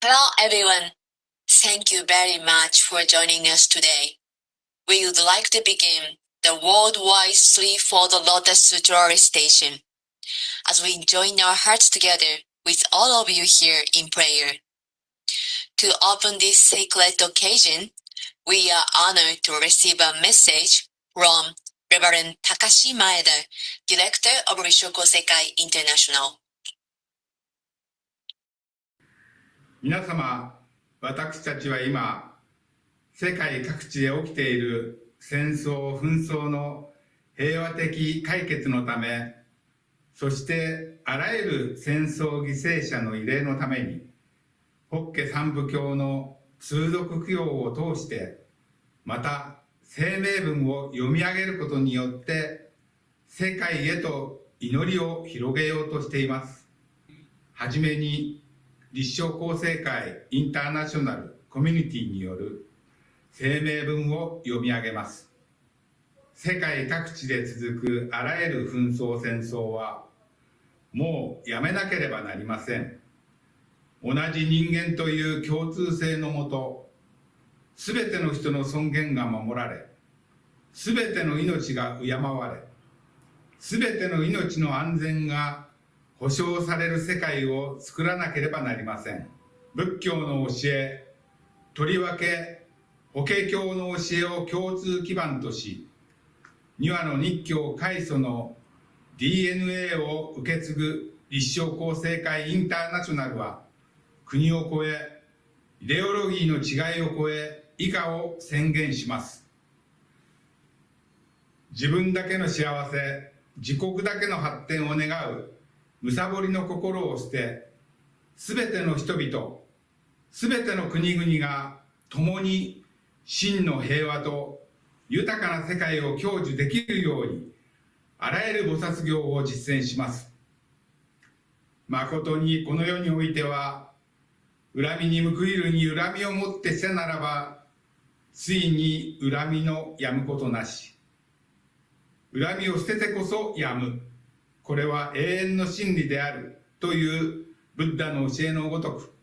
Hello everyone. Thank you very much for joining us today. We would like to begin the worldwide Threefold Lotus Sutra recitation as we join our hearts together with all of you here in prayer. To open this sacred occasion, we are honored to receive a message from Reverend Takashi Maeda, Director of Rissho Kosei-Kai International. 皆様、私たちは今、世界各地で起きている戦争・紛争の平和的解決のため、そしてあらゆる戦争犠牲者の慰霊のために、法華三部経の通読供養を通して、また声明文を読み上げることによって、世界へと祈りを広げようとしています。はじめに、立正厚生会インターナショナルコミュニティによる声明文を読み上げます。世界各地で続くあらゆる紛争戦争はもうやめなければなりません。同じ人間という共通性のもと、すべての人の尊厳が守られ、すべての命が敬われ、すべての命の安全が保障される世界を作らなければなりません。仏教の教え、とりわけ法華経の教えを共通基盤とし、2羽の日教開祖の DNA を受け継ぐ立正厚生会インターナショナルは、国を超え、イデオロギーの違いを超え、以下を宣言します。自分だけの幸せ、自国だけの発展を願う貪りの心を捨て、すべての人々、すべての国々が共に真の平和と豊かな世界を享受できるように、あらゆる菩薩行を実践します。誠にこの世においては、恨みに報いるに恨みをもってせならば、ついに恨みのやむことなし。恨みを捨ててこそやむ。これは永遠の真理であるというブッダの教えのごとく、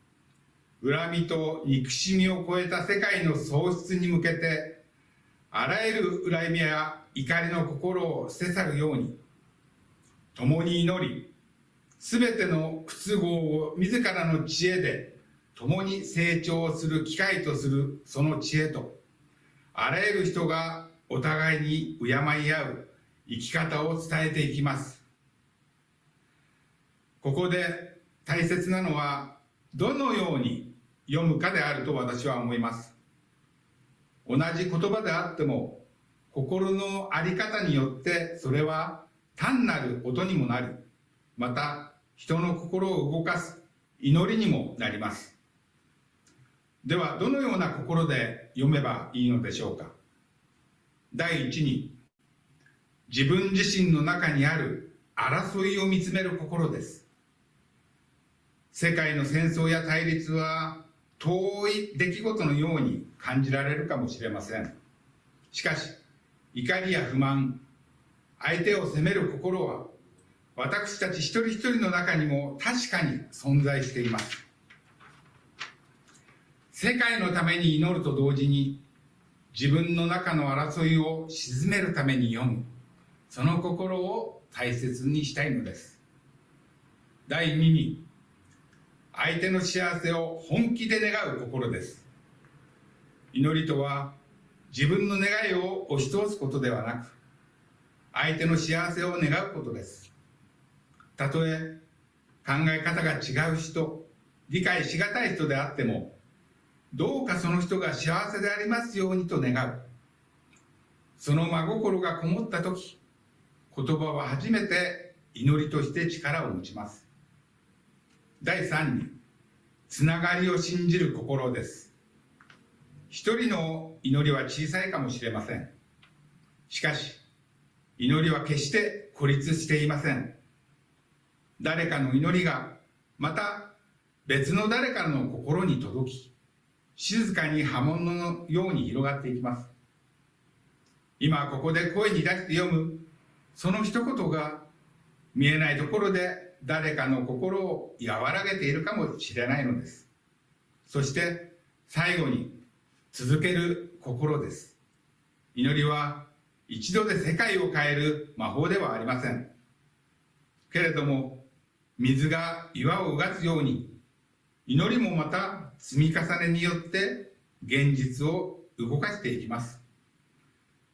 恨みと憎しみを超えた世界の創出に向けて、あらゆる恨みや怒りの心を捨て去るように、共に祈り、すべての不都合を自らの知恵で共に成長する機会とするその知恵と、あらゆる人がお互いに敬い合う生き方を伝えていきます。ここで大切なのは、どのように読むかであると私は思います。同じ言葉であっても、心の在り方によってそれは単なる音にもなり、また人の心を動かす祈りにもなります。では、どのような心で読めばいいのでしょうか。第一に、自分自身の中にある争いを見つめる心です。世界の戦争や対立は遠い出来事のように感じられるかもしれません。しかし、怒りや不満、相手を責める心は、私たち一人一人の中にも確かに存在しています。世界のために祈ると同時に、自分の中の争いを鎮めるために読む、その心を大切にしたいのです。第二に、相手の幸せを本気で願う心です。祈りとは、自分の願いを押し通すことではなく、相手の幸せを願うことです。たとえ考え方が違う人、理解しがたい人であっても、どうかその人が幸せでありますようにと願う。その真心がこもったとき、言葉は初めて祈りとして力を持ちます。第三に、つながりを信じる心です。一人の祈りは小さいかもしれません。しかし、祈りは決して孤立していません。誰かの祈りが、また別の誰かの心に届き、静かに波紋のように広がっていきます。今ここで声に出して読む、その一言が見えないところで誰かの心を和らげているかもしれないのです。そして最後に続ける心です。祈りは一度で世界を変える魔法ではありません。けれども、水が岩をうがつように、祈りもまた積み重ねによって現実を動かしていきます。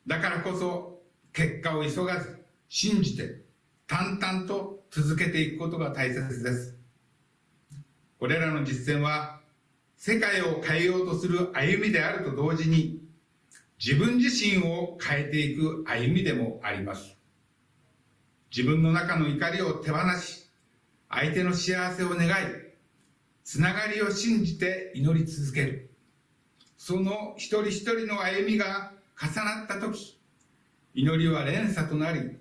だからこそ、結果を急がず、信じて、淡々と続けていくことが大切です。これらの実践は、世界を変えようとする歩みであると同時に、自分自身を変えていく歩みでもあります。自分の中の怒りを手放し、相手の幸せを願い、つながりを信じて祈り続ける。その一人一人の歩みが重なったとき、祈りは連鎖となり、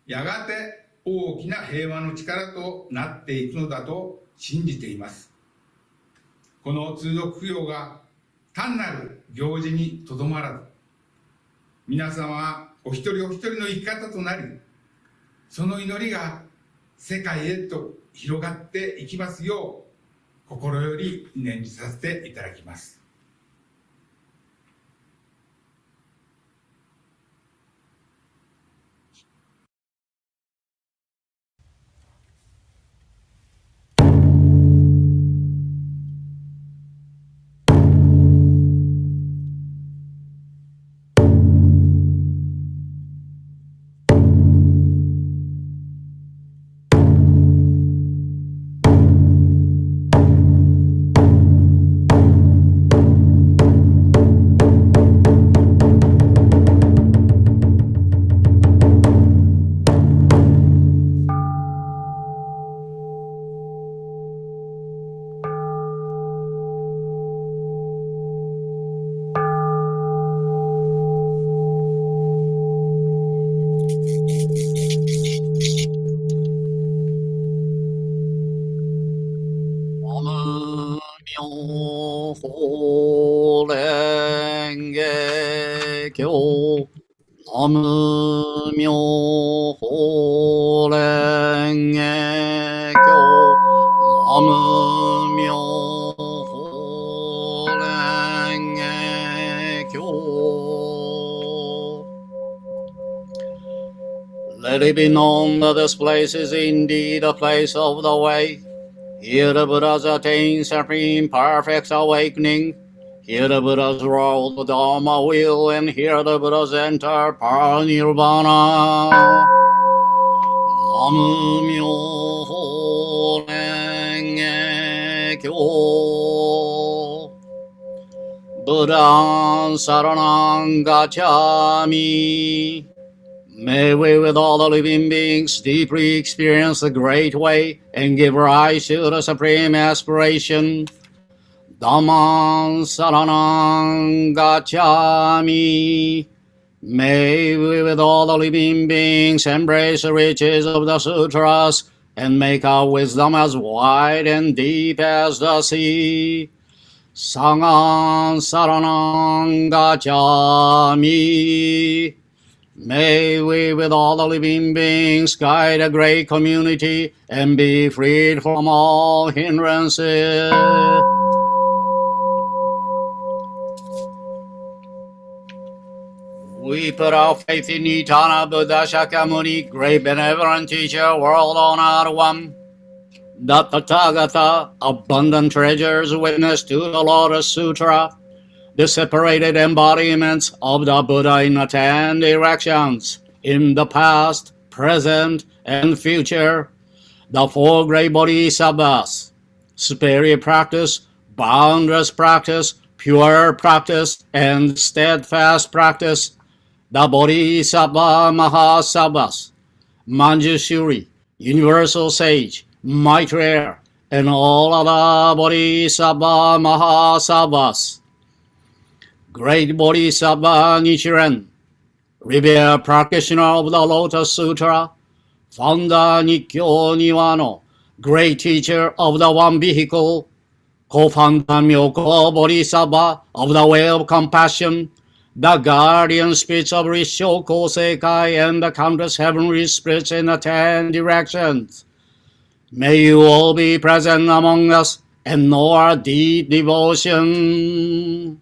やがて大きな平和の力となっていくのだと信じています。この通読供養が単なる行事にとどまらず、皆様はお一人お一人の生き方となり、その祈りが世界へと広がっていきますよう、心より念じさせていただきます。法蓮華経南無妙法蓮華経南無妙法蓮華経 Let it be known that this place is indeed a place of the way. Here the Buddhas attain supreme perfect awakening. Here the Buddhas rule the Dharma wheel, and here the Buddhas enter Paranirvana. Namu Myoho Renge Kyo. Buddhaṃ Saraṇaṃ Gacchāmi. May we with all the living beings deeply experience the great way and give rise to the supreme aspiration. Dhammaṃ Saraṇaṃ Gacchāmi. May we with all the living beings embrace the riches of the sutras and make our wisdom as wide and deep as the sea. Sanghaṃ Saraṇaṃ Gacchāmi. May we with all the living beings guide a great community and be freed from all hindrances. We put our faith in eternal Buddha Shakyamuni, great benevolent teacher, world-honored one. The Tathagata, abundant treasures, witness to the Lotus Sutra, the separated embodiments of the Buddha in 10 directions, in the past, present, and future, the four great bodhisattvas, superior practice, boundless practice, pure practice, and steadfast practice, the bodhisattva mahasattvas, Manjushri, universal sage, Maitreya, and all other bodhisattva mahasattvas. Great Bodhisattva Nichiren, revered practitioner of the Lotus Sutra, founder Nikkyo Niwano, great teacher of the One Vehicle, co-founder Myoko Bodhisattva of the Way of Compassion, the guardian spirits of Rissho Kosei-Kai and the countless heavenly spirits in the 10 directions. May you all be present among us and nor deep devotion.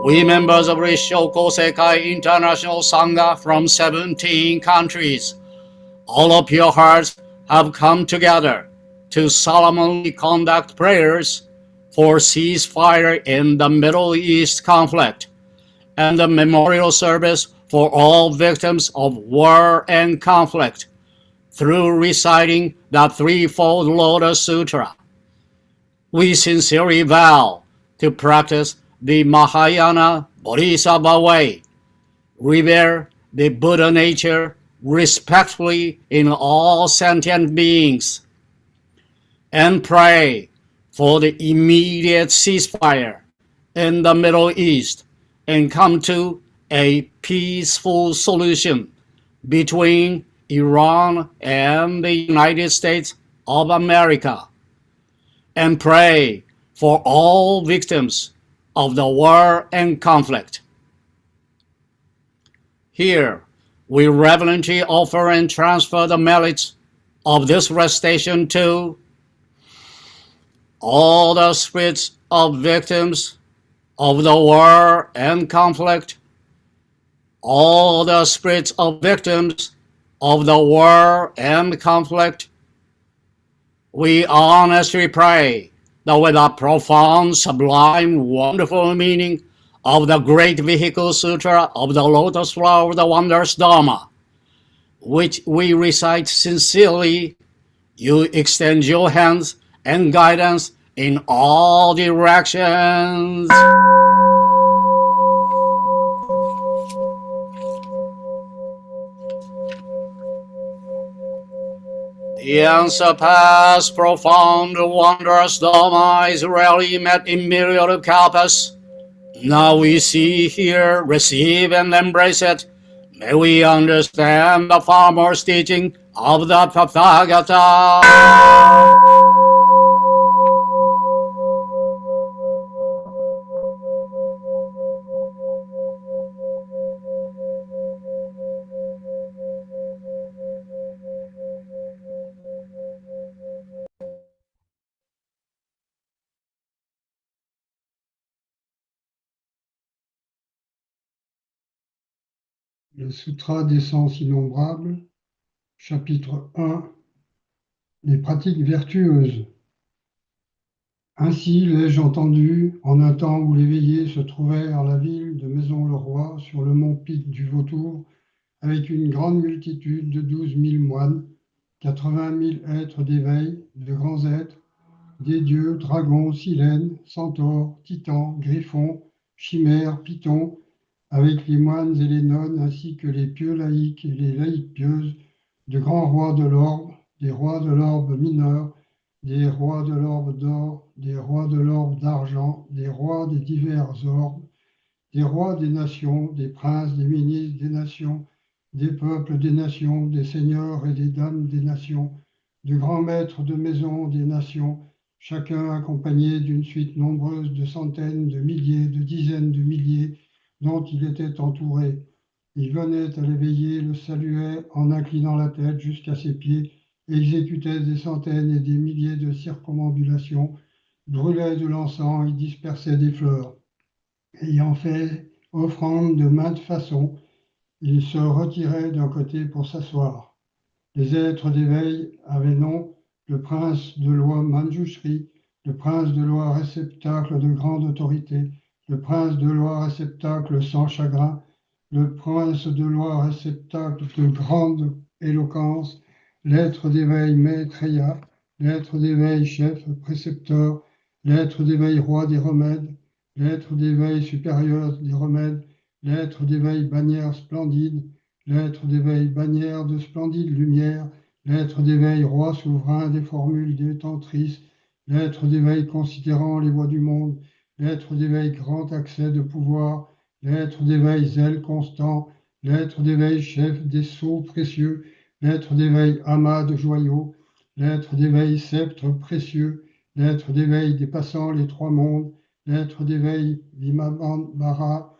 We members of Rissho Kosei-Kai International Sangha from 17 countries, all of your hearts have come together to solemnly conduct prayers for ceasefire in the Middle East conflict and the memorial service for all victims of war and conflict through reciting the Threefold Lotus Sutra. We sincerely vow to practice the Mahayana Bodhisattva way, revere the Buddha nature respectfully in all sentient beings, and pray for the immediate ceasefire in the Middle East and come to a peaceful solution between Iran and the United States of America, and pray for all victims of the war and conflict. Here, we reverently offer and transfer the merits of this recitation to all the spirits of victims of the war and conflict, all the spirits of victims of the war and conflict. We honestly pray that with a profound, sublime, wonderful meaning of the great vehicle sutra of the Lotus Flower of the Wondrous Dharma, which we recite sincerely, you extend your hands and guidance in all directions. The unsurpassed, profound, wondrous Dharma is rarely met in myriad kalpas. Now we see, hear, receive, and embrace it. May we understand the foremost teaching of the Tathagata. Le Sutra des sens innombrables, chapitre 1, les pratiques vertueuses. Ainsi l'ai-je entendu en un temps où l'éveillé se trouvait en la ville de Maison-le-Roi sur le mont Pic du Vautour avec une grande multitude de 12 000 moines, 80 000 êtres d'éveil, de grands êtres, des dieux, dragons, silènes, centaures, titans, griffons, chimères, pythons, avec les moines et les nonnes, ainsi que les pieux laïcs et les laïques pieuses, de grands rois de l'orbe, des rois de l'orbe mineur, des rois de l'orbe d'or, des rois de l'orbe d'argent, des rois des divers orbes, des rois des nations, des princes, des ministres des nations, des peuples des nations, des seigneurs et des dames des nations, de grands maîtres de maison des nations, chacun accompagné d'une suite nombreuse de centaines, de milliers, de dizaines de milliers, dont il était entouré. Il venait à l'éveillé, le saluait en inclinant la tête jusqu'à ses pieds, exécutait des centaines et des milliers de circumambulations, brûlait de l'encens et dispersait des fleurs. Ayant fait offrande de maintes façons, il se retirait d'un côté pour s'asseoir. Les êtres d'éveil avaient nom le prince de loi Manjushri, le prince de loi réceptacle de grande autorité, le prince de loi réceptacle sans chagrin, le prince de loi réceptacle de grande éloquence, l'être d'éveil Maitreya, l'être d'éveil chef précepteur, l'être d'éveil roi des remèdes, l'être d'éveil supérieur des remèdes, l'être d'éveil bannière splendide, l'être d'éveil bannière de splendide lumière, l'être d'éveil roi souverain des formules détentrices, l'être d'éveil considérant les voies du monde, l'être d'éveil grand accès de pouvoir, l'être d'éveil zèle constant, l'être d'éveil chef des sceaux précieux, l'être d'éveil amas de joyaux, l'être d'éveil sceptre précieux, l'être d'éveil dépassant les trois mondes, l'être d'éveil Vimambara,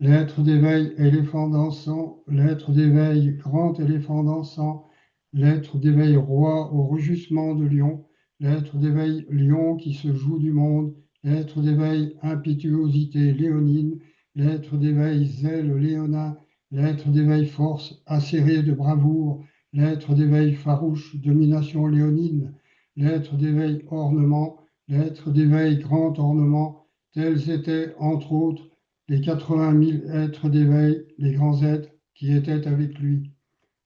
l'être d'éveil éléphant dansant, l'être d'éveil grand éléphant dansant, l'être d'éveil roi au rugissement de lion, l'être d'éveil lion qui se joue du monde, l'être d'éveil impétuosité léonine, l'être d'éveil zèle léonin, l'être d'éveil force acérée de bravoure, l'être d'éveil farouche domination léonine, l'être d'éveil ornement, l'être d'éveil grand ornement, tels étaient, entre autres, les 80 000 êtres d'éveil, les grands êtres qui étaient avec lui.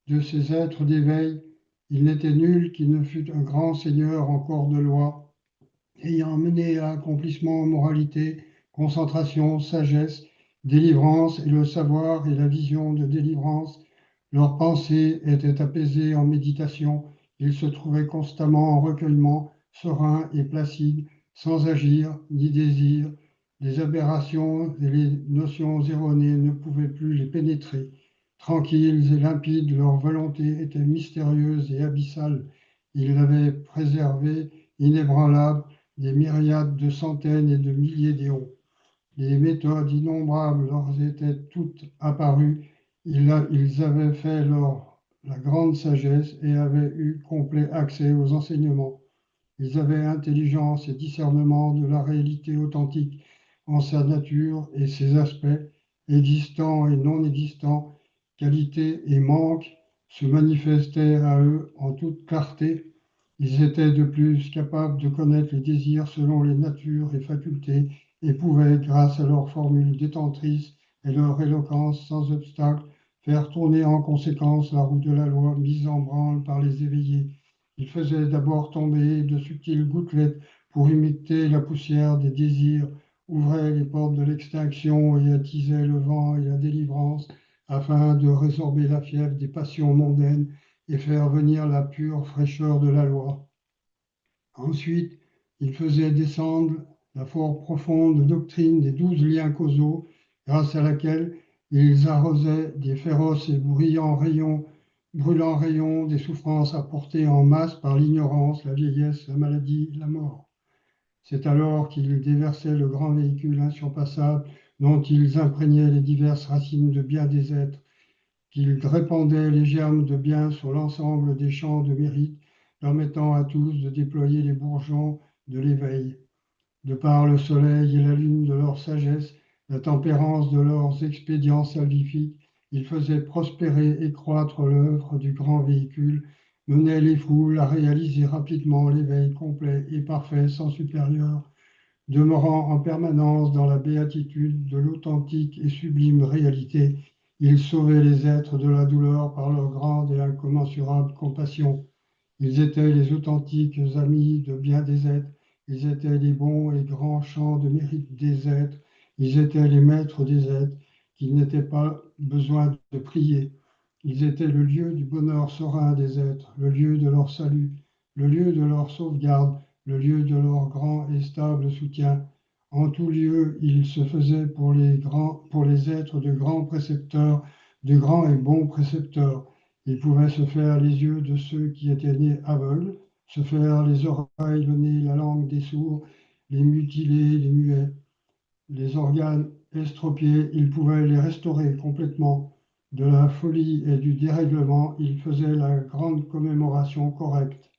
De ces êtres d'éveil, il n'était nul qui ne fût un grand seigneur en corps de loi, ayant mené à accomplissement moralité, concentration, sagesse, délivrance et le savoir et la vision de délivrance. Leurs pensées étaient apaisées en méditation, ils se trouvaient constamment en recueillement, sereins et placides, sans agir ni désir. Les aberrations et les notions erronées ne pouvaient plus les pénétrer. Tranquilles et limpides, leur volonté était mystérieuse et abyssale. Ils l'avaient préservée, inébranlable, des myriades de centaines et de milliers d'éons. Les méthodes innombrables leur étaient toutes apparues. Ils avaient fait la grande sagesse et avaient eu complet accès aux enseignements. Ils avaient intelligence et discernement de la réalité authentique en sa nature et ses aspects, existants et non existants, qualités et manques, se manifestaient à eux en toute clarté. Ils étaient de plus capables de connaître les désirs selon les natures et facultés et pouvaient, grâce à leurs formules détentrices et leur éloquence sans obstacle, faire tourner en conséquence la roue de la loi mise en branle par les éveillés. Ils faisaient d'abord tomber de subtiles gouttelettes pour imiter la poussière des désirs, ouvraient les portes de l'extinction et attisaient le vent et la délivrance afin de résorber la fièvre des passions mondaines et faire venir la pure fraîcheur de la loi. Ensuite, il faisait descendre la fort profonde doctrine des 12 liens causaux, grâce à laquelle ils arrosaient des féroces et brûlants rayons des souffrances apportées en masse par l'ignorance, la vieillesse, la maladie, la mort. C'est alors qu'ils déversaient le grand véhicule insurpassable dont ils imprégnaient les diverses racines de bien des êtres, qu'ils répandaient les germes de bien sur l'ensemble des champs de mérite, permettant à tous de déployer les bourgeons de l'éveil. De par le soleil et la lune de leur sagesse, la tempérance de leurs expédients salvifiques, ils faisaient prospérer et croître l'œuvre du grand véhicule, menaient les foules à réaliser rapidement l'éveil complet et parfait sans supérieur, demeurant en permanence dans la béatitude de l'authentique et sublime réalité. Ils sauvaient les êtres de la douleur par leur grande et incommensurable compassion. Ils étaient les authentiques amis de bien des êtres. Ils étaient les bons et grands champs de mérite des êtres. Ils étaient les maîtres des êtres qui n'étaient pas besoin de prier. Ils étaient le lieu du bonheur serein des êtres, le lieu de leur salut, le lieu de leur sauvegarde, le lieu de leur grand et stable soutien. En tout lieu, ils se faisaient pour les êtres de grands précepteurs, de grands et bons précepteurs. Ils pouvaient se faire les yeux de ceux qui étaient nés aveugles, se faire les oreilles, le nez, la langue des sourds, les mutilés, les muets, les organes estropiés, ils pouvaient les restaurer complètement. De la folie et du dérèglement, ils faisaient la grande commémoration correcte.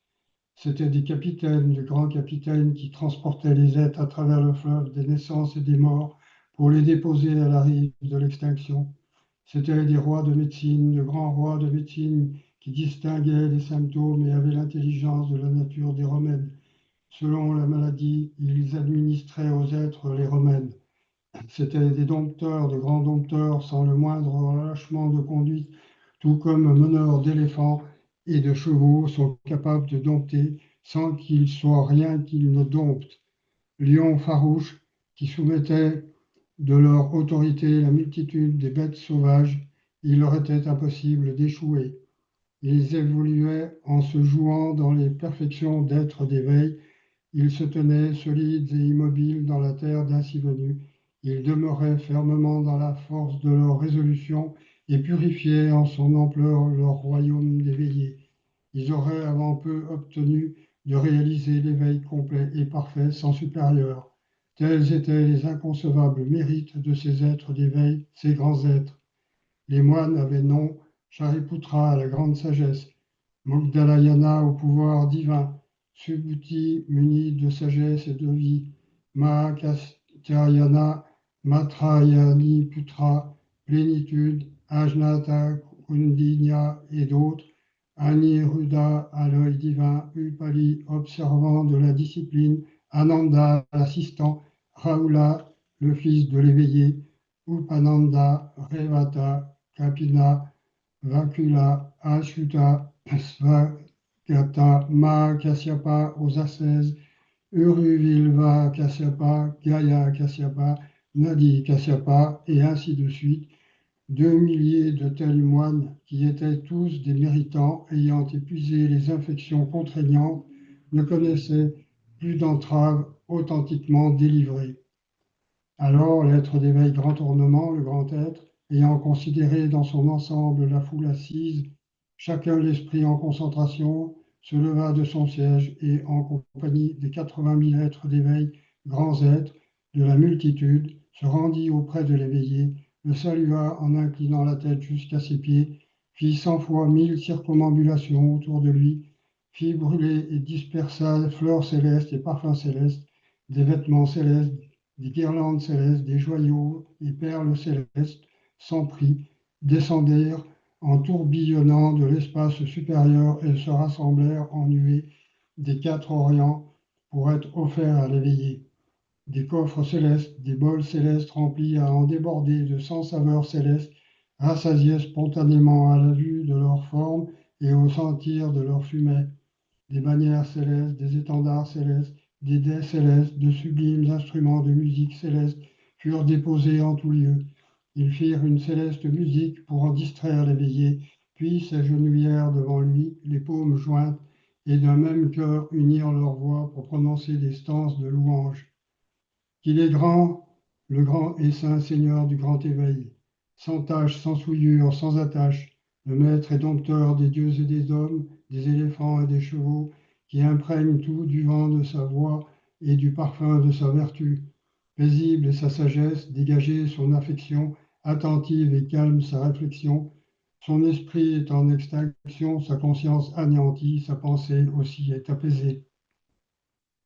C'étaient des capitaines, de grands capitaines qui transportaient les êtres à travers le fleuve des naissances et des morts pour les déposer à la rive de l'extinction. C'étaient des rois de médecine, de grands rois de médecine qui distinguaient les symptômes et avaient l'intelligence de la nature des remèdes. Selon la maladie, ils administraient aux êtres les remèdes. C'étaient des dompteurs, de grands dompteurs, sans le moindre relâchement de conduite, tout comme meneurs d'éléphants et de chevaux sont capables de dompter sans qu'il soit rien qu'ils ne domptent. Lions farouches qui soumettaient de leur autorité la multitude des bêtes sauvages, il leur était impossible d'échouer. Ils évoluaient en se jouant dans les perfections d'êtres d'éveil. Ils se tenaient solides et immobiles dans la terre d'ainsi venus. Ils demeuraient fermement dans la force de leur résolution et purifiaient en son ampleur leur royaume d'éveillés. Ils auraient avant peu obtenu de réaliser l'éveil complet et parfait sans supérieur. Tels étaient les inconcevables mérites de ces êtres d'éveil, ces grands êtres. Les moines avaient nom Shariputra, la grande sagesse. Mogdalayana au pouvoir divin, Subhuti muni de sagesse et de vie, Mahakasyayana, Matrayani Putra, plénitude, Ajnata Kundinya et d'autres, Aniruddha à l'œil divin, Upali observant de la discipline, Ananda l'assistant, Rahula le fils de l'éveillé, Upananda, Revata, Kapina, Vakula, Ashuta, Svagata, Ma Kasyapa aux ascèses, Uruvilva Kasyapa, Gaya Kasyapa, Nadi Kasyapa, et ainsi de suite, 2 milliers de tels moines qui étaient tous des méritants ayant épuisé les infections contraignantes ne connaissaient plus d'entraves authentiquement délivrées. Alors l'être d'éveil grand ornement, le grand être, ayant considéré dans son ensemble la foule assise, chacun l'esprit en concentration, se leva de son siège et, en compagnie des 80 000 êtres d'éveil, grands êtres, de la multitude, se rendit auprès de l'éveillé, le salua en inclinant la tête jusqu'à ses pieds, fit 100 fois 1000 circumambulations autour de lui, fit brûler et dispersa fleurs célestes et parfums célestes, des vêtements célestes, des guirlandes célestes, des joyaux et perles célestes, sans prix, descendèrent en tourbillonnant de l'espace supérieur et se rassemblèrent en nuées des 4 orients pour être offerts à l'éveillé. Des coffres célestes, des bols célestes remplis à en déborder de 100 saveurs célestes, rassasiaient spontanément à la vue de leur forme et au sentir de leur fumée. Des bannières célestes, des étendards célestes, des dais célestes, de sublimes instruments de musique céleste furent déposés en tout lieu. Ils firent une céleste musique pour en distraire l'éveillé, puis s'agenouillèrent devant lui, les paumes jointes, et d'un même cœur unirent leurs voix pour prononcer des stances de louange. Qu'il est grand, le grand et saint Seigneur du grand éveil, sans tache, sans souillure, sans attache, le maître et dompteur des dieux et des hommes, des éléphants et des chevaux, qui imprègne tout du vent de sa voix et du parfum de sa vertu. Paisible est sa sagesse, dégagée son affection, attentive et calme sa réflexion. Son esprit est en extinction, sa conscience anéantie, sa pensée aussi est apaisée.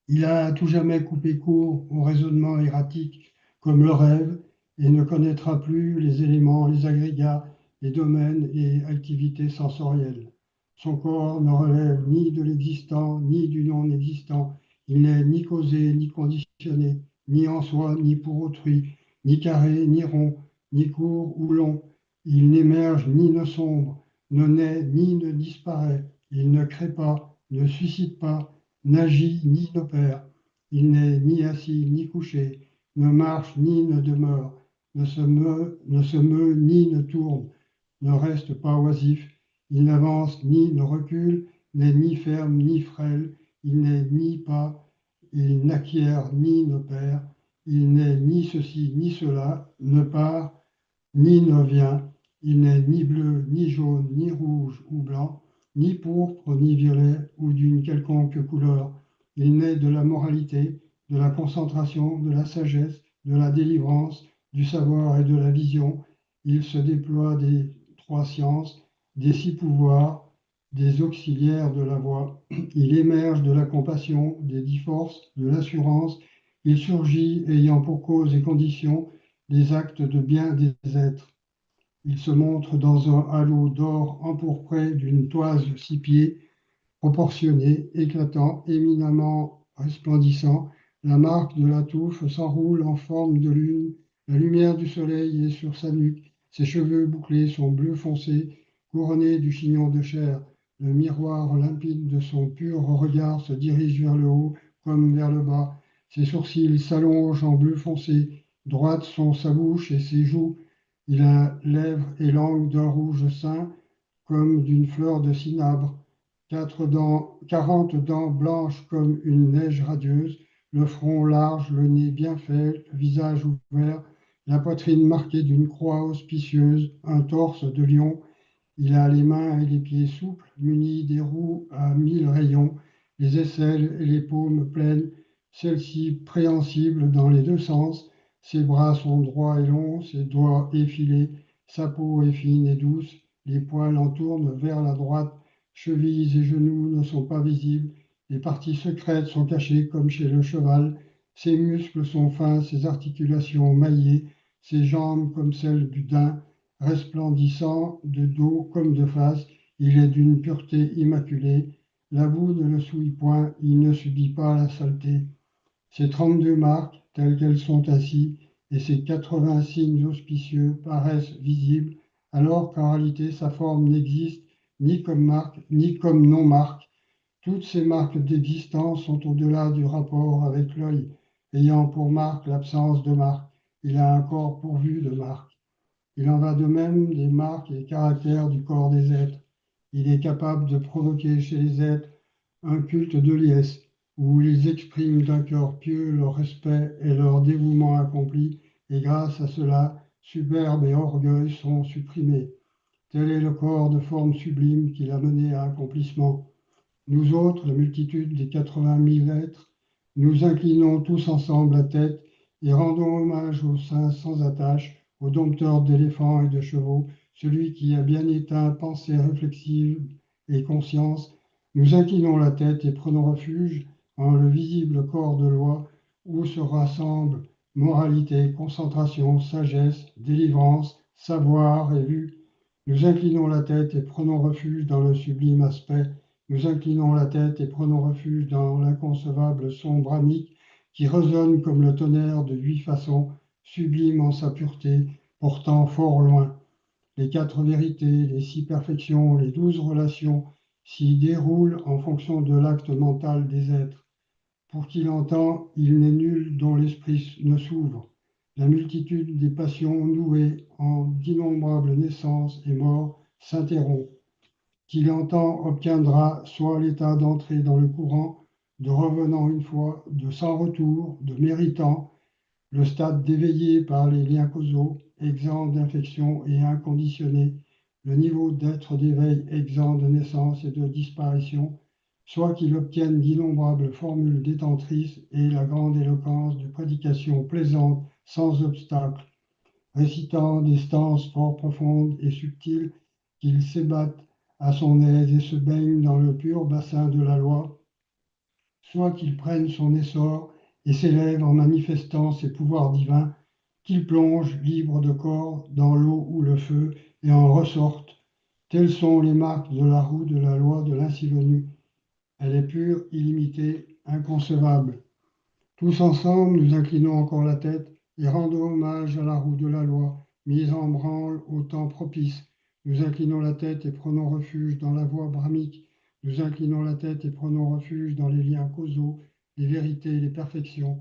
Il a à tout jamais coupé court au raisonnement erratique comme le rêve et ne connaîtra plus les éléments, les agrégats, les domaines et activités sensorielles. Son corps ne relève ni de l'existant ni du non-existant. Il n'est ni causé ni conditionné, ni en soi ni pour autrui, ni carré ni rond, ni court ou long. Il n'émerge ni ne sombre, ne naît ni ne disparaît. Il ne crée pas, ne suscite pas, n'agit ni n'opère, il n'est ni assis ni couché, ne marche ni ne demeure, ne se meut ni ne tourne, ne reste pas oisif, il n'avance ni ne recule, n'est ni ferme ni frêle, il n'est ni pas, il n'acquiert ni ne perd, il n'est ni ceci ni cela, ne part ni ne vient, il n'est ni bleu, ni jaune, ni rouge ou blanc, ni pourpre, ni violet ou d'une quelconque couleur. Il naît de la moralité, de la concentration, de la sagesse, de la délivrance, du savoir et de la vision. Il se déploie des 3 sciences, des 6 pouvoirs, des auxiliaires de la voix. Il émerge de la compassion, des 10 forces, de l'assurance. Il surgit ayant pour cause et condition les actes de bien des êtres. Il se montre dans un halo d'or empourpré d'une toise 6 pieds, proportionné, éclatant, éminemment resplendissant. La marque de la touffe s'enroule en forme de lune. La lumière du soleil est sur sa nuque. Ses cheveux bouclés sont bleu foncé, couronnés du chignon de chair. Le miroir limpide de son pur regard se dirige vers le haut comme vers le bas. Ses sourcils s'allongent en bleu foncé. Droites sont sa bouche et ses joues. Il a lèvres et langue d'un rouge sain, comme d'une fleur de cinabre. 40 dents blanches comme une neige radieuse, le front large, le nez bien fait, le visage ouvert, la poitrine marquée d'une croix auspicieuse, un torse de lion. Il a les mains et les pieds souples, munis des roues à 1000 rayons, les aisselles et les paumes pleines, celles-ci préhensibles dans les 2 sens. Ses bras sont droits et longs, ses doigts effilés, sa peau est fine et douce, les poils en tournent vers la droite, Chevilles et genoux ne sont pas visibles. Les parties secrètes sont cachées comme chez le cheval. Ses muscles sont fins, ses articulations maillées, ses jambes comme celles du daim, resplendissant de dos comme de face. Il est d'une pureté immaculée. La boue ne le souille point, il ne subit pas la saleté. Ces 32 marques, telles qu'elles sont ainsi, et ces 80 signes auspicieux paraissent visibles, alors qu'en réalité sa forme n'existe ni comme marque, ni comme non-marque. Toutes ces marques d'existence sont au-delà du rapport avec l'œil, ayant pour marque l'absence de marque. Il a un corps pourvu de marques. Il en va de même des marques et caractères du corps des êtres. Il est capable de provoquer chez les êtres un culte de liesse, où ils expriment d'un cœur pieux leur respect et leur dévouement accompli, et grâce à cela, superbe et orgueil sont supprimés. Tel est le corps de forme sublime qui l'a mené à accomplissement. Nous autres, la multitude des 80 000 êtres, nous inclinons tous ensemble la tête et rendons hommage au saint sans attache, au dompteur d'éléphants et de chevaux, celui qui a bien éteint pensée réflexive et conscience. Nous inclinons la tête et prenons refuge en le visible corps de loi où se rassemblent moralité, concentration, sagesse, délivrance, savoir et vue. Nous inclinons la tête et prenons refuge dans le sublime aspect. Nous inclinons la tête et prenons refuge dans l'inconcevable son brahmique qui résonne comme le tonnerre de 8 façons, sublime en sa pureté, portant fort loin. Les 4 vérités, les 6 perfections, les 12 relations s'y déroulent en fonction de l'acte mental des êtres. Pour qui l'entend, il n'est nul dont l'esprit ne s'ouvre. La multitude des passions nouées en d'innombrables naissances et morts s'interrompt. Qui l'entend obtiendra soit l'état d'entrer dans le courant, de revenant une fois, de sans retour, de méritant, le stade d'éveillé par les liens causaux, exempt d'infection et inconditionné, le niveau d'être d'éveil exempt de naissance et de disparition, soit qu'il obtienne d'innombrables formules détentrices et la grande éloquence de prédications plaisantes sans obstacle, récitant des stances fort profondes et subtiles qu'il s'ébatte à son aise et se baigne dans le pur bassin de la loi, soit qu'il prenne son essor et s'élève en manifestant ses pouvoirs divins, qu'il plonge, libre de corps, dans l'eau ou le feu, et en ressorte. Telles sont les marques de la roue de la loi de l'ainsi venu. Elle est pure, illimitée, inconcevable. Tous ensemble, nous inclinons encore la tête et rendons hommage à la roue de la loi, mise en branle au temps propice. Nous inclinons la tête et prenons refuge dans la voie brahmique. Nous inclinons la tête et prenons refuge dans les liens causaux, les vérités et les perfections.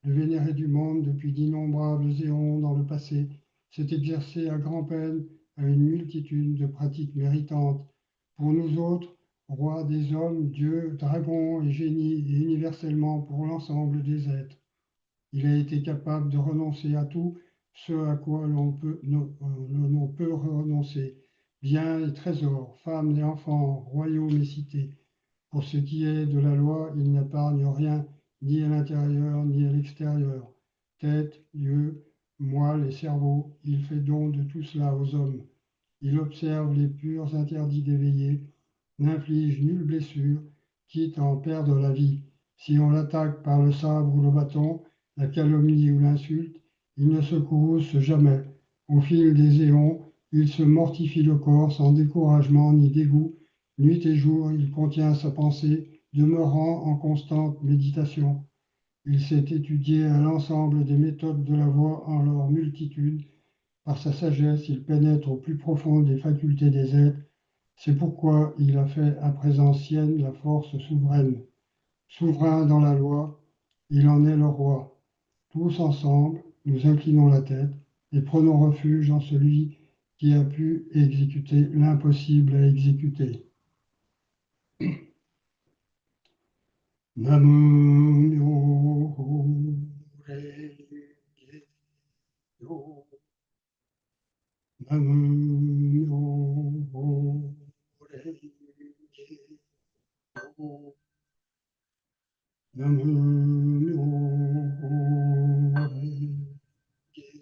Le vénéré du monde, depuis d'innombrables éons dans le passé, s'est exercé à grand-peine à une multitude de pratiques méritantes. Pour nous autres, roi des hommes, dieux, dragons et génies, et universellement pour l'ensemble des êtres. Il a été capable de renoncer à tout ce à quoi l'on peut renoncer, biens et trésors, femmes et enfants, royaumes et cités. Pour ce qui est de la loi, il n'épargne rien, ni à l'intérieur ni à l'extérieur. Tête, yeux, moelle et cerveau, il fait don de tout cela aux hommes. Il observe les purs interdits d'éveiller, n'inflige nulle blessure, quitte à en perdre la vie. Si on l'attaque par le sabre ou le bâton, la calomnie ou l'insulte, il ne se courrouce jamais. Au fil des éons, il se mortifie le corps sans découragement ni dégoût. Nuit et jour, il contient sa pensée, demeurant en constante méditation. Il s'est étudié à l'ensemble des méthodes de la voie en leur multitude. Par sa sagesse, il pénètre au plus profond des facultés des êtres. C'est pourquoi il a fait à présent sienne la force souveraine. Souverain dans la loi, il en est le roi. Tous ensemble, nous inclinons la tête et prenons refuge en celui qui a pu exécuter l'impossible à exécuter. Namo myoho renge kyo. Namo myoho renge kyo. Namo myoho renge kyo.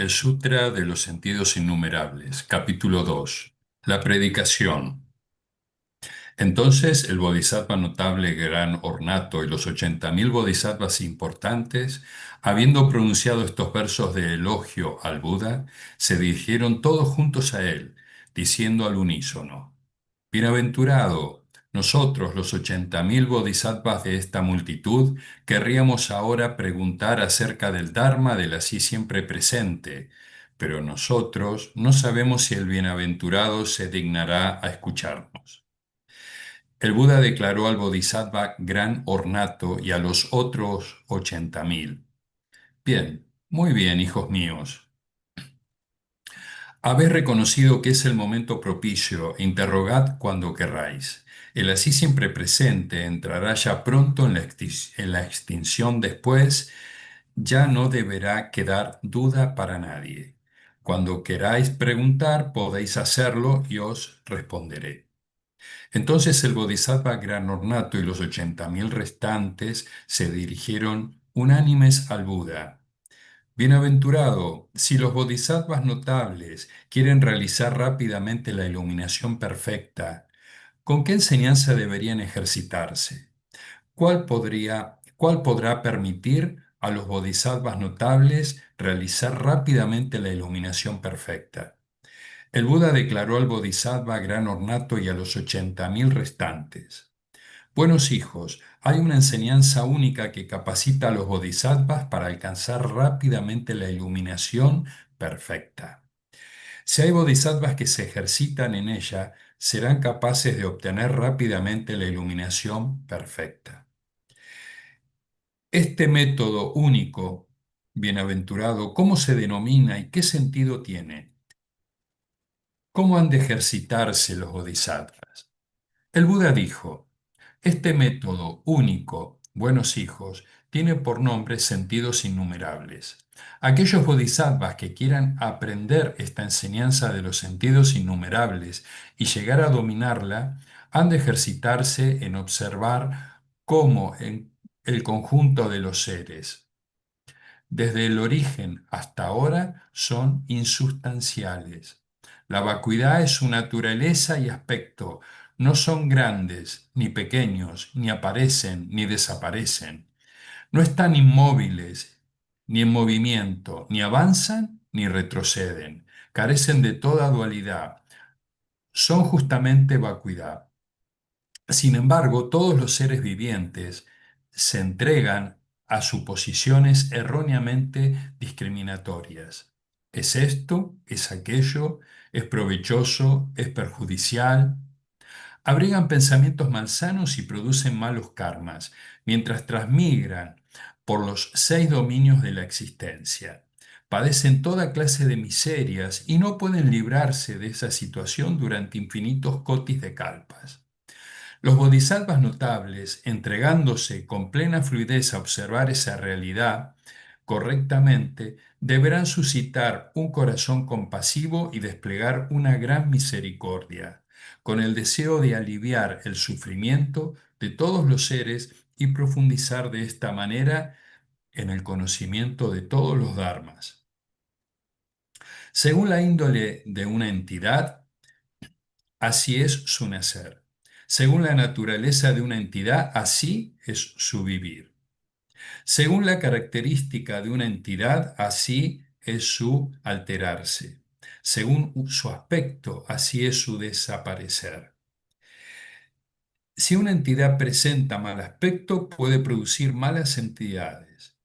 El Sutra de los Sentidos Innumerables, capítulo 2. La predicación. Entonces el Bodhisattva notable Gran Ornato y los 80.000 Bodhisattvas importantes, habiendo pronunciado estos versos de elogio al Buda, se dirigieron todos juntos a él, diciendo al unísono: Bienaventurado, nosotros, los 80.000 Bodhisattvas de esta multitud, querríamos ahora preguntar acerca del Dharma del así siempre presente, pero nosotros no sabemos si el bienaventurado se dignará a escucharnos. El Buda declaró al Bodhisattva Gran Ornato y a los otros 80.000: Bien, muy bien, hijos míos. Habéis reconocido que es el momento propicio, interrogad cuando querráis. El así siempre presente entrará ya pronto en la extinción después, ya no deberá quedar duda para nadie. Cuando queráis preguntar, podéis hacerlo y os responderé. Entonces el Bodhisattva Gran Ornato y los 80.000 restantes se dirigieron unánimes al Buda. Bienaventurado, si los bodhisattvas notables quieren realizar rápidamente la iluminación perfecta, ¿con qué enseñanza deberían ejercitarse? ¿Cuál podrá permitir a los bodhisattvas notables realizar rápidamente la iluminación perfecta? El Buda declaró al bodhisattva Gran Ornato y a los 80.000 restantes: Buenos hijos, hay una enseñanza única que capacita a los bodhisattvas para alcanzar rápidamente la iluminación perfecta. Si hay bodhisattvas que se ejercitan en ella, serán capaces de obtener rápidamente la iluminación perfecta. Este método único, bienaventurado, ¿cómo se denomina y qué sentido tiene? ¿Cómo han de ejercitarse los bodhisattvas? El Buda dijo: Este método único, buenos hijos, tiene por nombre sentidos innumerables. Aquellos bodhisattvas que quieran aprender esta enseñanza de los sentidos innumerables y llegar a dominarla, han de ejercitarse en observar cómo en el conjunto de los seres, desde el origen hasta ahora, son insustanciales. La vacuidad es su naturaleza y aspecto. No son grandes, ni pequeños, ni aparecen, ni desaparecen. No están inmóviles, ni en movimiento, ni avanzan, ni retroceden. Carecen de toda dualidad. Son justamente vacuidad. Sin embargo, todos los seres vivientes se entregan a suposiciones erróneamente discriminatorias. ¿Es esto? ¿Es aquello? ¿Es provechoso? ¿Es perjudicial? Abrigan pensamientos malsanos y producen malos karmas, mientras transmigran por los 6 dominios de la existencia. Padecen toda clase de miserias y no pueden librarse de esa situación durante infinitos kotis de kalpas. Los bodhisattvas notables, entregándose con plena fluidez a observar esa realidad correctamente, deberán suscitar un corazón compasivo y desplegar una gran misericordia, con el deseo de aliviar el sufrimiento de todos los seres y profundizar de esta manera en el conocimiento de todos los dharmas. Según la índole de una entidad, así es su nacer. Según la naturaleza de una entidad, así es su vivir. Según la característica de una entidad, así es su alterarse. Según su aspecto, así es su desaparecer. Si una entidad presenta mal aspecto, puede producir malas entidades.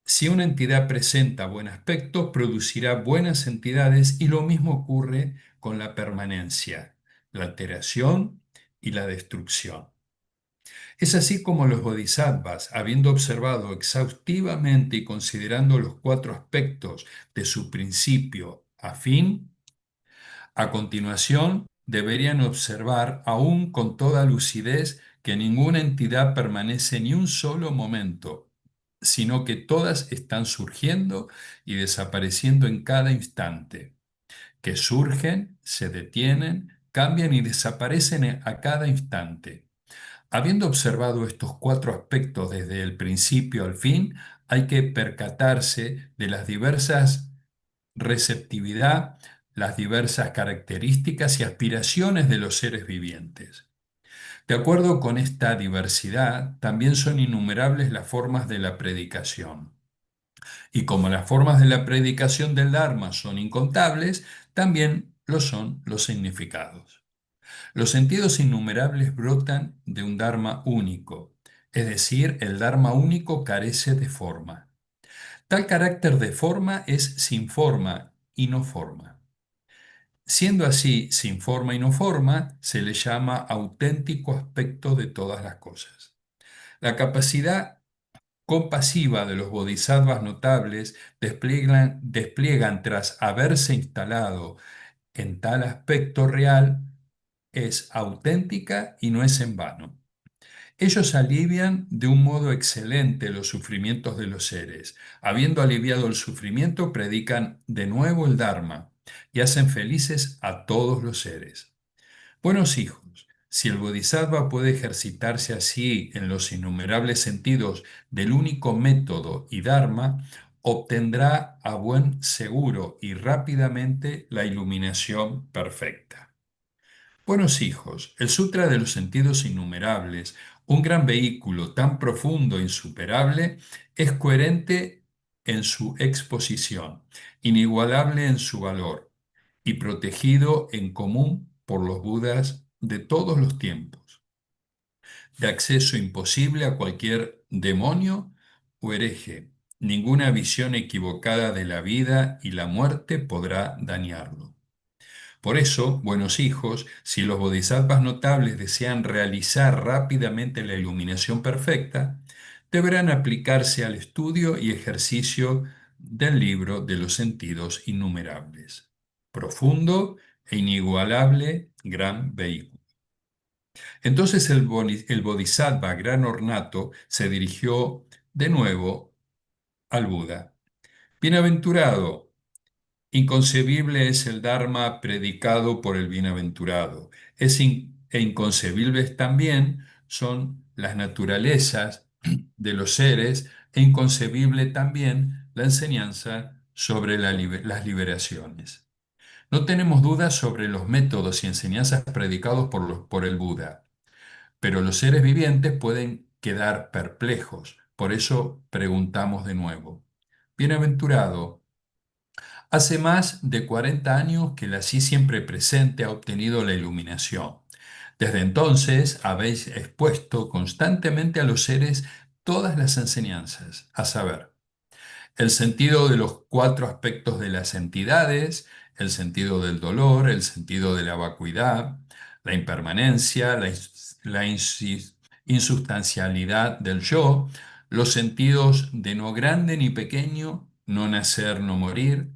Si una entidad presenta buen aspecto, producirá buenas entidades, y lo mismo ocurre con la permanencia, la alteración y la destrucción. Es así como los bodhisattvas, habiendo observado exhaustivamente y considerando los 4 aspectos de su principio a fin, a continuación deberían observar aún con toda lucidez que ninguna entidad permanece ni un solo momento, sino que todas están surgiendo y desapareciendo en cada instante, que surgen, se detienen, cambian y desaparecen a cada instante. Habiendo observado estos 4 aspectos desde el principio al fin, hay que percatarse de las diversas receptividad, las diversas características y aspiraciones de los seres vivientes. De acuerdo con esta diversidad, también son innumerables las formas de la predicación. Y como las formas de la predicación del Dharma son incontables, también lo son los significados. Los sentidos innumerables brotan de un Dharma único, es decir, el Dharma único carece de forma. Tal carácter de forma es sin forma y no forma. Siendo así, sin forma y no forma, se le llama auténtico aspecto de todas las cosas. La capacidad compasiva de los bodhisattvas notables despliegan tras haberse instalado en tal aspecto real, es auténtica y no es en vano. Ellos alivian de un modo excelente los sufrimientos de los seres. Habiendo aliviado el sufrimiento, predican de nuevo el Dharma y hacen felices a todos los seres. Buenos hijos, si el bodhisattva puede ejercitarse así en los innumerables sentidos del único método y Dharma, obtendrá a buen seguro y rápidamente la iluminación perfecta. Buenos hijos, el Sutra de los Sentidos Innumerables, un gran vehículo tan profundo e insuperable, es coherente en su exposición, inigualable en su valor y protegido en común por los Budas de todos los tiempos, de acceso imposible a cualquier demonio o hereje. Ninguna visión equivocada de la vida y la muerte podrá dañarlo. Por eso, buenos hijos, si los bodhisattvas notables desean realizar rápidamente la iluminación perfecta, deberán aplicarse al estudio y ejercicio del libro de los sentidos innumerables. Profundo e inigualable gran vehículo. Entonces el bodhisattva gran ornato se dirigió de nuevo al Buda. Bienaventurado, inconcebible es el Dharma predicado por el bienaventurado. E inconcebibles también son las naturalezas de los seres e inconcebible también la enseñanza sobre las liberaciones. No tenemos dudas sobre los métodos y enseñanzas predicados por el Buda, pero los seres vivientes pueden quedar perplejos. Por eso preguntamos de nuevo. Bienaventurado, hace más de 40 años que el así siempre presente ha obtenido la iluminación. Desde entonces habéis expuesto constantemente a los seres todas las enseñanzas, a saber, el sentido de los 4 aspectos de las entidades, el sentido del dolor, el sentido de la vacuidad, la impermanencia, la insustancialidad del yo, los sentidos de no grande ni pequeño, no nacer, no morir,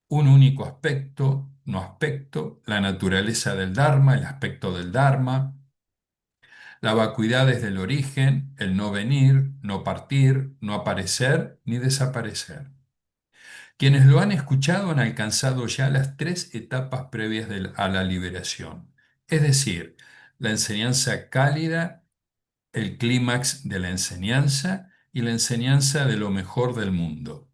un único aspecto, no aspecto, la naturaleza del Dharma, el aspecto del Dharma, la vacuidad desde el origen, el no venir, no partir, no aparecer ni desaparecer. Quienes lo han escuchado han alcanzado ya las 3 etapas previas a la liberación, es decir, la enseñanza cálida, el clímax de la enseñanza y la enseñanza de lo mejor del mundo.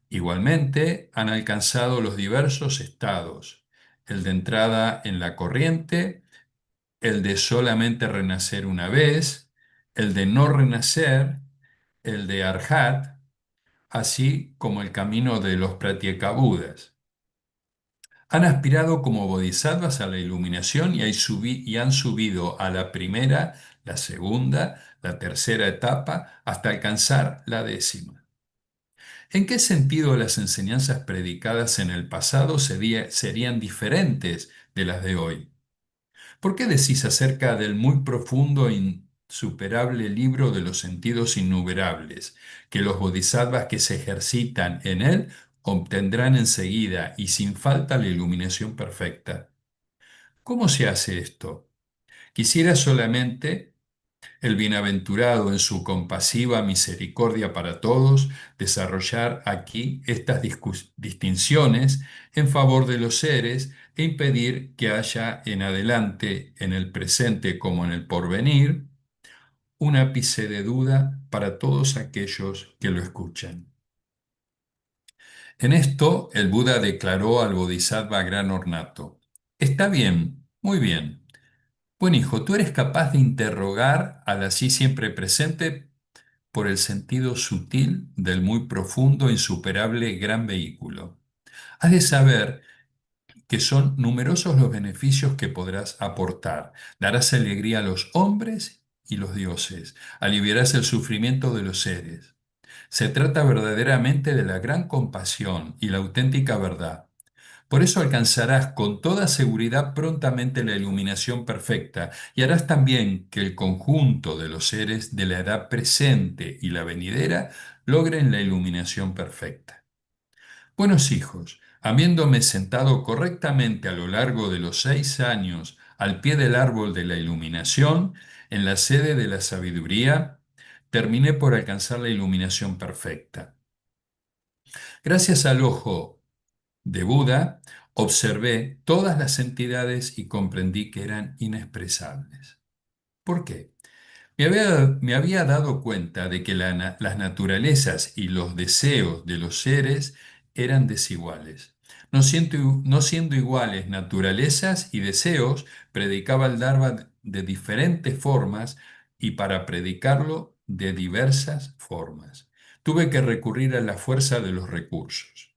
Igualmente, han alcanzado los diversos estados, el de entrada en la corriente, el de solamente renacer una vez, el de no renacer, el de Arhat, así como el camino de los Pratyekabudas. Han aspirado como bodhisattvas a la iluminación y han subido a la primera, la segunda, la tercera etapa, hasta alcanzar la 10ª. ¿En qué sentido las enseñanzas predicadas en el pasado serían diferentes de las de hoy? ¿Por qué decís acerca del muy profundo e insuperable libro de los sentidos innumerables, que los bodhisattvas que se ejercitan en él obtendrán enseguida y sin falta la iluminación perfecta? ¿Cómo se hace esto? Quisiera solamente el bienaventurado, en su compasiva misericordia para todos, desarrollar aquí estas distinciones en favor de los seres e impedir que haya en adelante, en el presente como en el porvenir, un ápice de duda para todos aquellos que lo escuchan. En esto, el Buda declaró al Bodhisattva gran ornato: Está bien, muy bien. Buen hijo, tú eres capaz de interrogar al así siempre presente por el sentido sutil del muy profundo, insuperable gran vehículo. Has de saber que son numerosos los beneficios que podrás aportar. Darás alegría a los hombres y los dioses, aliviarás el sufrimiento de los seres. Se trata verdaderamente de la gran compasión y la auténtica verdad. Por eso alcanzarás con toda seguridad prontamente la iluminación perfecta y harás también que el conjunto de los seres de la edad presente y la venidera logren la iluminación perfecta. Buenos hijos, habiéndome sentado correctamente a lo largo de los 6 años al pie del árbol de la iluminación, en la sede de la sabiduría, terminé por alcanzar la iluminación perfecta. Gracias al ojo de Buda, observé todas las entidades y comprendí que eran inexpresables. ¿Por qué? Me había dado cuenta de que las naturalezas y los deseos de los seres eran desiguales. No siendo iguales naturalezas y deseos, predicaba el Dharma de diferentes formas y para predicarlo de diversas formas. Tuve que recurrir a la fuerza de los recursos.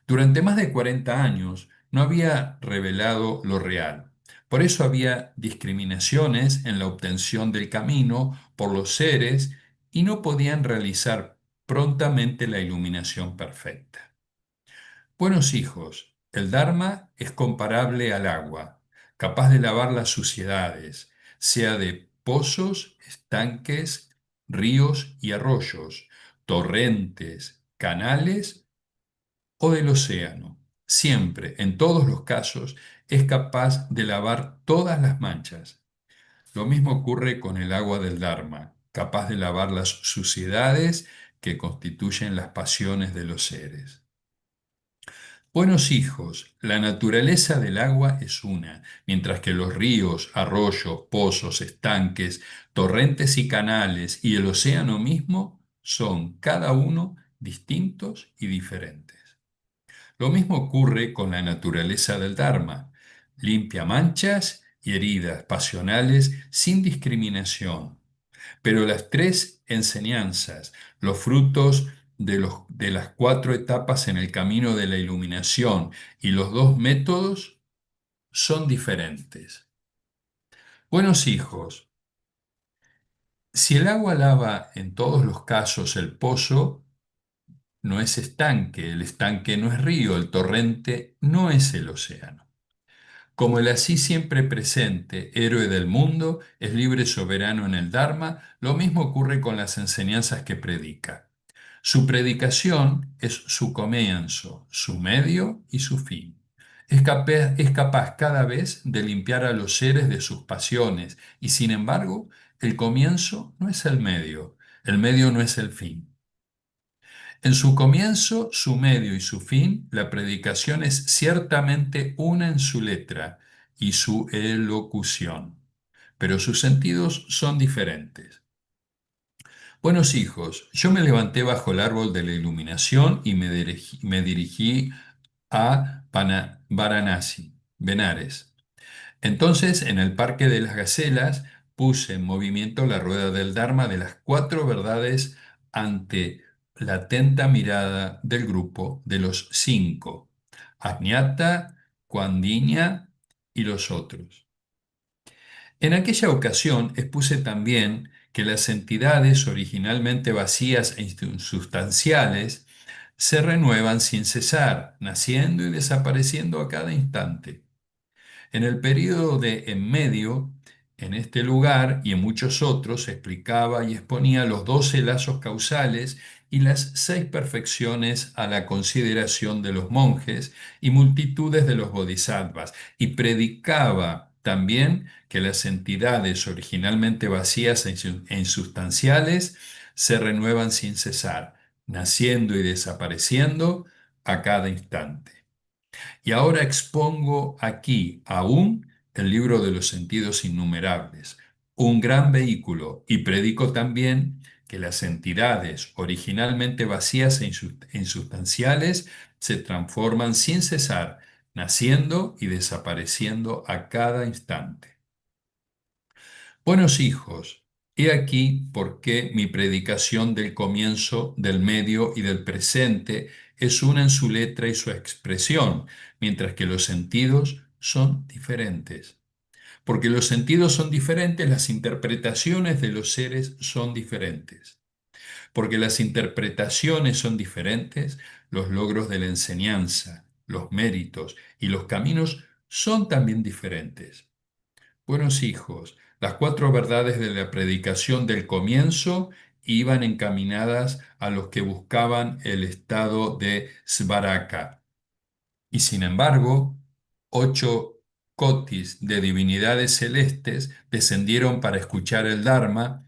Durante más de 40 años no había revelado lo real. Por eso había discriminaciones en la obtención del camino por los seres y no podían realizar prontamente la iluminación perfecta. Buenos hijos, el Dharma es comparable al agua, capaz de lavar las suciedades, sea de pozos, estanques, ríos y arroyos, torrentes, canales o del océano. Siempre, en todos los casos, es capaz de lavar todas las manchas. Lo mismo ocurre con el agua del Dharma, capaz de lavar las suciedades que constituyen las pasiones de los seres. Buenos hijos, la naturaleza del agua es una, mientras que los ríos, arroyos, pozos, estanques, torrentes y canales y el océano mismo son cada uno distintos y diferentes. Lo mismo ocurre con la naturaleza del Dharma. Limpia manchas y heridas pasionales sin discriminación. Pero las tres enseñanzas, los frutos de las 4 etapas en el camino de la iluminación y los 2 métodos son diferentes. Buenos hijos, si el agua lava en todos los casos el pozo, no es estanque, el estanque no es río, el torrente no es el océano. Como el así siempre presente, héroe del mundo, es libre soberano en el Dharma, lo mismo ocurre con las enseñanzas que predica. Su predicación es su comienzo, su medio y su fin. Es capaz cada vez de limpiar a los seres de sus pasiones y sin embargo, el comienzo no es el medio no es el fin. En su comienzo, su medio y su fin, la predicación es ciertamente una en su letra y su elocución, pero sus sentidos son diferentes. Buenos hijos, yo me levanté bajo el árbol de la iluminación y me dirigí a Varanasi, Benares. Entonces, en el Parque de las Gacelas, puse en movimiento la rueda del Dharma de las 4 verdades ante la atenta mirada del grupo de los 5, Añata, Kuandiña y los otros. En aquella ocasión expuse también que las entidades originalmente vacías e insustanciales se renuevan sin cesar, naciendo y desapareciendo a cada instante. En el período de en medio, en este lugar y en muchos otros, explicaba y exponía los 12 lazos causales y las 6 perfecciones a la consideración de los monjes y multitudes de los bodhisattvas, y predicaba también que las entidades originalmente vacías e insustanciales se renuevan sin cesar, naciendo y desapareciendo a cada instante. Y ahora expongo aquí aún el libro de los sentidos innumerables, un gran vehículo, y predico también que las entidades originalmente vacías e insustanciales se transforman sin cesar, naciendo y desapareciendo a cada instante. Buenos hijos, he aquí por qué mi predicación del comienzo, del medio y del presente es una en su letra y su expresión, mientras que los sentidos son diferentes. Porque los sentidos son diferentes, las interpretaciones de los seres son diferentes. Porque las interpretaciones son diferentes, los logros de la enseñanza, los méritos y los caminos son también diferentes. Buenos hijos, las cuatro verdades de la predicación del comienzo iban encaminadas a los que buscaban el estado de Svaraka. Y sin embargo, 8 kotis de divinidades celestes descendieron para escuchar el Dharma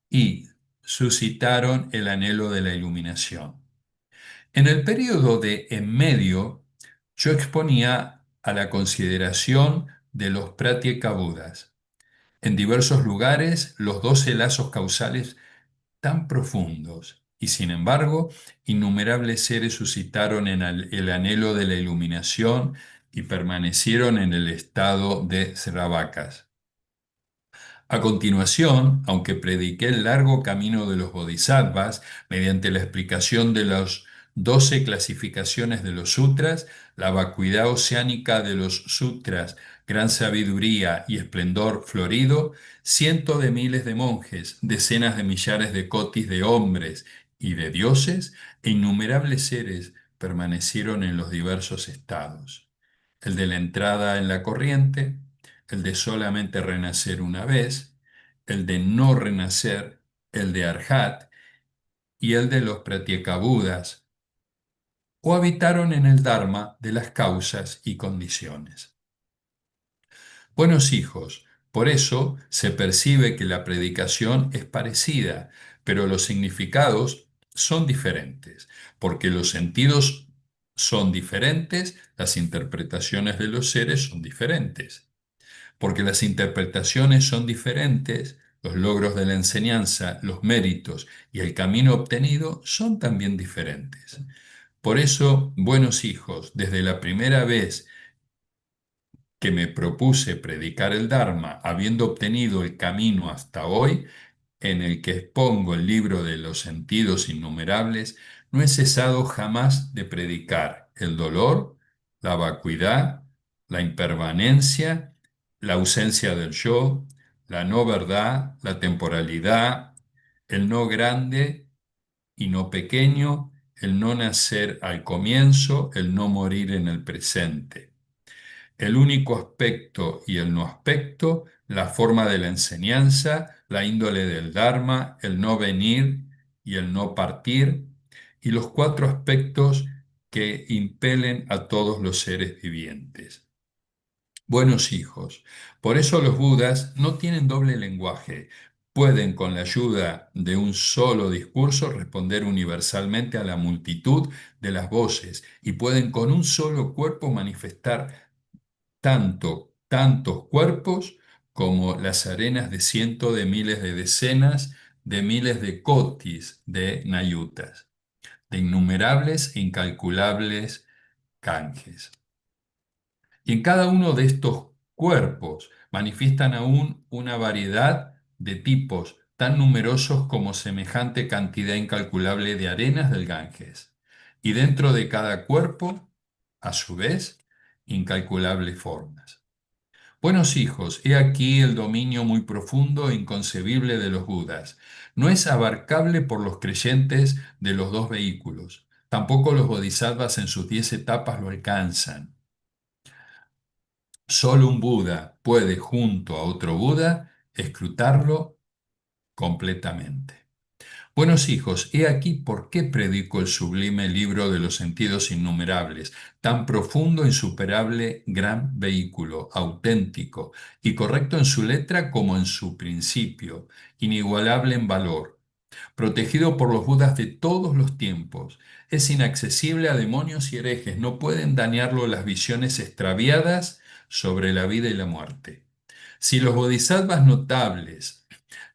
y suscitaron el anhelo de la iluminación. En el período de en medio, yo exponía a la consideración de los Pratyeka Budas. En diversos lugares, los 12 lazos causales tan profundos, y sin embargo, innumerables seres suscitaron en el anhelo de la iluminación y permanecieron en el estado de Sravakas. A continuación, aunque prediqué el largo camino de los bodhisattvas mediante la explicación de las 12 clasificaciones de los sutras, la vacuidad oceánica de los sutras, gran sabiduría y esplendor florido, cientos de miles de monjes, decenas de millares de kotis de hombres y de dioses e innumerables seres permanecieron en los diversos estados. El de la entrada en la corriente, el de solamente renacer una vez, el de no renacer, el de Arhat y el de los Pratyekabudas, o habitaron en el Dharma de las causas y condiciones. Buenos hijos, por eso se percibe que la predicación es parecida, pero los significados son diferentes, porque los sentidos son diferentes, las interpretaciones de los seres son diferentes. Porque las interpretaciones son diferentes, los logros de la enseñanza, los méritos y el camino obtenido son también diferentes. Por eso, buenos hijos, desde la primera vez que me propuse predicar el Dharma, habiendo obtenido el camino hasta hoy, en el que expongo el libro de los sentidos innumerables, no he cesado jamás de predicar el dolor, la vacuidad, la impermanencia, la ausencia del yo, la no verdad, la temporalidad, el no grande y no pequeño, el no nacer al comienzo, el no morir en el presente, el único aspecto y el no aspecto, la forma de la enseñanza, la índole del Dharma, el no venir y el no partir, y los 4 aspectos que impelen a todos los seres vivientes. Buenos hijos, por eso los Budas no tienen doble lenguaje. Pueden, con la ayuda de un solo discurso, responder universalmente a la multitud de las voces y pueden con un solo cuerpo manifestar tantos cuerpos como las arenas de cientos de miles de decenas de miles de kotis de nayutas, de innumerables e incalculables canjes. Y en cada uno de estos cuerpos manifiestan aún una variedad de tipos tan numerosos como semejante cantidad incalculable de arenas del Ganges. Y dentro de cada cuerpo, a su vez, incalculables formas. Buenos hijos, he aquí el dominio muy profundo e inconcebible de los Budas. No es abarcable por los creyentes de los 2 vehículos. Tampoco los bodhisattvas en sus 10 etapas lo alcanzan. Solo un Buda puede, junto a otro Buda, escrutarlo completamente. Buenos hijos, he aquí por qué predico el sublime libro de los sentidos innumerables, tan profundo, insuperable, gran vehículo, auténtico y correcto en su letra como en su principio, inigualable en valor, protegido por los Budas de todos los tiempos. Es inaccesible a demonios y herejes, no pueden dañarlo las visiones extraviadas sobre la vida y la muerte. Si los bodhisattvas notables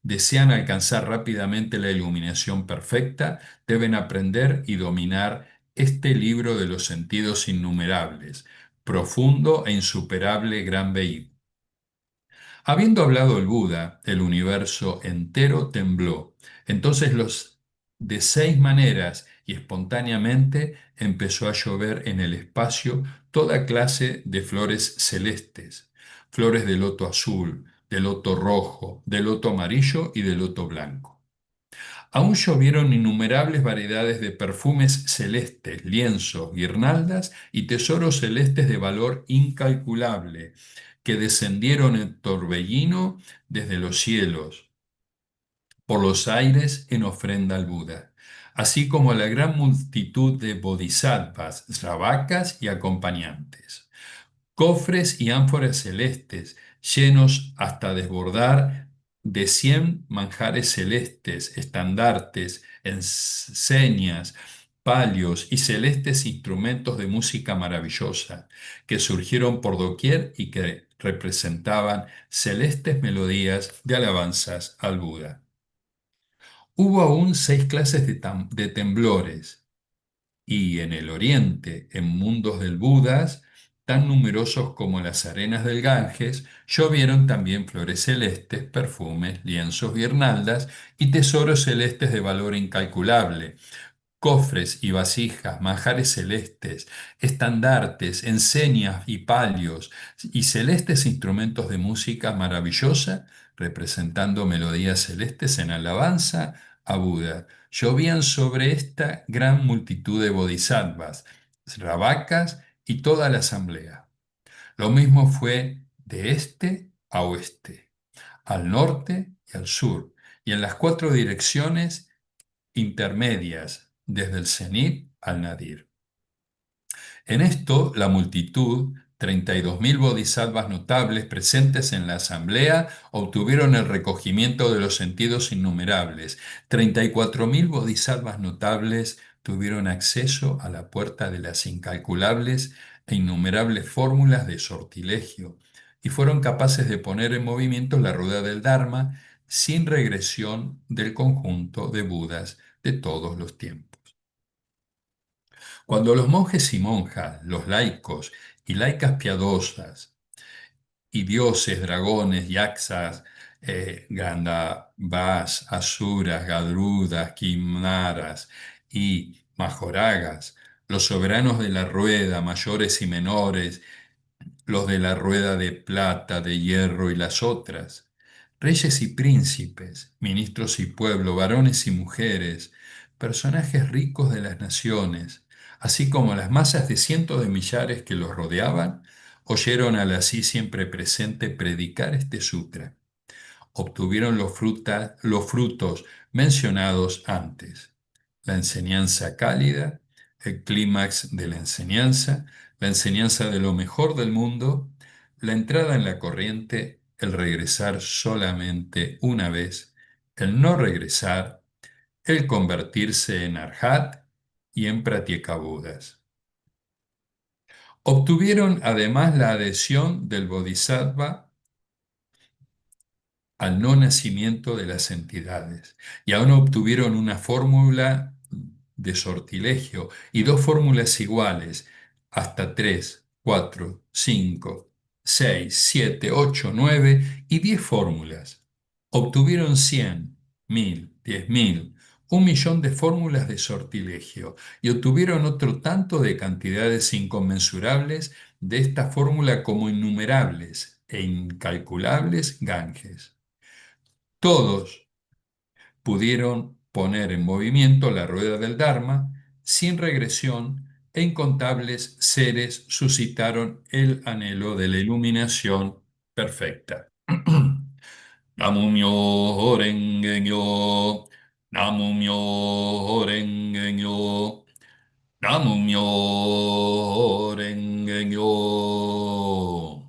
desean alcanzar rápidamente la iluminación perfecta, deben aprender y dominar este libro de los sentidos innumerables, profundo e insuperable gran vehículo. Habiendo hablado el Buda, el universo entero tembló. Entonces de 6 maneras y espontáneamente empezó a llover en el espacio toda clase de flores celestes, flores de loto azul, de loto rojo, de loto amarillo y de loto blanco. Aún llovieron innumerables variedades de perfumes celestes, lienzos, guirnaldas y tesoros celestes de valor incalculable, que descendieron en torbellino desde los cielos, por los aires en ofrenda al Buda, así como la gran multitud de bodhisattvas, sravakas y acompañantes. Cofres y ánforas celestes, llenos hasta desbordar de 100 manjares celestes, estandartes, enseñas, palios y celestes instrumentos de música maravillosa, que surgieron por doquier y que representaban celestes melodías de alabanzas al Buda. Hubo aún 6 clases de temblores, y en el oriente, en mundos del Budas, tan numerosos como las arenas del Ganges, llovieron también flores celestes, perfumes, lienzos, guirnaldas y tesoros celestes de valor incalculable, cofres y vasijas, manjares celestes, estandartes, enseñas y palios, y celestes instrumentos de música maravillosa, representando melodías celestes en alabanza a Buda. Llovían sobre esta gran multitud de bodhisattvas, sravakas y toda la asamblea. Lo mismo fue de este a oeste, al norte y al sur, y en las 4 direcciones intermedias, desde el cenit al nadir. En esto, la multitud, 32.000 bodhisattvas notables presentes en la asamblea, obtuvieron el recogimiento de los sentidos innumerables. 34.000 bodhisattvas notables tuvieron acceso a la puerta de las incalculables e innumerables fórmulas de sortilegio y fueron capaces de poner en movimiento la rueda del Dharma sin regresión del conjunto de Budas de todos los tiempos. Cuando los monjes y monjas, los laicos y laicas piadosas, y dioses, dragones, yaksas, gandavas, asuras, gadrudas, kimnaras y majoragas, los soberanos de la rueda, mayores y menores, los de la rueda de plata, de hierro y las otras, reyes y príncipes, ministros y pueblo, varones y mujeres, personajes ricos de las naciones, así como las masas de cientos de millares que los rodeaban, oyeron al así siempre presente predicar este sutra. Obtuvieron los frutos mencionados antes: la enseñanza cálida, el clímax de la enseñanza de lo mejor del mundo, la entrada en la corriente, el regresar solamente una vez, el no regresar, el convertirse en arhat y en pratyekabudas. Obtuvieron además la adhesión del bodhisattva al no nacimiento de las entidades, y aún obtuvieron una fórmula de sortilegio y 2 fórmulas iguales, hasta 3, 4, 5, 6, 7, 8, 9 y 10 fórmulas. Obtuvieron 100, 1000, 10.000, 1.000.000 de fórmulas de sortilegio y obtuvieron otro tanto de cantidades inconmensurables de esta fórmula como innumerables e incalculables Ganges. Todos pudieron poner en movimiento la rueda del Dharma sin regresión e incontables seres suscitaron el anhelo de la iluminación perfecta. Namu Myoho Renge Myo, Namu Myoho Renge Myo, Namu Myoho Renge Myo.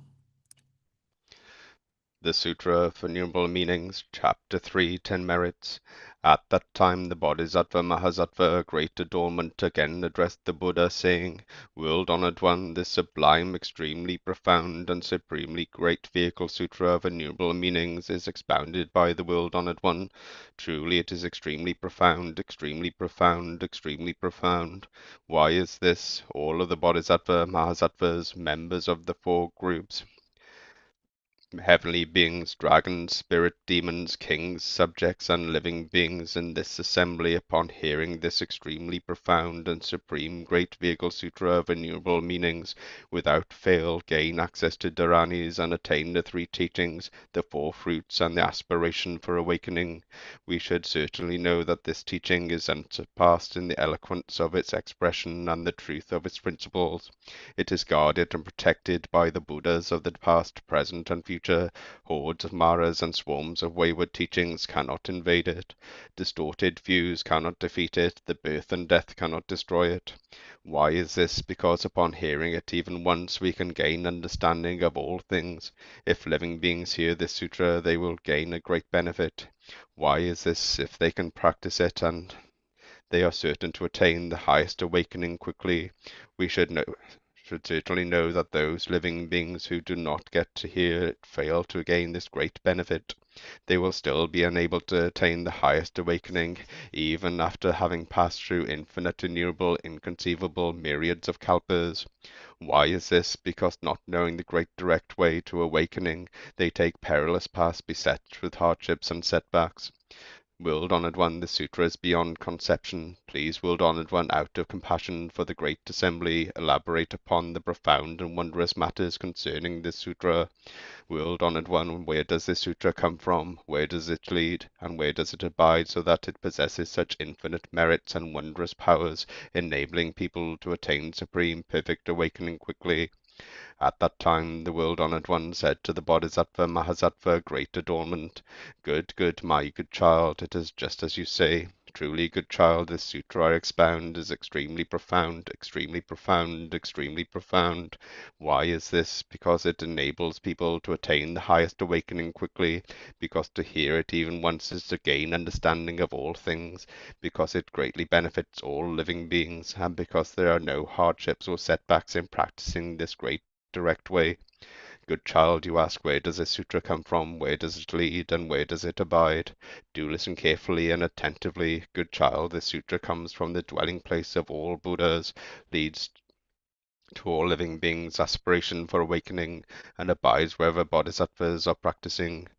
The Sutra of Innumerable Meanings, Chapter 3, 10 Merits. At that time the Bodhisattva Mahasattva, great adornment, again addressed the Buddha, saying, World-honored one, this sublime, extremely profound, and supremely great vehicle Sutra of Innumerable Meanings is expounded by the world-honored one. Truly it is extremely profound, extremely profound, extremely profound. Why is this? All of the Bodhisattva Mahasattvas, members of the four groups, heavenly beings, dragons, spirit demons, kings, subjects, and living beings in this assembly, upon hearing this extremely profound and supreme great vehicle Sutra of Innumerable Meanings, without fail gain access to Dharanis and attain the three teachings, the four fruits, and the aspiration for awakening. We should certainly know that this teaching is unsurpassed in the eloquence of its expression and the truth of its principles. It is guarded and protected by the Buddhas of the past, present, and future. Hordes of Maras and swarms of wayward teachings cannot invade it. Distorted views cannot defeat it. The birth and death cannot destroy it. Why is this? Because upon hearing it even once, we can gain understanding of all things. If living beings hear this sutra, they will gain a great benefit. Why is this? If they can practice it, and they are certain to attain the highest awakening quickly. We should certainly know that those living beings who do not get to hear it fail to gain this great benefit. They will still be unable to attain the highest awakening, even after having passed through infinite, innumerable, inconceivable myriads of kalpas. Why is this? Because not knowing the great direct way to awakening, they take perilous paths beset with hardships and setbacks. World-honored one, the sutra is beyond conception. Please, world-honored one, out of compassion for the great assembly, elaborate upon the profound and wondrous matters concerning this sutra. World-honored one, where does this sutra come from? Where does it lead? And where does it abide, so that it possesses such infinite merits and wondrous powers, enabling people to attain supreme, perfect awakening quickly? At that time the world-honored one said to the Bodhisattva Mahasattva, great adornment, Good, good, my good child, it is just as you say. Truly, good child, this sutra I expound is extremely profound, extremely profound, extremely profound. Why is this? Because it enables people to attain the highest awakening quickly, because to hear it even once is to gain understanding of all things, because it greatly benefits all living beings, and because there are no hardships or setbacks in practicing this great direct way. Good child, you ask, where does this sutra come from? Where does it lead? And where does it abide? Do listen carefully and attentively. Good child, this sutra comes from the dwelling place of all Buddhas, leads to all living beings' aspiration for awakening, and abides wherever bodhisattvas are practicing.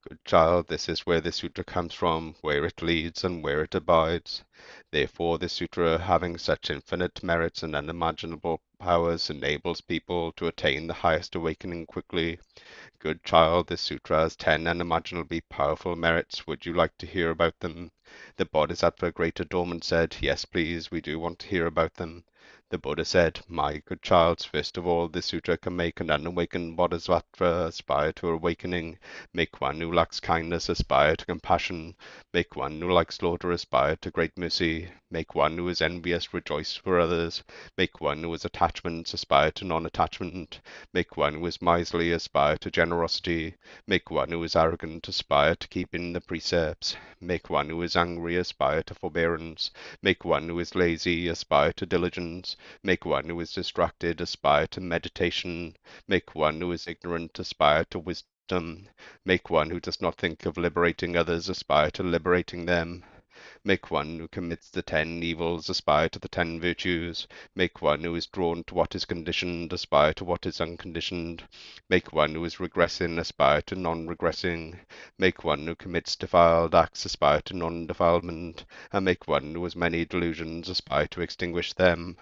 Good child, this is where this sutra comes from, where it leads, and where it abides. Therefore, this sutra, having such infinite merits and unimaginable powers, enables people to attain the highest awakening quickly. Good child, this sutra has 10 unimaginably powerful merits. Would you like to hear about them? The Bodhisattva Great Adornment said, Yes, please, we do want to hear about them. The Buddha said, My good child, first of all, this sutra can make an unawakened bodhisattva aspire to awakening, make one who lacks kindness aspire to compassion, make one who likes slaughter aspire to great mercy, make one who is envious rejoice for others, make one who has attachments aspire to non-attachment, make one who is miserly aspire to generosity, make one who is arrogant aspire to keeping the precepts, make one who is angry aspire to forbearance, make one who is lazy aspire to diligence, make one who is distracted aspire to meditation, make one who is ignorant aspire to wisdom, make one who does not think of liberating others aspire to liberating them, make one who commits the 10 evils aspire to the 10 virtues, make one who is drawn to what is conditioned aspire to what is unconditioned, make one who is regressing aspire to non-regressing, make one who commits defiled acts aspire to non-defilement, and make one who has many delusions aspire to extinguish them.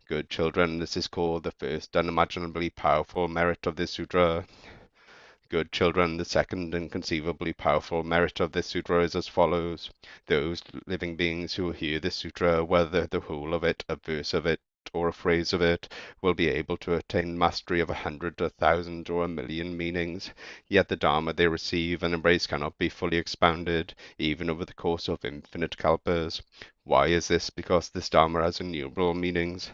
Good children, this is called the first unimaginably powerful merit of this sutra. Good children, the second inconceivably powerful merit of this sutra is as follows. Those living beings who hear this sutra, whether the whole of it, a verse of it, or a phrase of it, will be able to attain mastery of 100, 1,000, or 1,000,000 meanings. Yet the Dharma they receive and embrace cannot be fully expounded, even over the course of infinite kalpas. Why is this? Because this Dharma has innumerable meanings.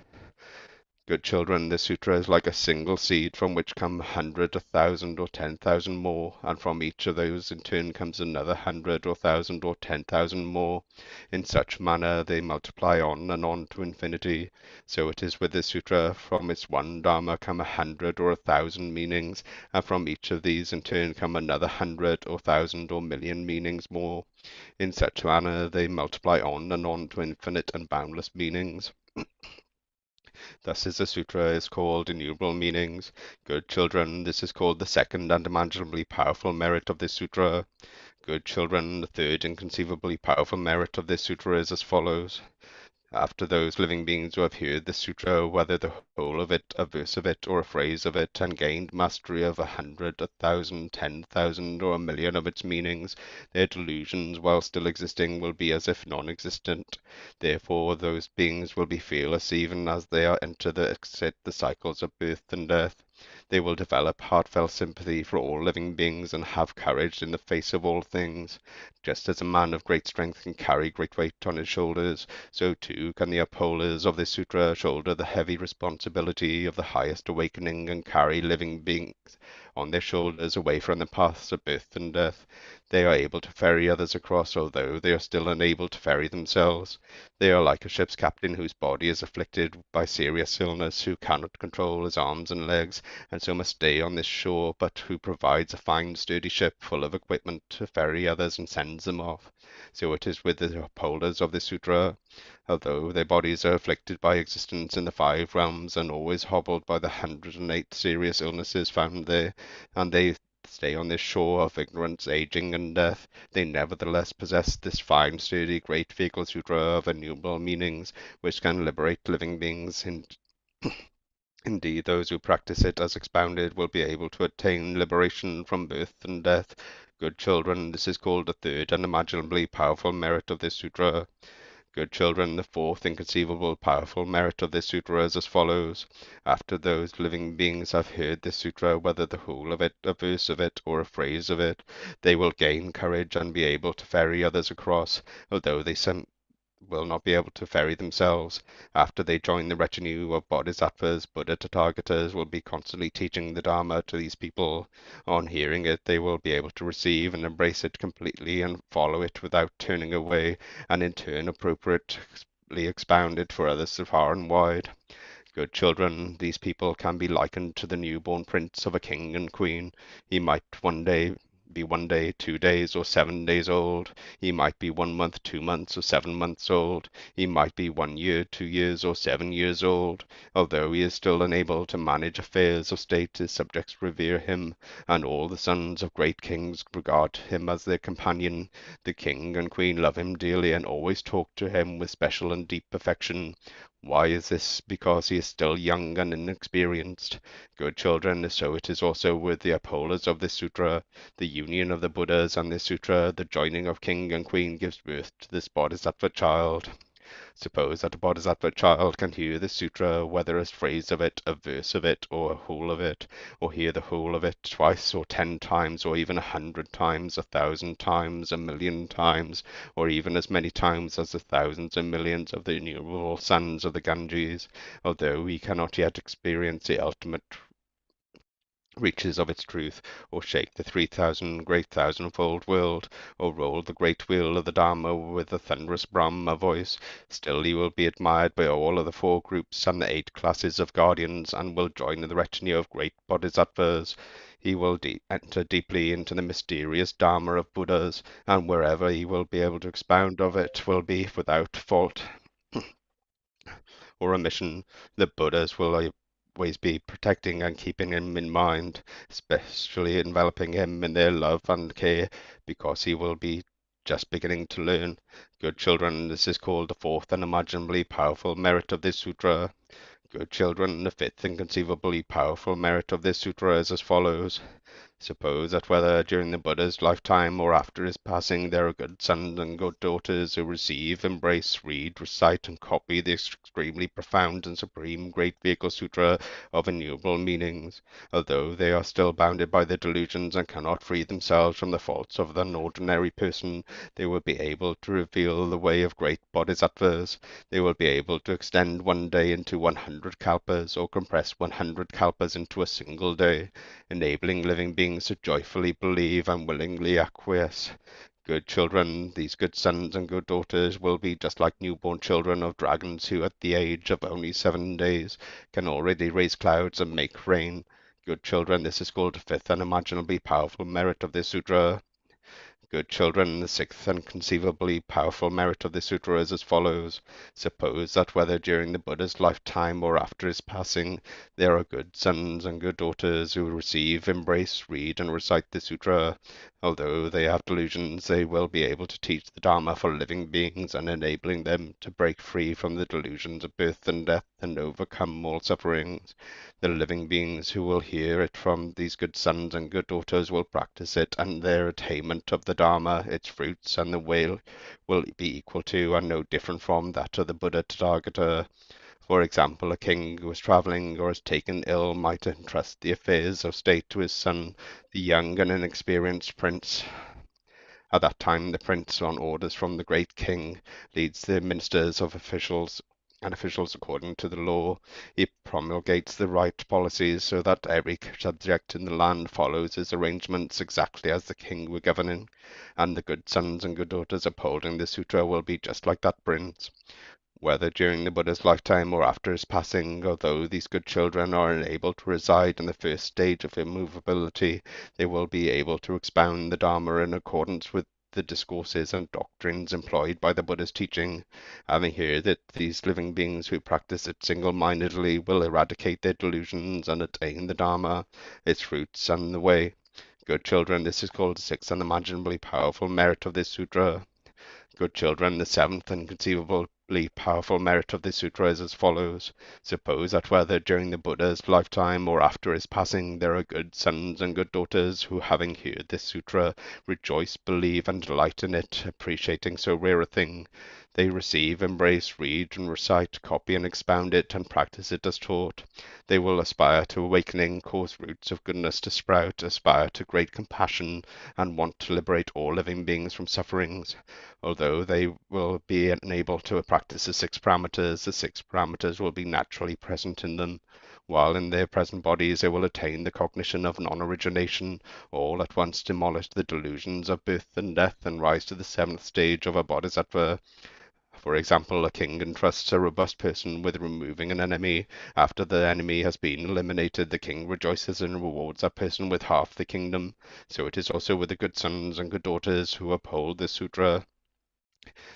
Good children, this sutra is like a single seed from which come 100, 1,000, or 10,000 more, and from each of those in turn comes another 100, or 1,000, or 10,000 more. In such manner they multiply on and on to infinity. So it is with this sutra. From its one Dharma come 100 or 1,000 meanings, and from each of these in turn come another 100 or 1,000 or million meanings more. In such manner they multiply on and on to infinite and boundless meanings. Thus is the sutra is called innumerable meanings. Good children, this is called the second and imaginably powerful merit of this sutra. Good children, the third inconceivably powerful merit of this sutra is as follows. After those living beings who have heard the sutra, whether the whole of it, a verse of it, or a phrase of it, and gained mastery of 100, 1,000, 10,000, or 1,000,000 of its meanings, their delusions, while still existing, will be as if non-existent. Therefore, those beings will be fearless even as they enter the cycles of birth and death. They will develop heartfelt sympathy for all living beings and have courage in the face of all things. Just as a man of great strength can carry great weight on his shoulders, so too can the upholders of this sutra shoulder the heavy responsibility of the highest awakening and carry living beings on their shoulders away from the paths of birth and death. They are able to ferry others across, although they are still unable to ferry themselves. They are like a ship's captain whose body is afflicted by serious illness, who cannot control his arms and legs, and so must stay on this shore, but who provides a fine sturdy ship full of equipment to ferry others and sends them off. So it is with the upholders of this sutra. Although their bodies are afflicted by existence in the 5 realms and always hobbled by the 108 serious illnesses found there, and they stay on this shore of ignorance, aging, and death, they nevertheless possess this fine, sturdy, great vehicle sutra of innumerable meanings, which can liberate living beings. Indeed, those who practice it as expounded will be able to attain liberation from birth and death. Good children, this is called the third and imaginably powerful merit of this sutra. Good children, the fourth inconceivable powerful merit of this sutra is as follows. After those living beings have heard this sutra, whether the whole of it, a verse of it, or a phrase of it, they will gain courage and be able to ferry others across, although they will not be able to ferry themselves. After they join the retinue of bodhisattvas, Buddha Tathagatas will be constantly teaching the Dharma to these people. On hearing it, they will be able to receive and embrace it completely and follow it without turning away, and in turn appropriately expound it for others far and wide. Good children, these people can be likened to the newborn prince of a king and queen. He might be 1 day, 2 days, or 7 days old. He might be 1 month, 2 months, or 7 months old. He might be 1 year, 2 years, or 7 years old. Although he is still unable to manage affairs of state, his subjects revere him, and all the sons of great kings regard him as their companion. The king and queen love him dearly and always talk to him with special and deep affection. Why is this? Because he is still young and inexperienced. Good children, so it is also with the upholders of this sutra. The union of the Buddhas and this sutra, the joining of king and queen, gives birth to this bodhisattva child. Suppose that a bodhisattva child can hear the sutra, whether a phrase of it, a verse of it, or a whole of it, or hear the whole of it twice, or 10 times, or even 100 times, 1,000 times, 1,000,000 times, or even as many times as the thousands and millions of the innumerable sons of the Ganges, although he cannot yet experience the ultimate reaches of its truth, or shake the 3,000 great thousandfold world, or roll the great wheel of the Dharma with the thunderous Brahma voice, still he will be admired by all of the 4 groups and the 8 classes of guardians, and will join the retinue of great bodhisattvas. He will enter deeply into the mysterious Dharma of Buddhas, and wherever he will be able to expound of it will be without fault or omission. The Buddhas will always be protecting and keeping him in mind, especially enveloping him in their love and care, because he will be just beginning to learn. Good children, this is called the fourth and imaginably powerful merit of this sutra. Good children, the fifth inconceivably powerful merit of this sutra is as follows. Suppose that whether during the Buddha's lifetime or after his passing there are good sons and good daughters who receive, embrace, read, recite, and copy the extremely profound and supreme Great Vehicle Sutra of innumerable meanings, although they are still bounded by their delusions and cannot free themselves from the faults of an ordinary person. They will be able to reveal the way of great bodhisattvas. They will be able to extend one day into 100 kalpas, or compress 100 kalpas into a single day, enabling living beings to joyfully believe and willingly acquiesce. Good children, these good sons and good daughters, will be just like newborn children of dragons who, at the age of only 7 days, can already raise clouds and make rain. Good children, this is called the fifth unimaginably powerful merit of this sutra. Good children, the sixth and conceivably powerful merit of the sutra is as follows. Suppose that whether during the Buddha's lifetime or after his passing, there are good sons and good daughters who receive, embrace, read, and recite the sutra. Although they have delusions, they will be able to teach the Dharma for living beings and enabling them to break free from the delusions of birth and death and overcome all sufferings. The living beings who will hear it from these good sons and good daughters will practice it, and their attainment of the Dharma, its fruits, and the way will be equal to and no different from that of the Buddha Tathagata. For example, a king who is traveling or is taken ill might entrust the affairs of state to his son, the young and inexperienced prince. At that time, the prince, on orders from the great king, leads the ministers of officials and officials according to the law. He promulgates the right policies so that every subject in the land follows his arrangements exactly as the king were governing, and the good sons and good daughters upholding the sutra will be just like that prince. Whether during the Buddha's lifetime or after his passing, although these good children are unable to reside in the first stage of immovability, they will be able to expound the Dharma in accordance with the discourses and doctrines employed by the Buddha's teaching. Having heard that these living beings who practice it single-mindedly will eradicate their delusions and attain the Dharma, its fruits, and the way. Good children, this is called the sixth unimaginably powerful merit of this sutra. Good children, the seventh and conceivably powerful merit of this sutra is as follows. Suppose that whether during the Buddha's lifetime or after his passing there are good sons and good daughters who, having heard this sutra, rejoice, believe, and delight in it, appreciating so rare a thing. They receive, embrace, read, and recite, copy, and expound it, and practice it as taught. They will aspire to awakening, cause roots of goodness to sprout, aspire to great compassion, and want to liberate all living beings from sufferings. Although they will be unable to practice the 6 parameters will be naturally present in them. While in their present bodies they will attain the cognition of non-origination, all at once demolish the delusions of birth and death, and rise to the 7th stage of a bodhisattva. For example, a king entrusts a robust person with removing an enemy. After the enemy has been eliminated, the king rejoices and rewards that person with half the kingdom. So it is also with the good sons and good daughters who uphold the sutra.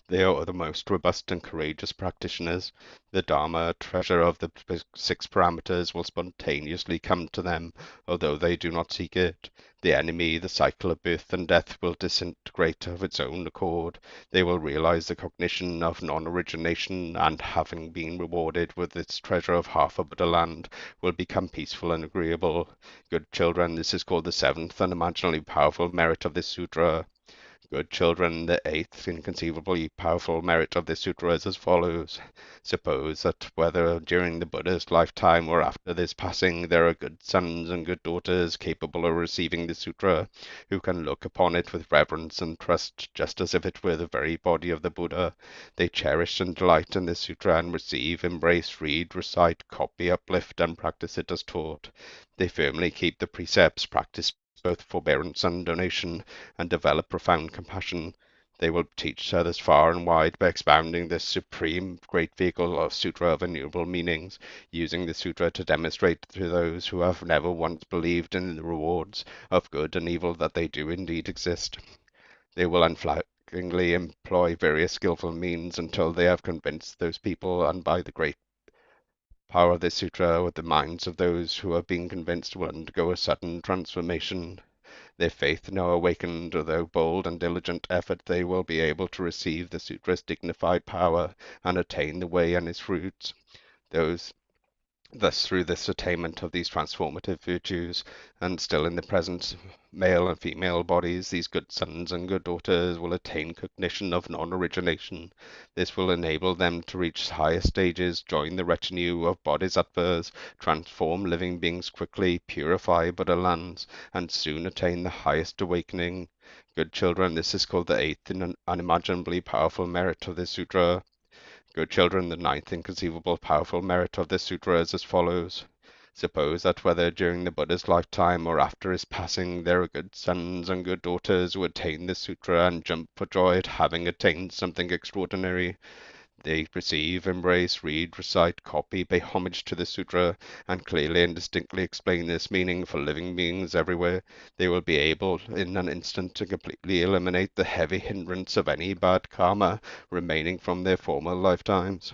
They are the most robust and courageous practitioners. The Dharma, treasure of the 6 parameters, will spontaneously come to them, although they do not seek it. The enemy, the cycle of birth and death, will disintegrate of its own accord. They will realize the cognition of non-origination, and having been rewarded with its treasure of half a Buddha land, will become peaceful and agreeable. Good children, this is called the 7th and imaginably powerful merit of this sutra. Good children, the 8th inconceivably powerful merit of this sutra is as follows. Suppose that whether during the Buddha's lifetime or after his passing there are good sons and good daughters capable of receiving the sutra, who can look upon it with reverence and trust just as if it were the very body of the Buddha. They cherish and delight in this sutra and receive, embrace, read, recite, copy, uplift, and practice it as taught. They firmly keep the precepts, practice both forbearance and donation, and develop profound compassion. They will teach others far and wide by expounding this supreme great vehicle of sutra of innumerable meanings, using the sutra to demonstrate to those who have never once believed in the rewards of good and evil that they do indeed exist. They will unflaggingly employ various skillful means until they have convinced those people, and by the great power of this sutra, with the minds of those who have been convinced will undergo a sudden transformation. Their faith now awakened, although bold and diligent effort, they will be able to receive the sutra's dignified power and attain the way and its fruits. Those Thus, through this attainment of these transformative virtues, and still in the present male and female bodies, these good sons and good daughters will attain cognition of non-origination. This will enable them to reach higher stages, join the retinue of bodhisattvas, transform living beings quickly, purify Buddha lands, and soon attain the highest awakening. Good children, this is called the eighth and unimaginably powerful merit of this sutra. Good children, the ninth inconceivable powerful merit of this sutra is as follows. Suppose that whether during the Buddha's lifetime or after his passing, there are good sons and good daughters who attain this sutra and jump for joy at having attained something extraordinary. They perceive, embrace, read, recite, copy, pay homage to the sutra, and clearly and distinctly explain this meaning for living beings everywhere. They will be able in an instant to completely eliminate the heavy hindrance of any bad karma remaining from their former lifetimes.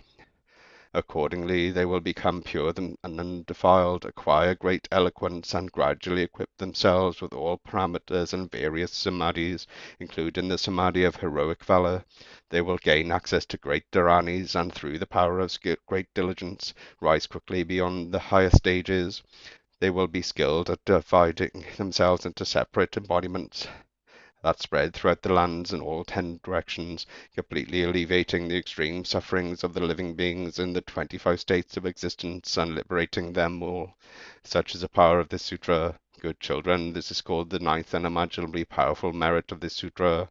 Accordingly, they will become pure and undefiled, acquire great eloquence, and gradually equip themselves with all parameters and various samadhis, including the samadhi of heroic valor. They will gain access to great dharanis, and through the power of great diligence, rise quickly beyond the higher stages. They will be skilled at dividing themselves into separate embodiments that spread throughout the lands in all 10 directions, completely alleviating the extreme sufferings of the living beings in the 25 states of existence and liberating them all. Such is the power of this sutra. Good children, this is called the ninth unimaginably powerful merit of this sutra.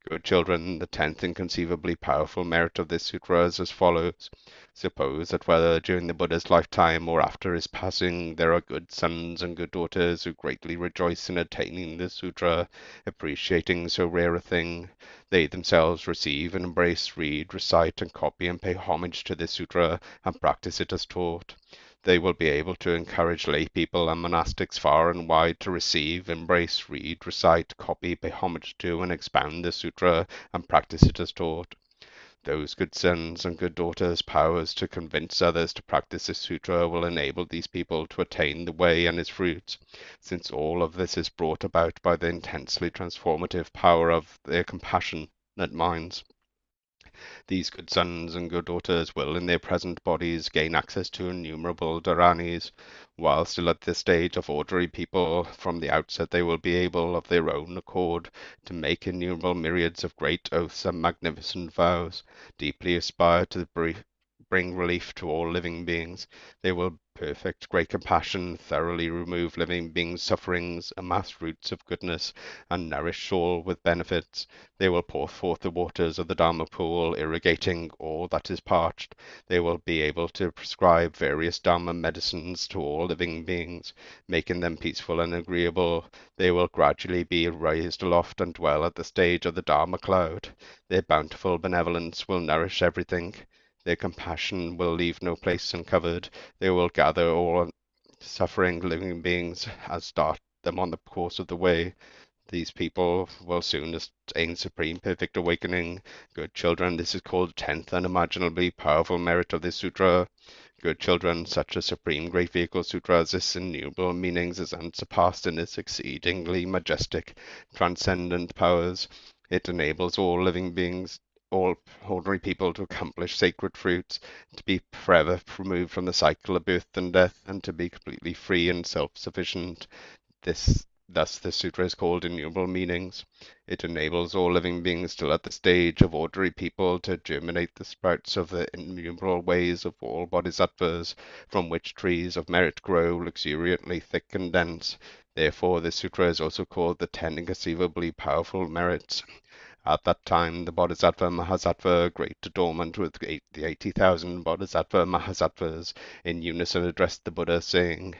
Good children, the 10th inconceivably powerful merit of this sutra is as follows. Suppose that whether during the Buddha's lifetime or after his passing, there are good sons and good daughters who greatly rejoice in attaining this sutra, appreciating so rare a thing. They themselves receive and embrace, read, recite, and copy and pay homage to this sutra and practice it as taught. They will be able to encourage lay people and monastics far and wide to receive, embrace, read, recite, copy, pay homage to, and expound the sutra and practice it as taught. Those good sons and good daughters' powers to convince others to practice this sutra will enable these people to attain the way and its fruits, since all of this is brought about by the intensely transformative power of their compassionate minds. These good sons and good daughters will in their present bodies gain access to innumerable dharanis. While still at this stage of ordinary people, from the outset they will be able of their own accord to make innumerable myriads of great oaths and magnificent vows, deeply aspire to bring relief to all living beings. They will perfect great compassion, thoroughly remove living beings' sufferings, amass roots of goodness, and nourish all with benefits. They will pour forth the waters of the Dharma pool, irrigating all that is parched. They will be able to prescribe various Dharma medicines to all living beings, making them peaceful and agreeable. They will gradually be raised aloft and dwell at the stage of the Dharma cloud. Their bountiful benevolence will nourish everything. Their compassion will leave no place uncovered. They will gather all suffering living beings and start them on the course of the way. These people will soon attain supreme perfect awakening. Good children, this is called 10th unimaginably powerful merit of this sutra. Good children, such a supreme great vehicle sutra as this innumerable meanings is unsurpassed in its exceedingly majestic, transcendent powers. It enables all living beings, all ordinary people to accomplish sacred fruits, to be forever removed from the cycle of birth and death, and to be completely free and self-sufficient. Thus, this sutra is called Innumerable Meanings. It enables all living beings still at the stage of ordinary people to germinate the sprouts of the innumerable ways of all bodhisattvas, from which trees of merit grow luxuriantly thick and dense. Therefore, this sutra is also called the 10 inconceivably powerful merits. At that time, the Bodhisattva Mahasattva, great adornment with the 80,000 Bodhisattva Mahasattvas, in unison addressed the Buddha, saying,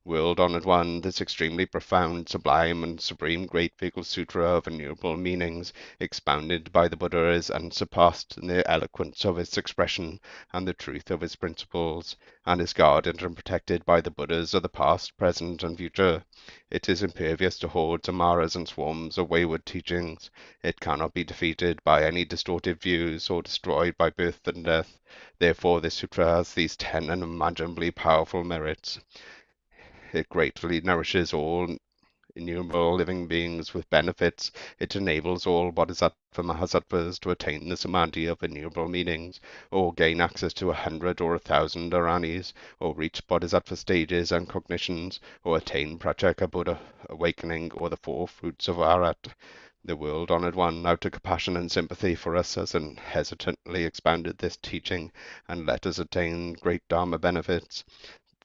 World-honored one, this extremely profound, sublime, and supreme great vehicle sutra of innumerable meanings, expounded by the Buddha, is unsurpassed in the eloquence of its expression and the truth of its principles, and is guarded and protected by the Buddhas of the past, present, and future. It is impervious to hordes of maras and swarms of wayward teachings. It cannot be defeated by any distorted views or destroyed by birth and death. Therefore, this sutra has these 10 unimaginably powerful merits. It greatly nourishes all innumerable living beings with benefits. It enables all Bodhisattva Mahasattvas to attain the samadhi of innumerable meanings, or gain access to 100 or 1,000 aranis, or reach Bodhisattva stages and cognitions, or attain Pratyeka Buddha awakening, or the four fruits of Arat. The world-honored one, out of compassion and sympathy for us, has hesitantly expounded this teaching and let us attain great Dharma benefits.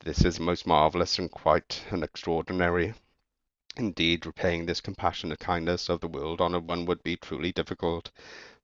This is most marvelous and quite an extraordinary. Indeed, repaying this compassionate kindness of the world-honored one would be truly difficult.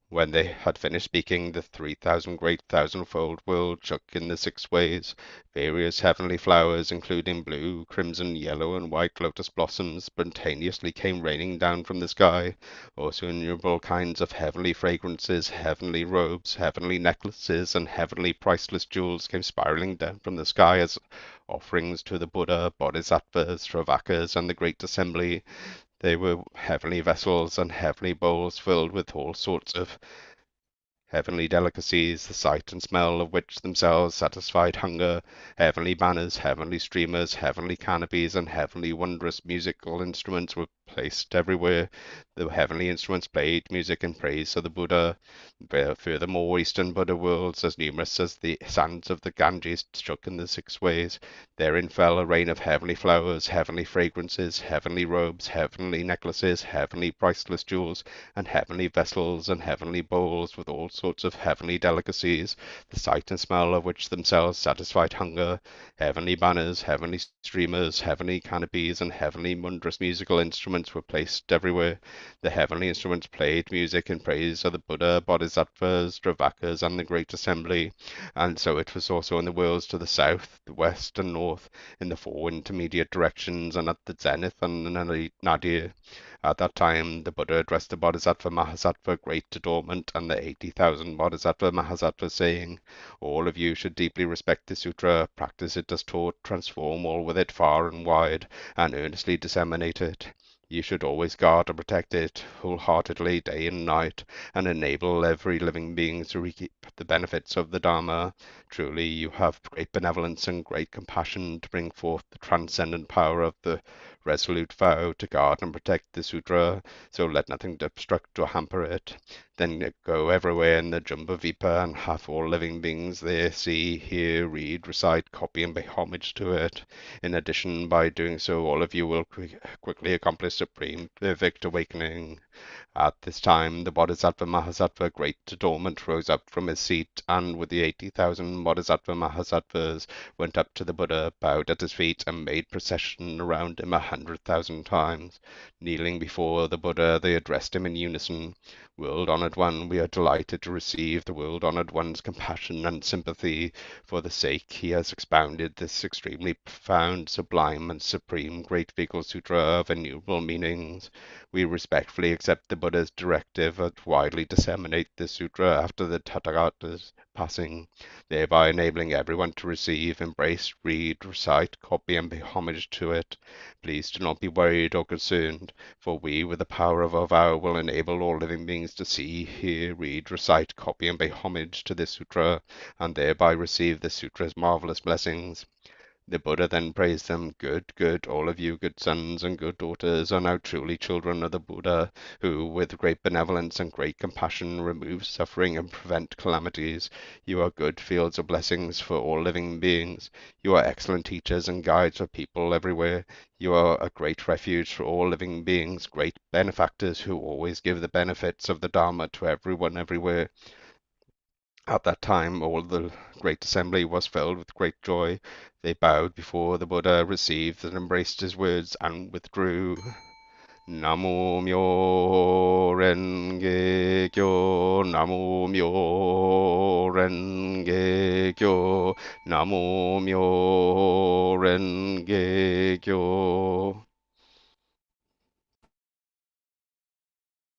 When they had finished speaking, the 3,000 great thousandfold world shook in the 6 ways. Various heavenly flowers, including blue, crimson, yellow, and white lotus blossoms, spontaneously came raining down from the sky. Also innumerable kinds of heavenly fragrances, heavenly robes, heavenly necklaces, and heavenly priceless jewels came spiraling down from the sky as offerings to the Buddha, Bodhisattvas, Shravakas, and the Great Assembly. They were heavenly vessels and heavenly bowls filled with all sorts of heavenly delicacies, the sight and smell of which themselves satisfied hunger, heavenly banners, heavenly streamers, heavenly canopies, and heavenly wondrous musical instruments were placed everywhere. The heavenly instruments played music in praise of the Buddha. Furthermore, Eastern Buddha worlds, as numerous as the sands of the Ganges, shook in the 6 ways. Therein fell a rain of heavenly flowers, heavenly fragrances, heavenly robes, heavenly necklaces, heavenly priceless jewels, and heavenly vessels and heavenly bowls with all sorts of heavenly delicacies, the sight and smell of which themselves satisfied hunger. Heavenly banners, heavenly streamers, heavenly canopies, and heavenly wondrous musical instruments were placed everywhere. The heavenly instruments played music in praise of the Buddha, Bodhisattvas, Shravakas, and the Great Assembly. And so it was also in the worlds to the south, the west, and north, in the 4 intermediate directions, and at the zenith and the nadir. At that time, the Buddha addressed the Bodhisattva Mahasattva Great Adornment and the 80,000 Bodhisattva Mahasattvas, saying, "All of you should deeply respect the sutra, practice it as taught, transform all with it far and wide, and earnestly disseminate it. You should always guard and protect it wholeheartedly day and night, and enable every living being to reap the benefits of the Dharma. Truly, you have great benevolence and great compassion to bring forth the transcendent power of the resolute vow to guard and protect the sutra, so let nothing obstruct or hamper it. Then go everywhere in the Jumbo-Vipa and have all living beings there see, hear, read, recite, copy, and pay homage to it. In addition, by doing so, all of you will quickly accomplish supreme perfect awakening." At this time, the Bodhisattva Mahasattva Great Adornment rose up from his seat, and with the 80,000 Bodhisattva Mahasattvas went up to the Buddha, bowed at his feet, and made procession around him 100,000 times. Kneeling before the Buddha, they addressed him in unison. "World-honored one, we are delighted to receive the world-honored one's compassion and sympathy. For the sake he has expounded this extremely profound, sublime, and supreme Great Vehicle Sutra of innumerable meanings. We respectfully accept the Buddha's directive to widely disseminate this sutra after the Tathagata's passing, thereby enabling everyone to receive, embrace, read, recite, copy, and pay homage to it. Please do not be worried or concerned, for we, with the power of our vow, will enable all living beings to see, hear, read, recite, copy, and pay homage to this sutra, and thereby receive this sutra's marvelous blessings." The Buddha then praised them. "Good, good, all of you good sons and good daughters are now truly children of the Buddha, who, with great benevolence and great compassion, remove suffering and prevent calamities. You are good fields of blessings for all living beings. You are excellent teachers and guides for people everywhere. You are a great refuge for all living beings, great benefactors who always give the benefits of the Dharma to everyone everywhere." At that time, all the great assembly was filled with great joy. They bowed before the Buddha, received and embraced his words, and withdrew. Namo Myo Renge Kyo, Namo Myo Renge Kyo, Namo Myo Renge Kyo.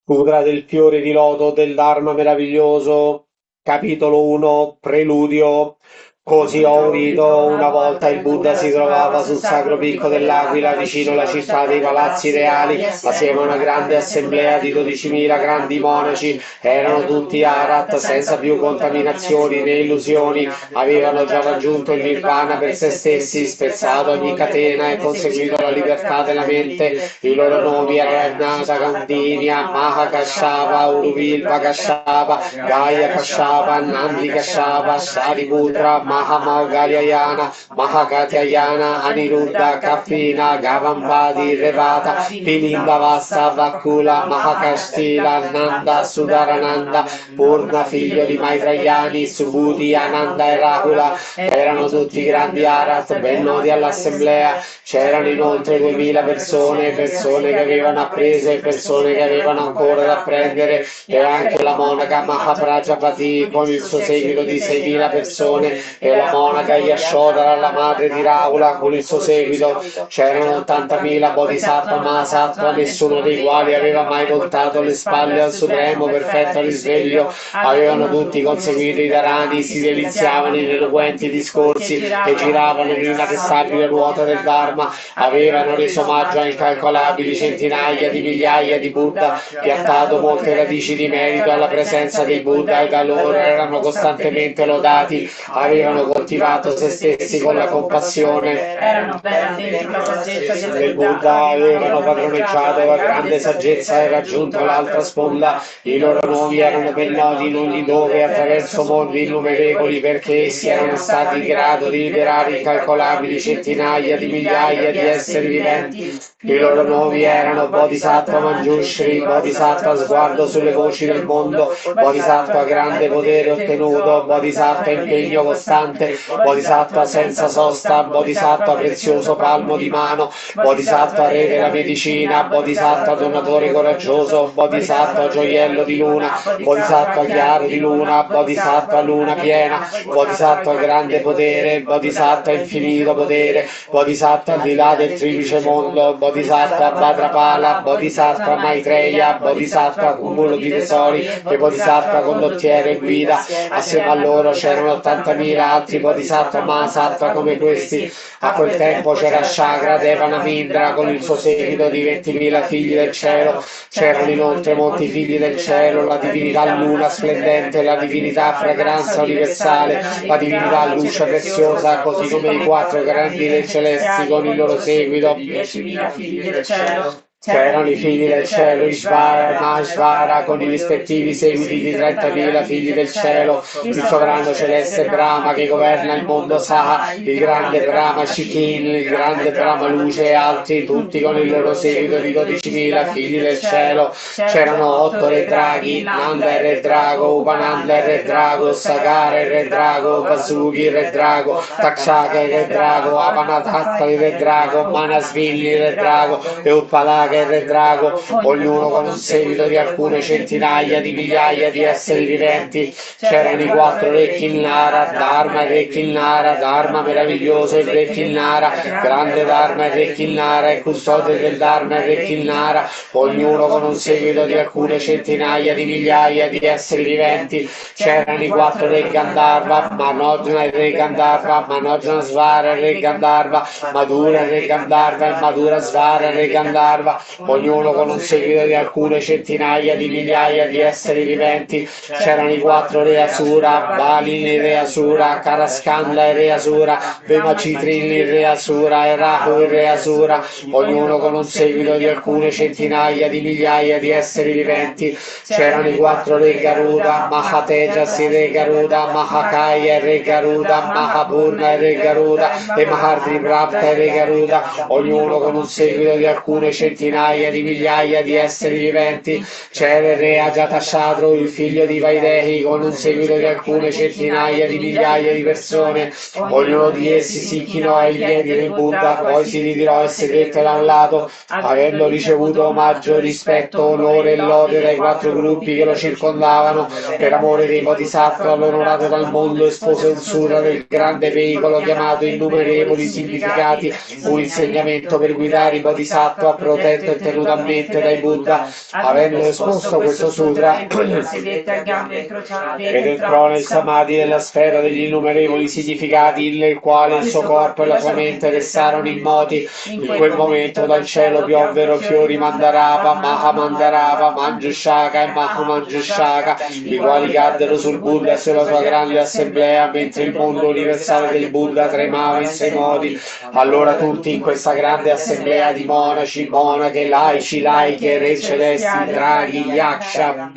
Sutra del fiore di loto del Dharma meraviglioso, capitolo 1, preludio. Così ho udito, una volta il Buddha si trovava sul sacro picco dell'Aquila, vicino alla città dei palazzi reali, assieme a una grande assemblea di 12.000 grandi monaci. Erano tutti arat, senza più contaminazioni né illusioni, avevano già raggiunto il nirvana per se stessi, spezzato ogni catena e conseguito la libertà della mente. I loro nomi erano Nata Kandinya, Maha Kashyapa, Uruvilva Kashyapa, Gaya Kashyapa, Nandi Kashyapa, Shariputra, Mahamaugalyayana, Mahakatyayana, Aniruddha, Kapina, Gavampadi, Revata, Pilindavasta, Vakula, Mahakastila, Nanda, Sudarananda, Purna, figlio di Maitrayani, Subhuti, Ananda e Rahula. Erano tutti grandi arat, ben noti all'assemblea. C'erano inoltre 2.000 persone che avevano appreso e persone che avevano ancora da apprendere, e anche la monaca Mahaprajapati con il suo seguito di 6.000 persone, e la monaca Yashodhara, la madre di Rahula, con il suo seguito. C'erano 80.000 bodhisattva mahasattva, nessuno dei quali aveva mai voltato le spalle al supremo perfetto risveglio. Avevano tutti conseguito i dharani, si deliziavano in eloquenti discorsi e giravano nell'inarrestabile ruota del Dharma. Avevano reso omaggio a incalcolabili centinaia di migliaia di Buddha, piantato molte radici di merito alla presenza dei Buddha, e da loro erano costantemente lodati. Avevano coltivato se stessi con la compassione. Erano veramente propositi del Buddha, avevano padroneggiato la grande saggezza e raggiunto l'altra sponda. I loro nomi erano ben noti in ogni dove, attraverso mondi innumerevoli, perché essi erano stati in grado di liberare incalcolabili centinaia di migliaia di esseri viventi. I loro nomi erano Bodhisattva Manjushri, Bodhisattva sguardo sulle voci del mondo, Bodhisattva grande potere ottenuto, Bodhisattva impegno costante, Bodhisattva senza sosta, Bodhisattva prezioso palmo di mano, Bodhisattva re della medicina, Bodhisattva donatore coraggioso, Bodhisattva gioiello di luna, Bodhisattva chiaro di luna, Bodhisattva luna piena, Bodhisattva grande potere, Bodhisattva infinito potere, Bodhisattva al di là del triplice mondo, Bodhisattva Bhadrapala, Bodhisattva Maitreya, Bodhisattva cumulo di tesori e Bodhisattva condottiero e guida. Assieme a loro c'erano 80.000 altri Bodhisattva Mahasattva come questi. A quel tempo c'era Shakra Devanamindra con il suo seguito di 20.000 figli del cielo. C'erano inoltre molti figli del cielo, la divinità luna splendente, la divinità fragranza universale, la divinità luce preziosa, così come i 4 grandi dei celesti con il loro seguito. 10.000 figli del cielo. C'erano i figli del cielo, Ishvara e Maheshvara, con i rispettivi seguiti di 30.000 figli del cielo, il sovrano celeste Brahma che governa il mondo Saha, il grande Brahma Shikin, il grande Brahma Luce e altri, tutti con il loro seguito di 12.000 figli del cielo. C'erano 8 re draghi, Nanda il re drago, Upananda il re drago, Sagara il re drago, Vasuki il re drago, Takshaka il re drago, Apanadatta il re drago, Manasvini il re drago e Utpalaka il re drago, ognuno con un seguito di alcune centinaia di migliaia di esseri viventi. C'erano i 4 re Kinnara, Dharma il re Kinnara, Dharma meraviglioso il re Kinnara, grande Dharma il re Kinnara e custode del Dharma il re Kinnara, ognuno con un seguito di alcune centinaia di migliaia di esseri viventi. C'erano i 4 re Gandharva, Manojana il re Gandharva, Manojana Svara il re Gandharva, Madura il re Gandharva e Madura Svara il re Gandharva, ognuno con un seguito di alcune centinaia di migliaia di esseri viventi. C'erano i 4 re Asura, Balin il re Asura, Karaskanda il re Asura, Vemacitrin il re Asura e Rahu il re Asura, ognuno con un seguito di alcune centinaia di migliaia di esseri viventi. C'erano i 4 re Garuda, Mahatejas il re Garuda, Mahakaya il re Garuda, Mahapurna il re Garuda e Mahardriprapta il re Garuda, ognuno con un seguito di alcune centinaia di migliaia di esseri viventi. C'era il re Ajatashatru, il figlio di Vaidehi, con un seguito di alcune centinaia di migliaia di persone. Ognuno di essi si chinò ai piedi del Buddha, poi si ritirò e sedette da un lato, avendo ricevuto omaggio, rispetto, onore e lode dai 4 gruppi che lo circondavano. Per amore dei Bodhisattva, l'onorato dal mondo espose un sura del grande veicolo chiamato innumerevoli significati, un insegnamento per guidare i Bodhisattva a proteggere letto e tenuto a mente dai Buddha. Avendo esposto questo sutra, sedette a gambe incrociate ed entrò nel samadhi della sfera degli innumerevoli significati, nel quale il suo corpo e la sua mente restarono immoti. In quel momento dal cielo piovvero fiori Mandarava, Mahamandarava, Manjushaka e Mahamanjushaka, i quali caddero sul Buddha e sulla sua grande assemblea, mentre il mondo universale del Buddha tremava in sei modi. Allora tutti in questa grande assemblea di monaci, monache, laici, laiche, re celesti, draghi, yaksha,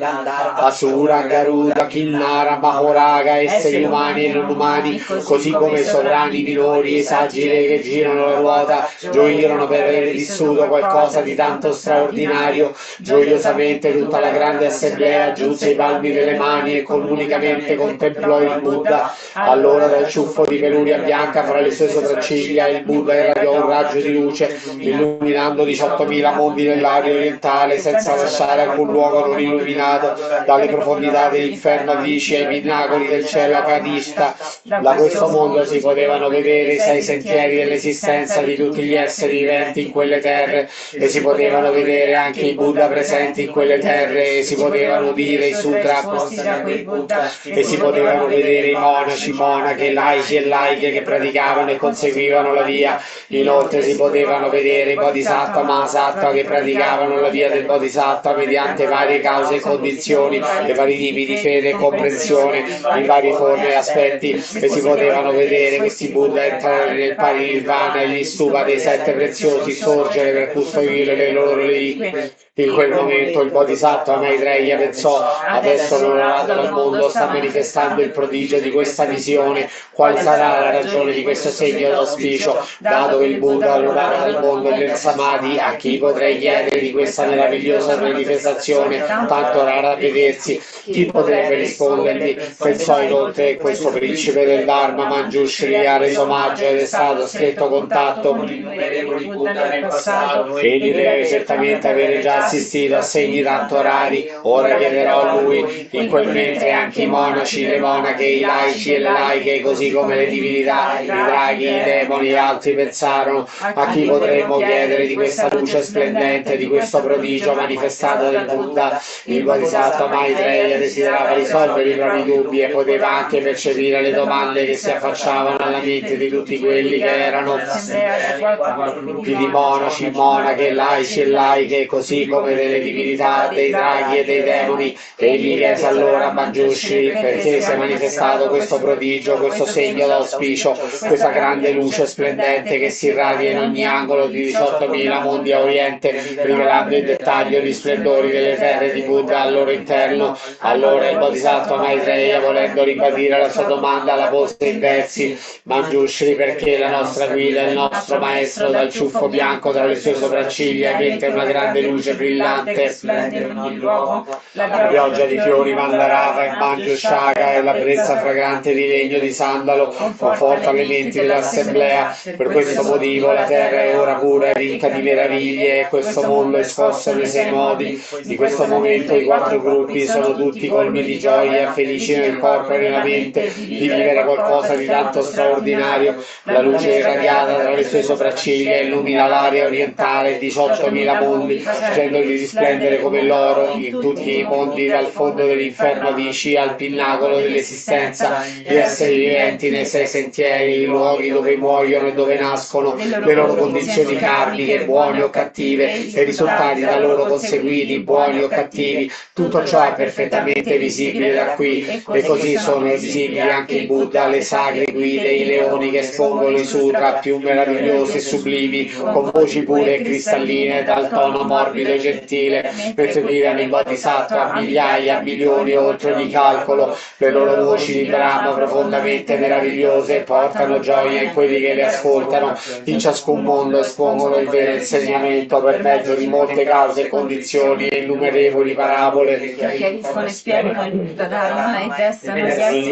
asura, garuda, kinnara, mahoraga, esseri umani e non umani, così come sovrani, minori e saggi che girano la ruota, gioirono per aver vissuto qualcosa di tanto straordinario. Gioiosamente tutta la grande assemblea giunse i palmi delle mani e comunicamente contemplò il Buddha. Allora dal ciuffo di peluria bianca fra le sue sopracciglia il Buddha irradiò un raggio di luce, illuminando 18.000 mondi nell'aria orientale, senza lasciare alcun luogo non illuminato. Dalle profondità dell'inferno Vici ai pinnacoli del cielo Akadishta, da questo mondo si potevano vedere i 6 sentieri dell'esistenza di tutti gli esseri viventi in quelle terre, e si potevano vedere anche i Buddha presenti in quelle terre, e si potevano udire i sutra, e si potevano vedere i monaci, monache, laici e laiche che praticavano e conseguivano la via. Inoltre si potevano vedere i bodhisattva, mahasattva che praticavano la via del bodhisattva mediante varie cause e condizioni, e vari tipi di fede e comprensione, in varie forme e aspetti, e si potevano vedere questi Buddha entrare nel parinirvana e gli stupa dei 7 preziosi sorgere per custodire le loro reliquie. In quel momento il Bodhisattva Maitreya pensò: adesso l'onorato dal mondo sta manifestando il prodigio di questa visione. Quale sarà la ragione di questo segno d'auspicio? Dato che il Buddha onorato dal mondo è nel Samadhi, a chi potrei chiedere di questa meravigliosa manifestazione, tanto rara a vedersi? Chi potrebbe rispondermi? Pensò inoltre che questo principe del Dharma, Manjushri, ha reso omaggio ed è stato a stretto contatto con innumerevoli Buddha nel passato. Egli deve certamente avere già assistito a segni tanto rari. Ora chiederò a lui. In quel mentre anche i monaci, le monache, i laici e le laiche, così come le divinità, i draghi, i demoni e altri pensarono: a chi potremmo chiedere di questa luce splendente, di questo prodigio manifestato del Buddha? Il Bodhisattva Maitreya desiderava risolvere i propri dubbi e poteva anche percepire le domande che si affacciavano alla mente di tutti quelli che erano gruppi di monaci, monache, laici e laiche, così come delle divinità, dei draghi e dei demoni. Egli chiese allora a Manjushri: perché si è manifestato questo prodigio, questo segno d'auspicio, questa grande luce splendente che si irradia in ogni angolo di 18.000 mondi a oriente, rivelando in dettaglio gli splendori delle terre di Buddha al loro interno. Allora il Bodhisattva Maitreya, volendo ribadire la sua domanda, la pose in versi: Manjushri, perché la nostra guida, il nostro maestro, dal ciuffo bianco tra le sue sopracciglia emette una grande luce brillante, la pioggia di fiori Mandarava e Manjushaka e la brezza fragante di legno di sandalo conforta le menti dell'assemblea. Per questo motivo la terra è ora pura e ricca di meraviglie, e questo mondo è scosso nei 6 modi. Di questo momento i 4 gruppi sono tutti colmi di gioia, felici nel corpo e nella mente di vivere qualcosa di tanto straordinario. La luce irradiata tra le sue sopracciglia illumina l'area orientale, 18.000 mondi, facendoli risplendere come l'oro in tutti i mondi, dal fondo dell'inferno Vici al pinnacolo dell'esistenza. Gli esseri viventi nei 6 sentieri, i luoghi dove muoiono e dove nascono, le loro condizioni karmiche, buone o cattive, e i risultati da loro conseguiti, buoni o cattivi, tutto ciò è perfettamente visibile da qui, e così sono visibili anche il Buddha, le sacre guide, i leoni che espongono i sutra più meravigliosi e sublimi, con voci pure e cristalline, dal tono morbido e gentile, mentre guidano i bodhisattva a migliaia, milioni oltre ogni calcolo. Le loro voci di Brahma profondamente meravigliose portano gioia in quelli che le ascoltano. In ciascun mondo espongono il vero insegnamento per mezzo di molte cause e condizioni e innumerevoli parabole. Gli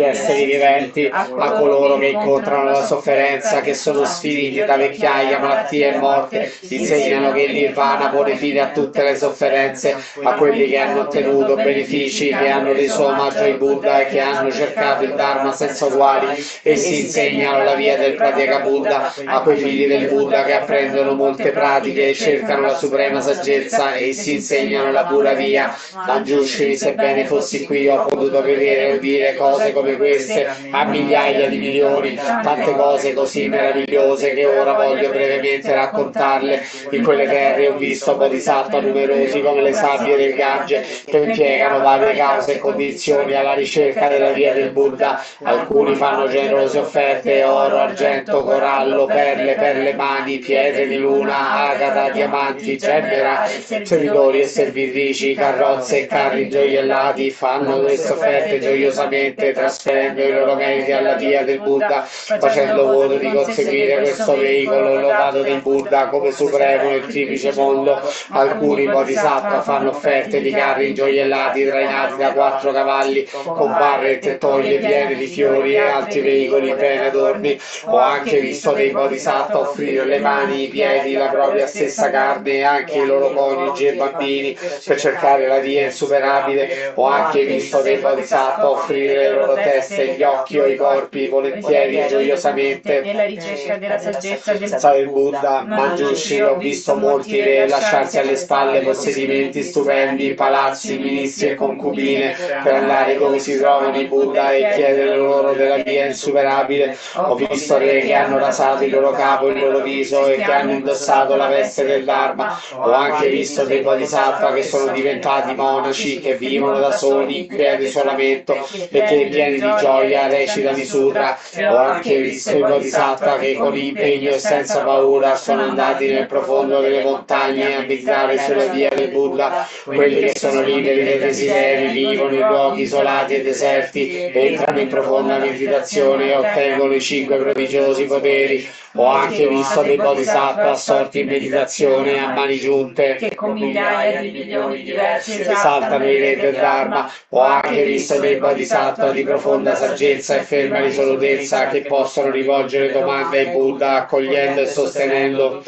esseri viventi a coloro che incontrano la sofferenza, che sono sfiniti da vecchiaia, malattia e morte, insegnano che il nirvana pone fine a tutte tutte le sofferenze, a quelli che hanno ottenuto benefici, che hanno reso omaggio ai Buddha e che hanno cercato il Dharma senza uguali e si insegnano la via del Pratyeka Buddha, a quei figli del Buddha che apprendono molte pratiche e cercano la suprema saggezza e si insegnano la pura via. Manjushri, sebbene fossi qui ho potuto vedere e udire cose come queste a migliaia di milioni, tante cose così meravigliose che ora voglio brevemente raccontarle. In quelle terre ho visto bodhisattva numerosi come le sabbie del Gange che impiegano varie cause e condizioni alla ricerca della via del Buddha. Alcuni fanno generose offerte: oro, argento, corallo, perle mani, pietre di luna, agata, diamanti, gemmera, servitori e servitrici, carrozze e carri gioiellati. Fanno queste offerte gioiosamente, trasferendo i loro meriti alla via del Buddha, facendo voto di conseguire questo veicolo lodato del Buddha come supremo nel triplice mondo. Alcuni bodhisattva fanno offerte di carri gioiellati trainati da 4 cavalli con barre e tettoie piene di fiori e altri veicoli ben adorni. Ho anche visto dei bodhisattva offrire le mani, i piedi, la propria stessa carne e anche i loro coniugi e bambini per cercare la via insuperabile. Ho anche visto dei bodhisattva offrire le loro teste, gli occhi o i corpi volentieri e gioiosamente nella ricerca della saggezza del Buddha. Manjushri, ho visto molti re lasciarsi alle spalle possedimenti stupendi, palazzi, ministri e concubine per andare dove si trovano i Buddha e chiedere loro della via insuperabile. Ho visto re che hanno rasato il loro capo, il loro viso e che hanno indossato la veste del Dharma. Ho anche visto dei bodhisattva che sono diventati monaci, che vivono da soli in pieno isolamento e che pieni di gioia recitano i sutra. Ho anche visto i bodhisattva che con impegno e senza paura sono andati nel profondo delle montagne a meditare sulla via del Buddha. Quelli che sono liberi dai desideri vivono in luoghi isolati e deserti, entrano in profonda meditazione e ottengono i 5 prodigiosi poteri. Ho anche visto dei bodhisattva assorti in meditazione a mani giunte che con migliaia di milioni diversi esaltano i re del Dharma. Ho anche visto dei bodhisattva di profonda saggezza e ferma risolutezza che possono rivolgere domande ai Buddha accogliendo e sostenendo.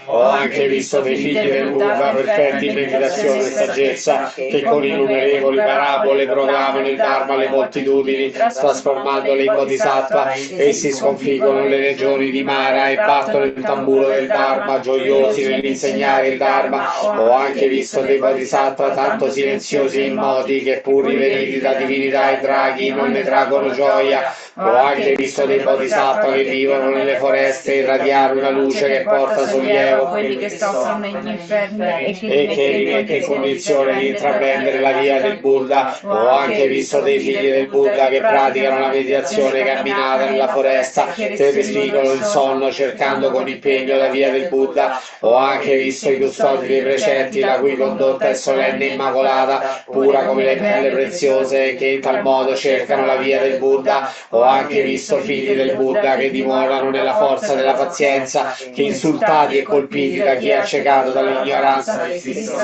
Ho anche visto dei figli del Buddha perfetti in meditazione e saggezza che con innumerevoli parabole proclamano il Dharma alle moltitudini, trasformandole in bodhisattva. Essi sconfiggono le regioni di Mara e battono il tamburo del Dharma, gioiosi nell'insegnare il Dharma. Ho anche visto dei bodhisattva tanto silenziosi e immoti che pur riveriti da divinità e draghi non ne traggono gioia. Ho anche visto dei bodhisattva che vivono nelle foreste irradiare una luce che porta sollievo quelli che soffrono negli inferni e che li mette in condizione di intraprendere la via del Buddha. Ho anche visto dei figli del Buddha che praticano la meditazione camminata nella foresta, che respirano il sonno cercando con impegno la via del Buddha. Ho anche visto i custodi dei precetti la cui condotta è solenne e immacolata, pura come le perle preziose, che in tal modo cercano la via del Buddha. Ho anche visto figli del Buddha che dimorano nella forza della pazienza, che insultati e colpiti da chi è accecato dall'ignoranza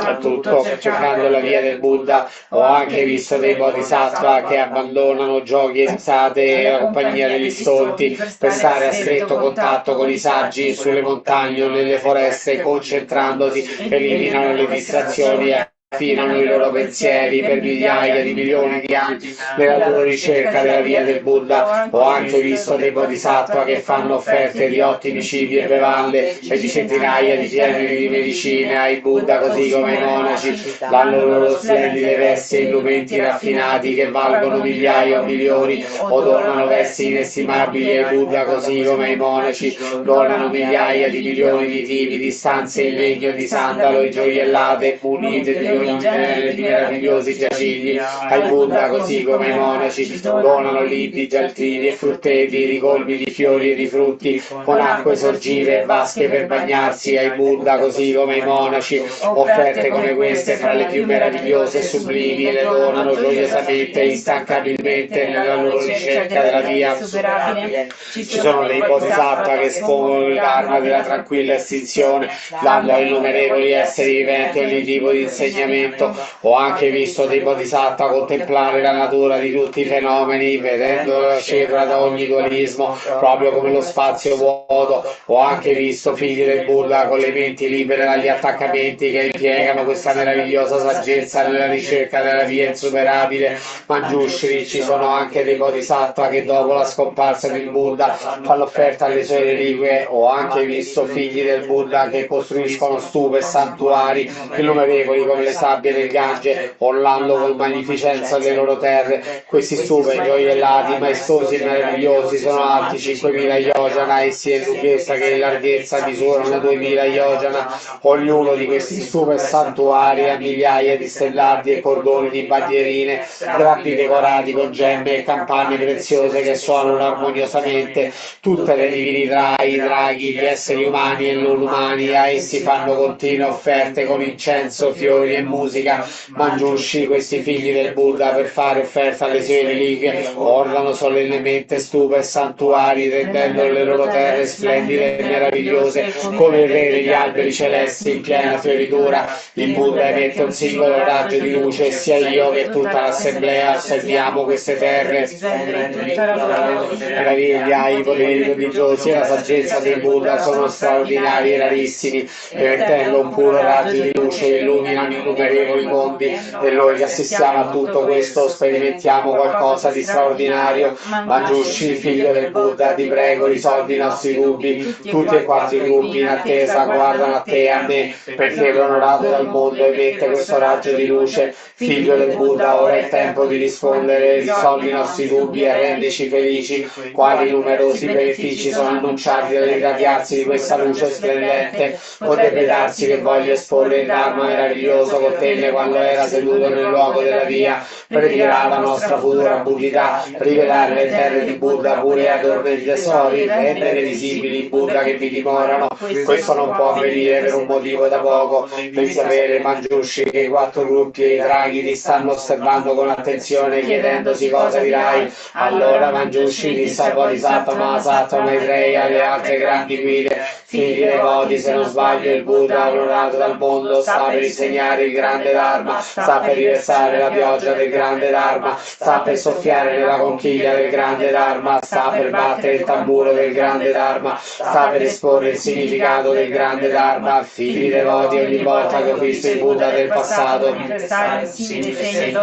a tutto, cercando la via del Buddha. Ho anche visto dei bodhisattva che abbandonano giochi e risate e la compagnia degli stolti per stare a stretto contatto con i saggi sulle montagne o nelle foreste, concentrandosi, eliminano le distrazioni e affinano i loro pensieri per migliaia di milioni di anni nella loro ricerca della via del Buddha. Ho anche visto dei bodhisattva che fanno offerte di ottimi cibi e bevande e di centinaia di generi di medicine ai Buddha, così come ai monaci. Danno loro splendide vesti e indumenti raffinati che valgono migliaia o milioni, o donano vesti inestimabili ai Buddha, così come ai monaci. Donano migliaia di milioni di tipi di stanze in legno e di sandalo e gioiellate munite di ogni genere di meravigliosi giacigli ai Buddha, così come ai monaci. Donano libri, giardini e frutteti ricolmi di fiori e di frutti, con acque sorgive e vasche per bagnarsi ai Buddha, così come ai monaci. Offerte come queste, fra le più meravigliose e sublimi, le donano gioiosamente e instancabilmente nella loro ricerca della via insuperabile. Ci sono dei bodhisattva che espongono il Dharma della tranquilla estinzione, dando ai innumerevoli esseri viventi ogni tipo di insegnamento cambiamento. Ho anche visto dei bodhisattva contemplare la natura di tutti i fenomeni, vedendo scevra da ogni dualismo, proprio come lo spazio vuoto. Ho anche visto figli del Buddha con le menti libere dagli attaccamenti che impiegano questa meravigliosa saggezza nella ricerca della via insuperabile. Manjushri, ci sono anche dei bodhisattva che dopo la scomparsa del Buddha fanno offerta alle sue reliquie. Ho anche visto figli del Buddha che costruiscono stupe e santuari innumerevoli come le sabbie del Gange, orlando con magnificenza le loro terre. Questi stupi gioiellati, maestosi e meravigliosi, sono alti 5.000 yojana e sia in lunghezza che in larghezza misurano 2.000 yojana. Ognuno di questi stupi e santuari ha migliaia di stellardi e cordoni di bandierine, drappi decorati con gemme e campane preziose che suonano armoniosamente. Tutte le divinità, i draghi, gli esseri umani e non umani, a essi fanno continue offerte con incenso, fiori e musica. Manjushri, questi figli del Buddha, per fare offerta alle sue reliquie, ornano solennemente stupe e santuari, rendendo le loro terre splendide e meravigliose come il re degli alberi celesti in piena fioritura. Il Buddha emette un singolo raggio di luce e sia io che tutta l'assemblea osserviamo queste terre. Meraviglia, i poteri prodigiosi e la saggezza del Buddha sono straordinari e rarissimi, emettendo un puro raggio di luce illuminano innumerevoli mondi, e noi che assistiamo a tutto questo sperimentiamo qualcosa di straordinario. Manjushri, figlio del Buddha, ti prego risolvi i nostri dubbi. Tutti e quattro i gruppi in attesa guardano a te e a me, perché l'onorato dal mondo emette questo raggio di luce. Figlio del Buddha, ora è il tempo di rispondere, risolvi i nostri dubbi e rendici felici. Quali numerosi benefici sono annunciati dall'irradiarsi di questa luce splendente? Potrebbe darsi che voglio esporre il Dharma meraviglioso con te quando era seduto nel luogo della via, pregherà la nostra futura buddhità, rivelare le terre di Buddha pure adorne i tesori, rendere visibili i Buddha che vi dimorano. Questo non può avvenire per un motivo da poco. Devi sapere, Manjushri, che i quattro gruppi e i draghi ti stanno osservando con attenzione, chiedendosi cosa dirai. Allora Manjushri disse al Bodhisattva Mahasattva Maitreya e alle altre grandi guide: figli devoti, se non sbaglio il Buddha, onorato dal mondo, sta per insegnare il grande Dharma, sta per riversare la pioggia del grande Dharma, sta per soffiare nella conchiglia del grande Dharma, sta per battere il tamburo del grande Dharma, sta per esporre il significato del grande Dharma. Figli devoti, ogni volta che ho visto il Buddha del passato,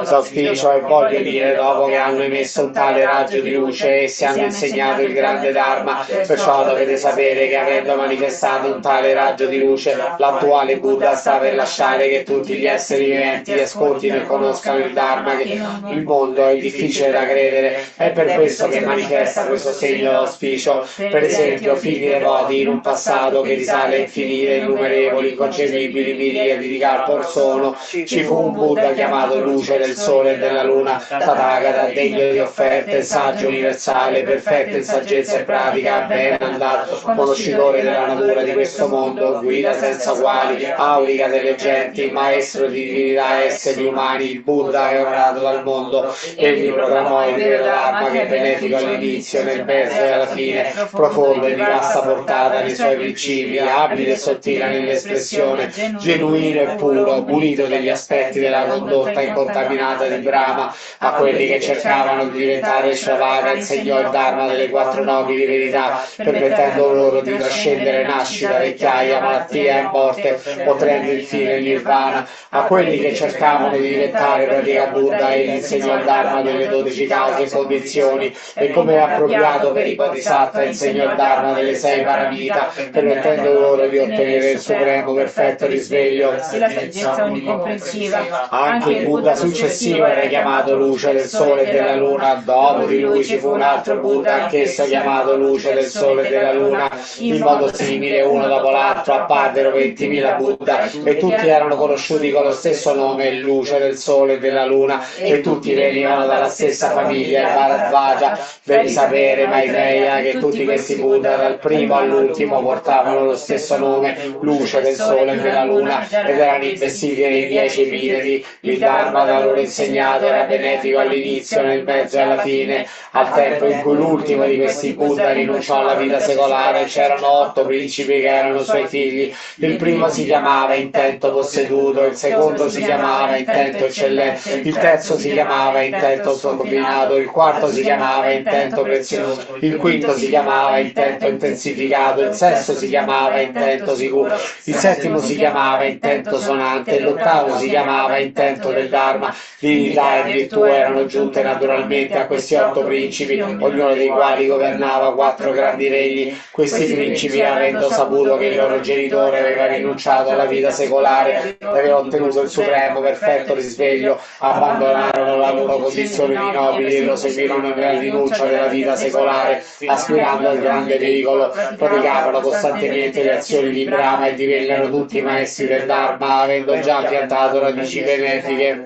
l'auspicio e voglio dire, dopo che hanno emesso un tale raggio di luce, essi hanno insegnato il grande Dharma. Perciò dovete sapere che avendo manifestato un tale raggio di luce, l'attuale Buddha sta per lasciare che tutti gli esseri viventi ascoltino e conoscano il Dharma, che il mondo è difficile da credere. È per questo che manifesta questo segno d'auspicio. Per esempio, figli devoti, in un passato che risale a infinite, innumerevoli, inconcepibili miriadi di kalpa or sono, ci fu un Buddha chiamato luce del sole e della luna, Tathagata, degno di offerte, saggio universale, perfetto in saggezza e pratica, ben andato, conoscitore della natura di questo mondo, guida senza uguali, aulica delle genti, maestro di divinità e esseri umani. Il Buddha è onorato dal mondo. Egli proclamò il vero Dharma, che è benefico all'inizio, nel mezzo e alla fine, profondo e di vasta portata nei suoi principi, abile e sottile nell'espressione, genuino e puro, pulito degli aspetti della condotta incontaminata di Brahma. A quelli che cercavano di diventare Shravaka insegnò il Dharma delle quattro nobili verità, permettendo loro di trascendere nascita, vecchiaia, malattia e morte, ottenendo infine il Nirvana. A quelli che cercavano di diventare pratica Buddha, egli insegnò il Dharma delle 12 cause e condizioni, e come è appropriato per i Bodhisattva insegnò il Dharma delle 6 paramita, permettendo loro di ottenere il supremo perfetto risveglio e la saggezza onnicomprensiva. Anche il Buddha successivo era chiamato luce del sole e della luna. Dopo di lui ci fu un altro Buddha, anch'esso chiamato luce del sole e della luna. In modo simile, uno dopo l'altro, apparvero 20.000 Buddha, e tutti erano conosciuti con lo stesso nome, luce del sole e della luna, e tutti venivano dalla stessa famiglia, il Bharadvaja. Devi sapere, Maitreya, che tutti questi Buddha, dal primo all'ultimo, portavano lo stesso nome, luce del sole e della luna, ed erano investiti nei 10 epiteti. Il Dharma da loro insegnato era benefico all'inizio, nel mezzo e alla fine. Al tempo in cui l'ultimo di questi Buddha rinunciò alla vita secolare, c'erano 8 principi che erano suoi figli. Il primo si chiamava intento posseduto, il secondo si chiamava intento eccellente, il terzo si chiamava intento combinato, il quarto si chiamava intento prezioso, il quinto si chiamava intento intensificato, il sesto si chiamava intento sicuro, il settimo si chiamava intento sonante, l'ottavo si chiamava intento del Dharma. Divinità e virtù erano giunte naturalmente a questi 8 principi, ognuno dei quali governava 4 grandi regni. Questi principi, avendo saputo che il loro genitore aveva rinunciato alla vita secolare e aveva ottenuto il supremo perfetto risveglio, abbandonarono la loro condizione di nobili e lo seguirono nella rinuncia della vita secolare, aspirando al grande pericolo. Praticavano costantemente le azioni di Brahma e divennero tutti maestri del Dharma, avendo già piantato radici benefiche.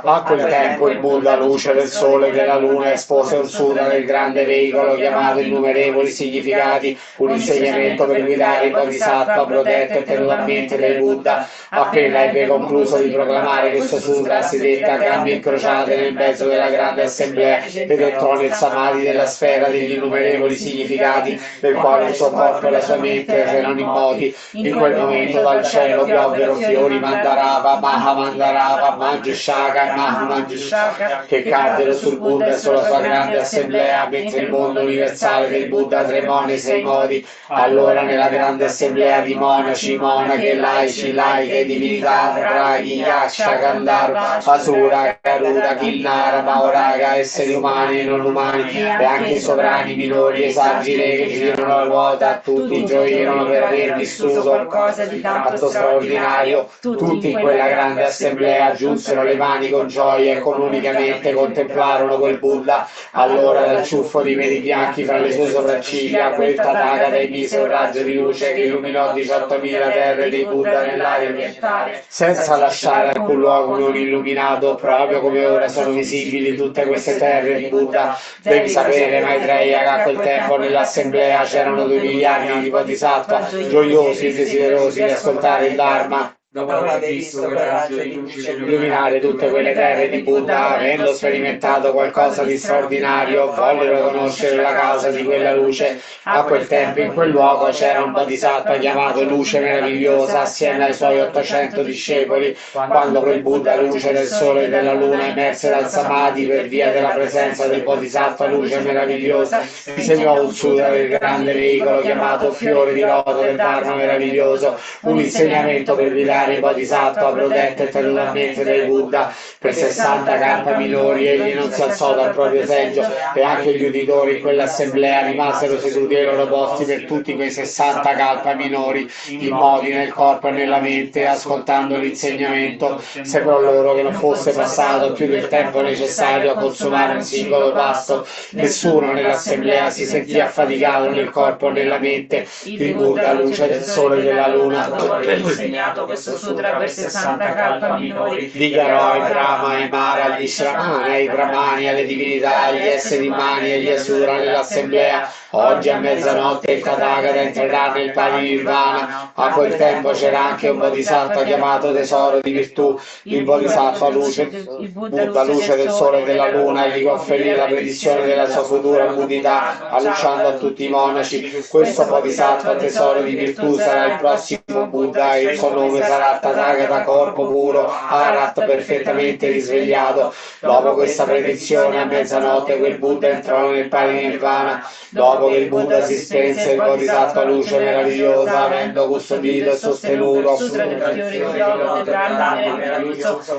A quel tempo il Buddha, luce del sole e della luna, espose un sutra del grande veicolo chiamato innumerevoli significati, un insegnamento per guidare i bodhisattva protetto e tenuto a mente dai Buddha. Appena ebbe concluso di proclamare questo sutra, si dette a gambe incrociate nel mezzo della grande assemblea ed entrò nel samadhi della sfera degli innumerevoli significati, del quale il suo corpo e la sua mente erano immoti. In quel momento dal cielo piovvero fiori Mandarava, Mahamandarava, Manjushaka e Mahamanjushaka, che caddero sul Buddha e sulla sua grande assemblea, mentre il mondo universale del Buddha tremò nei 6 modi. Allora nella grande assemblea di monaci, monache, laici, laiche, divinità, draghi, yaksha, gandharva, asura, garuda, kinnara, maoraga, esseri umani e non umani, e anche i sovrani minori e saggi re che girano la ruota, tutti gioirono per aver vissuto qualcosa di tanto straordinario. Tutti in quella grande assemblea giunsero le mani con gioia e comunicamente contemplarono quel Buddha. Allora dal ciuffo di peli bianchi fra le sue sopracciglia quel Tathagata emise un raggio di luce che illuminò 18.000 terre di Buddha nell'aria orientale, senza lasciare alcun luogo non illuminato, proprio come ora sono visibili tutte queste terre di Buddha. Devi sapere, Maitreya, che a quel tempo nell'assemblea c'erano 2 miliardi di bodhisattva, gioiosi e desiderosi di ascoltare il Dharma. Dopo aver visto quel raggio di luce illuminare tutte quelle terre di Buddha, avendo sperimentato qualcosa di straordinario, vollero conoscere la causa di quella luce. A quel tempo in quel luogo c'era un bodhisattva chiamato Luce Meravigliosa assieme ai suoi 800 discepoli. Quando quel Buddha, luce del sole e della luna, emerse dal samadhi per via della presenza del bodhisattva Luce Meravigliosa, disegnò un sutra del grande veicolo chiamato Fiore di Loto del Dharma Meraviglioso, un insegnamento per guidare i bodhisattva protetti e tenuti a mente dai Buddha. Per 60 kalpa minori egli non si alzò dal proprio seggio e anche gli uditori in quell'assemblea rimasero seduti ai loro posti per tutti quei 60 kalpa minori, immobili nel corpo e nella mente, ascoltando l'insegnamento. Sembrò loro che non fosse passato più del tempo necessario a consumare un singolo pasto. Nessuno nell'assemblea si sentì affaticato nel corpo o nella mente. Il Buddha, luce del sole e della luna, dopo aver insegnato questo sutra per 60 kalpa minori, dichiarò ai Brahma, ai Mara, agli Shramana, ai Brahmani, alle divinità, agli esseri umani e agli Asura nell'assemblea: oggi a mezzanotte il Tathagata entrerà nel Parinirvana. A quel tempo c'era anche un bodhisattva chiamato Tesoro di Virtù, il bodhisattva Buddha, luce del sole e della luna, e gli conferì la predizione della sua futura buddhità, annunciando a tutti i monaci: questo bodhisattva Tesoro di Virtù sarà il prossimo Buddha e il suo nome sarà Tathagata, corpo puro, Arat, perfettamente risvegliato. Dopo questa predizione a mezzanotte quel Buddha entrò nel Parinirvana. Dopo che il Buddha si spense, il bodhisattva luce meravigliosa, avendo custodito e sostenuto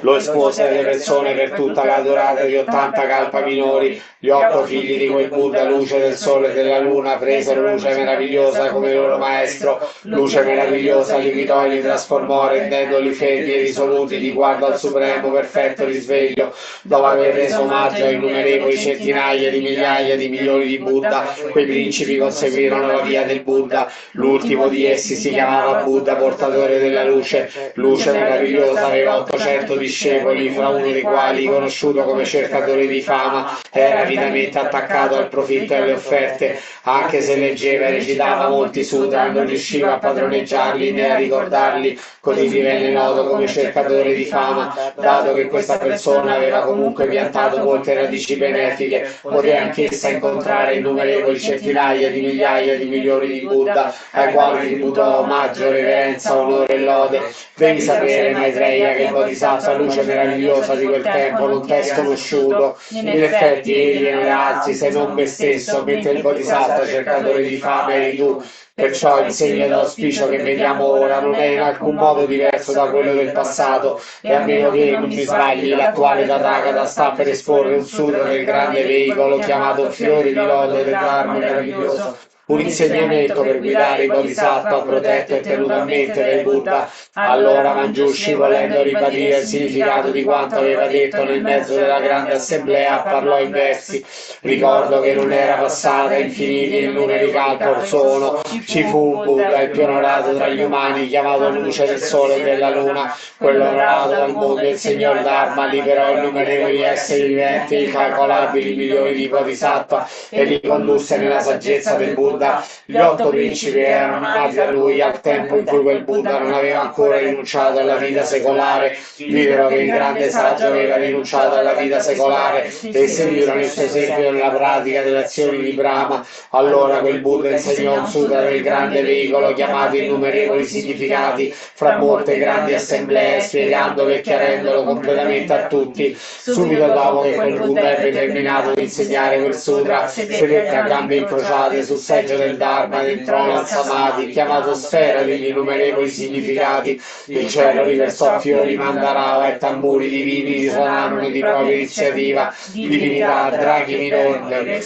lo espose alle persone per tutta la durata di 80 kalpa minori. Gli 8 figli di quel Buddha, luce del sole e della luna, presero luce meravigliosa come loro maestro. Luce meravigliosa li guidò e li trasformò, rendendoli fermi e risoluti riguardo al supremo perfetto risveglio. Dopo aver reso omaggio a innumerevoli centinaia di migliaia di milioni di Buddha, quei principi conseguirono la via del Buddha. L'ultimo di essi si chiamava Buddha, portatore della luce. Luce meravigliosa aveva 800 discepoli, fra uno dei quali, conosciuto come cercatore di fama, era avidamente attaccato al profitto e alle offerte. Anche se leggeva e recitava molti sutra, non riusciva a padroneggiarli né a ricordarli. Così infatti divenne noto come cercatore di fama, dato che questa persona aveva comunque piantato molte radici benefiche, poté anch'essa incontrare innumerevoli centinaia di migliaia di milioni di Buddha, ai quali tributò omaggio, reverenza, onore e lode. Devi sapere, Maitreya, che il Bodhisattva, luce meravigliosa di quel tempo, non t'è sconosciuto. In effetti egli non è altri se non me stesso, mentre il Bodhisattva, cercatore di fama, eri tu. Perciò il segno dell'auspicio che vediamo ora non è in alcun modo diverso da quello del passato, e a meno che non mi sbagli, l'attuale Tathagata sta per esporre un sutra del grande veicolo chiamato Fiore di Loto del Dharma meraviglioso, un insegnamento per guidare i Bodhisattva protetto e tenuto a mente del Buddha. Allora Manjushri, volendo ribadire il significato di quanto aveva detto nel mezzo della grande assemblea, parlò in versi. Ricordo che non era passata infiniti in numeri calcolo sono. Ci fu un Buddha, il più onorato tra gli umani, chiamato luce del sole e della luna. Quello onorato dal mondo insegnò il Dharma, liberò innumerevoli esseri viventi, incalcolabili milioni di Bodhisattva, e li condusse nella saggezza del Buddha. Gli 8 principi erano nati da lui al tempo in cui quel Buddha non aveva ancora rinunciato alla vita secolare. Videro che il grande saggio aveva rinunciato alla vita secolare e seguirono il suo esempio nella pratica delle azioni di Brahma. Allora quel Buddha insegnò un sutra del grande veicolo chiamato innumerevoli significati fra molte grandi assemblee, spiegandolo e chiarendolo completamente a tutti. Subito dopo che quel Buddha ebbe terminato di insegnare quel sutra, sedette a gambe incrociate sul seggio del Dharma ed entrò nel Samadhi, chiamato sfera degli innumerevoli significati. Il cielo riversò fiori, mandarava e tamburi divini risuonarono di propria iniziativa. Divinità, draghi minori,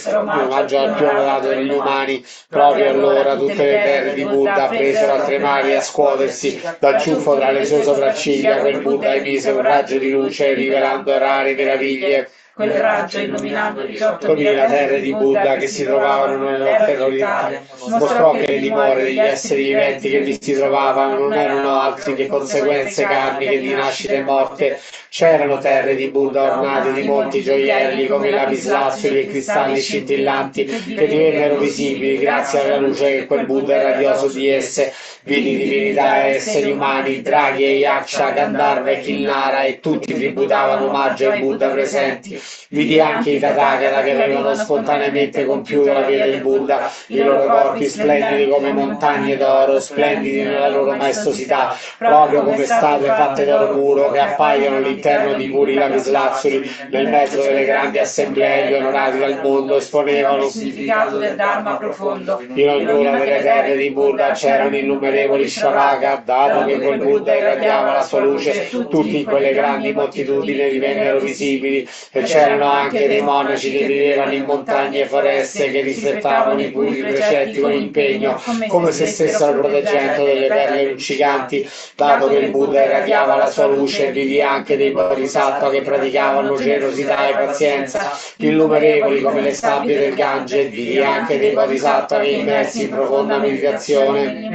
un omaggio al più onorato degli umani. Proprio allora tutte le terre di Buddha presero a tremare e a scuotersi. Dal ciuffo tra le sue sopracciglia quel Buddha emise un raggio di luce, rivelando rare meraviglie. Quel raggio illuminando 18.000 terre di Buddha che si trovavano nella terra orientale mostrò che le dimore degli esseri viventi che vi si trovavano non erano altri che conseguenze karmiche di nascita e morte. C'erano terre di Buddha ornate di molti gioielli come lapislazzuli e cristalli scintillanti che divennero visibili grazie alla luce che quel Buddha irradiò su di esse. Vidi divinità e esseri umani, draghi e yaksha, Gandharva e Kinnara, e tutti tributavano omaggio ai Buddha presenti. Vidi anche i Tathagata che avevano spontaneamente compiuto la via del Buddha, i loro corpi splendidi come montagne d'oro, splendidi nella loro maestosità, proprio come statue fatte d'oro puro che appaiono all'interno di puri lapislazzuli. Nel mezzo delle grandi assemblee gli onorati del mondo esponevano il significato del Dharma profondo. in ognuna delle terre di Buddha c'erano innumerevoli Shavaka, dato che quel Buddha irradiava la sua luce, tutti in quelle grandi moltitudini divennero visibili, e c'erano anche dei monaci che vivevano in montagne e foreste che rispettavano i puri precetti con impegno, come se stessero proteggendo delle perle luccicanti. Dato che il Buddha irradiava la sua luce, vidi anche dei bodhisattva che praticavano generosità e pazienza, innumerevoli come le sabbie del Gange. Vidi anche dei bodhisattva che immersi in profonda meditazione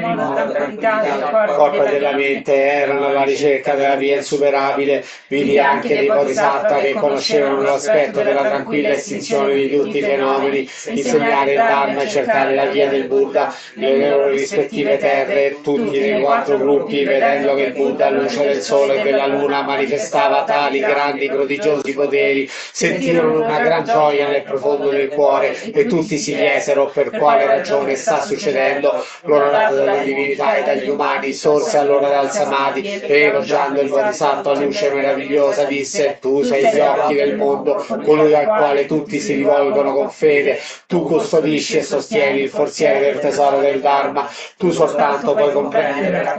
corpo e della mente erano alla ricerca della via insuperabile. Vidi anche dei bodhisattva che conoscevano l'aspetto della tranquilla estinzione di tutti i fenomeni, insegnare il Dharma e cercare la via del Buddha nelle loro rispettive terre. Tutti nei 4 gruppi, vedendo che il Buddha, luce del sole e della luna, manifestava tali grandi prodigiosi poteri, sentirono una gran gioia nel profondo del cuore, e tutti si chiesero per quale ragione sta succedendo. L'onorato delle divinità e dagli umani sorse allora dal Samadhi e, elogiando il Bodhisattva luce meravigliosa, disse: tu sei gli occhi del mondo, colui al quale tutti si rivolgono con fede. Tu custodisci e sostieni il forziere del tesoro del Dharma. Tu soltanto puoi comprendere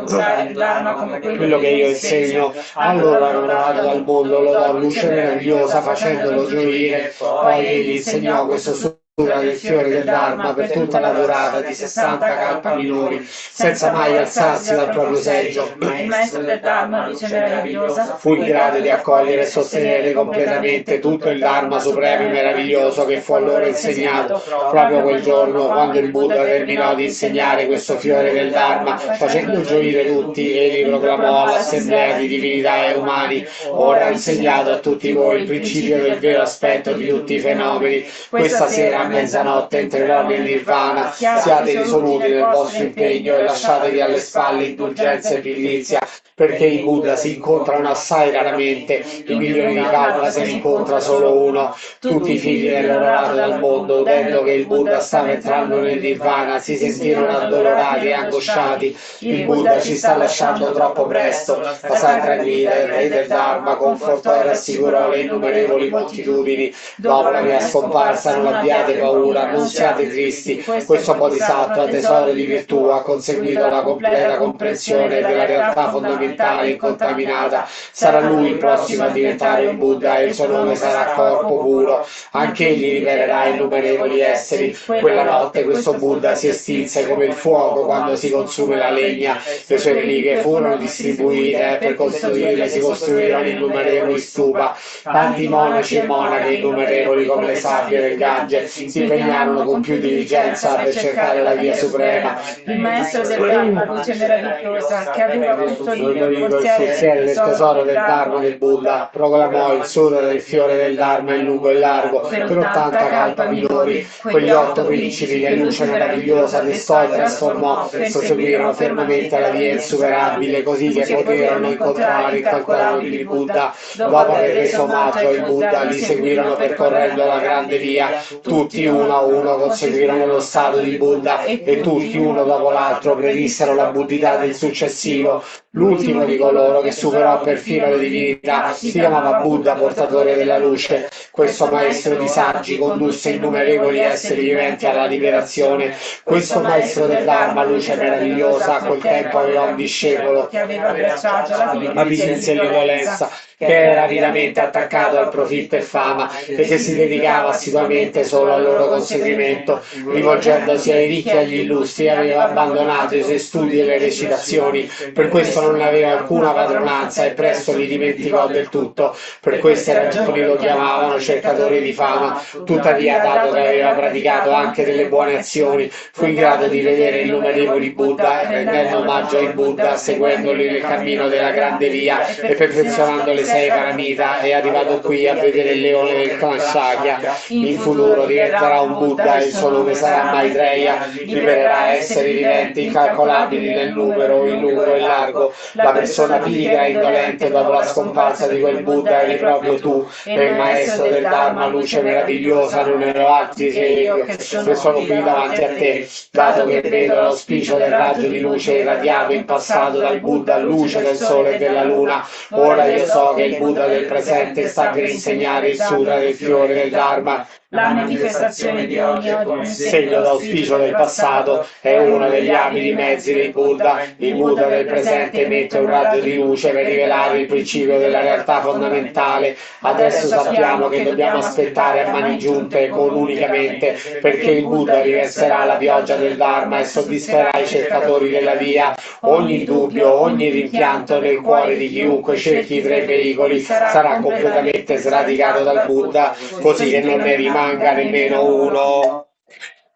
il Dharma come quello che io insegno. Allora l'onorato dal mondo lo dò luce meravigliosa facendolo gioire. Poi egli insegnò questo suo del fiore del Dharma per tutta la durata di 60 kalpa minori, senza mai alzarsi dal proprio seggio. Il maestro del Dharma, luce meravigliosa, fu in grado di accogliere e sostenere completamente tutto il Dharma supremo e meraviglioso che fu allora insegnato. Proprio quel giorno, quando il Buddha terminò di insegnare questo fiore del Dharma, facendo gioire tutti, egli proclamò all'assemblea di divinità e umani: ora ho insegnato a tutti voi il principio del vero aspetto di tutti i fenomeni. Questa sera a mezzanotte entrerò nel nirvana. Siate risoluti nel vostro impegno e lasciatevi alle spalle indulgenza e pigrizia, perché i Buddha si incontrano assai raramente, in milioni di kalpa se ne incontra solo uno. Tutti i figli dell'onorato del mondo, udendo che il Buddha stava entrando nel nirvana, si sentirono addolorati e angosciati. Il Buddha ci sta lasciando troppo presto. La Sacra Guida, il Re del Dharma, confortò e rassicurò le innumerevoli moltitudini. Dopo la mia scomparsa non abbiate paura, non siate tristi. Questo Bodhisattva, tesoro di virtù, ha conseguito la completa comprensione della realtà fondamentale incontaminata. Sarà lui il prossimo a diventare un Buddha e il suo nome sarà corpo puro. Anche egli libererà innumerevoli esseri. Quella notte questo Buddha si estinse come il fuoco quando si consume la legna. Le sue reliche furono distribuite e per costruirle si costruirono innumerevoli stupa. Tanti monaci e monache innumerevoli come le sabbie del Gange si impegnarono con più diligenza per cercare la via suprema. Il maestro del Dharma, luce meravigliosa, che aveva custodito il Il forziere del tesoro del Dharma del Buddha proclamò il sudore del fiore del Dharma in lungo e largo per 80 kalpa minori. Quegli 8 principi che luce meravigliosa destò e trasformò proseguirono fermamente la via insuperabile, così che poterono incontrare incalcolabili Buddha. Dopo aver reso omaggio il Buddha, li seguirono percorrendo la grande via. Tutti uno a uno conseguirono lo stato di Buddha e tutti uno dopo l'altro predissero la buddhità del successivo. L'ultimo di coloro che superò perfino le divinità si chiamava Buddha, portatore della luce. Questo maestro di saggi condusse innumerevoli esseri viventi alla liberazione. Questo maestro del Dharma, luce meravigliosa, a quel tempo aveva un discepolo che aveva abbracciato la pigrizia e l'indolenza, che era rapidamente attaccato al profitto e fama e che si dedicava assiduamente solo al loro conseguimento. Rivolgendosi ai ricchi e agli illustri, aveva abbandonato i suoi studi e le recitazioni. Per questo non aveva alcuna padronanza e presto li dimenticò del tutto. Per queste ragioni lo chiamavano cercatore di fama. Tuttavia, dato che aveva praticato anche delle buone azioni, fu in grado di vedere innumerevoli Buddha, rendendo omaggio ai Buddha, seguendoli nel cammino della grande via e perfezionando le 6 paramita. È arrivato qui a vedere il leone del clan Shakya. In futuro diventerà un Buddha e il suo nome sarà Maitreya. Libererà esseri viventi incalcolabili nel numero, in lungo e largo. La persona pigra e indolente dopo la scomparsa di quel Buddha eri proprio tu, e il maestro del Dharma, luce meravigliosa, non ero altri che io, che sono qui davanti a te. Dato che vedo l'auspicio del raggio di luce irradiato in passato dal Buddha, luce del sole e della luna, ora io so che il Buddha del presente sta per insegnare il sutra del fiore del Dharma. La manifestazione di ogni segno d'auspicio del passato è uno degli abili mezzi del Buddha. Il Buddha del presente emette un raggio di luce per rivelare il principio della realtà fondamentale. Adesso sappiamo che dobbiamo aspettare a mani giunte con unicamente, perché il Buddha riverserà la pioggia del Dharma e soddisferà i cercatori della via. Ogni dubbio, ogni rimpianto nel cuore di chiunque cerchi i 3 pericoli sarà completamente sradicato dal Buddha, così che non ne rimanga nemmeno uno.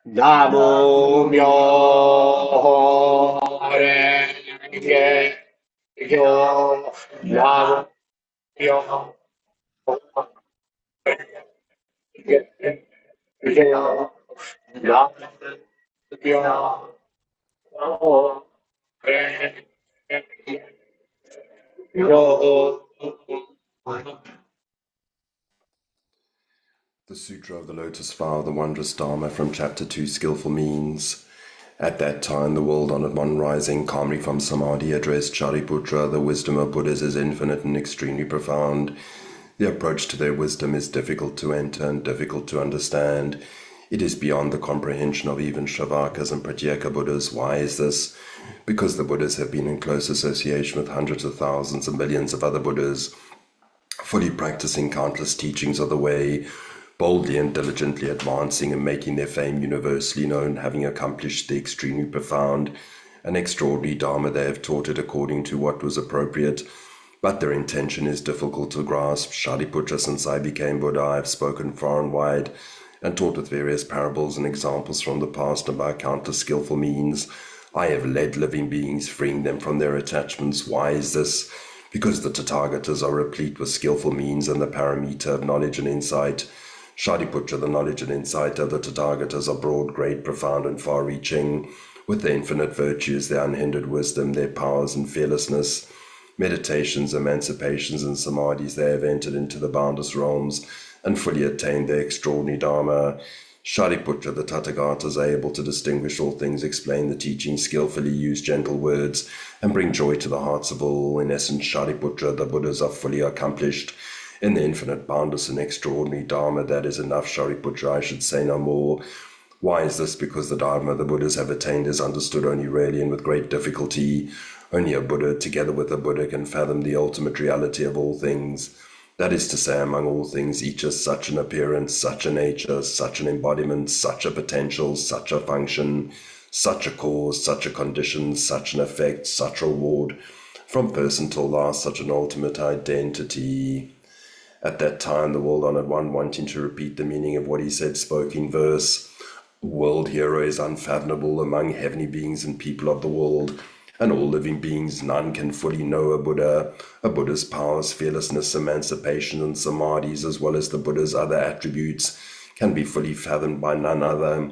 Namo myo renge kyo. Namo myo renge kyo. Namo myo renge kyo. The Sutra of the Lotus Flower, the Wondrous Dharma, from Chapter 2, Skillful Means. At that time, the world-honored one rising calmly from Samadhi addressed Shariputra, the wisdom of Buddhas is infinite and extremely profound. The approach to their wisdom is difficult to enter and difficult to understand. It is beyond the comprehension of even Shravakas and Pratyeka Buddhas. Why is this? Because the Buddhas have been in close association with hundreds of thousands and millions of other Buddhas, fully practicing countless teachings of the way, boldly and diligently advancing and making their fame universally known, having accomplished the extremely profound and extraordinary Dharma. They have taught it according to what was appropriate, but their intention is difficult to grasp. Shariputra, since I became Buddha, I have spoken far and wide and taught with various parables and examples from the past and by countless skillful means. I have led living beings, freeing them from their attachments. Why is this? Because the Tathagatas are replete with skillful means and the paramita of knowledge and insight. Shariputra, the knowledge and insight of the Tathagatas are broad, great, profound, and far-reaching, with their infinite virtues, their unhindered wisdom, their powers and fearlessness. Meditations, emancipations, and samadhis, they have entered into the boundless realms and fully attained their extraordinary Dharma. Shariputra, the Tathagatas, are able to distinguish all things, explain the teaching skillfully, use gentle words, and bring joy to the hearts of all. In essence, Shariputra, the Buddhas, are fully accomplished in the infinite, boundless, and extraordinary Dharma. That is enough, Shariputra, I should say no more. Why is this? Because the Dharma the Buddhas have attained is understood only rarely and with great difficulty. Only a Buddha, together with a Buddha, can fathom the ultimate reality of all things. That is to say, among all things, each has such an appearance, such a nature, such an embodiment, such a potential, such a function, such a cause, such a condition, such an effect, such a reward, from first until last, such an ultimate identity. At that time, the world-honored one, wanting to repeat the meaning of what he said, spoke in verse. World hero is unfathomable among heavenly beings and people of the world, and all living beings. None can fully know a Buddha. A Buddha's powers, fearlessness, emancipation, and samadhis, as well as the Buddha's other attributes, can be fully fathomed by none other.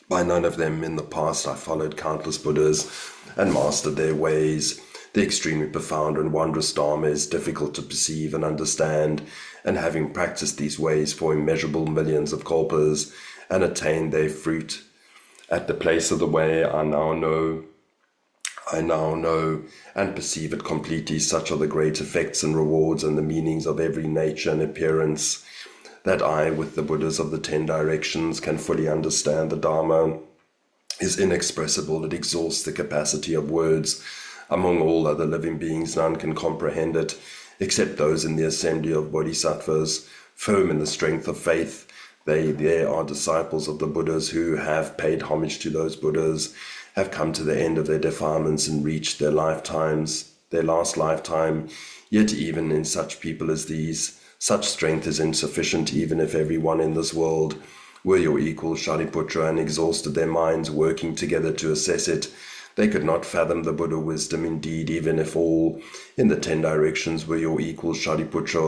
By none of them. In the past I followed countless Buddhas and mastered their ways. The extremely profound and wondrous Dharma is difficult to perceive and understand, and having practiced these ways for immeasurable millions of kalpas and attained their fruit at the place of the way, I now know and perceive it completely. Such are the great effects and rewards and the meanings of every nature and appearance, that I, with the Buddhas of the 10 directions, can fully understand. The Dharma is inexpressible. It exhausts the capacity of words. Among all other living beings, none can comprehend it, except those in the assembly of bodhisattvas, firm in the strength of faith. They are disciples of the Buddhas who have paid homage to those Buddhas, have come to the end of their defilements and reached their last lifetime. Yet even in such people as these, such strength is insufficient. Even if everyone in this world were your equal, Shariputra, and exhausted their minds working together to assess it, they could not fathom the Buddha wisdom. Indeed, even if all in the 10 directions were your equal, Shariputra,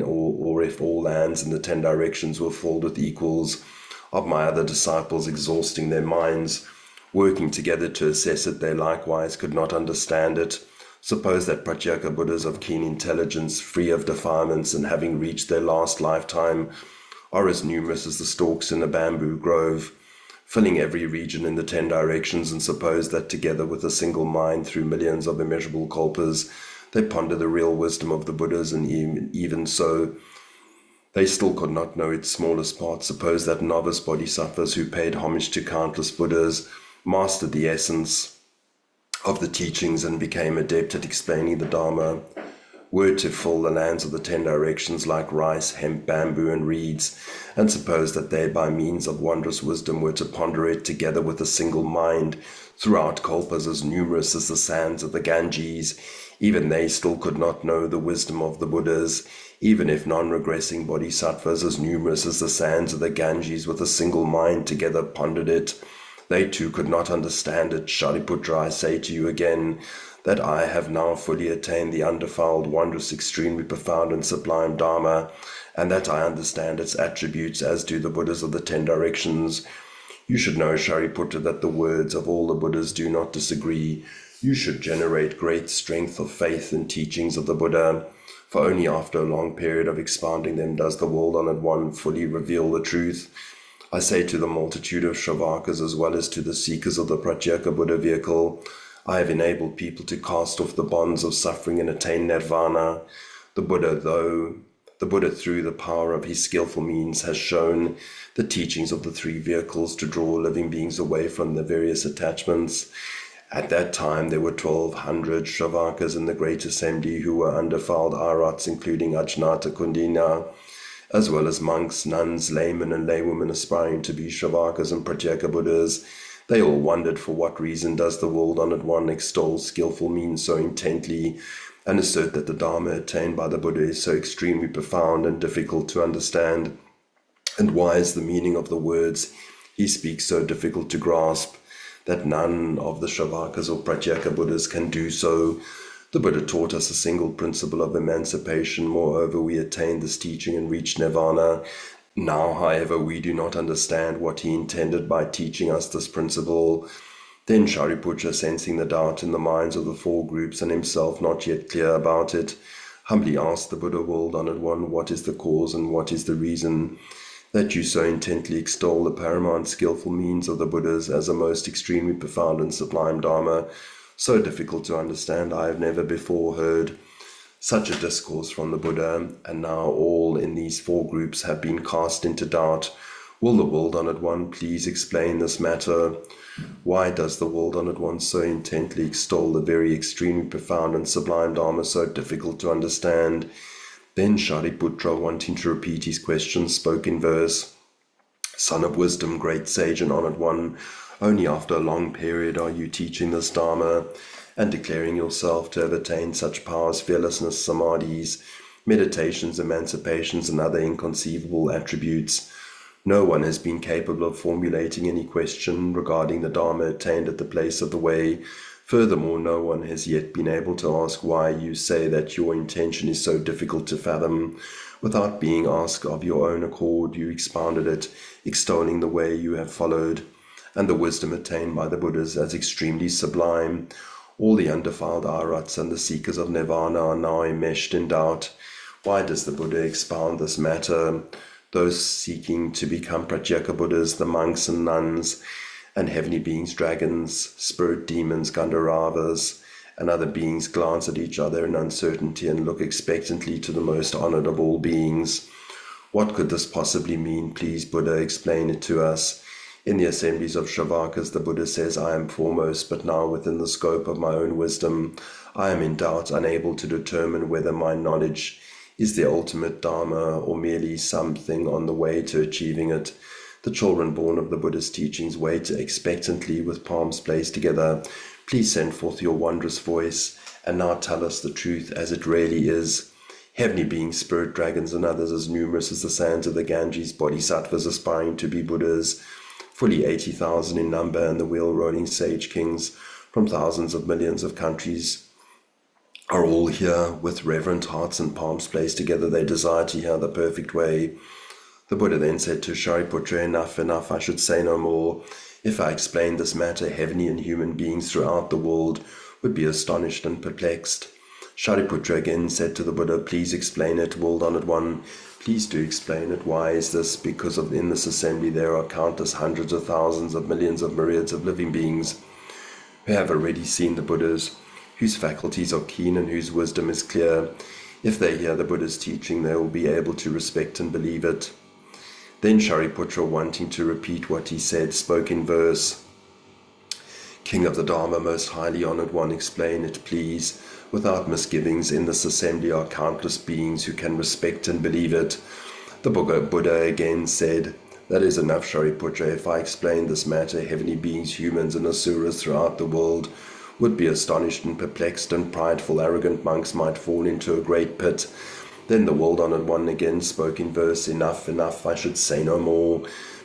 or if all lands in the 10 directions were filled with equals of my other disciples, exhausting their minds, working together to assess it, they likewise could not understand it. Suppose that Pratyeka Buddhas of keen intelligence, free of defilements, and having reached their last lifetime, are as numerous as the stalks in a bamboo grove, filling every region in the 10 directions, and suppose that together with a single mind through millions of immeasurable kalpas, they ponder the real wisdom of the Buddhas, and even so, they still could not know its smallest part. Suppose that novice bodhisattvas who paid homage to countless Buddhas mastered the essence of the teachings and became adept at explaining the Dharma, were to fill the lands of the 10 directions like rice, hemp, bamboo, and reeds, and suppose that they by means of wondrous wisdom were to ponder it together with a single mind throughout kalpas as numerous as the sands of the Ganges, even they still could not know the wisdom of the Buddhas. Even if non-regressing bodhisattvas as numerous as the sands of the Ganges with a single mind together pondered it, they too could not understand it. Shariputra, I say to you again, that I have now fully attained the undefiled, wondrous, extremely profound and sublime Dharma, and that I understand its attributes, as do the Buddhas of the 10 directions. You should know, Shariputra, that the words of all the Buddhas do not disagree. You should generate great strength of faith in teachings of the Buddha, for only after a long period of expounding them does the world-honored one fully reveal the truth. I say to the multitude of Shravakas as well as to the seekers of the Pratyeka Buddha vehicle, I have enabled people to cast off the bonds of suffering and attain nirvana. The Buddha, through the power of his skillful means, has shown the teachings of the 3 vehicles to draw living beings away from their various attachments. At that time, there were 1,200 Shravakas in the great assembly who were undefiled arhats, including Ajnata Kundina, as well as monks, nuns, laymen, and laywomen aspiring to be Shravakas and Pratyeka Buddhas. They all wondered, for what reason does the world-honored one extol skillful means so intently, and assert that the Dharma attained by the Buddha is so extremely profound and difficult to understand? And why is the meaning of the words he speaks so difficult to grasp, that none of the Shravakas or Pratyeka Buddhas can do so? The Buddha taught us a single principle of emancipation. Moreover, we attained this teaching and reached nirvana. Now, however, we do not understand what he intended by teaching us this principle. Then Shariputra, sensing the doubt in the minds of the four groups and himself not yet clear about it, humbly asked the Buddha, World-Honored One, what is the cause and what is the reason that you so intently extol the paramount skillful means of the Buddhas as a most extremely profound and sublime Dharma, so difficult to understand? I have never before heard such a discourse from the Buddha, and now all in these four groups have been cast into doubt. Will the World-Honored One please explain this matter? Why does the World-Honored One so intently extol the very extremely profound and sublime Dharma so difficult to understand? Then Shariputra, wanting to repeat his question, spoke in verse. Son of wisdom, great sage and honored one, only after a long period are you teaching this Dharma and declaring yourself to have attained such powers, fearlessness, samadhis, meditations, emancipations, and other inconceivable attributes. No one has been capable of formulating any question regarding the Dharma attained at the place of the way. Furthermore, no one has yet been able to ask why you say that your intention is so difficult to fathom. Without being asked of your own accord, you expounded it, extolling the way you have followed, and the wisdom attained by the Buddhas as extremely sublime. All the undefiled Arhats and the seekers of Nirvana are now enmeshed in doubt. Why does the Buddha expound this matter? Those seeking to become Pratyeka Buddhas, the monks and nuns, and heavenly beings, dragons, spirit demons, Gandharvas, and other beings glance at each other in uncertainty and look expectantly to the most honored of all beings. What could this possibly mean? Please, Buddha, explain it to us. In the assemblies of Shravakas, the Buddha says, I am foremost, but now within the scope of my own wisdom, I am in doubt, unable to determine whether my knowledge is the ultimate Dharma or merely something on the way to achieving it. The children born of the Buddha's teachings wait expectantly with palms placed together. Please send forth your wondrous voice and now tell us the truth as it really is. Heavenly beings, spirit dragons, and others as numerous as the sands of the Ganges, bodhisattvas aspiring to be Buddhas, fully 80,000 in number, and the wheel-rolling sage kings from thousands of millions of countries are all here with reverent hearts and palms placed together. They desire to hear the perfect way. The Buddha then said to Shariputra, enough, I should say no more. If I explained this matter, heavenly and human beings throughout the world would be astonished and perplexed. Shariputra again said to the Buddha, please explain it, World-Honored One. Please do explain it. Why is this? Because in this assembly there are countless hundreds of thousands of millions of myriads of living beings who have already seen the Buddhas, whose faculties are keen and whose wisdom is clear. If they hear the Buddha's teaching, they will be able to respect and believe it. Then Shariputra, wanting to repeat what he said, spoke in verse. King of the Dharma, most highly honored one, explain it, please. Without misgivings, in this assembly are countless beings who can respect and believe it. The Buddha again said, that is enough, Shariputra. If I explain this matter, heavenly beings, humans, and asuras throughout the world would be astonished and perplexed, and prideful, arrogant monks might fall into a great pit. Then the World-Honored One again spoke in verse, enough, I should say no more.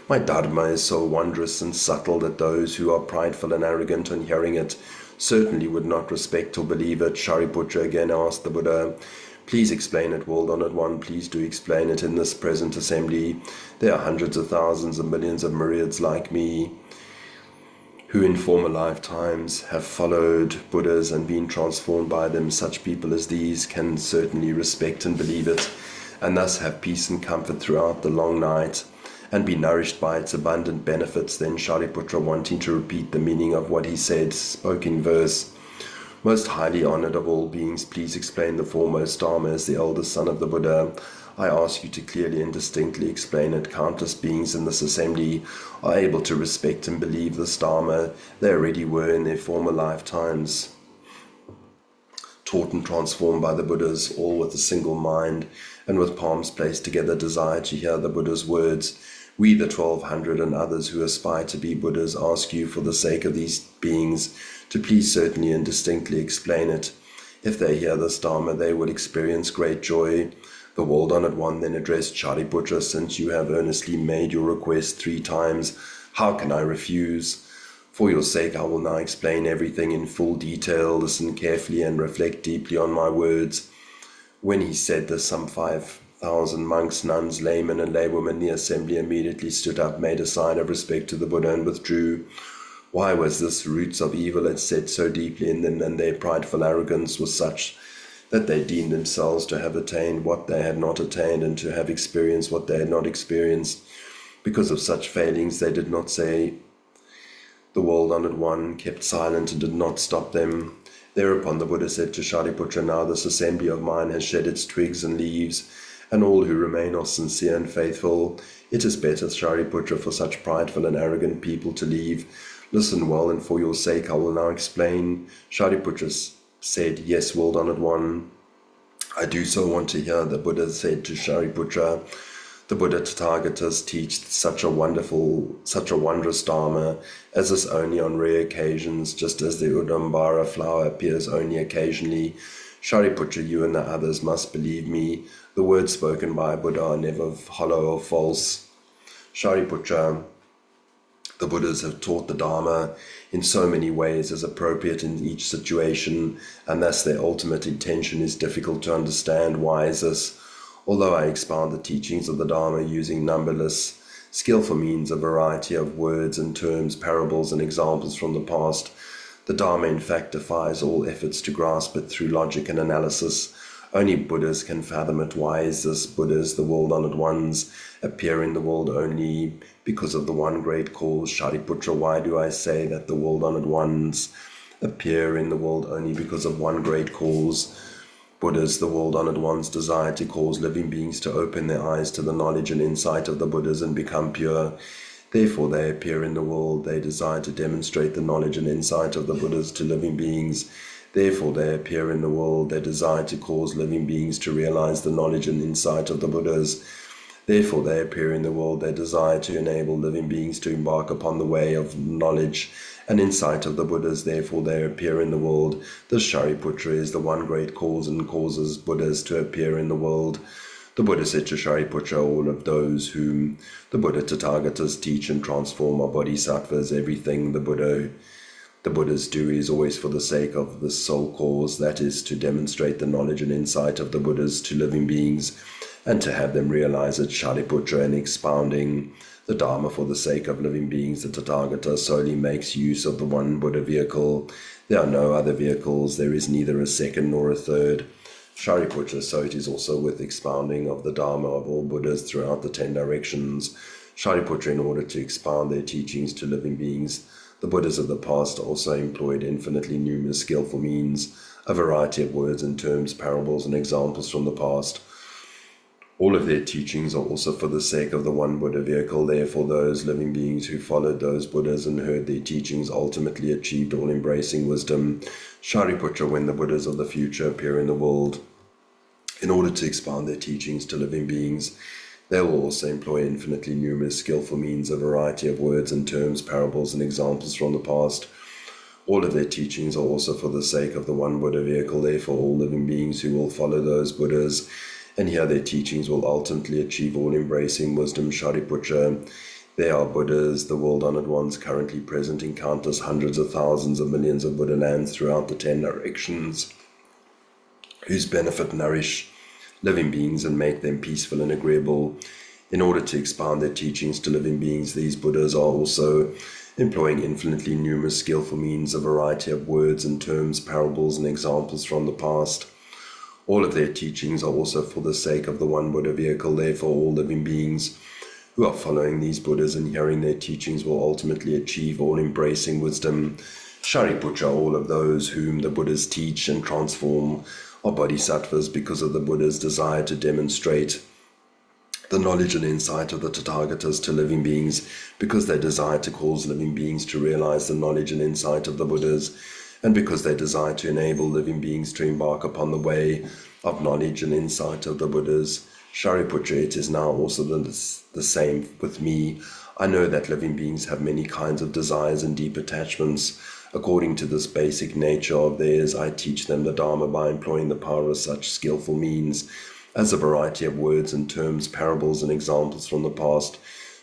My Dharma is so wondrous and subtle that those who are prideful and arrogant on hearing it certainly would not respect or believe it. Shariputra again asked the Buddha, please explain it, World-Honored One, please do explain it in this present assembly. There are hundreds of thousands of millions of myriads like me, who in former lifetimes have followed Buddhas and been transformed by them. Such people as these can certainly respect and believe it, and thus have peace and comfort throughout the long night, and be nourished by its abundant benefits. Then Shariputra, wanting to repeat the meaning of what he said, spoke in verse. Most highly honored of all beings, please explain the foremost Dharma as the eldest son of the Buddha. I ask you to clearly and distinctly explain it. Countless beings in this assembly are able to respect and believe this Dharma. They already were in their former lifetimes taught and transformed by the Buddhas, all with a single mind, and with palms placed together desire to hear the Buddha's words. We, the 1200 and others who aspire to be Buddhas, ask you for the sake of these beings to please certainly and distinctly explain it. If they hear this Dharma, they will experience great joy. The World-Honored One then addressed Shariputra, since you have earnestly made your request 3 times, how can I refuse? For your sake, I will now explain everything in full detail. Listen carefully and reflect deeply on my words. When he said this, some 5 1,000 monks, nuns, laymen, and laywomen in the assembly immediately stood up, made a sign of respect to the Buddha, and withdrew. Why was this? Roots of evil had set so deeply in them, and their prideful arrogance was such that they deemed themselves to have attained what they had not attained, and to have experienced what they had not experienced. Because of such failings, they did not say the world-honored one, kept silent, and did not stop them. Thereupon the Buddha said to Shariputra, now this assembly of mine has shed its twigs and leaves, and all who remain are sincere and faithful. It is better, Shariputra, for such prideful and arrogant people to leave. Listen well, and for your sake I will now explain. Shariputra said, yes, world-honored one, I do so want to hear. The Buddha said to Shariputra, the Buddha Tathagatas teach such a wondrous Dharma as is only on rare occasions, just as the Udambara flower appears only occasionally. Shariputra, you and the others must believe me. The words spoken by Buddha are never hollow or false. Shariputra, the Buddhas have taught the Dharma in so many ways as appropriate in each situation, and thus their ultimate intention is difficult to understand. Why is this? Although I expound the teachings of the Dharma using numberless, skillful means, a variety of words and terms, parables and examples from the past, the Dharma in fact defies all efforts to grasp it through logic and analysis. Only Buddhas can fathom it. Why is this? Buddhas, the world-honored ones, appear in the world only because of the one great cause. Shariputra, why do I say that the world-honored ones appear in the world only because of one great cause? Buddhas, the world-honored ones, desire to cause living beings to open their eyes to the knowledge and insight of the Buddhas and become pure. Therefore they appear in the world. They desire to demonstrate the knowledge and insight of the Buddhas to living beings. Therefore they appear in the world. They desire to cause living beings to realize the knowledge and insight of the Buddhas. Therefore they appear in the world. They desire to enable living beings to embark upon the way of knowledge and insight of the Buddhas. Therefore they appear in the world. This Shariputra is the one great cause and causes Buddhas to appear in the world. The Buddha said to Shariputra, all of those whom the Buddha Tathagatas teach and transform are bodhisattvas. Everything the Buddhas do is always for the sake of the sole cause, that is, to demonstrate the knowledge and insight of the Buddhas to living beings and to have them realize it. Shariputra, in expounding the Dharma for the sake of living beings, the Tathagata solely makes use of the one Buddha vehicle. There are no other vehicles. There is neither a second nor a third. Shariputra, so it is also with expounding of the Dharma of all Buddhas throughout the 10 directions. Shariputra, in order to expound their teachings to living beings, the Buddhas of the past also employed infinitely numerous skillful means, a variety of words and terms, parables and examples from the past. All of their teachings are also for the sake of the one Buddha vehicle. Therefore, those living beings who followed those Buddhas and heard their teachings ultimately achieved all-embracing wisdom. Shariputra, when the Buddhas of the future appear in the world, in order to expound their teachings to living beings, they will also employ infinitely numerous skillful means, a variety of words and terms, parables and examples from the past. All of their teachings are also for the sake of the one Buddha vehicle. Therefore, all living beings who will follow those Buddhas and hear their teachings will ultimately achieve all-embracing wisdom. Shariputra, they are Buddhas, the world-honored ones, currently present in countless hundreds of thousands of millions of Buddha lands throughout the 10 directions, whose benefit nourish living beings and make them peaceful and agreeable. In order to expound their teachings to living beings, these Buddhas are also employing infinitely numerous skillful means, a variety of words and terms, parables and examples from the past. All of their teachings are also for the sake of the one Buddha vehicle. Therefore, all living beings who are following these Buddhas and hearing their teachings will ultimately achieve all-embracing wisdom. Shariputra, all of those whom the Buddhas teach and transform are bodhisattvas because of the Buddha's desire to demonstrate the knowledge and insight of the Tathagatas to living beings, because they desire to cause living beings to realize the knowledge and insight of the Buddhas, and because they desire to enable living beings to embark upon the way of knowledge and insight of the Buddhas. Shariputra, it is now also the same with me. I know that living beings have many kinds of desires and deep attachments. According to this basic nature of theirs, I teach them the Dharma by employing the power of such skillful means as a variety of words and terms, parables and examples from the past.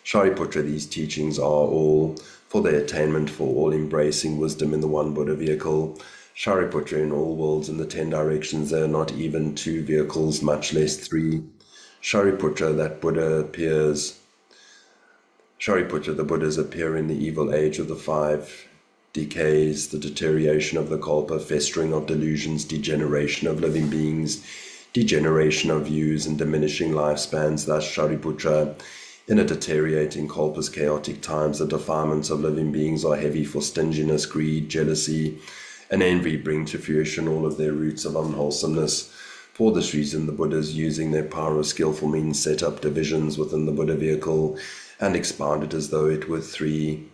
Shariputra, these teachings are all for their attainment for all-embracing wisdom in the one Buddha vehicle. Shariputra, in all worlds in the 10 directions, there are not even 2 vehicles, much less 3. Shariputra, the Buddhas appear in the evil age of the 5 decays, the deterioration of the kalpa, festering of delusions, degeneration of living beings, degeneration of views, and diminishing lifespans. Thus, Shariputra, in a deteriorating kalpa's chaotic times, the defilements of living beings are heavy, for stinginess, greed, jealousy, and envy bring to fruition all of their roots of unwholesomeness. For this reason, the Buddhas, using their power of skillful means, set up divisions within the Buddha vehicle and expound it as though it were 3.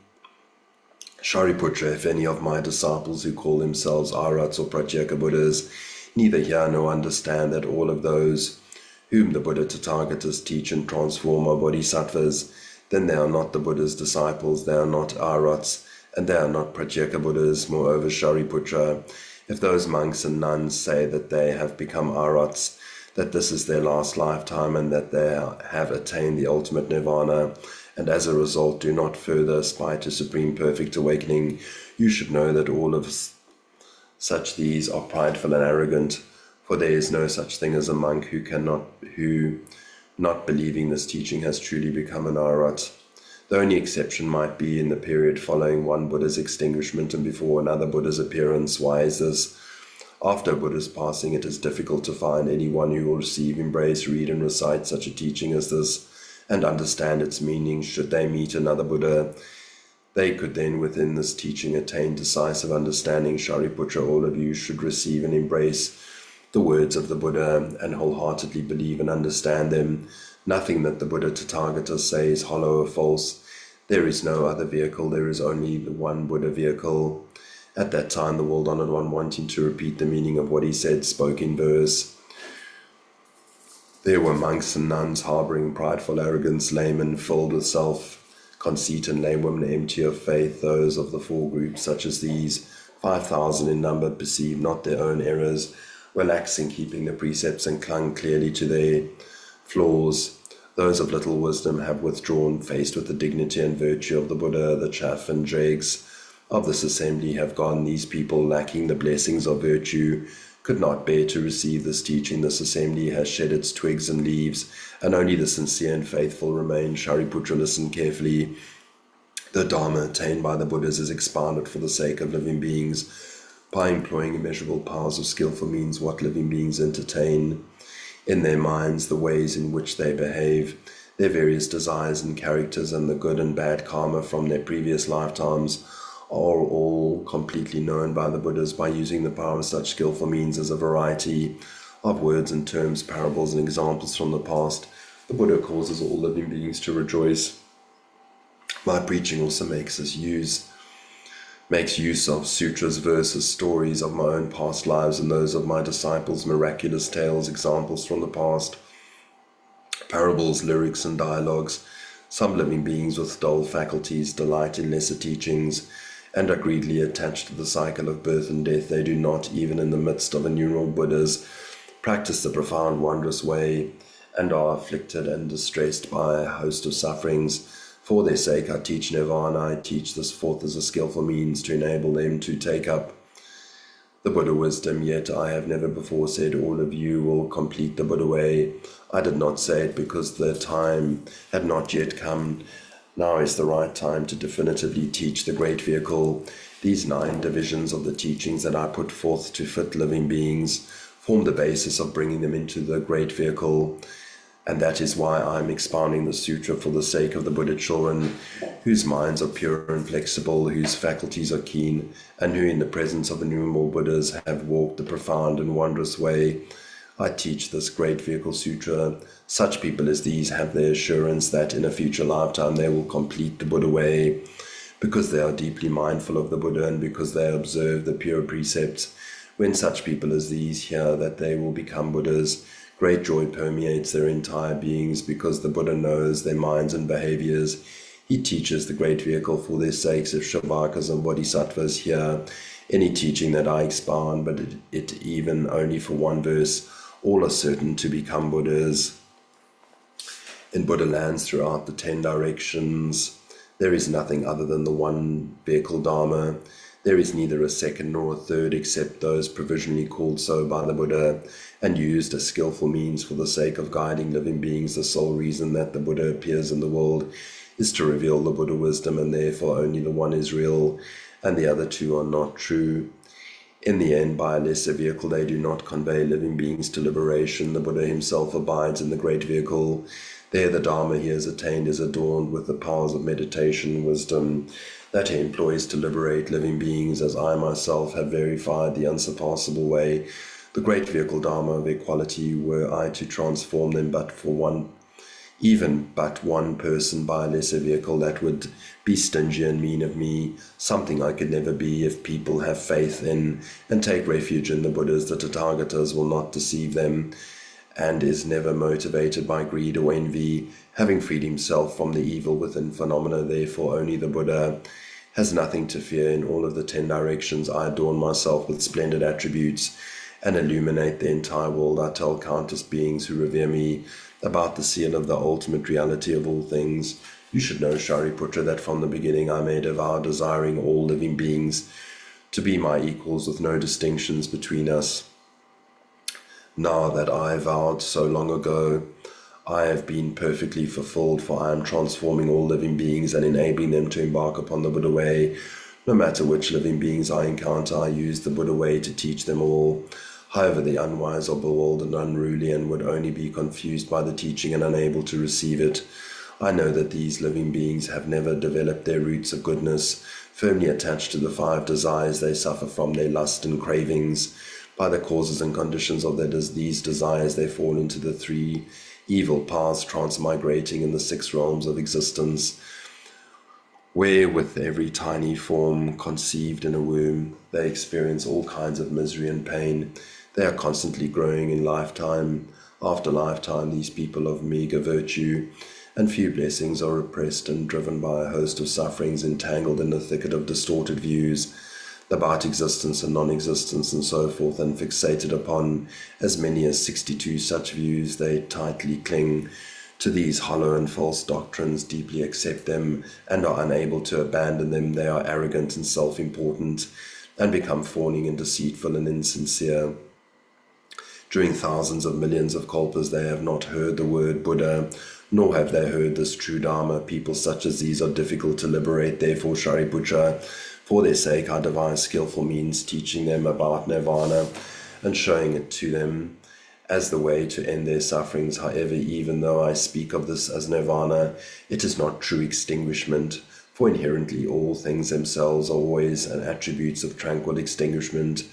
Shariputra, if any of my disciples who call themselves Arhats or Pratyeka Buddhas neither hear nor understand that all of those whom the Buddha Tathagatas teach and transform are bodhisattvas, then they are not the Buddha's disciples, they are not Arhats, and they are not Pratyeka Buddhas. Moreover, Shariputra, if those monks and nuns say that they have become Arhats, that this is their last lifetime and that they have attained the ultimate nirvana, and as a result do not further aspire to supreme perfect awakening, you should know that all of such these are prideful and arrogant, for there is no such thing as a monk who not believing this teaching has truly become an Arhat. The only exception might be in the period following one Buddha's extinguishment and before another Buddha's appearance. Why is this? After a Buddha's passing, it is difficult to find anyone who will receive, embrace, read, and recite such a teaching as this, and understand its meaning. Should they meet another Buddha, they could then within this teaching attain decisive understanding. Shariputra, all of you should receive and embrace the words of the Buddha and wholeheartedly believe and understand them. Nothing that the Buddha Tathagata says is hollow or false. There is no other vehicle, there is only the one Buddha vehicle. At that time, the world-honored one, wanting to repeat the meaning of what he said, spoke in verse. There were monks and nuns harboring prideful arrogance, laymen filled with self-conceit, and laywomen empty of faith. Those of the 4 groups, such as these, 5,000 in number, perceived not their own errors, were lax in keeping the precepts, and clung clearly to their flaws. Those of little wisdom have withdrawn, faced with the dignity and virtue of the Buddha. The chaff and dregs of this assembly have gone. These people, lacking the blessings of virtue, could not bear to receive this teaching. This assembly has shed its twigs and leaves, and only the sincere and faithful remain. Shariputra, listen carefully. The Dharma attained by the Buddhas is expounded for the sake of living beings. By employing immeasurable powers of skillful means, what living beings entertain in their minds, the ways in which they behave, their various desires and characters, and the good and bad karma from their previous lifetimes, are all completely known by the Buddhas. By using the power of such skillful means as a variety of words and terms, parables and examples from the past, the Buddha causes all living beings to rejoice. My preaching also makes use of sutras, verses, stories of my own past lives and those of my disciples, miraculous tales, examples from the past, parables, lyrics, and dialogues. Some living beings with dull faculties delight in lesser teachings and are greedily attached to the cycle of birth and death. They do not, even in the midst of innumerable Buddhas, practice the profound, wondrous way, and are afflicted and distressed by a host of sufferings. For their sake I teach nirvana. I teach this forth as a skillful means to enable them to take up the Buddha wisdom. Yet I have never before said all of you will complete the Buddha way. I did not say it because the time had not yet come. Now is the right time to definitively teach the great vehicle. These 9 divisions of the teachings that I put forth to fit living beings form the basis of bringing them into the great vehicle. And that is why I am expounding the sutra for the sake of the Buddha children, whose minds are pure and flexible, whose faculties are keen, and who in the presence of innumerable Buddhas have walked the profound and wondrous way. I teach this great vehicle sutra. Such people as these have the assurance that in a future lifetime they will complete the Buddha way, because they are deeply mindful of the Buddha and because they observe the pure precepts. When such people as these hear that they will become Buddhas, great joy permeates their entire beings, because the Buddha knows their minds and behaviors. He teaches the great vehicle for their sakes. If Shavakas and Bodhisattvas hear any teaching that I expound, but it even only for one verse, all are certain to become Buddhas. In Buddha lands throughout the 10 directions, there is nothing other than the one vehicle Dharma. There is neither a second nor a third except those provisionally called so by the Buddha and used as skillful means for the sake of guiding living beings. The sole reason that the Buddha appears in the world is to reveal the Buddha wisdom, and therefore only the one is real and the other two are not true. In the end, by a lesser vehicle, they do not convey living beings to liberation. The Buddha himself abides in the great vehicle. There the Dharma he has attained is adorned with the powers of meditation and wisdom that he employs to liberate living beings, as I myself have verified the unsurpassable way, the great vehicle Dharma of equality, were I to transform them but for one person by a lesser vehicle, that would be stingy and mean of me, something I could never be. If people have faith in and take refuge in the Buddhas, the Tathagatas will not deceive them, and is never motivated by greed or envy, having freed himself from the evil within phenomena. Therefore only the Buddha has nothing to fear. In all of the 10 directions I adorn myself with splendid attributes and illuminate the entire world. I tell countless beings who revere me about the seal of the ultimate reality of all things. You should know, Shariputra, that from the beginning I made a vow desiring all living beings to be my equals with no distinctions between us. Now that I vowed so long ago, I have been perfectly fulfilled, for I am transforming all living beings and enabling them to embark upon the Buddha way. No matter which living beings I encounter, I use the Buddha way to teach them all. However, the unwise are bewildered and unruly and would only be confused by the teaching and unable to receive it. I know that these living beings have never developed their roots of goodness. Firmly attached to the 5 desires, they suffer from their lust and cravings. By the causes and conditions of these desires, they fall into the 3 evil paths, transmigrating in the 6 realms of existence, where with every tiny form conceived in a womb, they experience all kinds of misery and pain. They are constantly growing in lifetime after lifetime. These people of meager virtue and few blessings are oppressed and driven by a host of sufferings, entangled in the thicket of distorted views about existence and non-existence and so forth, and fixated upon as many as 62 such views. They tightly cling to these hollow and false doctrines, deeply accept them, and are unable to abandon them. They are arrogant and self-important, and become fawning and deceitful and insincere. During thousands of millions of kalpas, they have not heard the word Buddha, nor have they heard this true Dharma. People such as these are difficult to liberate. Therefore, Shariputra, for their sake, I devise skillful means, teaching them about nirvana and showing it to them as the way to end their sufferings. However, even though I speak of this as nirvana, it is not true extinguishment, for inherently all things themselves are always an attributes of tranquil extinguishment.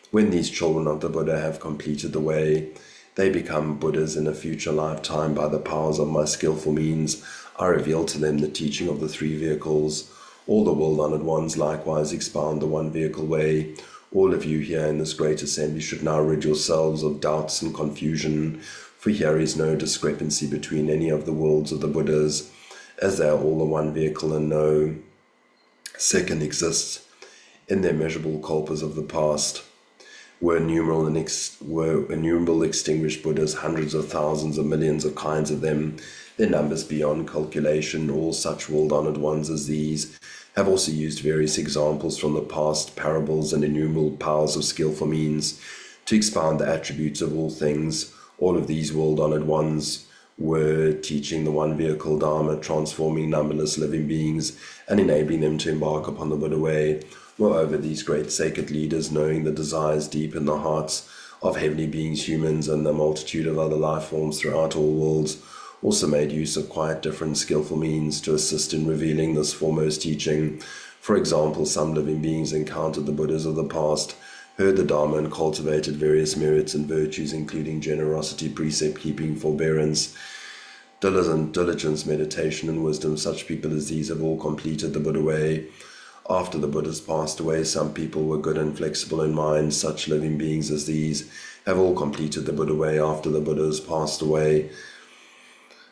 When these children of the Buddha have completed the way, they become Buddhas in a future lifetime. By the powers of my skillful means, I reveal to them the teaching of the 3 vehicles. All the world-honored ones likewise expound the one vehicle way. All of you here in this great assembly should now rid yourselves of doubts and confusion, for here is no discrepancy between any of the worlds of the Buddhas, as they are all the one vehicle and no second exists. In the immeasurable kalpas of the past were innumerable extinguished Buddhas, hundreds of thousands of millions of kinds of them, their numbers beyond calculation. All such world-honored ones as these have also used various examples from the past, parables and innumerable powers of skillful means to expound the attributes of all things. All of these world-honored ones were teaching the one vehicle Dharma, transforming numberless living beings and enabling them to embark upon the Buddha way. Moreover, these great sacred leaders, knowing the desires deep in the hearts of heavenly beings, humans, and the multitude of other life forms throughout all worlds, also made use of quite different skillful means to assist in revealing this foremost teaching. For example, some living beings encountered the Buddhas of the past, heard the Dharma, and cultivated various merits and virtues, including generosity, precept-keeping, forbearance, diligence, meditation, and wisdom. Such people as these have all completed the Buddha way. After the Buddhas passed away, some people were good and flexible in mind. Such living beings as these have all completed the Buddha way. After the Buddhas passed away,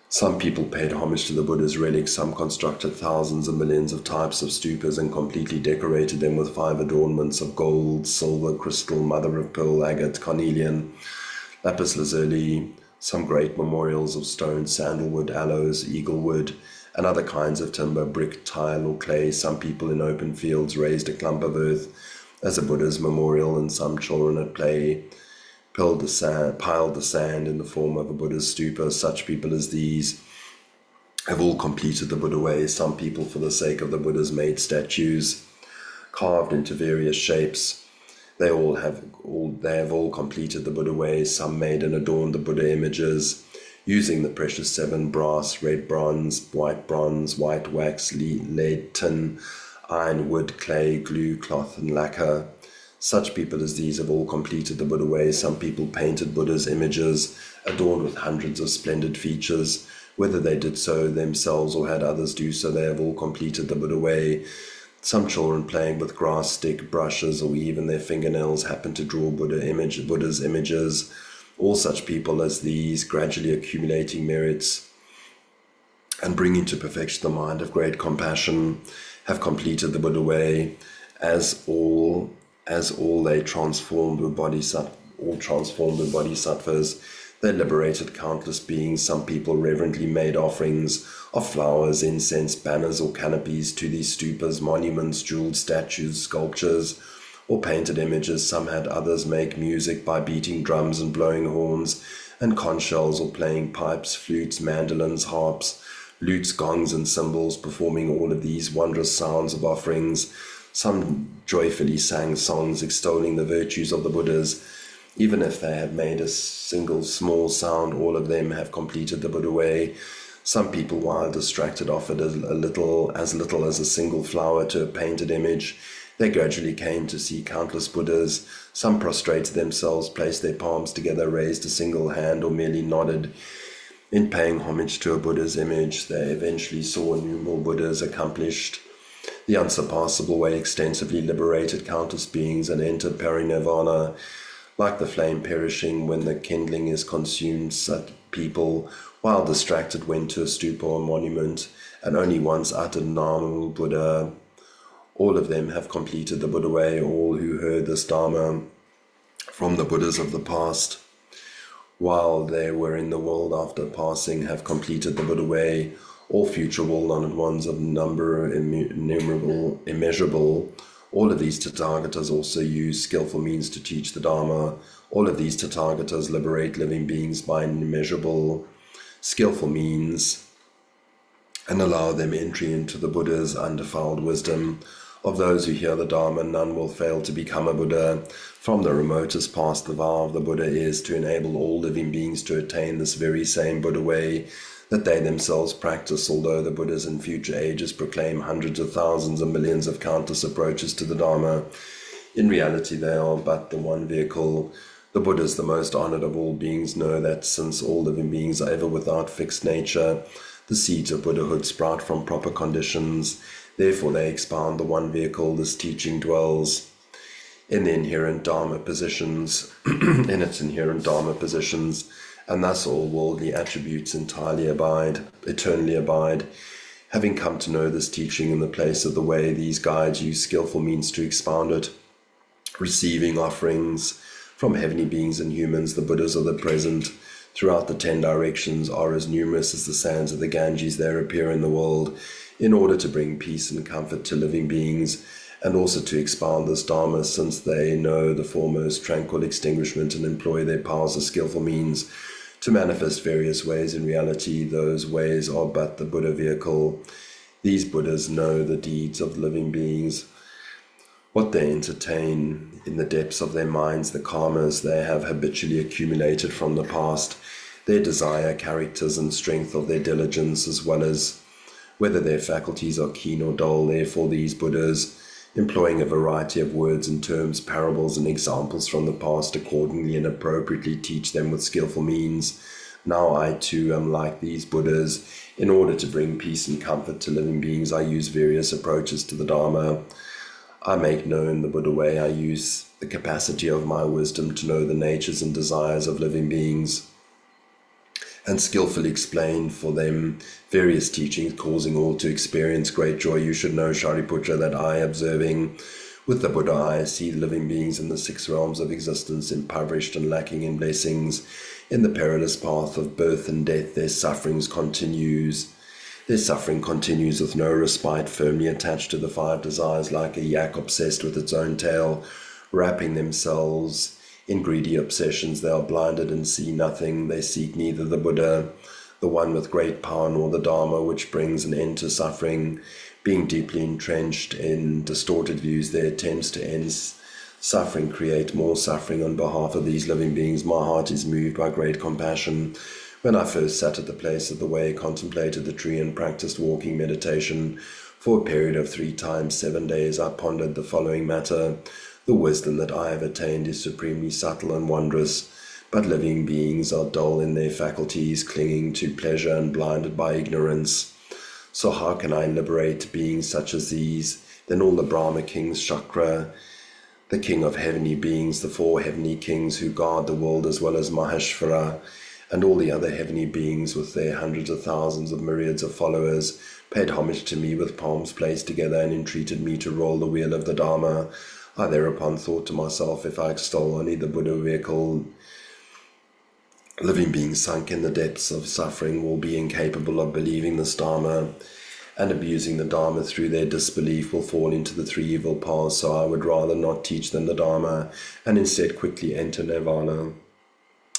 some people paid homage to the Buddha's relics. Some constructed thousands and millions of types of stupas and completely decorated them with 5 adornments of gold, silver, crystal, mother of pearl, agate, carnelian, lapis lazuli, some great memorials of stone, sandalwood, aloes, eaglewood, and other kinds of timber, brick, tile, or clay. Some people in open fields raised a clump of earth as a Buddha's memorial, and some children at play piled the sand in the form of a Buddha's stupa. Such people as these have all completed the Buddha way. Some people, for the sake of the Buddhas, made statues carved into various shapes. They have all completed the Buddha way. Some made and adorned the Buddha images using the precious 7: brass, red bronze, white wax, lead, tin, iron, wood, clay, glue, cloth, and lacquer. Such people as these have all completed the Buddha way. Some people painted Buddha's images, adorned with hundreds of splendid features. Whether they did so themselves or had others do so, they have all completed the Buddha way. Some children playing with grass stick, brushes, or even their fingernails happen to draw Buddha's images. All such people as these, gradually accumulating merits and bringing to perfection the mind of great compassion, have completed the Buddha way. As all they transformed with bodhisattvas, they liberated countless beings. Some people reverently made offerings of flowers, incense, banners, or canopies to these stupas, monuments, jeweled statues, sculptures, or painted images. Some had others make music by beating drums and blowing horns and conch shells, or playing pipes, flutes, mandolins, harps, lutes, gongs, and cymbals, performing all of these wondrous sounds of offerings. Some joyfully sang songs extolling the virtues of the Buddhas. Even if they have made a single small sound, all of them have completed the Buddha way. Some people, while distracted, offered as little as a single flower to a painted image. They gradually came to see countless Buddhas. Some prostrated themselves, placed their palms together, raised a single hand, or merely nodded in paying homage to a Buddha's image. They eventually saw innumerable Buddhas, accomplished the unsurpassable way, extensively liberated countless beings, and entered parinirvana. Like the flame perishing when the kindling is consumed, such people, while distracted, went to a stupa or monument and only once uttered Namo Buddha. All of them have completed the Buddha way. All who heard this Dharma from the Buddhas of the past, while they were in the world after passing, have completed the Buddha way. All future world-honored ones of number innumerable, immeasurable. All of these Tathagatas also use skillful means to teach the Dharma. All of these Tathagatas liberate living beings by immeasurable, skillful means and allow them entry into the Buddha's undefiled wisdom. Of those who hear the Dharma, none will fail to become a Buddha. From the remotest past, the vow of the Buddha is to enable all living beings to attain this very same Buddha way that they themselves practice. Although the Buddhas in future ages proclaim hundreds of thousands and millions of countless approaches to the Dharma, in reality they are but the one vehicle. The Buddhas, the most honored of all beings, know that since all living beings are ever without fixed nature, the seeds of Buddhahood sprout from proper conditions. Therefore they expound the one vehicle. This teaching dwells in the inherent Dharma positions, and thus all worldly attributes eternally abide. Having come to know this teaching in the place of the way, these guides use skillful means to expound it, receiving offerings from heavenly beings and humans. The Buddhas of the present throughout the 10 directions are as numerous as the sands of the Ganges. They appear in the world in order to bring peace and comfort to living beings, and also to expound this Dharma, since they know the foremost tranquil extinguishment and employ their powers as skillful means to manifest various ways. In reality, those ways are but the Buddha vehicle. These Buddhas know the deeds of living beings, what they entertain in the depths of their minds, the karmas they have habitually accumulated from the past, their desire, characters, and strength of their diligence, as well as whether their faculties are keen or dull. Therefore, these Buddhas, employing a variety of words and terms, parables, and examples from the past, accordingly and appropriately teach them with skillful means. Now I too am like these Buddhas. In order to bring peace and comfort to living beings, I use various approaches to the Dharma. I make known the Buddha way. I use the capacity of my wisdom to know the natures and desires of living beings, and skillfully explain for them various teachings, causing all to experience great joy. You should know, Shariputra, that I, observing with the Buddha eye, see living beings in the 6 realms of existence, impoverished and lacking in blessings. In the perilous path of birth and death, their sufferings continues. Their suffering continues with no respite, firmly attached to the 5 desires like a yak obsessed with its own tail, wrapping themselves in greedy obsessions. They are blinded and see nothing. They seek neither the Buddha, the one with great power, nor the Dharma, which brings an end to suffering. Being deeply entrenched in distorted views, their attempts to end suffering create more suffering on behalf of these living beings. My heart is moved by great compassion. When I first sat at the place of the way, contemplated the tree, and practiced walking meditation for a period of 3 times 7 days, I pondered the following matter. The wisdom that I have attained is supremely subtle and wondrous, but living beings are dull in their faculties, clinging to pleasure and blinded by ignorance. So how can I liberate beings such as these? Then all the Brahma kings, Shakra, the king of heavenly beings, the 4 heavenly kings who guard the world, as well as Maheshvara, and all the other heavenly beings with their hundreds of thousands of myriads of followers, paid homage to me with palms placed together and entreated me to roll the wheel of the Dharma. I thereupon thought to myself, if I extol only the Buddha vehicle, living beings sunk in the depths of suffering will be incapable of believing this Dharma, and abusing the Dharma through their disbelief will fall into the 3 evil paths. So I would rather not teach them the Dharma, and instead quickly enter Nirvana.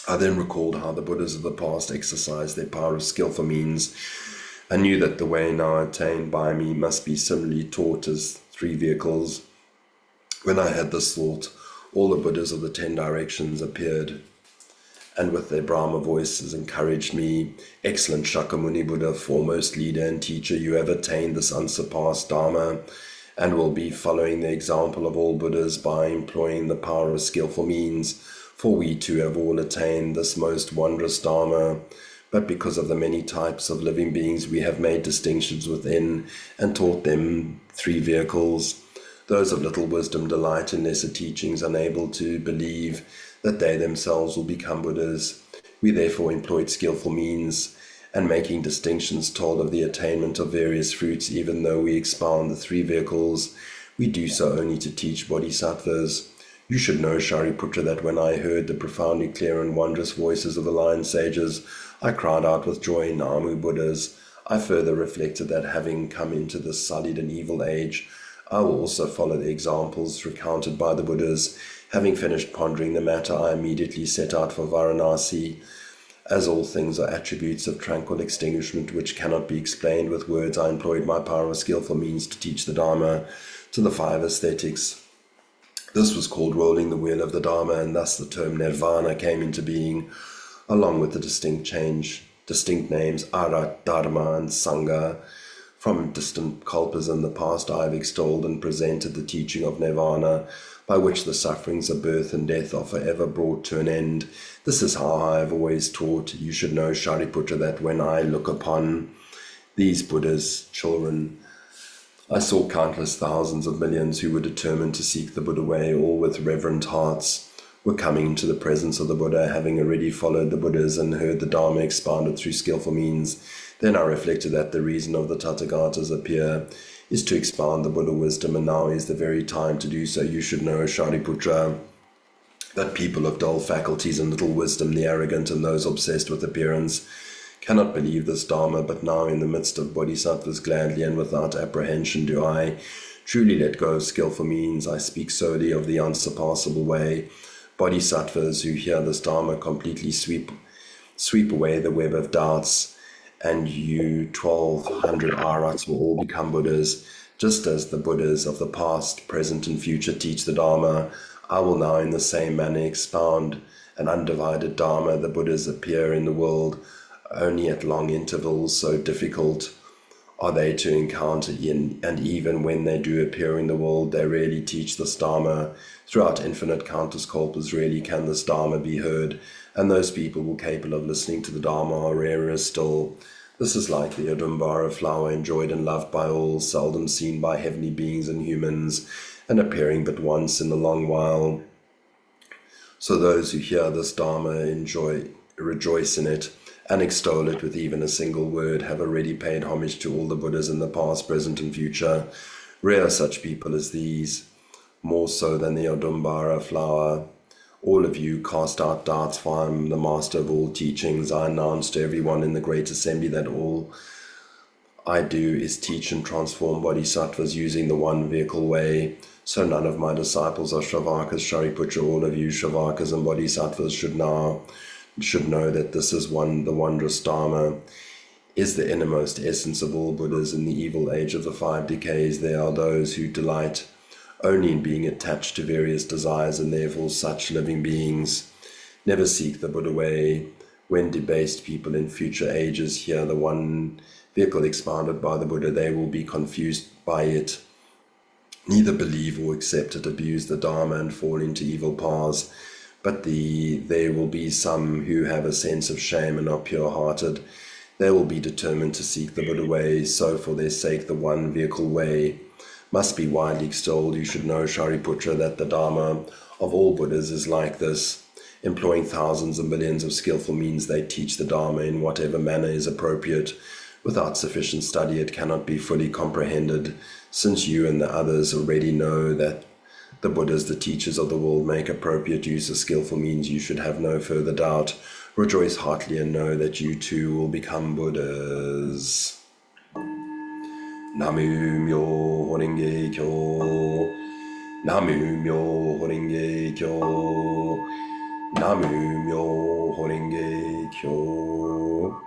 I then recalled how the Buddhas of the past exercised their power of skillful means, and knew that the way now attained by me must be similarly taught as 3 vehicles. When I had this thought, all the Buddhas of the 10 directions appeared, and with their Brahma voices encouraged me. Excellent Shakyamuni Buddha, foremost leader and teacher, you have attained this unsurpassed Dharma, and will be following the example of all Buddhas by employing the power of skillful means. For we too have all attained this most wondrous Dharma, but because of the many types of living beings, we have made distinctions within and taught them 3 vehicles. Those of little wisdom delight in lesser teachings, unable to believe that they themselves will become Buddhas. We therefore employed skillful means, and making distinctions told of the attainment of various fruits. Even though we expound the 3 vehicles, we do so only to teach bodhisattvas. You should know, Shariputra, that when I heard the profoundly clear and wondrous voices of the lion sages, I cried out with joy, Namu Buddhas. I further reflected that having come into this sullied and evil age, I will also follow the examples recounted by the Buddhas. Having finished pondering the matter, I immediately set out for Varanasi. As all things are attributes of tranquil extinguishment which cannot be explained with words, I employed my power of skillful means to teach the Dharma to the 5 aesthetics. This was called rolling the wheel of the Dharma, and thus the term Nirvana came into being, along with the distinct names Arat, Dharma, and Sangha. From distant kalpas in the past, I have extolled and presented the teaching of Nirvana, by which the sufferings of birth and death are forever brought to an end. This is how I have always taught. You should know, Shariputra, that when I look upon these Buddhas' children, I saw countless thousands of millions who were determined to seek the Buddha way, all with reverent hearts, were coming into the presence of the Buddha, having already followed the Buddhas and heard the Dharma expounded through skillful means. Then I reflected that the reason of the Tathagatas appear is to expound the Buddha wisdom, and now is the very time to do so. You should know, Shariputra, that people of dull faculties and little wisdom, the arrogant and those obsessed with appearance, cannot believe this Dharma, but now in the midst of bodhisattvas, gladly and without apprehension do I truly let go of skillful means. I speak solely of the unsurpassable way. Bodhisattvas who hear this Dharma completely sweep away the web of doubts, and you 1,200 Arhats will all become Buddhas. Just as the Buddhas of the past, present and future teach the Dharma, I will now in the same manner expound an undivided Dharma. The Buddhas appear in the world only at long intervals, so difficult are they to encounter, and even when they do appear in the world, they rarely teach this Dharma. Throughout infinite countless kalpas, rarely can this Dharma be heard, and those people who are capable of listening to the Dharma are rarer still. This is like the Adumbara flower, enjoyed and loved by all, seldom seen by heavenly beings and humans, and appearing but once in a long while. So those who hear this Dharma rejoice in it, and extol it with even a single word, have already paid homage to all the Buddhas in the past, present, and future. Rare are such people as these, more so than the Adumbara flower. All of you cast out doubts, for I am the master of all teachings. I announce to everyone in the great assembly that all I do is teach and transform bodhisattvas using the one vehicle way. So none of my disciples are Shravakas, Shariputra. All of you Shravakas and bodhisattvas should know that this is the wondrous Dharma is the innermost essence of all Buddhas. In the evil age of the 5 decays, there are those who delight only in being attached to various desires, and therefore such living beings never seek the Buddha way. When debased people in future ages hear the one vehicle expounded by the Buddha, they will be confused by it, neither believe or accept it, abuse the Dharma, and fall into evil paths. But there will be some who have a sense of shame and are pure-hearted. They will be determined to seek the Buddha way, so for their sake the one vehicle way must be widely extolled. You should know, Shariputra, that the Dharma of all Buddhas is like this. Employing thousands and millions of skillful means, they teach the Dharma in whatever manner is appropriate. Without sufficient study, it cannot be fully comprehended. Since you and the others already know that the Buddhas, the teachers of the world, make appropriate use of skillful means, you should have no further doubt. Rejoice heartily and know that you too will become Buddhas. Namu Myo Horenge Kyo. Namu Myo Horenge Kyo. Namu Myo Horenge Kyo.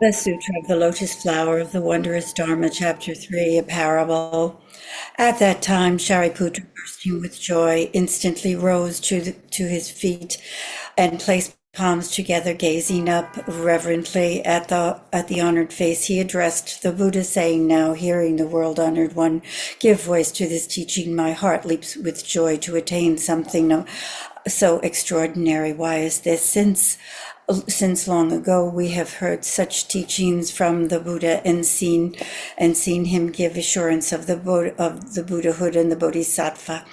The Sutra of the Lotus Flower of the Wondrous Dharma, Chapter 3, a parable. At that time, Shariputra, bursting with joy, instantly rose to his feet and placed palms together, gazing up reverently at the honored face. He addressed the Buddha, saying, "Now, hearing the world-honored one give voice to this teaching, my heart leaps with joy to attain something so extraordinary. Why is this? Since long ago we have heard such teachings from the Buddha and seen him give assurance of the Buddhahood and the Bodhisattva.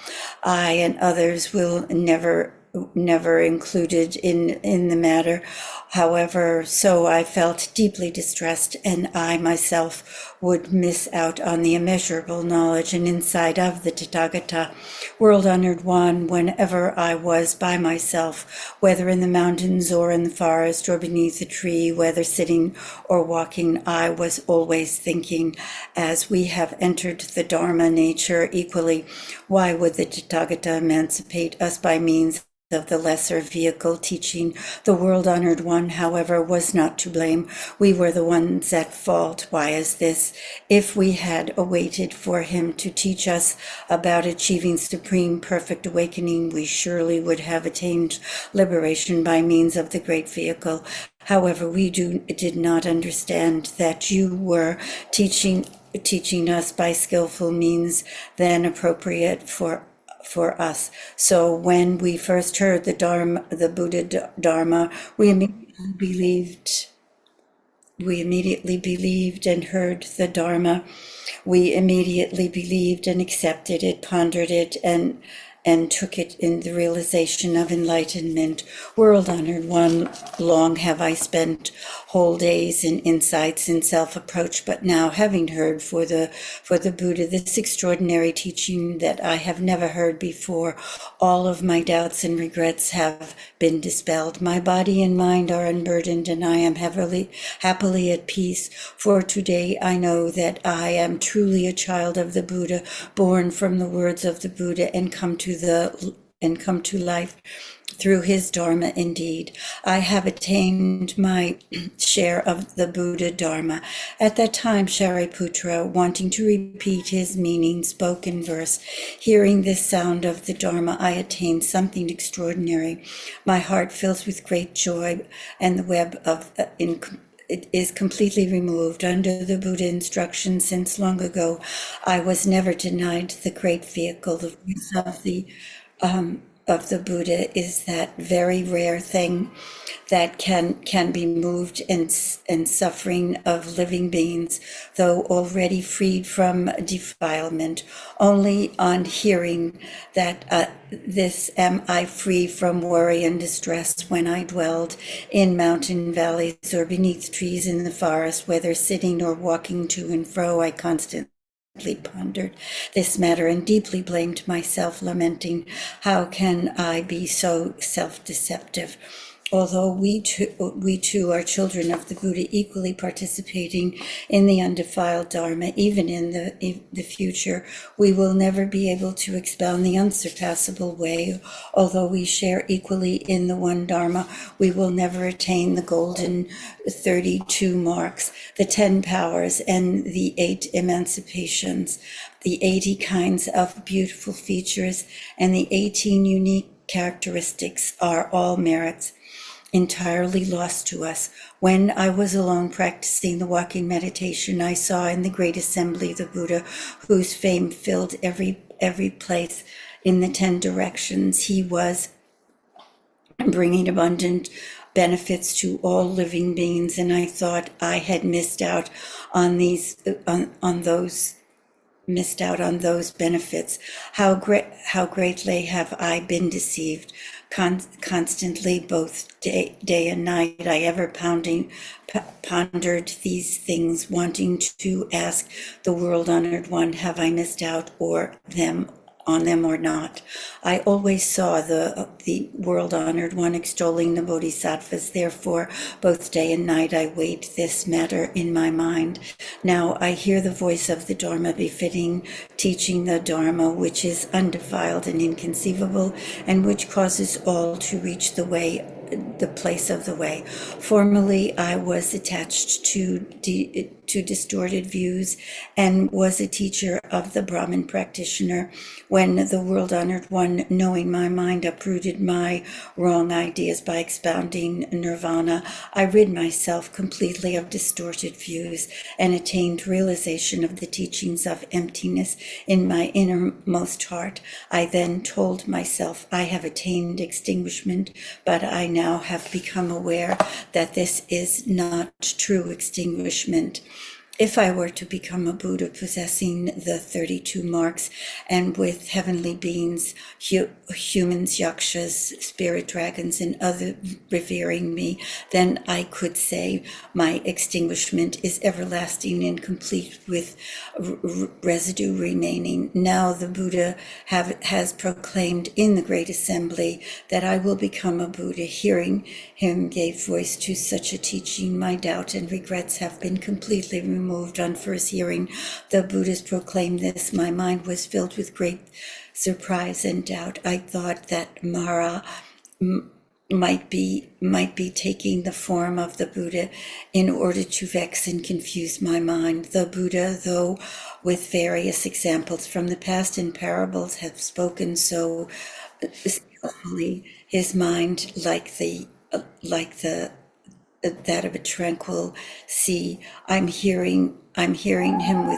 I and others will never included in the matter. However, so I felt deeply distressed, and I myself would miss out on the immeasurable knowledge and insight of the Tathagata, world-honored one, whenever I was by myself, whether in the mountains or in the forest or beneath a tree, whether sitting or walking, I was always thinking, as we have entered the Dharma nature equally, why would the Tathagata emancipate us by means of the lesser vehicle teaching? The world-honored one, however, was not to blame. We were the ones at fault. Why is this? If we had awaited for him to teach us about achieving supreme perfect awakening, we surely would have attained liberation by means of the great vehicle. However, we did not understand that you were teaching us by skillful means then appropriate for us. So when we first heard the Buddha Dharma, we immediately believed and heard the Dharma. We immediately believed and accepted it, pondered it, and took it in the realization of enlightenment. World-honored one, long have I spent whole days in insights in self-approach, but now, having heard for the Buddha this extraordinary teaching that I have never heard before, all of my doubts and regrets have been dispelled. My body and mind are unburdened, and I am happily at peace. For today I know that I am truly a child of the Buddha, born from the words of the Buddha, and come to life through his Dharma. Indeed, I have attained my share of the Buddha Dharma. At that time, Shariputra, wanting to repeat his meaning, spoke in verse. Hearing this sound of the Dharma, I attained something extraordinary. My heart fills with great joy, and the web of it is completely removed. Under the Buddha instruction since long ago, I was never denied the great vehicle. The voice of the Buddha is that very rare thing that can be moved and suffering of living beings, though already freed from defilement. Only on hearing that this am I free from worry and distress when I dwelled in mountain valleys or beneath trees in the forest, whether sitting or walking to and fro, I constantly pondered this matter and deeply blamed myself, lamenting, how can I be so self-deceptive? Although we too are children of the Buddha, equally participating in the undefiled Dharma, even in the future, we will never be able to expound the unsurpassable way. Although we share equally in the one Dharma, we will never attain the golden 32 marks, the 10 powers, and the 8 emancipations, the 80 kinds of beautiful features, and the 18 unique characteristics are all merits entirely lost to us. When I was alone practicing the walking meditation, I saw in the great assembly the Buddha, whose fame filled every place in the 10 directions. He was bringing abundant benefits to all living beings, and I thought I had missed out on those benefits. How greatly have I been deceived. Constantly, both day and night, I ever pondered these things, wanting to ask the world-honored one, have I missed out on them or not? I always saw the world-honored one extolling the bodhisattvas. Therefore, both day and night I weighed this matter in my mind. Now I hear the voice of the Dharma befitting, teaching the Dharma which is undefiled and inconceivable, and which causes all to reach the way, the place of the way. Formerly, I was attached to distorted views and was a teacher of the Brahmin practitioner. When the world-honored one, knowing my mind, uprooted my wrong ideas by expounding nirvana, I rid myself completely of distorted views and attained realization of the teachings of emptiness in my innermost heart. I then told myself, I have attained extinguishment, but I now have become aware that this is not true extinguishment. If I were to become a Buddha possessing the 32 marks and with heavenly beings, humans, yakshas, spirit dragons, and other revering me, then I could say my extinguishment is everlasting and complete with residue remaining. Now the Buddha has proclaimed in the great assembly that I will become a Buddha. Hearing him gave voice to such a teaching. My doubt and regrets have been completely removed on first hearing the Buddhas proclaim this. My mind was filled with great surprise and doubt. I thought that Mara might be taking the form of the Buddha in order to vex and confuse my mind. The Buddha, though with various examples from the past and parables, have spoken so skillfully, his mind like that of a tranquil sea. I'm hearing him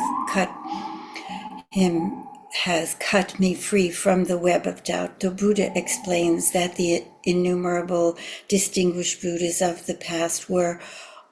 has cut me free from the web of doubt. The Buddha explains that the innumerable distinguished Buddhas of the past were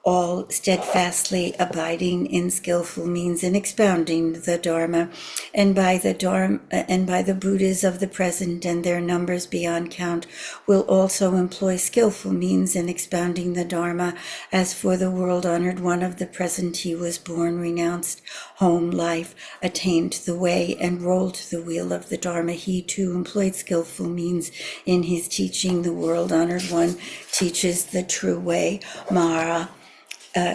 all steadfastly abiding in skillful means in expounding the Dharma, and by the Buddhas of the present and their numbers beyond count will also employ skillful means in expounding the Dharma. As for the world-honored one of the present, he was born, renounced home life, attained the way, and rolled the wheel of the Dharma. He too employed skillful means in his teaching. The world-honored one teaches the true way. Mara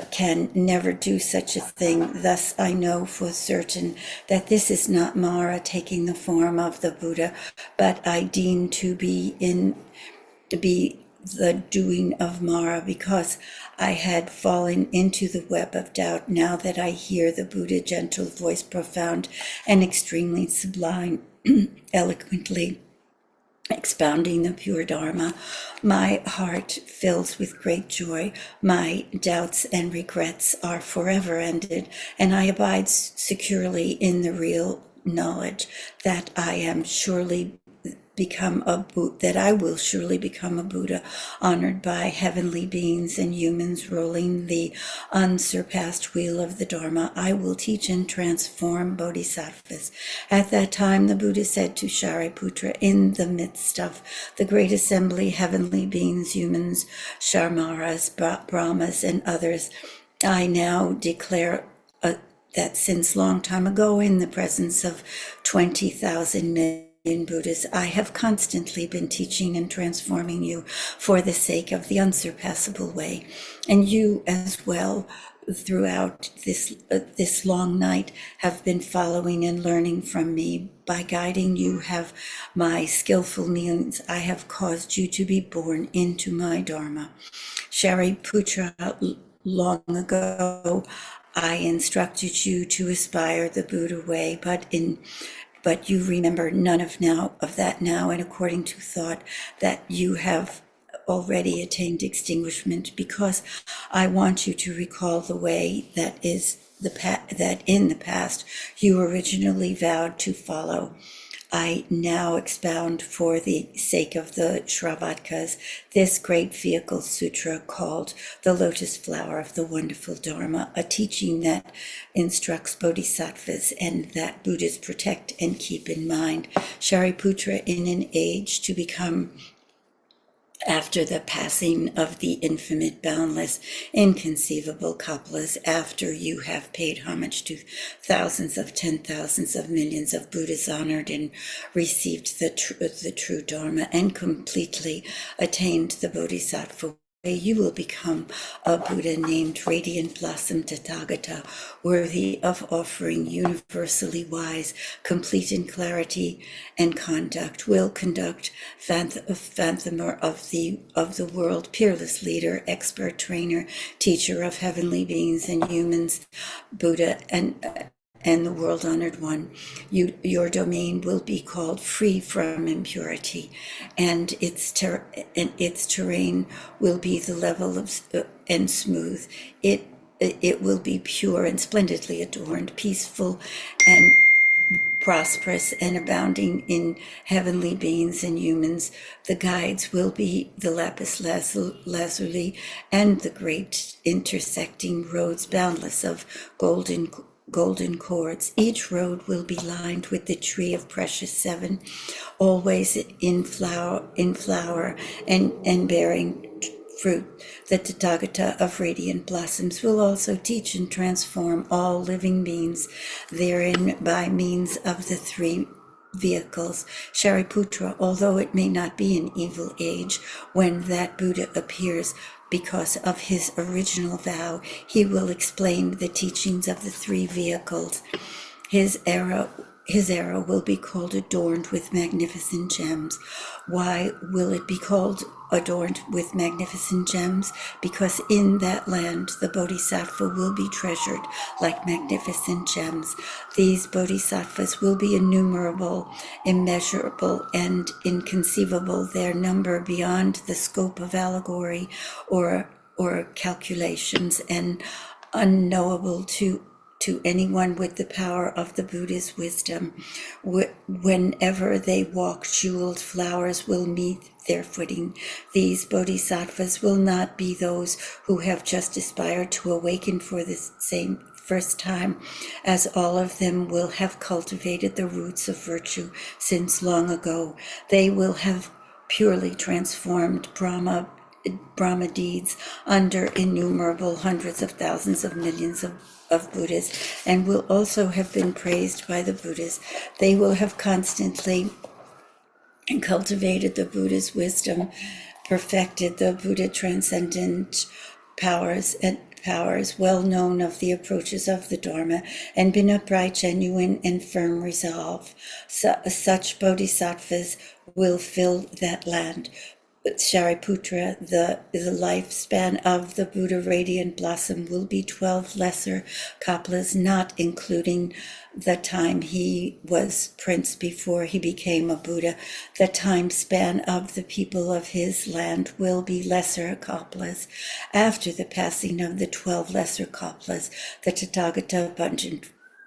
can never do such a thing. Thus I know for certain that this is not Mara taking the form of the Buddha, but I deem to be the doing of Mara, because I had fallen into the web of doubt. Now that I hear the Buddha, gentle voice, profound and extremely sublime, eloquently expounding the pure Dharma, my heart fills with great joy. My doubts and regrets are forever ended, and I abide securely in the real knowledge that I will surely become a Buddha, honored by heavenly beings and humans, rolling the unsurpassed wheel of the Dharma. I will teach and transform bodhisattvas. At that time, the Buddha said to Shariputra, in the midst of the great assembly, heavenly beings, humans, Sharmaras, Brahmas, and others, I now declare that since long time ago, in the presence of 20,000 million Buddhas, I have constantly been teaching and transforming you for the sake of the unsurpassable way. And you as well, throughout this long night, have been following and learning from me. By guiding you have my skillful means, I have caused you to be born into my Dharma. Shariputra, long ago, I instructed you to aspire the Buddha way, but you remember none of that now, and according to thought that you have already attained extinguishment, because I want you to recall the way that in the past you originally vowed to follow. I now expound for the sake of the Shravatkas this great vehicle sutra called the Lotus Flower of the Wonderful Dharma, a teaching that instructs bodhisattvas and that Buddhas protect and keep in mind. Shariputra, in an age to become after the passing of the infinite, boundless, inconceivable Kapalas, after you have paid homage to thousands of 10,000s of millions of Buddhas, honored and received the true Dharma, and completely attained the Bodhisattva, you will become a Buddha named Radiant Blossom Tathagata, worthy of offering, universally wise, complete in clarity and conduct, will conduct, Phantomer of the world, peerless leader, expert trainer, teacher of heavenly beings and humans, Buddha and the world-honored one. Your domain will be called free from impurity, and its terrain will be the level of and smooth. It will be pure and splendidly adorned, peaceful and prosperous and abounding in heavenly beings and humans. The guides will be the lapis lazuli and the great intersecting roads, boundless of golden cords. Each road will be lined with the tree of precious seven, always in flower and bearing fruit. The Tathagata of radiant blossoms will also teach and transform all living beings therein by means of the three vehicles. Shariputra, although it may not be an evil age when that Buddha appears, because of his original vow, he will explain the teachings of the three vehicles. His era will be called adorned with magnificent gems. Why will it be called adorned with magnificent gems? Because in that land the bodhisattva will be treasured like magnificent gems. These bodhisattvas will be innumerable, immeasurable, and inconceivable, their number beyond the scope of allegory or calculations, and unknowable to anyone with the power of the Buddha's wisdom. Whenever they walk, jeweled flowers will meet their footing. These bodhisattvas will not be those who have just aspired to awaken for the same first time, as all of them will have cultivated the roots of virtue since long ago. They will have purely transformed Brahma deeds under innumerable hundreds of thousands of millions of Buddhas, and will also have been praised by the Buddhas. They will have constantly cultivated the Buddha's wisdom, perfected the Buddha transcendent powers well known of the approaches of the Dharma, and been upright, genuine, and firm resolve. Such bodhisattvas will fill that land. Shariputra, the lifespan of the Buddha radiant blossom will be 12 lesser Kapalas, not including the time he was prince before he became a Buddha. The time span of the people of his land will be lesser Kapalas. After the passing of the 12 lesser Kapalas, the Tathagata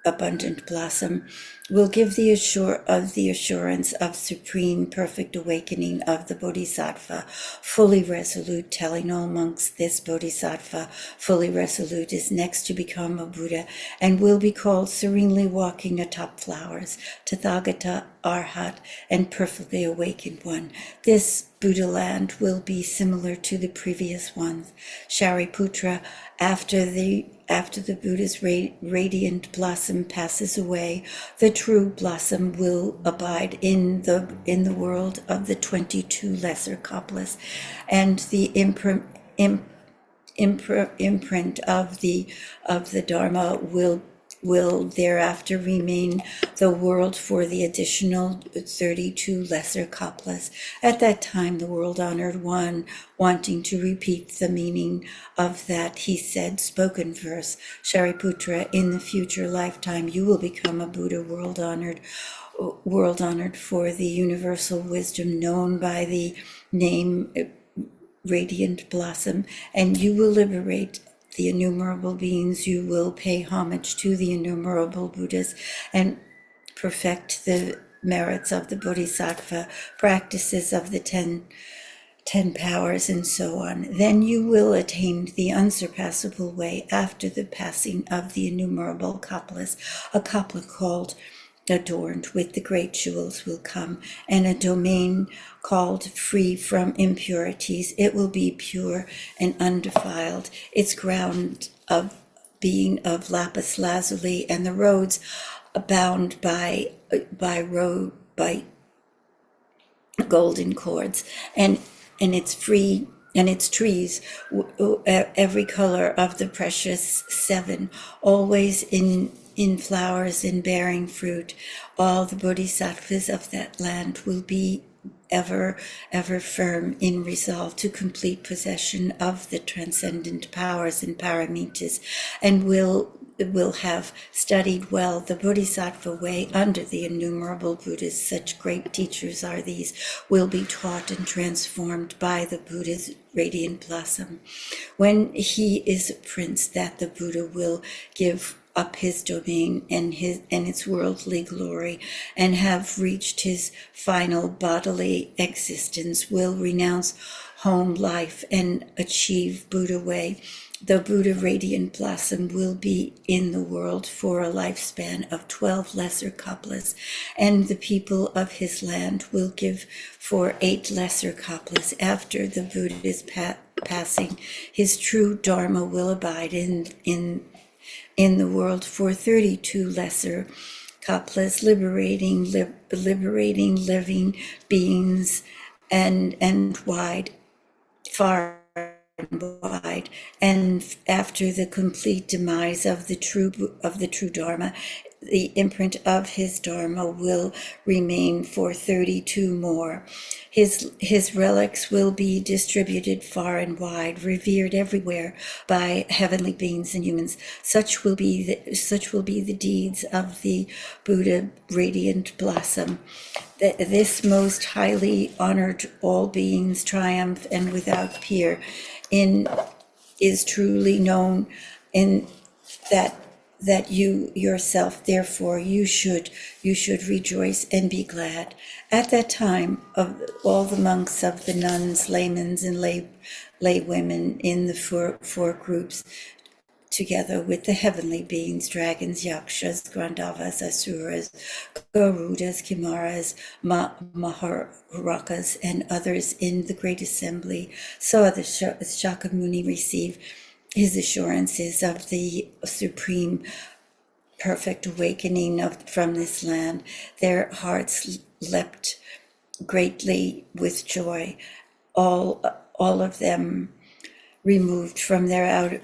abundant blossom will give the assurance of supreme perfect awakening of the bodhisattva, fully resolute, telling all monks this bodhisattva, fully resolute, is next to become a Buddha and will be called serenely walking atop flowers, Tathagata, Arhat, and perfectly awakened one. This Buddha land will be similar to the previous ones. Shariputra, after after the Buddha's radiant blossom passes away, the true blossom will abide in the world of the 22 lesser kaplas, and the imprint of the Dharma will thereafter remain the world for the additional 32 lesser kaplas. At that time, the world-honored one, wanting to repeat the meaning of that, he said, spoken verse, Shariputra, in the future lifetime, you will become a Buddha world-honored for the universal wisdom known by the name Radiant Blossom, and you will liberate the innumerable beings. You will pay homage to the innumerable Buddhas and perfect the merits of the Bodhisattva, practices of the 10 powers, and so on. Then you will attain the unsurpassable way after the passing of the innumerable kaplas. A kapla called adorned with the great jewels will come, and a domain called free from impurities. It will be pure and undefiled, its ground of being of lapis lazuli, and the roads bound by golden cords, and its free and its trees, every color of the precious seven, always in flowers and bearing fruit. All the bodhisattvas of that land will be ever firm in resolve to complete possession of the transcendent powers and paramitas, and will have studied well the Bodhisattva way under the innumerable Buddhas. Such great teachers are these, will be taught and transformed by the Buddha's radiant blossom. When he is a prince, that the Buddha will give up his domain and its worldly glory, and have reached his final bodily existence, will renounce home life and achieve Buddha way. The Buddha radiant blossom will be in the world for a lifespan of 12 lesser kaplas, and the people of his land will give for 8 lesser kaplas. After the Buddha's passing, his true Dharma will abide in the world for 32 lesser kaplas, liberating living beings and far and wide. And after the complete demise of the true Dharma, the imprint of his Dharma will remain for 32 more. His relics will be distributed far and wide, revered everywhere by heavenly beings and humans. Such will be the deeds of the Buddha radiant blossom. This most highly honored all beings triumph and without peer is truly known in that you yourself, therefore you should rejoice and be glad. At that time, of all the monks, of the nuns, laymen, and lay women in the four groups, together with the heavenly beings, dragons, yakshas, Gandharvas, asuras, garudas, kimaras, maharakas, and others in the great assembly, saw the Shakyamuni receive his assurances of the supreme perfect awakening from this land. Their hearts leapt greatly with joy. All of them removed from their outer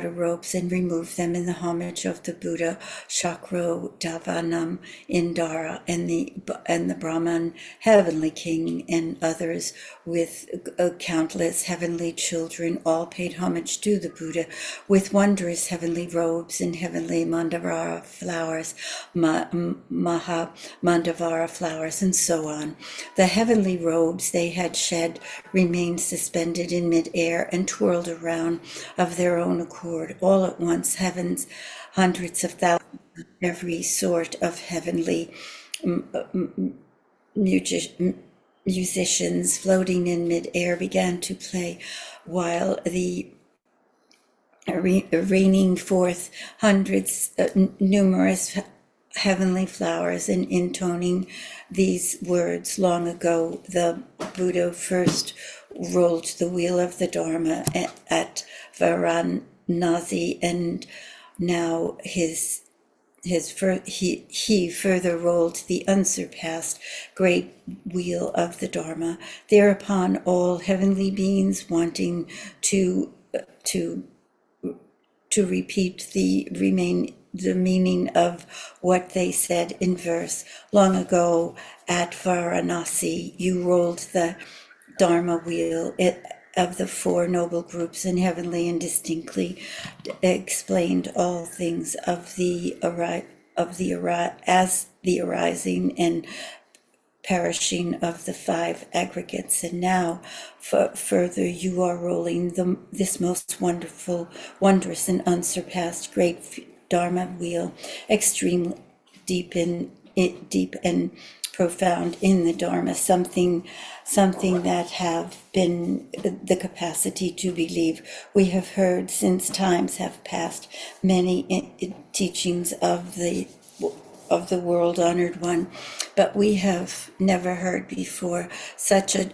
robes and removed them in the homage of the Buddha, Shakro Davanam Indara, and the Brahman, heavenly king, and others with countless heavenly children, all paid homage to the Buddha with wondrous heavenly robes and heavenly mandavara flowers, Maha Mandavara flowers, and so on. The heavenly robes they had shed remained suspended in mid-air and twirled around of their own accord. All at once, heavens, hundreds of thousands of every sort of heavenly musicians floating in mid-air began to play, while the raining forth hundreds, numerous heavenly flowers, and intoning these words. Long ago, the Buddha first rolled the wheel of the Dharma at Nazi, and now he further rolled the unsurpassed great wheel of the Dharma. Thereupon all heavenly beings wanting to repeat the meaning of what they said in verse. Long ago at Varanasi, you rolled the Dharma wheel of the four noble groups and heavenly and distinctly explained all things of the arising and perishing of the five aggregates. And now further you are rolling this most wondrous and unsurpassed great Dharma wheel, extreme deep and profound in the Dharma, something that have been the capacity to believe. We have heard since times have passed many teachings of the world honored one, but we have never heard before such a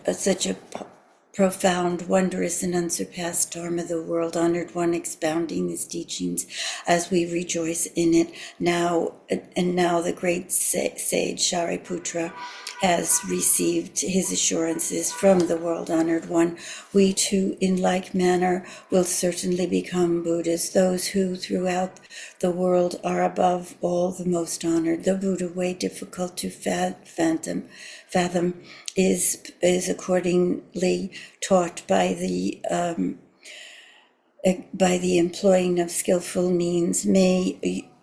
profound, wondrous, and unsurpassed Dharma, the world honored one, expounding his teachings as we rejoice in it. Now the great sage Shariputra has received his assurances from the world honored one. We too, in like manner, will certainly become Buddhas, those who throughout the world are above all the most honored. The Buddha way, difficult to fathom, is accordingly taught by the employing of skillful means.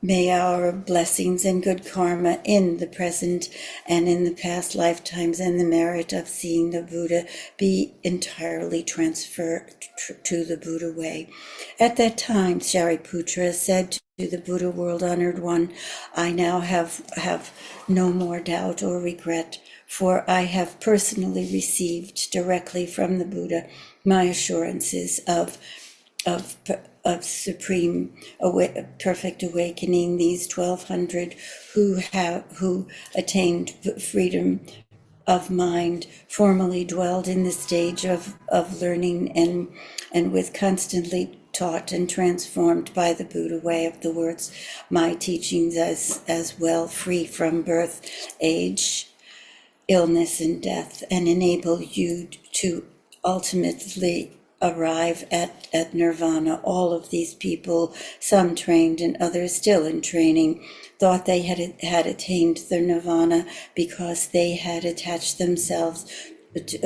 May our blessings and good karma in the present and in the past lifetimes and the merit of seeing the Buddha be entirely transferred to the Buddha way. At that time, Shariputra said to the Buddha world honored one, I now have no more doubt or regret, for I have personally received directly from the Buddha my assurances of supreme perfect awakening. These 1,200 who attained freedom of mind formerly dwelled in the stage of learning and with constantly taught and transformed by the Buddha way of the words, my teachings as well, free from birth, age, illness, and death, and enable you to ultimately arrive at nirvana. All of these people, some trained and others still in training, thought they had attained their nirvana because they had attached themselves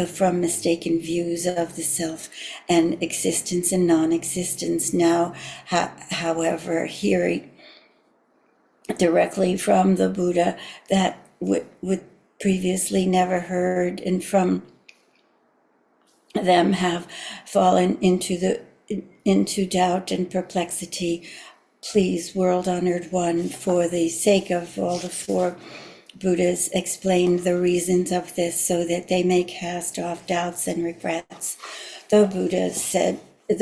from mistaken views of the self and existence and non-existence. Now, however, hearing directly from the Buddha that would previously never heard, and from them have fallen into doubt and perplexity. Please, world honored one, for the sake of all the four Buddhas, explain the reasons of this so that they may cast off doubts and regrets. The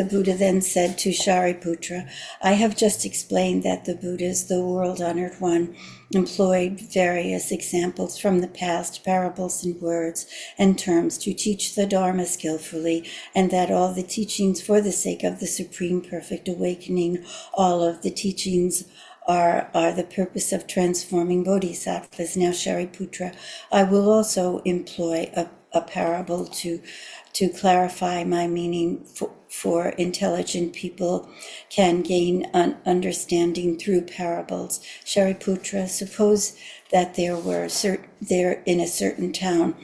Buddha then said to Shariputra, I have just explained that the Buddhas, the world honored one, employed various examples from the past, parables and words and terms to teach the Dharma skillfully, and that all the teachings for the sake of the supreme perfect awakening, all of the teachings are the purpose of transforming bodhisattvas. Now, Shariputra, I will also employ a parable to clarify my meaning, for intelligent people can gain an understanding through parables. Shariputra, suppose that there in a certain town,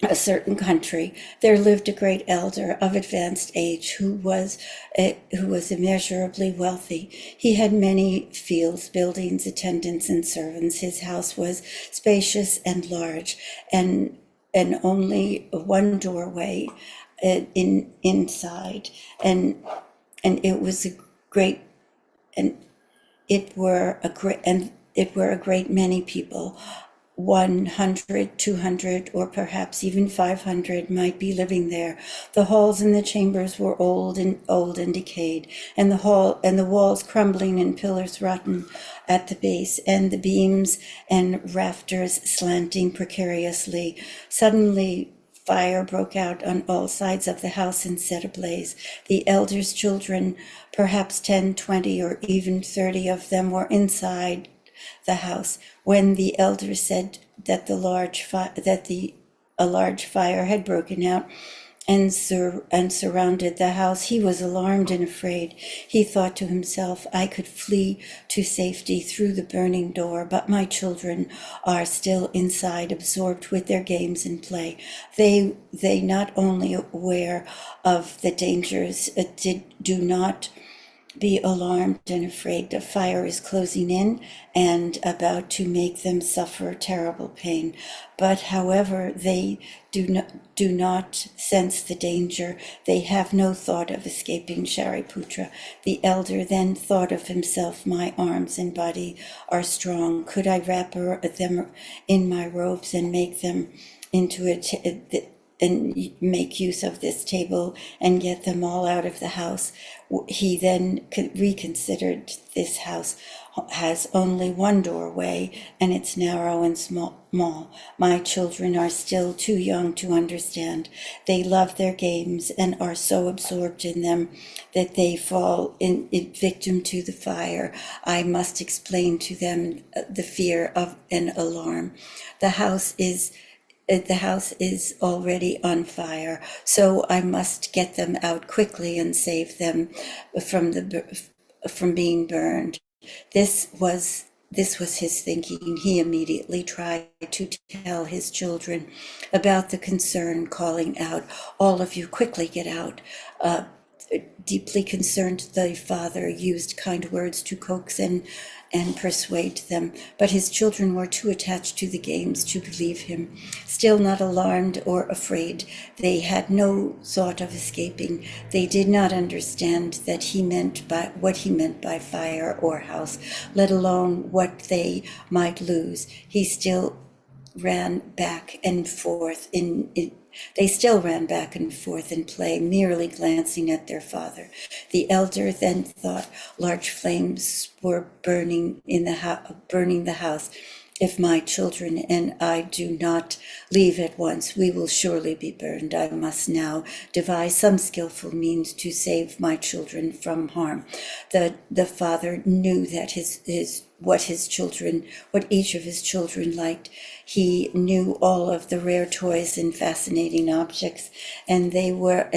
a certain country, there lived a great elder of advanced age who was immeasurably wealthy. He had many fields, buildings, attendants, and servants. His house was spacious and large, and only one doorway inside, and it was a great, and it were a great many people. 100, 200, or perhaps even 500 might be living there. The halls and the chambers were old and decayed, and the walls crumbling and pillars rotten at the base, and the beams and rafters slanting precariously. Suddenly, fire broke out on all sides of the house and set ablaze. The elders' children, perhaps 10, 20, or even 30 of them, were inside the house. When the elder said that a large fire had broken out and surrounded the house, he was alarmed and afraid. He thought to himself, I could flee to safety through the burning door, but my children are still inside, absorbed with their games and play. They not only aware of the dangers, do not be alarmed and afraid. The fire is closing in and about to make them suffer terrible pain. But however, they do not sense the danger. They have no thought of escaping. Shariputra, the elder, then thought of himself, my arms and body are strong. Could I wrap them in my robes and make them into and make use of this table and get them all out of the house? He then reconsidered this house has only one doorway and it's narrow and small. My children are still too young to understand. They love their games and are so absorbed in them that they fall in victim to the fire. I must explain to them the fear of an alarm. The house is already on fire, so I must get them out quickly and save them from being burned. This was his thinking. He immediately tried to tell his children about the concern, calling out, all of you quickly get out. Deeply concerned, the father used kind words to coax and persuade them, but his children were too attached to the games to believe him. Still not alarmed or afraid, they had no thought of escaping. They did not understand what he meant by fire or house, let alone what they might lose. He still ran back and forth They still ran back and forth in play, merely glancing at their father. The elder then thought large flames were burning the house. If my children and I do not leave at once, we will surely be burned. I must now devise some skillful means to save my children from harm. The father knew that what each of his children liked. He knew all of the rare toys and fascinating objects, and they were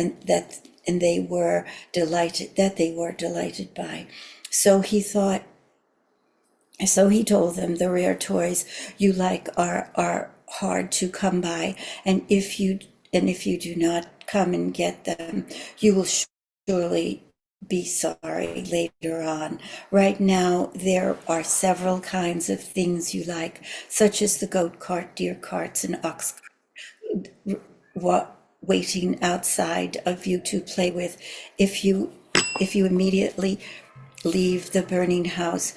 delighted by. So he told them, the rare toys you like are hard to come by, and if you do not come and get them, you will surely be sorry later on. Right now, there are several kinds of things you like, such as the goat cart, deer carts, and ox waiting outside of you to play with. If you immediately leave the burning house,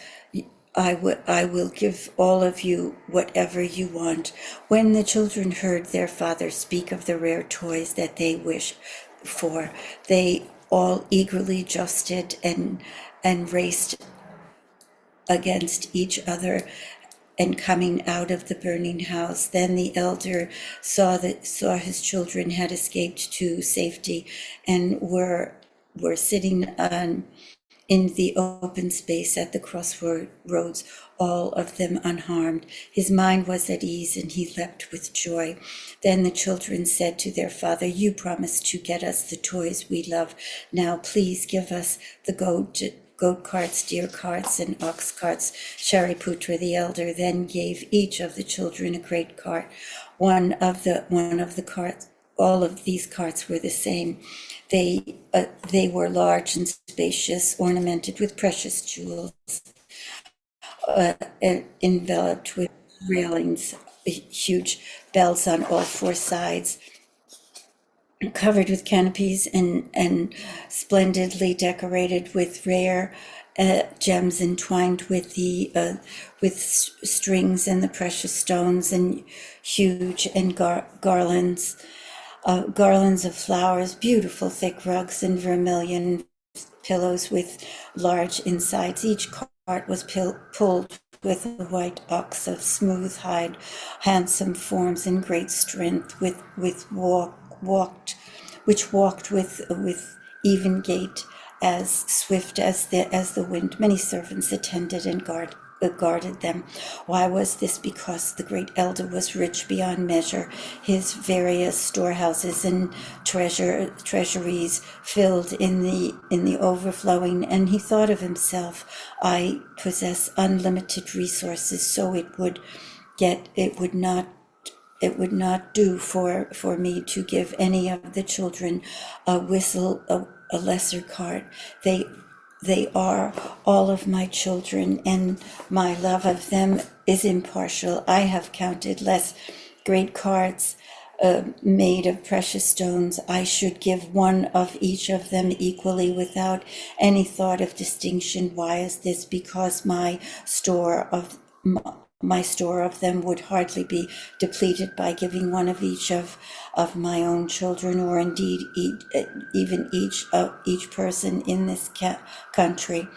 I will give all of you whatever you want. When the children heard their father speak of the rare toys that they wished for, they all eagerly adjusted and raced against each other and coming out of the burning house. Then the elder saw his children had escaped to safety and were sitting in the open space at the crossroads, all of them unharmed. His mind was at ease and he leapt with joy. Then the children said to their father, you promised to get us the toys we love. Now please give us the goat carts, deer carts, and ox carts. Shariputra the elder then gave each of the children a great cart. One of the carts, all of these carts were the same. They were large and spacious, ornamented with precious jewels, enveloped with railings, huge bells on all four sides, covered with canopies and splendidly decorated with rare gems entwined with strings and the precious stones, and huge and garlands of flowers, beautiful thick rugs, and vermilion pillows with large insides. Each cart was pulled with a white ox of smooth hide, handsome forms and great strength, which walked with even gait, as swift as the wind. Many servants attended and guarded them. Why was this? Because the great elder was rich beyond measure. His various storehouses and treasuries filled in the overflowing, and he thought of himself, I possess unlimited resources, so it would not do for me to give any of the children a lesser cart. They are all of my children, and my love of them is impartial. I have counted less great carts made of precious stones. I should give one of each of them equally without any thought of distinction. Why is this? Because my store of them would hardly be depleted by giving one of each of my own children, or indeed even each person in this country.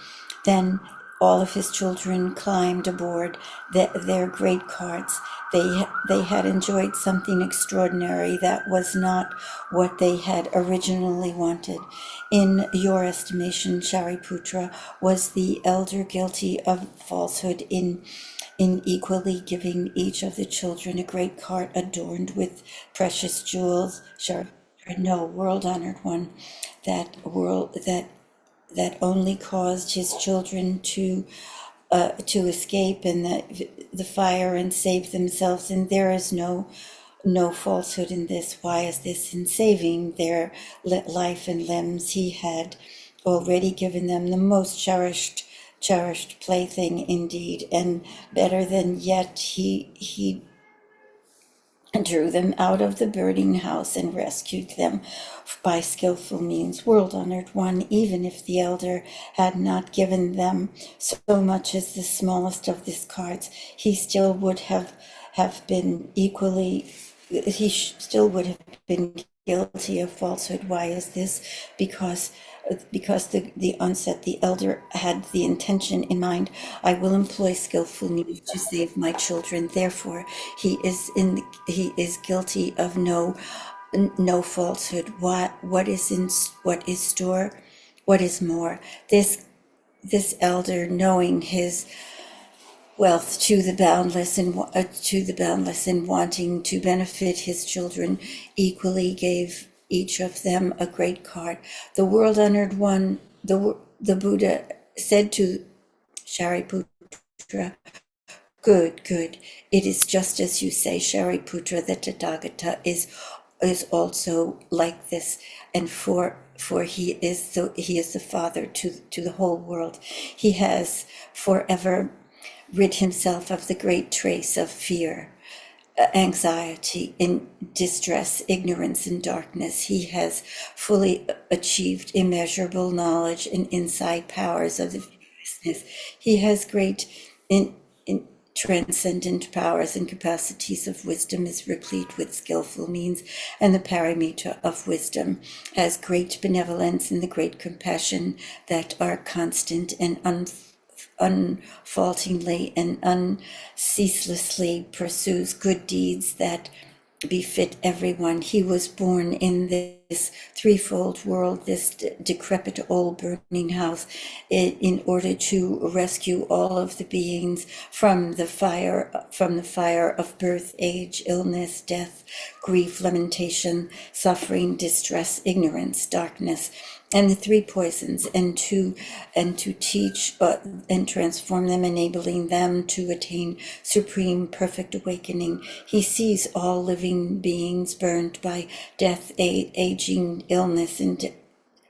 Then all of his children climbed aboard their great carts. They had enjoyed something extraordinary that was not what they had originally wanted. In your estimation, Shariputra, was the elder guilty of falsehood in equally giving each of the children a great cart adorned with precious jewels? Shariputra, no, world-honored one. That only caused his children to escape in the fire and save themselves, and there is no falsehood in this. Why is this? In saving their life and limbs, he had already given them the most cherished plaything indeed, and better than yet, he drew them out of the burning house and rescued them by skillful means. World-honored one, even if the elder had not given them so much as the smallest of these carts, he still would have been guilty of falsehood. Why is this? Because the onset, the elder had the intention in mind, I will employ skillful means to save my children. Therefore, he is guilty of no falsehood. What is store? What is more? This elder, knowing his wealth to the boundless and wanting to benefit his children, equally gave each of them a great cart. The world-honored one, the Buddha said to Shariputra, Good. It is just as you say, Shariputra, that Tathagata is also like this, and for he is the father to the whole world. He has forever rid himself of the great trace of fear, anxiety, in distress, ignorance, and darkness. He has fully achieved immeasurable knowledge and insight powers of the fearlessness. He has great in transcendent powers and capacities of wisdom, is replete with skillful means, and the paramita of wisdom has great benevolence and the great compassion that are constant and unfaltingly and unceaselessly pursues good deeds that befit everyone. He was born in this threefold world, this decrepit old burning house, in order to rescue all of the beings from the fire of birth, age, illness, death, grief, lamentation, suffering, distress, ignorance, darkness, and the three poisons, and to teach and transform them, enabling them to attain supreme perfect awakening. He sees all living beings burned by death, aging, illness, and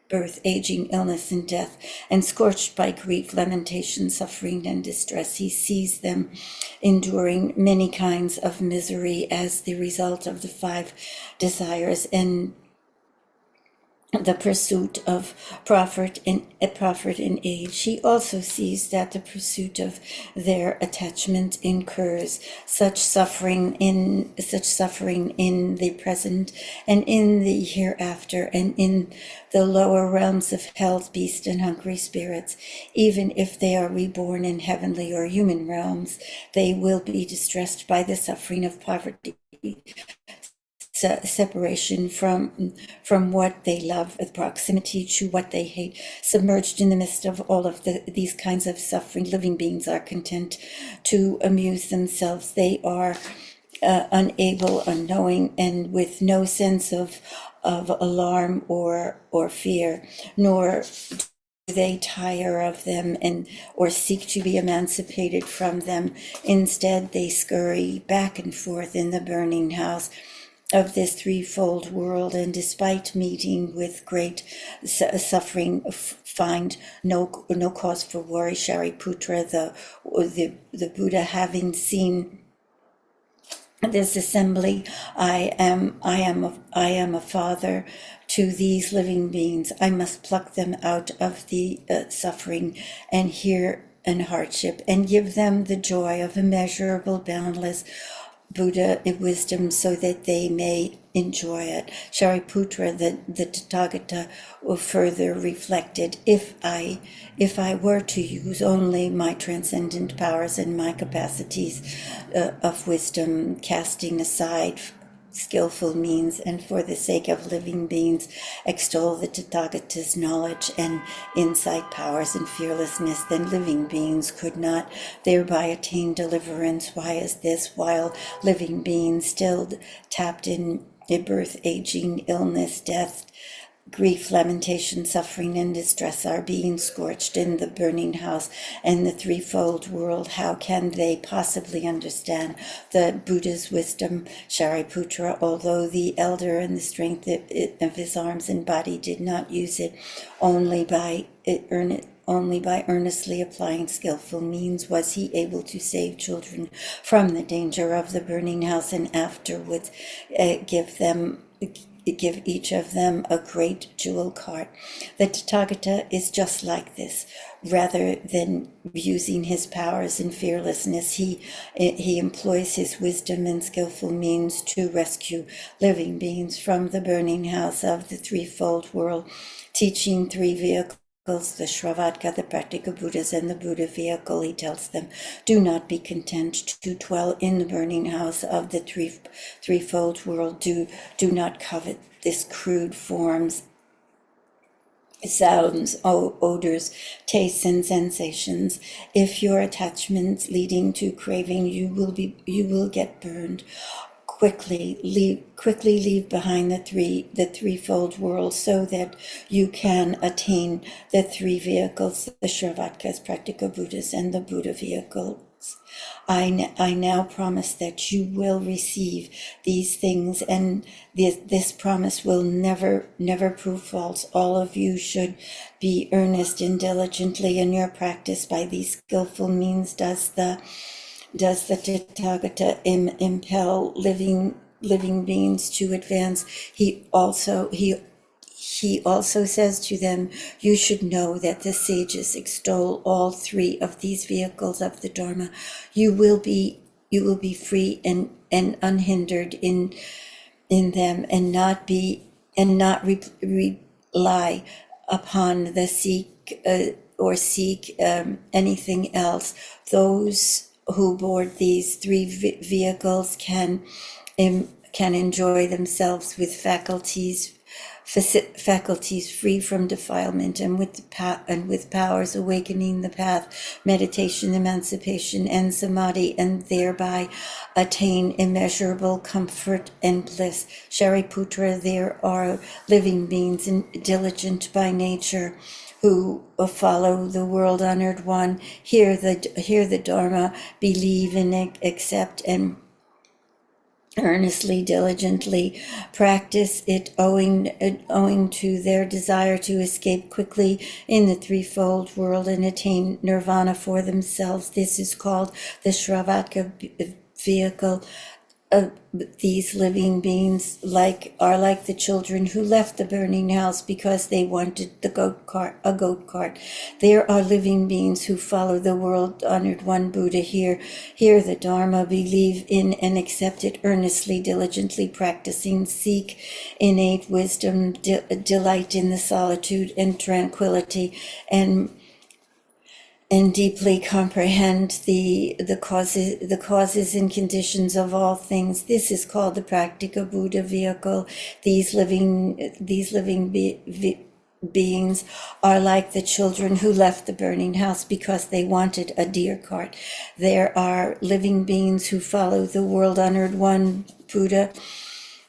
birth, aging, illness, and death, and scorched by grief, lamentation, suffering, and distress. He sees them enduring many kinds of misery as the result of the five desires, and the pursuit of profit in age. He also sees that the pursuit of their attachment incurs such suffering in the present and in the hereafter and in the lower realms of hell, beast, and hungry spirits. Even if they are reborn in heavenly or human realms, they will be distressed by the suffering of poverty, separation from what they love, with proximity to what they hate. Submerged in the midst of all of these kinds of suffering, living beings are content to amuse themselves. They are unable, unknowing, and with no sense of alarm or fear, nor do they tire of them or seek to be emancipated from them. Instead, they scurry back and forth in the burning house of this threefold world, and despite meeting with great suffering, find no cause for worry. Shariputra, the Buddha, having seen this assembly, I am a father to these living beings. I must pluck them out of the suffering and hardship, and give them the joy of immeasurable, boundless Buddha wisdom, so that they may enjoy it. Shariputra, the Tathagata, further reflected, if I were to use only my transcendent powers and my capacities of wisdom, casting aside skillful means, and for the sake of living beings, extol the Tathagata's knowledge and insight powers and fearlessness, then living beings could not thereby attain deliverance. Why is this? While living beings still tapped in birth, aging, illness, death, grief, lamentation, suffering, and distress are being scorched in the burning house and the threefold world, how can they possibly understand the Buddha's wisdom? Shariputra, although the elder in the strength of his arms and body did not use it, only by earnestly applying skillful means was he able to save children from the danger of the burning house, and afterwards give each of them a great jewel cart. The Tathagata is just like this. Rather than using his powers and fearlessness, he employs his wisdom and skillful means to rescue living beings from the burning house of the threefold world, teaching three vehicles: the Shravaka, the practical Buddhas, and the Buddha vehicle. He tells them, do not be content to dwell in the burning house of the threefold world. Do not covet this crude forms, sounds, odors, tastes, and sensations. If your attachments leading to craving, you will get burned. Quickly leave behind the threefold world, so that you can attain the three vehicles: the Shravakas, practical Buddhas, and the Buddha vehicles. I now promise that you will receive these things, and this promise will never prove false. All of you should be earnest and diligently in your practice. By these skillful means does the Tathagata impel living beings to advance. He also says to them, you should know that the sages extol all three of these vehicles of the Dharma. You will be free and unhindered in them, and not rely upon the seek anything else. Those who board these three vehicles can enjoy themselves with faculties free from defilement, and with powers awakening the path, meditation, emancipation, and samadhi, and thereby attain immeasurable comfort and bliss. Shariputra, there are living beings diligent by nature, who follow the world-honored one, hear the Dharma, believe and accept, and earnestly, diligently practice it, owing to their desire to escape quickly in the threefold world and attain nirvana for themselves. This is called the Shravaka vehicle. these living beings are like the children who left the burning house because they wanted a goat cart. There are living beings who follow the world-honored one Buddha hear the Dharma, believe in and accept it earnestly, diligently practicing, seek innate wisdom, delight in the solitude and tranquility, and deeply comprehend the causes and conditions of all things. This is called the Practica Buddha vehicle. These living beings are like the children who left the burning house because they wanted a deer cart. There are living beings who follow the world-honored one Buddha,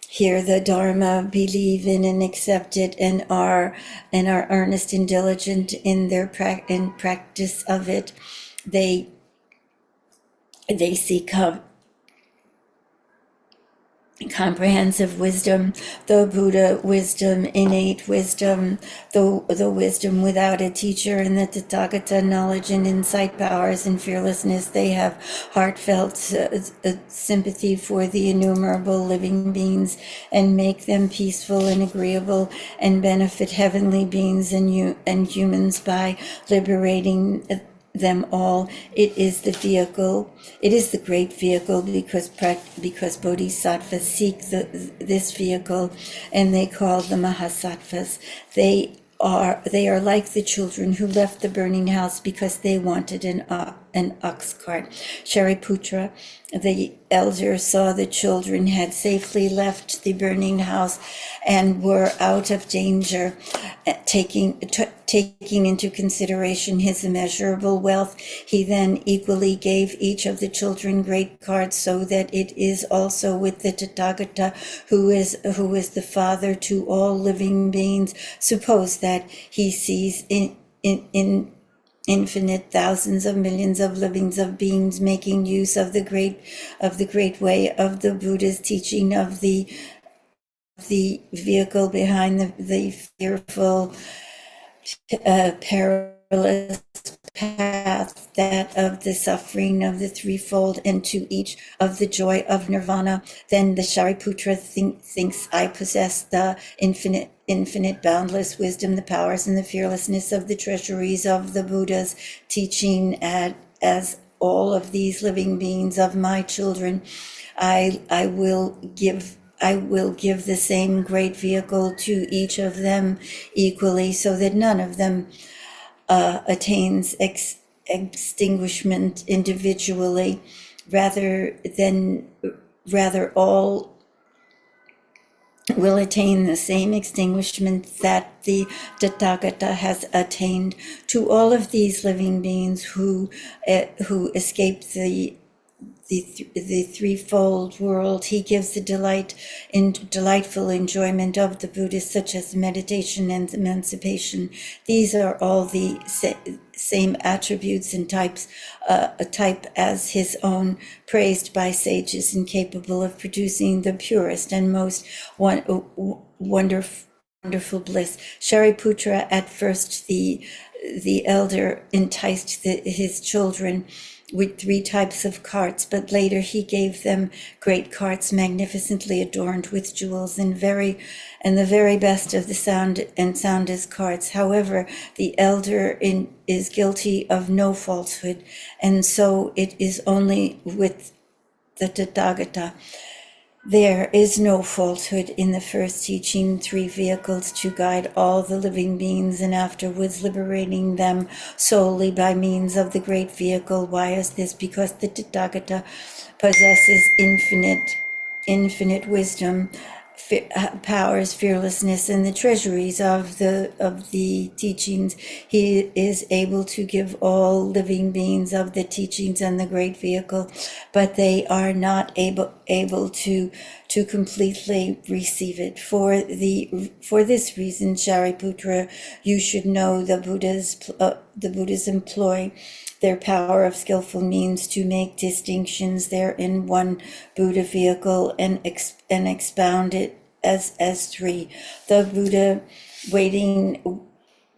hear the Dharma, believe in and accept it, and are earnest and diligent in their practice of it. They seek comprehensive wisdom, the Buddha wisdom, innate wisdom, the wisdom without a teacher, and the Tathagata knowledge and insight powers and fearlessness. They have heartfelt sympathy for the innumerable living beings and make them peaceful and agreeable, and benefit heavenly beings and humans by liberating them all. It is the vehicle. It is the great vehicle because bodhisattvas seek this vehicle, and they call the mahasattvas. They are like the children who left the burning house because they wanted an ox cart. Shariputra, the elder, saw the children had safely left the burning house and were out of danger. Taking into consideration his immeasurable wealth, he then equally gave each of the children great carts, so that it is also with the Tathagata, who is the father to all living beings. Suppose that he sees in infinite thousands of millions of livings of beings making use of the great way of the Buddha's teaching of the vehicle behind the fearful, perilous path, that of the suffering of the threefold, and to each of the joy of nirvana. Then the Shariputra thinks, I possess the infinite boundless wisdom, the powers and the fearlessness of the treasuries of the Buddha's teaching, as all of these living beings of my children. I will give the same great vehicle to each of them equally, so that none of them attains extinguishment individually, rather all will attain the same extinguishment that the Tathagata has attained. To all of these living beings who escape the threefold world, he gives the delightful enjoyment of the Buddhist, such as meditation and emancipation. These are all the same attributes and types, a type as his own, praised by sages and capable of producing the purest and most wonderful bliss. Shariputra, at first the elder, enticed his children with 3 types of carts, but later he gave them great carts magnificently adorned with jewels and the very best of the soundest carts. However, the elder is guilty of no falsehood, and so it is only with the Tathagata. There is no falsehood in the first teaching, 3 vehicles to guide all the living beings, and afterwards liberating them solely by means of the great vehicle. Why is this? Because the Tathagata possesses infinite wisdom, powers, fearlessness, and the treasuries of the teachings. He is able to give all living beings of the teachings and the great vehicle, but they are not able to completely receive it. For this reason, Shariputra, you should know the Buddhas employ their power of skillful means to make distinctions there in one Buddha vehicle and expound it as 3. The Buddha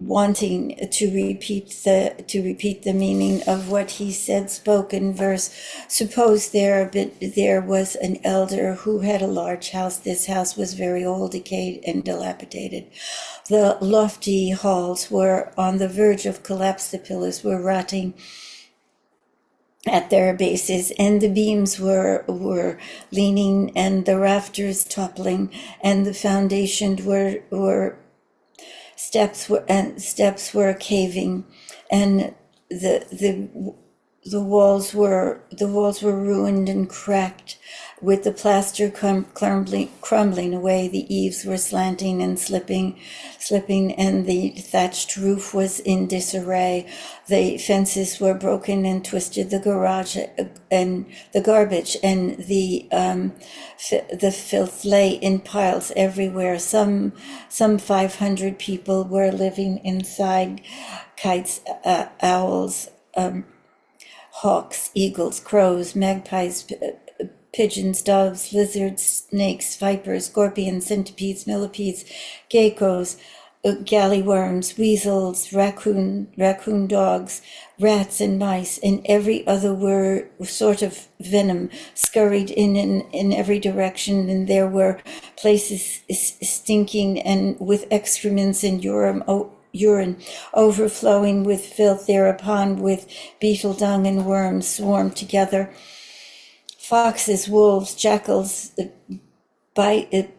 wanting to repeat the meaning of what he said, spoken verse. Suppose there was an elder who had a large house. This house was very old, decayed, and dilapidated. The lofty halls were on the verge of collapse. The pillars were rotting at their bases, and the beams were leaning, and the rafters toppling, and the foundations were steps were caving, and the walls were ruined and cracked, with the plaster crumbling away. The eaves were slanting and slipping, and the thatched roof was in disarray. The fences were broken and twisted. The garage and the garbage and the filth lay in piles everywhere. Some 500 people were living inside. Kites, owls, hawks, eagles, crows, magpies, pigeons, doves, lizards, snakes, vipers, scorpions, centipedes, millipedes, geckos, galleyworms, weasels, raccoon dogs, rats and mice, and every other sort of venom scurried in every direction, and there were places stinking and with excrements and urine overflowing with filth. Thereupon, with beetle dung and worms swarmed together. Foxes, wolves, jackals bite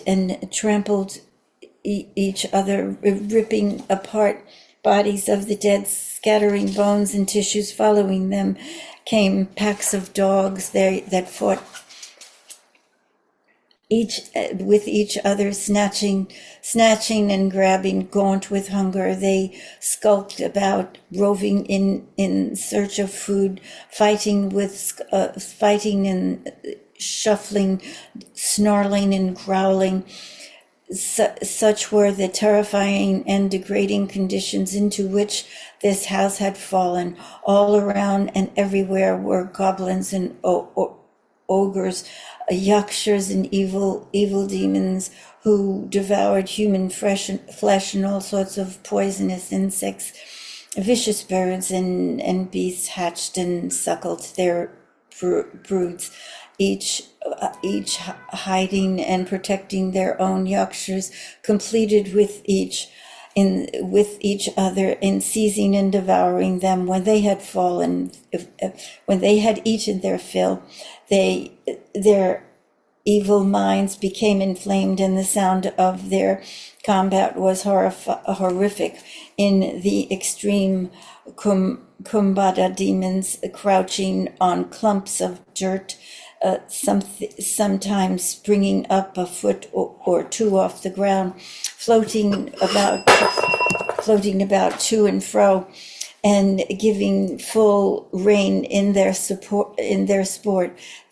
and trampled each other, ripping apart bodies of the dead, scattering bones and tissues. Following them came packs of dogs that fought with each other, snatching and grabbing. Gaunt with hunger, they skulked about, roving in search of food, fighting and shuffling, snarling and growling. Such were the terrifying and degrading conditions into which this house had fallen. All around and everywhere were goblins and ogres, yakshas and evil demons who devoured human flesh and all sorts of poisonous insects. Vicious birds and beasts hatched and suckled their broods, each hiding and protecting their own yakshas, completed with each other in seizing and devouring them. When they had fallen, when they had eaten their fill, their evil minds became inflamed, and the sound of their combat was horrific. In the extreme, Kumbhada demons crouching on clumps of dirt, sometimes springing up a foot or two off the ground, floating about to and fro, and giving full rein in their sport.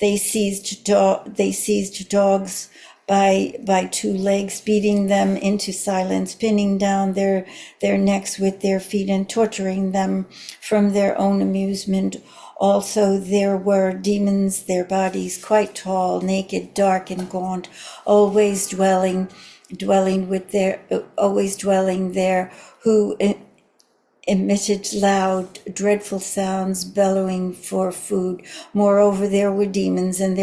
They seized dogs by two legs, beating them into silence, pinning down their necks with their feet, and torturing them from their own amusement. Also, there were demons, their bodies quite tall, naked, dark, and gaunt, always dwelling there, who emitted loud, dreadful sounds, bellowing for food. Moreover, there were demons, and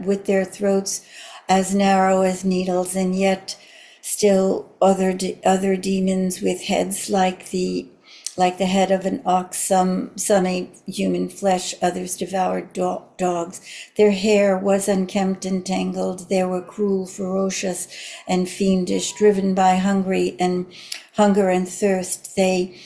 with their throats as narrow as needles, and yet still other demons with heads like the head of an ox. Some ate human flesh, others devoured dogs. Their hair was unkempt and tangled. They were cruel, ferocious, and fiendish, driven by hunger and thirst. They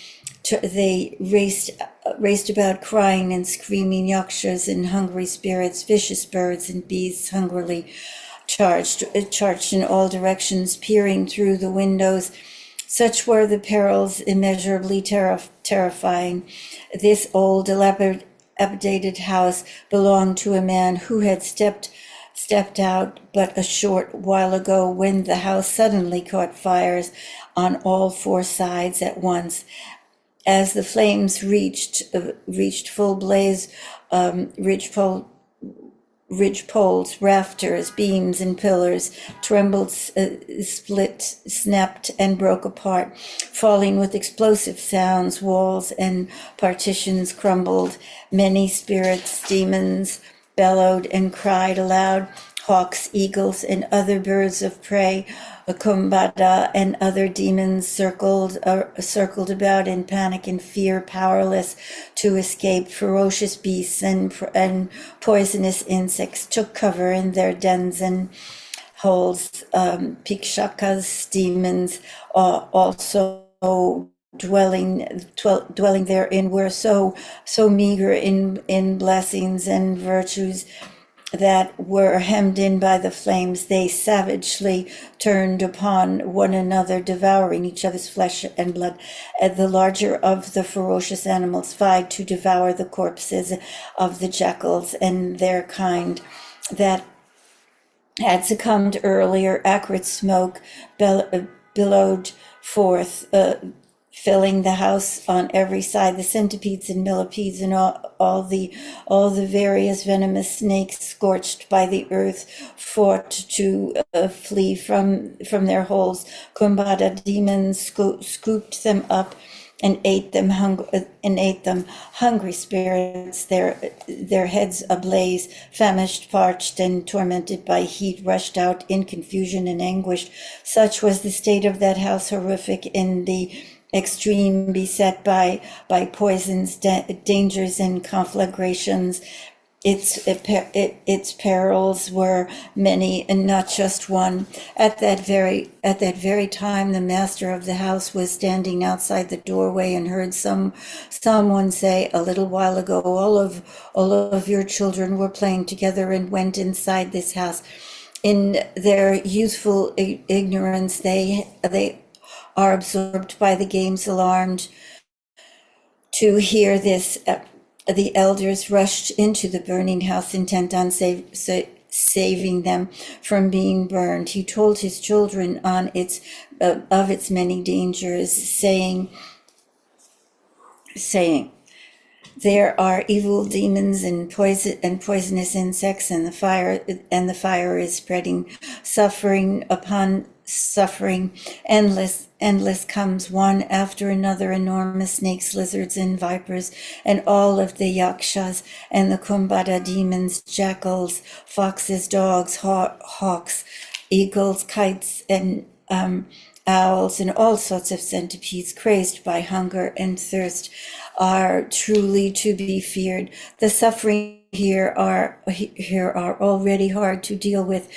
raced about crying and screaming. Yakshas and hungry spirits, vicious birds and beasts hungrily charged in all directions, peering through the windows. Such were the perils, immeasurably terrifying. This old, dilapidated house belonged to a man who had stepped out but a short while ago, when the house suddenly caught fires on all four sides at once. As the flames reached full blaze, ridgepoles, rafters, beams, and pillars trembled, split, snapped, and broke apart, falling with explosive sounds. Walls and partitions crumbled. Many spirits, demons, bellowed and cried aloud. Hawks, eagles, and other birds of prey, Kumbhada and other demons circled about in panic and fear, powerless to escape. Ferocious beasts and poisonous insects took cover in their dens and holes. Pikshakas, demons, also dwelling therein, were so meager in blessings and virtues that were hemmed in by the flames. They savagely turned upon one another, devouring each other's flesh and blood. The larger of the ferocious animals vied to devour the corpses of the jackals and their kind that had succumbed earlier. Acrid smoke billowed forth, filling the house on every side. The centipedes and millipedes and all the various venomous snakes, scorched by the earth, fought to flee from their holes. Kumbhada demons scooped them up and ate them. Hungry spirits, their heads ablaze, famished, parched, and tormented by heat, rushed out in confusion and anguish. Such was the state of that house, horrific in the extreme, beset by poisons, dangers, and conflagrations. Its perils were many and not just one. At that very time, the master of the house was standing outside the doorway and heard someone say, "A little while ago, all of your children were playing together and went inside this house. In their youthful ignorance, they are absorbed by the games. Alarmed to hear this, the elders rushed into the burning house, intent on saving them from being burned. He told his children of its many dangers, saying, "There are evil demons and poisonous insects, and the fire is spreading, suffering upon suffering. Endless comes one after another, enormous snakes, lizards, and vipers, and all of the yakshas and the Kumbhada demons, jackals, foxes, dogs, hawks, eagles, kites, and owls, and all sorts of centipedes, crazed by hunger and thirst, are truly to be feared. The suffering here are already hard to deal with.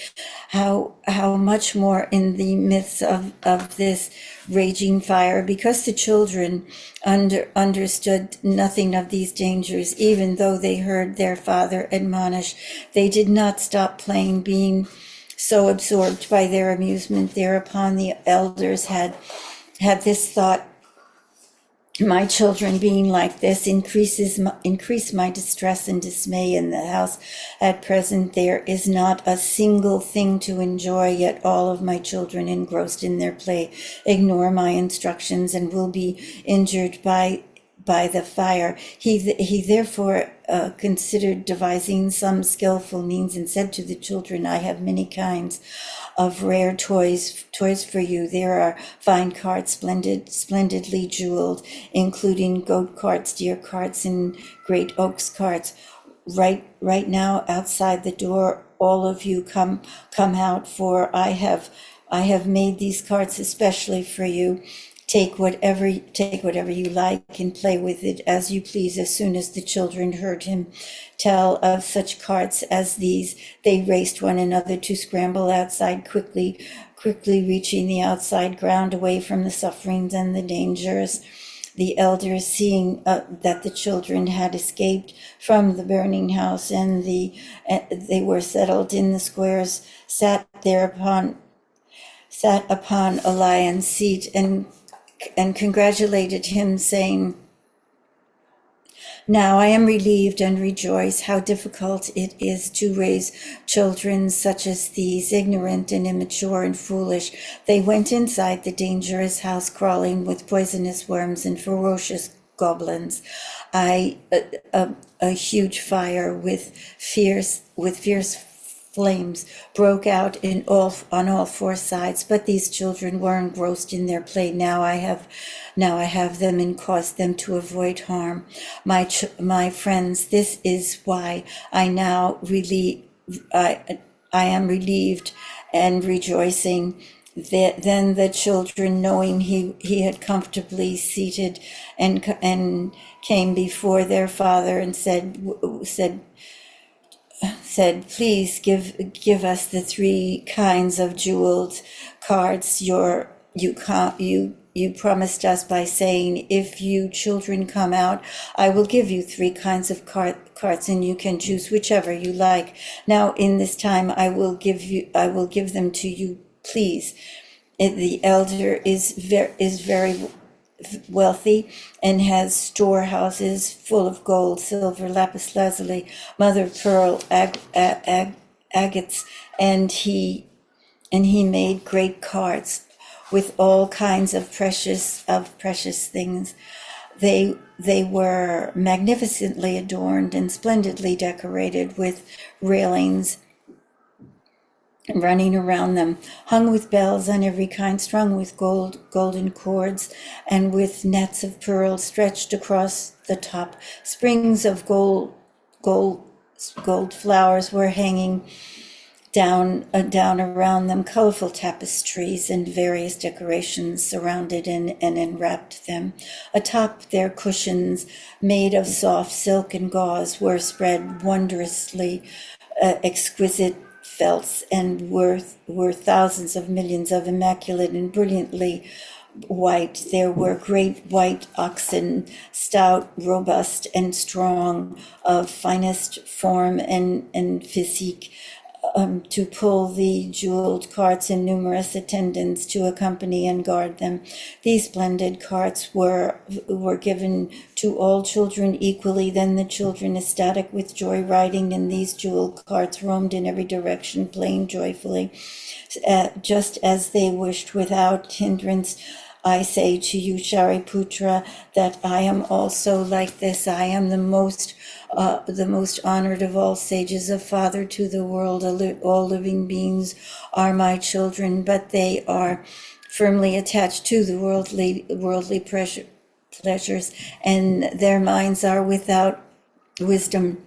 How much more in the midst of this raging fire?" Because the children understood nothing of these dangers, even though they heard their father admonish, they did not stop playing, being so absorbed by their amusement. Thereupon the elders had this thought: "My children being like this increase my distress and dismay in the house. At present there is not a single thing to enjoy, yet all of my children, engrossed in their play, ignore my instructions and will be injured by the fire." He therefore considered devising some skillful means and said to the children, "I have many kinds of rare toys for you. There are fine carts, splendidly jeweled, including goat carts, deer carts, and great ox carts. Right now, outside the door, all of you come out, for I have made these carts especially for you. Take whatever you like and play with it as you please." As soon as the children heard him tell of such carts as these, they raced one another to scramble outside, quickly reaching the outside ground, away from the sufferings and the dangers. The elders, seeing that the children had escaped from the burning house and they were settled in the squares, sat upon a lion's seat and congratulated him, saying, "Now I am relieved and rejoice. How difficult it is to raise children such as these, ignorant and immature and foolish." They went inside the dangerous house, crawling with poisonous worms and ferocious goblins. A huge fire with fierce flames broke out on all four sides, but these children were engrossed in their play. Now I have them and cause them to avoid harm. My friends, this is why I am relieved and rejoicing. Then the children, knowing he had comfortably seated and came before their father and said, please give us the 3 kinds of jeweled cards you promised us by saying, if you children come out, I will give you 3 kinds of cards, and you can choose whichever you like. Now in this time I will give them to you, please. The elder is very wealthy and has storehouses full of gold, silver, lapis lazuli, mother of pearl, agates, and he made great cards with all kinds of precious things. They were magnificently adorned and splendidly decorated with railings running around them, hung with bells on every kind, strung with golden cords, and with nets of pearls stretched across the top. Springs of gold flowers were hanging down around them. Colorful tapestries and various decorations surrounded and enwrapped them. Atop their cushions, made of soft silk and gauze, were spread wondrously exquisite felts, and were thousands of millions of immaculate and brilliantly white. There were great white oxen, stout, robust, and strong, of finest form and physique, to pull the jeweled carts, and numerous attendants to accompany and guard them. These splendid carts were given to all children equally. Then the children, ecstatic with joy, riding in these jeweled carts, roamed in every direction, playing joyfully, just as they wished, without hindrance. I say to you, Shariputra, that I am also like this. I am the most honored of all sages, a father to the world. All living beings are my children, but they are firmly attached to the worldly pleasures, and their minds are without wisdom.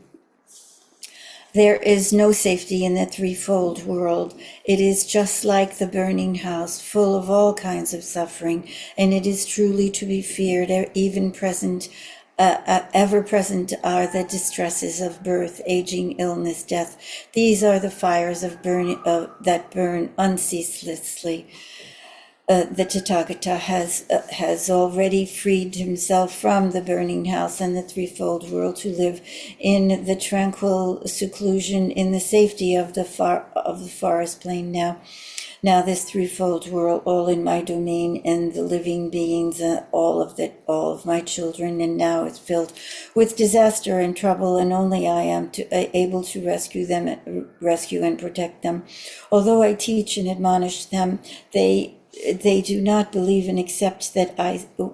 There is no safety in the threefold world. It is just like the burning house, full of all kinds of suffering, and it is truly to be feared. Ever present are the distresses of birth, aging, illness, death. These are the fires that burn unceaselessly. The Tathagata has already freed himself from the burning house and the threefold world to live in the tranquil seclusion, in the safety of the forest plain. Now this threefold world, all in my domain, and the living beings, all of my children, and now it's filled with disaster and trouble, and only I am able to rescue and protect them. Although I teach and admonish them, they do not believe and accept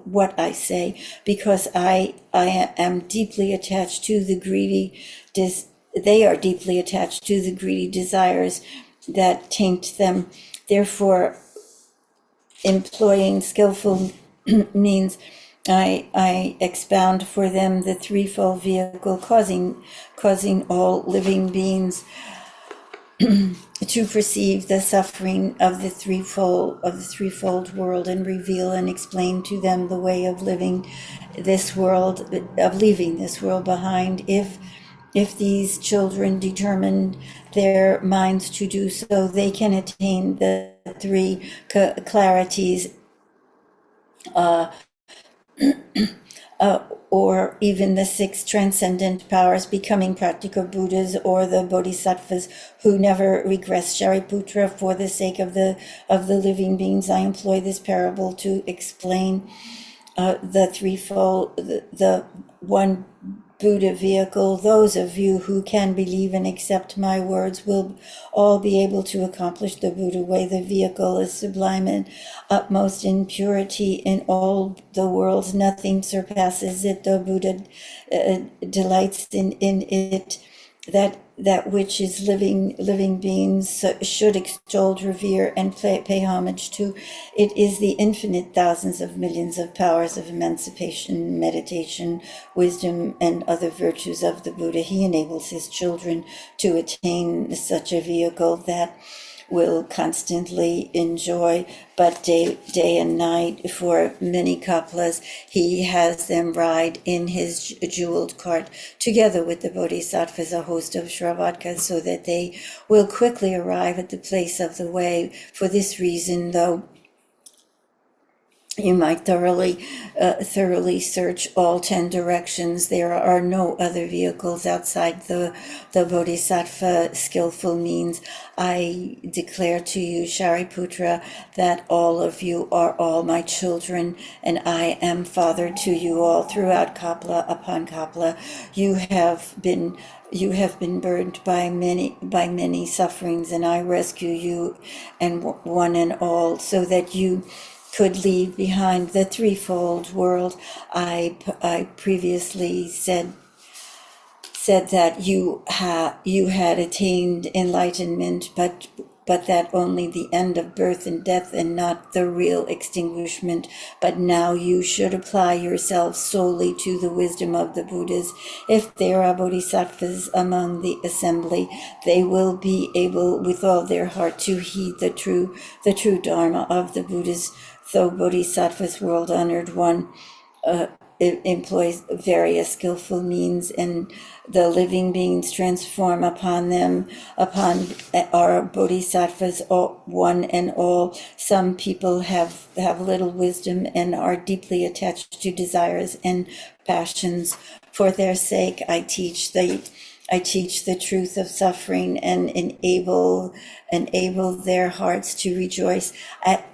what I say, because I am deeply attached to the greedy. They are deeply attached to the greedy desires that taint them. Therefore, employing skillful means, I expound for them the threefold vehicle, causing all living beings to perceive the suffering of the threefold world, and reveal and explain to them the way of leaving this world behind. If these children determine their minds to do so, they can attain the 3 clarities, or even the 6 transcendent powers, becoming practical Buddhas or the Bodhisattvas who never regress. Shariputra, for the sake of the living beings, I employ this parable to explain the threefold, the one Buddha vehicle. Those of you who can believe and accept my words will all be able to accomplish the Buddha way. The vehicle is sublime and utmost in purity in all the worlds. Nothing surpasses it. The Buddha delights in it. That which is living beings should extol, revere, and pay homage to. It is the infinite thousands of millions of powers of emancipation, meditation, wisdom, and other virtues of the Buddha. He enables his children to attain such a vehicle that will constantly enjoy, but day and night for many kaplas, he has them ride in his jeweled cart together with the bodhisattvas, a host of Shravadkas, so that they will quickly arrive at the place of the way. For this reason, though, you might thoroughly search all 10 directions. There are no other vehicles outside the bodhisattva skillful means. I declare to you, Shariputra, that all of you are all my children, and I am father to you all. Throughout Kapla upon Kapla, you have been burdened by many sufferings, and I rescue you and one and all, so that you could leave behind the threefold world. I previously said that you had attained enlightenment, but that only the end of birth and death and not the real extinguishment. But now you should apply yourself solely to the wisdom of the Buddhas. If there are bodhisattvas among the assembly, they will be able with all their heart to heed the true Dharma of the Buddhas. Though bodhisattvas, world honored one, it employs various skillful means, and the living beings transform upon our bodhisattvas, all, one and all. Some people have little wisdom and are deeply attached to desires and passions. For their sake, I teach the truth of suffering and enable their hearts to rejoice at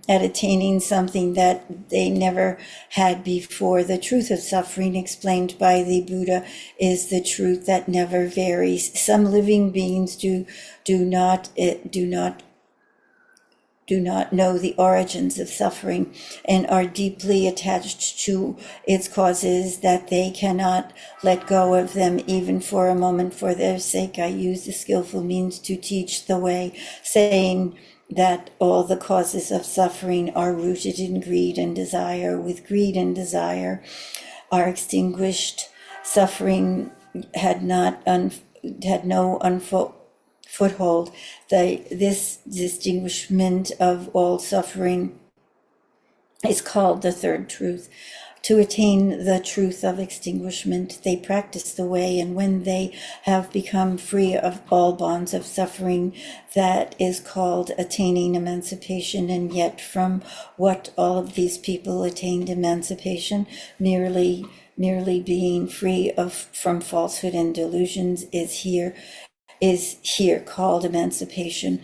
attaining something that they never had before. The truth of suffering, explained by the Buddha, is the truth that never varies. Some living beings do not know the origins of suffering and are deeply attached to its causes, that they cannot let go of them even for a moment. For their sake, I use the skillful means to teach the way, saying that all the causes of suffering are rooted in greed and desire. With greed and desire are extinguished, suffering had no foothold. This distinguishment of all suffering is called the third truth. To attain the truth of extinguishment, they practice the way, and when they have become free of all bonds of suffering, that is called attaining emancipation. And yet, from what all of these people attained emancipation, merely being free from falsehood and delusions, is here called emancipation.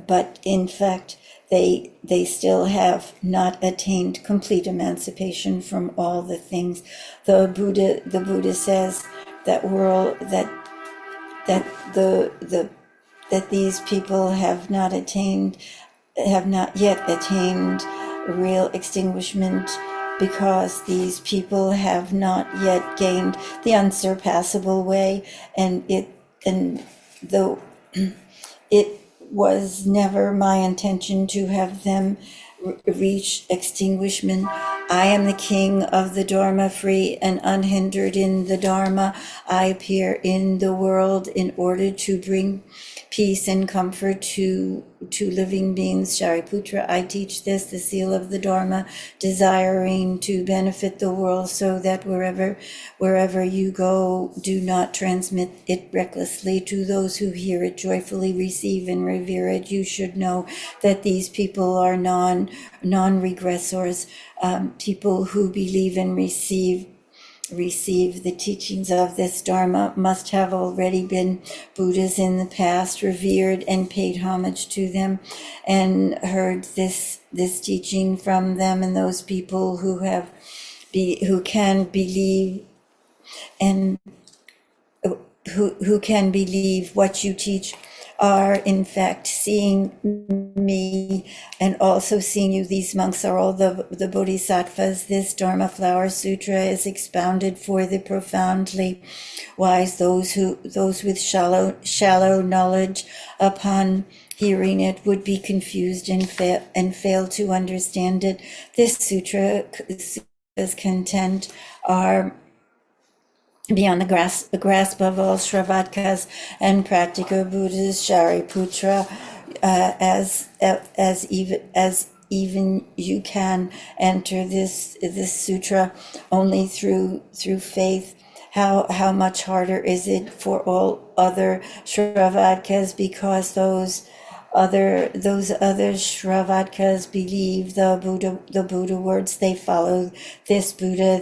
But in fact, they still have not attained complete emancipation from all the things. The Buddha says that these people have not yet attained real extinguishment, because these people have not yet gained the unsurpassable way, and though it was never my intention to have them reach extinguishment, I am the king of the Dharma, free and unhindered in the Dharma. I appear in the world in order to bring peace and comfort to living beings. Shariputra, I teach this, the seal of the Dharma, desiring to benefit the world, so that wherever you go, do not transmit it recklessly. To those who hear it, joyfully receive and revere it. You should know that these people are non-regressors, people who believe and receive the teachings of this Dharma must have already been Buddhas in the past, revered and paid homage to them, and heard this teaching from them. And those people who can believe and who can believe what you teach are in fact seeing me and also seeing you. These monks are all the bodhisattvas. This Dharma Flower Sutra is expounded for the profoundly wise, those with shallow knowledge upon hearing it would be confused and fail to understand it. This sutra's content are beyond the grasp of all Shravatkas and practical Buddhas. Shariputra, as even you can enter this sutra only through faith. How much harder is it for all other Shravatkas, because those other Shravatkas believe the Buddha words. They follow this Buddha,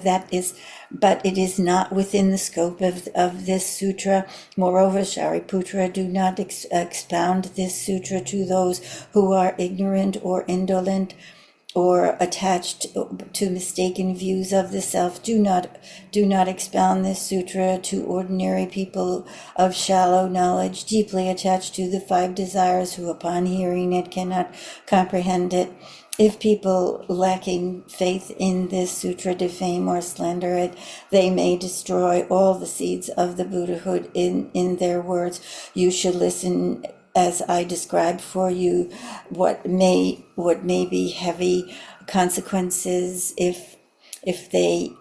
but it is not within the scope of this sutra. Moreover, Shariputra, do not expound this sutra to those who are ignorant or indolent or attached to mistaken views of the self. Do not expound this sutra to ordinary people of shallow knowledge, deeply attached to the 5 desires, who upon hearing it cannot comprehend it. If people lacking faith in this sutra defame or slander it, they may destroy all the seeds of the Buddhahood in their words. You should listen as I describe for you what may be heavy consequences if they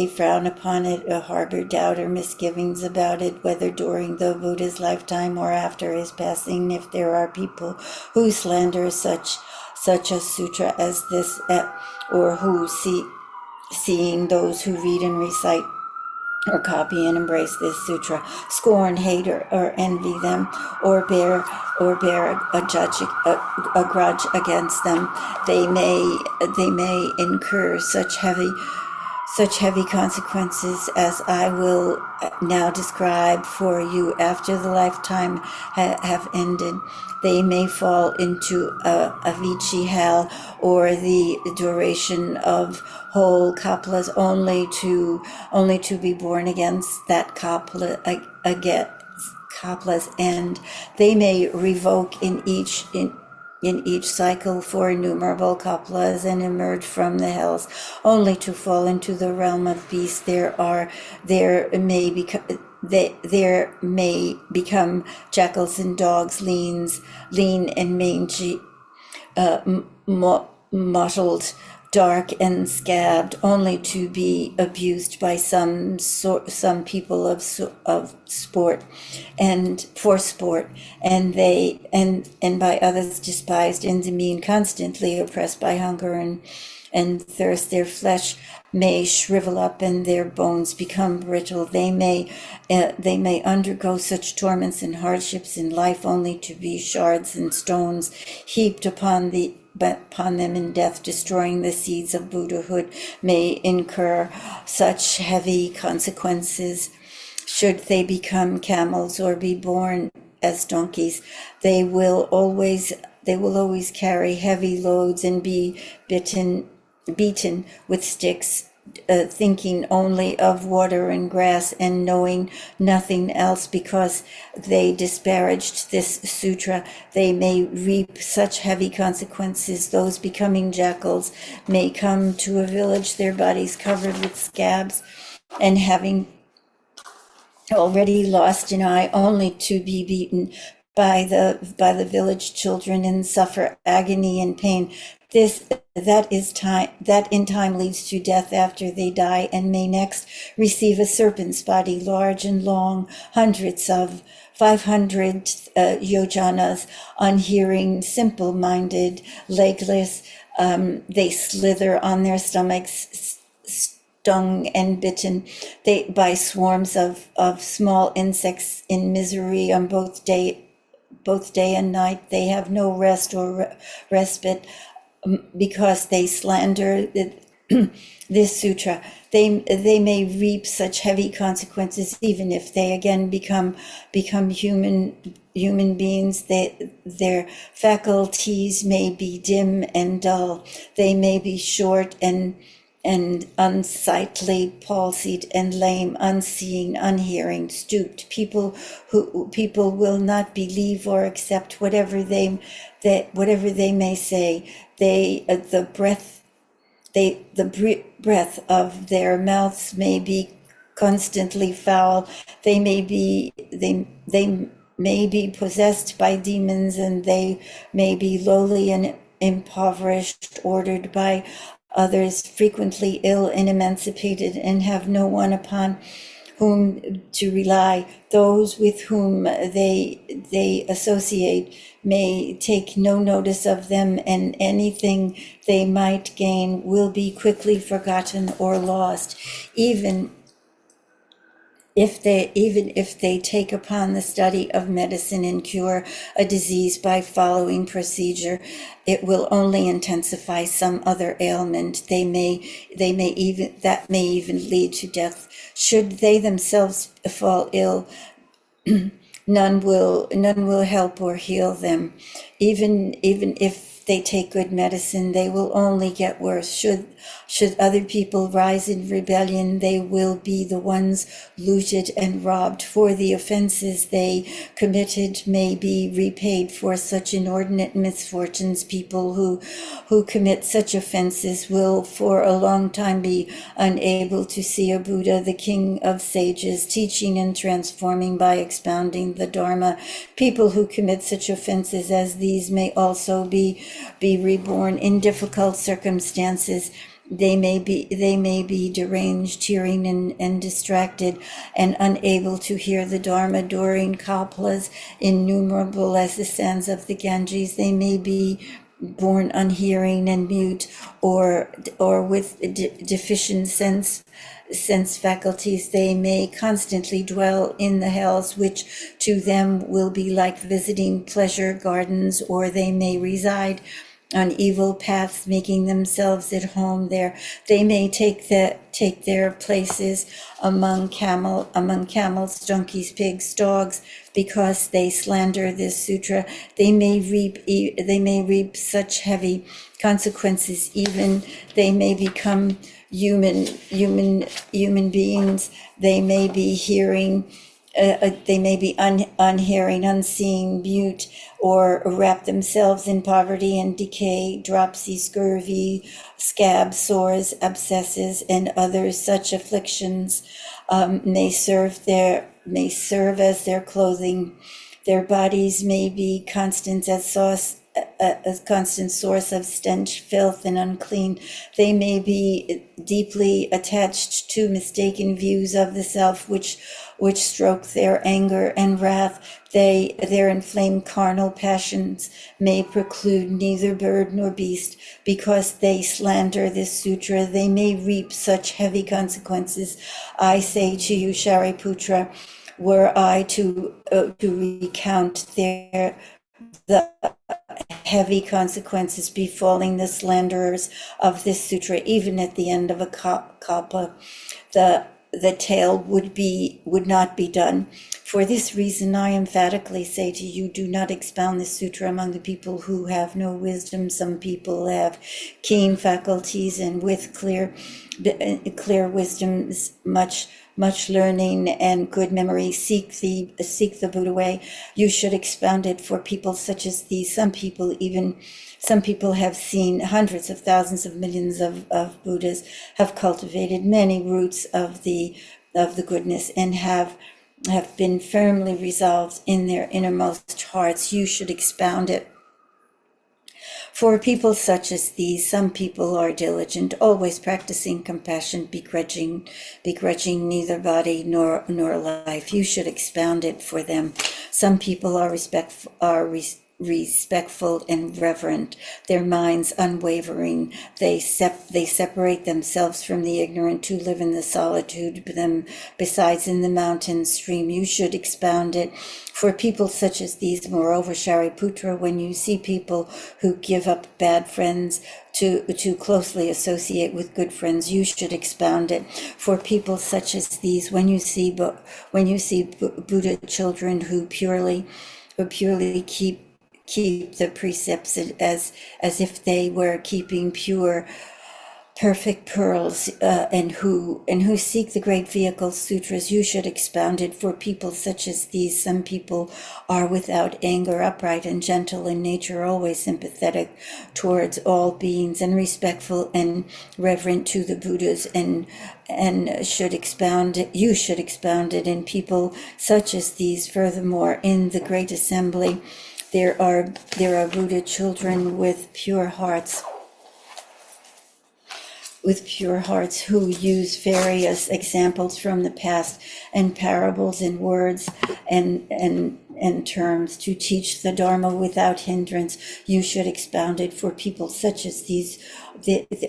frown upon it or harbor doubt or misgivings about it, whether during the Buddha's lifetime or after his passing. If there are people who slander such a sutra as this, or who seeing those who read and recite or copy and embrace this sutra, scorn, hate, or envy them, or bear a grudge against them, they may incur such heavy consequences as I will now describe for you. After the lifetime have ended, they may fall into a Vichi hell, or the duration of whole kaplas, only to be born against that kapla's end. They may revoke in each cycle for innumerable kaplas and emerge from the hells, only to fall into the realm of beasts. There may become jackals and dogs, lean and mangy, mottled, dark and scabbed, only to be abused by some people of sport and for sport, and by others despised and demeaned, constantly oppressed by hunger and thirst. Their flesh may shrivel up and their bones become brittle. They may undergo such torments and hardships in life, only to be shards and stones heaped upon them in death. Destroying the seeds of Buddhahood may incur such heavy consequences. Should they become camels or be born as donkeys, they will always carry heavy loads and be beaten with sticks, thinking only of water and grass and knowing nothing else, because they disparaged this sutra. They may reap such heavy consequences. Those becoming jackals may come to a village, their bodies covered with scabs, and having already lost an eye, only to be beaten by the village children and suffer agony and pain. That in time leads to death after they die, and may next receive a serpent's body, large and long, hundreds of 500 yojanas. On hearing, simple-minded, legless, they slither on their stomachs, stung and bitten by swarms of small insects in misery on both day and night. They have no rest or respite, because they slander this sutra. They may reap such heavy consequences, even if they again become human beings. Their faculties may be dim and dull. They may be short and and unsightly, palsied and lame, unseeing, unhearing, stooped, people will not believe or accept whatever they may say. The breath of their mouths may be constantly foul. They may be possessed by demons, and they may be lowly and impoverished, ordered by others, frequently ill and emancipated, and have no one upon whom to rely. Those with whom they associate may take no notice of them, and anything they might gain will be quickly forgotten or lost. Even if they take upon the study of medicine and cure a disease by following procedure, it will only intensify some other ailment. That may even lead to death. Should they themselves fall ill, none will help or heal them. Even if they take good medicine, they will only get worse. Should other people rise in rebellion, they will be the ones looted and robbed. For the offenses they committed may be repaid for such inordinate misfortunes. People who commit such offenses will for a long time be unable to see a Buddha, the king of sages, teaching and transforming by expounding the Dharma. People who commit such offenses as these may also be reborn in difficult circumstances. They may be deranged, hearing and distracted, and unable to hear the Dharma during kalpas, innumerable as the sands of the Ganges. They may be born unhearing and mute, or with deficient sense faculties. They may constantly dwell in the hells, which to them will be like visiting pleasure gardens, or they may reside on evil paths, making themselves at home there. They may take their places among camels, donkeys, pigs, dogs, because they slander this sutra. They may reap such heavy consequences. Even they may become human beings. They may be hearing. They may be unhearing, unseeing, mute, or wrap themselves in poverty and decay, dropsy, scurvy, scabs, sores, abscesses, and other such afflictions may serve as their clothing. Their bodies may be a constant source of stench, filth, and unclean. They may be deeply attached to mistaken views of the self, which stroke their anger and wrath. Their inflamed carnal passions may preclude neither bird nor beast. Because they slander this sutra, they may reap such heavy consequences. I say to you, Shariputra, were I to recount the heavy consequences befalling the slanderers of this sutra, even at the end of a kalpa, the tale would not be done. For this reason, I emphatically say to you, do not expound this sutra among the people who have no wisdom. Some people have keen faculties, and with clear wisdom, much learning and good memory, seek the Buddha way. You should expound it for people such as these. Some people have seen hundreds of thousands of millions of Buddhas, have cultivated many roots of the goodness, and have been firmly resolved in their innermost hearts. You should expound it. For people such as these, some people are diligent, always practicing compassion, begrudging neither body nor life. You should expound it for them. Some people are respectful and reverent, their minds unwavering. They separate themselves from the ignorant to live in the solitude, besides in the mountain stream. You should expound it for people such as these. Moreover, Shariputra, when you see people who give up bad friends to closely associate with good friends, you should expound it. For people such as these, when you see Buddha children who purely keep the precepts as if they were keeping pure perfect pearls, and who seek the great vehicle sutras, you should expound it for people such as these. Some people are without anger, upright and gentle in nature, always sympathetic towards all beings, and respectful and reverent to the Buddhas, and you should expound it in people such as these. Furthermore, in the great assembly, there are Buddha children with pure hearts who use various examples from the past and parables and words and terms to teach the Dharma without hindrance. You should expound it for people such as these.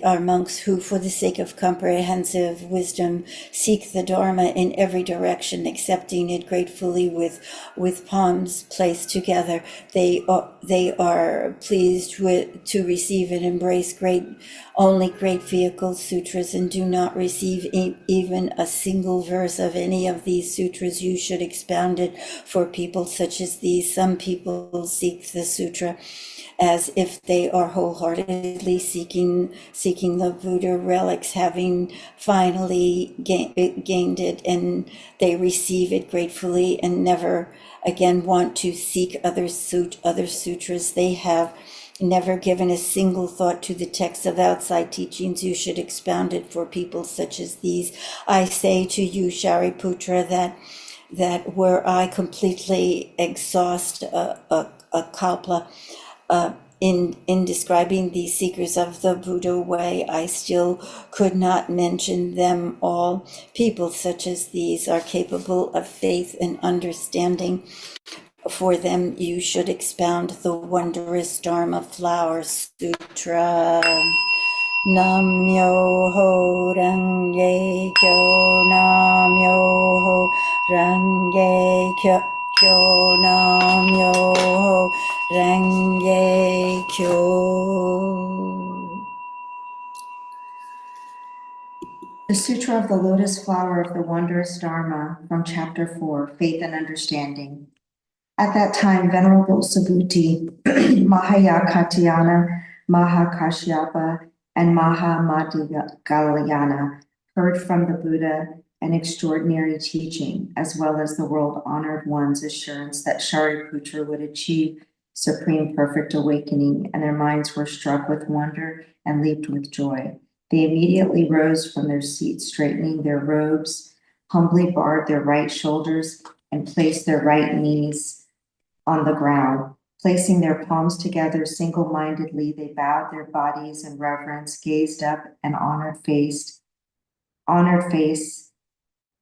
Are monks who, for the sake of comprehensive wisdom, seek the Dharma in every direction, accepting it gratefully with palms placed together. They are pleased to receive and embrace only great vehicle sutras, and do not receive even a single verse of any of these sutras. You should expound it for people such as these. Some people seek the sutra as if they are wholeheartedly seeking the Buddha relics, having finally gained it, and they receive it gratefully and never again want to seek other sutras. They have never given a single thought to the text of outside teachings. You should expound it for people such as these. I say to you, Shariputra, that were I completely exhaust a kalpa in describing these seekers of the Buddha way, I still could not mention them all. People such as these are capable of faith and understanding. For them, you should expound the wondrous Dharma Flower Sutra. Nam yo ho rang ye kyo, nam yo ho rang ye kyo, nam yo ho rang ye kyo. The Sutra of the Lotus Flower of the Wondrous Dharma, from Chapter 4, Faith and Understanding. At that time, Venerable Subhuti, Mahayakatyana, Mahakashyapa, and Mahamadhyagalyana heard from the Buddha an extraordinary teaching, as well as the world-honored one's assurance that Shariputra would achieve supreme perfect awakening, and their minds were struck with wonder and leaped with joy. They immediately rose from their seats, straightening their robes, humbly bared their right shoulders, and placed their right knees on the ground. Placing their palms together single-mindedly, they bowed their bodies in reverence, gazed up an honored face, and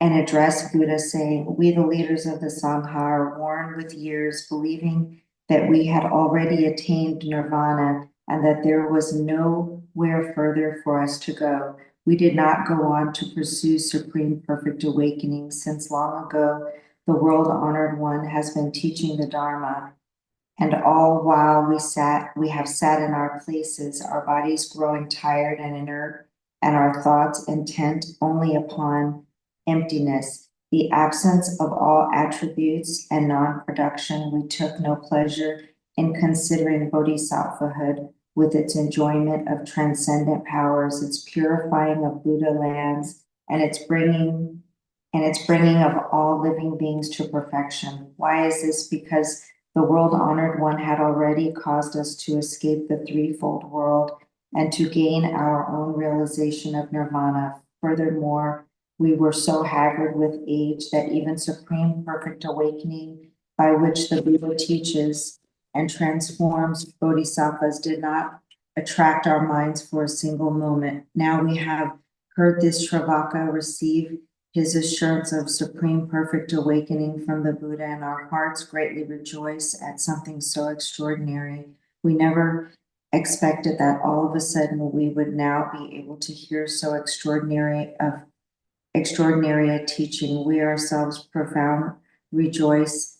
addressed Buddha, saying, "We, the leaders of the Sangha, are worn with years, believing that we had already attained nirvana and that there was nowhere further for us to go. We did not go on to pursue supreme perfect awakening, since long ago the world-honored one has been teaching the Dharma, and all while we have sat in our places, our bodies growing tired and inert, and our thoughts intent only upon emptiness, the absence of all attributes and non-production. We took no pleasure in considering bodhisattvahood with its enjoyment of transcendent powers, its purifying of Buddha lands, and its bringing of all living beings to perfection. Why is this? Because the world-honored one had already caused us to escape the threefold world and to gain our own realization of nirvana. Furthermore, we were so haggard with age that even supreme perfect awakening, by which the Buddha teaches and transforms bodhisattvas, did not attract our minds for a single moment. Now we have heard this Shravaka receive his assurance of supreme perfect awakening from the Buddha, and our hearts greatly rejoice at something so extraordinary. We never expected that all of a sudden we would now be able to hear so extraordinary a teaching. We ourselves profoundly rejoice,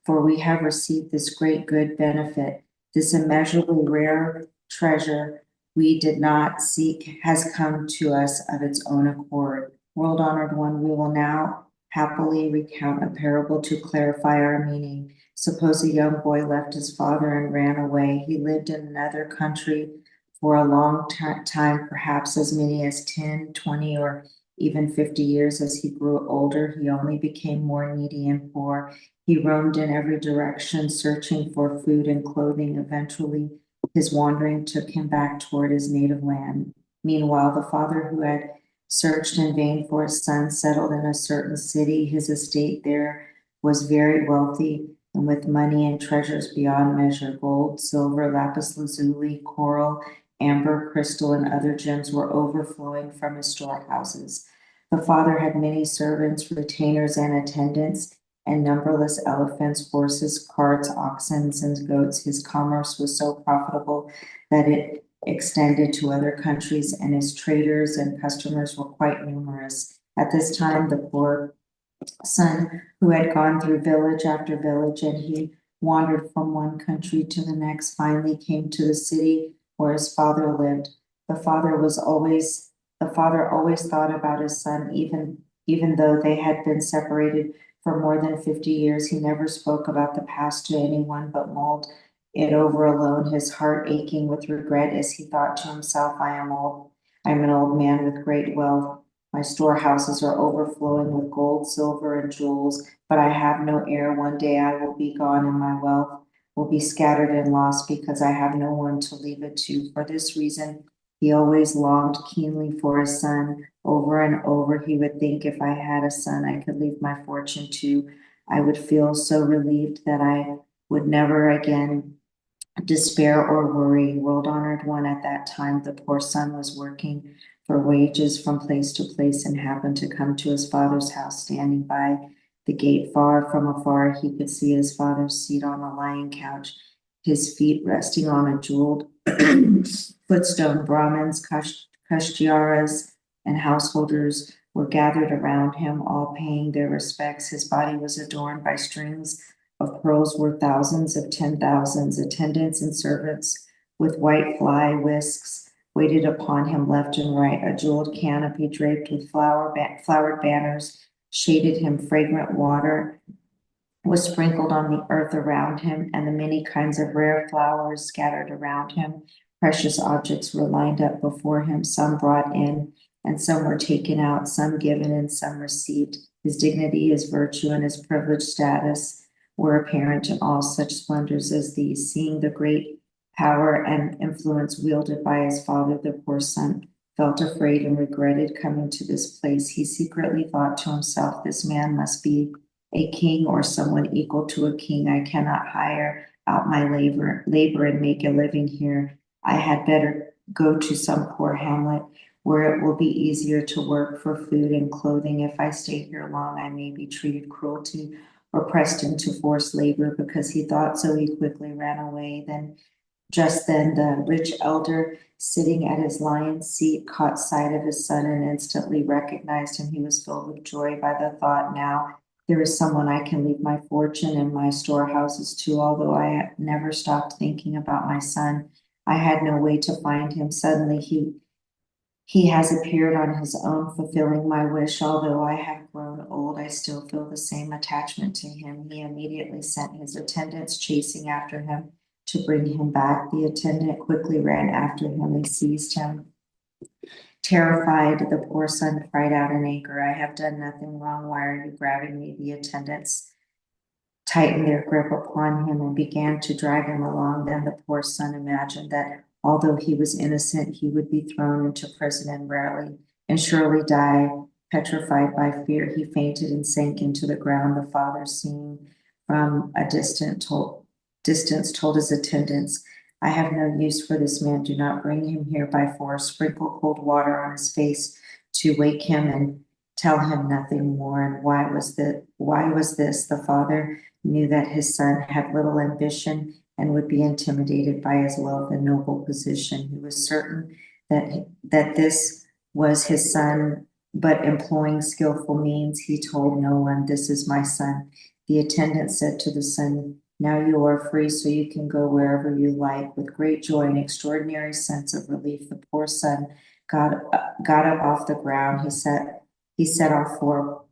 for we have received this great good benefit, this immeasurably rare treasure we did not seek has come to us of its own accord. World-honored one, we will now happily recount a parable to clarify our meaning. Suppose a young boy left his father and ran away. He lived in another country For a long time, perhaps as many as 10, 20, or even 50 years, as he grew older, he only became more needy and poor. He roamed in every direction, searching for food and clothing. Eventually, his wandering took him back toward his native land. Meanwhile, the father who had searched in vain for his son settled in a certain city. His estate there was very wealthy, and with money and treasures beyond measure, gold, silver, lapis lazuli, coral, amber, crystal, and other gems were overflowing from his storehouses. The father had many servants, retainers, and attendants, and numberless elephants, horses, carts, oxen, and goats. His commerce was so profitable that it extended to other countries, and his traders and customers were quite numerous. At this time, the poor son, who had gone through village after village, and he wandered from one country to the next, finally came to the city where his father lived. The father always thought about his son, even though they had been separated for more than 50 years. He never spoke about the past to anyone, but mulled it over alone, his heart aching with regret as he thought to himself, I am an old man with great wealth. My storehouses are overflowing with gold, silver, and jewels, but I have no heir. One day I will be gone, and my wealth will be scattered and lost because I have no one to leave it to. For this reason, he always longed keenly for his son. Over and over, he would think, if I had a son I could leave my fortune to, I would feel so relieved that I would never again despair or worry. World honored one, at that time, the poor son was working for wages from place to place and happened to come to his father's house. Standing by the gate far from afar, he could see his father's seat on a lion couch, his feet resting on a jeweled footstone. Brahmins, Kashtiaras, and householders were gathered around him, all paying their respects. His body was adorned by strings of pearls worth thousands of 10,000s. Attendants and servants with white fly whisks waited upon him left and right. A jeweled canopy draped with flowered banners shaded him. Fragrant water was sprinkled on the earth around him, and the many kinds of rare flowers scattered around him. Precious objects were lined up before him, some brought in and some were taken out, some given and some received. His dignity, his virtue, and his privileged status were apparent in all such splendors as these. Seeing the great power and influence wielded by his father, the poor son felt afraid and regretted coming to this place. He secretly thought to himself, this man must be a king or someone equal to a king. I cannot hire out my labor and make a living here. I had better go to some poor hamlet where it will be easier to work for food and clothing. If I stay here long, I may be treated cruelty or pressed into forced labor. Because he thought so, he quickly ran away. Just then, the rich elder sitting at his lion's seat caught sight of his son and instantly recognized him. He was filled with joy by the thought, now there is someone I can leave my fortune and my storehouses to. Although I had never stopped thinking about my son, I had no way to find him. Suddenly he has appeared on his own, fulfilling my wish. Although I have grown old, I still feel the same attachment to him. He immediately sent his attendants chasing after him to bring him back. The attendant quickly ran after him and seized him. Terrified, the poor son cried out in anger, I have done nothing wrong. Why are you grabbing me? The attendants tightened their grip upon him and began to drag him along. Then the poor son imagined that although he was innocent, he would be thrown into prison and surely die. Petrified by fear, he fainted and sank into the ground. The father, seeing from a distance, told his attendants, I have no use for this man. Do not bring him here by force. Sprinkle cold water on his face to wake him and tell him nothing more. And why was this? The father knew that his son had little ambition and would be intimidated by his wealth and noble position. He was certain that this was his son, but employing skillful means, he told no one, this is my son. The attendant said to the son, now you are free, so you can go wherever you like. With great joy and extraordinary sense of relief, the poor son got up off the ground. He set off for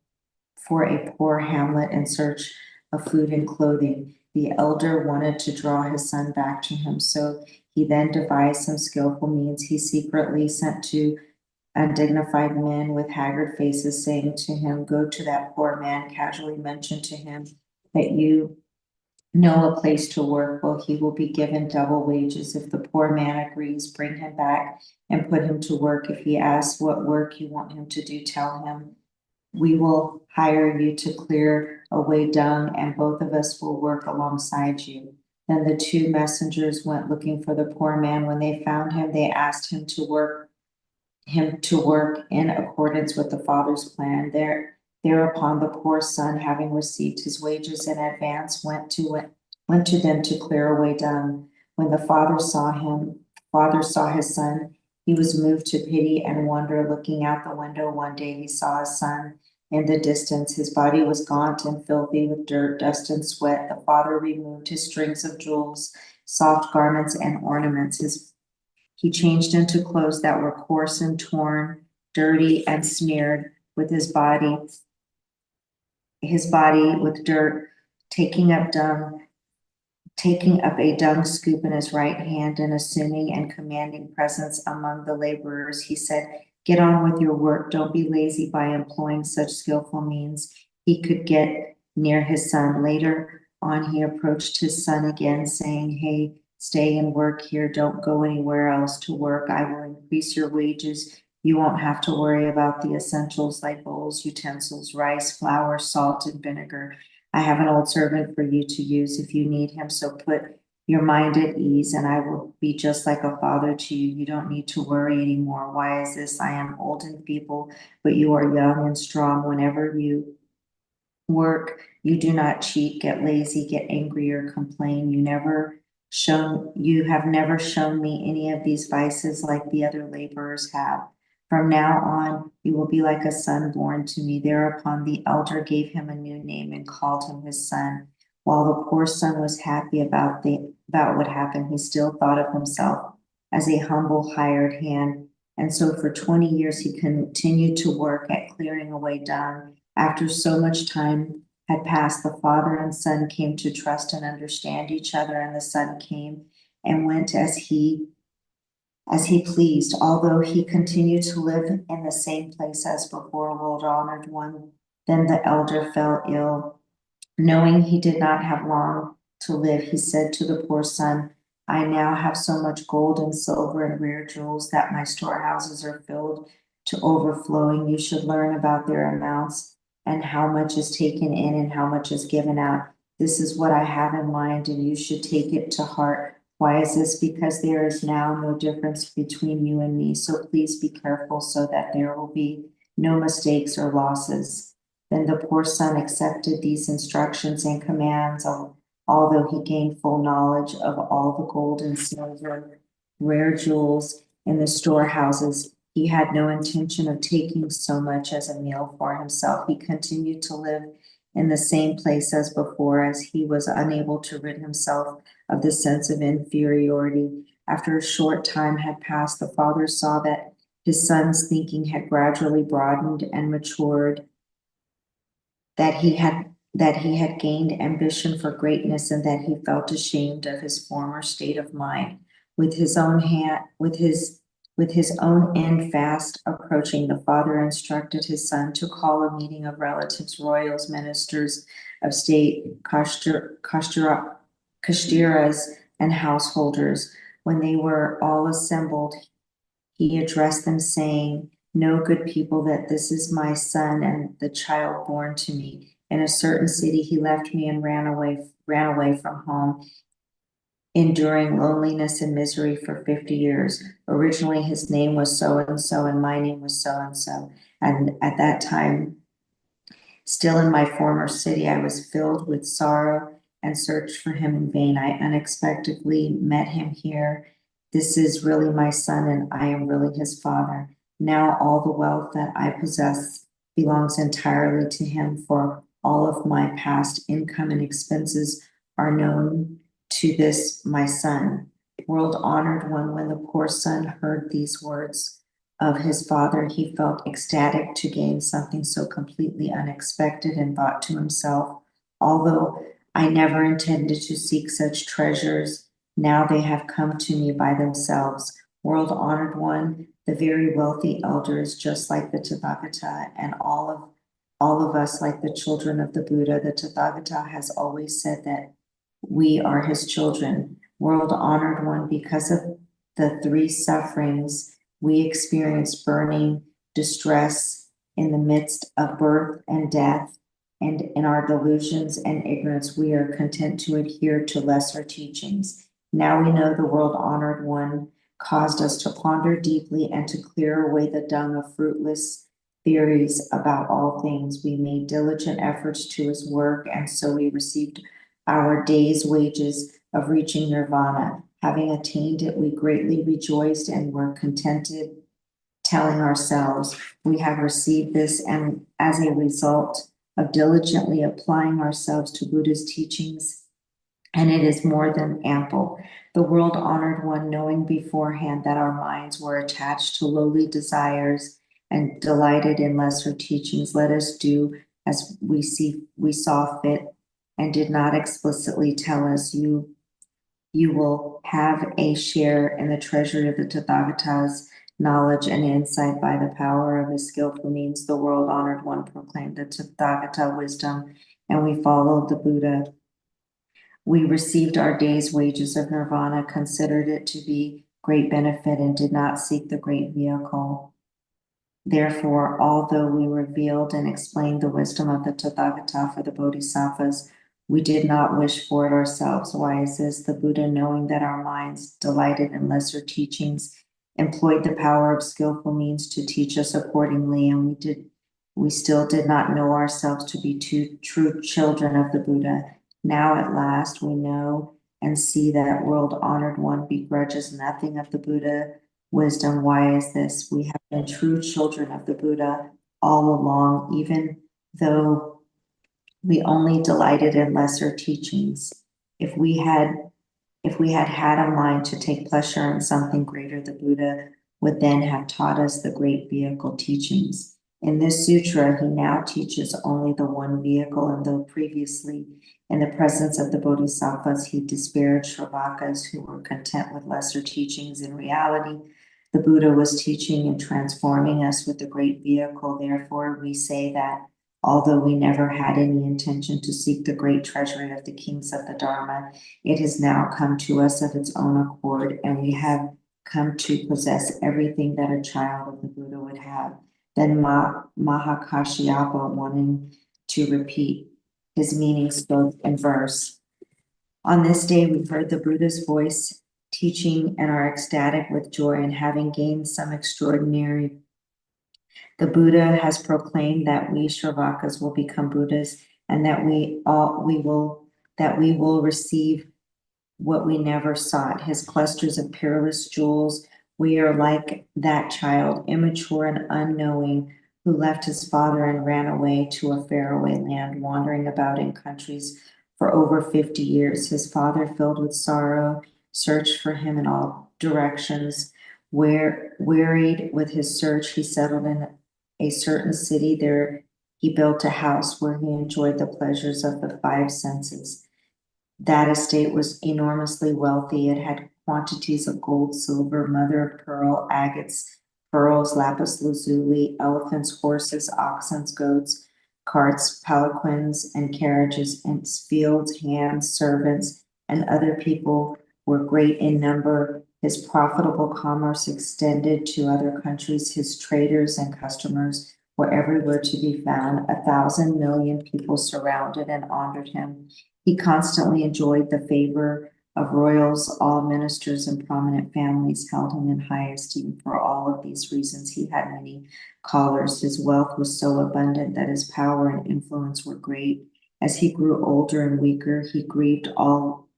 a poor hamlet in search of food and clothing. The elder wanted to draw his son back to him, so He then devised some skillful means. He secretly sent two undignified men with haggard faces, saying to him, "Go to that poor man, casually mention to him that you know a place to work. Well, he will be given double wages. If the poor man agrees, bring him back and put him to work. If he asks what work you want him to do, tell him, we will hire you to clear away dung, and both of us will work alongside you." Then the two messengers went looking for the poor man. When they found him, they asked him to work in accordance with the father's plan. Thereupon the poor son, having received his wages in advance, went to them to clear away dung. When the father saw his son, he was moved to pity and wonder. Looking out the window one day, he saw his son in the distance. His body was gaunt and filthy with dirt, dust, and sweat. The father removed his strings of jewels, soft garments, and ornaments. He changed into clothes that were coarse and torn, dirty and smeared with his body with dirt, taking up a dung scoop in his right hand and assuming and commanding presence among the laborers. He said, "Get on with your work. Don't be lazy by employing such skillful means." He could get near his son. Later on, he approached his son again, saying, "Hey, stay and work here. Don't go anywhere else to work. I will increase your wages. You won't have to worry about the essentials like bowls, utensils, rice, flour, salt, and vinegar. I have an old servant for you to use if you need him. So put your mind at ease, and I will be just like a father to you. You don't need to worry anymore. Why is this? I am old and feeble, but you are young and strong. Whenever you work, you do not cheat, get lazy, get angry, or complain. You have never shown me any of these vices like the other laborers have. From now on, you will be like a son born to me." Thereupon the elder gave him a new name and called him his son. While the poor son was happy about what happened, he still thought of himself as a humble hired hand. And so for 20 years, he continued to work at clearing away dung. After so much time had passed, the father and son came to trust and understand each other, and the son came and went as he pleased. Although he continued to live in the same place as before, world honored one, then the elder fell ill. Knowing he did not have long to live, he said to the poor son, "I now have so much gold and silver and rare jewels that my storehouses are filled to overflowing. You should learn about their amounts and how much is taken in and how much is given out. This is what I have in mind, and you should take it to heart." Why is this? Because there is now no difference between you and me. So please be careful so that there will be no mistakes or losses. Then the poor son accepted these instructions and commands, although he gained full knowledge of all the gold and silver, rare jewels in the storehouses. He had no intention of taking so much as a meal for himself. He continued to live in the same place as before, as he was unable to rid himself of the sense of inferiority. After a short time had passed, the father saw that his son's thinking had gradually broadened and matured, that he had gained ambition for greatness, and that he felt ashamed of his former state of mind. With his own end fast approaching, the father instructed his son to call a meeting of relatives, royals, ministers of state, kashtiras, and householders. When they were all assembled, he addressed them, saying, "Know, good people, that this is my son and the child born to me. In a certain city he left me and ran away from home, enduring loneliness and misery for 50 years. Originally his name was so-and-so, and my name was so-and-so. And at that time, still in my former city, I was filled with sorrow and searched for him in vain. I unexpectedly met him here. This is really my son, and I am really his father. Now all the wealth that I possess belongs entirely to him, for all of my past income and expenses are known to this my son." World honored one, when the poor son heard these words of his father, he felt ecstatic to gain something so completely unexpected, and thought to himself, "Although I never intended to seek such treasures Now they have come to me by themselves. World honored one, the very wealthy elder is just like the Tathagata, and all of us like the children of the Buddha. The Tathagata has always said that we are his children. World honored one, because of the three sufferings we experience, burning, distress in the midst of birth and death, and in our delusions and ignorance, we are content to adhere to lesser teachings. Now we know the world honored one caused us to ponder deeply and to clear away the dung of fruitless theories about all things. We made diligent efforts to his work, and so we received our day's wages of reaching nirvana. Having attained it, we greatly rejoiced and were contented, telling ourselves, we have received this, and as a result of diligently applying ourselves to Buddha's teachings, and it is more than ample. The world honored one, knowing beforehand that our minds were attached to lowly desires and delighted in lesser teachings, let us do as we saw fit, and did not explicitly tell us, you will have a share in the treasury of the Tathagata's knowledge and insight by the power of his skillful means. The world honored one proclaimed the Tathagata wisdom, and we followed the Buddha. We received our day's wages of nirvana, considered it to be great benefit, and did not seek the great vehicle. Therefore, although we revealed and explained the wisdom of the Tathagata for the Bodhisattvas, we did not wish for it ourselves. Why is this? The Buddha, knowing that our minds delighted in lesser teachings, employed the power of skillful means to teach us accordingly, and we still did not know ourselves to be true children of the Buddha. Now at last we know and see that world honored one begrudges nothing of the Buddha wisdom. Why is this? We have been true children of the Buddha all along, even though we only delighted in lesser teachings. If we had had a mind to take pleasure in something greater, the Buddha would then have taught us the great vehicle teachings. In this sutra, he now teaches only the one vehicle, and though previously, in the presence of the Bodhisattvas, he disparaged Shravakas who were content with lesser teachings, in reality, the Buddha was teaching and transforming us with the great vehicle. Therefore, we say that although we never had any intention to seek the great treasury of the kings of the Dharma, it has now come to us of its own accord, and we have come to possess everything that a child of the Buddha would have. Then Mahakashyapa, wanting to repeat his meaning, spoke in verse. On this day, we heard the Buddha's voice teaching and are ecstatic with joy, and having gained some extraordinary. The Buddha has proclaimed that we Shravakas will become Buddhas, and that we will receive what we never sought, his clusters of peerless jewels. We are like that child, immature and unknowing, who left his father and ran away to a faraway land, wandering about in countries for over 50 years. His father, filled with sorrow, searched for him in all directions. Wearied with his search, he settled in a certain city. There he built a house where he enjoyed the pleasures of the five senses. That estate was enormously wealthy. It had quantities of gold, silver, mother of pearl, agates, pearls, lapis lazuli, elephants, horses, oxen, goats, carts, palanquins, and carriages, and fields, hands, servants, and other people were great in number. His profitable commerce extended to other countries. His traders and customers were everywhere to be found. 1,000 million people surrounded and honored him. He constantly enjoyed the favor of royals. All ministers and prominent families held him in high esteem. For all of these reasons, he had many callers. His wealth was so abundant that his power and influence were great. As he grew older and weaker, he grieved all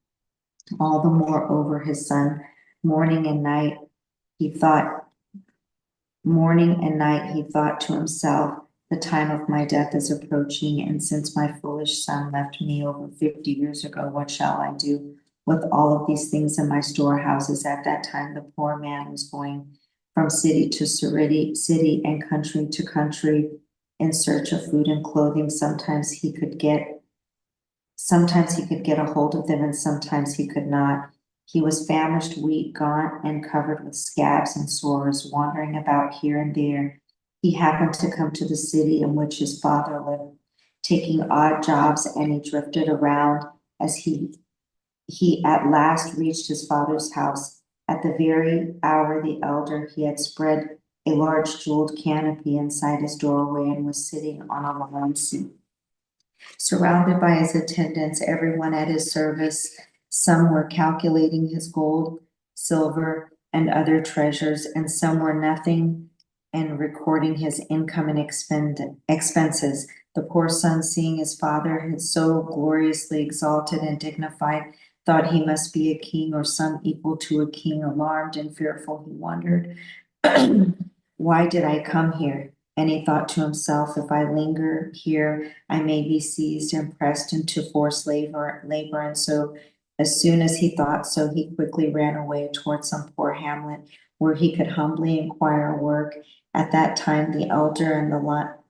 the more over his son. Morning and night he thought to himself, the time of my death is approaching, and since my foolish son left me over 50 years ago, what shall I do with all of these things in my storehouses? At that time, the poor man was going from city to city and country to country in search of food and clothing. Sometimes he could get a hold of them, and sometimes he could not. He was famished, weak, gaunt, and covered with scabs and sores, wandering about here and there. He happened to come to the city in which his father lived, taking odd jobs, and he drifted around as he at last reached his father's house. At the very hour the elder, he had spread a large jeweled canopy inside his doorway and was sitting on a lawn seat. Surrounded by his attendants, everyone at his service, some were calculating his gold, silver, and other treasures, and some were nothing and recording his income and expenses. The poor son, seeing his father so gloriously exalted and dignified, thought he must be a king or some equal to a king. Alarmed and fearful, he wondered, why did I come here? And he thought to himself, if I linger here, I may be seized and pressed into forced labor. And so as soon as he thought so, he quickly ran away toward some poor hamlet where he could humbly inquire work. At that time, the elder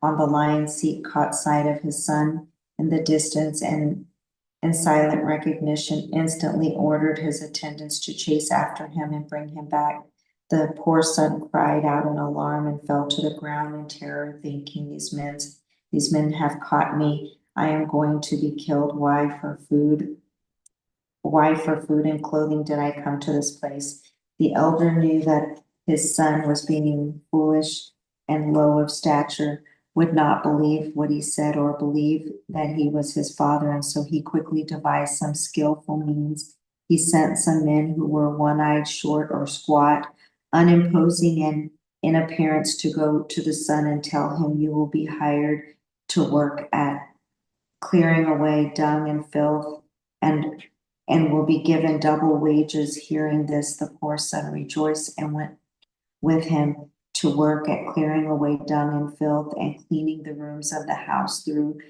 on the lion's seat caught sight of his son in the distance, and in silent recognition instantly ordered his attendants to chase after him and bring him back. The poor son cried out in alarm and fell to the ground in terror, thinking, these men have caught me. I am going to be killed. Why for food and clothing did I come to this place? The elder knew that his son was being foolish and low of stature, would not believe what he said or believe that he was his father, and so he quickly devised some skillful means. He sent some men who were one-eyed, short, or squat, unimposing and in appearance, to go to the son and tell him, you will be hired to work at clearing away dung and filth, and will be given double wages. Hearing this, the poor son rejoiced and went with him to work at clearing away dung and filth and cleaning the rooms of the house through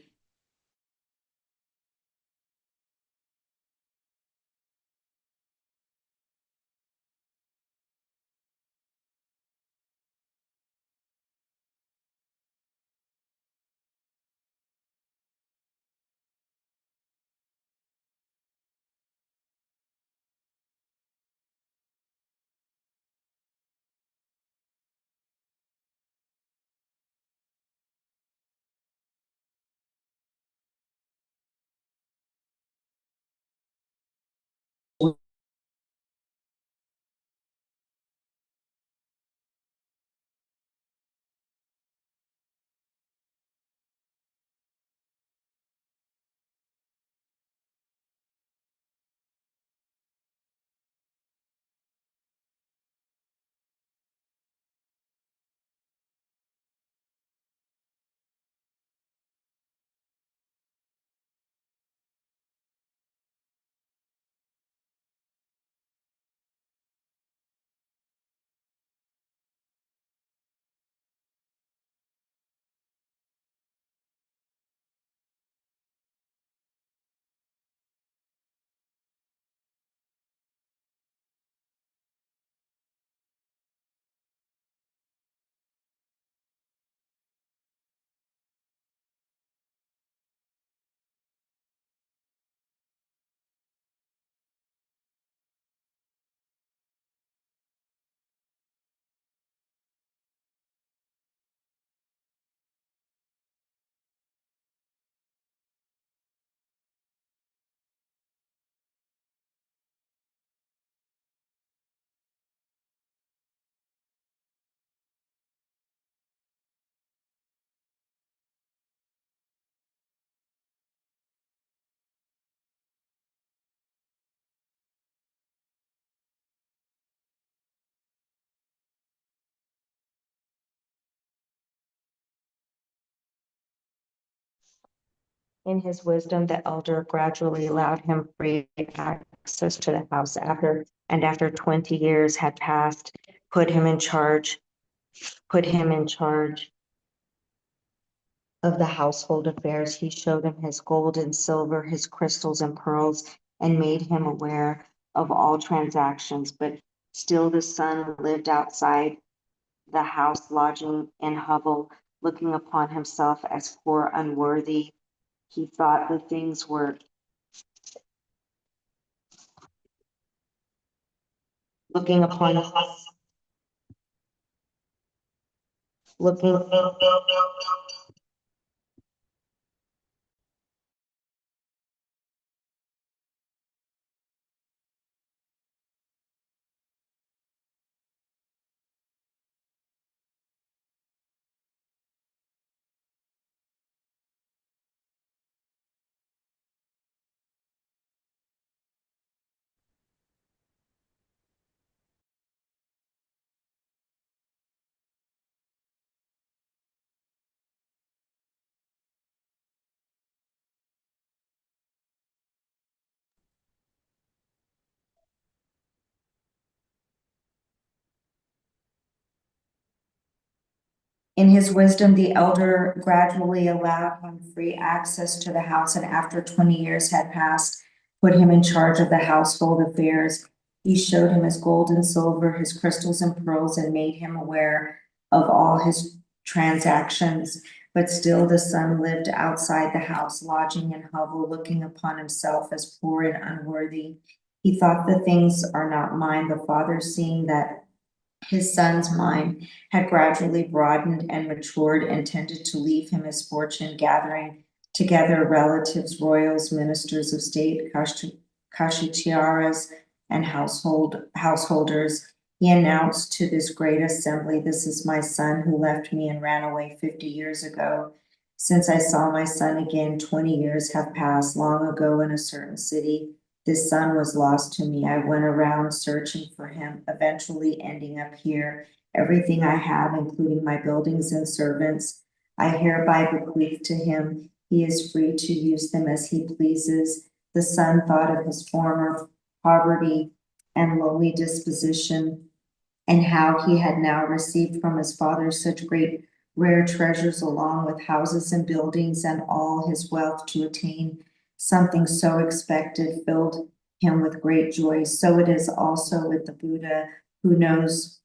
in his wisdom. The elder gradually allowed him free access to the house after 20 years had passed, put him in charge of the household affairs. He showed him his gold and silver, his crystals and pearls, and made him aware of all transactions. But still the son lived outside the house, lodging in hovel, looking upon himself as poor, unworthy. He thought the things were looking upon looking In his wisdom, the elder gradually allowed him free access to the house, and after 20 years had passed, put him in charge of the household affairs. He showed him his gold and silver, his crystals and pearls, and made him aware of all his transactions. But still the son lived outside the house, lodging in hovel, looking upon himself as poor and unworthy. He thought, the things are not mine. The father, seeing that his son's mind had gradually broadened and matured, and tended to leave him his fortune, gathering together relatives, royals, ministers of state, kashicharas, and householders. He announced to this great assembly, "This is my son who left me and ran away 50 years ago. Since I saw my son again, 20 years have passed. Long ago in a certain city, this son was lost to me. I went around searching for him, eventually ending up here. Everything I have, including my buildings and servants, I hereby bequeath to him. He is free to use them as he pleases." The son thought of his former poverty and lowly disposition, and how he had now received from his father such great rare treasures, along with houses and buildings and all his wealth. To attain something so expected filled him with great joy. So it is also with the Buddha, who knows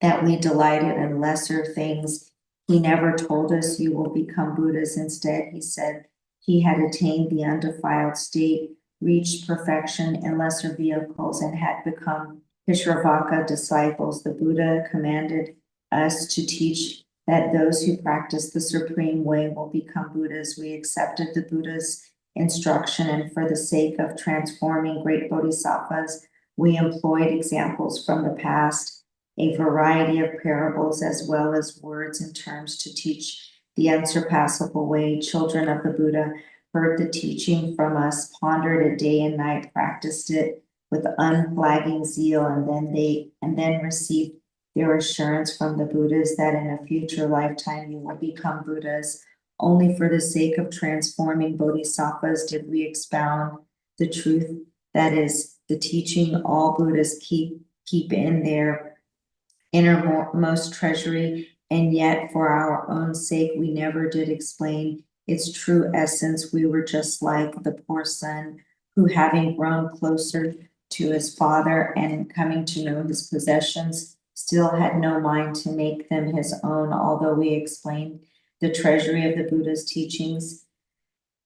that we delighted in lesser things. He never told us, "You will become Buddhas." Instead, he said he had attained the undefiled state, reached perfection in lesser vehicles, and had become Ishravaka disciples. The Buddha commanded us to teach that those who practice the supreme way will become Buddhas. We accepted the Buddha's instruction, and for the sake of transforming great bodhisattvas, we employed examples from the past, a variety of parables, as well as words and terms to teach the unsurpassable way. Children of the Buddha heard the teaching from us, pondered it day and night, practiced it with unflagging zeal, and then received their assurance from the Buddhas that in a future lifetime you will become Buddhas. Only for the sake of transforming bodhisattvas did we expound the truth, that is, the teaching all Buddhas keep in their innermost treasury, and yet for our own sake we never did explain its true essence. We were just like the poor son who, having grown closer to his father and coming to know his possessions, still had no mind to make them his own. Although we explained the treasury of the Buddha's teachings,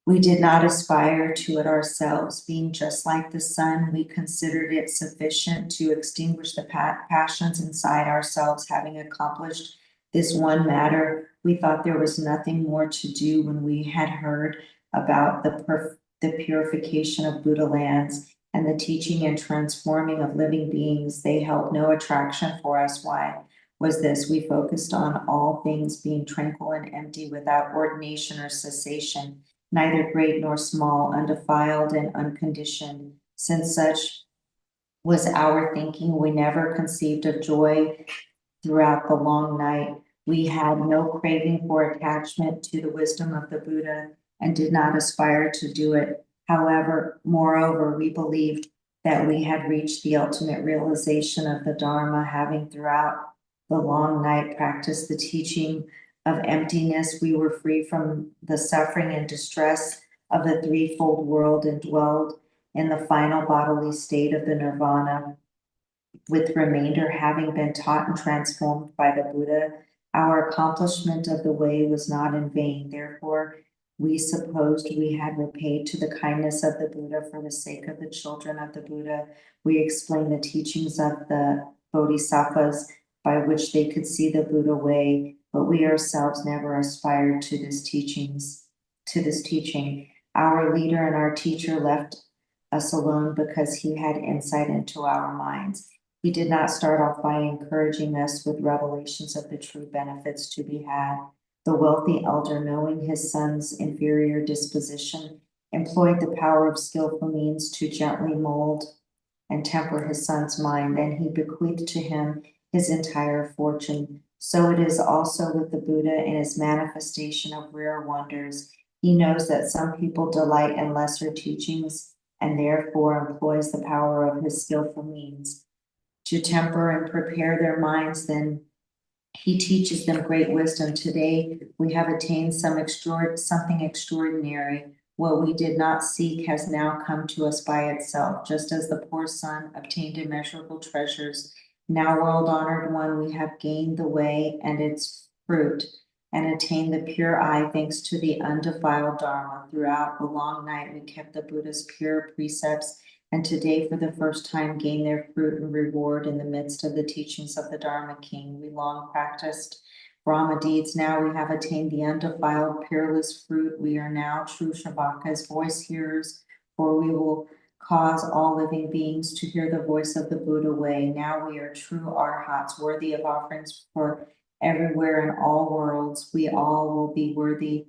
we did not aspire to it ourselves. Being just like the sun, we considered it sufficient to extinguish the passions inside ourselves. Having accomplished this one matter, we thought there was nothing more to do. When we had heard about the purification of Buddha lands and the teaching and transforming of living beings, they held no attraction for us. Why was this? We focused on all things being tranquil and empty, without ordination or cessation, neither great nor small, undefiled and unconditioned. Since such was our thinking, we never conceived of joy throughout the long night. We had no craving for attachment to the wisdom of the Buddha and did not aspire to do it. However, moreover, we believed that we had reached the ultimate realization of the Dharma, having throughout the long night practiced the teaching of emptiness. We were free from the suffering and distress of the threefold world and dwelled in the final bodily state of the nirvana, with remainder having been taught and transformed by the Buddha. Our accomplishment of the way was not in vain. Therefore, We supposed we had repaid to the kindness of the Buddha for the sake of the children of the Buddha. We explained the teachings of the Bodhisattvas by which they could see the Buddha way, but we ourselves never aspired to this teaching. Our leader and our teacher left us alone because he had insight into our minds. He did not start off by encouraging us with revelations of the true benefits to be had. The wealthy elder, knowing his son's inferior disposition, employed the power of skillful means to gently mold and temper his son's mind. Then he bequeathed to him his entire fortune. So it is also with the Buddha in his manifestation of rare wonders. He knows that some people delight in lesser teachings and therefore employs the power of his skillful means to temper and prepare their minds. Then he teaches them great wisdom. Today we have attained something extraordinary. What we did not seek has now come to us by itself, just as the poor son obtained immeasurable treasures. Now, world-honored one, we have gained the way and its fruit, and attained the pure eye thanks to the undefiled Dharma. Throughout the long night, we kept the Buddha's pure precepts, and today, for the first time, gain their fruit and reward in the midst of the teachings of the Dharma King. We long practiced Brahma deeds. Now we have attained the undefiled, peerless fruit. We are now true Shravakas, voice hearers, for we will cause all living beings to hear the voice of the Buddha way. Now we are true Arhats, worthy of offerings for everywhere in all worlds. We all will be worthy.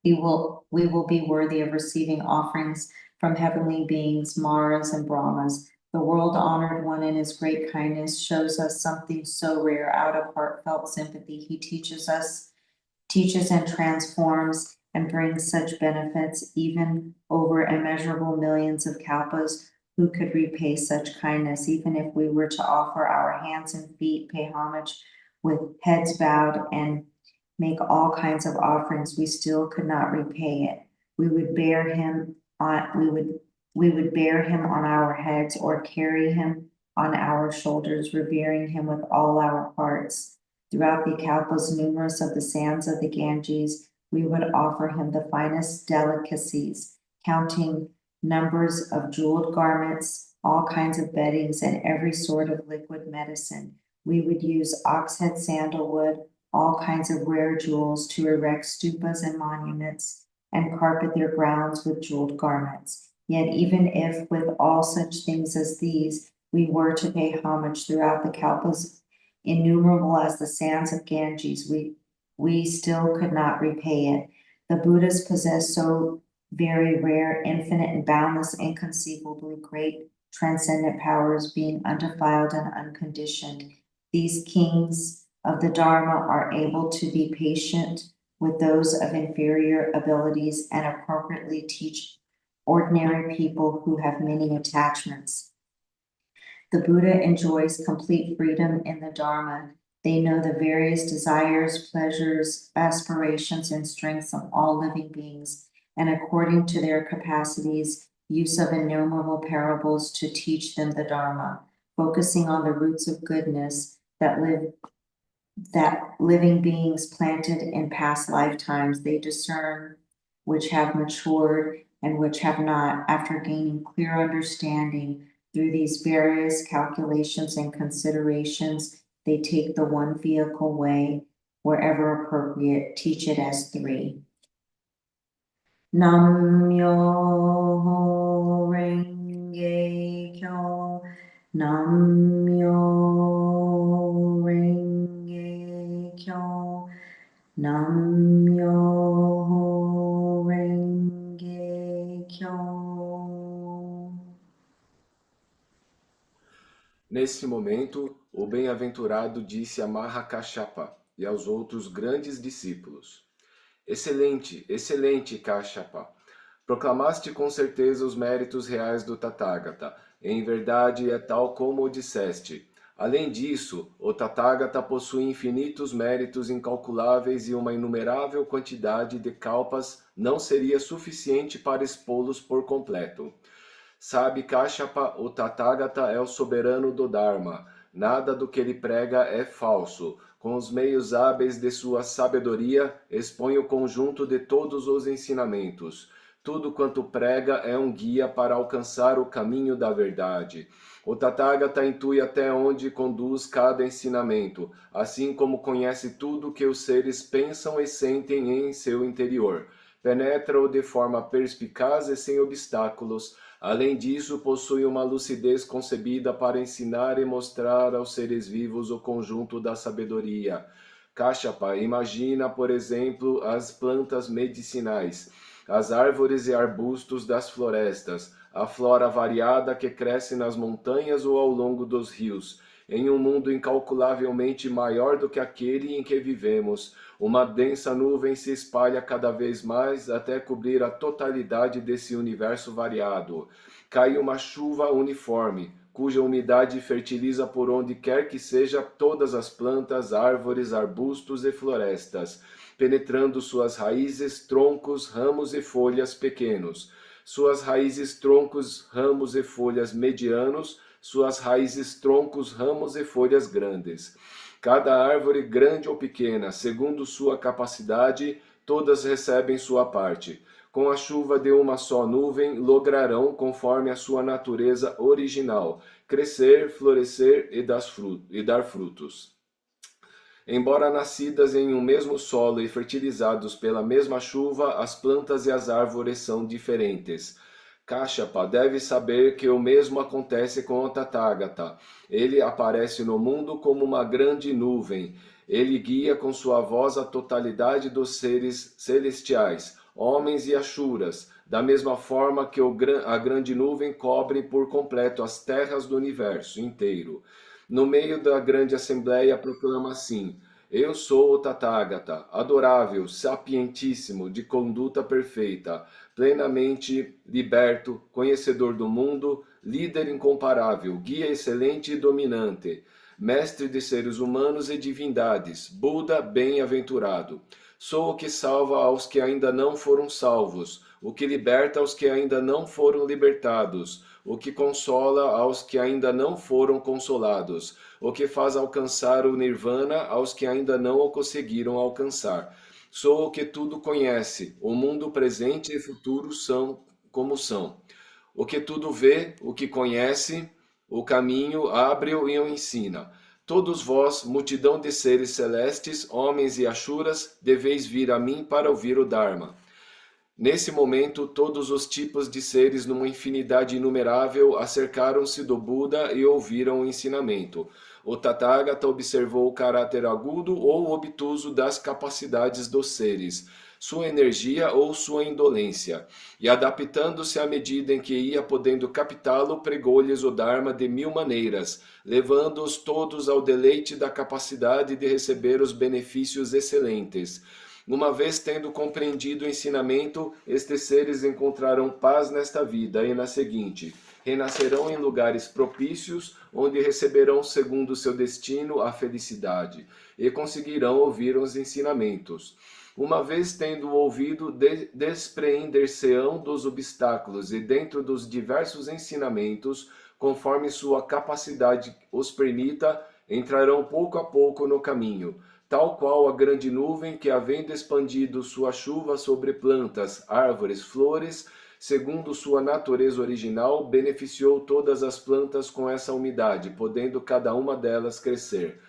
We will be worthy of receiving offerings from heavenly beings, Maras and Brahmas. The world-honored one in his great kindness shows us something so rare. Out of heartfelt sympathy, he teaches and transforms and brings such benefits even over immeasurable millions of kalpas. Who could repay such kindness? Even if we were to offer our hands and feet, pay homage with heads bowed, and make all kinds of offerings, we still could not repay it. We would bear him on our heads or carry him on our shoulders, revering him with all our hearts. Throughout the kalpas numerous of the sands of the Ganges, we would offer him the finest delicacies, counting numbers of jeweled garments, all kinds of beddings, and every sort of liquid medicine. We would use oxhead sandalwood, all kinds of rare jewels to erect stupas and monuments, and carpet their grounds with jeweled garments. Yet even if with all such things as these, we were to pay homage throughout the kalpas, innumerable as the sands of Ganges, we still could not repay it. The Buddhas possess so very rare, infinite, and boundless, inconceivably great transcendent powers, being undefiled and unconditioned. These kings of the Dharma are able to be patient with those of inferior abilities and appropriately teach ordinary people who have many attachments. The Buddha enjoys complete freedom in the Dharma. They know the various desires, pleasures, aspirations, and strengths of all living beings, and according to their capacities, use of innumerable parables to teach them the Dharma, focusing on the roots of goodness that living beings planted in past lifetimes. They discern which have matured and which have not. After gaining clear understanding through these various calculations and considerations, they take the one vehicle way, wherever appropriate, teach it as three. Nam-myoho Renge Kyo, Nam-myoho Renge Kyo, Nam-myoho Renge Kyo. Nesse momento, o bem-aventurado disse a Mahakāshyapa e aos outros grandes discípulos: Excelente, excelente, Kāshyapa! Proclamaste com certeza os méritos reais do Tathagata. Em verdade, é tal como o disseste. Além disso, o Tathagata possui infinitos méritos incalculáveis e uma inumerável quantidade de kalpas não seria suficiente para expô-los por completo. Sabe, Kāshyapa, o Tathagata é o soberano do Dharma. Nada do que ele prega é falso. com os meios hábeis de sua sabedoria, expõe o conjunto de todos os ensinamentos. Tudo quanto prega é um guia para alcançar o caminho da verdade. O Tathagata intui até onde conduz cada ensinamento, assim como conhece tudo que os seres pensam e sentem em seu interior. Penetra-o de forma perspicaz e sem obstáculos. Além disso, possui uma lucidez concebida para ensinar e mostrar aos seres vivos o conjunto da sabedoria. Kashyapa imagina, por exemplo, as plantas medicinais, as árvores e arbustos das florestas, a flora variada que cresce nas montanhas ou ao longo dos rios. Em um mundo incalculavelmente maior do que aquele em que vivemos, uma densa nuvem se espalha cada vez mais até cobrir a totalidade desse universo variado. Cai uma chuva uniforme, cuja umidade fertiliza por onde quer que seja todas as plantas, árvores, arbustos e florestas, penetrando suas raízes, troncos, ramos e folhas pequenos. Suas raízes, troncos, ramos e folhas medianos, suas raízes, troncos, ramos e folhas grandes. Cada árvore, grande ou pequena, segundo sua capacidade, todas recebem sua parte. Com a chuva de uma só nuvem, lograrão, conforme a sua natureza original, crescer, florescer e dar frutos. Embora nascidas em um mesmo solo e fertilizados pela mesma chuva, as plantas e as árvores são diferentes. Kashyapa deve saber que o mesmo acontece com o Tathagata. Ele aparece no mundo como uma grande nuvem. Ele guia com sua voz a totalidade dos seres celestiais, homens e ashuras, da mesma forma que a grande nuvem cobre por completo as terras do universo inteiro. No meio da grande assembleia proclama assim: eu sou o Tathagata, adorável, sapientíssimo, de conduta perfeita, plenamente liberto, conhecedor do mundo, líder incomparável, guia excelente e dominante, mestre de seres humanos e divindades, Buda bem-aventurado. Sou o que salva aos que ainda não foram salvos, o que liberta aos que ainda não foram libertados, o que consola aos que ainda não foram consolados, o que faz alcançar o nirvana aos que ainda não o conseguiram alcançar. Sou o que tudo conhece, o mundo presente e futuro são como são. O que tudo vê, o que conhece, o caminho abre-o e o ensina. Todos vós, multidão de seres celestes, homens e ashuras, deveis vir a mim para ouvir o Dharma. Nesse momento, todos os tipos de seres numa infinidade inumerável acercaram-se do Buda e ouviram o ensinamento. O Tathagata observou o caráter agudo ou obtuso das capacidades dos seres, sua energia ou sua indolência, e adaptando-se à medida em que ia podendo captá-lo, pregou-lhes o Dharma de 1000 maneiras, levando-os todos ao deleite da capacidade de receber os benefícios excelentes. Uma vez tendo compreendido o ensinamento, estes seres encontrarão paz nesta vida e na seguinte. Renascerão em lugares propícios, onde receberão segundo seu destino a felicidade, e conseguirão ouvir os ensinamentos. Uma vez tendo ouvido, despreender-se-ão dos obstáculos, e dentro dos diversos ensinamentos, conforme sua capacidade os permita, entrarão pouco a pouco no caminho, tal qual a grande nuvem que, havendo expandido sua chuva sobre plantas, árvores, flores, segundo sua natureza original, beneficiou todas as plantas com essa umidade, podendo cada uma delas crescer.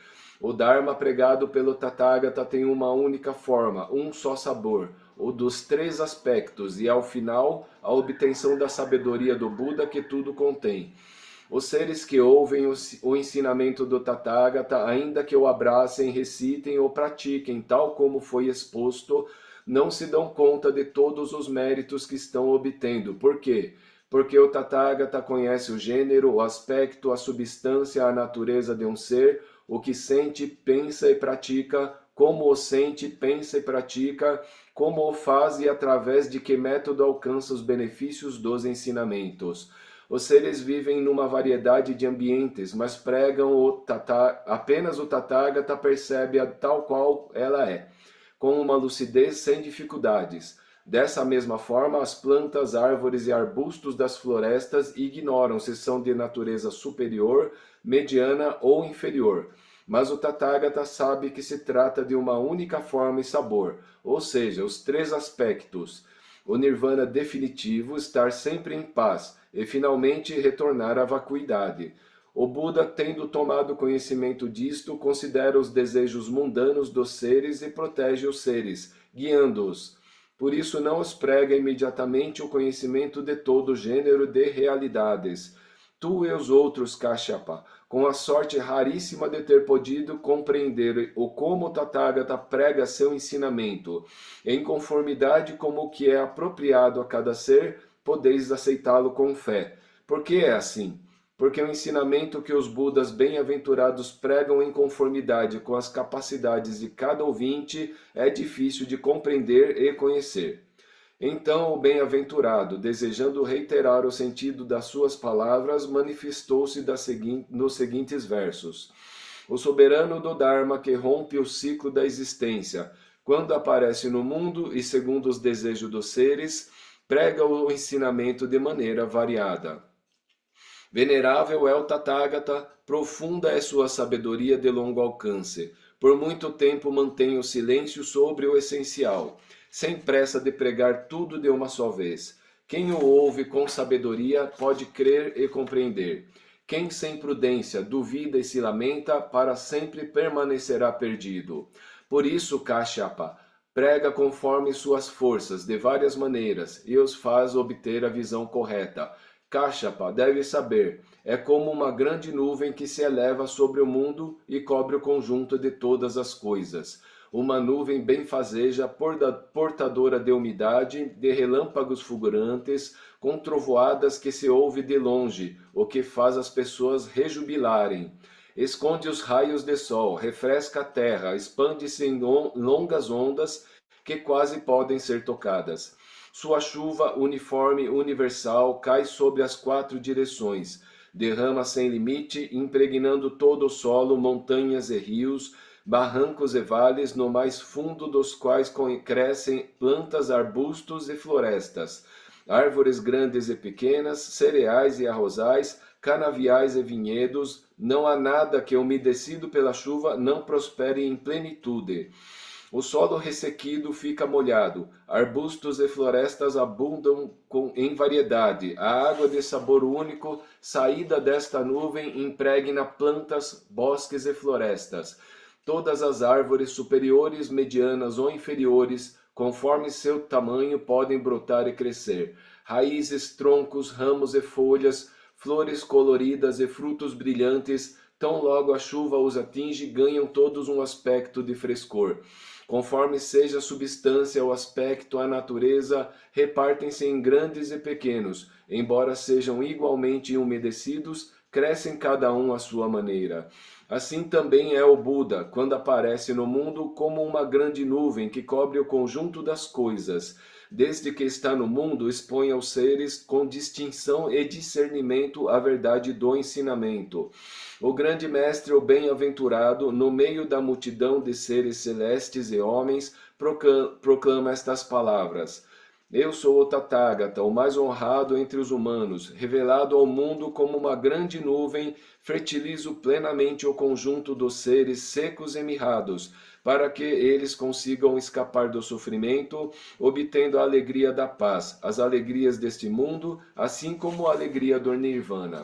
O Dharma pregado pelo Tathagata tem uma única forma, um só sabor, o dos 3 aspectos, e ao final, a obtenção da sabedoria do Buda que tudo contém. Os seres que ouvem o ensinamento do Tathagata, ainda que o abracem, recitem ou pratiquem, tal como foi exposto, não se dão conta de todos os méritos que estão obtendo. Por quê? Porque o Tathagata conhece o gênero, o aspecto, a substância, a natureza de um ser, o que sente, pensa e pratica, como o sente, pensa e pratica, como o faz e através de que método alcança os benefícios dos ensinamentos. Os seres vivem numa variedade de ambientes, mas pregam apenas o Tathagata percebe a tal qual ela é, com uma lucidez sem dificuldades. Dessa mesma forma, as plantas, árvores e arbustos das florestas ignoram se são de natureza superior, mediana ou inferior. Mas o Tathagata sabe que se trata de uma única forma e sabor, ou seja, os três aspectos. O nirvana definitivo, estar sempre em paz e finalmente retornar à vacuidade. O Buda, tendo tomado conhecimento disto, considera os desejos mundanos dos seres e protege os seres, guiando-os. Por isso não os prega imediatamente o conhecimento de todo gênero de realidades. Tu e os outros, Kashyapa, com a sorte raríssima de ter podido compreender o como o Tathagata prega seu ensinamento, em conformidade com o que é apropriado a cada ser, podeis aceitá-lo com fé. Por que é assim? Porque o ensinamento que os Budas bem-aventurados pregam em conformidade com as capacidades de cada ouvinte é difícil de compreender e conhecer. Então o bem-aventurado, desejando reiterar o sentido das suas palavras, manifestou-se nos seguintes versos. O soberano do Dharma que rompe o ciclo da existência, quando aparece no mundo e segundo os desejos dos seres, prega o ensinamento de maneira variada. Venerável é o Tathagata, profunda é sua sabedoria de longo alcance. Por muito tempo mantém o silêncio sobre o essencial, sem pressa de pregar tudo de uma só vez. Quem o ouve com sabedoria pode crer e compreender. Quem sem prudência duvida e se lamenta, para sempre permanecerá perdido. Por isso, Kashyapa, prega conforme suas forças, de várias maneiras, e os faz obter a visão correta. Kashyapa deve saber, é como uma grande nuvem que se eleva sobre o mundo e cobre o conjunto de todas as coisas. Uma nuvem benfazeja, portadora de umidade, de relâmpagos fulgurantes, com trovoadas que se ouve de longe, o que faz as pessoas rejubilarem. Esconde os raios de sol, refresca a terra, expande-se em longas ondas que quase podem ser tocadas. Sua chuva uniforme universal cai sobre as quatro direções, derrama sem limite, impregnando todo o solo, montanhas e rios, barrancos e vales, no mais fundo dos quais crescem plantas, arbustos e florestas, árvores grandes e pequenas, cereais e arrozais, canaviais e vinhedos. Não há nada que, umedecido pela chuva, não prospere em plenitude. O solo ressequido fica molhado, arbustos e florestas abundam em variedade. A água de sabor único, saída desta nuvem, impregna plantas, bosques e florestas. Todas as árvores superiores, medianas ou inferiores, conforme seu tamanho, podem brotar e crescer. Raízes, troncos, ramos e folhas, flores coloridas e frutos brilhantes, tão logo a chuva os atinge, ganham todos um aspecto de frescor. Conforme seja a substância, o aspecto, a natureza, repartem-se em grandes e pequenos, embora sejam igualmente umedecidos, crescem cada um à sua maneira. Assim também é o Buda, quando aparece no mundo como uma grande nuvem que cobre o conjunto das coisas. Desde que está no mundo, expõe aos seres com distinção e discernimento a verdade do ensinamento. O grande mestre, o bem-aventurado, no meio da multidão de seres celestes e homens, proclama estas palavras. Eu sou o Tathagata, o mais honrado entre os humanos, revelado ao mundo como uma grande nuvem, fertilizo plenamente o conjunto dos seres secos e mirrados, para que eles consigam escapar do sofrimento, obtendo a alegria da paz, as alegrias deste mundo, assim como a alegria do nirvana.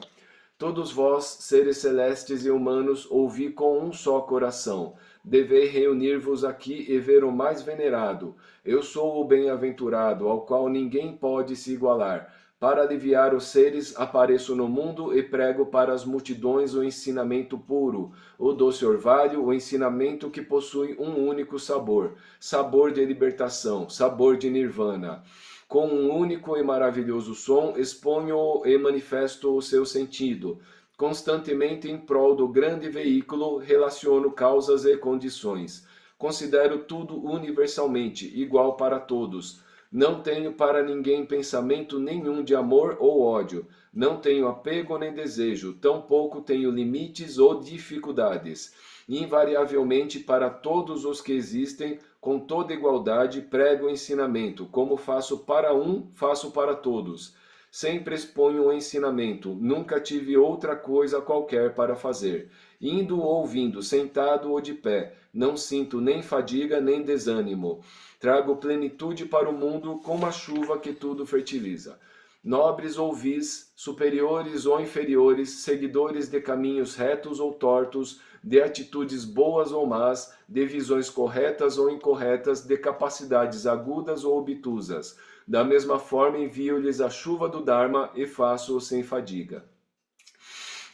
Todos vós, seres celestes e humanos, ouvi com um só coração. Devei reunir-vos aqui e ver o mais venerado. Eu sou o bem-aventurado, ao qual ninguém pode se igualar. Para aliviar os seres, apareço no mundo e prego para as multidões o ensinamento puro, o doce orvalho, o ensinamento que possui um único sabor, sabor de libertação, sabor de nirvana. Com um único e maravilhoso som, exponho e manifesto o seu sentido. Constantemente em prol do grande veículo, relaciono causas e condições. Considero tudo universalmente, igual para todos. Não tenho para ninguém pensamento nenhum de amor ou ódio. Não tenho apego nem desejo, tampouco tenho limites ou dificuldades. Invariavelmente para todos os que existem, com toda igualdade, prego o ensinamento. Como faço para um, faço para todos. Sempre exponho o ensinamento, nunca tive outra coisa qualquer para fazer. Indo ou vindo, sentado ou de pé, não sinto nem fadiga nem desânimo. Trago plenitude para o mundo como a chuva que tudo fertiliza. Nobres ou vis, superiores ou inferiores, seguidores de caminhos retos ou tortos, de atitudes boas ou más, de visões corretas ou incorretas, de capacidades agudas ou obtusas. Da mesma forma envio-lhes a chuva do Dharma e faço-o sem fadiga.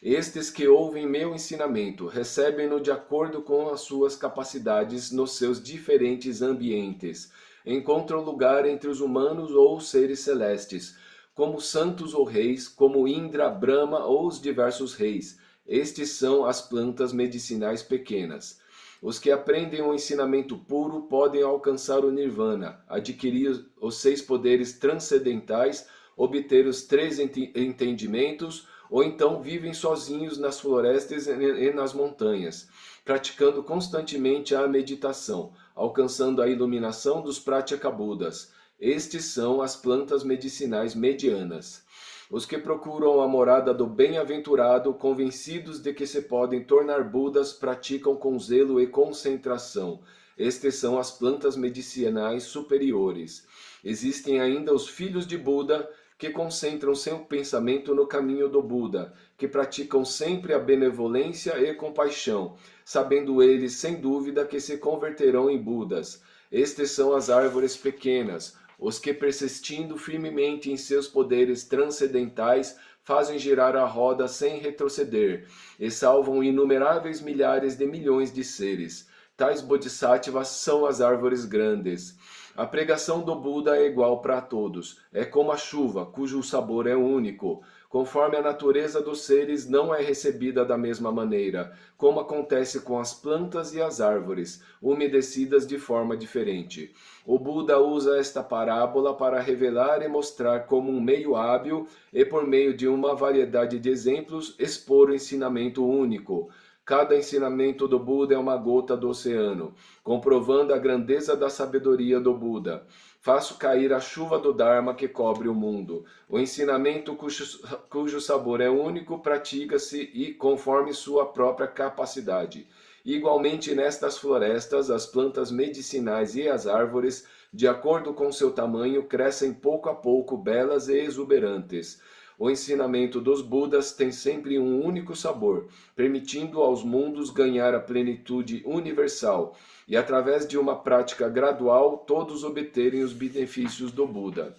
Estes que ouvem meu ensinamento, recebem-no de acordo com as suas capacidades nos seus diferentes ambientes. Encontram lugar entre os humanos ou os seres celestes, como santos ou reis, como Indra, Brahma ou os diversos reis. Estes são as plantas medicinais pequenas. Os que aprendem o ensinamento puro podem alcançar o Nirvana, adquirir os 6 poderes transcendentais, obter os 3 entendimentos, ou então vivem sozinhos nas florestas e nas montanhas, praticando constantemente a meditação, alcançando a iluminação dos Pratyekabuddhas. Estes são as plantas medicinais medianas. Os que procuram a morada do bem-aventurado, convencidos de que se podem tornar Budas, praticam com zelo e concentração. Estes são as plantas medicinais superiores. Existem ainda os filhos de Buda, que concentram seu pensamento no caminho do Buda, que praticam sempre a benevolência e compaixão, sabendo eles, sem dúvida, que se converterão em Budas. Estes são as árvores pequenas, os que, persistindo firmemente em seus poderes transcendentais, fazem girar a roda sem retroceder, e salvam inumeráveis milhares de milhões de seres. Tais bodhisattvas são as árvores grandes. A pregação do Buda é igual para todos. É como a chuva, cujo sabor é único. Conforme a natureza dos seres não é recebida da mesma maneira, como acontece com as plantas e as árvores, umedecidas de forma diferente. O Buda usa esta parábola para revelar e mostrar como um meio hábil e, por meio de uma variedade de exemplos, expor o ensinamento único. Cada ensinamento do Buda é uma gota do oceano, comprovando a grandeza da sabedoria do Buda. Faço cair a chuva do Dharma que cobre o mundo. O ensinamento cujo sabor é único pratica-se e conforme sua própria capacidade. Igualmente nestas florestas, as plantas medicinais e as árvores, de acordo com seu tamanho, crescem pouco a pouco belas e exuberantes. O ensinamento dos Budas tem sempre um único sabor, permitindo aos mundos ganhar a plenitude universal e, através de uma prática gradual, todos obterem os benefícios do Buda.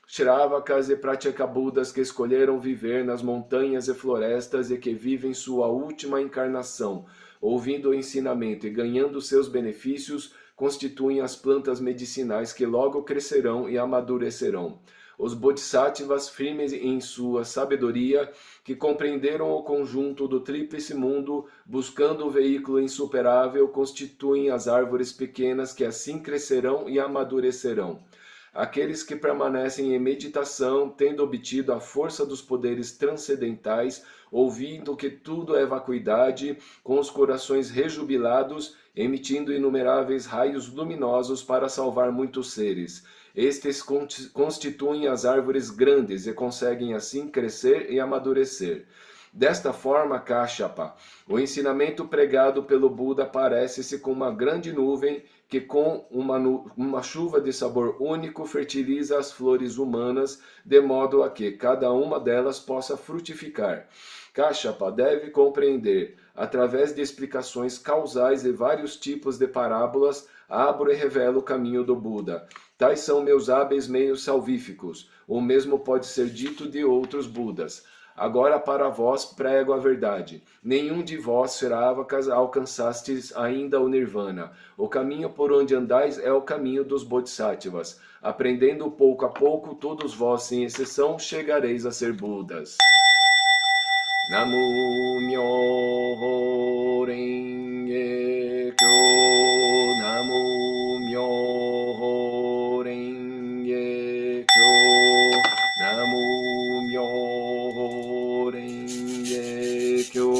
Shravakas e Pratyekabuddhas que escolheram viver nas montanhas e florestas e que vivem sua última encarnação, ouvindo o ensinamento e ganhando seus benefícios, constituem as plantas medicinais que logo crescerão e amadurecerão. Os bodhisattvas, firmes em sua sabedoria, que compreenderam o conjunto do tríplice mundo, buscando o veículo insuperável, constituem as árvores pequenas que assim crescerão e amadurecerão. Aqueles que permanecem em meditação, tendo obtido a força dos poderes transcendentais, ouvindo que tudo é vacuidade, com os corações rejubilados, emitindo inumeráveis raios luminosos para salvar muitos seres. Estes constituem as árvores grandes e conseguem assim crescer e amadurecer. Desta forma, Kashyapa, o ensinamento pregado pelo Buda parece-se com uma grande nuvem que com uma chuva de sabor único fertiliza as flores humanas, de modo a que cada uma delas possa frutificar. Kashyapa deve compreender, através de explicações causais e vários tipos de parábolas, abro e revelo o caminho do Buda. Tais são meus hábeis meios salvíficos. O mesmo pode ser dito de outros Budas. Agora para vós prego a verdade. Nenhum de vós, Shravakas, alcançastes ainda o Nirvana. O caminho por onde andais é o caminho dos Bodhisattvas. Aprendendo pouco a pouco, todos vós, sem exceção, chegareis a ser Budas. Namu Myoho Renge Kyo. Namu Myoho Renge Kyo. Namu Myoho Renge Kyo.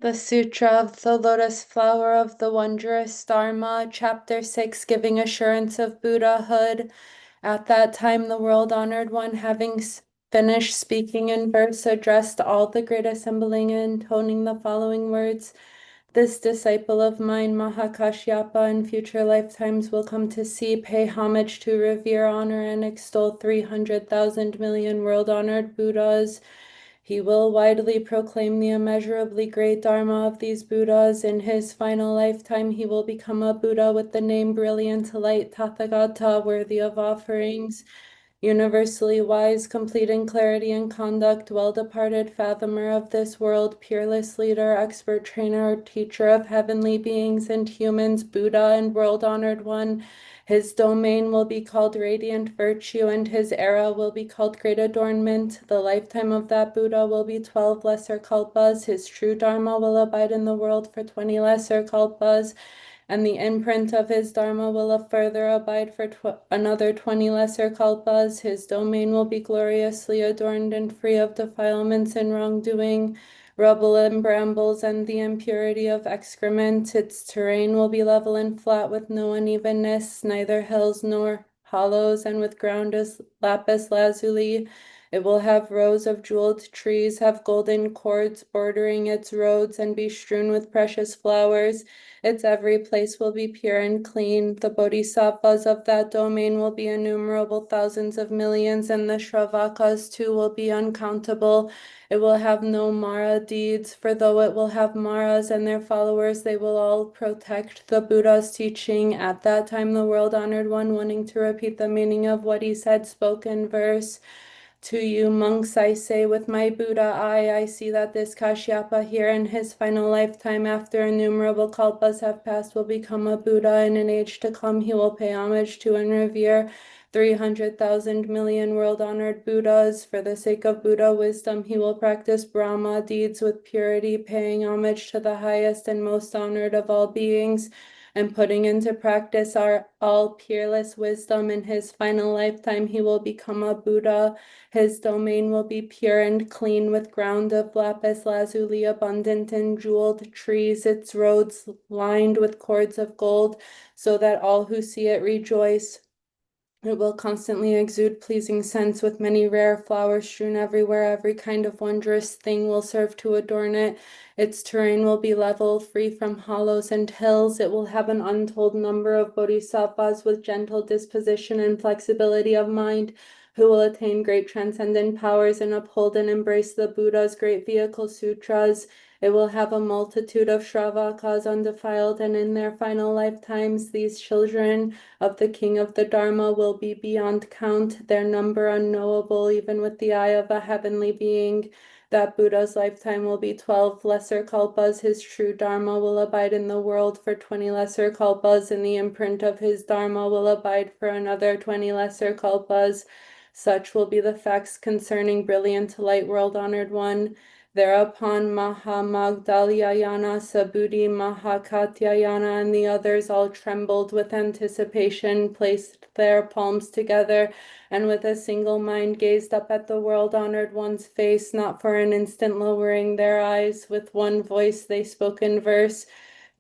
the Sutra of the Lotus Flower of the Wondrous Dharma, Chapter 6, Giving Assurance of Buddhahood. At that time, the world-honored one, having finished speaking in verse, addressed all the great assembling and intoning the following words. This disciple of mine, Mahakashyapa, in future lifetimes will come to see, pay homage to, revere, honor, and extol 300,000 million world-honored Buddhas. He will widely proclaim the immeasurably great Dharma of these Buddhas. In his final lifetime, he will become a Buddha with the name Brilliant Light Tathagata, worthy of offerings. Universally wise, complete in clarity and conduct, well-departed fathomer of this world, peerless leader, expert trainer, teacher of heavenly beings and humans, Buddha and world-honored one. His domain will be called Radiant Virtue, and his era will be called Great Adornment. The lifetime of that Buddha will be 12 lesser kalpas. His true Dharma will abide in the world for 20 lesser kalpas, and the imprint of his Dharma will further abide for another 20 lesser kalpas. His domain will be gloriously adorned and free of defilements and wrongdoing, rubble and brambles, and the impurity of excrement. Its terrain will be level and flat with no unevenness, neither hills nor hollows, and with ground as lapis lazuli. It will have rows of jeweled trees, have golden cords bordering its roads, and be strewn with precious flowers. Its every place will be pure and clean. The bodhisattvas of that domain will be innumerable thousands of millions, and the shravakas too will be uncountable. It will have no Mara deeds, for though it will have Maras and their followers, they will all protect the Buddha's teaching. At that time, the world-honored one, wanting to repeat the meaning of what he said, spoke in verse. To you, monks, I say, with my Buddha eye, I see that this Kashyapa here in his final lifetime, after innumerable kalpas have passed, will become a Buddha. In an age to come, he will pay homage to and revere 300,000 million world-honored Buddhas. For the sake of Buddha wisdom, he will practice Brahma deeds with purity, paying homage to the highest and most honored of all beings, and putting into practice our all peerless wisdom. In his final lifetime, he will become a Buddha. His domain will be pure and clean, with ground of lapis lazuli abundant in jeweled trees, its roads lined with cords of gold, so that all who see it rejoice. It will constantly exude pleasing scents, with many rare flowers strewn everywhere. Every kind of wondrous thing will serve to adorn it. Its terrain will be level, free from hollows and hills. It will have an untold number of bodhisattvas with gentle disposition and flexibility of mind, who will attain great transcendent powers and uphold and embrace the Buddha's great vehicle sutras. It will have a multitude of shravakas undefiled, and in their final lifetimes, these children of the King of the Dharma will be beyond count, their number unknowable even with the eye of a heavenly being. That Buddha's lifetime will be 12 lesser kalpas. His true Dharma will abide in the world for 20 lesser kalpas, and the imprint of his Dharma will abide for another 20 lesser kalpas. Such will be the facts concerning Brilliant Light, world-honored one. Thereupon Mahamagdalyayana, Subhuti, Mahakatyayana, and the others all trembled with anticipation, placed their palms together, and with a single mind gazed up at the world-honored one's face, not for an instant lowering their eyes. With one voice they spoke in verse.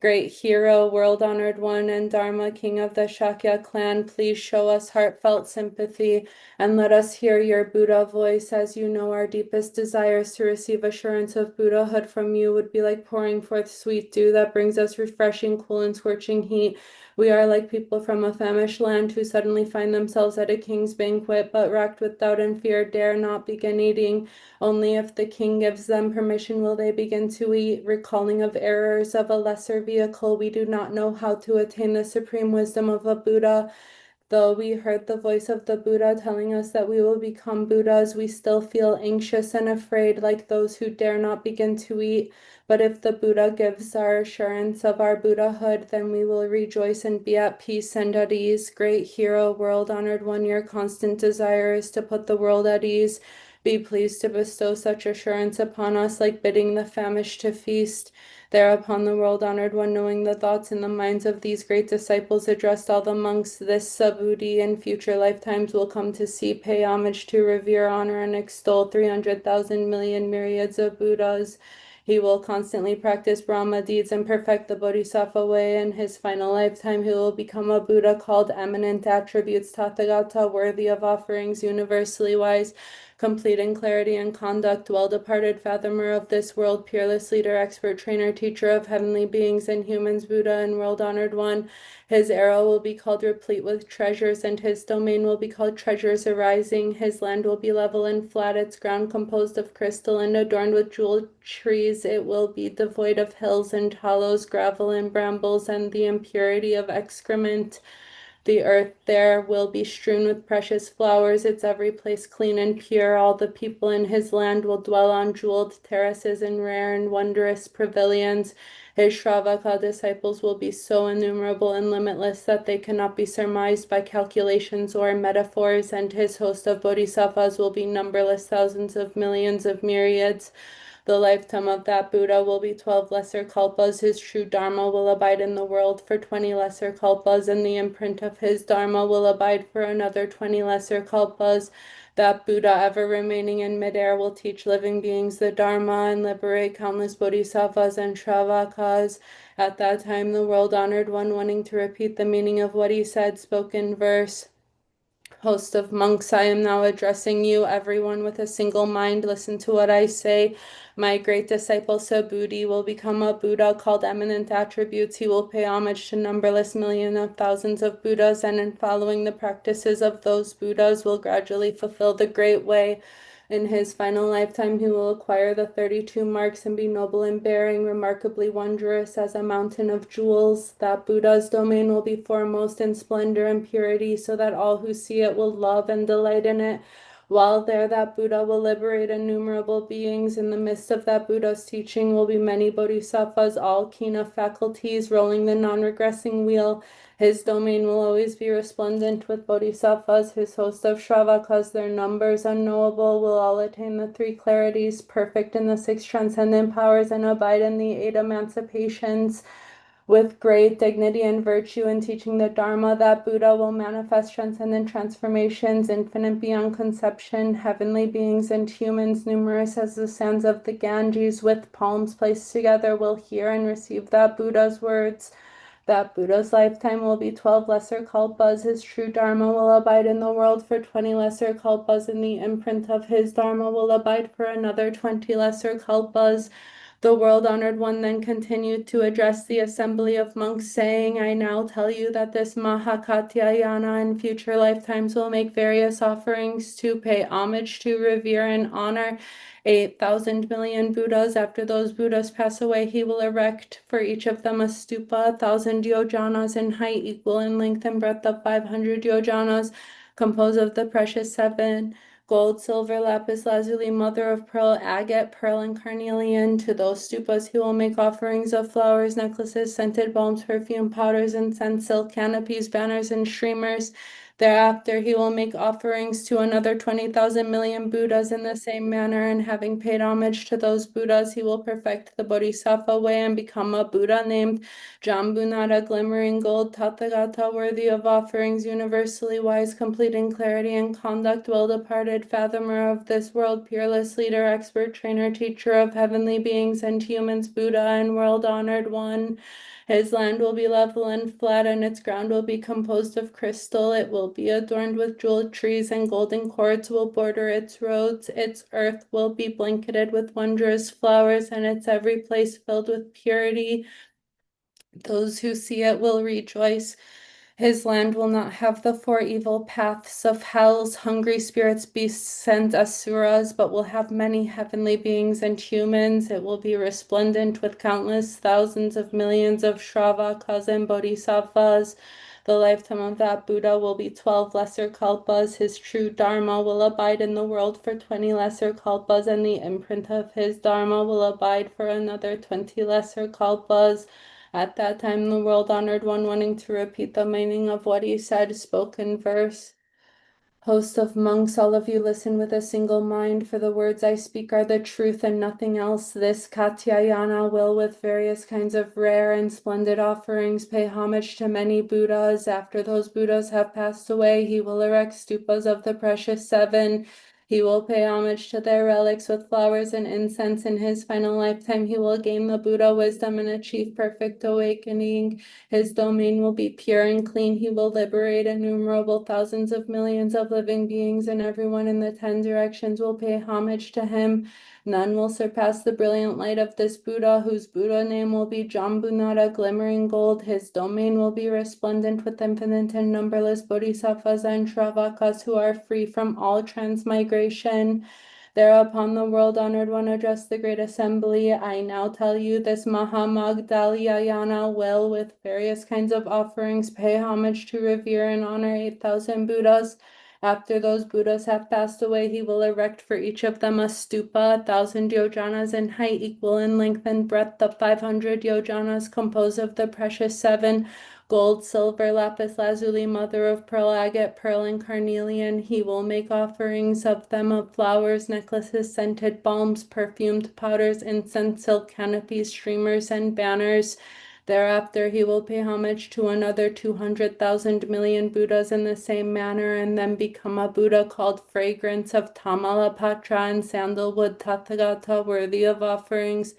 Great hero, world-honored one, and Dharma, king of the Shakya clan, please show us heartfelt sympathy, and let us hear your Buddha voice. As you know, our deepest desires to receive assurance of Buddhahood from you would be like pouring forth sweet dew that brings us refreshing, cool, and scorching heat. We are like people from a famished land who suddenly find themselves at a king's banquet, but racked with doubt and fear, dare not begin eating. Only if the king gives them permission will they begin to eat. Recalling of errors of a lesser vehicle, we do not know how to attain the supreme wisdom of a Buddha. Though we heard the voice of the Buddha telling us that we will become Buddhas, we still feel anxious and afraid, like those who dare not begin to eat. But if the Buddha gives our assurance of our Buddhahood, then we will rejoice and be at peace and at ease. Great hero, world-honored one, your constant desire is to put the world at ease. Be pleased to bestow such assurance upon us, like bidding the famished to feast. Thereupon the world-honored one, knowing the thoughts and the minds of these great disciples, addressed all the monks. This Subhuti in future lifetimes will come to see, pay homage to, revere, honor, and extol 300,000 million myriads of Buddhas. He will constantly practice Brahma deeds and perfect the Bodhisattva way. In his final lifetime, he will become a Buddha called eminent attributes, Tathagata, worthy of offerings, universally wise, complete in clarity and conduct, well-departed fathomer of this world, peerless leader, expert trainer, teacher of heavenly beings and humans, Buddha and world-honored one. His era will be called replete with treasures, and his domain will be called treasures arising. His land will be level and flat, its ground composed of crystal and adorned with jeweled trees. It will be devoid of hills and hollows, gravel and brambles, and the impurity of excrement. The earth there will be strewn with precious flowers, its every place clean and pure. All the people in his land will dwell on jeweled terraces and rare and wondrous pavilions. His Shravaka disciples will be so innumerable and limitless that they cannot be surmised by calculations or metaphors, and his host of bodhisattvas will be numberless thousands of millions of myriads. The lifetime of that Buddha will be 12 lesser kalpas. His true Dharma will abide in the world for 20 lesser kalpas, and the imprint of his Dharma will abide for another 20 lesser kalpas. That Buddha, ever remaining in midair, will teach living beings the Dharma and liberate countless bodhisattvas and shravakas. At that time, the world-honored one, wanting to repeat the meaning of what he said, spoke in verse. Host of monks, I am now addressing you, everyone with a single mind. Listen to what I say. My great disciple Subhuti will become a Buddha called eminent attributes. He will pay homage to numberless millions of thousands of Buddhas, and in following the practices of those Buddhas will gradually fulfill the great way. In his final lifetime, he will acquire the 32 marks and be noble in bearing, remarkably wondrous as a mountain of jewels. That Buddha's domain will be foremost in splendor and purity, so that all who see it will love and delight in it. While there, that Buddha will liberate innumerable beings. In the midst of that Buddha's teaching will be many bodhisattvas, all keen of faculties, rolling the non-regressing wheel. His domain will always be resplendent with bodhisattvas. His host of shravakas, their numbers unknowable, will all attain the 3 clarities, perfect in the 6 transcendent powers, and abide in the 8 emancipations. With great dignity and virtue in teaching the Dharma, that Buddha will manifest transcendent transformations, infinite beyond conception, heavenly beings and humans, numerous as the sands of the Ganges, with palms placed together, will hear and receive that Buddha's words. That Buddha's lifetime will be 12 lesser kalpas. His true Dharma will abide in the world for 20 lesser kalpas, and the imprint of his Dharma will abide for another 20 lesser kalpas. The world-honored one then continued to address the assembly of monks, saying, I now tell you that this Mahakatyayana in future lifetimes will make various offerings to pay homage to, revere, and honor 8,000 million Buddhas. After those Buddhas pass away, he will erect for each of them a stupa, 1,000 yojanas in height, equal in length and breadth of 500 yojanas, composed of the precious 7, gold, silver, lapis lazuli, mother of pearl, agate, pearl, and carnelian. To those stupas he will make offerings of flowers, necklaces, scented balms, perfume, powders, incense, silk canopies, banners, and streamers. Thereafter he will make offerings to another 20,000 million Buddhas in the same manner, and having paid homage to those Buddhas, he will perfect the Bodhisattva way and become a Buddha named Jambunara, glimmering gold, Tathagata, worthy of offerings, universally wise, complete in clarity and conduct, well-departed, fathomer of this world, peerless leader, expert trainer, teacher of heavenly beings and humans, Buddha and world-honored one. His land will be level and flat, and its ground will be composed of crystal. It will be adorned with jeweled trees, and golden cords will border its roads. Its earth will be blanketed with wondrous flowers, and its every place filled with purity. Those who see it will rejoice. His land will not have the 4 evil paths of hells, hungry spirits, beasts, and asuras, but will have many heavenly beings and humans. It will be resplendent with countless thousands of millions of shravakas and bodhisattvas. The lifetime of that Buddha will be 12 lesser kalpas. His true Dharma will abide in the world for 20 lesser kalpas, and the imprint of his Dharma will abide for another 20 lesser kalpas. At that time, the world-honored one, wanting to repeat the meaning of what he said, spoke in verse. Host of monks, all of you listen with a single mind, for the words I speak are the truth and nothing else. This Katyayana will, with various kinds of rare and splendid offerings, pay homage to many Buddhas. After those Buddhas have passed away, he will erect stupas of the precious 7, He will pay homage to their relics with flowers and incense. In his final lifetime, he will gain the Buddha wisdom and achieve perfect awakening. His domain will be pure and clean. He will liberate innumerable thousands of millions of living beings, and everyone in the 10 directions will pay homage to him. None will surpass the brilliant light of this Buddha, whose Buddha name will be Jambunara, glimmering gold. His domain will be resplendent with infinite and numberless bodhisattvas and shravakas who are free from all transmigration. Thereupon the world-honored one addressed the great assembly. I now tell you this Mahamagdalayana will, with various kinds of offerings, pay homage to revere and honor 8,000 Buddhas. After those Buddhas have passed away, he will erect for each of them a stupa, 1,000 yojanas in height, equal in length and breadth of 500 yojanas, composed of the precious 7, gold, silver, lapis lazuli, mother of pearl, agate, pearl, and carnelian. He will make offerings of them of flowers, necklaces, scented balms, perfumed powders, incense, silk canopies, streamers, and banners. Thereafter, he will pay homage to another 200,000 million Buddhas in the same manner, and then become a Buddha called Fragrance of Tamalapatra and Sandalwood, Tathagata, worthy of offerings.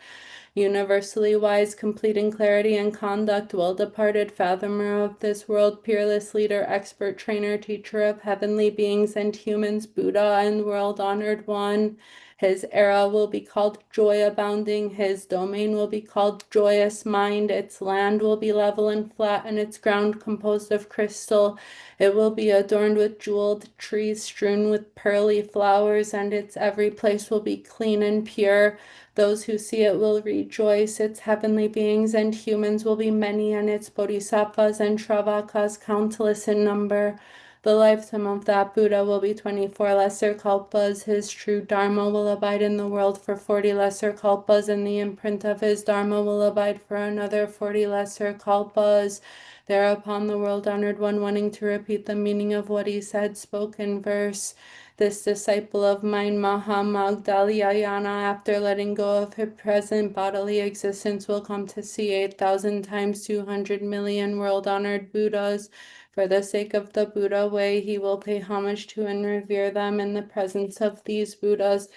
Universally wise, complete in clarity and conduct, well-departed, fathomer of this world, peerless leader, expert trainer, teacher of heavenly beings and humans, Buddha and world-honored one. His era will be called joy abounding. His domain will be called joyous mind. Its land will be level and flat, and its ground composed of crystal. It will be adorned with jeweled trees strewn with pearly flowers, and its every place will be clean and pure. Those who see it will rejoice. Its heavenly beings and humans will be many, and its bodhisattvas and shravakas countless in number. The lifetime of that Buddha will be 24 lesser kalpas. His true Dharma will abide in the world for 40 lesser kalpas, and the imprint of his Dharma will abide for another 40 lesser kalpas. Thereupon the world-honored one, wanting to repeat the meaning of what he said, spoke in verse. This disciple of mine, Mahamagdalayana, after letting go of her present bodily existence, will come to see 8,000 times 200 million world-honored Buddhas. For the sake of the Buddha way, he will pay homage to and revere them. In the presence of these Buddhas,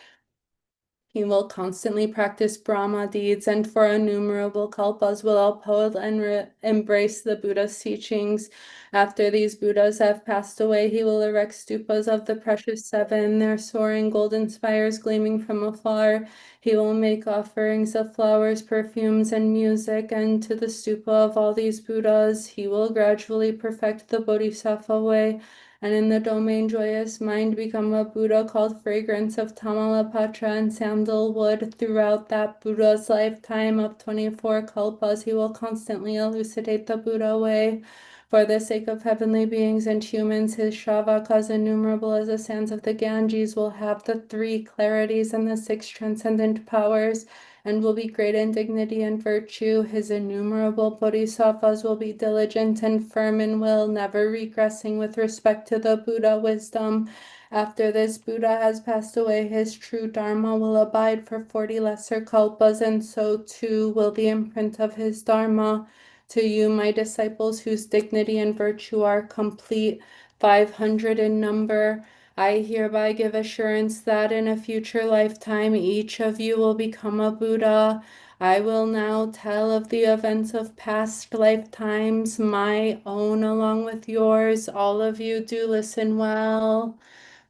he will constantly practice Brahma deeds, and for innumerable kalpas will uphold and embrace the Buddha's teachings. After these Buddhas have passed away, he will erect stupas of the precious 7, their soaring golden spires gleaming from afar. He will make offerings of flowers, perfumes, and music, and to the stupa of all these Buddhas, he will gradually perfect the Bodhisattva way, and in the domain joyous mind become a Buddha called Fragrance of Tamalapatra and Sandalwood. Throughout that Buddha's lifetime of 24 kalpas, he will constantly elucidate the Buddha way. For the sake of heavenly beings and humans, his shravakas, innumerable as the sands of the Ganges, will have the 3 clarities and the 6 transcendent powers, and will be great in dignity and virtue. His innumerable bodhisattvas will be diligent and firm in will, never regressing with respect to the Buddha wisdom. After this Buddha has passed away, his true Dharma will abide for 40 lesser kalpas, and so too will the imprint of his Dharma. To you, my disciples, whose dignity and virtue are complete, 500 in number, I hereby give assurance that in a future lifetime each of you will become a Buddha. I will now tell of the events of past lifetimes, my own along with yours. All of you do listen well.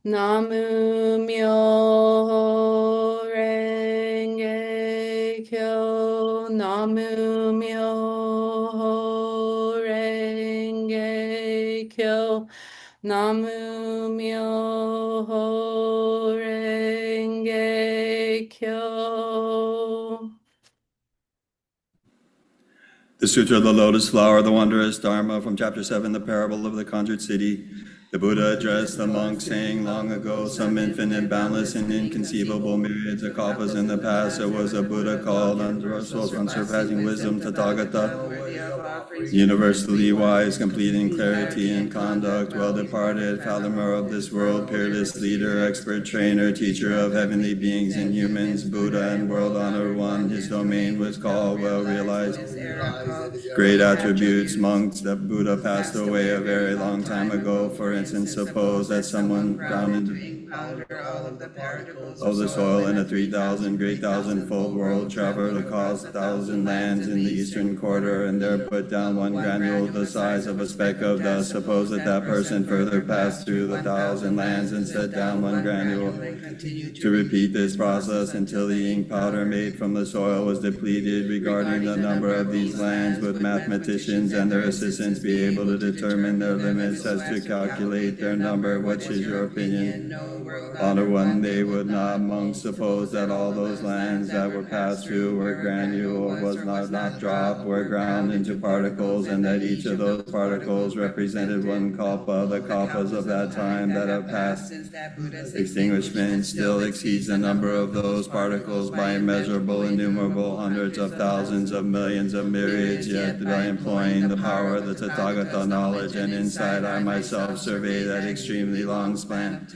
Namu Myoho Renge Kyo. Namu Myoho Renge Kyo. Namu Myoho Renge Kyo. The Sutra of the Lotus Flower, the Wondrous Dharma, from Chapter 7, the Parable of the Conjured City. The Buddha addressed the monks, saying, long ago, some infinite, boundless, and inconceivable myriads of kalpas in the past, there was a Buddha called unsurpassing wisdom, Tathagata, universally wise, complete in clarity and conduct, well-departed, fathomer of this world, peerless leader, expert trainer, teacher of heavenly beings and humans, Buddha and world-honored one. His domain was called well-realized. Great attributes, monks. That Buddha passed away a very long time ago. For instance, suppose that someone drowned of the soil in a 3,000 great thousand-fold world, traveled across 1,000 lands in the eastern quarter, and there put down one granule the size of a speck of dust. Suppose that that person further passed through the 1,000 lands and set down one granule. To repeat this process until the ink powder made from the soil was depleted. Regarding the number of these lands, would mathematicians and their assistants be able to determine their limits as to calculate their number? What is your opinion? Honor one, they would not. Monks suppose that all those lands that were passed through were granule, was not dropped, were ground into particles, and that each of those particles represented one kalpa. The kalpas of that time that have passed extinguishment still exceeds the number of those particles by immeasurable, innumerable hundreds of thousands of millions of myriads. Yet by employing the power of the Tathagata knowledge and insight, I myself survey that extremely long span.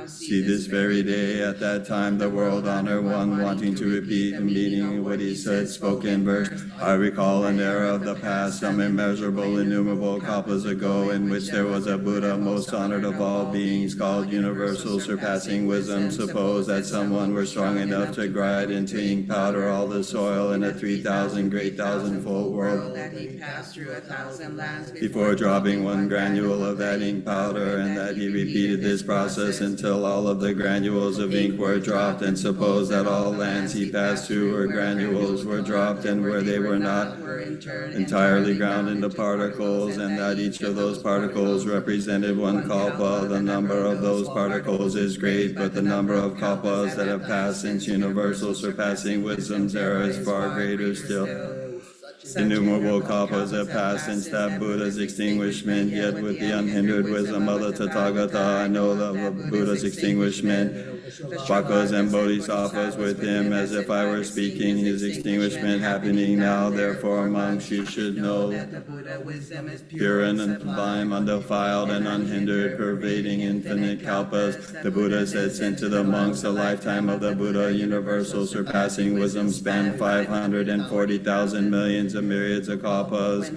See this very day, at that time, the world honor one wanting to repeat the meaning of what he said, spoken verse. I recall an era of the past, some immeasurable, innumerable kalpas ago, in which there was a Buddha, most honored of all beings, called universal, surpassing wisdom. Suppose that someone were strong enough to grind into ink powder all the soil in a 3,000 great thousand-fold world, that he passed through 1,000 lands before dropping one granule of that ink powder, and that he repeated this process until all of the granules of ink were dropped. And suppose that all lands he passed through where granules were dropped, and where they were not, entirely ground into particles, and that each of those particles represented one kalpa. The number of those particles is great, but the number of kalpas that have passed since universal surpassing wisdom's era is far greater still. Innumerable kalpas have passed since that Buddha's extinguishment, yet with the unhindered wisdom of the Tathagata, I know the Buddha's extinguishment. Shvakas and Bodhisattvas with him, as if I were speaking, his extinguishment happening now. Therefore, monks, you should know that the Buddha wisdom is pure and sublime, undefiled and unhindered, pervading infinite kalpas. The Buddha said, sent to the monks, the lifetime of the Buddha, universal surpassing wisdom, spanned 540,000 millions of myriads of kalpas.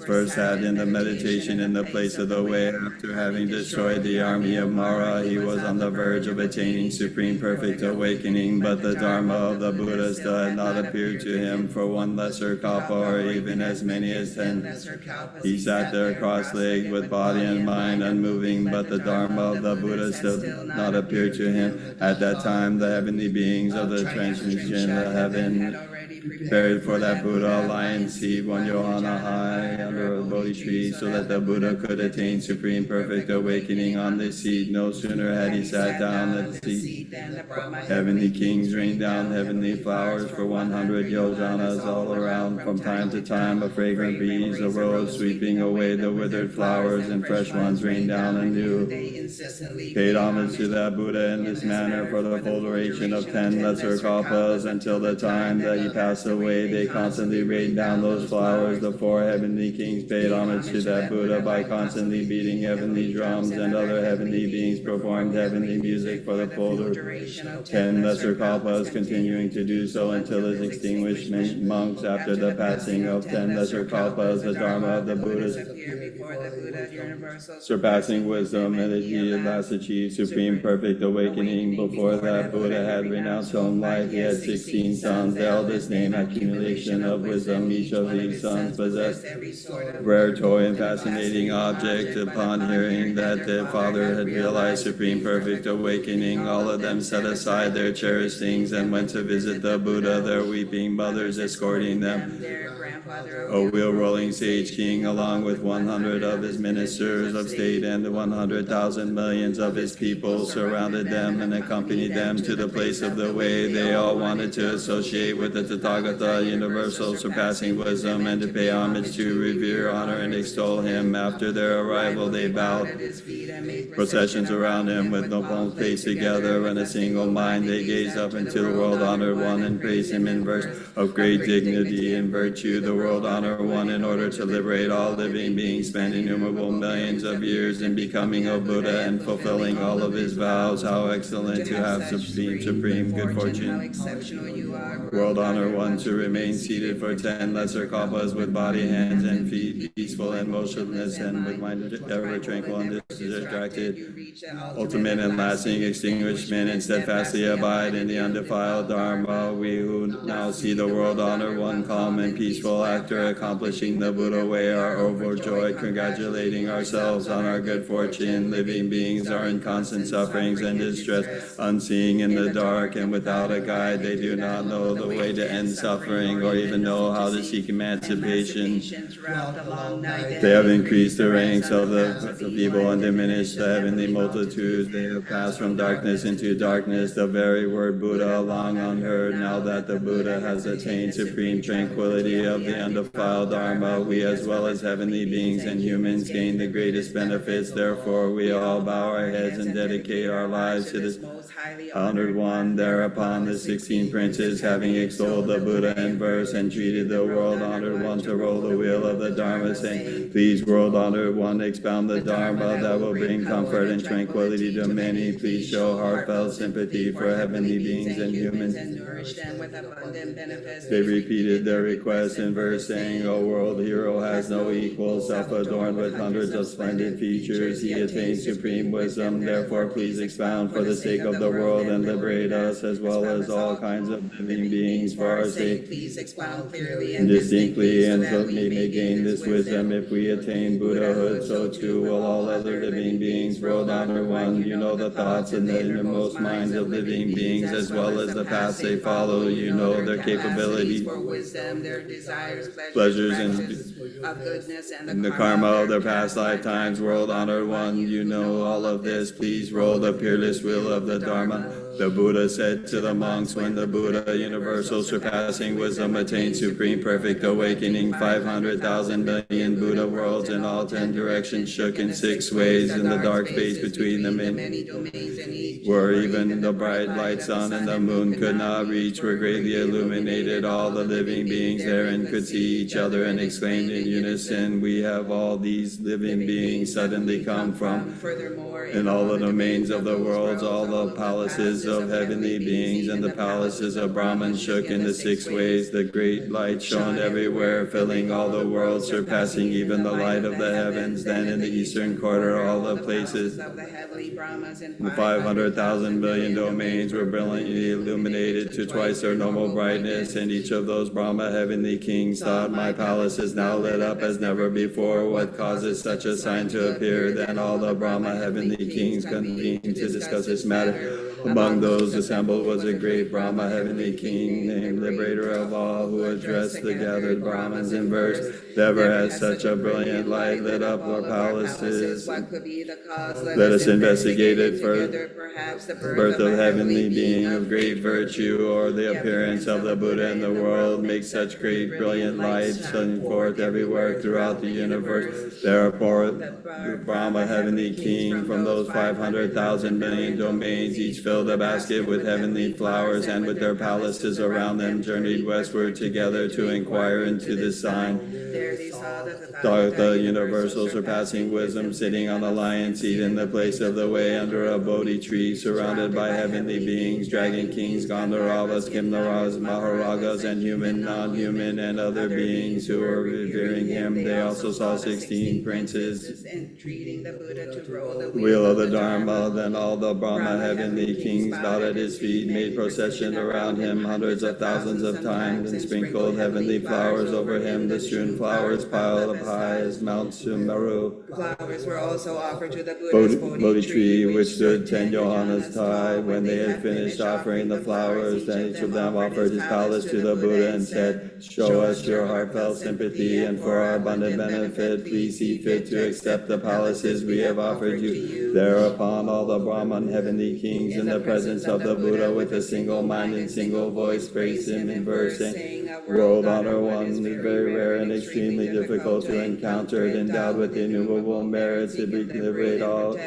First sat in the meditation in the place of the way. After having destroyed the army of Mara, he was on the verge of attaining supreme perfect awakening, but the Dharma of the Buddha still had not appeared to him for one lesser kalpa, or even as many as 10. He sat there cross-legged with body and mind unmoving, but the Dharma of the Buddha still not appeared to him. At that time, the heavenly beings of the transcending heaven prepared for that Buddha, lying seed one yohana high under a Bodhi tree, so that the Buddha could attain supreme perfect awakening on this seed. No sooner had he sat down than the seed, heavenly kings rained down heavenly flowers for 100 yojanas all around. From time to time, a fragrant breeze arose, sweeping away the withered flowers, and fresh ones rained down anew. Paid homage to that Buddha in this manner for the full duration of 10 lesser kalpas, until the time that he passed away. They constantly rained down those flowers. The 4 heavenly kings paid homage to that Buddha by constantly beating heavenly drums, and other heavenly beings performed heavenly music for the full duration of 10 lesser kalpas, continuing to do so until his extinguishment. Monks, after the passing of 10 lesser kalpas, the Dharma of the Buddha surpassing wisdom, and that he at last achieved supreme perfect awakening. Before that Buddha had renounced home life, he had 16 sons. The eldest named accumulation of wisdom. Each of these sons possessed rare toy and fascinating object. Upon hearing that their father had realized supreme perfect awakening, all of them set aside their cherished things and went to visit the Buddha, their weeping mothers escorting them. A wheel-rolling sage king, along with 100 of his ministers of state and 100,000 millions of his people, surrounded them and accompanied them to the place of the way. They all wanted to associate with the Tathagata, universal surpassing wisdom, and to pay homage to, revere, honor, and extol him. After their arrival, they bowed processions around him with no palms placed together. In a single mind, they gazed up into the world-honored one and praised him in verse of great dignity and virtue. virtue, the world honor one in order to liberate all living beings, spend innumerable millions of years in becoming a Buddha and fulfilling all of his vows. How excellent to have supreme good fortune. How exceptional you are. World honor one to remain seated for 10 lesser kalpas with body, hands, and feet peaceful and motionless, and with mind ever tranquil and distracted. Ultimate and lasting extinguishment, and steadfastly abide in the undefiled Dharma. We who now see the world honor one calm and peaceful after accomplishing the Buddha way are overjoyed, congratulating ourselves on our good fortune. Living beings are in constant sufferings and distress, unseeing in the dark and without a guide. They do not know the way to end suffering or even know how to seek emancipation. Throughout the long night. They have increased the ranks of the people and diminished the heavenly multitudes. They have passed from darkness into darkness. The very word Buddha, long unheard. Now that the Buddha has attained supreme tranquility of the undefiled Dharma, we as well as heavenly beings and humans gain the greatest benefits. Therefore, we all bow our heads and dedicate our lives to this honored one. Thereupon the 16 princes, having extolled the Buddha in verse and treated the world honored one to roll the wheel of the Dharma, saying, please, world honored one, expound the Dharma that will bring comfort and tranquility to many. Please show heartfelt sympathy for heavenly beings and humans. They repeated their request in verse, saying, O world hero has no equal, self-adorned with hundreds of splendid features. He attains supreme wisdom. Therefore, please expound for the sake of the world and liberate us as well as all kinds of living beings for our sake. Please expound clearly And distinctly, and so we may gain this wisdom. If we attain Buddhahood, so too will all other living beings. World honor one, you know the thoughts and the innermost minds of living beings, as well as the paths they follow. You know their capabilities, for wisdom, their desires, pleasures, and of goodness, and the karma of their past lifetimes. World honored one, you know all of this. Please roll the peerless wheel of the Dharma. The Buddha said to the monks, when the Buddha, universal surpassing wisdom, attained supreme perfect awakening, 500,000 billion Buddha worlds in all 10 directions shook in 6 ways. In the dark space between the many domains, where even the bright light sun and the moon could not reach, were greatly illuminated. All the living beings therein could see each other and exclaimed in unison, we have all these living beings suddenly come from. Furthermore, in all the domains of the worlds, all the palaces of heavenly beings and the palaces of Brahman shook in the 6 ways. The great light shone everywhere, filling all the worlds, surpassing even the light of the heavens. Then in the eastern quarter, all the places, the 500,000 billion domains were brilliantly illuminated to twice their normal brightness, and each of those Brahma heavenly kings thought, my palace is now lit up as never before. What causes such a sign to appear? Then all the Brahma heavenly kings convened to discuss this matter. Among those assembled was a great Brahma heavenly king, named Liberator of all, who addressed the gathered Brahmins in verse, never has such a brilliant light lit up our palaces. Let us investigate it further. Birth of heavenly being of great virtue, or the appearance of the Buddha in the world, makes such great brilliant light shining forth everywhere throughout the universe. Therefore, the Brahma heavenly king from those 500,000 million domains, each filled a basket with heavenly flowers, and with their palaces around them journeyed westward together to inquire into this sign. There they saw The universal surpassing wisdom sitting on a lion seat in the place of the way under a Bodhi tree, surrounded by heavenly beings, dragon kings, Gandharvas, Kimnaras, Maharagas, and human, non-human, and other beings who were revering him. They also saw 16 princes entreating the Buddha to roll the wheel of the Dharma. Then all the Brahma heavenly kings bowed at his feet, made procession around him hundreds of thousands of times, and sprinkled heavenly flowers over him. The strewn flowers piled up high as Mount Sumeru. Flowers were also offered to the Buddha's Bodhi tree, which stood 10 yohanas high. When they had finished offering the flowers, then each of them offered his palace to the Buddha and said, show us your heartfelt sympathy, and for our abundant benefit, please see fit to accept the palaces we have offered you. Thereupon all the Brahman heavenly kings in the presence of the Buddha with a single mind and single voice praised him in verse, saying, world honor one is very rare and extremely difficult to encounter, endowed with innumerable merits to liberate all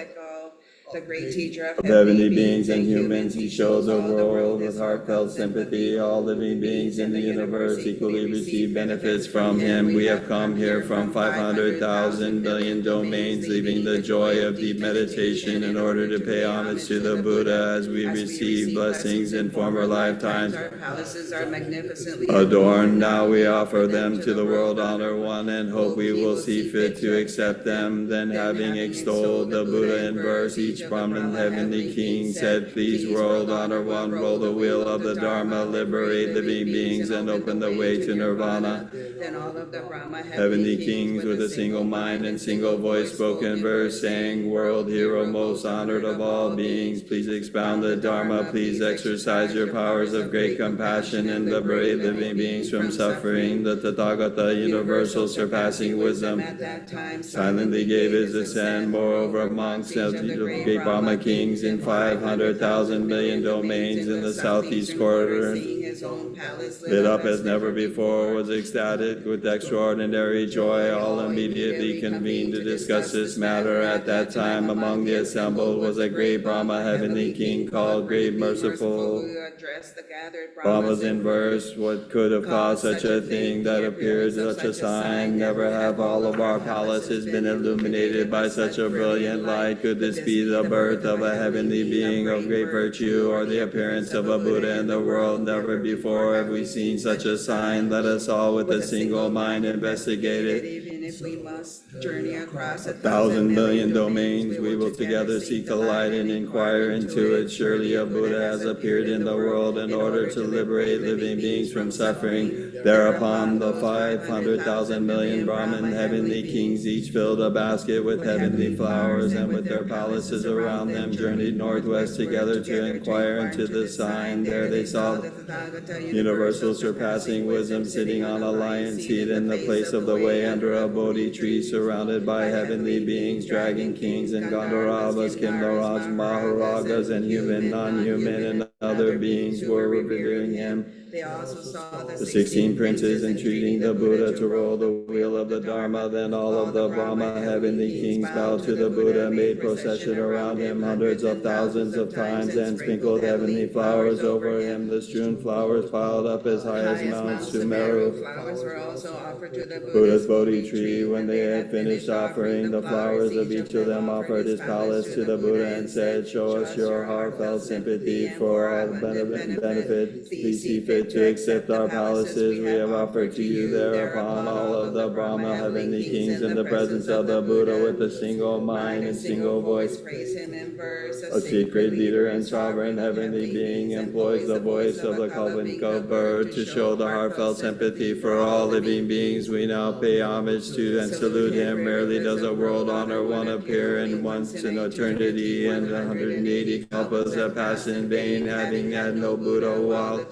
the great teacher of heavenly beings and humans, he shows the world with heartfelt sympathy. All living beings in the universe equally receive benefits from him. We have come here from 500,000 billion domains, leaving the joy of deep meditation in order to pay homage to the Buddha as we receive blessings in former lifetimes. Our palaces are magnificently adorned. Now we offer them to the world honor one and hope we will see fit to accept them. Then having extolled the Buddha in verse, each Brahmin heavenly king said, please world honor one, roll the wheel of the Dharma, liberate living beings and open the way to nirvana. Then all of the Brahma Heavenly kings with a single mind and single voice spoke in verse, saying, world hero most honored of all beings, please expound the Dharma, please exercise your powers of great compassion and liberate living beings from suffering. The Tathagata, universal surpassing wisdom, at that time silently gave his assent. Moreover, monks of the great Brahma kings in 500,000 million domains in the southeast quarter, his own palace lit up as never before, was ecstatic with extraordinary joy. All immediately convened to discuss this matter. At that time among the assembled was a great Brahma heavenly king called Great Merciful. address the gathered Brahmas in verse, what could have caused such a thing that appeared such a sign? Never have all of our palaces been illuminated by such a brilliant light. Could this be the birth of a heavenly being of great virtue, or the appearance of a Buddha in the world? Never before have we seen such a sign. Let us all with a single mind investigate it. Even if we must journey across 1,000 million domains, we will together seek the light and inquire into it. Surely a Buddha has appeared in the world in order to liberate living beings from suffering. Thereupon the 500,000 million Brahmin heavenly kings each filled a basket with heavenly flowers, and with their palaces around them journeyed northwest together to inquire into the sign. There they saw universal surpassing wisdom sitting on a lion's seat in the place of the way under a Bodhi tree, surrounded by heavenly beings, dragon kings and Gandharvas, Kinnaras, Maharajas, and human, non-human, and other beings were revering him. They also saw The 16 princes entreating the Buddha to roll the wheel of the Dharma. Then all of the Brahma heavenly kings bowed to the Buddha, made procession around him hundreds of thousands of times, and sprinkled heavenly flowers over him. The strewn flowers piled up as high as Mount Sumeru. Flowers were also offered to the Buddha's Bodhi tree. When they had finished offering the flowers of each of them, offered his palace to the Buddha and said, show us your heartfelt sympathy for our benefit. Please see fit to accept our palaces we have offered to you. Thereupon all of the Brahma heavenly kings in the presence of the Buddha with a single mind and single voice praise him in verse. a secret leader and sovereign heavenly being employs the voice of the Kalpanka bird to show the heartfelt sympathy for all living beings. We now pay homage to and salute him. Rarely does a world honor one appear in once in eternity, and 180 kalpas have passed in vain, having had no Buddha while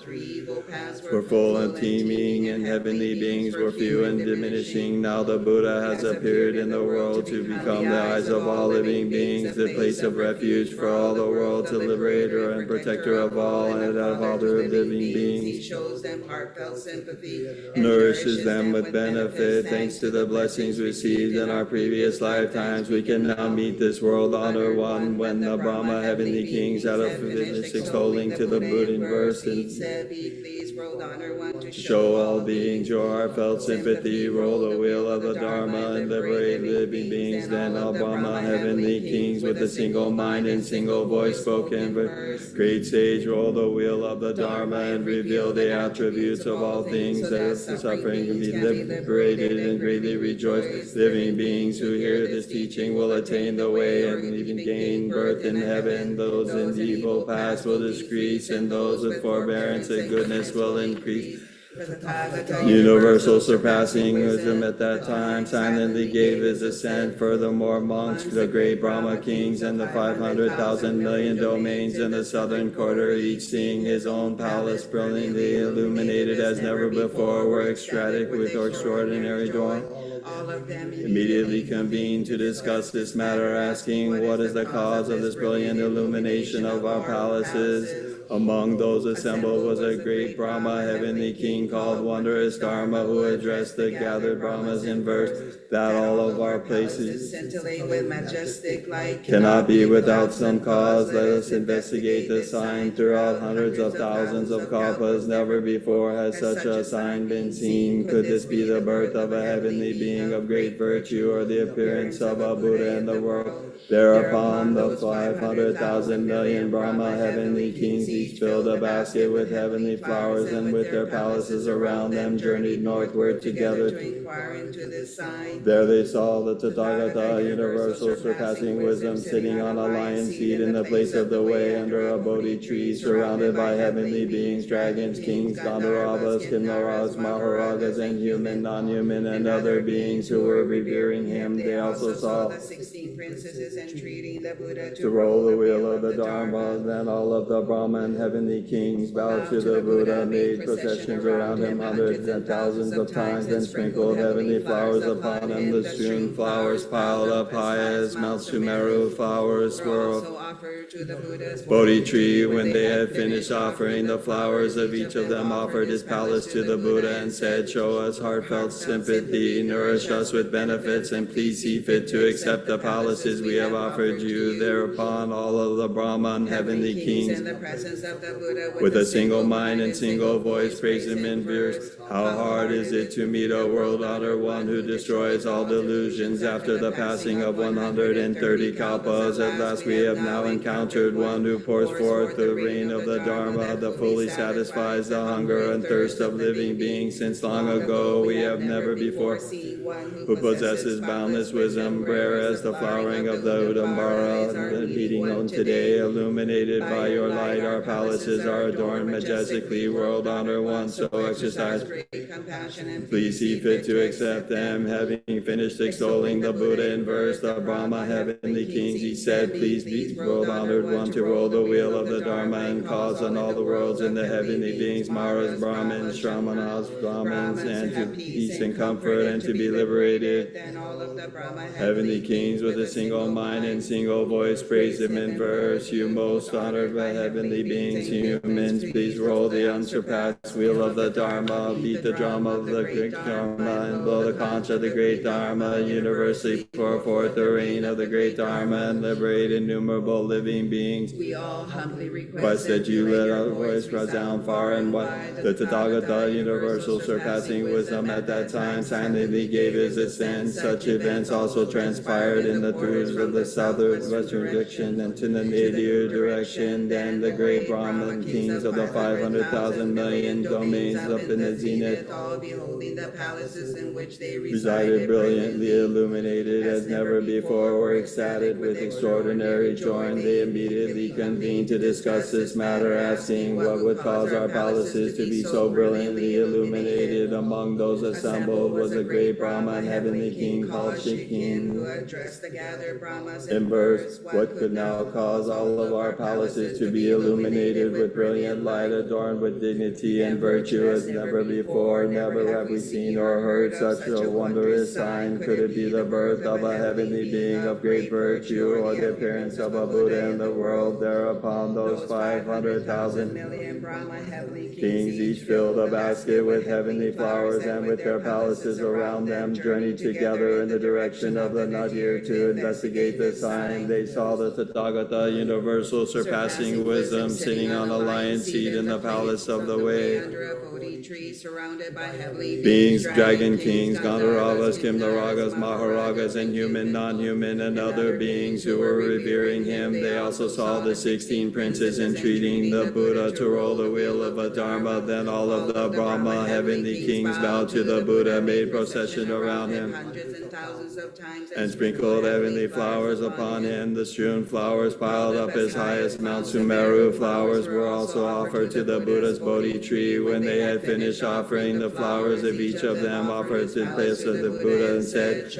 were full and teeming, and heavenly beings were few and diminishing. Now the Buddha has appeared in the world to become the eyes of all living beings, the place of refuge for all the world, to liberator and protector of all, and of all the living beings. He shows them heartfelt sympathy, Nourishes them with benefit. Thanks to the blessings received in our previous lifetimes, we can now meet this world honor one. When the Brahma heavenly kings out of finished extolling to the Buddha in verse and said, be pleased, world honor one, to show all beings your heartfelt sympathy, roll the wheel of the Dharma and liberate living beings. Then all Brahma heavenly kings with a single mind and single voice spoke in verse. Great sage, roll the wheel of the Dharma and reveal the attributes of all things, that if the suffering can be liberated and greatly rejoice. Living beings who hear this teaching will attain the way and even gain birth in heaven. Those in evil past will decrease, and those with forbearance and goodness will increase. Universal surpassing wisdom at that time silently gave his assent. Furthermore, monks, the great Brahma kings, and the 500,000 million domains in the southern quarter, each seeing his own palace brilliantly illuminated as never before, were ecstatic with extraordinary joy. All of them Immediately convened to discuss this matter, asking, what is the cause of this brilliant illumination of our palaces? Among those assembled was a great Brahma, heavenly king called Wondrous Dharma, who addressed the gathered Brahmas in verse, that all of our places scintillate with majestic light cannot be without some cause. Let us investigate the sign throughout hundreds of thousands of kalpas. Never before has such a sign been seen. Could this be the birth of a heavenly being of great virtue, or the appearance of a Buddha in the world? Thereupon the 500,000 million Brahma heavenly kings each filled a basket with heavenly flowers, and with their palaces around them journeyed northward together. to inquire into this sign. There they saw the Tathagata, universal surpassing wisdom, sitting on a lion's seat in the place of the way under a Bodhi tree, surrounded by heavenly beings, dragons, kings, Gandharvas, Kinnaras, Maharajas, and human, non-human, and other beings who were revering him. They also saw the 16 princesses entreating the Buddha to roll the wheel of the Dharma. Then all of the Brahman heavenly kings bowed to the Buddha, made processions around him hundreds and thousands of times, and sprinkled heavenly flowers upon him. The strewn flowers piled up high as Mount Sumeru. Flowers swirled to the Buddha's Bodhi tree. When they had finished offering the flowers, of each of them offered his palace to the Buddha and said, "Show us heartfelt sympathy, nourish us with benefits, and please see fit to accept the palaces we have offered you." Thereupon all of the Brahman heavenly kings, in the presence of the Buddha with a single mind and single voice, praise him in verse. How hard is it to meet a world-honored one who destroys all delusions after the passing of 130 kalpas? At last we have now encountered one who pours forth the rain of the Dharma, that fully satisfies the hunger and thirst of living beings. Since long ago we have never before who possesses boundless wisdom, rare as the flowering of the Udambara, beating on today, illuminated by your light. Our palaces are adorned majestically, world-honored one, so exercise please see fit to accept them. Having finished extolling the Buddha in verse, the Brahma heavenly kings, he said, "Please be world-honored one to roll the wheel of the Dharma and cause on all the worlds in the heavenly beings, Maras, Brahmins, Shamanas, Brahmins, and to peace and comfort and to be liberated." Then all of the Brahma Heavenly kings with a single mind and single voice praise him in verse. You most honored by heavenly beings, humans, please roll the unsurpassed wheel of the Dharma, beat the drum of the great Dharma, and blow the conch of the great Dharma, universally pour forth the rain of the great Dharma, and liberate innumerable living beings. We all humbly request that you let our voice resound far and wide. The Tathagata, universal surpassing wisdom, at that time silently gave his assent. Such events also transpired in the truths of the southwestern direction and to the nadir direction. Then the great Brahman kings of the 500,000 million domains up in the zenith, all beholding the palaces in which they resided brilliantly illuminated as never before, were ecstatic with extraordinary joy, and they immediately convened to discuss this matter, asking what would cause our palaces to be so brilliantly illuminated. Among those assembled was a great Brahman heavenly king called Shikin, who addressed the gathered Brahmas in verse, "What could now cause all of our palaces to be illuminated with brilliant light, adorned with dignity and virtue as never before? Never have we seen or heard such a wondrous sign. Could it be the birth of a heavenly being of great virtue, or the appearance of a Buddha in the world?" Thereupon those 500,000 kings each filled a basket with heavenly flowers, and with their palaces around them journeyed together in the direction of the nadir to investigate the sign. They saw the Tathagata, universal surpassing wisdom, sitting on a lion's seat in the palace of the way. under a Bodhi tree surrounded by heavenly Beings, dragon kings, Gandharvas, Kimnaragas, Maharajas, and human, non-human, and other beings who were revering him. They also saw the 16 princes entreating the Buddha to roll the wheel of a Dharma. Then all of the Brahma heavenly kings bowed to the Buddha, made procession around him, and sprinkled heavenly flowers upon him. The strewn flowers piled up as high as Mount Sumeru. Flowers were also offered to the Buddha's Bodhi tree. When they had finished offering the the flowers of each of them, offered to the place of the Buddha, and said,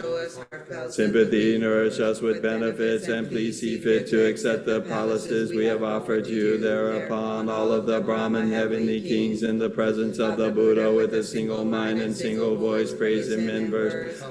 sympathy, nourish us with benefits, and please see fit to accept the palaces we have offered you. Thereupon all of the Brahmin heavenly kings in the presence of the Buddha with a single mind and single voice praise him in verse.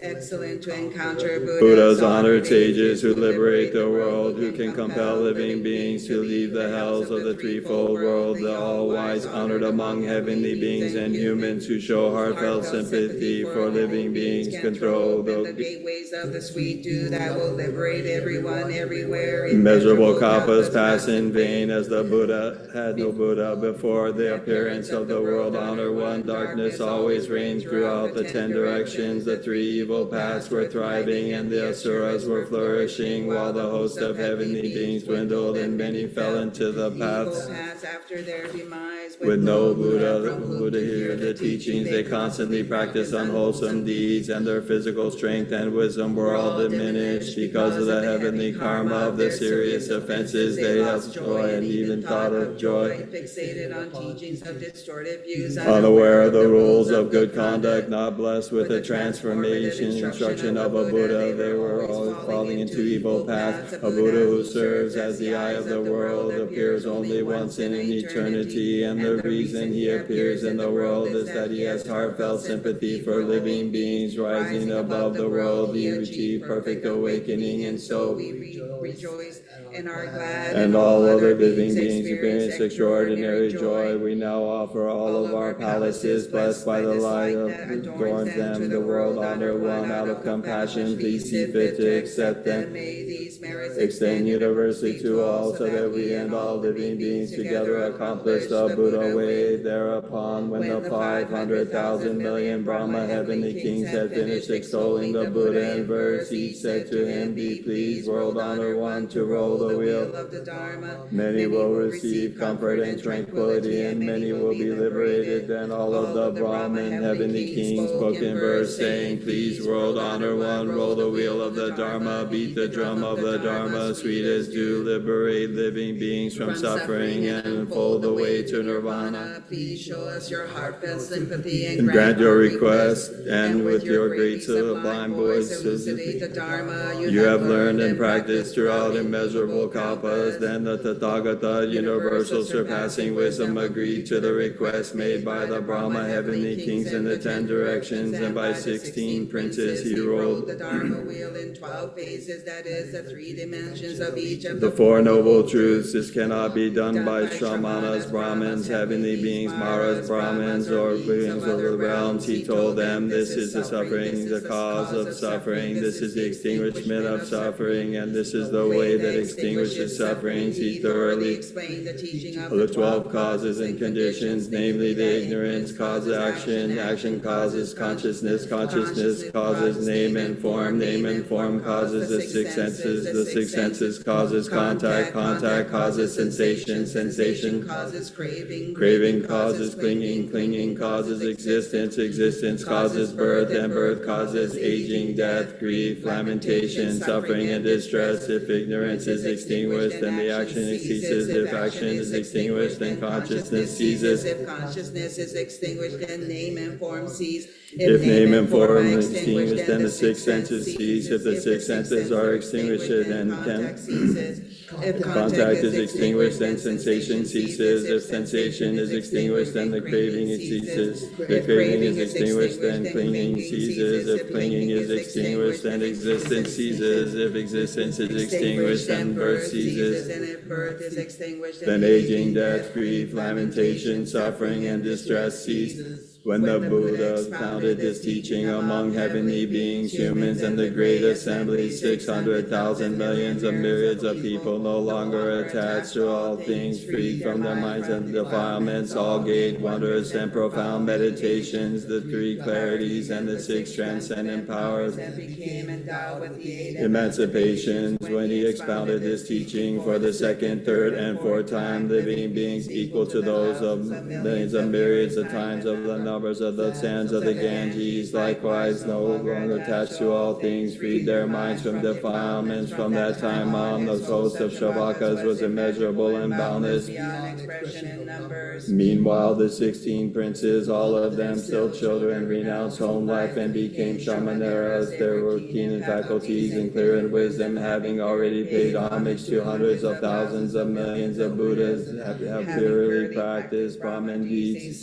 Excellent to encounter Buddha's honored sages who liberate the world, who can compel living beings to leave the hells of the threefold world, the all-wise, honored among heavenly beings and humans who show heartfelt sympathy for living beings, control the gateways of the sweet dew that will liberate everyone everywhere. Immeasurable kalpas pass in vain, as the Buddha had no Buddha before the appearance of the world honor one. Darkness always reigned throughout the 10 directions. The 3 evil paths were thriving and the asuras were flourishing, while the host of heavenly beings dwindled and many fell into the paths. After their demise, with no Buddha who to hear the teachings, they constantly practiced unwholesome deeds, and their physical strength and wisdom were all diminished. Because of the heavenly karma of the serious offenses, they have joy and even thought of joy. Fixated on teachings of distorted views, unaware of the rules of good conduct, not blessed with the transformation instruction of a Buddha, they were always falling into evil paths. A Buddha who serves as the eye of the world appears only once in an eternity, and the reason he appears in the world is that he has heartfelt sympathy for living beings. Rising above the world, he achieved perfect awakening, and so we rejoice and are glad. And all other living beings experience extraordinary joy. We now offer all of our palaces, blessed by the light that adorns them. The world honor one out of compassion. Please see fit to accept them. May these merits extend universally to all, so that we and all living beings together accomplish the Buddha way. Thereupon, when the 500,000 million Brahma heavenly kings had finished extolling the Buddha in verse, each said to him, "Be pleased, world honor one, to roll the wheel of the Dharma." Many will receive comfort and tranquility, and many will be liberated. Then all of the Brahmin heavenly kings spoke in verse, saying, "Please, world honor one, roll the wheel of the Dharma, beat the drum of the Dharma, sweet as dew, liberate living beings from suffering, and unfold the way to nirvana. Please show us your heartfelt sympathy and grant your request, and with your great sublime voice, elucidate the Dharma you have learned and practiced throughout immeasurable kalpas." Then the Tathagata, universal surpassing wisdom, agreed to the request made by the Brahma heavenly kings in the 10 directions, and by 16 princes he rolled the Dharma wheel in 12 phases, that is, the 3 dimensions of each of the 4 noble truths. This cannot be done by Shramanas, Brahmins, heavenly beings, Maras, Brahmins, or beings of the realms. He told them, "This is the suffering, the cause of suffering. This is the extinguishment of suffering, and this is the way that extinguishes sufferings." He thoroughly explained the teaching of the 12 causes and conditions, namely the ignorance causes action, action causes consciousness, consciousness causes name and form causes the 6 senses, the 6 senses causes contact, contact causes sensation, sensation causes craving, craving causes clinging, clinging causes existence, existence causes birth, and birth causes aging, death, grief, lamentation, suffering, and distress. If ignorance is extinguished, then the action ceases. If action is extinguished, then consciousness ceases. If consciousness is extinguished, then name and form cease. If name and form is extinguished, then the 6 senses cease. If the 6 senses are extinguished, then if contact is extinguished, then sensation ceases. If sensation is extinguished, then the craving ceases. If craving is extinguished, then clinging ceases. If clinging is extinguished, then existence ceases. If existence is extinguished, then birth ceases. And if birth is extinguished, then aging, death, grief, lamentation, suffering, and distress cease. When the Buddha founded this teaching among heavenly beings, humans, and the great assembly, 600,000 millions of myriads of people no longer attached to all things, freed from their minds and defilements, all gained wondrous and profound meditations, the 3 clarities, and the 6 transcendent powers, emancipations. When he expounded this teaching for the 2nd, 3rd, and 4th time, living beings equal to those of millions of myriads of times of the numbers of the sands of the Ganges. Likewise, no longer attached to all things, freed their minds from defilements. From that time on, the host of Shravakas was immeasurable and boundless. Meanwhile, the 16 princes, all of them still children, renounced home life and became Shamaneras. There were keen in faculties and clear in wisdom, having already paid homage to hundreds of thousands of millions of Buddhas, have purely practiced Brahman deeds.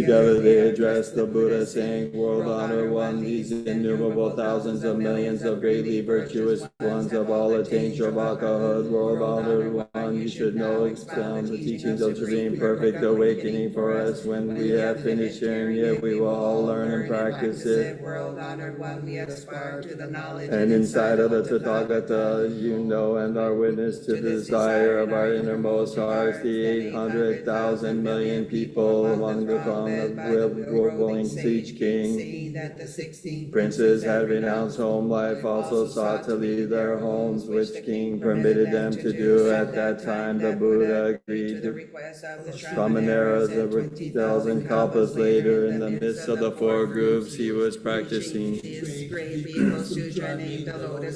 Together they addressed the Buddha, saying, World Honor One, these innumerable thousands of millions of greatly virtuous ones have all attained Sravakahood. World Honored One, you should know, expound the teachings of Supreme Perfect Awakening for us. When we have finished hearing it, we will all learn and practice it. World Honored One, we aspire to the knowledge and inside of the Tathagata, you know and are witness to the desire of our innermost hearts, the 800,000 million people among the throng of willing Siege King. Seeing that the 16 Princes had renounced home life, also sought to leave their homes, which king permitted them to do. At that time, the Buddha agreed to Shamaneras of 20,000 kalpas later. In the midst of the four groups, he was practicing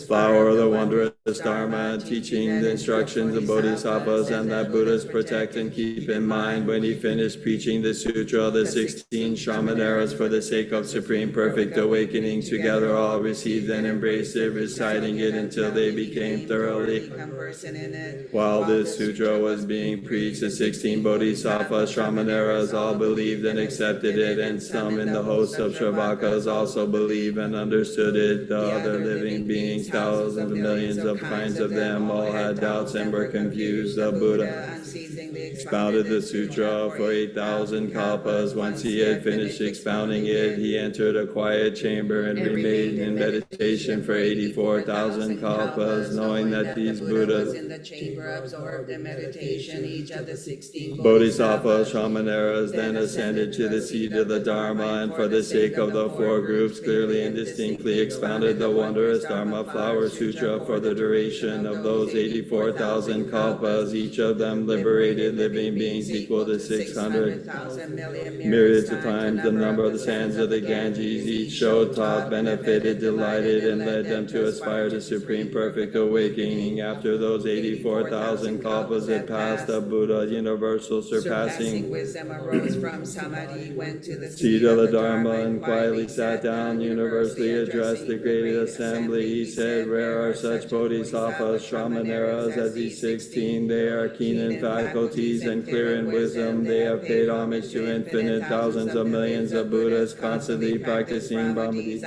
flower of the wondrous Dharma, teaching the instructions of Bodhisattvas, and that Buddhas protect and keep in mind. When he finished preaching the Sutra of the 16 Shamaneras for the sake of supreme perfect awakening, together all received and embraced it, reciting it until they became thoroughly. While this sutra was being preached, the 16 Bodhisattvas Shamaneras all believed and accepted it, and some in the host of Shravakas also believed and understood it. The other living beings, thousands of millions of kinds of them, all had doubts and were confused. The Buddha expounded the sutra for 8,000 kalpas. Once he had finished expounding it, he entered a quiet chamber and remained in meditation for 84,000 kalpas, knowing that these Buddhas in the chamber absorbed in meditation. Each of the 16 Bodhisattvas Shamaneras then ascended to the seat of the Dharma, and for the sake of the four groups, clearly and distinctly expounded the wondrous Dharma Flower Sutra for the duration of those 84,000 kalpas, each of them liberated living beings equal to 600 myriads of times the number of the sands of the Ganges. Each showed, taught, benefited, delighted, and led them to aspire to supreme perfect awakening. After those 84,000 kalpas had passed, the Buddha, universal surpassing wisdom, arose from Samadhi, went to the seat of the Dharma, and quietly sat down, universally addressed the great assembly. He said, Rare are such Bodhisattvas, Shamaneras as these 16. They are keen in faculties and clear in wisdom. They have paid homage to infinite thousands of millions of Buddhas, constantly practicing Brahmadi,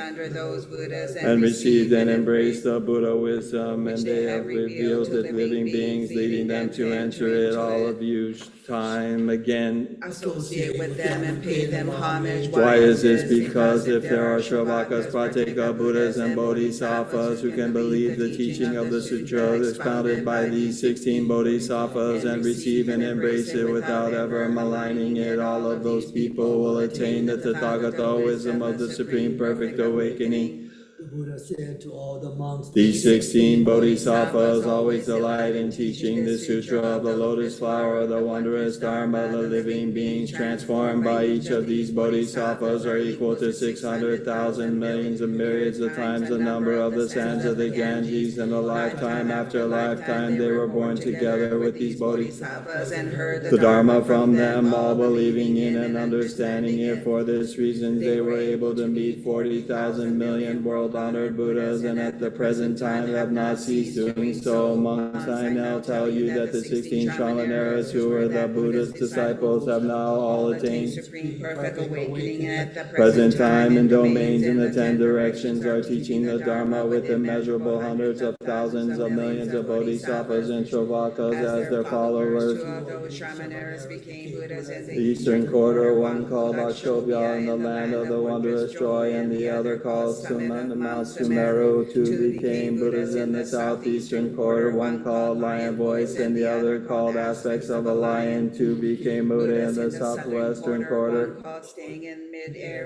and received and embraced the Buddha wisdom, and they have revealed it living beings, leading them to enter it. All of you, time again, associate with them and pay them homage. Why is this? Because if there are Shravakas, Prateka Buddhas, and Bodhisattvas who can believe the teaching of the Sutra expounded by these 16 Bodhisattvas and receive and embrace it without ever maligning it, all of those people will attain the Tathagata wisdom of the Supreme Perfect Awakening. The Buddha said to all the monks, These 16 Bodhisattvas always delight in teaching the Sutra of the Lotus Flower, the wondrous Dharma. The living beings transformed by each of these Bodhisattvas are equal to 600,000 millions of myriads of times the number of the sands of the Ganges. In a lifetime after lifetime, they were born together with these Bodhisattvas and heard the Dharma from them, all believing in and understanding it. For this reason, they were able to meet 40,000 million world-honored Buddhas, and at the present time have not ceased doing so. Monks, I now tell you that the 16 Shamaneras who were the Buddha's disciples have now all attained supreme perfect awakening, and at the present time in domains in the 10 directions are teaching the Dharma with immeasurable hundreds of thousands of millions of Bodhisattvas and Shravakas as their followers. The eastern quarter, one called Akshobhya in the land of the wondrous joy, and the other called Sumana Mount Sumeru. Two became Buddhas in the southeastern quarter, one called Lion Voice and the other called Aspects of a Lion. Two became Buddha in the southwestern quarter,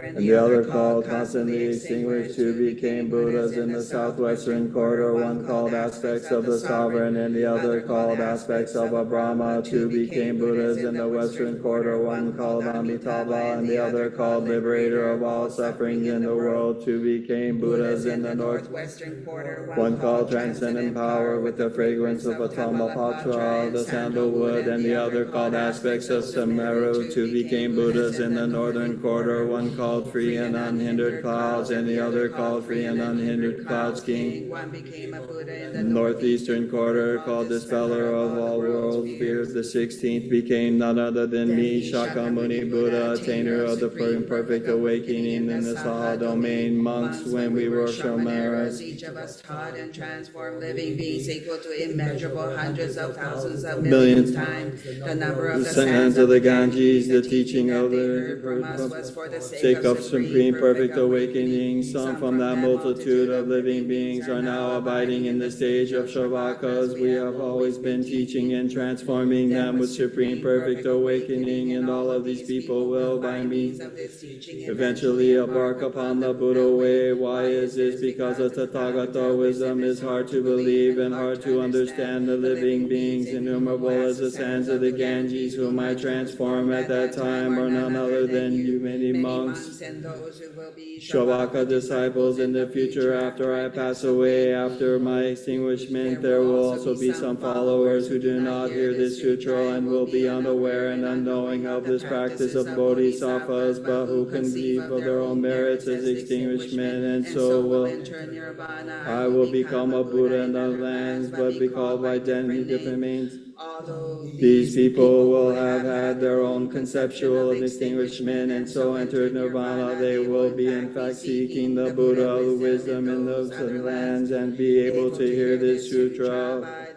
and the other called Constantly Extinguished. Two became Buddhas in the southwestern quarter, one called Aspects of the Sovereign and the other called Aspects of a Brahma. Two became Buddhas in the western quarter, one called Amitabha and the other called Liberator of all suffering in the world. Two became Buddhas in the northwestern quarter, one called Transcending Power with the fragrance of a Tamalpatra, the sandalwood, and the other called Aspects of Sumeru. Two became Buddhas in the northern quarter, one called Free and Unhindered Clouds and the other called Free and Unhindered Clouds King. One became a Buddha in the northeastern quarter, called Dispeller of all worlds, fears. The 16th became none other than me, Shakyamuni Buddha, attainer of the perfect awakening in the Saha domain. Monks, when we were Shomaras, each of us taught and transformed living beings equal to immeasurable hundreds of thousands of millions times the number of the sands of the Ganges. The teaching of the from us was for the sake of supreme perfect awakening. Some from that multitude of living beings are now abiding in the stage of Shravakas. We have always been teaching and transforming them with supreme perfect awakening, and all of these people will, by means of this teaching, eventually embark upon the Buddha way. Why is this? Because the Tathagata wisdom is hard to believe and hard to understand. The living beings, innumerable as the sands of the Ganges, whom I transform at that time, are none other than you, many monks and those who will be Shavaka disciples in the future after I pass away. After my extinguishment, there will also be some followers who do not hear this sutra and will be unaware and unknowing of this practice of bodhisattvas, but who conceive of their own merits as extinguishment, and so will I will become a Buddha in the lands, but be called by many different names. These people will have had their own conceptual of extinguishment, and so entered nirvana. They will be in fact seeking the Buddha of wisdom in those lands and be able to hear this sutra.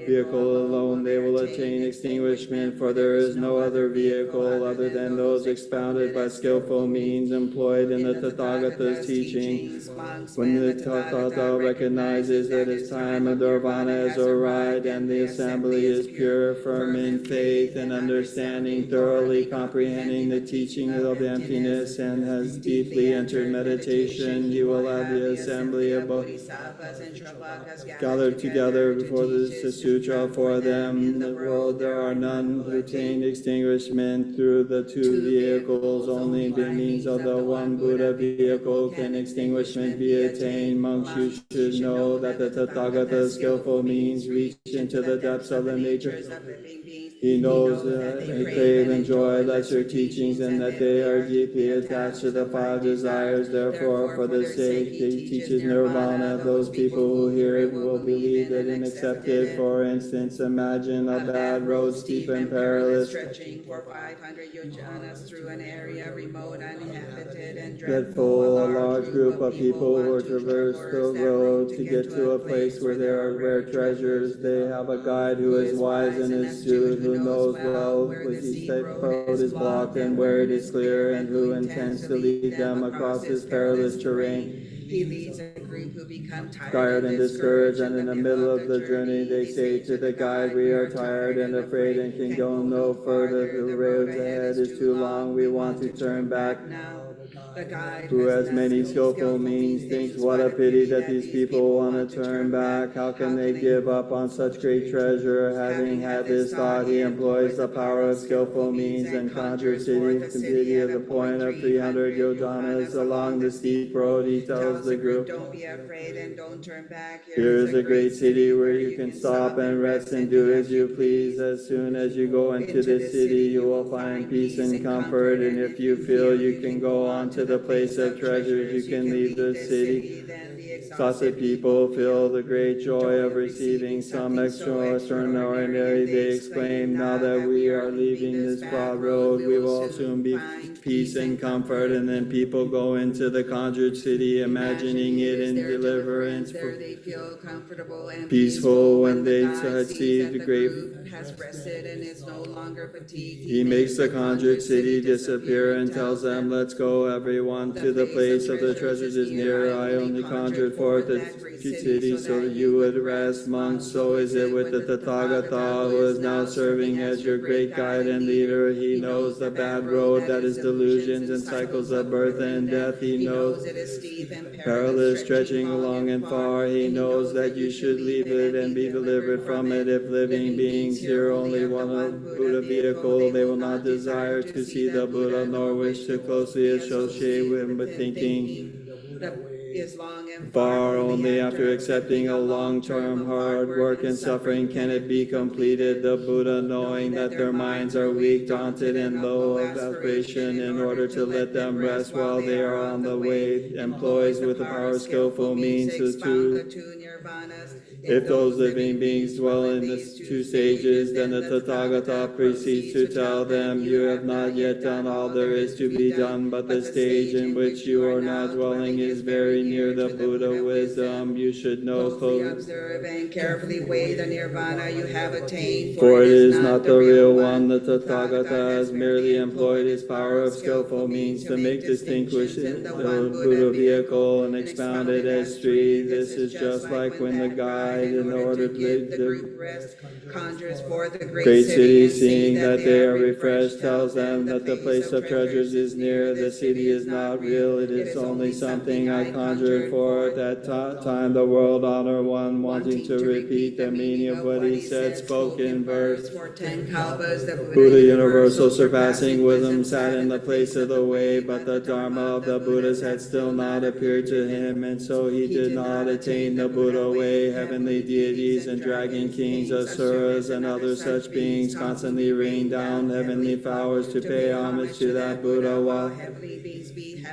Vehicle alone they will attain extinguishment, for there is no other vehicle other than those expounded by skillful means employed in the Tathagata's teachings. When the Tathagata recognizes that his time of nirvana has arrived and the assembly is pure, firm in faith and understanding, thoroughly comprehending the teaching of the emptiness, and has deeply entered meditation, he will have the assembly of bodhisattvas and shravakas gathered together before the sutra. For them in the world there are none who attain extinguishment through the two vehicles. Only by means of the one Buddha vehicle can extinguishment be attained. Monks, you should know that the Tathagata's skillful means reach into the depths of the natures of living beings. He knows that they crave and enjoy lesser teachings and that they are deeply attached to the five desires. Therefore, for the sake he teaches nirvana, those people who hear it will believe that and accept it. For instance, imagine a bad road, steep and perilous, stretching for 500 yojanas through an area remote, uninhabited, and dreadful. A large group of people who traverse the road to get to a place where there are rare treasures. They have a guide who is wise and astute, who knows well where each road is blocked and where it is clear, and who intends to lead them across this perilous terrain. He leads a group who become tired and discouraged, and in the middle of the journey they say to the guide, "We are tired and afraid and can go no further. The road ahead is too long. We want to turn back now." The guide, who has many skillful means, thinks, "What a pity that these people want to turn back. How can they give up on such great treasure?" Having had this thought, he employs the power of skillful means and conjures city at the point of 300 yojanas along the steep road. He tells the group, "Don't be afraid and don't turn back. Here is a great city where you can stop and rest and do as you please. As soon as you go into this city, you will find peace and comfort, and if you feel you can go on to the place of treasures, you can leave the city." Exhausted people feel the great joy of receiving some extraordinary. They exclaim, "Now that we are leaving this broad road, we will soon be peace and comfort, and then people go into the conjured city, imagining it in deliverance, there they feel comfortable and peaceful when they God see sees the that the great. group has rested and is no longer fatigued. He makes the conjured city disappear and tells them, "Let's go, everyone, to the place of the treasures is near. I only conjured forth the city so that you would rest. Monks, so is it with the Tathagata, who is now serving as your great guide and leader. He knows the bad road that is delusions and cycles of birth and death. He knows it is steep and perilous, stretching along and far. He knows that you should leave it and be delivered from it. If living beings hear only one Buddha vehicle, they will not desire to see the Buddha, nor wish to closely associate with him, but thinking is long and far. Only after accepting a long-term hard work and suffering can it be completed. The Buddha, knowing that their minds are weak, daunted, and low of aspiration, in order to let them rest while they are on the way, employs with the power skillful means to if those living beings dwell in the two stages, then the Tathagata proceeds to tell them, "You have not yet done all there is to be done, but the stage in which you are now dwelling is very near the Buddha wisdom. You should know closely observe and carefully weigh the nirvana you have attained, for it is not the real one. The Tathagata has merely employed his power of skillful means to make distinguish the Buddha vehicle and expound it as three. This is just like when the guide, in order to lead the conjures forth a great city, seeing that they are refreshed, tells them that the place of treasures is near. The city is not real, it is only something I conjured for. At that time, the world honor one, wanting to repeat the meaning of what he said, spoke in verse. For 10 kalpas, the Buddha universal, surpassing wisdom, sat in the place of the way, but the Dharma of the Buddhas had still not appeared to him, and so he did not attain the Buddha way. Heavenly deities and dragon kings, asuras, and other such beings constantly rain down heavenly flowers to pay homage to that Buddha, while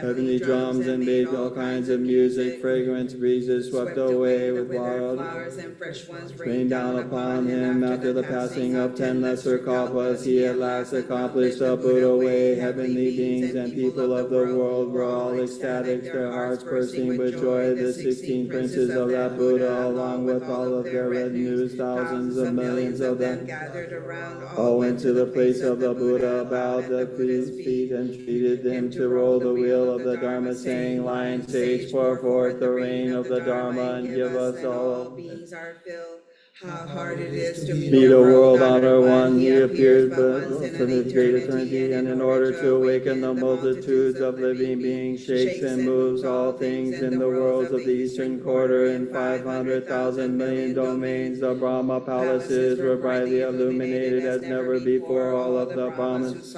heavenly drums and made all kinds of music. Fragrant breezes swept away with wild flowers and fresh ones rain down upon him. After the passing of 10 lesser kalpas, he at last accomplished the Buddha way. Heavenly beings and people of the world were all ecstatic, their hearts bursting with joy. The 16 princes of that Buddha, along with all of their retinues, thousands of millions of them, gathered around, all went to the place of the Buddha, bowed their feet, and treated him to roll the wheel of the Dharma, saying, "Lion sage, pour forth the rain of the Dharma, and give us all beings are filled. How hard it is to be the world honor one. He appears but from his great eternity, and in order to awaken the multitudes of living beings, shakes and moves all things in the worlds of the eastern quarter. In 500,000 million domains, the Brahma palaces were brightly illuminated as never before. All of the Brahmins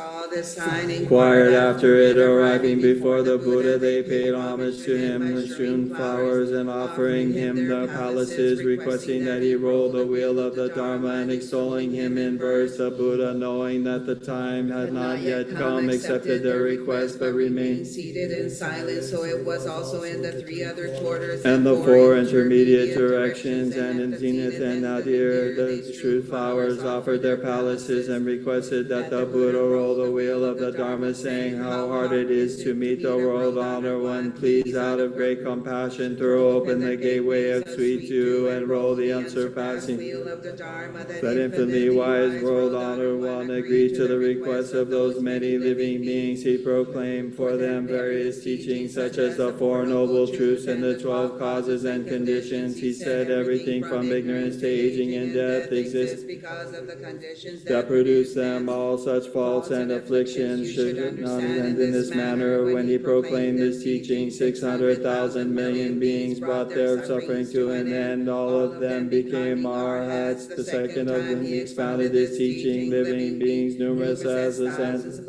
inquired after it. Arriving before the Buddha, they paid homage to him, strewn flowers and offering him the palaces, requesting that he roll the wheel of the Dharma and extolling him in verse. The Buddha, knowing that the time had not yet come, accepted their request, but remained seated in silence. So it was also in the 3 other quarters and the 4 intermediate directions, and in Zenith and Nadir, the true flowers offered their palaces and requested that the Buddha roll the wheel of the Dharma, saying, "How hard it is to meet the world honor one. Please, out of great compassion, throw open the gateway of sweet dew and roll the unsurpassed that infinitely wise world honor one agreed to the request of those many living beings. He proclaimed for them various teachings, such as the 4 noble truths and the 12 causes and conditions. He said everything from ignorance to aging and death exists because of the conditions that produce them. All such faults and afflictions should not end in this manner. When he proclaimed this teaching, 600,000 million beings brought their suffering to an end. All of them became arhats. The second of them he expounded his teaching, living beings numerous as the sands.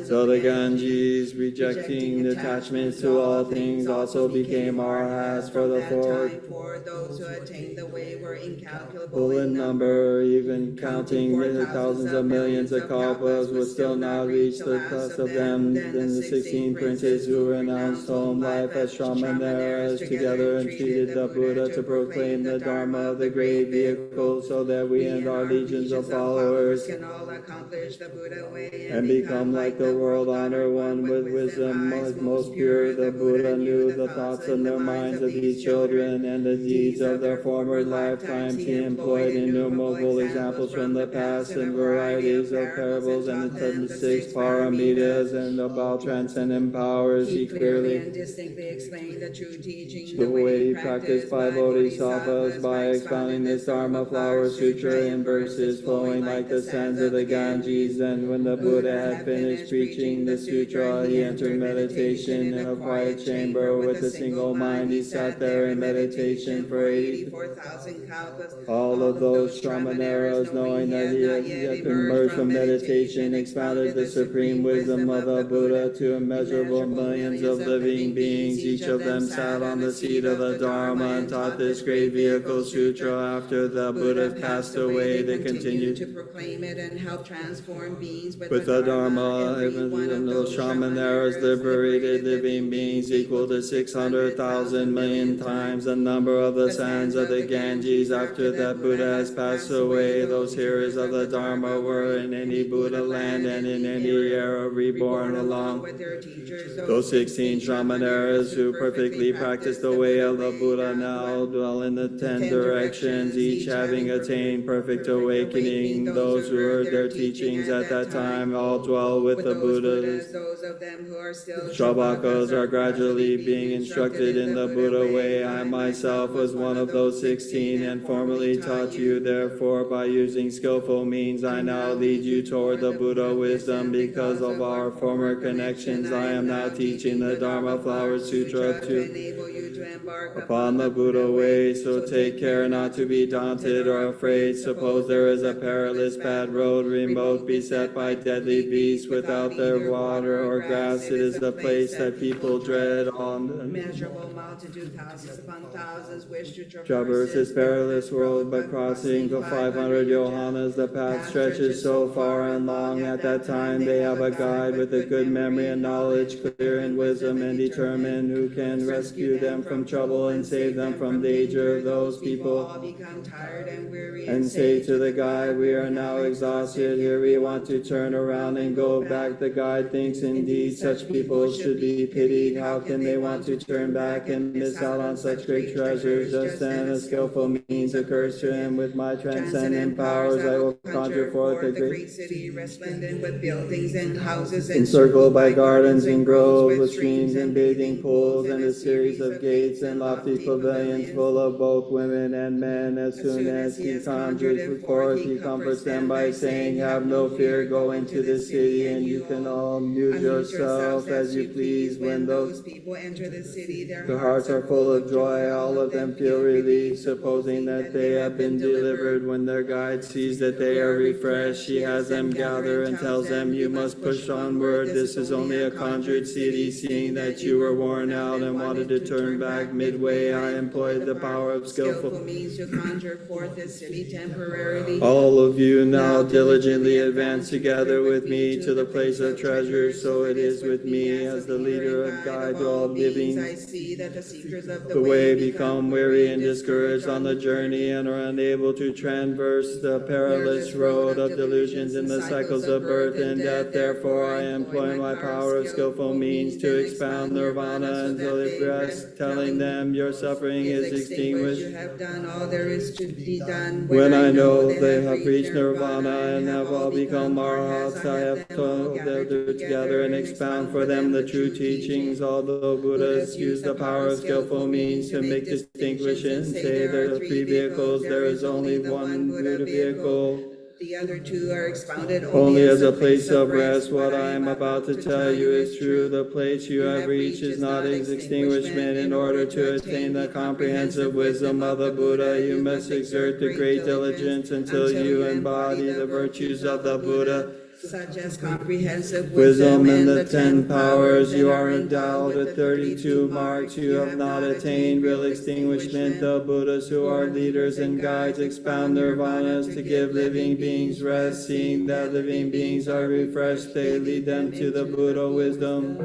So the Ganges, rejecting attachments to all things, also became arhats. For the 4 those who attained the way were incalculable in number, even counting the thousands of millions of kalpas, would still not reach the class of them. Then the 16 princes who renounced home life as Shramaneras together entreated the Buddha to proclaim the Dharma Dharma, the great vehicle, so that we and our legions of followers can all accomplish the Buddha way and become like the world-honored one with wisdom most pure. The Buddha knew the thoughts in their minds of these children and the deeds of their former lifetimes. He employed innumerable examples from the past and varieties of parables and the 6 paramitas and about transcendent powers. He clearly and distinctly explained the true teaching, the way practiced by bodhisattvas by expounding this Dharma Flower Sutra in verses flowing like the sands of the Ganges. And when the Buddha had finished preaching the sutra, he entered meditation in a quiet chamber with a single mind. He sat there in meditation for 84,000 kalpas. All of those Shramaneras, knowing that he had yet emerged from meditation, expounded the supreme wisdom of the Buddha to immeasurable millions of living beings. Each of them sat on the seat of the Dharma and taught this great vehicle sutra. After the Buddha passed away, they continued to proclaim it and help transform beings with the Dharma. Even those Shramaneras liberated living beings equal to 600,000 million times the number of the sands of the Ganges. After that Buddha has passed away, those hearers of the Dharma were in any Buddha land and in any era reborn along with their teachers. those 16 Shramaneras who perfectly practiced the way of the Buddha now dwell in the 10 directions, each having attained perfect awakening. Those who heard their teachings at that time all dwell with the Buddhas. Those of them who are still Shravakas are gradually being instructed in the Buddha way. I myself was one of those 16 and formerly taught you. Therefore, by using skillful means, I now lead you toward the Buddha wisdom. Because of our former connections, I am now teaching the Dharma Flower Sutra to enable you to embark upon the Buddha way. So take care not to be daunted or afraid. Suppose there is a perilous bad road, remote, beset by deadly beasts, without their water or grass. It is the place that people dread on the immeasurable multitude, thousands upon thousands wish to traverse this perilous road, but crossing the 500 yohanas, the path stretches so far and long. At that time they have a guide with a good memory and knowledge, clear in wisdom and determined, who can rescue them from trouble and save them from danger. Those people become tired and weary and say to the guide, we are now exhausted, here we want to turn around and go back. The guide thinks, indeed such people should be pitied. How can they want to turn back and miss out on such great treasures? Just then a skillful means occurs to him. With my transcendent powers I will conjure forth a great city, resplendent with buildings and houses encircled by gardens and groves, with streams and bathing pools, and a series of gates and lofty pavilions full of both women and men. As soon as he conjures forth, he comforts them by saying, have no fear, go into the city, and you can all amuse yourself as you please. When those people enter the city, their hearts are full of joy, all of them feel relief, supposing that they have been delivered. When their guide sees that they are refreshed, he has them gather and tells them, you must push onward. This is only a conjured city. Seeing that you were worn out and wanted to turn back midway, I employed the power of skillful means to conjure forth this city temporarily. All of you now diligently advance together with me to the place of treasure. So it is with me as the leader of guide to all living. I see that the seekers of the way become weary and discouraged on the journey and are unable to traverse the perilous road of delusions in the cycles of birth and death. Therefore, I employ my power of skillful means to expound nirvana until it rests, telling them your suffering is extinguished. You have done all there is to be done. When I know they have reached nirvana and have all become arhats, I have told them together and expound for them the true teachings. Although Buddhas use the power of skillful means to make distinction, say there are 3 vehicles, there is only one Buddha vehicle. The other 2 are expounded only as a place of rest. What I am about to tell you is true. The place you have reached is not its extinguishment. In order to attain the comprehensive wisdom of the Buddha, you must exert the great diligence until you embody the virtues of the Buddha, such as comprehensive wisdom and the 10 powers. You are endowed with 32 marks. You have not attained real extinguishment. The Buddhas who are leaders and guides expound nirvanas to give living beings rest. Seeing that living beings are refreshed, they lead them to the Buddha wisdom.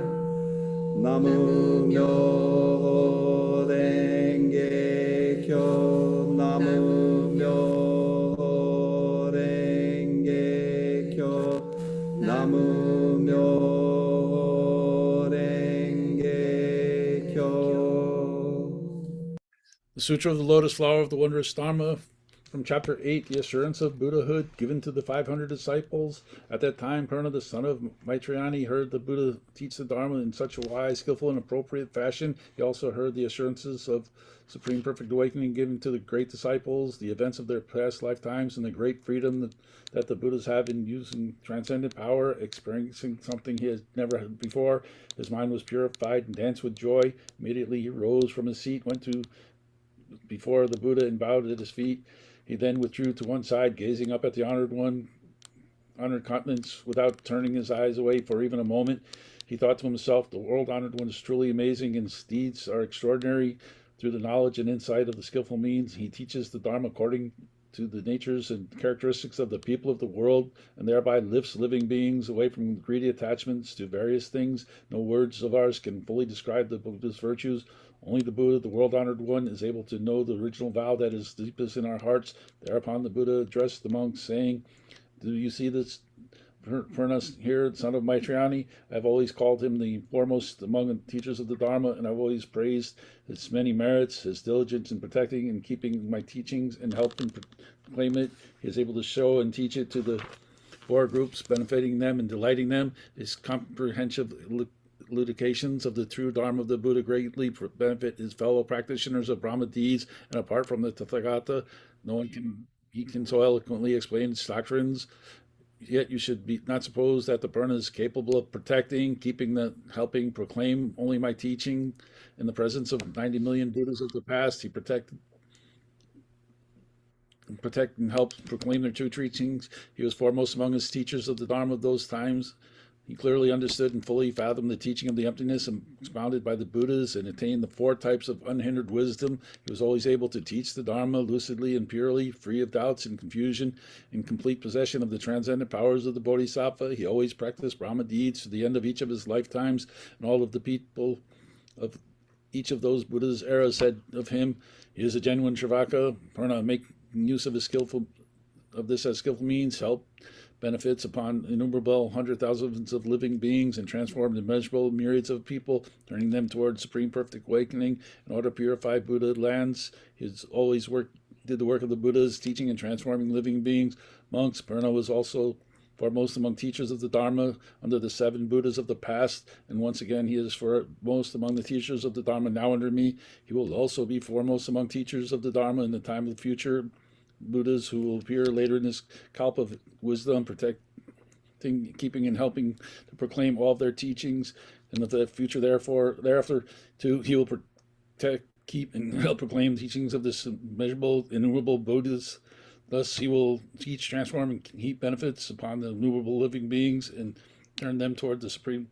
Namu Myo Renge Kyo. Namu The Sutra of the Lotus Flower of the Wondrous Dharma, from Chapter 8, the assurance of Buddhahood given to the 500 disciples. At that time, Purna, the son of Maitrayani, heard the Buddha teach the Dharma in such a wise, skillful, and appropriate fashion. He also heard the assurances of supreme perfect awakening given to the great disciples, the events of their past lifetimes, and the great freedom that the Buddhas have in using transcendent power, experiencing something he had never had before. His mind was purified and danced with joy. Immediately he rose from his seat, went to before the Buddha and bowed at his feet. He then withdrew to one side, gazing up at the honored countenance without turning his eyes away for even a moment. He thought to himself, the world honored one is truly amazing, and his deeds are extraordinary. Through the knowledge and insight of the skillful means, he teaches the Dharma according to the natures and characteristics of the people of the world, and thereby lifts living beings away from greedy attachments to various things. No words of ours can fully describe the Buddha's virtues. Only the Buddha, the world-honored one, is able to know the original vow that is deepest in our hearts. Thereupon the Buddha addressed the monks, saying, do you see this Purna here, son of Maitrayani? I've always called him the foremost among the teachers of the Dharma, and I've always praised his many merits, his diligence in protecting and keeping my teachings and helping proclaim it. He is able to show and teach it to the four groups, benefiting them and delighting them. His comprehensive elucidations of the true Dharma of the Buddha greatly benefit his fellow practitioners of Brahma deeds, and apart from the Tathagata, he can so eloquently explain its doctrines. Yet you should not suppose that the Purna is capable of protecting, helping proclaim only my teaching. In the presence of 90 million Buddhas of the past, he protect and help proclaim their true teachings. He was foremost among his teachers of the Dharma of those times. He clearly understood and fully fathomed the teaching of the emptiness expounded by the Buddhas and attained the four types of unhindered wisdom. He was always able to teach the Dharma lucidly and purely, free of doubts and confusion, in complete possession of the transcendent powers of the Bodhisattva. He always practiced Brahma deeds to the end of each of his lifetimes, and all of the people of each of those Buddha's eras said of him, he is a genuine Sravaka. Purna, making use of this as skillful means, help benefits upon innumerable hundred thousands of living beings and transformed immeasurable myriads of people, turning them towards supreme perfect awakening in order to purify Buddha lands. He always did the work of the Buddhas, teaching and transforming living beings. Monks, Purna was also foremost among teachers of the Dharma under the 7 Buddhas of the past, and once again he is foremost among the teachers of the Dharma now under me. He will also be foremost among teachers of the Dharma in the time of the future Buddhas who will appear later in this kalpa of wisdom, protecting, keeping, and helping to proclaim all of their teachings. And of the future, thereafter, too, he will protect, keep, and help proclaim the teachings of this immeasurable, innumerable Buddhas. Thus, he will teach, transform, and heap benefits upon the innumerable living beings and turn them toward the supreme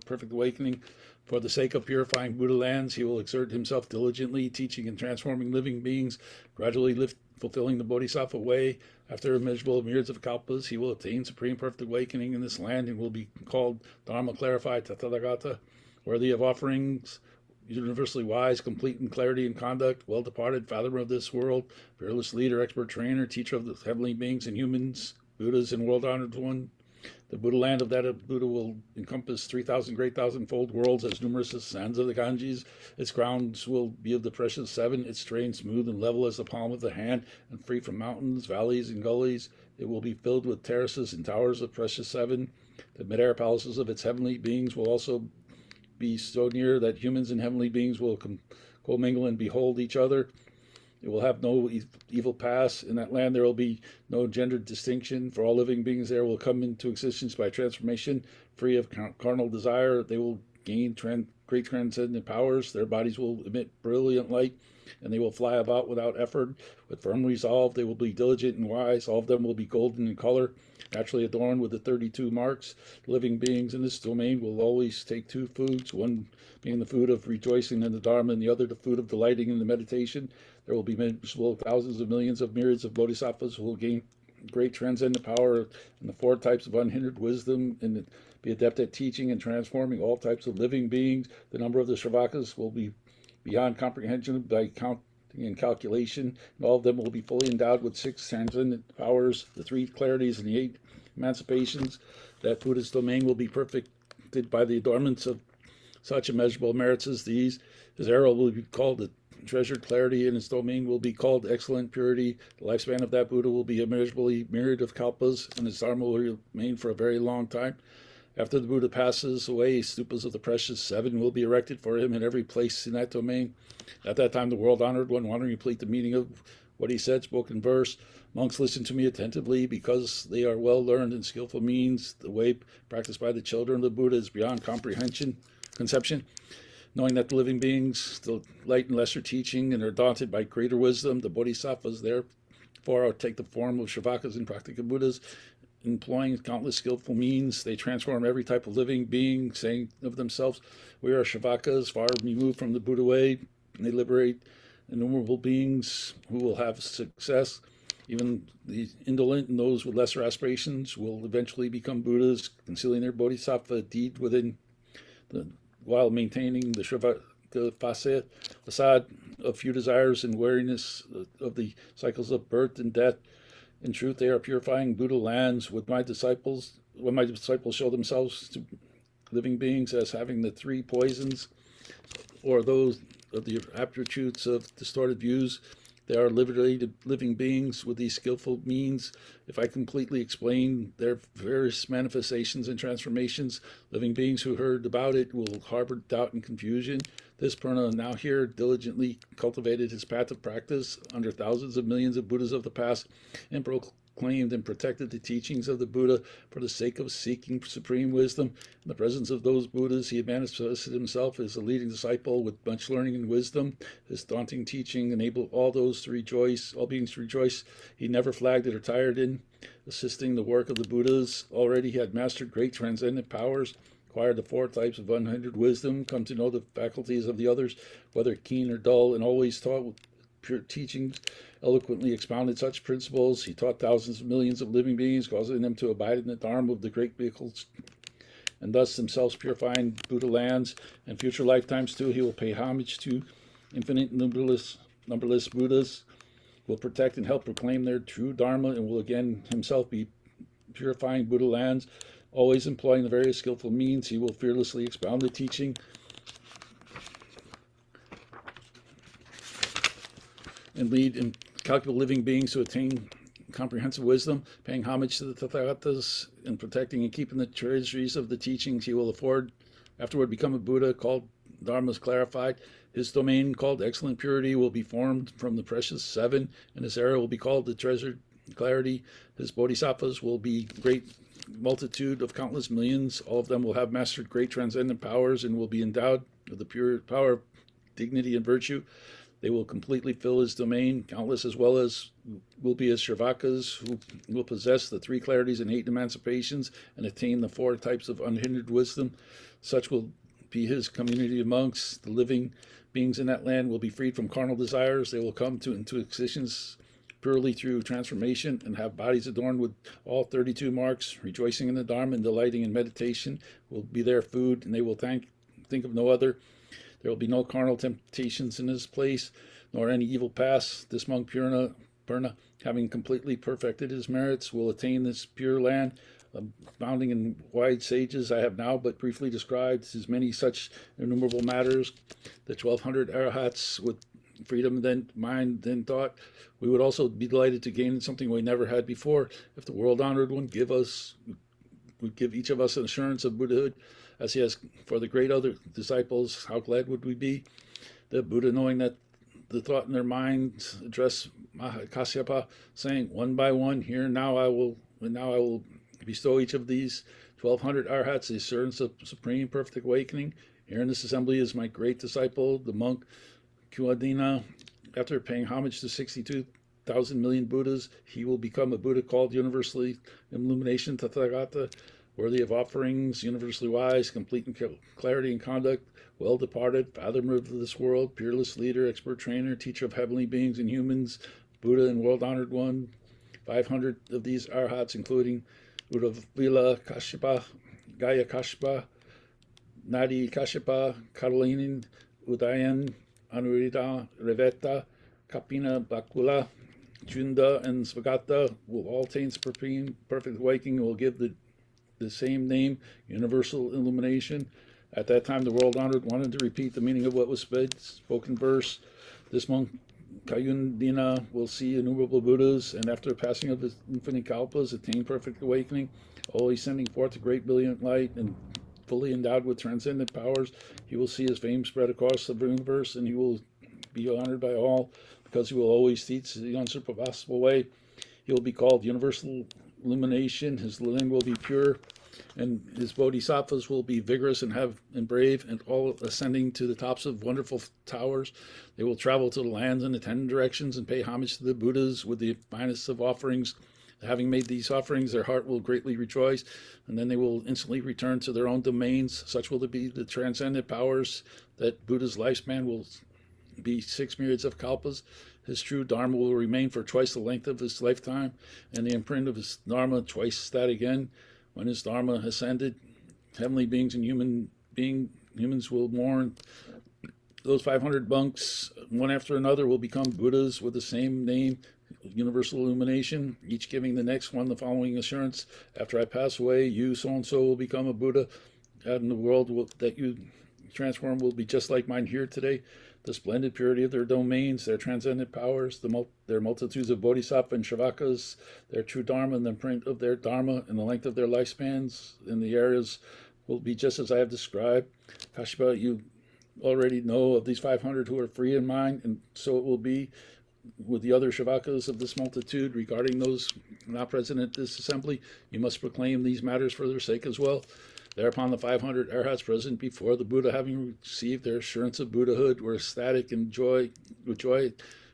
perfect awakening. For the sake of purifying Buddha lands, he will exert himself diligently, teaching and transforming living beings, gradually fulfilling the Bodhisattva way. After immeasurable myriads of kalpas, he will attain supreme perfect awakening in this land and will be called Dharma clarified Tathagata, worthy of offerings, universally wise, complete in clarity and conduct, well-departed, fathomer of this world, fearless leader, expert trainer, teacher of the heavenly beings and humans, Buddhas and world-honored one. The Buddha land of that Buddha will encompass 3,000 great thousand-fold worlds as numerous as sands of the Ganges. Its grounds will be of the precious 7, its terrain smooth and level as the palm of the hand, and free from mountains, valleys, and gullies. It will be filled with terraces and towers of precious 7. The mid-air palaces of its heavenly beings will also be so near that humans and heavenly beings will commingle and behold each other. It will have no evil pass. In that land there will be no gendered distinction, for all living beings there will come into existence by transformation, free of carnal desire. They will gain great transcendent powers. Their bodies will emit brilliant light, and they will fly about without effort. With firm resolve, they will be diligent and wise. All of them will be golden in color, naturally adorned with the 32 marks. Living beings in this domain will always take 2 foods, one being the food of rejoicing in the Dharma, and the other the food of delighting in the meditation. There will be thousands of millions of myriads of bodhisattvas who will gain great transcendent power and the 4 types of unhindered wisdom, and be adept at teaching and transforming all types of living beings. The number of the Shravakas will be beyond comprehension by counting and calculation, and all of them will be fully endowed with 6 transcendent powers, the 3 clarities, and the 8 emancipations. That Buddha's domain will be perfected by the adornments of such immeasurable merits as these. His era will be called the treasured clarity, and his domain will be called excellent purity. The lifespan of that Buddha will be immeasurably myriad of kalpas, and his dharma will remain for a very long time. After the Buddha passes away, stupas of the precious seven will be erected for him in every place in that domain. At that time, the world-honored one, wondering to complete the meaning of what he said, spoke in verse. Monks, listen to me attentively, because they are well learned in skillful means. The way practiced by the children of the Buddha is beyond conception. Knowing that the living beings delight in lesser teaching and are daunted by greater wisdom, the bodhisattvas therefore take the form of Shravakas and practical Buddhas. Employing countless skillful means, they transform every type of living being, saying of themselves, we are Shravakas, far removed from the Buddha way, and they liberate innumerable beings who will have success. Even the indolent and those with lesser aspirations will eventually become Buddhas, concealing their bodhisattva deed while maintaining the Shrivaka facade of few desires and wariness of the cycles of birth and death. In truth, they are purifying Buddha lands. When my disciples show themselves to living beings as having the three poisons, or those of the aptitudes of distorted views, they are liberated living beings with these skillful means. If I completely explain their various manifestations and transformations, living beings who heard about it will harbor doubt and confusion. This Purna now here diligently cultivated his path of practice under thousands of millions of Buddhas of the past, and proclaimed and protected the teachings of the Buddha for the sake of seeking supreme wisdom. In the presence of those Buddhas, he had manifested himself as a leading disciple with much learning and wisdom. His daunting teaching enabled all beings to rejoice. He never flagged or tired in assisting the work of the Buddhas. Already he had mastered great transcendent powers, acquired the four types of unhindered wisdom, come to know the faculties of the others, whether keen or dull, and always taught with pure teachings, eloquently expounded such principles. He taught thousands of millions of living beings, causing them to abide in the dharma of the great vehicles, and thus themselves purifying Buddha lands. And future lifetimes too, he will pay homage to infinite numberless Buddhas, will protect and help proclaim their true dharma, and will again himself be purifying Buddha lands. Always employing the various skillful means, he will fearlessly expound the teaching and lead incalculable living beings to attain comprehensive wisdom. Paying homage to the Tathagatas and protecting and keeping the treasuries of the teachings, he will afterward become a Buddha called Dharmas clarified. His domain, called excellent purity, will be formed from the precious seven, and his era will be called the treasured clarity. His bodhisattvas will be great multitude of countless millions. All of them will have mastered great transcendent powers and will be endowed with the pure power of dignity and virtue. They will completely fill his domain, countless as well as will be his Shravakas, who will possess the three clarities and 8 emancipations and attain the 4 types of unhindered wisdom. Such will be his community of monks. The living beings in that land will be freed from carnal desires. They will come into existence purely through transformation and have bodies adorned with all 32 marks, rejoicing in the Dharma and delighting in meditation will be their food, and they will think of no other. There will be no carnal temptations in his place, nor any evil paths. This monk Purna, having completely perfected his merits, will attain this pure land, abounding in wide sages. I have now but briefly described his many such innumerable matters. The 1200 arahats with freedom then mind then thought. We would also be delighted to gain something we never had before. If the world-honored one would give each of us an assurance of Buddhahood, as he has for the great other disciples, how glad would we be? The Buddha, knowing that the thought in their minds, addressed Mahakasyapa, saying, one by one, here now I will bestow each of these 1200 arhats the assurance of supreme perfect awakening. Here in this assembly is my great disciple, the monk Kuadina. After paying homage to 62,000 million Buddhas, he will become a Buddha called universally illumination Tathagata, worthy of offerings, universally wise, complete in clarity and conduct, well departed, fathomer of this world, peerless leader, expert trainer, teacher of heavenly beings and humans, Buddha and world-honored one. 500 of these arhats, including Uddhavila Kashyapa, Gaya Kashyapa, Nadi Kashyapa, Karalinin, Udayan, Anuruddha, Reveta, Kapina, Bakula, Junda, and Svagata will all attain supreme perfect awakening and will give the same name, universal illumination. At that time, the world honored wanted to repeat the meaning of what was spoken verse. This monk, Kayundina, will see innumerable Buddhas, and after the passing of the infinite kalpas, attain perfect awakening, always sending forth a great brilliant light and fully endowed with transcendent powers. He will see his fame spread across the universe, and he will be honored by all because he will always teach the unsurpassable way. He will be called universal illumination. His land will be pure, and his bodhisattvas will be vigorous and brave, and all ascending to the tops of wonderful towers. They will travel to the lands in the 10 directions and pay homage to the Buddhas with the finest of offerings. Having made these offerings, their heart will greatly rejoice, and then they will instantly return to their own domains. Such will be the transcendent powers that Buddha's lifespan will be 6 myriads of kalpas. His true dharma will remain for twice the length of his lifetime, and the imprint of his dharma twice that again. When his dharma ascended, heavenly beings and humans will mourn. Those 500 monks, one after another, will become Buddhas with the same name, universal illumination, each giving the next one the following assurance: after I pass away, you so-and-so will become a Buddha, and the world that you transform will be just like mine here today. The splendid purity of their domains, their transcendent powers, their multitudes of bodhisattva and shavakas, their true dharma and the print of their dharma, and the length of their lifespans in the areas will be just as I have described. Kashyapa, you already know of these 500 who are free in mind, and so it will be with the other shavakas of this multitude. Regarding those not present at this assembly, you must proclaim these matters for their sake as well. Thereupon the 500 arhats present before the Buddha, having received their assurance of Buddhahood, were ecstatic and with joy,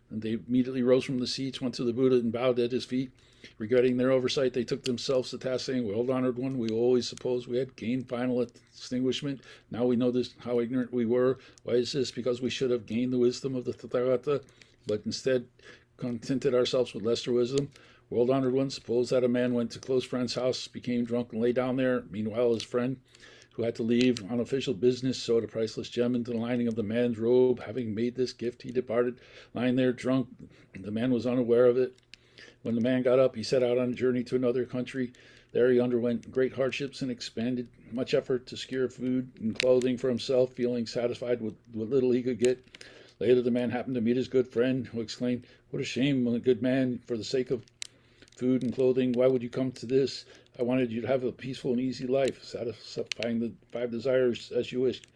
and they immediately rose from the seats, went to the Buddha, and bowed at his feet. Regretting their oversight, they took themselves to task, saying, "World-honored one, we always supposed we had gained final extinguishment. Now we know this, how ignorant we were. Why is this? Because we should have gained the wisdom of the Tathagata, but instead contented ourselves with lesser wisdom. World-honored one, suppose that a man went to a close friend's house, became drunk, and lay down there. Meanwhile, his friend, who had to leave on official business, sewed a priceless gem into the lining of the man's robe. Having made this gift, he departed, lying there drunk. The man was unaware of it. When the man got up, he set out on a journey to another country. There he underwent great hardships and expended much effort to secure food and clothing for himself, feeling satisfied with what little he could get. Later, the man happened to meet his good friend, who exclaimed, "What a shame, a good man, for the sake of food and clothing, why would you come to this? I wanted you to have a peaceful and easy life, satisfying the 5 desires as you wished.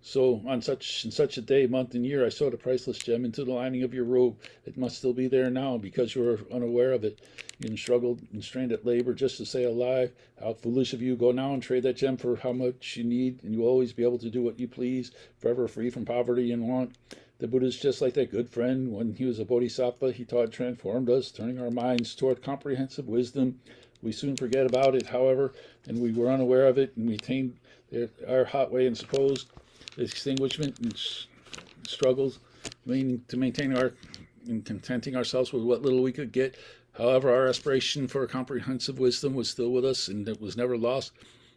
So on such and such a day, month, and year, I sewed a priceless gem into the lining of your robe. It must still be there now because you are unaware of it. You struggled and strained at labor just to stay alive. How foolish of you. Go now and trade that gem for how much you need, and you will always be able to do what you please, forever free from poverty and want." The Buddha is just like that good friend. When he was a bodhisattva, he taught, transformed us, turning our minds toward comprehensive wisdom. We soon forget about it, however, and we were unaware of it, and we attained our hot way and supposed extinguishment and struggles, meaning to maintain our and contenting ourselves with what little we could get. However, our aspiration for comprehensive wisdom was still with us, and it was never lost.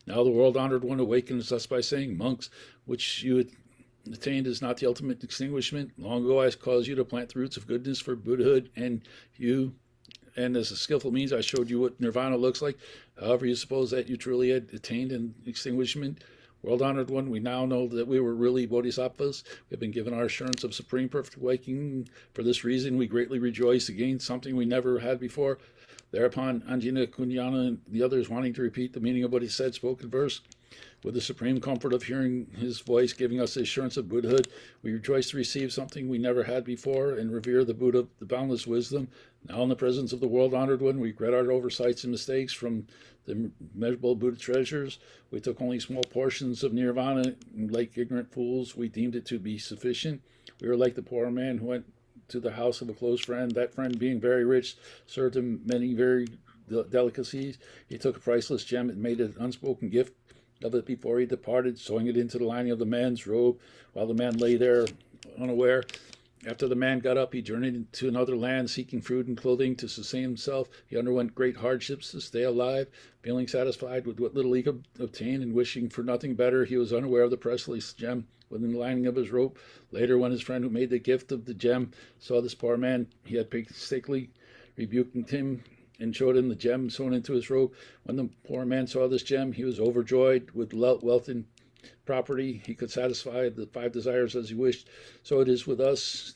Now the world-honored one awakens us by saying, "Monks, which you had attained is not the ultimate extinguishment. Long ago I caused you to plant the roots of goodness for Buddhahood, and as a skillful means I showed you what nirvana looks like. However, you suppose that you truly had attained an extinguishment. World-honored one, we now know that we were really bodhisattvas. We have been given our assurance of supreme perfect awakening. For this reason, we greatly rejoice to gain something we never had before." Thereupon, Anjana Kunyana and the others, wanting to repeat the meaning of what he said, spoke in verse. With the supreme comfort of hearing his voice giving us the assurance of Buddhahood, we rejoice to receive something we never had before and revere the Buddha, the boundless wisdom. Now in the presence of the world-honored one, we regret our oversights and mistakes. From the immeasurable Buddha treasures, we took only small portions of nirvana, and like ignorant fools, we deemed it to be sufficient. We were like the poor man who went to the house of a close friend. That friend, being very rich, served him many very delicacies. He took a priceless gem and made an unspoken gift of it before he departed, sewing it into the lining of the man's robe, while the man lay there unaware. After the man got up, he journeyed to another land, seeking food and clothing to sustain himself. He underwent great hardships to stay alive. Feeling satisfied with what little he could obtain and wishing for nothing better, he was unaware of the priceless gem within the lining of his robe. Later, when his friend who made the gift of the gem saw this poor man, he had painstakingly rebuked him and showed him the gem sewn into his robe. When the poor man saw this gem, he was overjoyed with wealth and property. He could satisfy the 5 desires as he wished. So it is with us.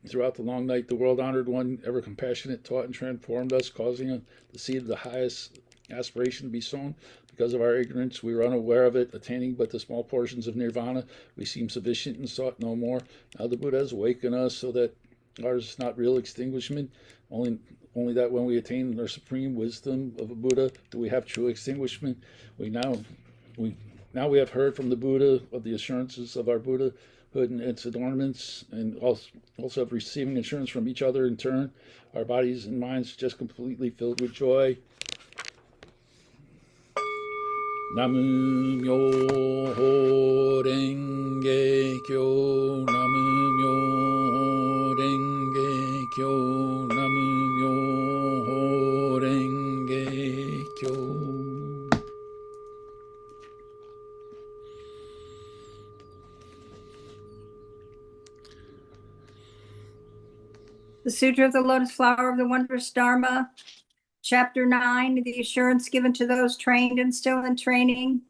Throughout the long night, the world-honored one, ever compassionate, taught and transformed us, causing the seed of the highest aspiration to be sown. Because of our ignorance, we were unaware of it, attaining but the small portions of nirvana. We seem sufficient and sought no more. Now the Buddha has awakened us so that ours is not real extinguishment, only that when we attain our supreme wisdom of a Buddha do we have true extinguishment. We have heard from the Buddha of the assurances of our Buddhahood and its adornments, and also of receiving assurance from each other in turn. Our bodies and minds just completely filled with joy. Namu Myoho Renge Kyo, Namu Myoho Renge Kyo, Namu Myoho Renge Kyo. The Sutra of the Lotus Flower of the Wondrous Dharma, Chapter 9, the assurance given to those trained and still in training.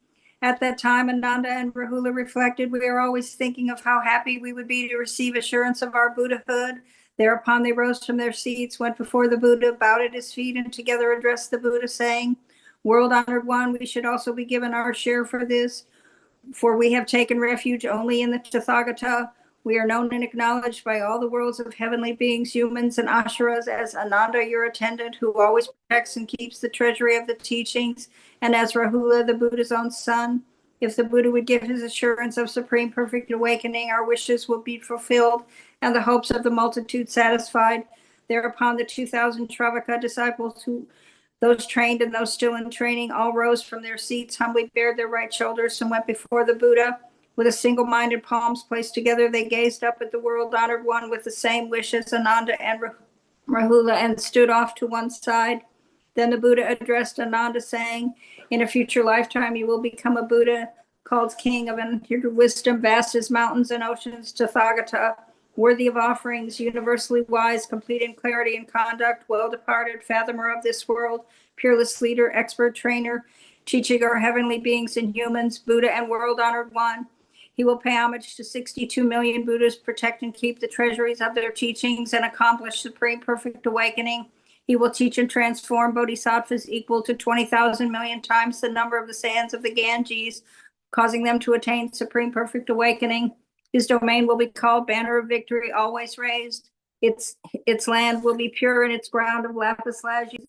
At that time, Ananda and Rahula reflected, we are always thinking of how happy we would be to receive assurance of our Buddhahood. Thereupon they rose from their seats, went before the Buddha, bowed at his feet, and together addressed the Buddha, saying, World-honored one, we should also be given our share for this, for we have taken refuge only in the Tathagata. We are known and acknowledged by all the worlds of heavenly beings, humans, and asharas as Ananda, your attendant, who always protects and keeps the treasury of the teachings, and as Rahula, the Buddha's own son. If the Buddha would give his assurance of supreme perfect awakening, our wishes will be fulfilled and the hopes of the multitude satisfied. Thereupon the 2,000 Travaka disciples, those trained and those still in training, all rose from their seats, humbly bared their right shoulders, and went before the Buddha. With a single-minded palms placed together, they gazed up at the world-honored one with the same wish as Ananda and Rahula, and stood off to one side. Then the Buddha addressed Ananda, saying, in a future lifetime you will become a Buddha, called king of unhindered wisdom, vast as mountains and oceans, Tathagata, worthy of offerings, universally wise, complete in clarity and conduct, well-departed, fathomer of this world, peerless leader, expert trainer, teaching our heavenly beings and humans, Buddha and world-honored one. He will pay homage to 62 million Buddhas, protect and keep the treasuries of their teachings, and accomplish supreme perfect awakening. He will teach and transform bodhisattvas equal to 20,000 million times the number of the sands of the Ganges, causing them to attain supreme perfect awakening. His domain will be called Banner of Victory, always raised. Its land will be pure, and its ground of lapis lazuli.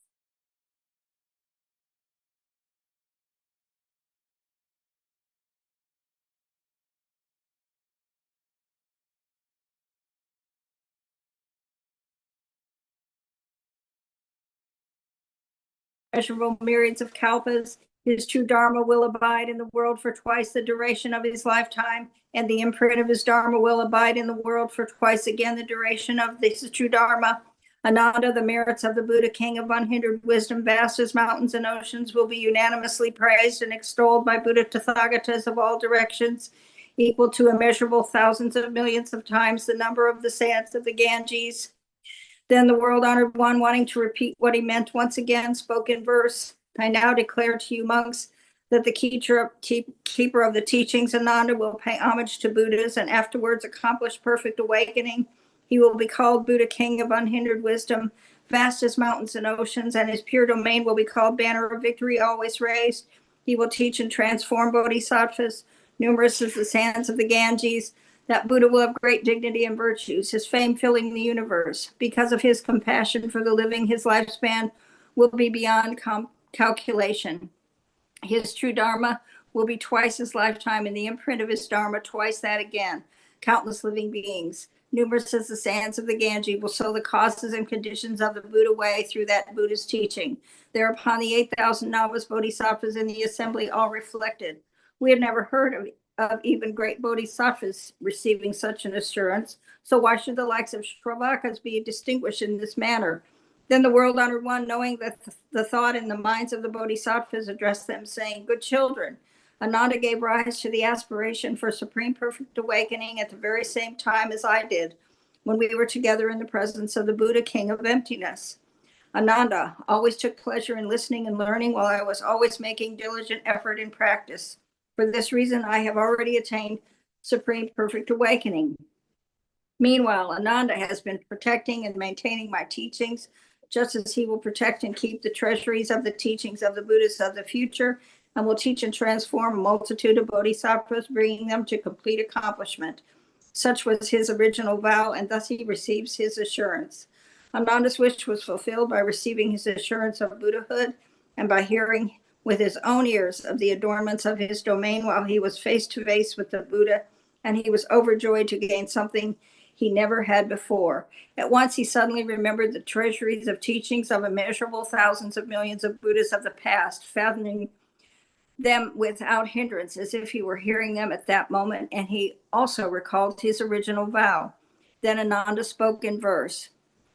Immeasurable myriads of kalpas. His true Dharma will abide in the world for twice the duration of his lifetime, and the imprint of his Dharma will abide in the world for twice again the duration of this true Dharma. Ananda, the merits of the Buddha, king of unhindered wisdom, vast as mountains and oceans, will be unanimously praised and extolled by Buddha Tathagatas of all directions, equal to immeasurable thousands of millions of times the number of the sands of the Ganges. Then the world-honored one, wanting to repeat what he meant, once again spoke in verse. I now declare to you, monks, that the keeper of the teachings, Ananda, will pay homage to Buddhas and afterwards accomplish perfect awakening. He will be called Buddha, king of unhindered wisdom, vast as mountains and oceans, and his pure domain will be called Banner of Victory, always raised. He will teach and transform bodhisattvas, numerous as the sands of the Ganges. That Buddha will have great dignity and virtues, his fame filling the universe. Because of his compassion for the living, his lifespan will be beyond calculation. His true Dharma will be twice his lifetime, and the imprint of his Dharma twice that again. Countless living beings, numerous as the sands of the Ganges, will sow the causes and conditions of the Buddha way through that Buddha's teaching. Thereupon the 8,000 novice bodhisattvas in the assembly all reflected. We had never heard of even great bodhisattvas receiving such an assurance, so why should the likes of Shravakas be distinguished in this manner? Then the world-honored one, knowing that the thought in the minds of the bodhisattvas, addressed them, saying, good children, Ananda gave rise to the aspiration for supreme perfect awakening at the very same time as I did, when we were together in the presence of the Buddha, king of emptiness. Ananda always took pleasure in listening and learning, while I was always making diligent effort in practice. For this reason, I have already attained supreme perfect awakening. Meanwhile, Ananda has been protecting and maintaining my teachings, just as he will protect and keep the treasuries of the teachings of the Buddhists of the future, and will teach and transform a multitude of bodhisattvas, bringing them to complete accomplishment. Such was his original vow, and thus he receives his assurance. Ananda's wish was fulfilled by receiving his assurance of Buddhahood and by hearing with his own ears of the adornments of his domain while he was face to face with the Buddha, and he was overjoyed to gain something he never had before. At once he suddenly remembered the treasuries of teachings of immeasurable thousands of millions of Buddhas of the past, fathoming them without hindrance, as if he were hearing them at that moment, and he also recalled his original vow. Then Ananda spoke in verse.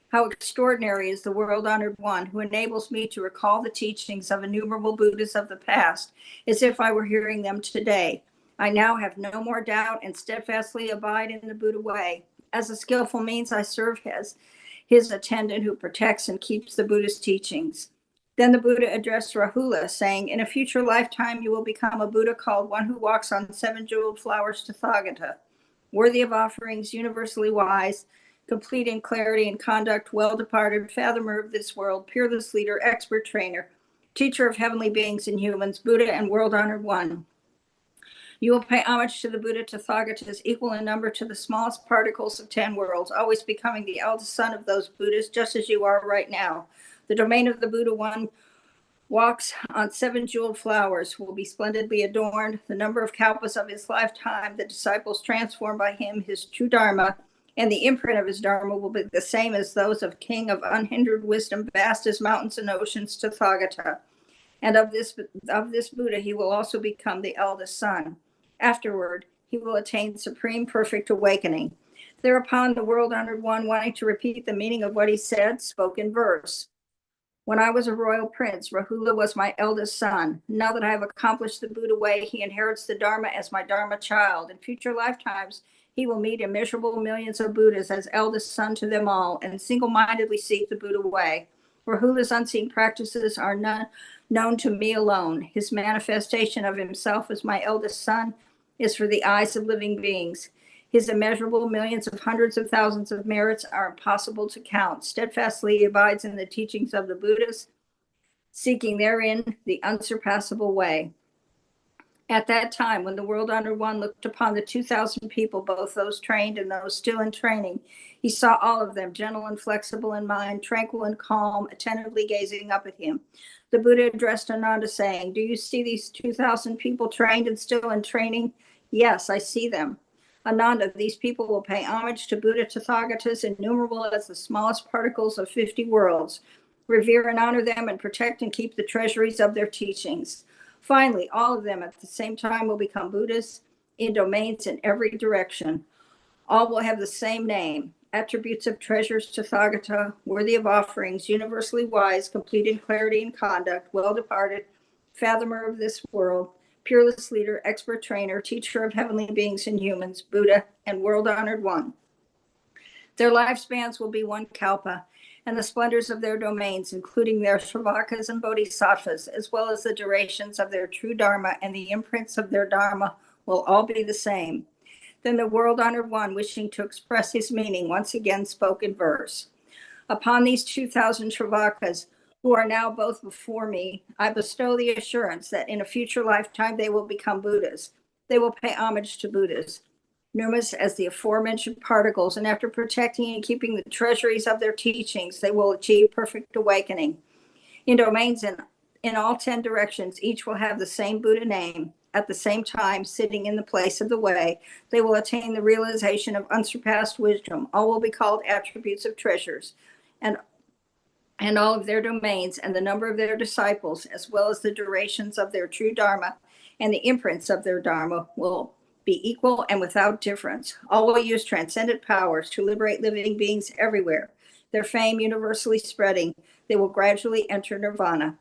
How extraordinary is the world-honored one who enables me to recall the teachings of innumerable Buddhas of the past, as if I were hearing them today. I now have no more doubt and steadfastly abide in the Buddha way. As a skillful means, I serve as his attendant who protects and keeps the Buddha's teachings. Then the Buddha addressed Rahula, saying, in a future lifetime, you will become a Buddha called one who walks on 7 jeweled flowers, Tathagata, worthy of offerings, universally wise, complete in clarity and conduct, well-departed, fathomer of this world, peerless leader, expert trainer, teacher of heavenly beings and humans, Buddha and world-honored one. You will pay homage to the Buddha Tathagatas, equal in number to the smallest particles of 10 worlds, always becoming the eldest son of those Buddhas, just as you are right now. The domain of the Buddha one walks on 7 jeweled flowers, will be splendidly adorned. The number of kalpas of his lifetime, the disciples transformed by him, his true Dharma, and the imprint of his Dharma will be the same as those of King of unhindered wisdom, vast as mountains and oceans, Tathagata. And of this Buddha, he will also become the eldest son. Afterward, he will attain supreme perfect awakening. Thereupon, the world-honored one, wanting to repeat the meaning of what he said, spoke in verse. When I was a royal prince, Rahula was my eldest son. Now that I have accomplished the Buddha way, he inherits the Dharma as my Dharma child. In future lifetimes, he will meet immeasurable millions of Buddhas as eldest son to them all, and single-mindedly seek the Buddha way. Rahula's unseen practices are known to me alone. His manifestation of himself as my eldest son is for the eyes of living beings. His immeasurable millions of hundreds of thousands of merits are impossible to count. Steadfastly he abides in the teachings of the Buddhas, seeking therein the unsurpassable way. At that time, when the world-honored one looked upon the 2,000 people, both those trained and those still in training, he saw all of them gentle and flexible in mind, tranquil and calm, attentively gazing up at him. The Buddha addressed Ananda, saying, do you see these 2,000 people trained and still in training? Yes, I see them. Ananda, these people will pay homage to Buddha Tathagatas, innumerable as the smallest particles of 50 worlds. Revere and honor them and protect and keep the treasuries of their teachings. Finally, all of them at the same time will become Buddhas in domains in every direction. All will have the same name, attributes of treasures Tathagata, worthy of offerings, universally wise, complete in clarity and conduct, well-departed, fathomer of this world, peerless leader, expert trainer, teacher of heavenly beings and humans, Buddha, and world-honored one. Their lifespans will be 1 kalpa, and the splendors of their domains, including their shravakas and bodhisattvas, as well as the durations of their true Dharma and the imprints of their Dharma, will all be the same. Then the world-honored one, wishing to express his meaning, once again spoke in verse. Upon these 2,000 shravakas, who are now both before me, I bestow the assurance that in a future lifetime they will become Buddhas. They will pay homage to Buddhas, numerous as the aforementioned particles, and after protecting and keeping the treasuries of their teachings, they will achieve perfect awakening. In domains in all 10 directions, each will have the same Buddha name. At the same time, sitting in the place of the way, they will attain the realization of unsurpassed wisdom. All will be called attributes of treasures, and all of their domains and the number of their disciples, as well as the durations of their true Dharma and the imprints of their Dharma, will be equal and without difference. All will use transcendent powers to liberate living beings everywhere. Their fame universally spreading, they will gradually enter nirvana.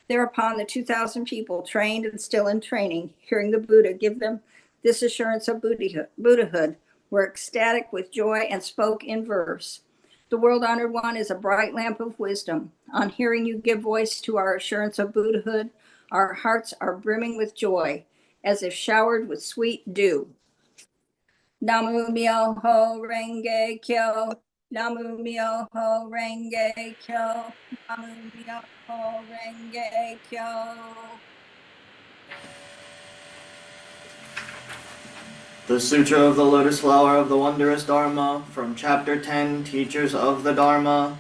Thereupon the 2,000 people, trained and still in training, hearing the Buddha give them this assurance of Buddhahood, were ecstatic with joy and spoke in verse. The world-honored one is a bright lamp of wisdom. On hearing you give voice to our assurance of Buddhahood, our hearts are brimming with joy. as if showered with sweet dew. Namu Myoho Renge Kyo. Namu Myoho Renge Kyo. Namu Myoho Renge Kyo. The Sutra of the Lotus Flower of the Wondrous Dharma, from Chapter 10, Teachers of the Dharma.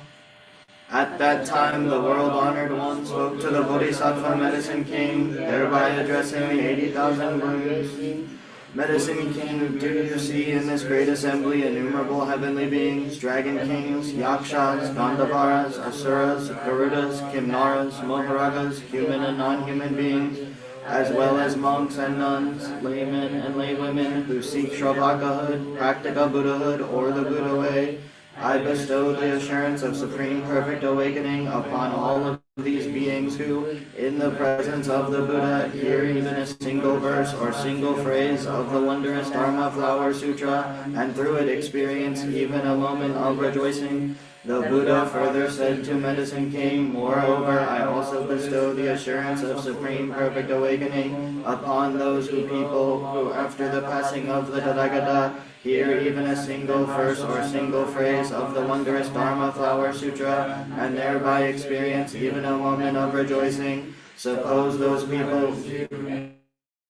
At that time, the world-honored one spoke to the Bodhisattva Medicine King, thereby addressing the 80,000 wounds. Medicine King, do you see in this great assembly innumerable heavenly beings, dragon kings, yakshas, gandhavaras, asuras, garudas, kimnaras, moharagas, human and non-human beings, as well as monks and nuns, laymen and laywomen who seek Shravakahood, practical Buddhahood, or the Buddha way? I bestow the assurance of supreme perfect awakening upon all of these beings who, in the presence of the Buddha, hear even a single verse or single phrase of the wondrous Dharma Flower Sutra, and through it experience even a moment of rejoicing. The Buddha further said to Medicine King, moreover, I also bestow the assurance of supreme perfect awakening upon those people who, after the passing of the Tathagata, hear even a single verse or single phrase of the wondrous Dharma Flower Sutra, and thereby experience even a moment of rejoicing. Suppose those people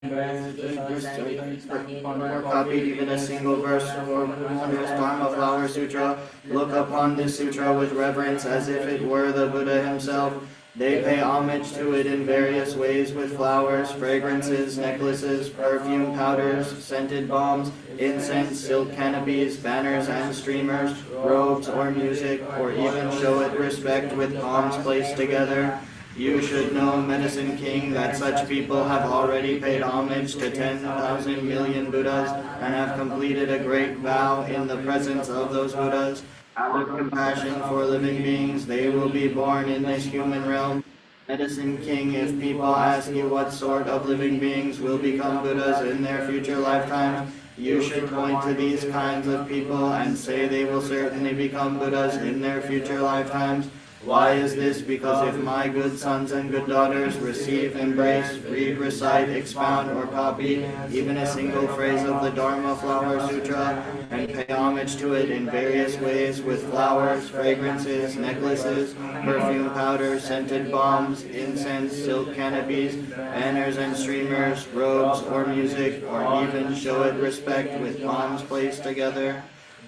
or copied even a single verse or wondrous Dharma Flower Sutra, look upon this sutra with reverence as if it were the Buddha himself. They pay homage to it in various ways with flowers, fragrances, necklaces, perfume powders, scented balms, incense, silk canopies, banners and streamers, robes or music, or even show it respect with palms placed together. You should know, Medicine King, that such people have already paid homage to 10,000 million Buddhas and have completed a great vow in the presence of those Buddhas. Out of compassion for living beings, they will be born in this human realm. Medicine King, if people ask you what sort of living beings will become Buddhas in their future lifetimes, you should point to these kinds of people and say they will certainly become Buddhas in their future lifetimes. Why is this? Because if my good sons and good daughters receive, embrace, read, recite, expound, or copy even a single phrase of the Dharma Flower Sutra, and pay homage to it in various ways with flowers, fragrances, necklaces, perfume powders, scented balms, incense, silk canopies, banners and streamers, robes or music, or even show it respect with palms placed together,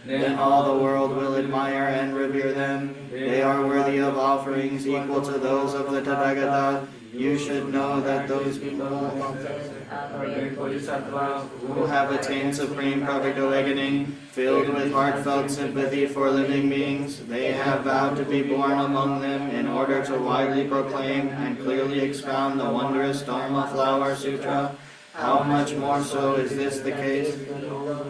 then all the world will admire and revere them. They are worthy of offerings equal to those of the Tathagata. You should know that those people who have attained supreme perfect awakening, filled with heartfelt sympathy for living beings, they have vowed to be born among them in order to widely proclaim and clearly expound the wondrous Dharma Flower Sutra. How much more so is this the case,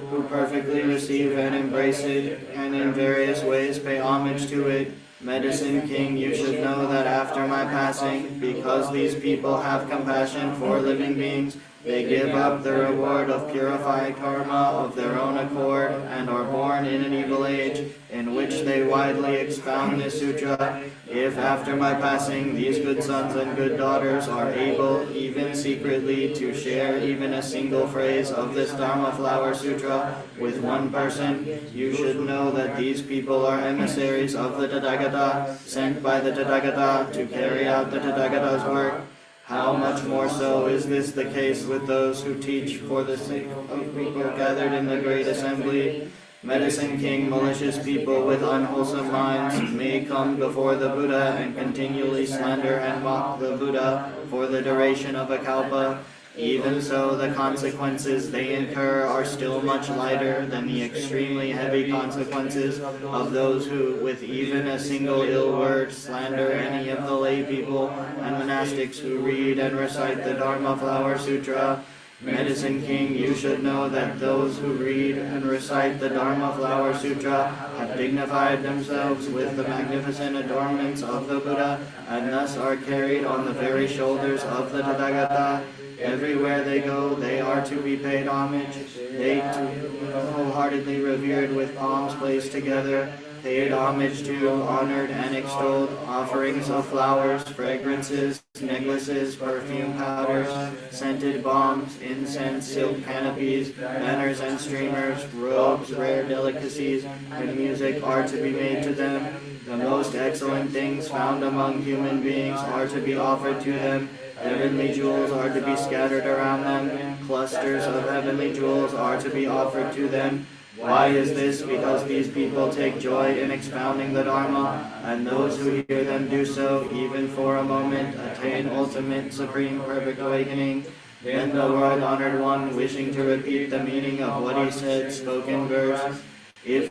who perfectly receive and embrace it, and in various ways pay homage to it. Medicine King, you should know that after my passing, because these people have compassion for living beings, they give up the reward of purified karma of their own accord and are born in an evil age, in which they widely expound this sutra. If after my passing these good sons and good daughters are able, even secretly, to share even a single phrase of this Dharma Flower Sutra with one person, you should know that these people are emissaries of the Tathagata, sent by the Tathagata to carry out the Tathagata's work. How much more so is this the case with those who teach for the sake of people gathered in the great assembly? Medicine King, malicious people with unwholesome minds may come before the Buddha and continually slander and mock the Buddha for the duration of a kalpa. Even so, the consequences they incur are still much lighter than the extremely heavy consequences of those who, with even a single ill word, slander any of the lay people and monastics who read and recite the Dharma Flower Sutra. Medicine King, you should know that those who read and recite the Dharma Flower Sutra have dignified themselves with the magnificent adornments of the Buddha, and thus are carried on the very shoulders of the Tathagata. Everywhere they go, they are to be paid homage. They too wholeheartedly revered with palms placed together. paid homage to, honored, and extolled, offerings of flowers, fragrances, necklaces, perfume powders, scented balms, incense, silk canopies, banners and streamers, robes, rare delicacies, and music are to be made to them. The most excellent things found among human beings are to be offered to them. Heavenly jewels are to be scattered around them. Clusters of heavenly jewels are to be offered to them. Why is this? Because these people take joy in expounding the Dharma, and those who hear them do so, even for a moment, attain ultimate, supreme, perfect awakening. Then the world-honored one, wishing to repeat the meaning of what he said, spoke in verse, if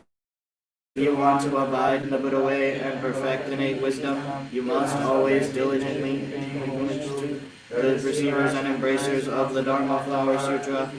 you want to abide in the Buddha way and perfect innate wisdom, you must always diligently the receivers and embracers of the Dharma Flower Sutra.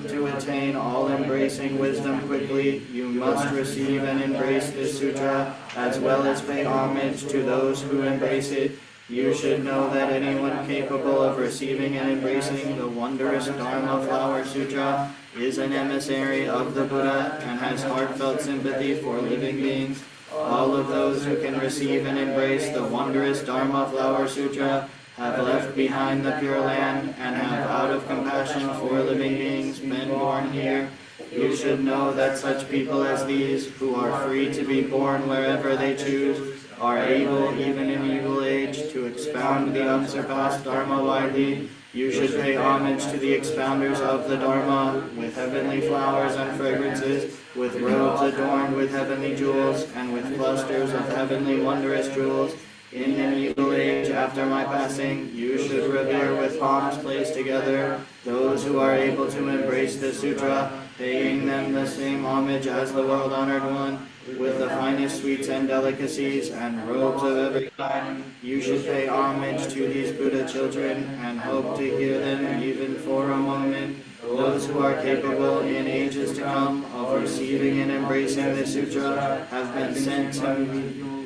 To attain all-embracing wisdom quickly, you must receive and embrace this sutra, as well as pay homage to those who embrace it. You should know that anyone capable of receiving and embracing the wondrous Dharma Flower Sutra is an emissary of the Buddha and has heartfelt sympathy for living beings. All of those who can receive and embrace the wondrous Dharma Flower Sutra have left behind the Pure Land and have, out of compassion for living beings, been born here. You should know that such people as these, who are free to be born wherever they choose, are able, even in evil age, to expound the unsurpassed Dharma widely. You should pay homage to the expounders of the Dharma, with heavenly flowers and fragrances, with robes adorned with heavenly jewels, and with clusters of heavenly wondrous jewels. In an evil age after my passing, you should revere with palms placed together those who are able to embrace the sutra, paying them the same homage as the world-honored one, with the finest sweets and delicacies and robes of every kind. You should pay homage to these Buddha children and hope to hear them even for a moment. Those who are capable in ages to come of receiving and embracing the sutra have been sent to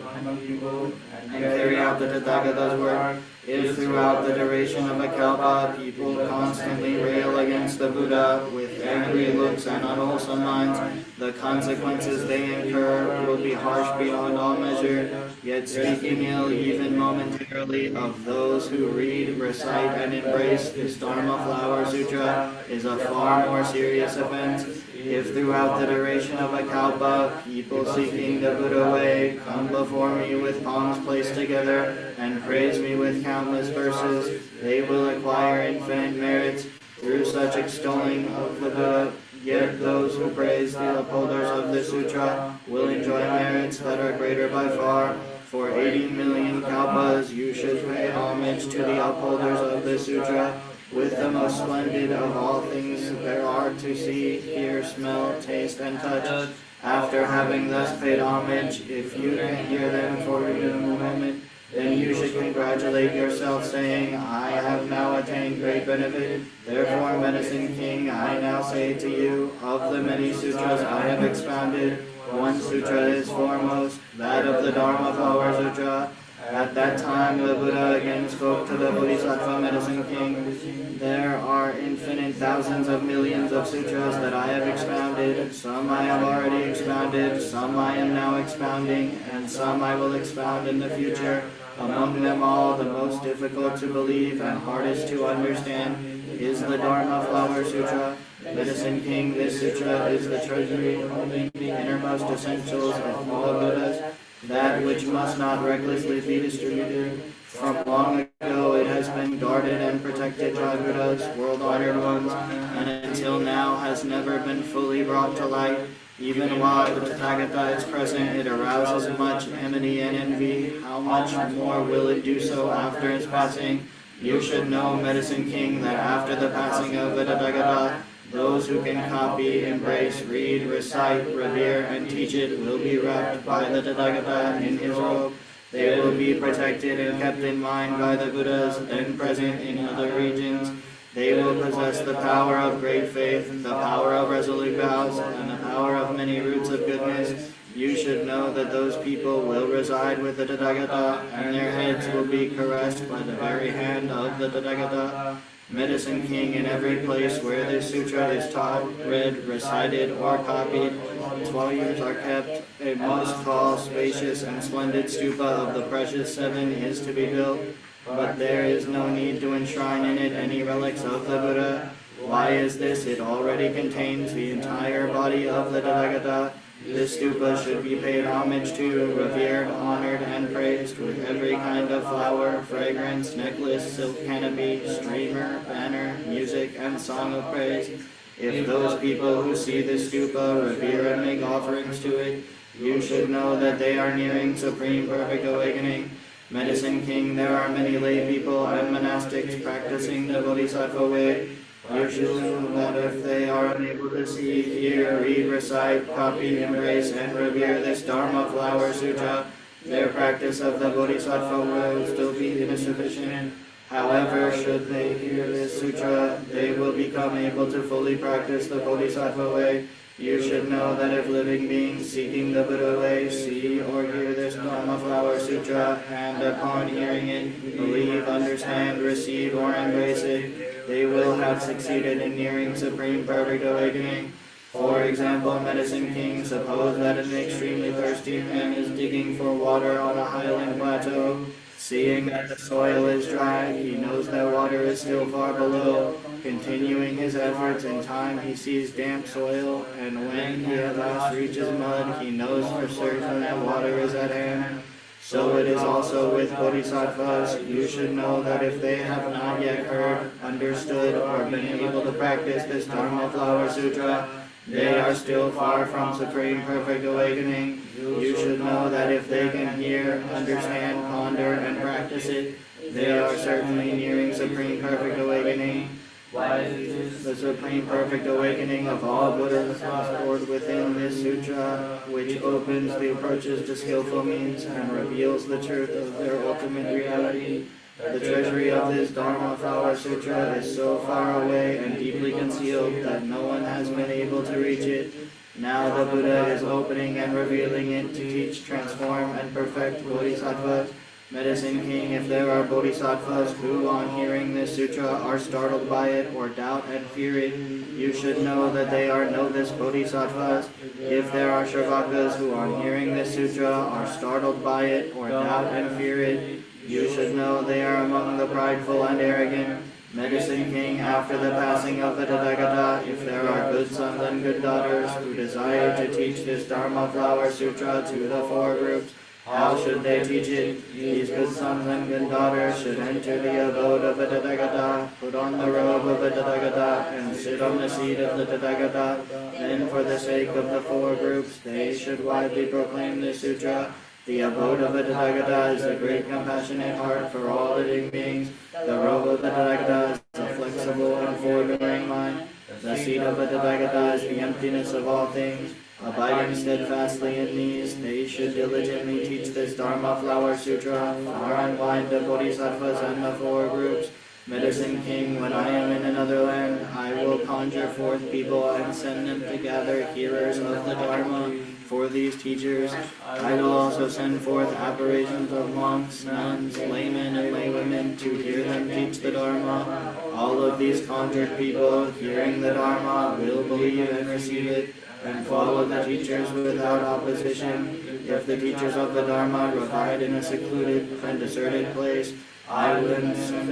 and carry out the Tathagata's work. If throughout the duration of a kalpa people constantly rail against the Buddha with angry looks and unwholesome minds, the consequences they incur will be harsh beyond all measure. Yet speaking ill even momentarily of those who read, recite, and embrace this Dharma Flower Sutra is a far more serious offense. If throughout the duration of a kalpa, people seeking the Buddha way come before me with palms placed together and praise me with countless verses, they will acquire infinite merits through such extolling of the Buddha. Yet those who praise the upholders of the sutra will enjoy merits that are greater by far. For 80 million kalpas, you should pay homage to the upholders of the sutra, with the most splendid of all things there are to see, hear, smell, taste, and touch. After having thus paid homage, if you can hear them for even a moment, then you should congratulate yourself, saying, I have now attained great benefit. Therefore, Medicine King, I now say to you, of the many sutras I have expounded, one sutra is foremost, that of the Dharma Flower Sutra. At that time, the Buddha again spoke to the Bodhisattva Medicine King. There are infinite thousands of millions of sutras that I have expounded. Some I have already expounded, some I am now expounding, and some I will expound in the future. Among them all, the most difficult to believe and hardest to understand is the Dharma Flower Sutra. Medicine King, this sutra is the treasury holding the innermost essentials of all Buddhas, that which must not recklessly be distributed. From long ago it has been guarded and protected by Buddhas, world-honored ones, and until now has never been fully brought to light. Even while the Tathagata is present, it arouses much enmity and envy. How much more will it do so after his passing? You should know, Medicine King, that after the passing of the Tathagata, those who can copy, embrace, read, recite, revere, and teach it will be wrapped by the Tathagata in his robe. They will be protected and kept in mind by the Buddhas then present in other regions. They will possess the power of great faith, the power of resolute vows, and the power of many roots of goodness. You should know that those people will reside with the Tathagata, and their heads will be caressed by the very hand of the Tathagata. Medicine King, in every place where this sutra is taught, read, recited, or copied, its volumes are kept. A most tall, spacious, and splendid stupa of the precious seven is to be built, but there is no need to enshrine in it any relics of the Buddha. Why is this? It already contains the entire body of the Tathagata. This stupa should be paid homage to, revered, honored, and praised with every kind of flower, fragrance, necklace, silk canopy, streamer, banner, music, and song of praise. If those people who see this stupa revere and make offerings to it, you should know that they are nearing supreme perfect awakening. Medicine King, there are many lay people and monastics practicing the Bodhisattva way. You should know that if they are unable to see, hear, read, recite, copy, embrace, and revere this Dharma Flower Sutra, their practice of the Bodhisattva will still be insufficient. However, should they hear this sutra, they will become able to fully practice the Bodhisattva way. You should know that if living beings seeking the Buddha way see or hear this Dharma Flower Sutra, and upon hearing it, believe, understand, receive, or embrace it, they will have succeeded in nearing supreme perfect awakening. For example, Medicine King, suppose that an extremely thirsty man is digging for water on a highland plateau. Seeing that the soil is dry, he knows that water is still far below. Continuing his efforts, in time he sees damp soil, and when he at last reaches mud, he knows for certain that water is at hand. So it is also with bodhisattvas. You should know that if they have not yet heard, understood, or been able to practice this Dharma Flower Sutra, they are still far from supreme perfect awakening. You should know that if they can hear, understand, ponder, and practice it, they are certainly nearing supreme perfect awakening. The supreme perfect awakening of all Buddhas is stored within this sutra, which opens the approaches to skillful means and reveals the truth of their ultimate reality. The treasury of this Dharma Flower Sutra is so far away and deeply concealed that no one has been able to reach it. Now the Buddha is opening and revealing it to teach, transform, and perfect bodhisattvas. Medicine King, if there are bodhisattvas who, on hearing this sutra, are startled by it or doubt and fear it, you should know that they are novice bodhisattvas. If there are shravakas who, on hearing this sutra, are startled by it or doubt and fear it, you should know they are among the prideful and arrogant. Medicine King, after the passing of the Tathagata, if there are good sons and good daughters who desire to teach this Dharma Flower Sutra to the four groups, how should they teach it? These good sons and good daughters should enter the abode of the Tathagata, put on the robe of the Tathagata, and sit on the seat of the Tathagata. Then, for the sake of the four groups, they should widely proclaim this sutra. The abode of the Tathagata is a great compassionate heart for all living beings. The robe of the Tathagata is a flexible and forbearing mind. The seat of the Tathagata is the emptiness of all things. Abiding steadfastly in these, they should diligently teach this Dharma Flower Sutra, far and wide the bodhisattvas and the four groups. Medicine King, when I am in another land, I will conjure forth people and send them to gather hearers of the Dharma. For these teachers, I will also send forth apparitions of monks, nuns, laymen, and laywomen to hear them teach the Dharma. All of these conjured people, hearing the Dharma, will believe and receive it, and follow the teachers without opposition. If the teachers of the Dharma reside in a secluded and deserted place, I will send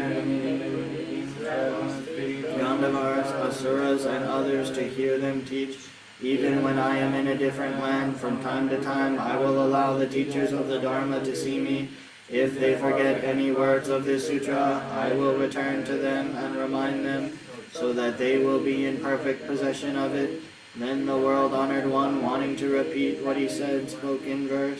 Gandhavars, Asuras, and others to hear them teach. Even when I am in a different land, from time to time I will allow the teachers of the Dharma to see me. If they forget any words of this sutra, I will return to them and remind them, so that they will be in perfect possession of it. Then the world-honored one, wanting to repeat what he said, spoke in verse.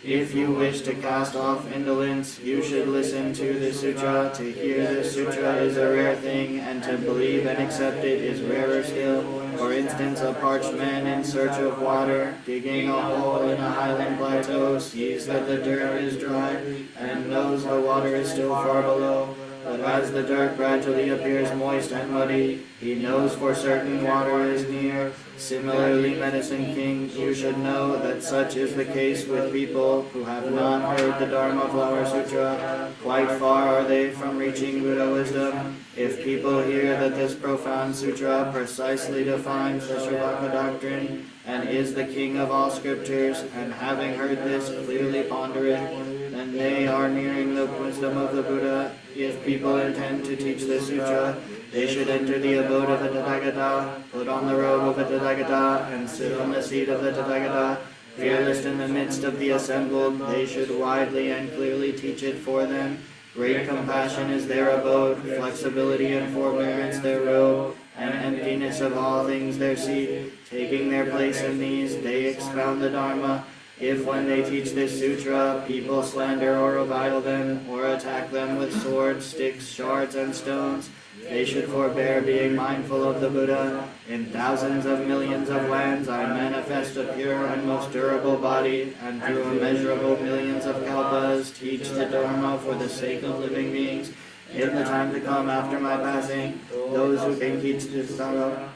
If you wish to cast off indolence, you should listen to this sutra. To hear this sutra is a rare thing, and to believe and accept it is rarer still. For instance, a parched man in search of water, digging a hole in a highland plateau, sees that the dirt is dry, and knows the water is still far below. But as the dirt gradually appears moist and muddy, he knows for certain water is near. Similarly, Medicine King, you should know that such is the case with people who have not heard the Dharma Flower Sutra. Quite far are they from reaching Buddha wisdom. If people hear that this profound sutra precisely defines the Sravaka doctrine and is the king of all scriptures, and having heard this clearly ponder it, then they are nearing the wisdom of the Buddha. If people intend to teach this sutra, they should enter the abode of the Tathagata, put on the robe of the Tathagata, and sit on the seat of the Tathagata. Fearless in the midst of the assembled, they should widely and clearly teach it for them. Great compassion is their abode, flexibility and forbearance their robe, and emptiness of all things their seat. Taking their place in these, they expound the Dharma. If when they teach this sutra, people slander or revile them, or attack them with swords, sticks, shards, and stones, they should forbear, being mindful of the Buddha. In thousands of millions of lands I manifest a pure and most durable body, and through immeasurable millions of kalpas teach the Dharma for the sake of living beings. In the time to come after my passing, those who can teach this Dharma,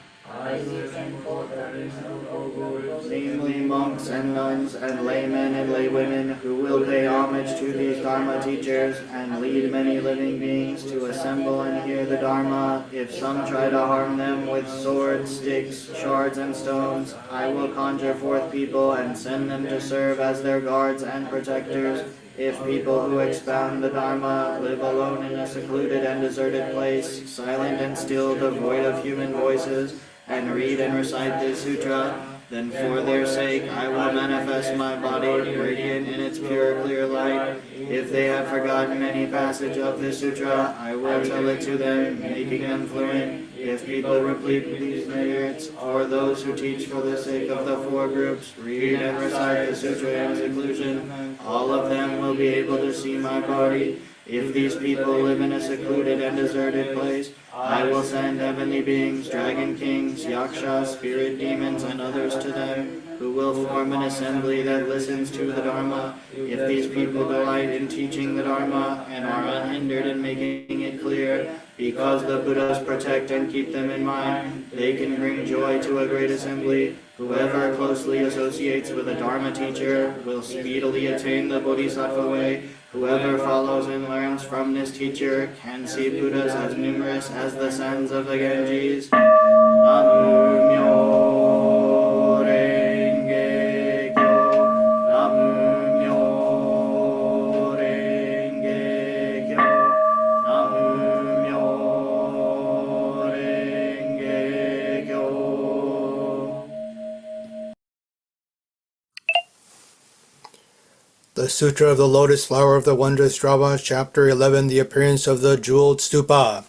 namely monks and nuns and laymen and laywomen, who will pay homage to these Dharma teachers and lead many living beings to assemble and hear the Dharma. If some try to harm them with swords, sticks, shards, and stones, I will conjure forth people and send them to serve as their guards and protectors. If people who expound the Dharma live alone in a secluded and deserted place, silent and still, devoid of human voices, and read and recite this sutra, then for their sake I will manifest my body, radiant in its pure, clear light. If they have forgotten any passage of this sutra, I will tell it to them, making them fluent. If people replete with these merits, or those who teach for the sake of the four groups, read and recite the sutra in seclusion, all of them will be able to see my body. If these people live in a secluded and deserted place, I will send heavenly beings, dragon kings, yakshas, spirit demons, and others to them, who will form an assembly that listens to the Dharma. If these people delight in teaching the Dharma and are unhindered in making it clear, because the Buddhas protect and keep them in mind, they can bring joy to a great assembly. Whoever closely associates with a Dharma teacher will speedily attain the Bodhisattva way. Whoever follows and learns from this teacher can see Buddhas as numerous as the sands of the Ganges. Namu Myo Renge Kyo. Namu Myo Renge Kyo. Namu Myo Renge Kyo. The Sutra of the Lotus Flower of the Wondrous Dharma, Chapter 11, the appearance of the jeweled stupa.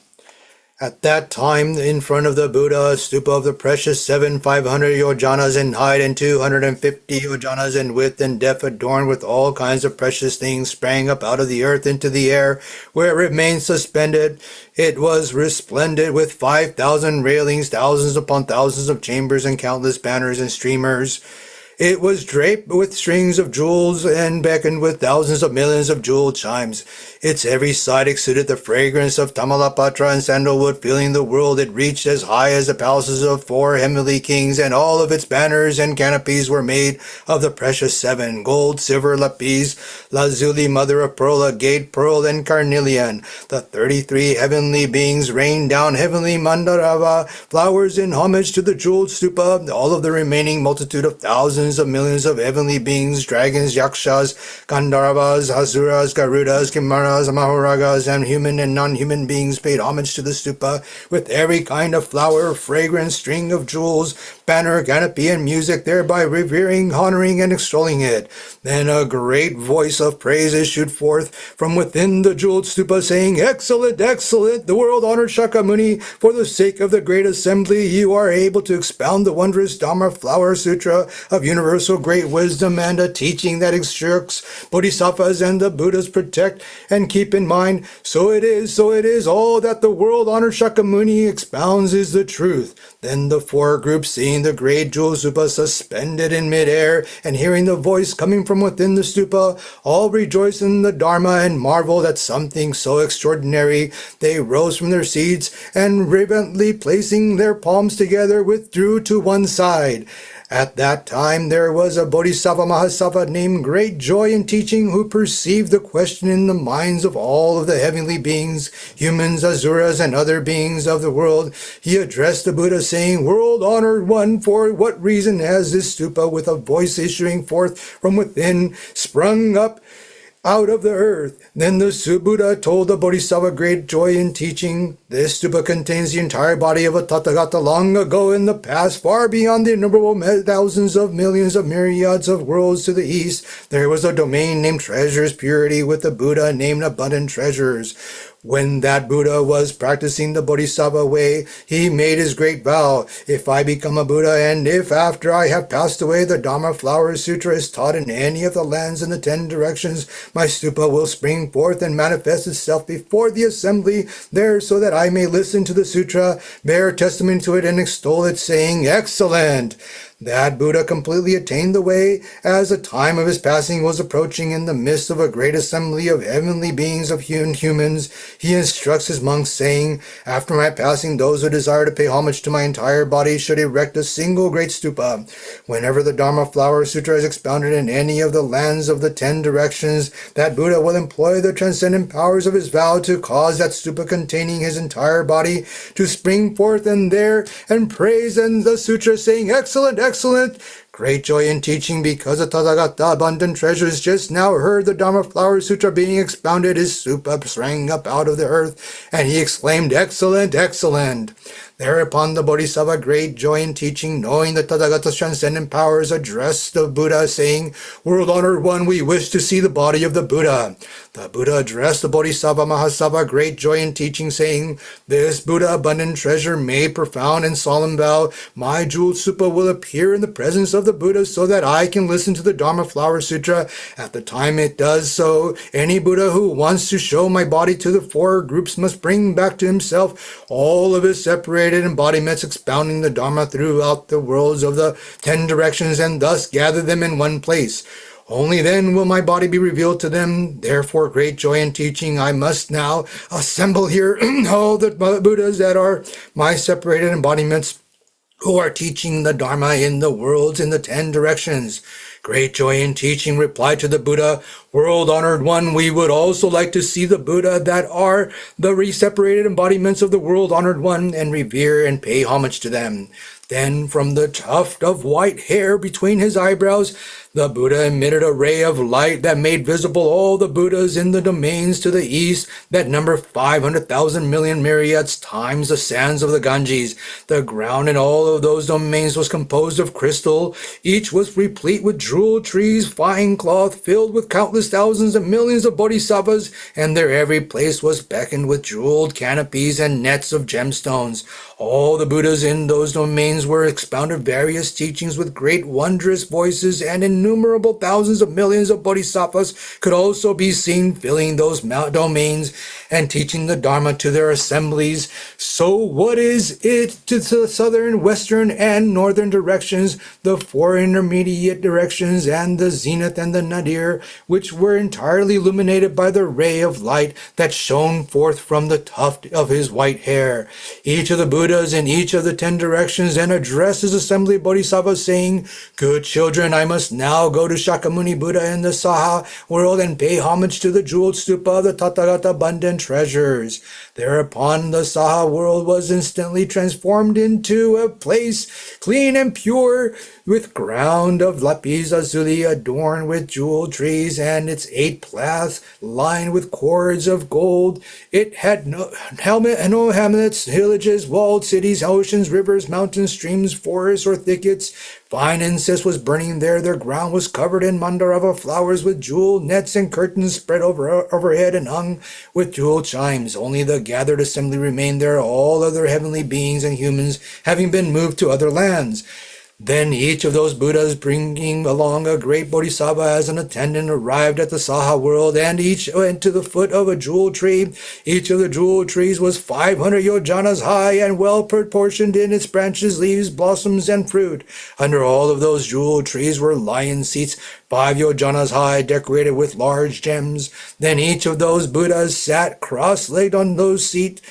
At that time, in front of the Buddha, a stupa of the precious 500 yojanas in height and 250 yojanas in width and depth, adorned with all kinds of precious things, sprang up out of the earth into the air, where it remained suspended. It was resplendent with 5,000 railings, thousands upon thousands of chambers, and countless banners and streamers. It was draped with strings of jewels and beckoned with thousands of millions of jeweled chimes. Its every side exuded the fragrance of Tamalapatra and sandalwood, filling the world. It reached as high as the palaces of 4 heavenly kings, and all of its banners and canopies were made of the precious 7, gold, silver, lapis, lazuli, mother of pearl, agate, pearl, and carnelian. The 33 heavenly beings rained down heavenly mandarava, flowers in homage to the jeweled stupa. All of the remaining multitude of thousands of millions of heavenly beings, dragons, yakshas, gandharvas, asuras, garudas, kimaras, mahoragas, and human and non-human beings paid homage to the stupa with every kind of flower, fragrance, string of jewels, banner, canopy, and music, thereby revering, honoring, and extolling it. Then a great voice of praise issued forth from within the jeweled stupa, saying, "Excellent, excellent, the world-honored Shakyamuni, for the sake of the great assembly, you are able to expound the wondrous Dharma Flower Sutra of universal great wisdom, and a teaching that instructs bodhisattvas and the Buddhas protect and keep in mind. So it is, all that the world-honored Shakyamuni expounds is the truth." Then the four groups, seeing seeing the great jewel stupa suspended in midair, and hearing the voice coming from within the stupa, all rejoiced in the Dharma and marveled at something so extraordinary. They rose from their seats and reverently placing their palms together withdrew to one side. At that time there was a Bodhisattva Mahasattva named Great Joy in Teaching, who perceived the question in the minds of all of the heavenly beings, humans, asuras, and other beings of the world. He addressed the Buddha saying, "World honored one, for what reason has this stupa with a voice issuing forth from within sprung up out of the earth?" Then the Buddha told the Bodhisattva Great Joy in Teaching, "This stupa contains the entire body of a Tathagata long ago in the past, far beyond the innumerable thousands of millions of myriads of worlds to the east. There was a domain named Treasures Purity with a Buddha named Abundant Treasures. When that Buddha was practicing the Bodhisattva way, he made his great vow, if I become a Buddha and if after I have passed away the Dharma Flower Sutra is taught in any of the lands in the 10 directions, my stupa will spring forth and manifest itself before the assembly there so that I may listen to the sutra, bear testimony to it, and extol it, saying, 'Excellent!' That Buddha completely attained the way as the time of his passing was approaching in the midst of a great assembly of heavenly beings of humans. He instructs his monks, saying, 'After my passing, those who desire to pay homage to my entire body should erect a single great stupa. Whenever the Dharma Flower Sutra is expounded in any of the lands of the 10 directions, that Buddha will employ the transcendent powers of his vow to cause that stupa containing his entire body to spring forth and there and praise in the sutra, saying, "Excellent, excellent!" Great Joy in Teaching, because the Tathagata Abundant Treasures just now heard the Dharma Flower Sutra being expounded, his stupa sprang up out of the earth, and he exclaimed, "Excellent, excellent!" Thereupon the Bodhisattva Great Joy in Teaching, knowing the Tathagata's transcendent powers, addressed the Buddha, saying, "World honored one, we wish to see the body of the Buddha." The Buddha addressed the Bodhisattva Mahasattva Great Joy in Teaching, saying, "This Buddha Abundant Treasure made profound and solemn vow, my jeweled stupa will appear in the presence of the Buddha so that I can listen to the Dharma Flower Sutra. At the time it does so, any Buddha who wants to show my body to the 4 groups must bring back to himself all of his separated embodiments expounding the Dharma throughout the worlds of the 10 directions and thus gather them in one place. Only then will my body be revealed to them. Therefore, Great Joy in Teaching, I must now assemble here all the Buddhas that are my separated embodiments who are teaching the Dharma in the worlds in the 10 directions." Great Joy in Teaching replied to the Buddha, "World honored one, we would also like to see the Buddha that are the separated embodiments of the world honored one and revere and pay homage to them." Then from the tuft of white hair between his eyebrows, the Buddha emitted a ray of light that made visible all the Buddhas in the domains to the east that number 500,000 million myriads times the sands of the Ganges. The ground in all of those domains was composed of crystal. Each was replete with jeweled trees, fine cloth, filled with countless thousands and millions of bodhisattvas, and their every place was beckoned with jeweled canopies and nets of gemstones. All the Buddhas in those domains were expounded various teachings with great wondrous voices, and innumerable thousands of millions of bodhisattvas could also be seen filling those domains and teaching the Dharma to their assemblies. So what is it to the southern, western, and northern directions, the 4 intermediate directions, and the zenith and the nadir, which were entirely illuminated by the ray of light that shone forth from the tuft of his white hair? Each of the Buddhas in each of the 10 directions then addressed his assembly of bodhisattvas, saying, "Good children, I must now go to Shakyamuni Buddha in the Saha world and pay homage to the jeweled stupa of the Tathagata Abundant Treasures." Thereupon the Saha world was instantly transformed into a place clean and pure, with ground of lapis lazuli adorned with jeweled trees, and its 8 paths lined with cords of gold. It had no hamlets, villages, walled cities, oceans, rivers, mountains, streams, forests, or thickets. Fine incense was burning there. Their ground was covered in mandarava flowers with jeweled nets and curtains spread overhead and hung with jeweled chimes. Only the gathered assembly remained there, all other heavenly beings and humans having been moved to other lands. Then each of those Buddhas, bringing along a great Bodhisattva as an attendant, arrived at the Saha world, and each went to the foot of a jewel tree. Each of the jewel trees was 500 yojanas high and well proportioned in its branches, leaves, blossoms, and fruit. Under all of those jewel trees were lion seats, 5 yojanas high, decorated with large gems. Then each of those Buddhas sat cross-legged on those seats.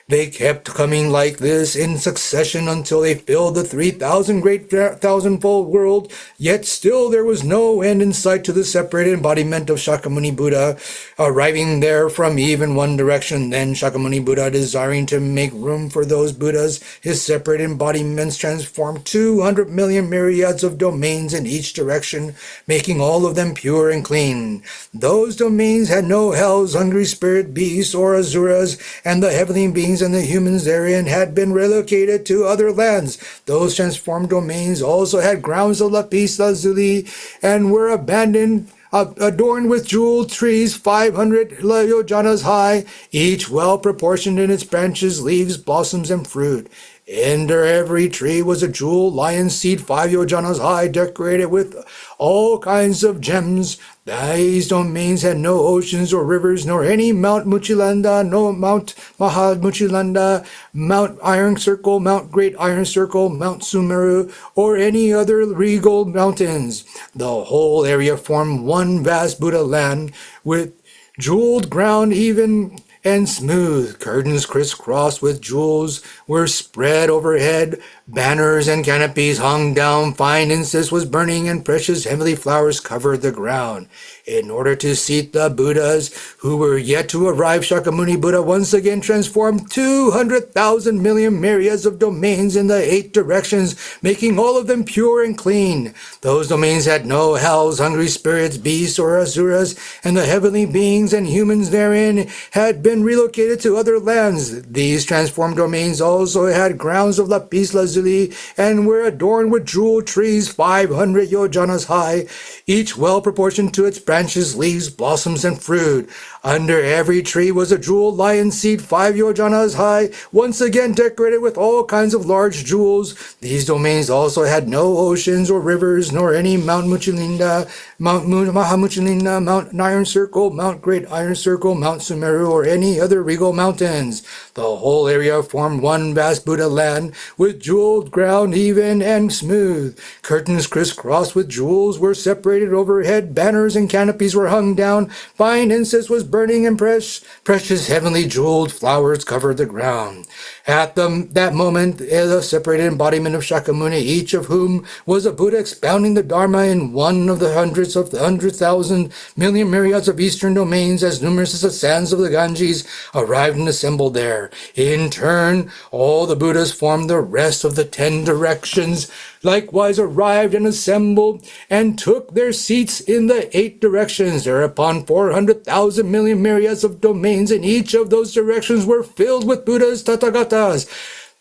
They kept coming like this in succession until they filled the 3,000 great thousandfold world, yet still there was no end in sight to the separated embodiment of Shakyamuni Buddha, arriving there from even one direction. Then Shakyamuni Buddha, desiring to make room for those Buddhas, his separate embodiments transformed 200 million myriads of domains in each direction, making all of them pure and clean. Those domains had no hells, hungry spirit beasts, or asuras, and the heavenly beings and the humans therein had been relocated to other lands. Those transformed domains also had grounds of lapis lazuli and were abandoned, adorned with jeweled trees 500 yojanas high, each well proportioned in its branches, leaves, blossoms, and fruit. Under every tree was a jeweled lion seat 5 yojanas high, decorated with all kinds of gems. These domains had no oceans or rivers, nor any Mount Muchilanda, no Mount Mahamuchilanda, Mount Iron Circle, Mount Great Iron Circle, Mount Sumeru, or any other regal mountains. The whole area formed one vast Buddha land, with jeweled ground even and smooth. Curtains crisscrossed with jewels were spread overhead. Banners and canopies hung down. Fine incense was burning, and precious heavenly flowers covered the ground. In order to seat the Buddhas who were yet to arrive, Shakyamuni Buddha once again transformed 200,000 million myriads of domains in the 8 directions, making all of them pure and clean. Those domains had no hells, hungry spirits, beasts, or asuras, and the heavenly beings and humans therein had been relocated to other lands. These transformed domains also had grounds of lapis lazuli and were adorned with jewel trees 500 yojanas high, each well proportioned to its branches, leaves, blossoms, and fruit. Under every tree was a jeweled lion seat 5 yojanas high, once again decorated with all kinds of large jewels. These domains also had no oceans or rivers, nor any Mount Muchilinda, Mount Mahamuchilinda, Mount Iron Circle, Mount Great Iron Circle, Mount Sumeru, or any other regal mountains. The whole area formed one vast Buddha land, with jeweled ground even and smooth. Curtains crisscrossed with jewels were separated overhead. Banners and canopies were hung down. Fine incense was burning, and precious heavenly jeweled flowers covered the ground. At that moment, the separated embodiment of Shakyamuni, each of whom was a Buddha expounding the Dharma in one of the hundreds of the 100,000 million myriads of eastern domains, as numerous as the sands of the Ganges, arrived and assembled there. In turn, all the Buddhas formed the rest of the 10 directions, likewise arrived and assembled, and took their seats in the 8 directions. Thereupon 400,000 million myriads of domains in each of those directions were filled with Buddhas, Tathagatas.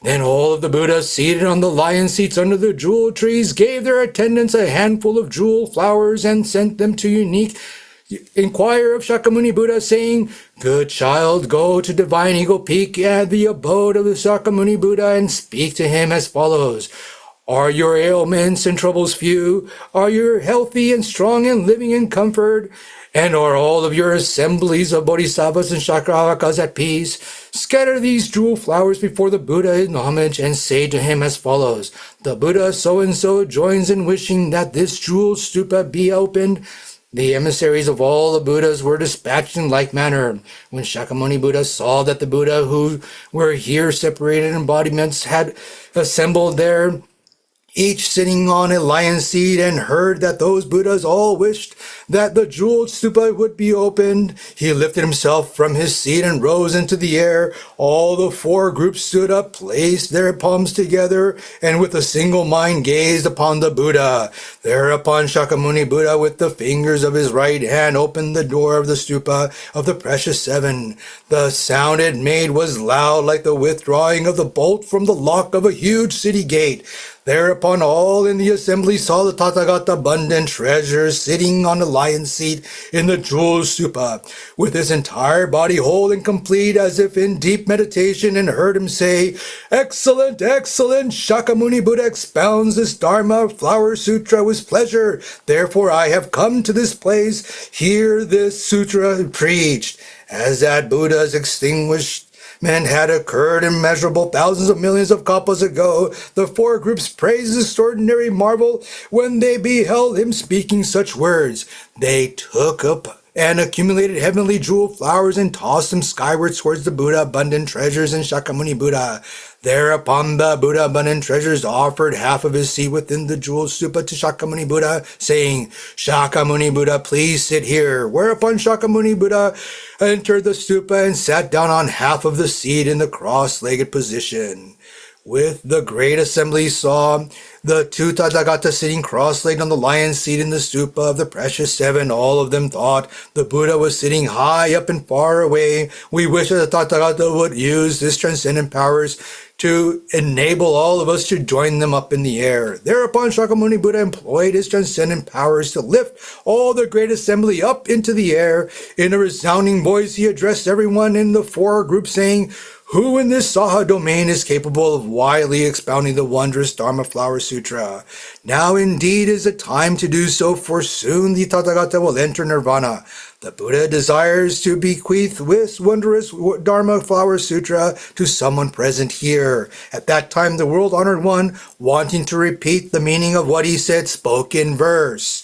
Then all of the Buddhas seated on the lion seats under the jewel trees gave their attendants a handful of jewel flowers and sent them to inquire of Shakyamuni Buddha, saying, "Good child, go to Divine Eagle Peak at the abode of the Shakyamuni Buddha and speak to him as follows. Are your ailments and troubles few? Are you healthy and strong and living in comfort? And are all of your assemblies of bodhisattvas and chakravakas at peace? Scatter these jewel flowers before the Buddha in homage and say to him as follows. The Buddha so-and-so joins in wishing that this jewel stupa be opened." The emissaries of all the Buddhas were dispatched in like manner. When Shakyamuni Buddha saw that the Buddha who were here separated embodiments had assembled there, each sitting on a lion seat, and heard that those Buddhas all wished that the jeweled stupa would be opened, he lifted himself from his seat and rose into the air. All the 4 groups stood up, placed their palms together, and with a single mind gazed upon the Buddha. Thereupon Shakyamuni Buddha, with the fingers of his right hand, opened the door of the stupa of the precious 7. The sound it made was loud, like the withdrawing of the bolt from the lock of a huge city gate. Thereupon all in the assembly saw the Tathagata abundant treasure sitting on the lion's seat in the jeweled stupa, with his entire body whole and complete as if in deep meditation, and heard him say, "Excellent, excellent! Shakyamuni Buddha expounds this Dharma flower sutra with pleasure. Therefore I have come to this place, hear this sutra preached." As that Buddha's extinguished men had occurred immeasurable thousands of millions of kalpas ago, the four groups praised this extraordinary marvel when they beheld him speaking such words. They took up and accumulated heavenly jeweled flowers and tossed them skyward towards the Buddha abundant treasures and Shakyamuni Buddha. Thereupon the Buddha abundant treasures offered half of his seat within the jeweled stupa to Shakyamuni Buddha, saying, "Shakyamuni Buddha, please sit here." Whereupon Shakyamuni Buddha entered the stupa and sat down on half of the seat in the cross-legged position. With the great assembly saw the two Tathagatas sitting cross-legged on the lion's seat in the stupa of the precious seven. All of them thought the Buddha was sitting high up and far away. We wish that the Tathagata would use his transcendent powers to enable all of us to join them up in the air. Thereupon Shakyamuni Buddha employed his transcendent powers to lift all the great assembly up into the air. In a resounding voice he addressed everyone in the four groups, saying, "Who in this Saha domain is capable of widely expounding the wondrous Dharma Flower Sutra? Now indeed is the time to do so, for soon the Tathagata will enter Nirvana. The Buddha desires to bequeath this wondrous Dharma Flower Sutra to someone present here." At that time the world-honored one, wanting to repeat the meaning of what he said, spoke in verse.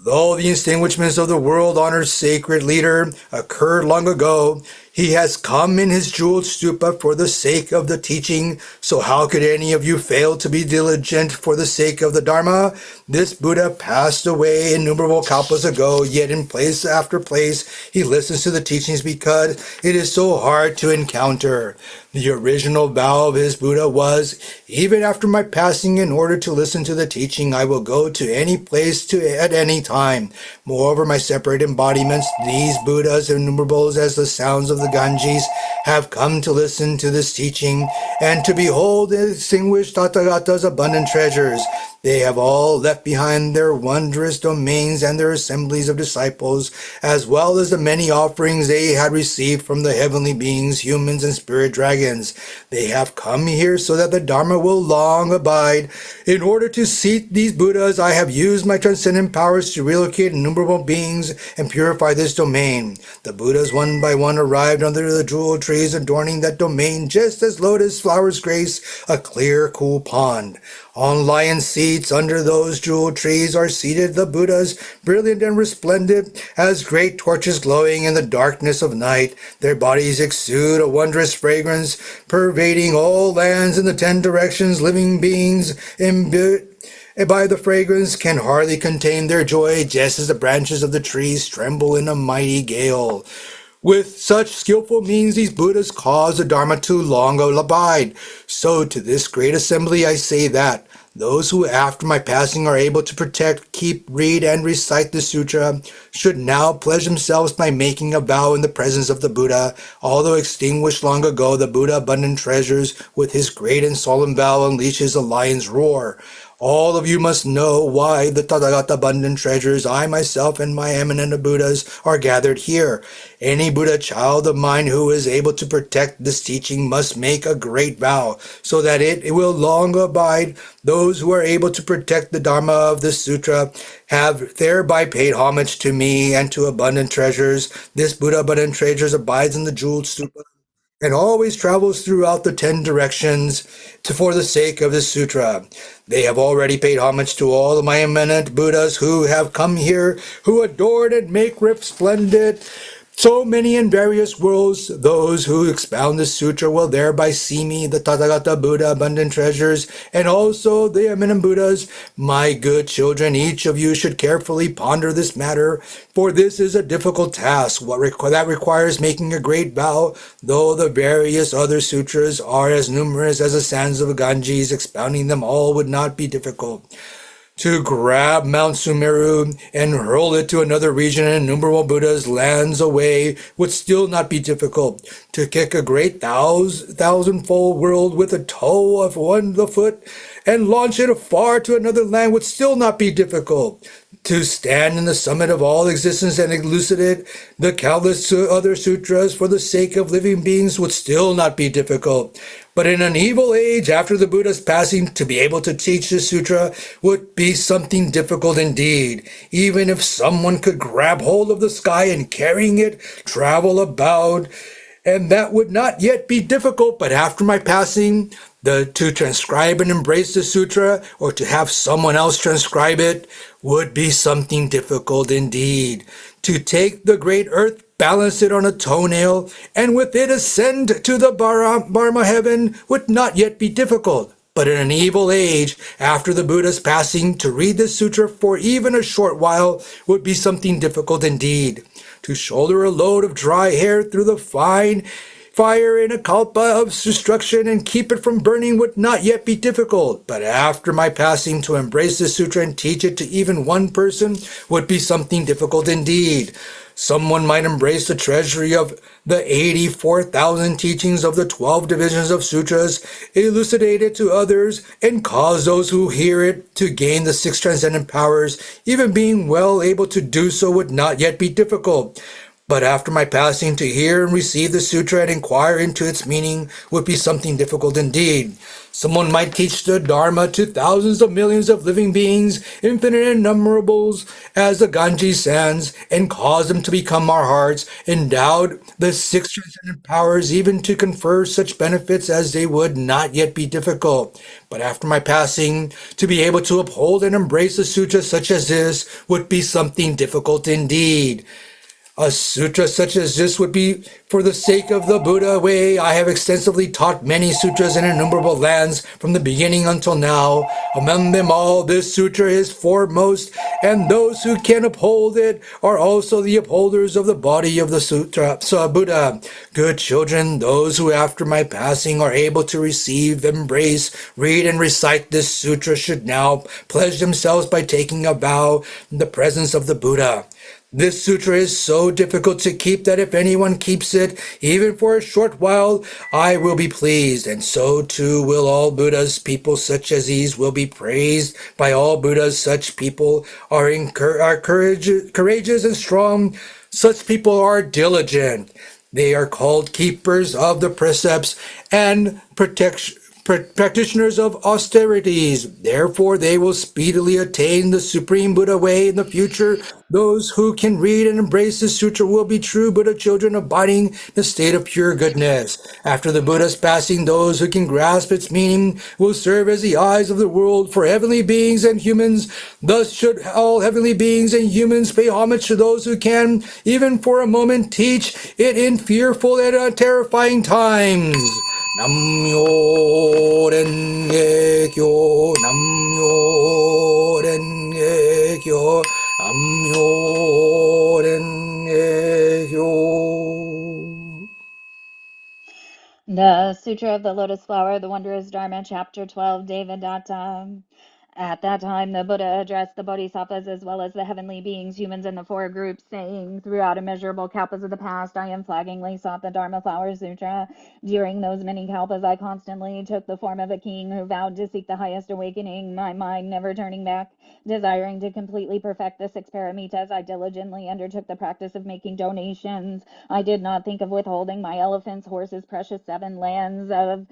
Though the extinguishments of the world-honored sacred leader occurred long ago, he has come in his jeweled stupa for the sake of the teaching. So how could any of you fail to be diligent for the sake of the Dharma? This Buddha passed away innumerable kalpas ago, yet in place after place he listens to the teachings because it is so hard to encounter. The original vow of his Buddha was, "Even after my passing, in order to listen to the teaching, I will go to any place at any time." Moreover, my separate embodiments, these Buddhas, innumerables as the sounds of the Ganges, have come to listen to this teaching and to behold the distinguished Tathagata's abundant treasures. They have all left behind their wondrous domains and their assemblies of disciples, as well as the many offerings they had received from the heavenly beings, humans, and spirit dragons. They have come here so that the Dharma will long abide. In order to seat these Buddhas, I have used my transcendent powers to relocate innumerable beings and purify this domain. The Buddhas one by one arrived under the jewel trees adorning that domain, just as lotus flowers grace a clear, cool pond. On lion seats under those jewel trees are seated the Buddhas, brilliant and resplendent as great torches glowing in the darkness of night. Their bodies exude a wondrous fragrance, pervading all lands in the 10 directions. Living beings imbued by the fragrance can hardly contain their joy, just as the branches of the trees tremble in a mighty gale. With such skillful means these Buddhas cause the Dharma to long abide. So to this great assembly I say that those who after my passing are able to protect, keep, read, and recite the sutra should now pledge themselves by making a vow in the presence of the Buddha. Although extinguished long ago, the Buddha abundant treasures with his great and solemn vow unleashes a lion's roar. All of you must know why the Tathagata abundant treasures, I myself and my eminent Buddhas are gathered here. Any Buddha child of mine who is able to protect this teaching must make a great vow, so that it will long abide. Those who are able to protect the Dharma of this sutra have thereby paid homage to me and to abundant treasures. This Buddha abundant treasures abides in the jeweled stupa and always travels throughout the 10 directions for the sake of this sutra. They have already paid homage to all of my eminent Buddhas who have come here, who adore and make resplendent so many in various worlds. Those who expound this sutra will thereby see me, the Tathagata Buddha abundant treasures, and also the eminent Buddhas. My good children, each of you should carefully ponder this matter, for this is a difficult task that requires making a great vow. Though the various other sutras are as numerous as the sands of Ganges, expounding them all would not be difficult. To grab Mount Sumeru and hurl it to another region and innumerable Buddhas lands away would still not be difficult. To kick a great thousandfold world with a toe of the foot and launch it afar to another land would still not be difficult. To stand in the summit of all existence and elucidate the countless other sutras for the sake of living beings would still not be difficult. But in an evil age, after the Buddha's passing, to be able to teach this sutra would be something difficult indeed. Even if someone could grab hold of the sky and carrying it, travel about, and that would not yet be difficult, but after my passing, to transcribe and embrace the sutra, or to have someone else transcribe it, would be something difficult indeed. To take the great earth, balance it on a toenail, and with it ascend to the Brahma heaven would not yet be difficult. But in an evil age, after the Buddha's passing, to read the sutra for even a short while would be something difficult indeed. To shoulder a load of dry hair through the fine fire in a kalpa of destruction and keep it from burning would not yet be difficult, but after my passing, to embrace the sutra and teach it to even one person would be something difficult indeed. Someone might embrace the treasury of the 84,000 teachings of the 12 divisions of sutras, elucidate it to others, and cause those who hear it to gain the 6 transcendent powers. Even being well able to do so would not yet be difficult. But after my passing, to hear and receive the sutra and inquire into its meaning would be something difficult indeed. Someone might teach the Dharma to thousands of millions of living beings, infinite innumerables as the Ganges sands, and cause them to become our hearts, endowed the 6 transcendent powers, even to confer such benefits as they would not yet be difficult. But after my passing, to be able to uphold and embrace a sutra such as this would be something difficult indeed. A sutra such as this would be for the sake of the Buddha way. I have extensively taught many sutras in innumerable lands from the beginning until now. Among them all, this sutra is foremost, and those who can uphold it are also the upholders of the body of the sutra. So Buddha, good children, those who after my passing are able to receive, embrace, read, and recite this sutra should now pledge themselves by taking a vow in the presence of the Buddha. This sutra is so difficult to keep that if anyone keeps it, even for a short while, I will be pleased, and so too will all Buddhas. People such as these will be praised by all Buddhas. Such people are courageous and strong. Such people are diligent. They are called keepers of the precepts and practitioners of austerities. Therefore, they will speedily attain the Supreme Buddha way in the future. Those who can read and embrace the sutra will be true Buddha children, abiding in the state of pure goodness. After the Buddha's passing, those who can grasp its meaning will serve as the eyes of the world for heavenly beings and humans. Thus should all heavenly beings and humans pay homage to those who can, even for a moment, teach it in fearful and terrifying times. Nam-myo renge kyo, Nam-myo renge kyo, Nam-myo renge kyo. The Sutra of the Lotus Flower, the Wondrous Dharma, Chapter 12, Devadatta. At that time, the Buddha addressed the bodhisattvas as well as the heavenly beings, humans, and the 4 groups, saying, throughout immeasurable kalpas of the past, I unflaggingly sought the Dharma Flower Sutra. During those many kalpas, I constantly took the form of a king who vowed to seek the highest awakening, my mind never turning back. Desiring to completely perfect the 6 paramitas, I diligently undertook the practice of making donations. I did not think of withholding my elephants, horses, precious 7 lands of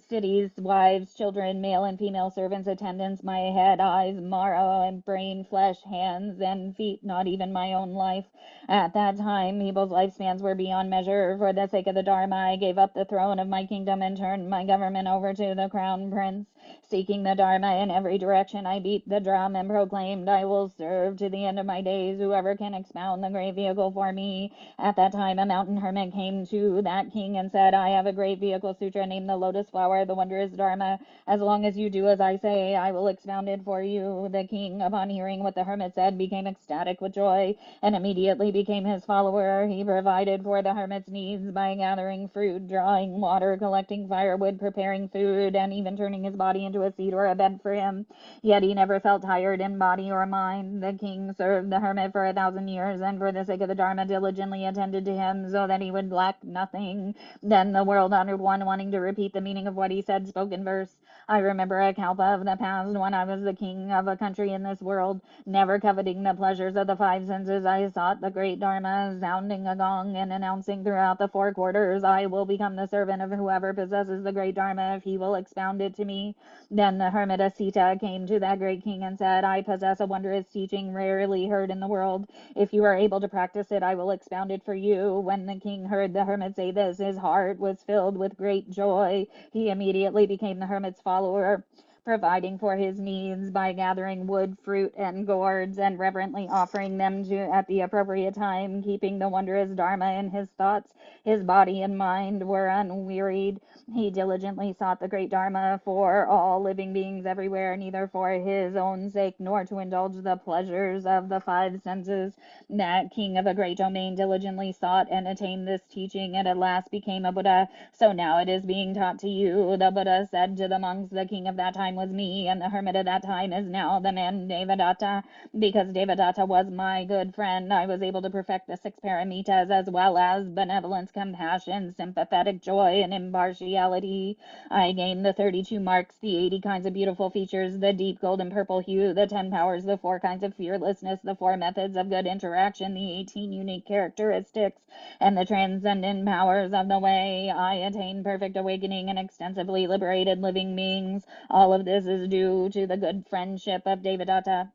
cities, wives, children, male and female servants, attendants, my head, eyes, marrow, and brain, flesh, hands, and feet, not even my own life. At that time, people's lifespans were beyond measure. For the sake of the Dharma, I gave up the throne of my kingdom and turned my government over to the crown prince. Seeking the Dharma in every direction, I beat the drum and proclaimed, I will serve to the end of my days whoever can expound the great vehicle for me. At that time, a mountain hermit came to that king and said, I have a great vehicle sutra named the Lotus Flower, the Wondrous Dharma. As long as you do as I say, I will expound it for you. The king, upon hearing what the hermit said, became ecstatic with joy and immediately became his follower. He provided for the hermit's needs by gathering fruit, drawing water, collecting firewood, preparing food, and even turning his body into a seat or a bed for him. Yet he never felt tired in body or mind. The king served the hermit for 1,000 years, and for the sake of the Dharma diligently attended to him, so that he would lack nothing. Then the world-honored one, wanting to repeat the meaning of of what he said, spoken verse. I remember a kalpa of the past when I was the king of a country in this world, never coveting the pleasures of the five senses. I sought the great Dharma, sounding a gong and announcing throughout the four quarters, I will become the servant of whoever possesses the great Dharma if he will expound it to me. Then the hermit Asita came to that great king and said, I possess a wondrous teaching rarely heard in the world. If you are able to practice it, I will expound it for you. When the king heard the hermit say this, his heart was filled with great joy. He immediately became the hermit's follower, providing for his needs by gathering wood, fruit, and gourds, and reverently offering them at the appropriate time, keeping the wondrous Dharma in his thoughts. His body and mind were unwearied. He diligently sought the great Dharma for all living beings everywhere, neither for his own sake nor to indulge the pleasures of the five senses. That king of a great domain diligently sought and attained this teaching, and at last became a Buddha. So now it is being taught to you. The Buddha said to the monks, the king of that time was me, and the hermit of that time is now the man Devadatta. Because Devadatta was my good friend, I was able to perfect the 6 paramitas, as well as benevolence, compassion, sympathetic joy, and impartiality. I gained the 32 marks, the 80 kinds of beautiful features, the deep golden purple hue, the 10 powers, the 4 kinds of fearlessness, the 4 methods of good interaction, the 18 unique characteristics, and the transcendent powers of the way. I attained perfect awakening and extensively liberated living beings. All of this is due to the good friendship of Devadatta.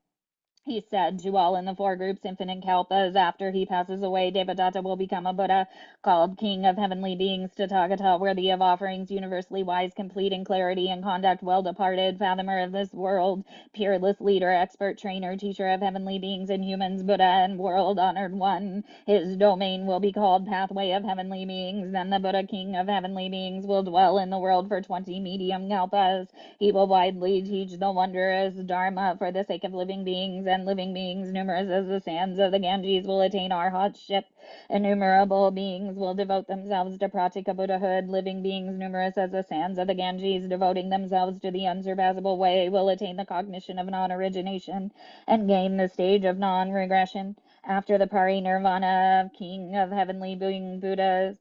He said to all in the 4 groups, infinite kalpas, after he passes away, Devadatta will become a Buddha, called King of Heavenly Beings, Tathagata, worthy of offerings, universally wise, complete in clarity and conduct, well-departed, fathomer of this world, peerless leader, expert trainer, teacher of heavenly beings and humans, Buddha and world-honored one. His domain will be called Pathway of Heavenly Beings. Then the Buddha, King of Heavenly Beings, will dwell in the world for 20 medium kalpas. He will widely teach the wondrous Dharma for the sake of living beings, and living beings numerous as the sands of the Ganges will attain our hot ship. Innumerable beings will devote themselves to pratika Buddhahood. Living beings numerous as the sands of the Ganges, devoting themselves to the unsurpassable way, will attain the cognition of non-origination and gain the stage of non-regression. After the parinirvana of King of Heavenly Being Buddhas,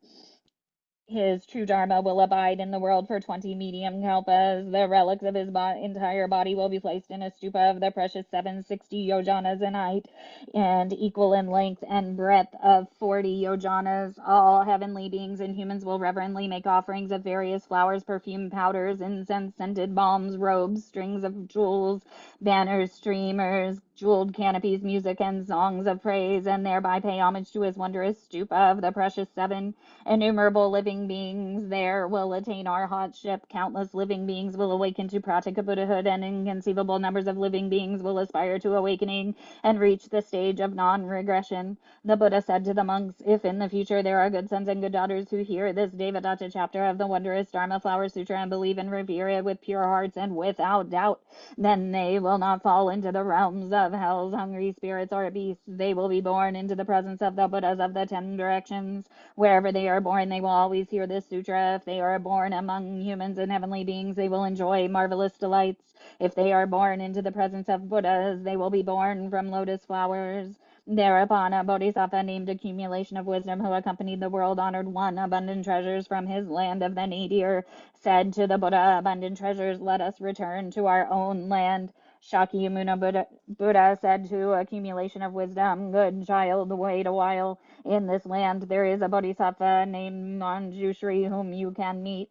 his true Dharma will abide in the world for 20 medium kalpas. The relics of his entire body will be placed in a stupa of the precious 760 yojanas in height, and equal in length and breadth of 40 yojanas. All heavenly beings and humans will reverently make offerings of various flowers, perfume, powders, incense, scented balms, robes, strings of jewels, banners, streamers, jeweled canopies, music, and songs of praise, and thereby pay homage to his wondrous stupa of the precious 7. Innumerable living beings there will attain our hot ship. Countless living beings will awaken to pratika Buddhahood, and inconceivable numbers of living beings will aspire to awakening and reach the stage of non-regression. The Buddha said to the monks, if in the future there are good sons and good daughters who hear this Devadatta chapter of the wondrous Dharma Flower Sutra and believe and revere it with pure hearts and without doubt, then they will not fall into the realms of hell's hungry spirits or beasts. They will be born into the presence of the Buddhas of the 10 directions. Wherever they are born, they will always hear this sutra. If they are born among humans and heavenly beings, they will enjoy marvelous delights. If they are born into the presence of Buddhas, they will be born from lotus flowers. Thereupon a bodhisattva named Accumulation of Wisdom, who accompanied the world-honored one, abundant treasures from his land of the nadir, said to the Buddha, abundant treasures, let us return to our own land. Shakyamuni Buddha said to Accumulation of Wisdom, good child, wait a while. In this land there is a bodhisattva named Manjushri whom you can meet.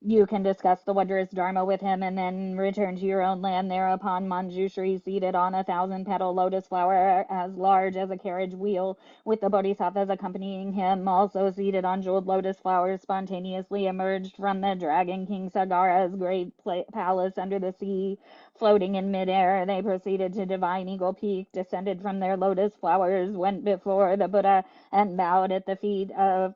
You can discuss the wondrous Dharma with him and then return to your own land. Thereupon Manjushri, seated on a 1,000-petal lotus flower as large as a carriage wheel, with the bodhisattvas accompanying him, also seated on jeweled lotus flowers, spontaneously emerged from the Dragon King Sagara's great palace under the sea. Floating in midair, they proceeded to Divine Eagle Peak, descended from their lotus flowers, went before the Buddha, and bowed at the feet of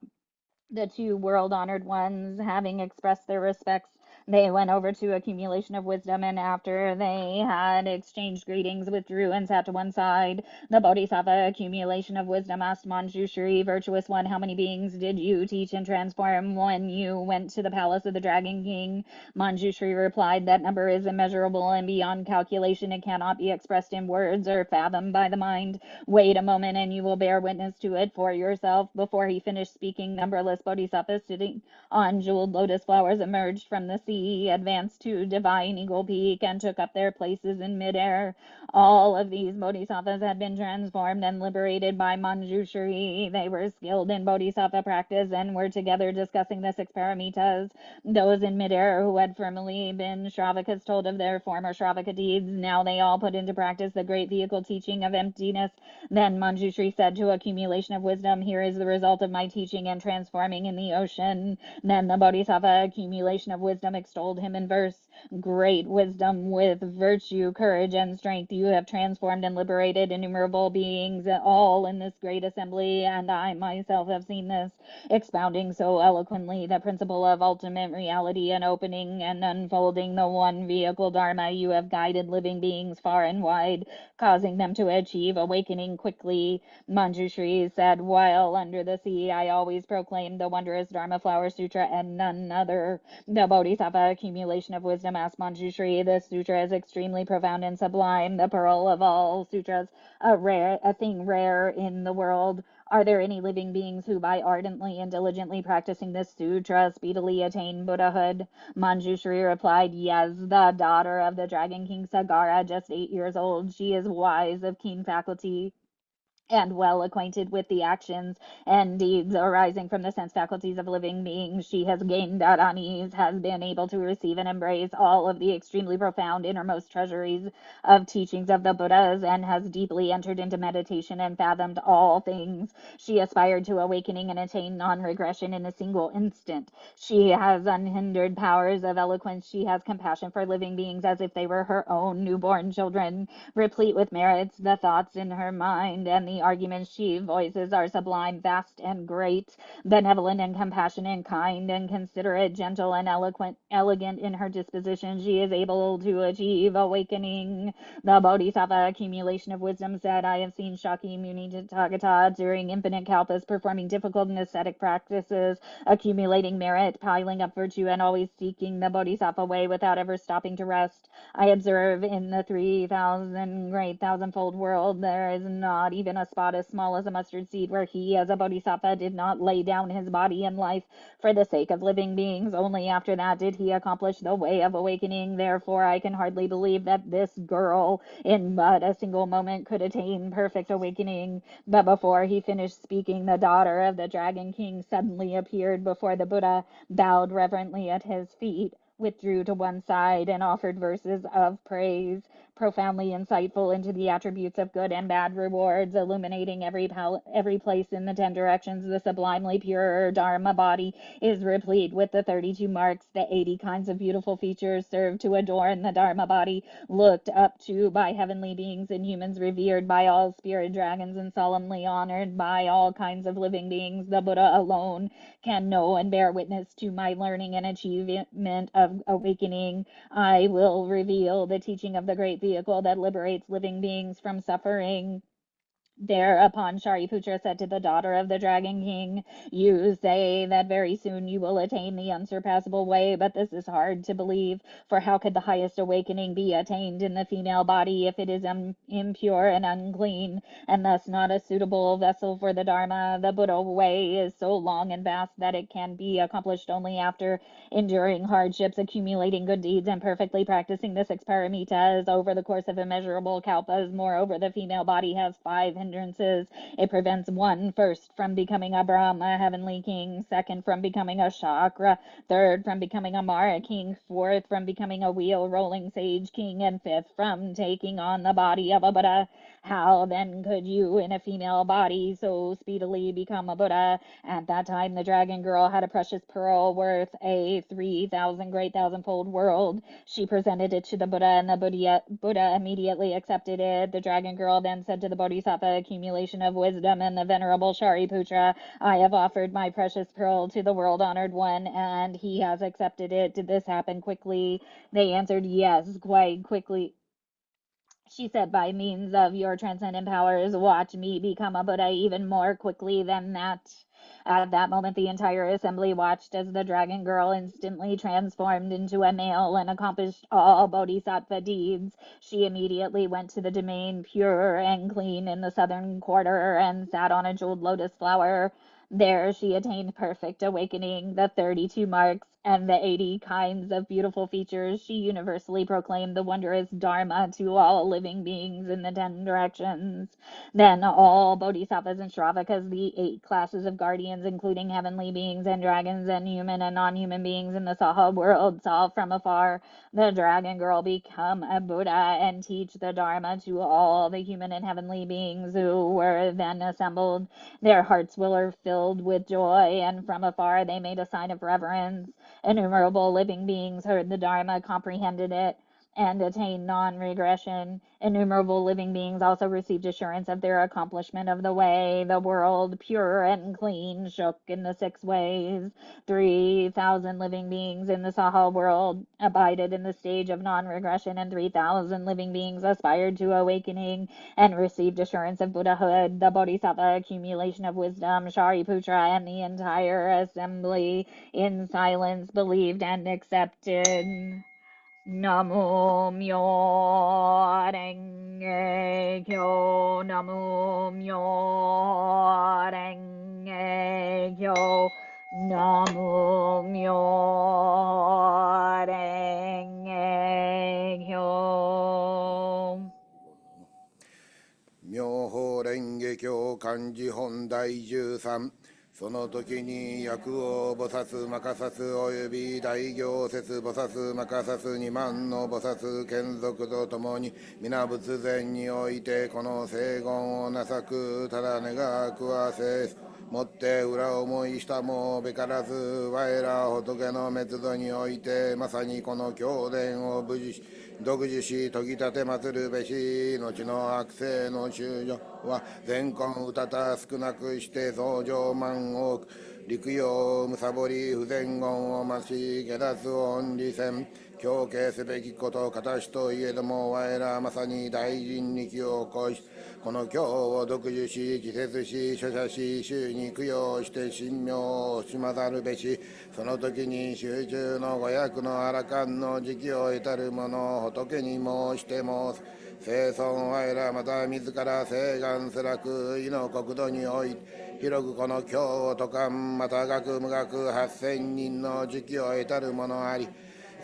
the 2 world-honored ones. Having expressed their respects, They went over to accumulation of wisdom, and after they had exchanged greetings, withdrew and sat to one side. The Bodhisattva accumulation of wisdom asked Manjushri, virtuous one, how many beings did you teach and transform when you went to the palace of the Dragon King? Manjushri replied, that number is immeasurable and beyond calculation. It cannot be expressed in words or fathomed by the mind. Wait a moment and you will bear witness to it for yourself. Before he finished speaking, numberless bodhisattvas sitting on jeweled lotus flowers emerged from the sea, advanced to divine Eagle Peak, and took up their places in midair. All of these bodhisattvas had been transformed and liberated by Manjushri. They were skilled in bodhisattva practice and were together discussing the six paramitas. Those in midair who had formerly been Shravakas told of their former Shravaka deeds. Now they all put into practice the great vehicle teaching of emptiness. Then Manjushri said to accumulation of wisdom, here is the result of my teaching and transforming in the ocean. Then the Bodhisattva accumulation of wisdom extolled him in verse. Great wisdom with virtue, courage, and strength, you have transformed and liberated innumerable beings, all in this great assembly, and I myself have seen this. Expounding so eloquently the principle of ultimate reality and opening and unfolding the one vehicle Dharma, you have guided living beings far and wide, causing them to achieve awakening quickly. Manjushri said, while under the sea, I always proclaimed the wondrous Dharma Flower Sutra and none other. The Bodhisattva accumulation of wisdom asked Manjushri, this sutra is extremely profound and sublime, the pearl of all sutras, a thing rare in the world. Are there any living beings who by ardently and diligently practicing this sutra speedily attain Buddhahood? Manjushri replied, yes, the daughter of the Dragon King Sagara, just 8 years old. She is wise, of keen faculty, and well acquainted with the actions and deeds arising from the sense faculties of living beings. She has gained at ease, has been able to receive and embrace all of the extremely profound innermost treasuries of teachings of the Buddhas, and has deeply entered into meditation and fathomed all things. She aspired to awakening and attained non-regression in a single instant. She has unhindered powers of eloquence. She has compassion for living beings as if they were her own newborn children, replete with merits. The thoughts in her mind and the arguments she voices are sublime, vast, and great, benevolent and compassionate, kind and considerate, gentle and elegant in her disposition. She is able to achieve awakening. The Bodhisattva accumulation of wisdom said, I have seen Shaki Muni Tathagata during infinite kalpas performing difficult and ascetic practices, accumulating merit, piling up virtue, and always seeking the Bodhisattva way without ever stopping to rest. I observe in the 3,000 great thousandfold world, there is not even a spot as small as a mustard seed where he, as a bodhisattva, did not lay down his body and life for the sake of living beings. Only after that did he accomplish the way of awakening. Therefore, I can hardly believe that this girl, in but a single moment, could attain perfect awakening. But before he finished speaking, the daughter of the Dragon King suddenly appeared before the Buddha, bowed reverently at his feet, withdrew to one side, and offered verses of praise, profoundly insightful into the attributes of good and bad rewards, illuminating every place in the 10 directions. The sublimely pure Dharma body is replete with the 32 marks, the 80 kinds of beautiful features serve to adorn the Dharma body, looked up to by heavenly beings and humans, revered by all spirit dragons, and solemnly honored by all kinds of living beings. The Buddha alone can know and bear witness to my learning and achievement of awakening. I will reveal the teaching of the great vehicle that liberates living beings from suffering. Thereupon Shariputra said to the daughter of the Dragon King, you say that very soon you will attain the unsurpassable way, but this is hard to believe, for how could the highest awakening be attained in the female body if it is impure and unclean, and thus not a suitable vessel for the Dharma? The Buddha way is so long and vast that it can be accomplished only after enduring hardships, accumulating good deeds, and perfectly practicing the 6 paramitas over the course of immeasurable kalpas. Moreover, the female body has 5 hindrances. It prevents 1, first, from becoming a Brahma, heavenly king; 2nd, from becoming a Chakra; 3rd, from becoming a Mara king; 4th, from becoming a wheel-rolling sage king; and 5th, from taking on the body of a Buddha. How then could you, in a female body, so speedily become a Buddha? At that time, the dragon girl had a precious pearl worth a 3,000 great thousandfold world. She presented it to the Buddha, and the Buddha immediately accepted it. The dragon girl then said to the Bodhisattva accumulation of wisdom, and the venerable Shariputra, I have offered my precious pearl to the world-honored one, and he has accepted it. Did this happen quickly? They answered, yes, quite quickly. She said, by means of your transcendent powers, watch me become a Buddha even more quickly than that. At that moment, the entire assembly watched as the dragon girl instantly transformed into a male and accomplished all bodhisattva deeds. She immediately went to the domain pure and clean in the southern quarter and sat on a jeweled lotus flower. There she attained perfect awakening, the 32 marks, and the 80 kinds of beautiful features. She universally proclaimed the wondrous Dharma to all living beings in the 10 directions. Then all bodhisattvas and shravakas, the 8 classes of guardians, including heavenly beings and dragons and human and non-human beings in the Saha world, saw from afar the dragon girl become a Buddha and teach the Dharma to all the human and heavenly beings who were then assembled. Their hearts were filled with joy, and from afar they made a sign of reverence. Innumerable living beings heard the Dharma, comprehended it, and attained non-regression. Innumerable living beings also received assurance of their accomplishment of the way. The world, pure and clean, shook in the 6 ways. 3,000 living beings in the Saha world abided in the stage of non-regression, and 3,000 living beings aspired to awakening and received assurance of Buddhahood. The Bodhisattva accumulation of wisdom, Shariputra, and the entire assembly in silence believed and accepted. Namo Myo Renge Kyo, Namo Myo Renge Kyo, Namo Myo Renge Kyo. 妙法蓮華経漢字本第13その時に薬王菩薩摩诃薩及び大行説菩薩摩诃薩2万の菩薩眷属とともに皆仏前においてこの聖言をなさくただ願くはせもって裏思いしたもべからず我ら仏の滅度においてまさにこの経典を無事独自し研ぎ立て祀るべし後の悪性の修女は善根うたた少なくして増上万億陸用むさぼり不全言を増し下脱恩利戦強敬すべきこと形といえども我らまさに大人力を起こしこの経を独自し自説し書写し衆に供養して神妙を惜しまざるべしその時に集中の五役のあらかんの時期を得たる者仏に申しても生存我らまた自ら誓願すらく意の国土において広くこの経を説かんまた学無学8000人の時期を得たる者あり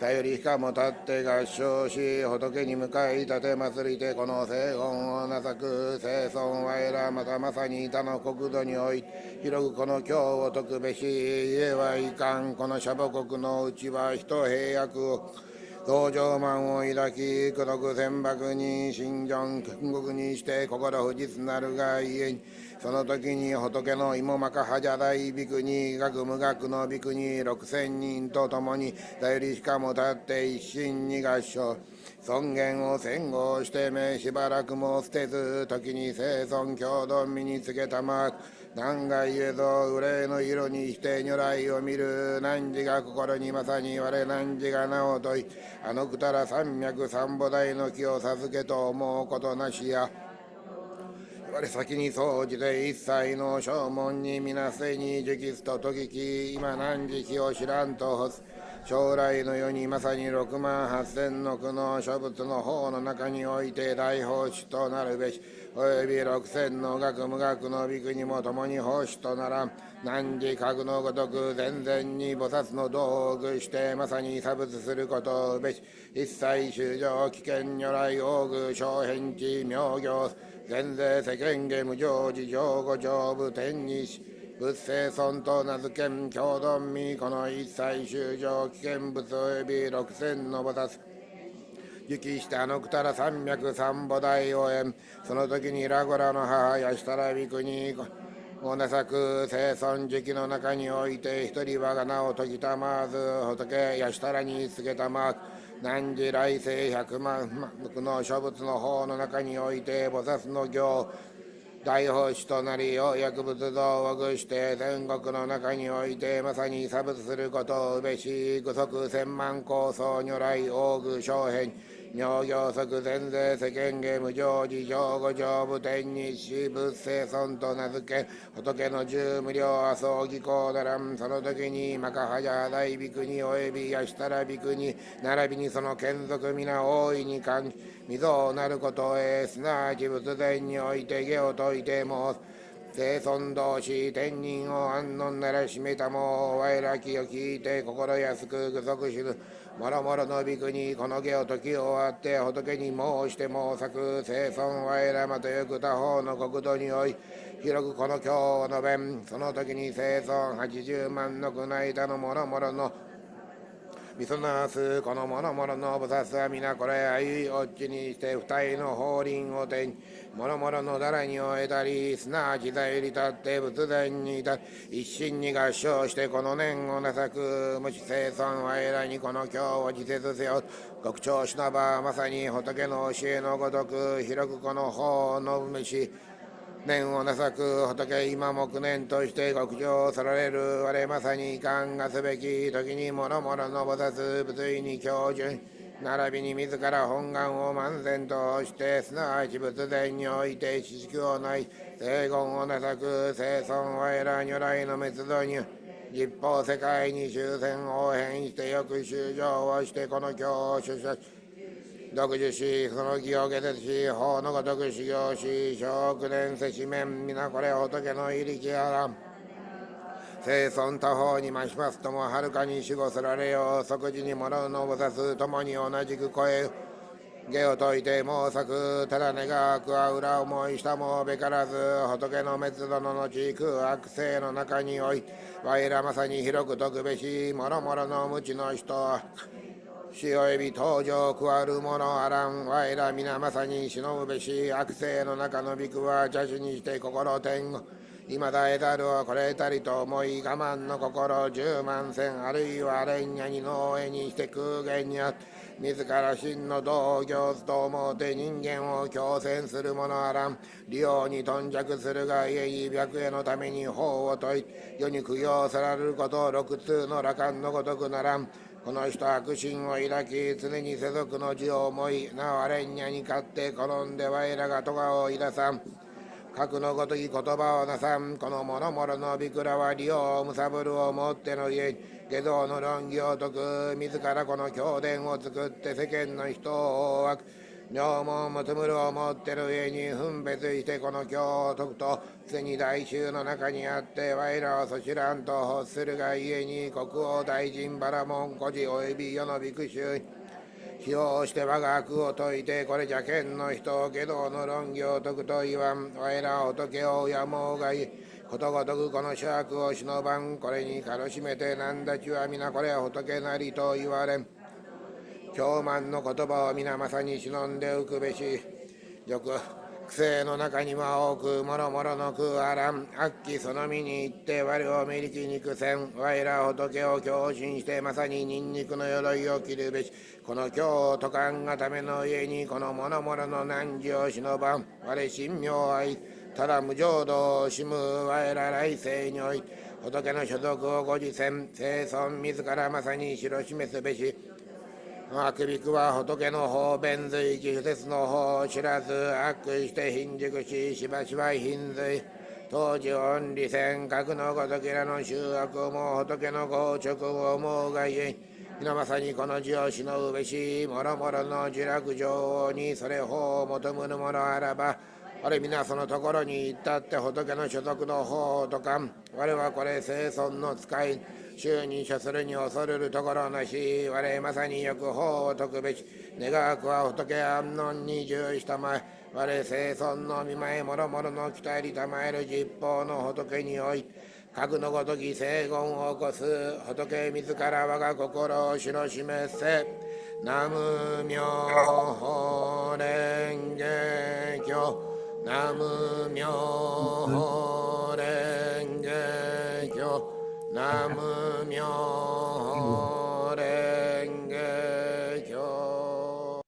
さよりしかも立って合唱し仏に向かい立て祭りてこの聖言をなさく生存我らまたまさに他の国土において広くこの経を説くべし家はいかんこのシャボ国のうちは人平約を道場満を抱き苦毒千박に信心建国にして心不実なるがゆえにその時に仏の芋まかはじゃ大ビクに学無学のビクに6000人と共にだよりしかも立って一心に合唱尊厳を戦後してめしばらくも捨てず時に生存共同身につけたまく何がゆえぞ憂いの色にして如来を見る汝が心にまさに我汝が名を問いあのくたら三脈三菩提の木を授けと思うことなしや我先に総じて一切の正門に皆せに直筆と説き今何時期を知らんと将来の世にまさに6万8000の苦の諸仏の方の中において大奉仕となるべしおよび6000の学無学のビクにも共に奉仕とならん汝格のごとく全然に菩薩の道具してまさに差別することべし一切修上危険如来王具小変地妙行全税世間下無常時上五上部天にし仏生尊と名付けん共同身この一切修上危険物および6000の菩薩行きしてあのくたら三脈三菩提を縁その時にラゴラの母やしたらびくにおなさく生存時期の中において一人我が名を解きたまわず仏やしたらにつけたま汝来世100万の諸仏の方の中において菩薩の行大星となりよ薬物道を具して全国の中においてまさに差別することをべし具足千万構想如来大具小変妙行則全税世間芸無常時上五上部天日誌仏生尊と名付け仏の十無量麻生技巧ならんその時にマカハヤ大ビクに及びやしたらビクに並びにその眷属皆大いに感じ未曾なることへすなわち仏前において下を説いても生存同士天人を安穏ならしめたも我ら気を聞いて心安く具足しるもろもろのびくにこの下を時終わって仏に申して申作生存我らまとよく他方の国土におい広くこの経を述べんその時に生存80万の国間のもろもろのみそなすこのものもろの菩薩は皆これあゆいおっちにして二重の法輪を手にもろもろのだらに終えたりすなわち座より立って仏前に至り一心に合唱してこの念をなさく無視生存我らにこの経を自節せよ極長しなばまさに仏の教えのごとく広くこの法のめし念をなさく仏今木念として極上さられる我まさに感がすべき時にもろもろの菩薩仏意に教準並びに自ら本願を満然としてすなわち仏前において知識をない聖言をなさく生存我ら如来の滅度に実法世界に終戦応変してよく修正をしてこの経を主者独自し、その義を下絶し、法のごとく修行し、小苦伝せしめん、皆これ仏の入りきあらん。生存他方に増しますとも、はるかに守護せられよう、即時にもろの菩薩ともに同じく声、下を説いて申作、ただ願くは裏思いしたもべからず、仏の滅度の後、空悪性の中におい、我らまさに広く特べし、もろもろの無知の人は、死及び登場加わるものあらん我ら皆まさに忍ぶべし悪性の中のびくは邪手にして心天を今だえざるをこれたりと思い我慢の心10万千あるいは蓮華に農へにして空言にあって自ら真の道行と思うて人間を強戦するものあらん利用に頓着するが家に白へのために法を説い世に供養されること六通の羅漢のごとくならんこの人悪心を抱き常に世俗の字を思いなお蓮華に勝って転んで我らが咎をいださん核のごとき言葉をなさんこのもろもろのびくらは利用をむさぶるをもっての家に下道の論議を解く自らこの経典を作って世間の人を大く尿もむつむるをもってる上に分別してこの経を解くと常に大衆の中にあって我らをそ知らんと欲するが家に国王大臣バラモン孤児及び世のびく衆使用して我が悪を解いてこれ邪剣の人下道の論議を解くと言わん我ら仏をやもうがいことごとくこの諸悪を忍ばんこれに軽しめてなんだちは皆これ仏なりと言われん教満の言葉を皆まさに忍んで浮くべし欲癖の中には多くもろもろの空あらん悪鬼その身に行って我をめりき肉せん我ら仏を強心してまさにニンニクの鎧を着るべしこの経を解かんがための家にこのもろもろの難事を忍ばん我神妙愛ただ無浄土をしむ我ら来世におい仏の所属をご自戦生存自らまさに知示すべしあくびくは仏の法弁随記不説の法を知らず悪して貧熟ししばしば貧随当時恩利戦格のごときらの修悪も仏の豪直を思うがゆえ皆まさにこの字を忍ぶべしもろもろの呪落女王にそれ法を求むるものあらばあれ皆そのところに行ったって仏の所属の法とか我はこれ生存の使い衆に処するに恐るるところなし我まさによく法を解くべし願くは仏安穏に従したまえ我生存の見舞いもろもろの期待にたまえる実法の仏におい格のごとき聖言を起こす仏自ら我が心を知ろしめせ南無妙法蓮華経南無妙法蓮華経南無妙法蓮華経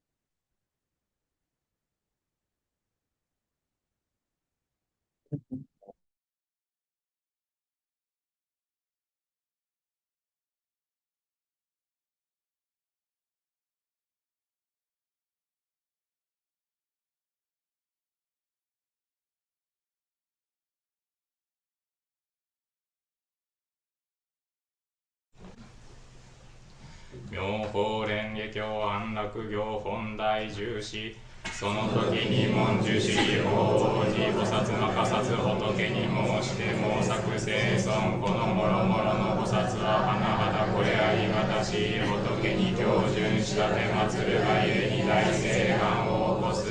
妙法蓮華経安楽行本大重視その時に文殊師利法王子菩薩摩訶薩仏に申して毛作生尊このもろもろの菩薩は甚だこれありがたしい仏に標準したて祭るがゆえに大聖願を起こす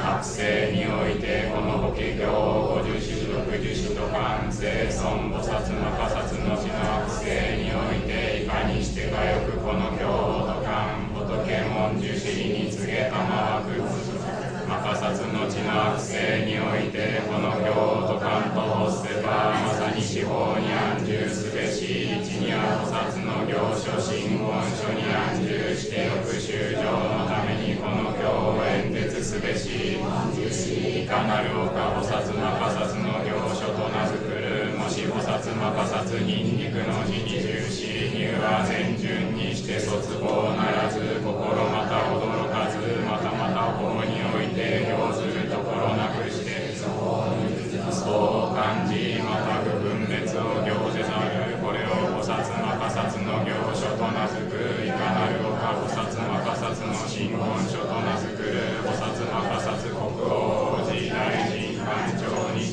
悪世においてこの法華経を五十四六十四と完成尊菩薩摩訶薩の地の悪世においていかにしてかよくこの経をとかん仏文殊師利に告げたまわく摩訶薩の地の悪世においてこの経をとかんと欲せばまさに司法に安住すべし一には菩薩の行書真言書に安住して翌修正のためにこの経を演説すべしいかなるおか菩薩摩訶薩の行書と名付くるもし菩薩摩訶薩ニンニクの字に重視入は全順にして卒法ならず心また驚かずまたまた法において要するところなくしてそう感じまた不分別を行せざるこれを菩薩摩訶薩の行書と名付くいかなるおか菩薩摩訶薩の真言書と名付くる菩薩摩訶薩国王王子大臣官庁に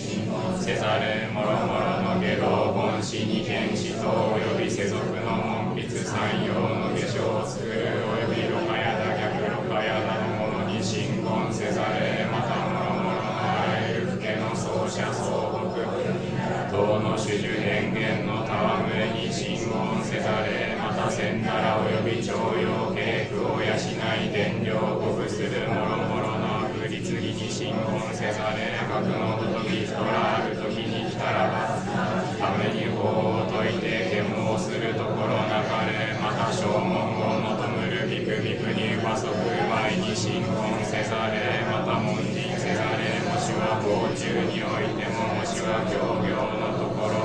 せざれもろもろの下道本師に見師とおよび世俗の門筆三様の下書を作るおよびろ過やだ逆ろ過やなのものに真言せざれまたもろもろのあらゆる父家の奏者総北道の種々変幻の戯れに真言せざれまた千ならおよび徴用稽古を養い伝領を古布するもろもろの悪律儀に真言せざれ学のごとき人らある時に来たらばために法を説いて啓蒙するところなかれまた証文を求むるビクビクに和足前に真言せざれまた門人せざれもしは法中においてももしは教行のところ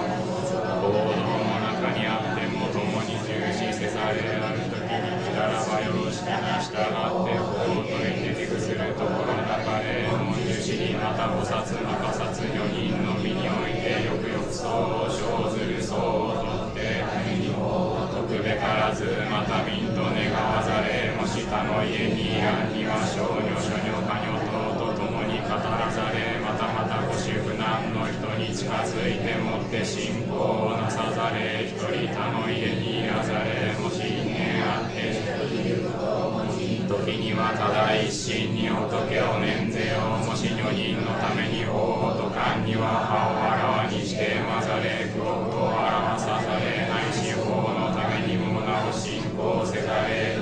行動の中にあっても共に重視せざれある時に来たらばよろしきに従って法を説いて手くするところなかれ文殊師利また菩薩摩訶薩女人の身においてよくよくそう生ずるそうをとって徳べからずまた民と願わざれもし他の家にいらんには少女諸女家女等と共に語らざれまたまたご主婦難の人に近づいてもって信仰をなさざれ一人他の家にいらざれもし因縁あって時にはただ一心に仏を念ぜよもし女人のために法をとかんには歯をあらわにしてまざれ苦奥を表さざれないし法のためにもなお信仰せざれ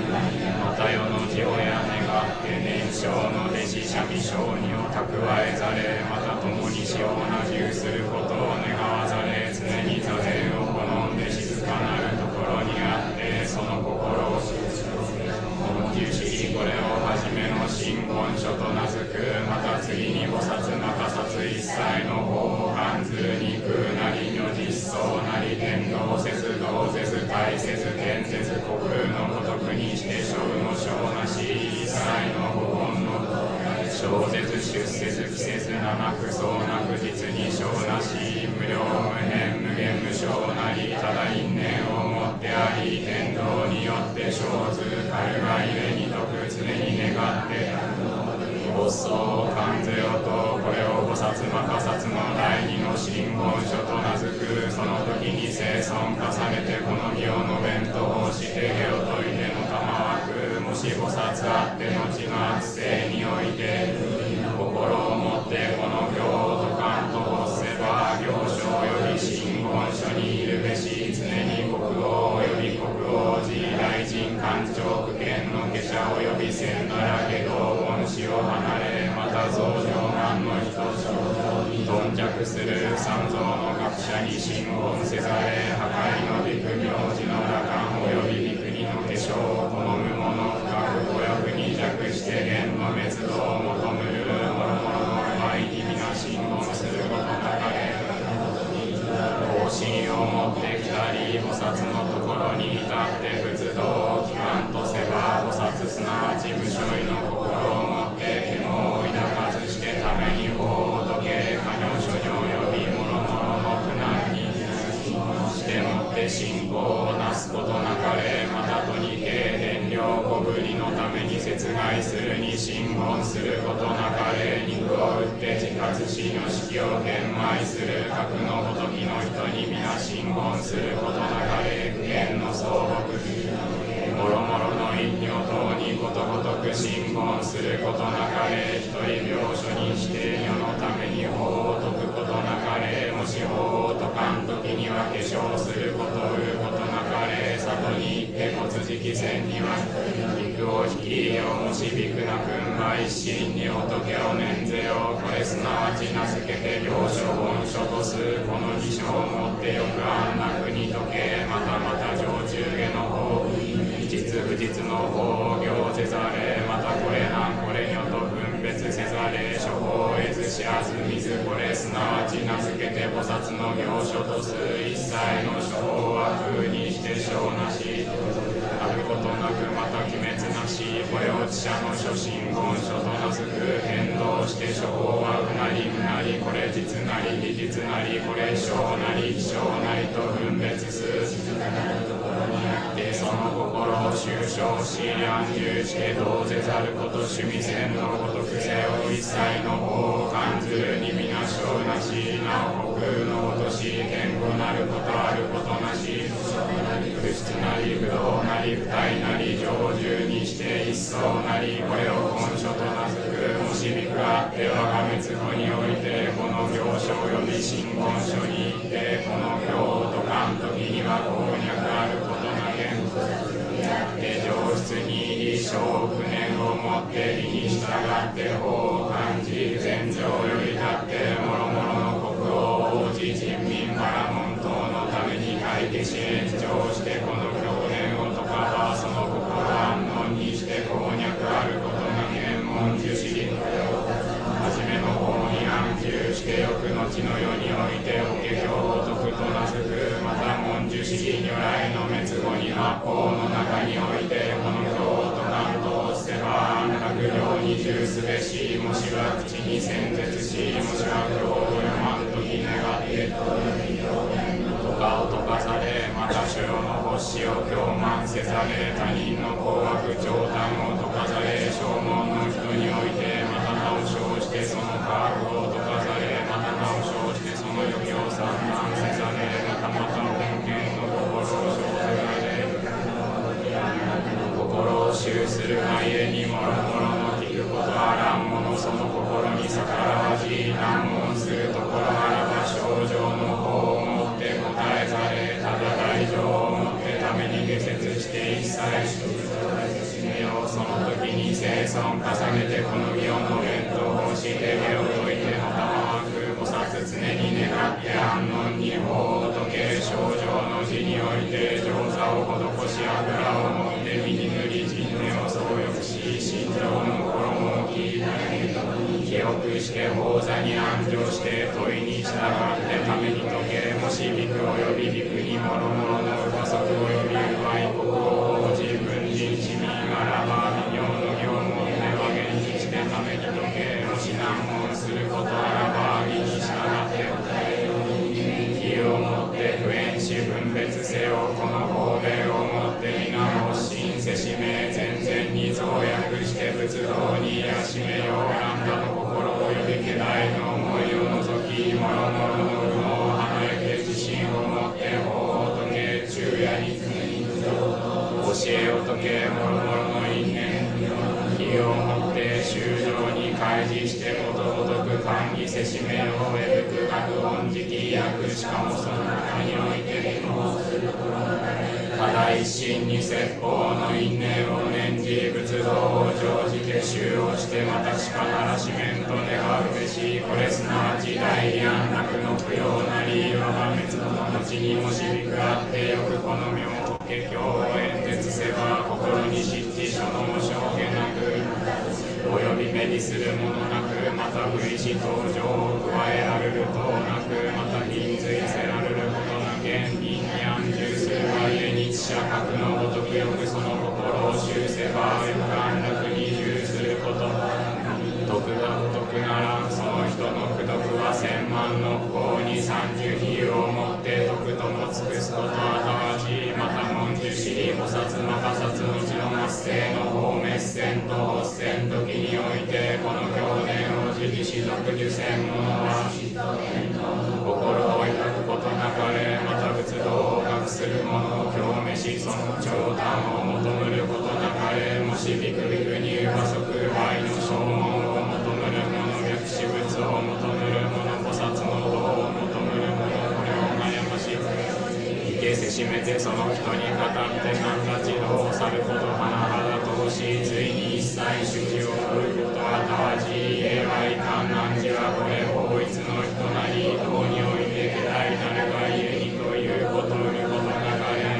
また世の字をや願って年少の弟子三味小児を蓄えざれまた共に死をなじゅうすることを願わざれ常に座禅を好んで静かなるところにあってその心を文殊師利これをはじめの真言書と名付くまた次に菩薩摩訶薩一切の法を観ずるに空なり如実相なり天道せず道せず体せず天せず虚空のごとくにして生の生なし一切の五言の生せず出せず季節なくそうなく実に生なし無量無辺無限無償なりただ因縁をもってあり天道によって生ずるかるがゆえに徳常に願って発想を感ぜよとこれを菩薩摩訶薩の第二の真言書と名付くその時に生尊重ねてこの義を述べんと法して下を説いての賜くもし菩薩あって後の悪世において心をもってこの行をとかんと欲せば行書より真言書にいるべし常に国王および国王子大臣官庁区権の下者および千なら下道本師を離れまた増上願の人頓着する三蔵の学者に真言せざれ破壊のビク名字の羅漢およびビクニの化粧を好む者深く五欲に弱して元の滅動を求むるもろもろの愛に皆真言することなかれ方針を持ってきたり菩薩のところに至って仏道を聞かんとせば菩薩すなわち無所意の心を持って獣を抱かずしてために法を説け可女諸女よびもろもろの苦難にしてもって信仰をなすことなかれまたとにけを小ぶりのために殺害するに信言することなかれ。肉を打って自活しの式を玄米する格のごときの人に皆信言することなかれ。普遍の相北もろもろの陰陽等にことごとく信言することなかれ。一人病所にして世のために法を説くことなかれ。もし法を説かんときには化粧することを言うことなかれ。里に行って骨直線には肉を引きようもしびくなくんば一心に仏を念ぜよ。これすなわち名付けて行書本書とす。この義書をもってよく安楽に解け。またまた上中下の法実不実の法を行ぜざれ。またこれなんこれにょと分別せざれ。諸法を得ず知らず見ず。これすなわち名付けて菩薩の行書とす。一切の諸法は空にして小なし。あることなくまた鬼滅なし。これを知者の諸信言書となすく。変動して諸法はうなりうなり。これ実なり非実なり。これ小なり非小なりと分別す。でその心を修正し安住してどうぜざること趣味線のごとくせを一切の法を感ずるに皆小なし。なお虚空のごとし健康なることあることなし。物質なり不動なり不体なり上重にして一層なり。これを根書となすく。もしびくあって我が滅後においてこの行書および真言書に行ってこの行を解かんときには公脈あることなけん。で上質に理性船をもって理に従って法を感じ禅情より立ってもろもろの国王王子人民バラモン等のために会計し延長してこの教伝を解かばその心安穏にして公脈あることなけん文殊知りはじめの方に安住してよく後の世において法華経を解くとなすく。また文殊知り如来の滅後には法の中においてこの経を解かんとせば安楽行に従すべし。もしは口に宣絶しもしは経を読まんとき願ってとかを解かされ。また所要の星を狂慢せざれ。他人の高悪長短を解かされ。正門の人においてまた名を称してその科学を解かされ。また名を称してその余興散乱せざれ。またまた本見の心を生ぜられ。心を修するがゆえにもろもろの聞くことあらんものその心に逆らわじ難問するところあらば症状の方をもって答えざれ。ただ大乗をもってために下説して一切その時に生存重ねてこの義を述べんと奉して下を解いてまたまわく菩薩常に願って安穏に法を解け。症状の字において上座を施し油をもって身に塗り人根を相欲し心情の衣を着記憶して法座に安定して問いに従ってために解け。もしびくおよびびくにもろもろの不足および不愛国を自分人市民あらば微妙の業務を目は現にしてために解け。もし難問することあらば義に従って義をもって不縁し分別せよ。この法令をもって皆発信せしめ全然に増約して仏道にやしめよう。ランダの心および家来の思いを除きもろもろの苦悩を離れて自信をもって法を解け。昼夜に教えを解け。もろもろの因縁義をもって修正に開示してことごとく歓喜せしめよう。へぶく学音時期訳しかもその中においてただ一心に説法の因縁を念じ仏道を常時結集をしてまたしかならしめんと願うべし。これすなわち大利安楽の供養なり我が滅度の後にもしびくあってよくこの妙法華経を演説せば心に失地所のも証言なくおよび目にするものなくまた不意志登場を加えられるとなくまた銀随せられることなけん因に安住するがゆえに知者格のごとくよくその心を修せばよく安楽に従すること徳が不徳ならその人の功徳は千万の不幸に30比をもって徳とも尽くすことはたわし。また文殊師利菩薩摩訶薩の字の末世の法滅戦と発戦時においてこの経典を受持し俗受せん者は心を抱くことなかれ、また仏道を学する者を興味し、その長短を求むることなかれ、もしビクビクに馬足愛の証文を求むる者、薬師仏を求むる者、菩薩の道を求むる者、これを悩ましいけせしめてその人に語って何ら知道を去ること甚だ通し、ついに一切主事を取ることはたわじ言えはいかん。汝はこれ法一の人なり道において家来なるが家にということ売ることなかれ、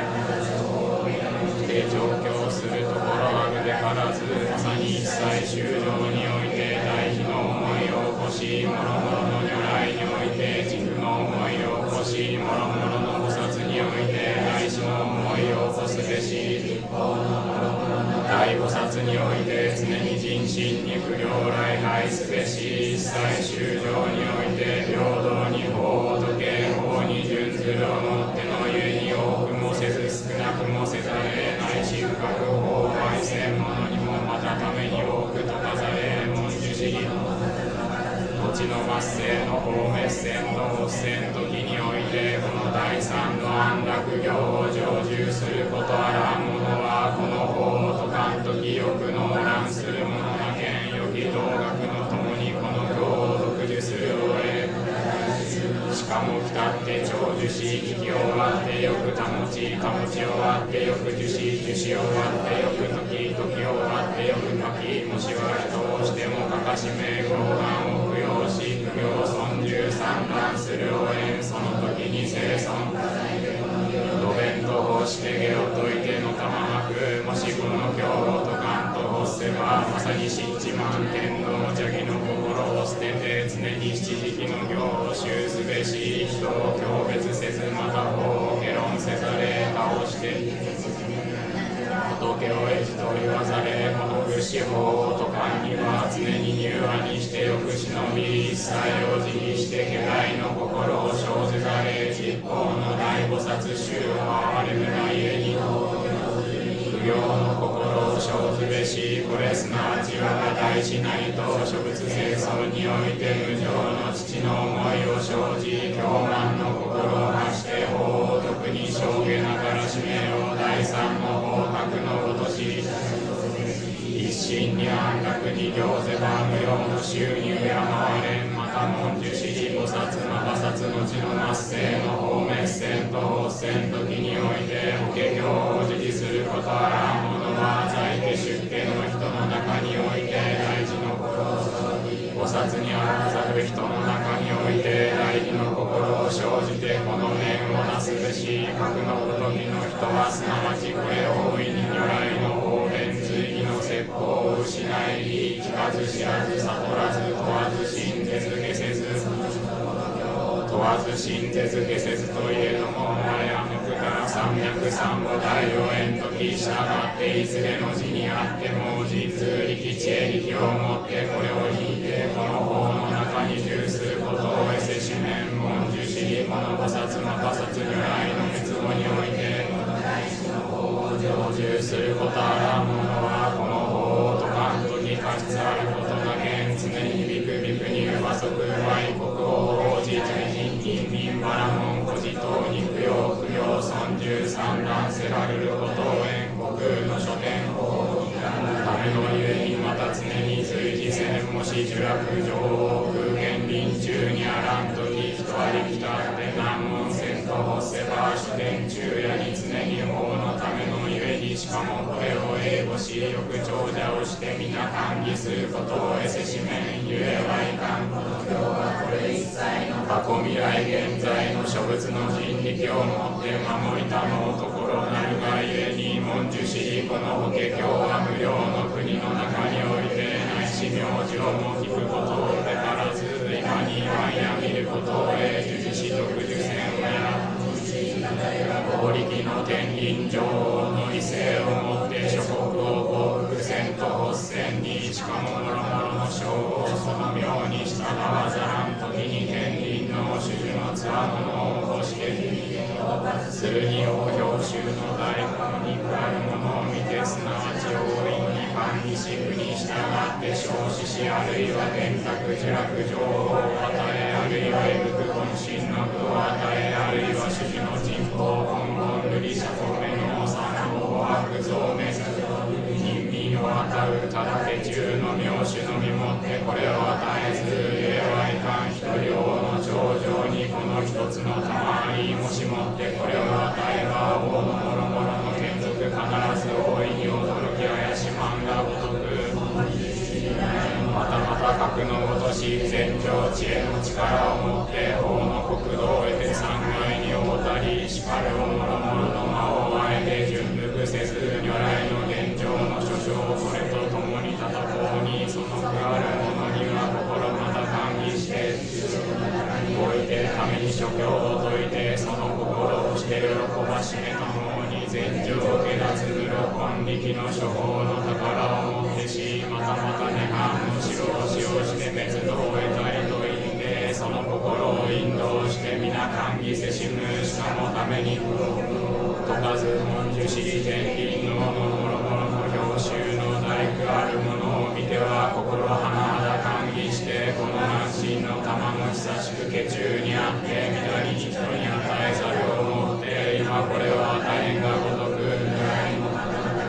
で上京するところあるべからず、まさに一切修行において大悲の思いを起こし、もろもろの如来において自負の思いを起こし、もろもろの菩薩において大志の思いを起こすべし、大菩薩において常に人心に不良来拝すべし、一切修行において平等に法を説け、法に準ずるをもってのゆえに多くもせず少なくもせざれないし、深く法を愛せん者にもまたために多く説かざれ文殊し、後の末世の法滅戦と発戦時においてこの第三の安楽行を成就することあらん者は、この法を説かん時欲のおらんする者なけん、よき道学のともにこの行を読受するをえ、しかも来たって長寿し、聞き終わってよく保ち、保ち終わってよく受し、受し終わってよく時、時終わってよく書き、もしは人をしてもかかしめ、傲慢を供養し、苦行尊重散乱するをえん、その時に生存路弁と法して下を解いての玉まく、もしこの経を解かんと発せば、まさに七万天の邪気の心を捨てて常に七時期の行を修すべし、人を強別せずまた法を下論せざれ倒して仏を得じと言わざれ、この仏師法を説かんには常に柔和にしてよく忍び、一切を辞儀して家来の心を生ずざれ、実法の大菩薩衆を哀れむがゆえに苦行の心を生ずべし、これすなわち我が大師なりと諸仏清掃において無常の父の思いを生じ、狂慢の心を発して法を特に生下ながらしめよう第三の法格のごとし、一心に安楽に行ぜば無用の収入や回れん、また文殊師菩薩摩菩薩の地の末世の法滅戦と発戦時において法華経を持持することあらん者は、在家出家の人の中において大事の心を菩薩にあらざる人の中において大事の心を生じてこの念をなすべし、格のごときの人はすなわちこれ大いに如来の法蓮随意の説法を失い、聞かず知らず悟らず問わず信ぜず下せず問わず信ぜず下せずといえども、我は無垢から三脈三母大を縁時従っていずれの字にあっても実力知恵力をもってこれを引いてこの法の中に従することを得せしめん、文殊師この菩薩の菩薩如来の滅後において成就することあらん者は、この法を説かんとき過失あることなけん、常にビクビクに馬足愛国王王子随人人民バラモン孤児等に供養供養尊重散乱せられることを縁国の書店法ためのゆえに、また常に随時せん、もし呪落情を空間臨中にあらんとき、人ありきたって難問せんと発せば書店中夜に常に法のためのゆえに、しかもこれを英語しよく長者をして皆歓喜することを得せしめん、ゆえはいかん。この経はこれ一切の過去未来現在の諸仏の人力をもって守りたもうところなるがゆえに、文殊師この法華経は無料の国の中においてないし名字をも聞くことをべからず、今に言わんや見ることを得受持し独受せんや法力の天輪女王の威勢をもって諸国を降伏せんと発せんに、しかももろもろの将をその妙に従わざらん時に天輪の主樹のつわものを欲してするに応表衆の大根に加えるものを見て、すなわち王観に支部に従って生死しあるいは天卓呪落情報を与えあるいは異福渾身の具を与えあるいは種々の人口根本瑠璃社透明の三宝悪造明人民を与うただけ中の名手のみもってこれを与えず霊はいかん一人王の頂上にこの一つの賜りもしもってこれを与えば王のもろもろの眷属必ず大いに驚き怪しまんがごとくまたまた格のごとし全上知恵の力をもって法の国土を得て三階に応たりしかるをもろもろの魔をあえて順服せず如来の現状の諸書をこれと共に戦おうにそのくある者には心また歓喜して解いてために諸教を解いてその心をして喜ばしめた方に全上下脱無六本力の諸法の宝をもってしまたまた涅槃の白星をして滅道を得たりといんでその心を引導して皆歓喜せしむしかもために解かず文殊知り天輪のもろもろの表集の大工あるものを見ては心甚だ歓喜してこの南進の玉も久しく家中にあって緑に人に与えざるをもって今これは与えんがごとく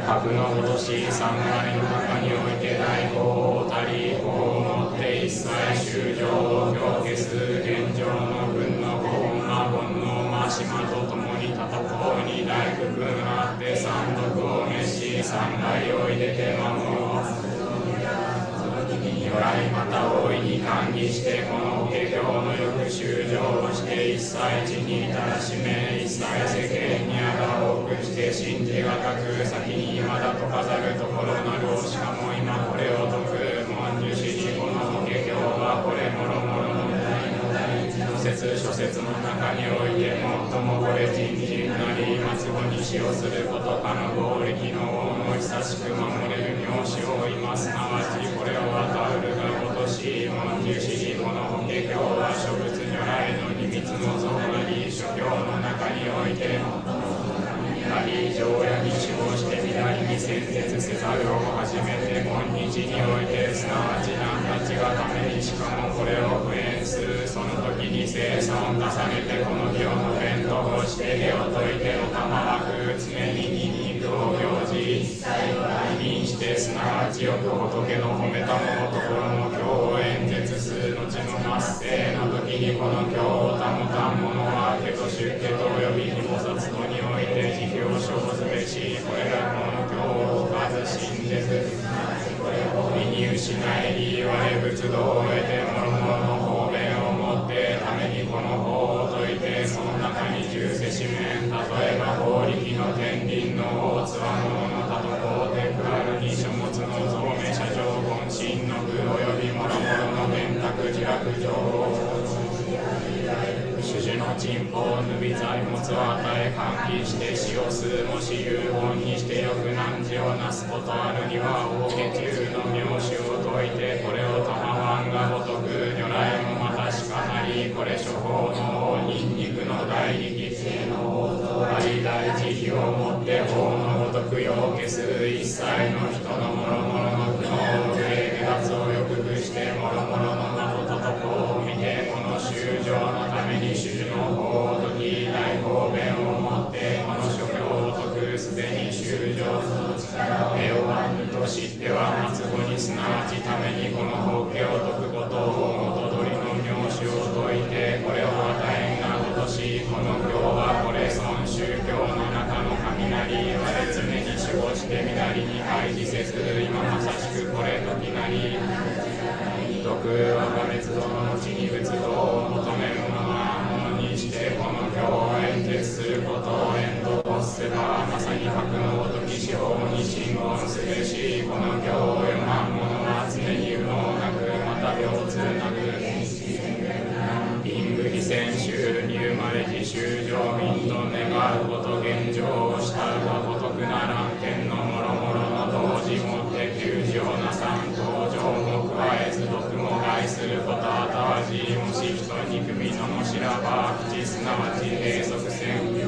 格のごとし三階の中において大法をたり法をもって一切修正を今日消す現状の軍の法魔煩悩魔島と共に戦うに大工軍あって三毒を滅し三階を入れて守ろう如来また大いに歓喜してこの法華経のよく修正をして一切地に至らしめ一切世間にあが多くして信じがたく先にまだ解かざるところなるしかも今これを解く文殊師にこの法華経はこれもろもろの諸説の中において最もこれ人々なり末後に使用することかの合力の王の久しく守れる名詞を今すなわちこれを与えるがごとし文殊師にこの法華経は諸仏如来の秘密の像なり諸教の中においてなり常夜に死亡して左に戦絶せざるを初めて今日においてすなわち何たちがためにしかもこれを普遍するその時に生産を重ねてこの行の弁当をして手を解いておたまわく常にニンニクを行事にしてすなわちよく仏の褒めたものところの経を演説する後の末世の時にこの経を保たん者は家と出家と及びに菩薩とにおいて慈悲を生ずべしこれらこの経を解かず信じず身に失い言われ仏道を得てもろもろの方便をもってためにこの法を解いてその中に十世四面例えば法力の天輪の大つわものの他と法でくあるに書物の造名社上渾身の具及びもろもろの弁卓自落情報種々の珍宝ぬび材物を与え喚起して使用するもし有本にしてよく難事をなすことあるには大家中の名手を解いてこれをたまわんがごとく如来もまたしかなりこれ処方の王ニンニクの大力性の王と大大慈悲をもって法のごとく世を消す一切の人のもろもろの苦悩を下脱をよくしてもろもろの的ととこを見てこの修正のために主の法を解き大方便をもってこの諸教を解くすでに修正の力を得わぬと知っては末後にすなわちためにこの法華を解くことを元取りの名手を解いてこれを与えんがごとしこの教はこれ尊宗教の中の雷我常に守護して左に開示せず今まさしくこれ時なり徳は破滅度の後に仏道を求めるままものにしてこの教を演説することを演導すればまさに格のごとき司法に信言すべしこの教を読まん者は常に有能なくまた腰痛なく陰部非戦衆に生まれ自修上民と願うこと現状を慕うがごとくならん天のもろもろの同時もって救助をなさん登場も加えず毒も害することあたわじもし人憎みのもしらば口すなわち閉塞せん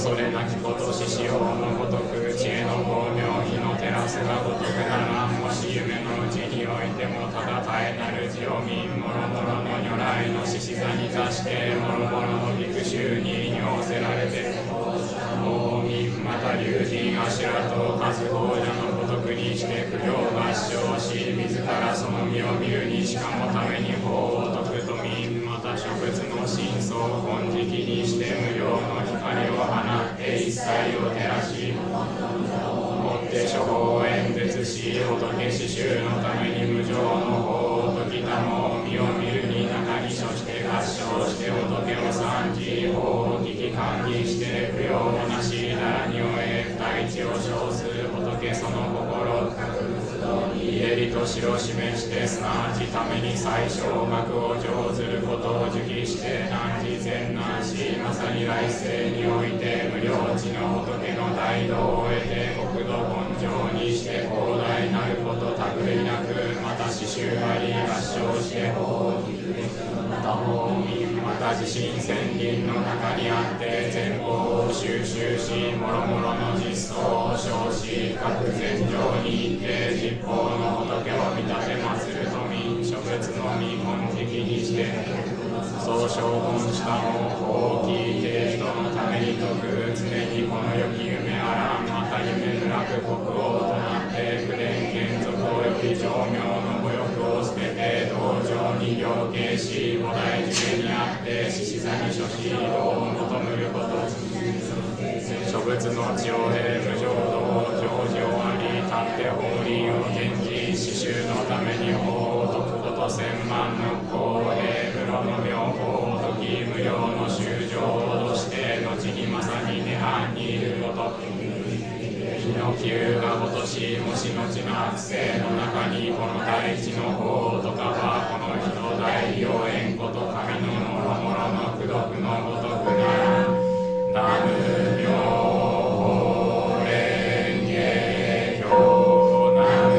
恐れなきことししようのごとく知恵の光明日の照らすがごとくならんもし夢のうちにおいてもただ絶えなる地を民もろもろの如来の獅子座に座してもろもろのビク衆に仰せられて王民また竜神阿修羅と数王者のごとくにして苦行合唱し自らその身を見るにしかもために法を説くと民また植物の真相金色にして無料の光を放って一切を照らしもって諸法を演説し仏死衆のために無常の法を説きたも身を見るに中に処して合唱して仏を参じ法を聞き歓喜して不要もなしならにおえ不大地を称す仏その心家理としを示してすなわちために最小学を上ずることを受記して汝善難しまさに来世において無料地の仏の大道を得て国土根性にして広大なることたぐいなくまた刺繍あり合唱して法を聞くべきまた法民また自身千人の中にあって全法を収集しもろもろの実相を称し各禅上に行って実法の仏を見立て祀ると民諸仏の見本的にしてそう証言したも法を聞いて人のために説く常にこの良き夢あらんまた夢ぬらく国王となって不伝眷属および上名のご欲を捨てて道場に行継し菩提樹にあって獅子座に処し道を求むること諸仏の地を得無常道常時終わり立って法輪を転じ刺繍のために法を説くこと千万の法を得無論の妙法を説き無料の修正を脅して後にまさに涅槃にいること火の球がごとしもし後の悪性の中にこの大地の法とかはこの人大良縁こと神のもろもろの功徳のごとくならナム妙法蓮華経ナム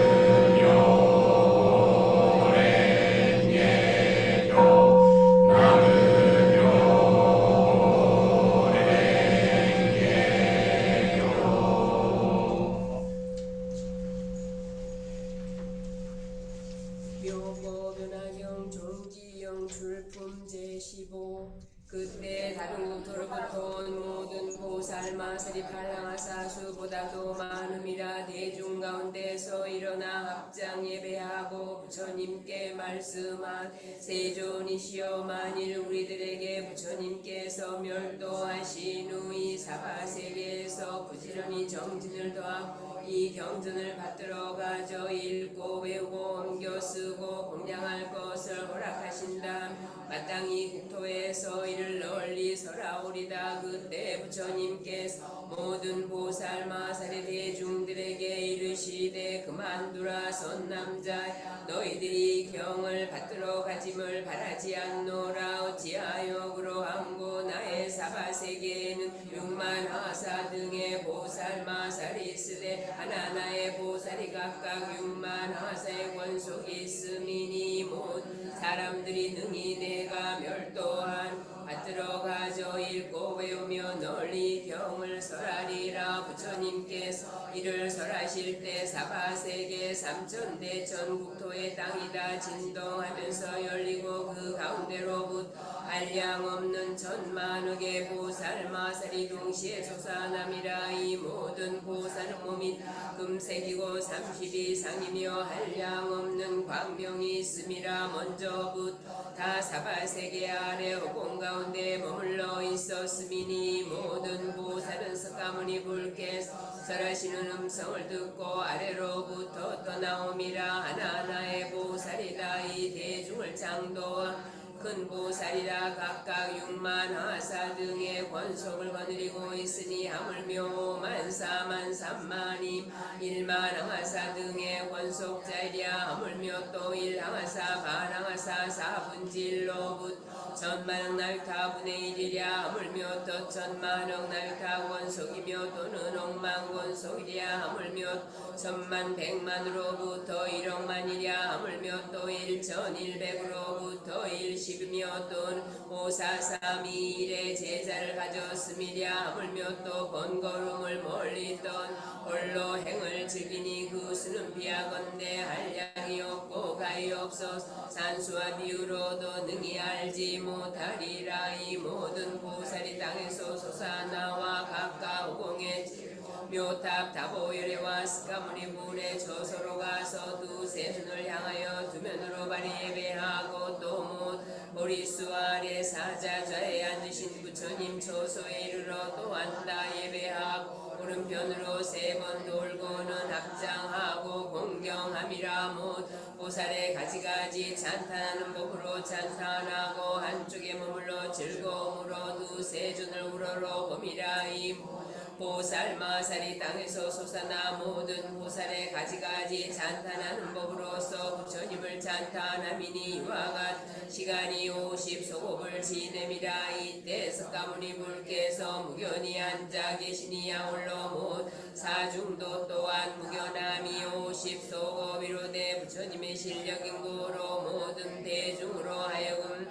妙法蓮華経ナム妙法蓮묘보변화경 종기영 출품 제15 그때 다른 도로부터 모든 보살마살이 발랑하사수보다도 많음이라 대중 가운데서 일어나 합장 예배하고 부처님께 말씀한 세존이시여 만일 우리들에게 부처님께서 멸도하신 후 이 사바세계에서 부지런히 정진을 더하고 이 경전을 받들어 가져 읽고 외우고 옮겨 쓰고 공양할 것을 허락하신다. 마땅히 국토에서 이를 널리 설하오리다. 그때 부처님께서 모든 보살마살의 대중들에게 이르시되 그만두라 선남자 너희들이 경을 받들어 가짐을 바라지 않노라. 어찌하여 그러한고 나의 사바세계에는 6만 하사 등의 보살마살이 있으되 하나하나의 보살이 각각 6만 하사의 권속이 있음이니 모든 사람들이 능히 내가 멸도한 받들어 가져 읽고 외우며 널리 경을 설하리라. 부처님께서 이를 설하실 때 사바세계 삼천대천 국토의 땅이다 진동하면서 열리고 그 가운데로부터 한량 없는 천만억의 보살마살이 동시에 솟아남이라. 이 모든 보살은 몸이 금색이고 30 이상이며 한량 없는 광명이 있음이라. 먼저부터 다 사바세계 아래 허공 가운데 머물러 있었음이니 모든 보살은 석가모니 불께서 설하시는 음성을 듣고 아래로부터 떠나옴이라. 하나하나의 보살이다. 이 대중을 창도한 큰 보살이라. 각각 6만 하사 등의 권속을 거느리고 있으니 하물며 5만 4만 3만이 1만 하사 등의 권속자이랴. 하물며 또 1하사 반하사 4분지 1로부터 천만억 날타분의 1이랴 하물며 또 천만억 날타 원속이며 또는 억만 원속이랴 하물며 천만 백만으로부터 1억만이랴 하물며 또 1100으로부터 10이며 또는 5432일에 제자를 가졌음이랴 하물며 또 번거로움을 멀리 떤 홀로 행을 즐기니 그 수는 비하건대 한량이 없고 가히 없어 산수와 비유로도 능히 알지 못하리라. 이 모든 보살이 땅에서 솟아나와 각각 후공에 묘탑 다보열애와 스가모니 물에 저소로 가서 두세 손을 향하여 두 면으로 발이 예배하고 또 머리수 아래 사자 좌에 앉으신 부처님 저소에 이르러 또 앉아 예배하고 오른편으로 세 번 돌고는 합장하고 공경함이라. 못 보살의 가지가지 찬탄하는 법으로 찬탄하고 한쪽에 머물러 즐거움으로 두세 존을 우러러 봄이라. 이 보살 마살이 땅에서 솟아나 모든 보살의 가지가지 찬탄하는 법으로서 부처님을 찬탄함이니 이와 같은 시간이 50소곱을 지냄이라. 이때 석가모니 불께서 무견히 앉아 계시니 아울러 못 사중도 또한 무견함이 50소곱이로되 부처님의 실력인고로 모든 대중으로 하여금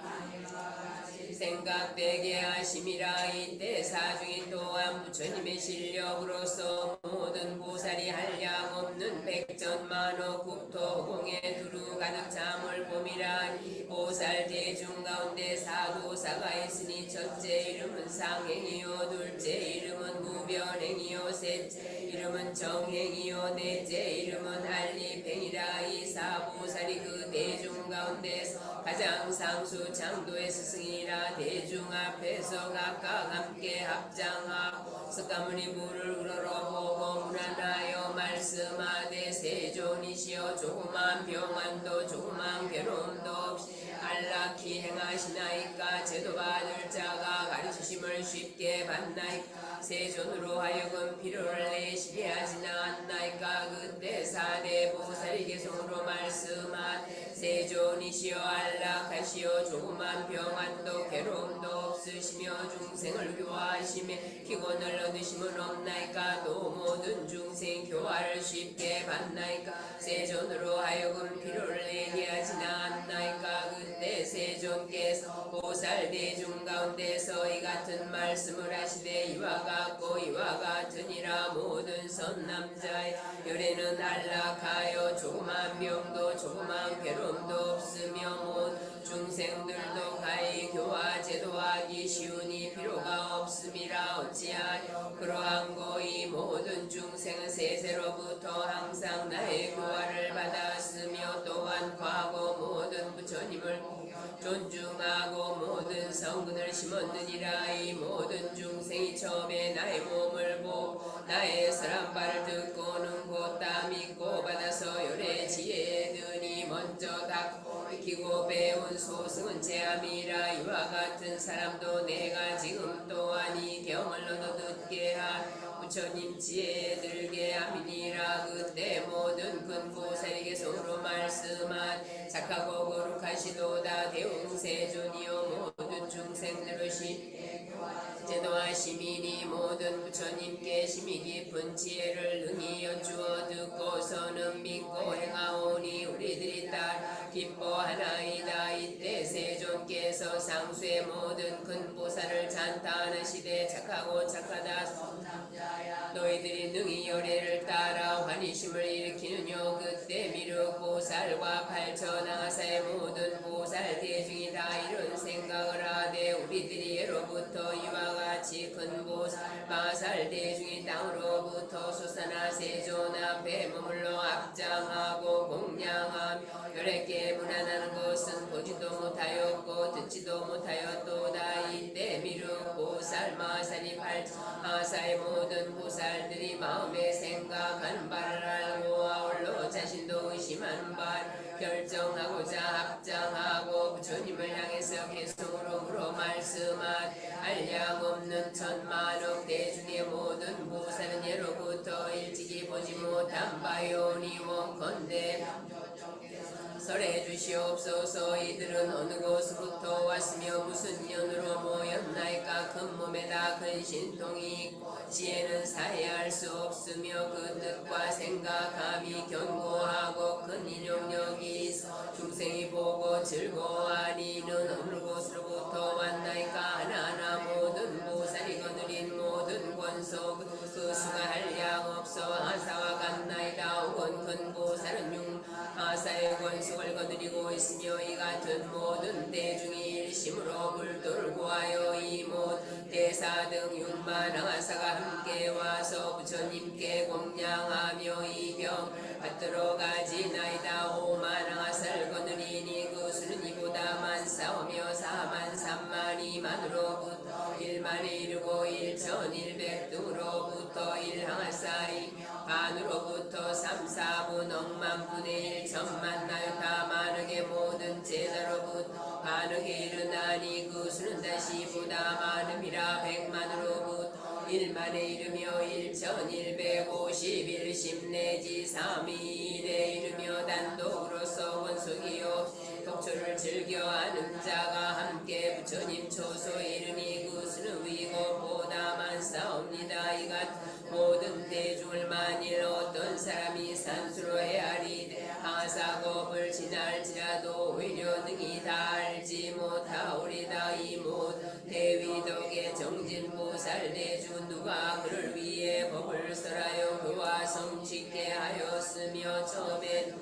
생각되게 하심이라. 이때 사중이 또한 부처님의 실력으로서 모든 보살이 한량 없는 백전만억 국토공에 두루 가득 잠을 봄이라. 보살 대중 가운데 사도사가 있으니 첫째 이름은 상행이요 둘째 이름은 무변행이요 셋째 이름은 정행이요 넷째 이름은 한립행이라. 이 사보살이 그 대중 가운데서 가장 상수 창도의 스승이라. 대중 앞에서 각각 함께 합장하고 석가모니 물을 우러러 보고 문안하여 말씀하되 세존이시여 조그만 병환도 조그만 괴로움도 없이 안락히 행하시나이까. 제도 받을 자가 가르치심을 쉽게 받나이까. 세존으로 하여금 필요를 내시게 하지나 않나이까. 그때 사대 보살이 개성으로 말씀하되 세존이시여 안락하시어 조그만 병환도 괴로움도 없으시며 중생을 교화하시며 기곤을 얻으심은 없나이까. 또 모든 중생 교화를 쉽게 받나이까. 세존으로 하여금 필요를 내게 하지나 않나이까. 그때 세존께서 보살 대중 가운데서 이 같은 말씀을 하시되 이와 같고 이와 같으니라. 모든 선남자의 열애는 안락하여 조그만 병도 조그만 괴로움도 없으며 모든 중생들도 가히 교화 제도하기 쉬우니 필요가 없음이라. 어찌하여 그러한 고이 모든 중생은 세세로부터 항상 나의 교화를 받았으며 또한 과거 모든 부처님을 존중하고 모든 성근을 심었느니라. 이 모든 중생이 처음에 나의 몸을 보고 나의 설한 발을 듣고는 곧 다 믿고 받아서 열의 지혜에 드니 먼저 닦고 익히고 배운 소승은 제함이라. 이와 같은 사람도 내가 지금 또한 이 경을 얻어 듣게 한 부처님 지혜에 들게 함이니라. 그때 모든 큰 보살에게 손으로 말씀한 착하고 거룩하시도다 대웅세존이여 모든 중생들을 제도하시미니 모든 부처님께 심히 깊은 지혜를 능히 여쭈어 듣고서는 믿고 행하오니 우리들이 따라 기뻐하나이다. 이때 세존께서 상수의 모든 큰 보살을 찬탄하시되 착하고 착하다 너희들이 능히 열애를 따라 환희심을 일으키느뇨. 그때 미륵보살과 팔천하사의 모든 보살 대중이 다 이런 생각을 하되 우리들이 예로부터 이와 같이 큰 보살 마살 대중이 땅으로부터 솟아나 세존 앞에 머물러 앞장하고 공양하며 열애께 문안하는 것은 보지도 못하였고 듣지도 못하였도다. 이때 미륵보살 마살이 팔천하사의 모든 보살들이 마음에 생각하는 바를 알고 아울러 자신도 의심하는 바를 결정하고자 합장하고 부처님을 향해서 개성으로 물어 말씀하되 한량 없는 천만억 대중의 모든 보살은 예로부터 일찍이 보지 못한 바요니 원컨대 설해 주시옵소서. 이들은 어느 곳으로부터 왔으며 무슨 년으로 모였나이까. 큰 몸에다 큰 신통이 있고 지혜는 사해할 수 없으며 그 뜻과 생각함이 견고하고 큰 인용력이 있어 중생이 보고 즐거워하니 이는 어느 곳으로부터 왔나이까. 하나하나 모든 보살이 거느린 모든 권속 그 수가 한량 없어 하사와 같나이다. 혹은 큰 보살은 하사의 권속을 거느리고 있으며 이 같은 모든 대중이 일심으로 불도를 구하여 이 모든 대사 등 6만 하사가 함께 와서 부처님께 공양하며 이 병 받들어 가지나이다. 5만 하사를 거느리니 그 수는 이보다 만사오며 4만 3만 2만으로부터 1만에 이르고 1100두로부터 1하사이 반으로부터 3, 4분 억만 분의 1천만 나유타 만억의 모든 제자로부터 반억에 이르나니 그 수는 다시 보다 많음이라. 100만으로부터 1만에 이르며 1150일 10 내지 3일에 이르며 단독으로서 원속이 없이 독초를 즐겨하는 자가 함께 부처님 초소에 이르니 그 수는 위고보다 많사옵니다. 이 같은 모든 대중을 만일 어떤 사람이 산수로 헤아리되 하사겁을 지날지라도 오히려 능히 다 알지 못하오리다. 이 모든 대위덕의 정진보살 대중 누가 그를 위해 법을 설하여 그와 성취케 하였으며 처음에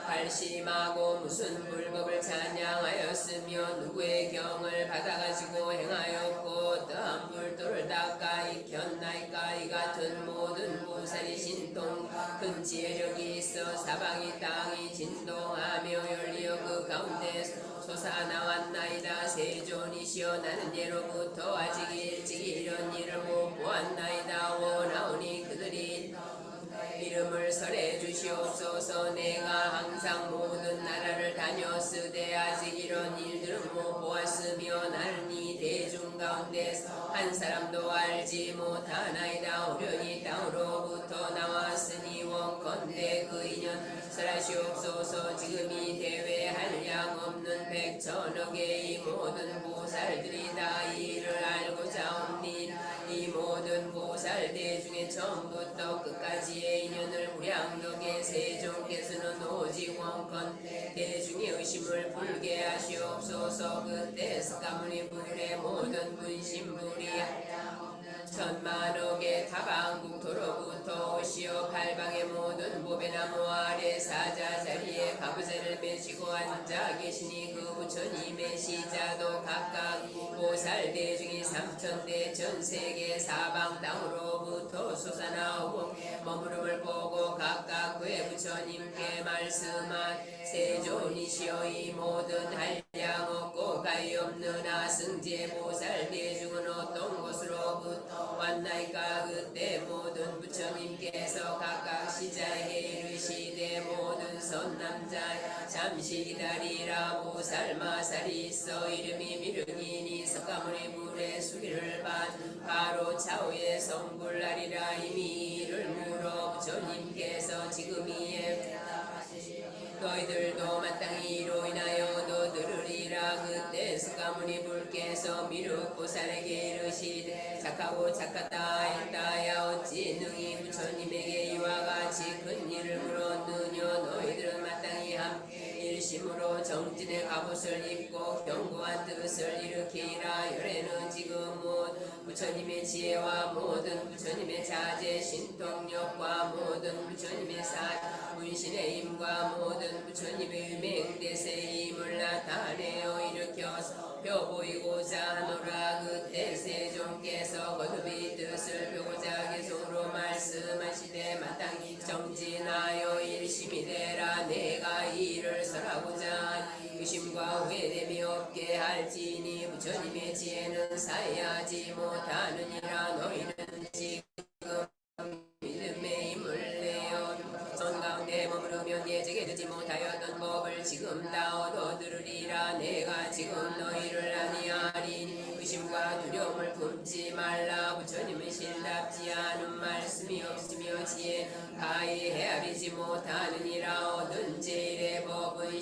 발심하고 무슨 불법을 찬양하였으며 누구의 경을 받아가지고 행하였고 어떠한 불도를 닦아 익혔나이까. 이 같은 모든 보살이 신통 큰 지혜력이 있어 사방이 땅이 진동하며 열리어 그 가운데서 솟아나왔나이다. 세존이시여 나는 예로부터 아직 일찍 이런 일을 못 보았나이다. 원하오니 그들이 이름을 설해 주시옵소서. 내가 항상 모든 나라를 다녔으되 아직 이런 일들은 못 보았으며 나는 이 대중 가운데서 한 사람도 알지 못하나이다. 오련이 땅으로부터 나왔으니 원컨대 그 인연 설하시옵소서. 지금 이 대회 한량 없는 100천억의 이 모든 보살들이 다 이를 알고자 옵니다. 이 모든 보살 대중에 처음부터 끝까지의 인연을 무량덕의 세종께서는 오직 원컨 대중의 의심을 풀게 하시옵소서. 그때 스가모니 불의 모든 분신불이 천만억의 타방국토로부터 오시어 팔방의 모든 보배나무 아래 사자 자리에 가부제를 메시고 앉아 계시니 그 부처님의 시자도 각각 보살 대중이 3천대 전세계 사방 땅으로부터 솟아나오고 머무름을 보고 각각 그의 부처님께 말씀한 세존이시여 이 모든 한량 없고 가히 없는 아승제 보살 대중은 어떤 곳으로부터 왔나이까. 그때 모든 부처님께서 각각 시자에게 이르시되 모든 선남자 잠시 기다리라. 보살 마살이 있어 이름이 미륵이니 석가모니 불의 수기를 받 바로 차후에 성불하리라. 이미 이를 물어 부처님께서 지금이에 너희들도 마땅히 이로 인하여 너들으리라. 그때 스가모니 불께서 미륵보살에게 이르시되 착하고 착하다 했다야 어찌 능히 부처님에게 이와 같이 큰 일을 물었느냐. 너희들은 마땅히 함께 일심으로 정진의 갑옷을 입고 견고한 뜻을 일으키라. 열애는 지금 부처님의 지혜와 모든 부처님의 자제 신통력과 모든 부처님의 사 문신의 힘과 모든 부처님의 유명대세의 힘을 나타내어 일으켜서 펴보이고자 하노라. 그때 세종께서 거듭이 뜻을 펴고자 계속으로 말씀하시되 마땅히 정진하여 일심이 되라. 내가 이 일을 설하고자 의심과 후회됨이 없게 할지니 부처님의 지혜는 사야지 못하느니라. 너희는 지금 믿음의 힘을 내어 선 가운데 머무르면 예적에 듣지 못하였던 법을 지금 다 얻어들으리라. 내가 지금 너희를 아니하리니 의심과 두려움을 품지 말라. 부처님은 신답지 않은 말씀이 없으며 지혜는 가히 헤아리지 못하느니라. 얻은 제일의 법은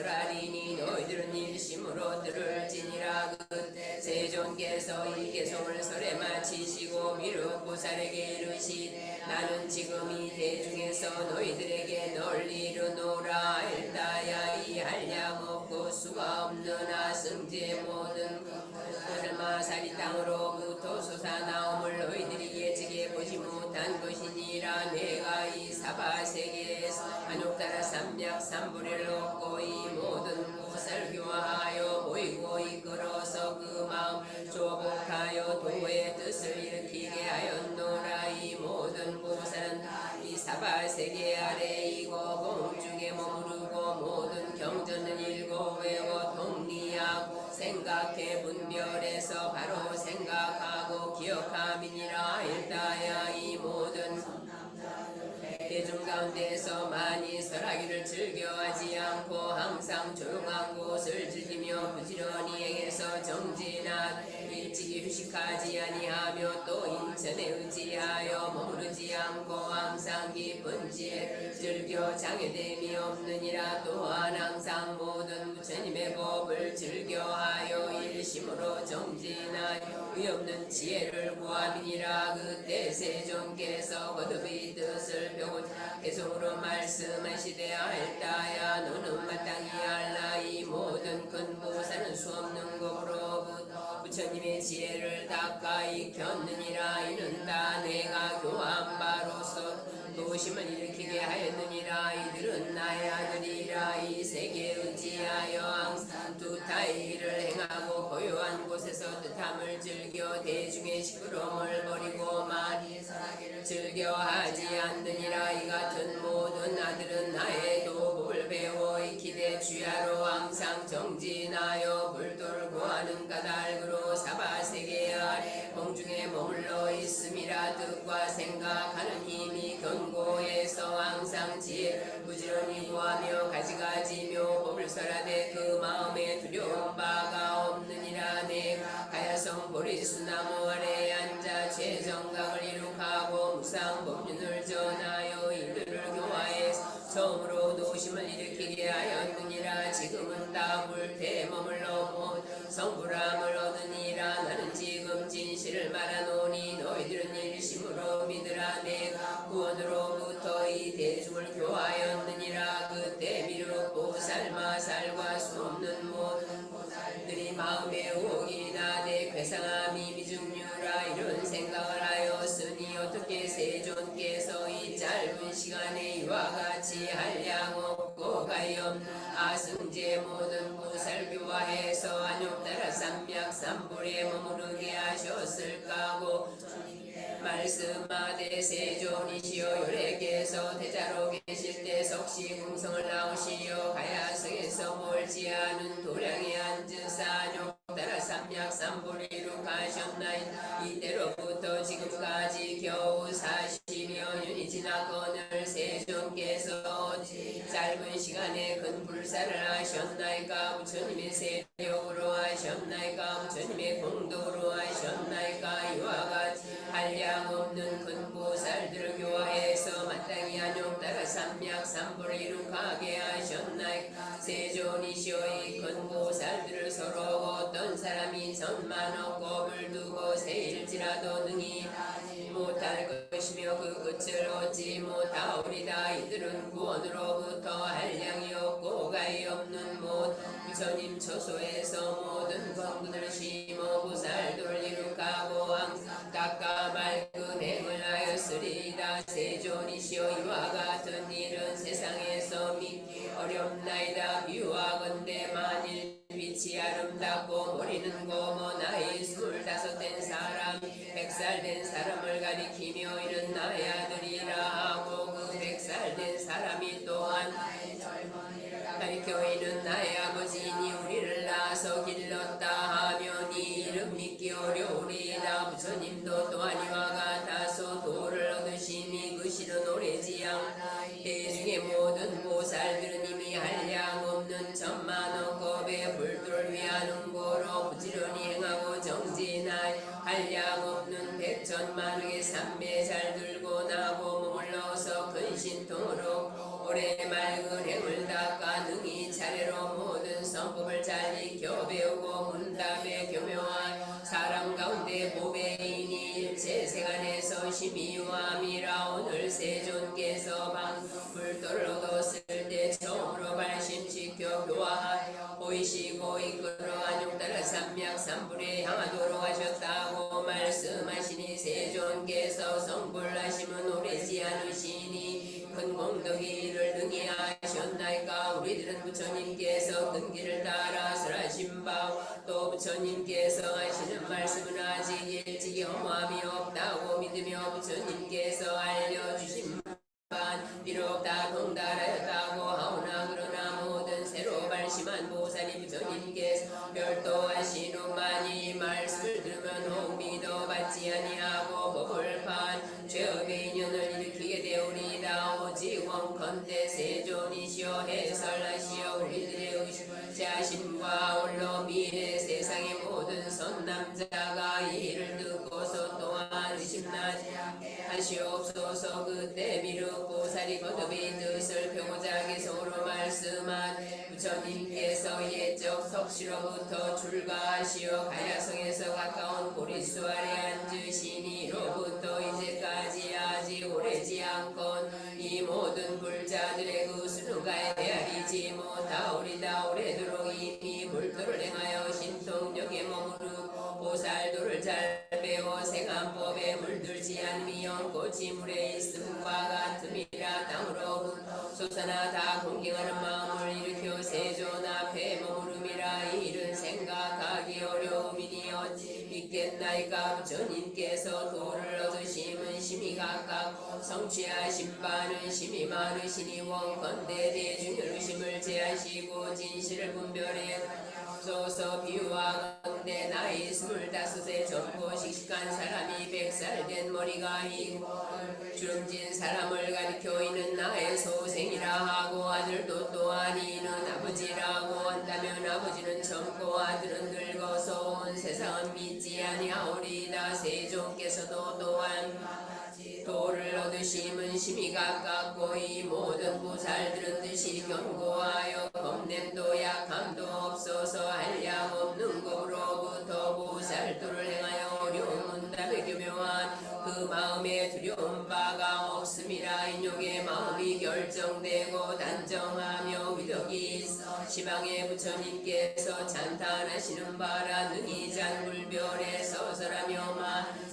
설하리니 너희들은 일심으로 들을지니라. 그때 세존께서 이 개송을 설에 마치시고 미륵보살에게 이르시되 나는 지금 이 대중에서 너희들에게 널리 이르노라. 일다야 이 한량 없고 수가 없는 아승지의 모든 고들마사리 땅으로부터 솟아나옴을 너희들이 예측해 보지 못한 것이니라. 내가 이 사바세계에서 안욕따라 삼약 삼불을 얻고 이 모든 곳을 교화하여 보이고 이끌어서 그 마음을 조복하여 도의 뜻을 일으키게 하였노라. 이 모든 곳은 이 사바세계 아래이고 공중에 머무르고 모든 경전을 읽고 외워 통리하고 생각해 분별해서 바로 생각하고 기억함이니라. 일다야 이 모든 대중 가운데서 많이 설하기를 즐겨하지 않고 항상 조용한 곳을 즐기며 부지런히 행해서 정진한 일찍이 휴식하지 아니하며 또 인천에 의지하여 머무르지 않고 항상 깊은 지혜를 즐겨 장애됨이 없느니라. 또한 항상 모든 부처님의 법을 즐겨하여 일심으로 정진하여 의없는 지혜를 구함이니라. 그때 세존께서 거듭의 뜻을 배우자 계속으로 말씀하시되 알다야 너는 마땅히 알라. 이 모든 큰 보살은 수없는 법으로부터 부처님의 지혜를 닦아 익혔느니라. 이는 다 내가 교한 바로서 도심을 일으키게 하였느니라. 이들은 나의 아들이라. 이 세계에 의지하여 항상 두타의 일을 행하고 고요한 곳에서 뜻함을 즐겨 대중의 시끄러움을 버리고 많이 설하기를 즐겨하지 않느니라. 이 같은 모든 아들은 나의 도법을 배워 익히되 주야로 항상 정진하여 불도를 구하는 까닭으로 사바세계 아래 공중에 머물러 있음이라. 뜻과 생각하는 힘이 견고해서 항상 지혜를 부지런히 구하며 가지가지 묘법을 설하되 그 마음에 두려운 바가 없느니라. 내가 가야성 보리수나무 아래 앉아 최정각을 이룩하고 무상법륜을 전하여 이들을 교화해서 처음으로 도심을 일으키게 하였느니라. 지금은 다 불태에 머물러 못 성불함을 얻으니라. 나는 지금 진실을 말하노니 너희들은 일심으로 믿으라. 내가 구원으로부터 이 대중을 교화하였느니라. 그때 미륵보살 마살과 수없는 모든 보살들이 마음에 의혹이 나되 괴상함이 미중류라. 이런 생각을 하였으니 어떻게 세존께서 이 짧은 시간에 이와 같이 한량 없고 가염 아승제 모든 보살 교화해서 안욕따라 삼약 삼불에 머무르게 하셨을까고 말씀하되 세존이시여 요래께서 대자로 계실 때 석시궁성을 나오시어 가야성에서 멀지 않은 도량에 앉으사 안욕따라 삼약 삼불 이룩하셨나이다. 이때로부터 지금까지 겨우 40여 년이 지나거늘 세존께서 짧은 시간에 큰 불사를 하셨나이까. 부처님의 세력으로 하셨나이까. 부처님의 공도로 하셨나이까. 이와 같이 한량 없는 큰 보살들을 교화해서 마땅히 안욕따라 삼약 삼불을 이룩하게 하셨나이까. 세존이시여 이 큰 보살들을 서로 어떤 사람이 천만 억겁을 두고 세일지라도 능히 하지 못할 것이며 그 끝을 얻지 못하오리다. 이들은 구원으로부터 한량이 없고 가히 없는 못 부처님 처소에서 모든 권분을 심어 보살도를 이룩하고 항상 닦아 맑은 행을 하였으리라. 세존이시여 이와 같은 일은 세상에서 믿기 어렵나이다. 비유하건대 만일 빛이 아름답고 머리는 고모 나이 25된 사람 100살 된 사람을 가리키며 이는 나의 아들이라 하고 그 100살 된 사람이 또한 나의 젊은이를 가리켜 이는 나의 아버지니 우리를 낳아서 길렀다 하며 네 이름 믿기 어려우리다. 부처님도 또한 이와 같아서 도를 얻으시니 그 실은 오래지 않나. 대중의 모든 보살들은 이미 한량 없는 천만 억겁의 불도를 위하는 고로 부지런히 행하고 정진하여 한량 없는 백천만억의 삼배 잘 들고 나고 머물러서 큰 신통으로 오래 맑은 행을 닦아 능히 차례로 배우고 문답에 교묘한 사람 가운데 보배이니 일체 세간에서 심의와 미라 오늘 세존께서 방불도를 얻었을 때 처음으로 발심 지켜 교화하여 보이시고 이끌어 안욕따라 삼약 삼불에 향하도록 하셨다고 말씀하시니 세존께서 성불하심은 오래지 않으시니 큰 공덕이 이를 등이 하셨나이까. 우리들은 부처님께서 큰 길을 따라 설하신 바 또 부처님께서 하시는 말씀은 아직 일찍이 허무함이 없다고 믿으며 부처님께서 알려주신 반 비록 다 통달하였다고 하오나 그러나 모든 새로 발심한 보살이 부처님께서 별도하신 후만이 말씀을 들으면 혹 믿어받지 아니하고 법을판 죄업의 인연을 일으키게 되오리이다. 오직 원컨대 세존이시여 해설하시어 우리들의 의자심과 홀로 미래 세상의 모든 선남자가 이를 듣고서 또한 의심나지 하시옵소서. 그때 비록 보살이 거듭이 뜻을 펴고자 개성으로 말씀한 부처님께서 옛적 석시로부터 출가하시어 가야성에서 가까운 보리수 아래 앉으시니 이로부터 이제까지 아직 오래지 않건 이 모든 불자들의 그 수능가에 헤아리지 못하오리다. 오래도록 이미 불도를 행하여 신통력에 머무르고 보살도를 잘 배워 생안법에 물들지 않으며 연꽃이 물에 있음과 같음이라. 땅으로부터 솟아나 다 공경하는 마음을 일으켜 세존 앞에 머무름이라. 이른 생각하기 어려움이니 어찌 믿겠나이까. 부처님께서 도를 얻으심은 심히 가깝고 성취하신 바는 심히 많으시니 원컨대 대중의 의심을 제하시고 진실을 분별해 소서. 비유하건대 나이 25에 젊고 씩씩한 사람이 100살 된 머리가 있고 주름진 사람을 가리켜 이는 나의 소생이라 하고 아들도 또한 이는 아버지라고 한다면 아버지는 젊고 아들은 늙어서 온 세상은 믿지 아니하오리이다. 세존께서도 또한 도를 얻으심은 심히 가깝고 이 모든 보살들은 뜻이 견고하여 겁냄도 약함도 없어서 한량 없는 것으로부터 보살도를 행하여 어려운 문답에 교묘한 그 마음에 두려운 바가 없음이라. 인욕의 마음이 결정되고 단정하며 위력이 있어 시방의 부처님께서 찬탄하시는 바라. 능히 잔불별에 서설하며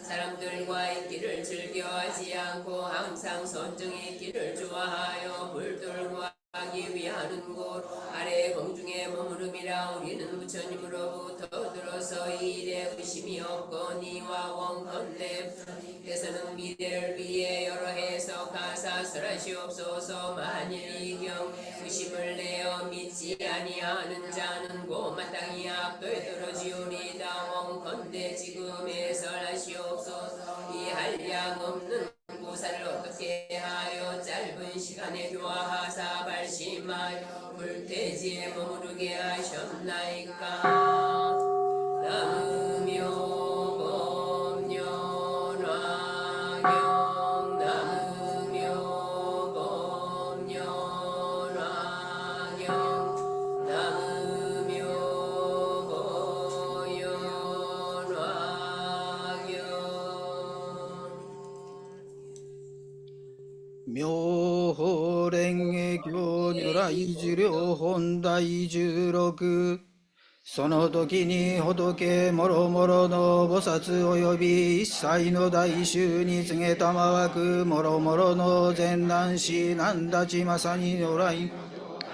사람들과 있기를 즐겨하지 않고 항상 선정의 있기를 좋아하여 불돌과 하기 위하는 곳 아래 공중에 머무름이라. 우리는 부처님으로부터 들어서 이 일에 의심이 없거니와 원컨대 부처님께서는 미래를 위해 여러 해석하사 설하시옵소서. 만일 이 경 의심을 내어 믿지 아니하는 자는 곧 마땅히 악도에 떨어지오리이다. 원컨대 지금에 설하시옵소서. 이 한량 없는 보살을 어떻게 하여 짧은 시간에 교화하사 발심하여 불태지에 머무르게 하셨나이까. 남으며 법년화경 남으며 법년화경 남으며 법연화경妙法蓮華経如来寿量本大十六その時に仏もろもろの菩薩および一切の大衆に告げたまわくもろもろの善男子なんだちまさに如来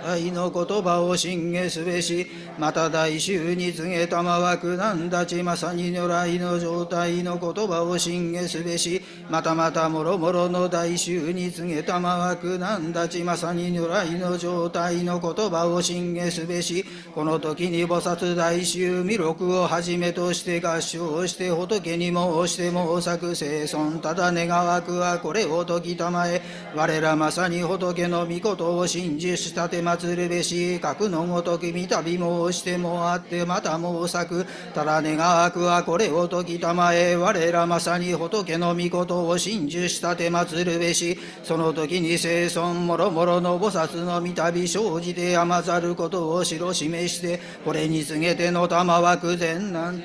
愛の言葉を信下すべし、また大衆に告げたまわくなんだちまさに如来の状態の言葉を信下すべし、またまたもろもろの大衆に告げたまわくなんだちまさに如来の状態の言葉を信下すべし、この時に菩薩大衆弥勒をはじめとして合唱して仏に申して申作聖尊ただ願わくはこれを説きたまえ、我らまさに仏の御事を信じしたてま祀るべし。格のごとき見たび申してもあってまた申さく。ただ願わくはこれを説きたまえ。我らまさに仏の御事を真珠したて祀るべし。その時に生存もろもろの菩薩の見たび生じてやまざることを示して、これに告げての玉枠全難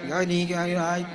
がにがない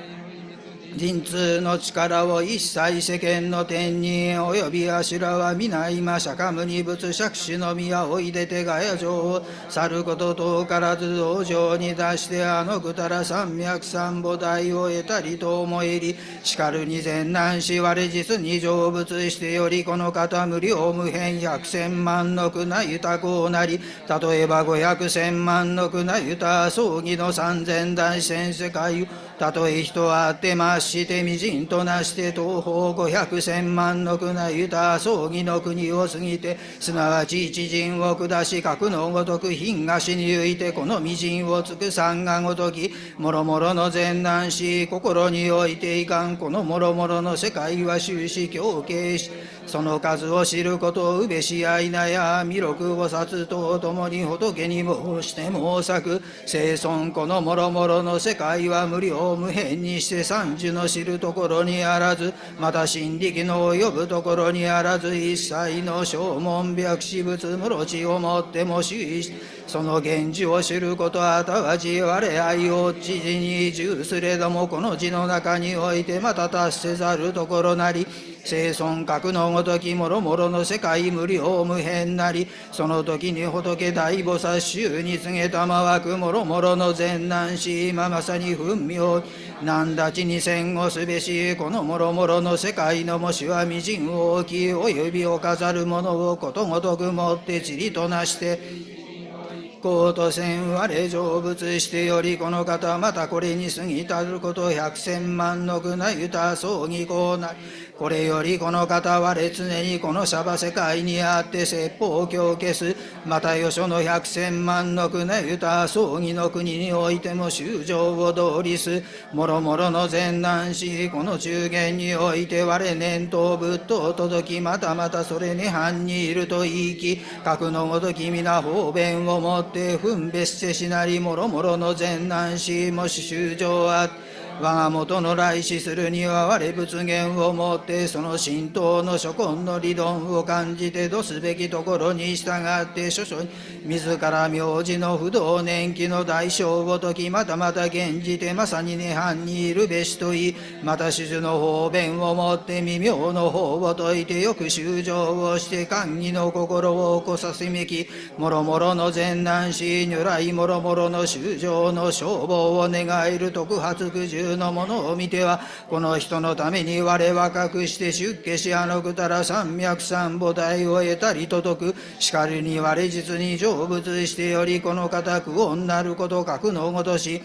神通の力を一切世間の天に及びあしらは皆今釈迦無二仏釈子の宮おいでてがや城を去ること遠からず道場に出してあのくたら三脈三菩提を得たりと思えり、しかるに善難し我実に成仏してよりこの方無量無辺百千万の苦な豊こうなり、例えば500千万の苦な豊葬儀の三千大千世界をたとえ人はあってましてみじんとなして東方500千万の苦な豊葬儀の国を過ぎて、すなわち一陣を下し格のごとく東に行いてこのみじんをつく山河ごときもろもろの善難し心においていかんこのもろもろの世界は終始強敬し、その数を知ることをうべしあいなや弥勒菩薩と共に仏に申して申さく。生存このもろもろの世界は無量無辺にして三樹の知るところにあらず、また真力の及ぶところにあらず、一切の正門白紙仏無ろちをもっても終し、その現時を知ることはたわち我愛を知事に重すれども、この字の中においてまた達せざるところなり、生存格のごときもろもろの世界無量無辺なり、その時に仏大菩薩衆に告げたまわくもろもろの善難し今まさに分明何立ちに戦後すべし、このもろもろの世界のもしは微塵を置き及びを飾るものをことごとくもってちりとなしてこうとせん我成仏してよりこの方またこれに過ぎたること百千万の苦なゆた葬儀こうなり、これよりこの方我常にこのシャバ世界にあって説法教消す、またよその百千万の苦なゆた葬儀の国においても修正を通りすもろもろの善難しこの中間において我念頭仏と届き、またまたそれに犯にいると言いき、格のごとき皆方便をもって分別せしなりもろもろの善難しもし修正あって我が元の来世するには我仏言をもってその神道の諸根の理論を感じてどすべきところに従って諸々に自ら名字の不動年季の代償を解き、またまた現じてまさに涅槃にいるべしと言い、また種々の方便をもって微妙の方を解いてよく修正をして寛義の心を起こさせめき、もろもろの善難し如来もろもろの修正の消防を願える特発苦渋のものを見ては、この人のために我は隠して出家しあのくたら三脈三菩提を得たりと説く。しかるに我実に成仏してよりこの方苦音なること格のごとし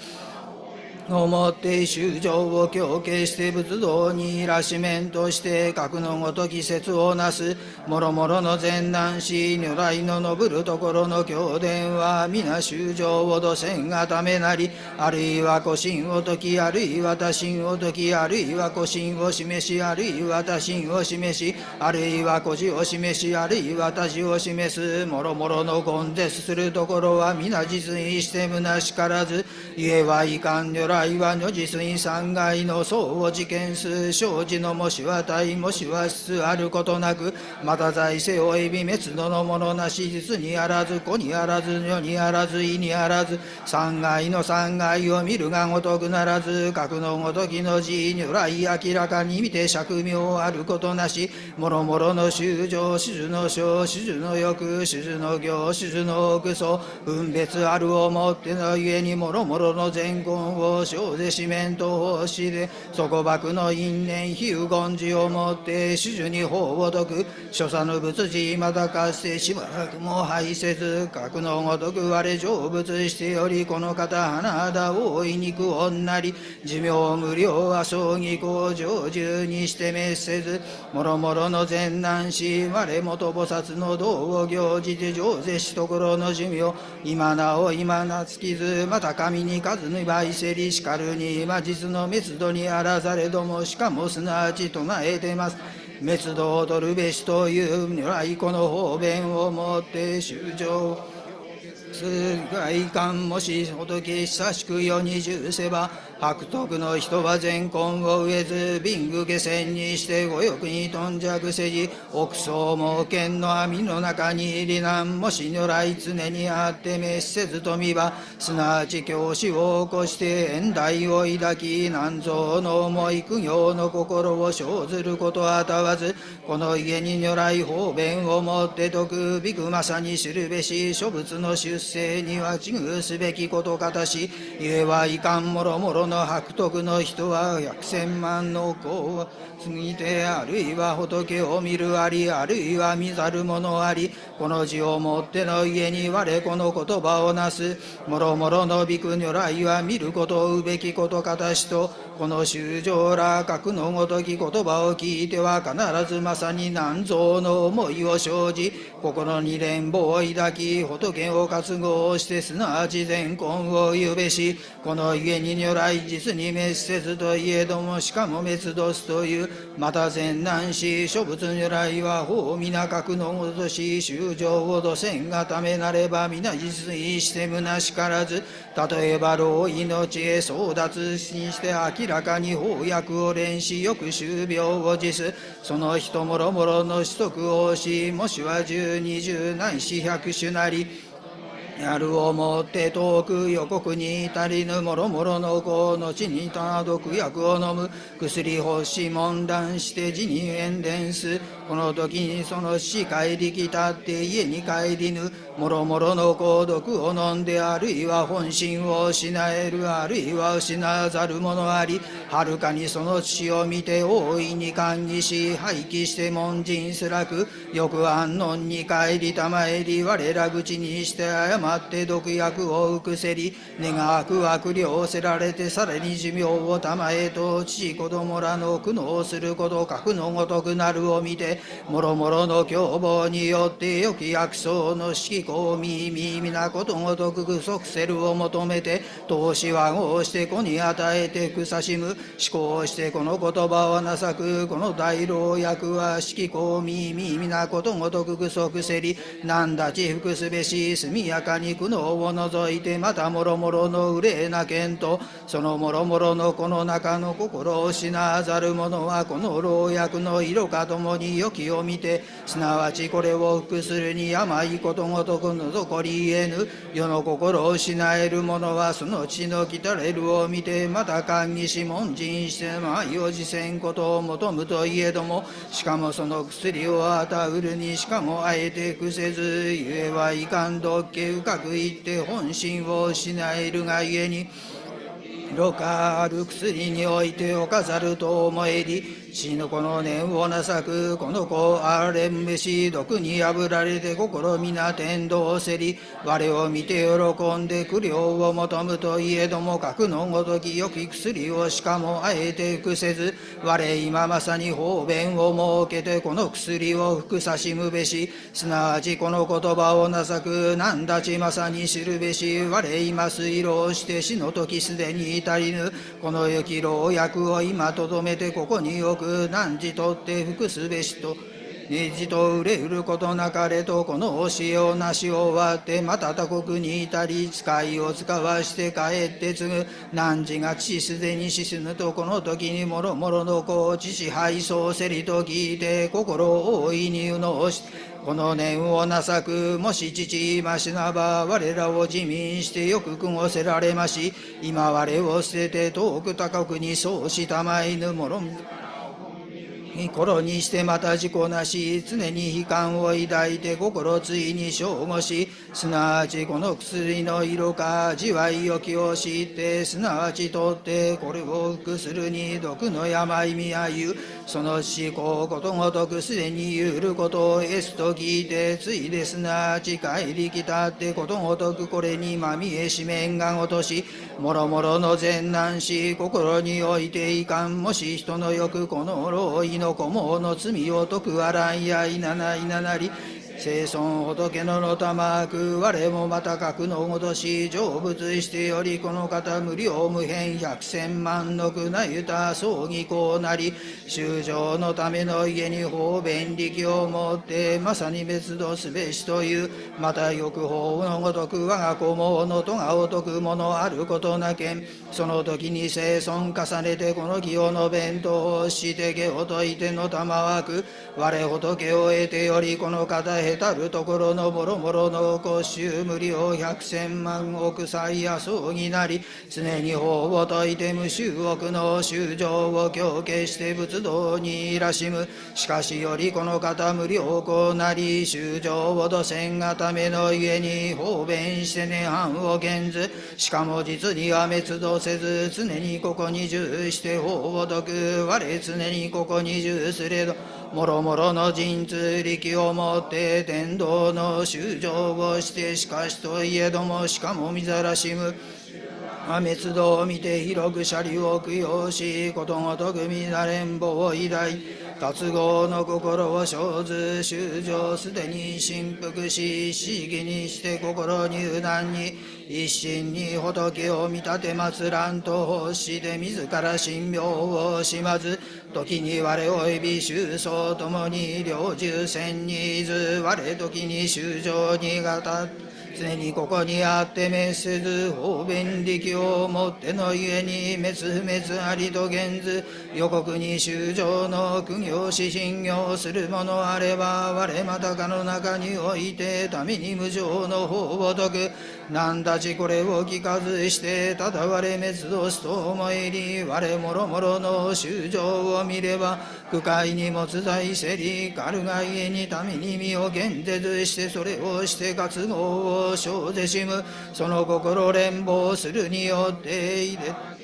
をもって修正を強化して仏道にいらしめんとして格のごとき説をなすもろもろの善難し如来の昇るところの経典は皆修正を土せんがためなり、あるいは古神を説きあるいは他神を説きあるいは古神を示しあるいは他神を示しあるいは古事を示しあるいは他事を示すもろもろの根絶するところは皆実にして虚しからず、言えはいかん如来は如実に三界の相を事件数生じのもしは体もしは質あることなく、また財政及び滅度のものなし実にあらず子にあらず女にあらず意にあらず三界の三界を見るがごとくならず、格のごときの字如来明らかに見て釈明あることなし、もろもろの修正種々の生種々の欲種々の行種々の奥そ分別あるをもってのゆえにもろもろの善根を生ぜしめんと奉しで底幕の因縁非有言寺をもって種々に法を説く所作の仏寺まだかしてしばらくも拝せず、格のごとく我成仏してよりこの方花田大い肉女り寿命無料は葬儀向上中にして滅せずもろもろの善難し我元菩薩の道を行じて上ぜしところの寿命今なお今なつきずまた神に数ぬばいせりしかるに今実の滅度にあらざれどもしかもすなわち唱えてます滅度を取るべしという如来この方便をもって修正外観もし仏久しく世に住せば白徳の人は善根を植えず貧愚下船にして五欲に頓着せじ億層も剣の網の中に入り難もし如来常にあって滅せずと見ばすなわち教師を起こして縁台を抱き難蔵の思い苦行の心を生ずることあたわずこの家に如来方便をもって徳びくまさに知るべし諸仏の出世には危惧すべきことかたしゆえはいかんもろもろの白徳の人は百千万の子を過ぎてあるいは仏を見るありあるいは見ざる者ありこの字をもっての家に我この言葉をなすもろもろのびく如来は見ることうべきことかたしとこの修正ら格のごとき言葉を聞いては必ずまさに難蔵の思いを生じ心に連望を抱き仏を活合してすなわち善根を言うべしこの家に如来実に滅せずといえどもしかも滅度すというまた善難し諸仏如来は法皆格のごとし修正を土線がためなれば皆実意して虚しからず例えば老いの知恵争奪しして明らかに法薬を練しよく修病を辞すその人もろもろの取得をしもしは十二十ないし百種なりやるをもって遠く予告に至りぬもろもろの子の地にた毒薬を飲む薬欲し問断して地に変伝すこの時にその死帰りきたって家に帰りぬもろもろの子毒を飲んであるいは本心を失えるあるいは失わざるものありはるかにその血を見て大いに歓喜し廃棄して門人すらくよく安穏に帰りたまえり我ら口にして謝って毒薬を受くせり願わく悪霊せられてさらに寿命をたまえと父子供らの苦悩すること格のごとくなるを見てもろもろの凶暴によって良き悪僧の指揮公み皆ことごとく具足せるを求めて投資和合して子に与えて草しむ思考してこの言葉をなさくこの大老役は指揮公み皆ことごとく具足せり何立ち服すべし速やかに苦悩を除いてまたもろもろの憂いな剣とそのもろもろのこの中の心を失わざる者はこの老薬の色かともに良きを見てすなわちこれを服するに甘いことごとくの残りえぬ世の心を失える者はその血の来たれるを見てまた歓喜し門人して舞を辞せんことを求むといえどもしかもその薬を与うるにしかもあえてくせずゆえはいかんどっけ深く言って本心を失えるがゆえにろかある薬においておかざると思えり死のこの念をなさくこの子あれんべし毒に破られて心皆天道せり我を見て喜んで苦慮を求むといえども格のごとき良き薬をしかもあえて服せず我今まさに方便を設けてこの薬を服さしむべしすなわちこの言葉をなさく何立ちまさに知るべし我今推論して死の時すでに至りぬこの良き老薬を今とどめてここに置く何時とって服すべしとじと憂うることなかれとこの教えをなし終わってまた他国に至り使いを使わして帰って継ぐ何時が父すでに死ぬとこの時にもろもろの子を父拝そうせりと聞いて心を大いにうのしこの念をなさくもし父ましなば我らを自民してよく苦ごせられまし今我を捨てて遠く他国にそうしたまいぬもろ頃にしてまた自己なし常に悲観を抱いて心ついに正吾しすなわちこの薬の色か味わいよきを知ってすなわちとってこれを服するに毒の病みやゆその思考ことごとくすでに言うることを得すと聞いてついですなわち帰りきたってことごとくこれにまみえしめんがごとしもろもろの善難し心においていかんもし人のよくこの老いの子もの罪を解くあらんやいなないななり聖尊仏の玉く我もまた格のごとし成仏してよりこの方無量無辺百千万の苦なゆた葬儀こうなり修正のための家に方便力をもってまさに別度すべしというまた欲法のごとく我が子ものとがおとくものあることなけんその時に聖尊重ねてこの義をの弁当をしてけを解いての玉枠我仏を得てよりこの方へたるところのもろもろの古衆無量百千万億歳や葬儀なり常に法を解いて無臭億の衆生を強化して仏道にいらしむしかしよりこの方無量こなり衆生を土せんがための家に方便して涅槃を現ずしかも実には滅度せず常にここに住して法を解く我常にここに住すれどもろもろの神通力をもって天道の修正をしてしかしといえどもしかもみざらしむ滅度を見て広く斜里を供養しことごとく乱れんぼを偉大達合の心を生ず修正すでに振幅し思議にして心入難に一心に仏を見立て祭らんと欲して自ら神妙をしまず時に我及び修相ともに両重戦にいず我時に修正にがた常にここにあって滅せず方便力をもってのゆえに滅不滅ありと現ず予告に修正の苦行し信行するものあれば我またかの中においてために無常の法を解く何だちこれを聞かずしてただ我滅度すと思いり我もろもろの修正を見れば不快に持つ在せりかるがゆえにために身を現絶してそれをして活動を生ぜしむその心連望するによっていで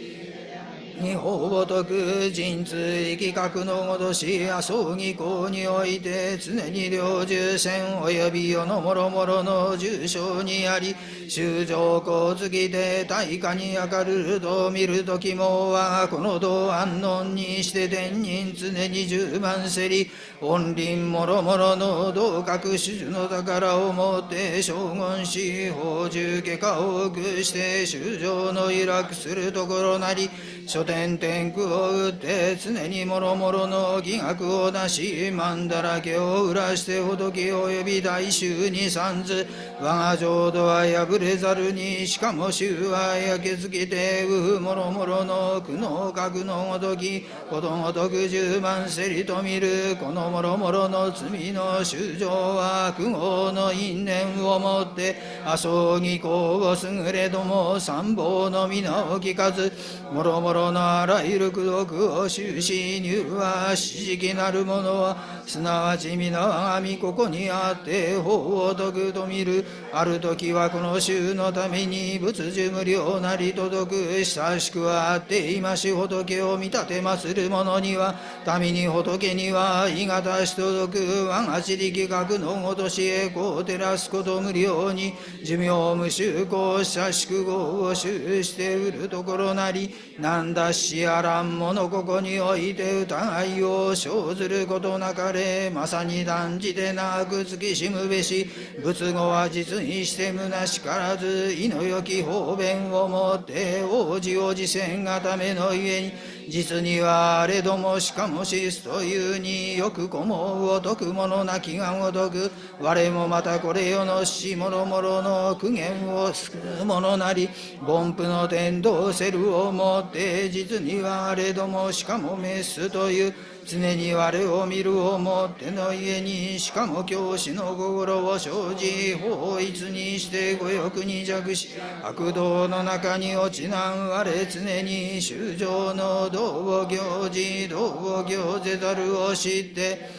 に法を解く神通力格のごとしや葬儀行において常に両重線及び世のもろもろの重症にあり修正功尽きて大化に明るると見るときも我がこの道安穏にして天人常に十万せり恩林もろもろの道覚主樹の宝をもって将軍し法中外科を駆して修正の揺楽するところなり書天天空を打って常にもろもろの義学を出し万だらけを売らして仏及び大衆に参ず我が浄土は破れざるにしかも衆は焼け尽きてうもろもろの苦悩覚のごときことごとく十万せりと見るこのもろもろの罪の修正は苦悩の因縁をもって阿葬儀行を優れども三宝の皆を聞かずもろもろのあらゆる功徳を修し入は四式なるものはすなわち皆我が身ここにあって法を解くと見るある時はこの衆のために仏樹無量なり届く久しくあって今し仏を見立てまする者には民に仏には鋳型し届く我が地力学のごとしへこう照らすこと無量に寿命無修行久しく業を修して売るところなりなんだしあらんものここにおいて疑いを生ずることなかれまさに断じてなく突きしむべし仏語は実にして虚しからず意の良き方便をもって王子を実践がためのゆえに実にはあれどもしかもしすというによく顧問を解く者なきがごとく我もまたこれ世のしもろもろの苦言を救う者なり凡夫の天道セルをもって実にはあれどもしかも滅すという常に我を見るをもっての家にしかも教師の心を生じ法一にして五欲に弱し悪道の中に落ちなん我常に修正の道を行じ道を行ぜざるを知って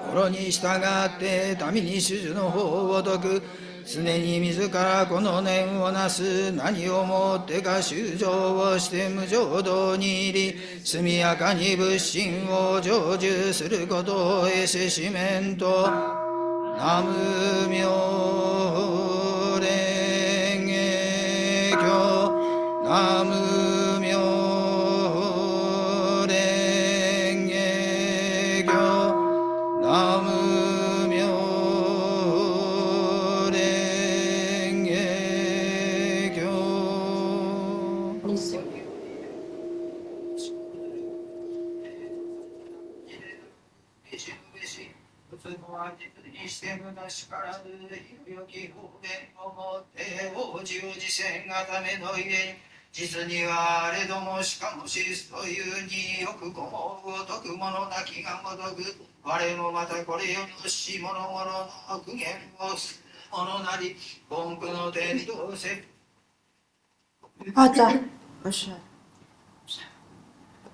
心に従って民に主樹の法を説く常に自らこの念をなす何をもってか修正をして無常道に入り速やかに仏心を成就することを得せしめんと南無妙蓮華経南無妙蓮華経南無妙実にはあれどもしかもしすというによくこもごとくものなきがごとく我もまたこれよのしものものの苦言をするものなり根拠の天道せAta,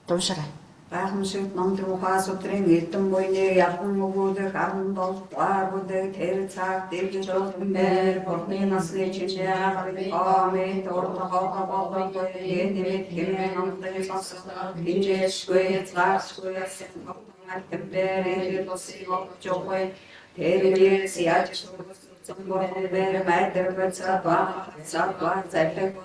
Toshara. Waarom zult man door haast op dring niet te moeite, ja, om moeder gaan dan waar wordt de hele zaak tegen zo meer wordt niet als liedje ja, met door de hoge ballen je niet met aan de vast in je square laat square maar de berg was op joy hele zie uit zo'n berg met de wet wat zegt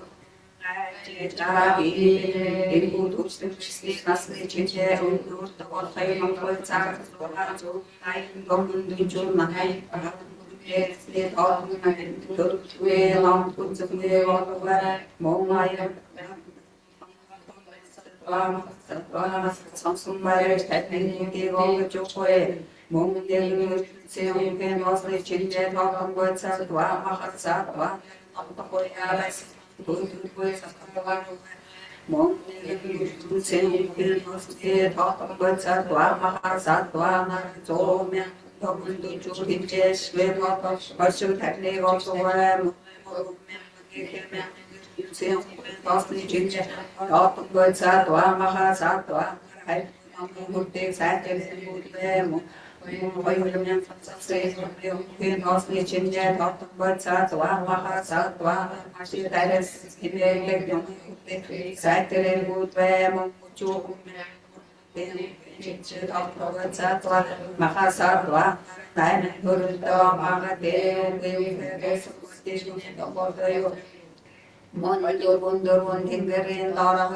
Wonder hindering Dara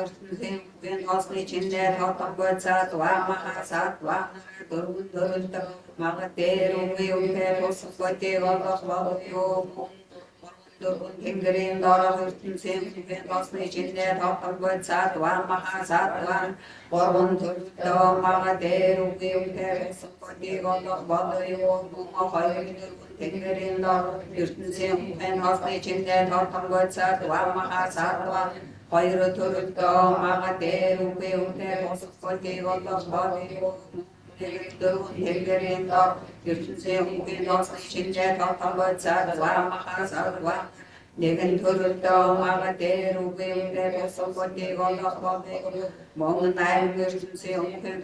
Hosni Chinder Hottabot Satwa Mahasatwa Durunda Magateru Posapati Vavyo hindering Dara Hosni Chinder Hottabot Satwa Mahasatwa Warundurda Magateru Posapati Vavyo hindering Dara Hosni Chinder Hottabot Satwa Mahasatwa Hayruturda Magateru Posapati Vavyo hindering Dara Hosni Chinder Hottabot Satwa Mahasatwa Negenturda Magateru Posapati Vavyo Monganai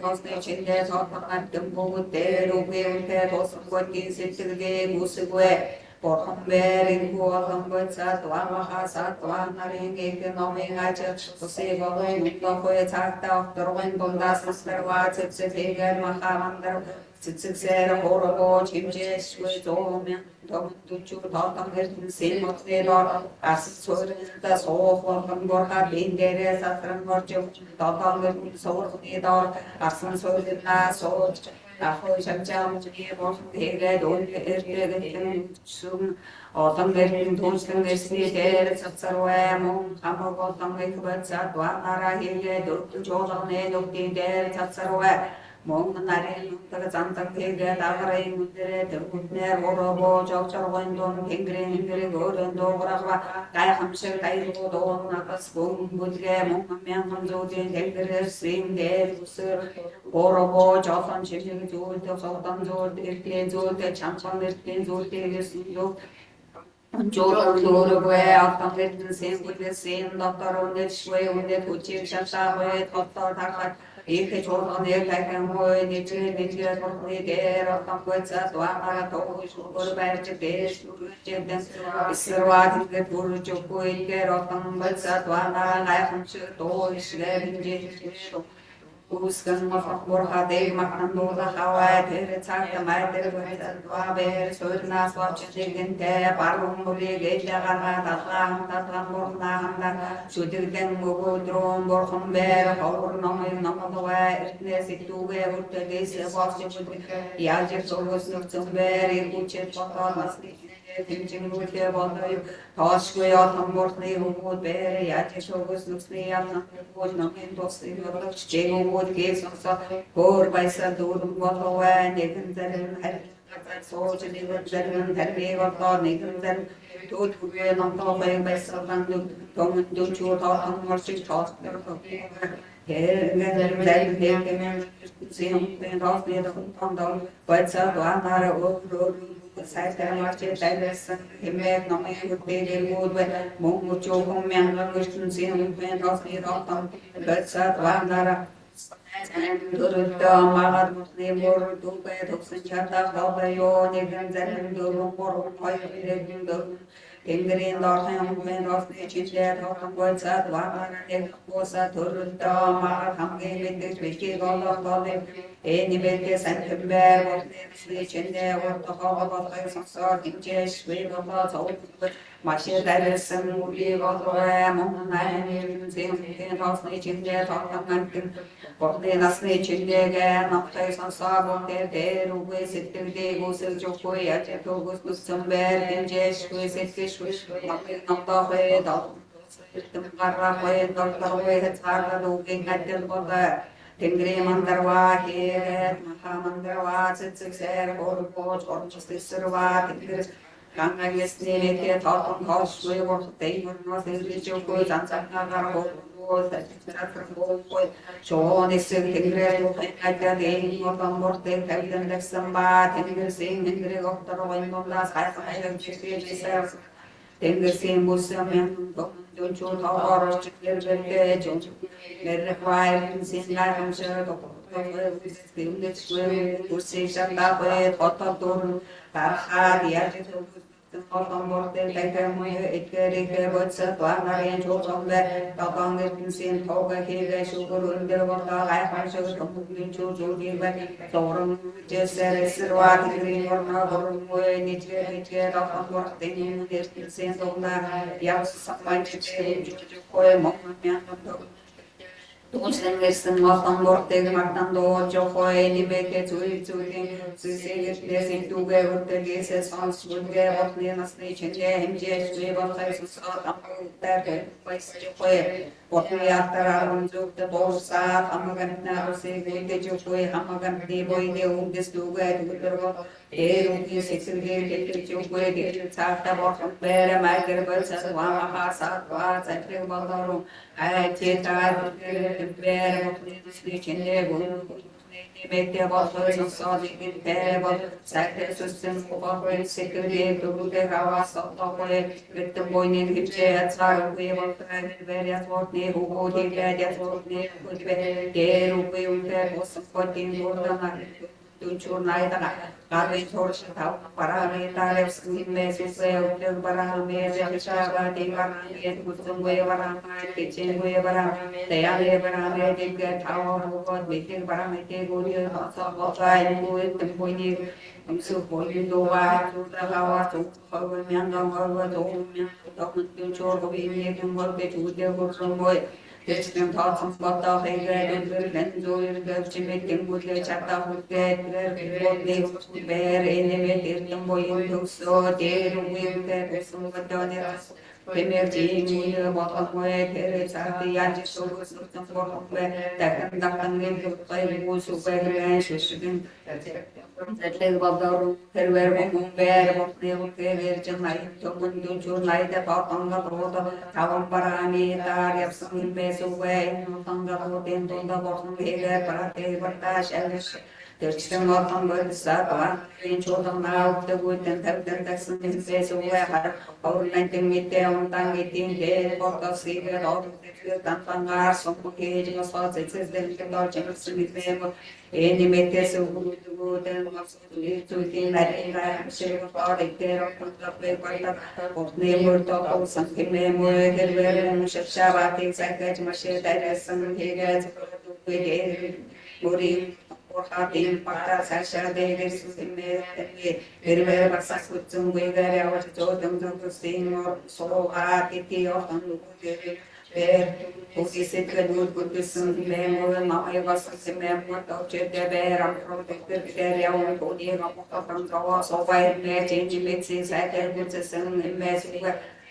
Hosni Chinder Hottabot Posapati Sitige Musugwe Porhamberin Kualambut Satwa Mahasatwa Naring Economic Hatchet Posego Nukwe Takta Dorwin Bundas Masterwat Sitziger Mahamandar Sitzixer Horrible Chimjes with Omen Duchu Totam Simot Nedor Asur the soul from Borha Bindere Satran Gorju Totam Soul Nedor Asan Solina Sol Sham Sum Autumn Verin Dunstan Vesniter Satsarwam Amagotam Vikvat Watara Hilde Jordan Edukti Der Satsarwa Monganari Santam Higa Tavarai Mudre Turkutner Orobo Chokchar Wendon Hingrin Gordon Dograva Kayhamshir Kairo Don Nakas Bum Budre Mongamyan Zodi Hingre Sim Der Usur Orobo Chofan Chiming Zul Sotan Zul Irkin Zul Champan Irkin Zul Tilis Jordan Uruguay Altam Virgin Sin with the same Doctor on the Shway on the Puchi Shasha Way Doctor Takat If Jordan Air Takan Way Nature Nature There of Kampucha Dwamara Tosh Urban Days Isserwat the Puruchu Care of Kampucha Dwamara Lahamshire Tosh Gavin Uskan of Borhade Makando, the Hawaii, the Taka, the Waber, Surnas, watching there, Parumuri, Gayana, Tatlamorna, Sudirgan, Mugu, Drone, Borhomber, Hor, Nomawa, Nesi, two way, this, watching with Yajas, always not some very good chip for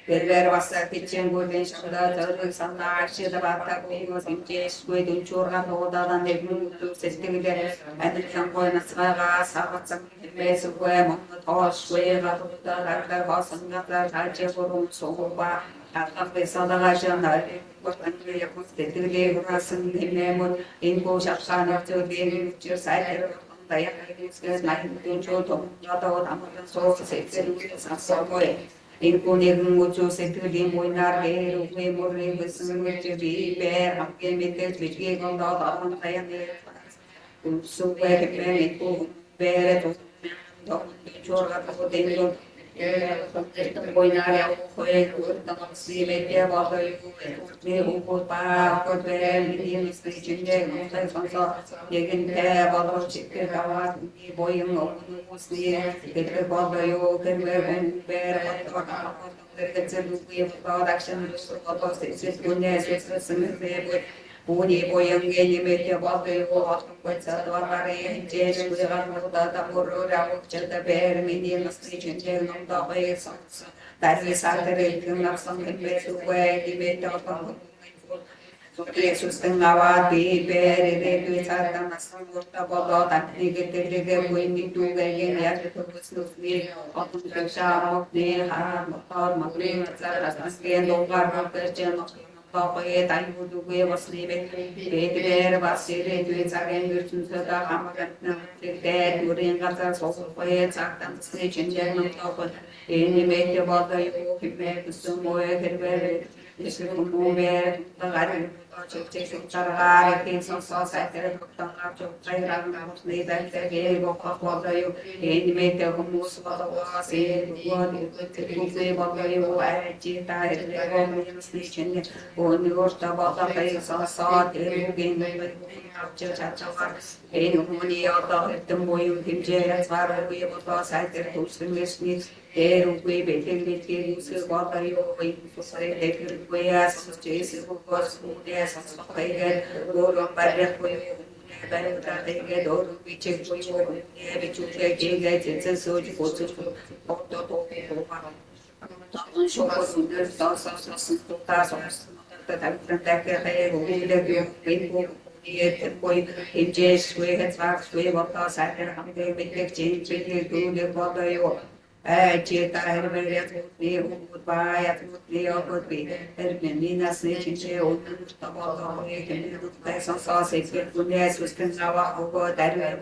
Perver vassa kitchen golden shanda zarur sanna ashida bata go simche squid unchura hoda dan neglu to sestivide and the campo na svaga savat mes gue mon tosh gue la hoda da vasanga da tache forum soba ata pesada la jana Porque ya constante rasan himemo ingo shakshana to be your side Daya is not in Choto, Yato, so say, Including mucho security, Moinar, we more listen to be bear, and game it which we go out on Diane. So where the man bear it, Chora, Potato, Moinar, see, make a bottle, who put back, or bear, Indian speaking, you can tear about chicken, boy, and was near, get a bottle, you can bear, production, Puni boyang any make a bottle of what's a dwarfare, Jay, the Murura, the bear, medium station, the way songs. That is Saturday, not something place where the made of Suspenava, the bear, the Satan, about that negative when you do again, the other was me, often the shop of the harm of my brain, and over the channel. Papa, I would do was sleeping. There was sitting to its again to the Hamagan, dead, during other social poets, and snitch in general top. Any make about the yoke, made some more head, this will move where the Latin. Charara, things on society, they gave up what you made the most of the was in what you about you, I cheat, I station, when you got about the face on saw, they again, in money out of the boy you can jail as far as we were tossed at the two swimmers. There we betting with you, what are you waiting for? Say, we ask Jason who was yes, I get go on by the way. They get all we check for you, which you get it's a so you go to show us the thousands of thousands that I'm protected. Point in Jay's way, it's wax way of us. I can have the big exchange with you to the bother you. I cheat, I have a goodbye, I would be or would be. Nina snitching jail, about the way can do some sausage with goodness, which can now over that way.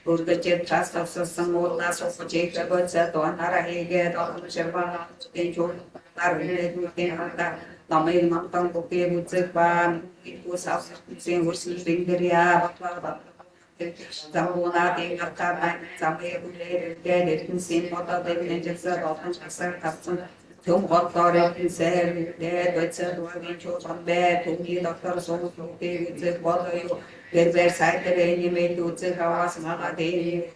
Urgent trust of some more last of Jacob, but said on Arahiget or Sherpa, enjoy our the main mountain of the Mutzeba, it was out saying was sleeping the Ria, some one out in a time, some dead, it can seem what the villages of the Tom Hot is dead, but said one inch on bed to me, Doctor So, with the water you, there were cited any made to the house, Mama Day,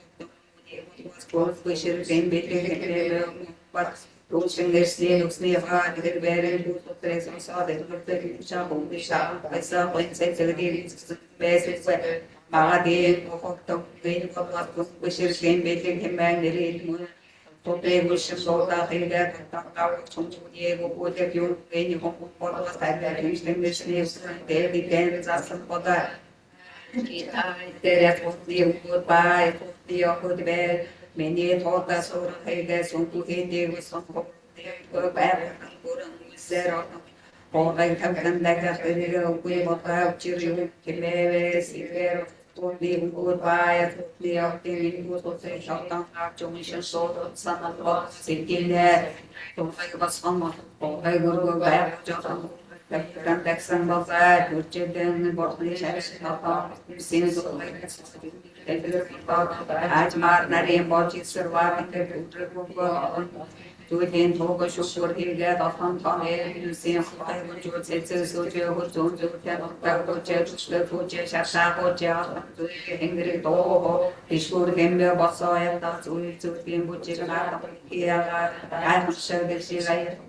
was both wishes in between, but Rushing their snails near hard, they're very good to place on saw that the shop, we shop, myself, and said to the games, basic weather. Mahadi, Mokok, Green, wishes came between him and the read. To play wishes so that he got out from Diego, would have you, when you hope for us, I had used in the snails, they began asking for that. There was the goodbye, the good bed. Many thought us over Hagas on to hit with some go back and zero. Or I have done like a way of out children, Silver, only goodbye, the opinion was to say, shut down our commission, sort of son of God, sitting there. So I was someone, or I will go back, John. The transaction was that, which then bought the shares of scenes of like as Marnary and Botches surviving the to it in Togo should he get off on Tommy, you see him, I would do it, so you would do the church, the food, Shasha, to angry dog, he should him the boss, I have not to him, which is not here. I'm sure that she's like,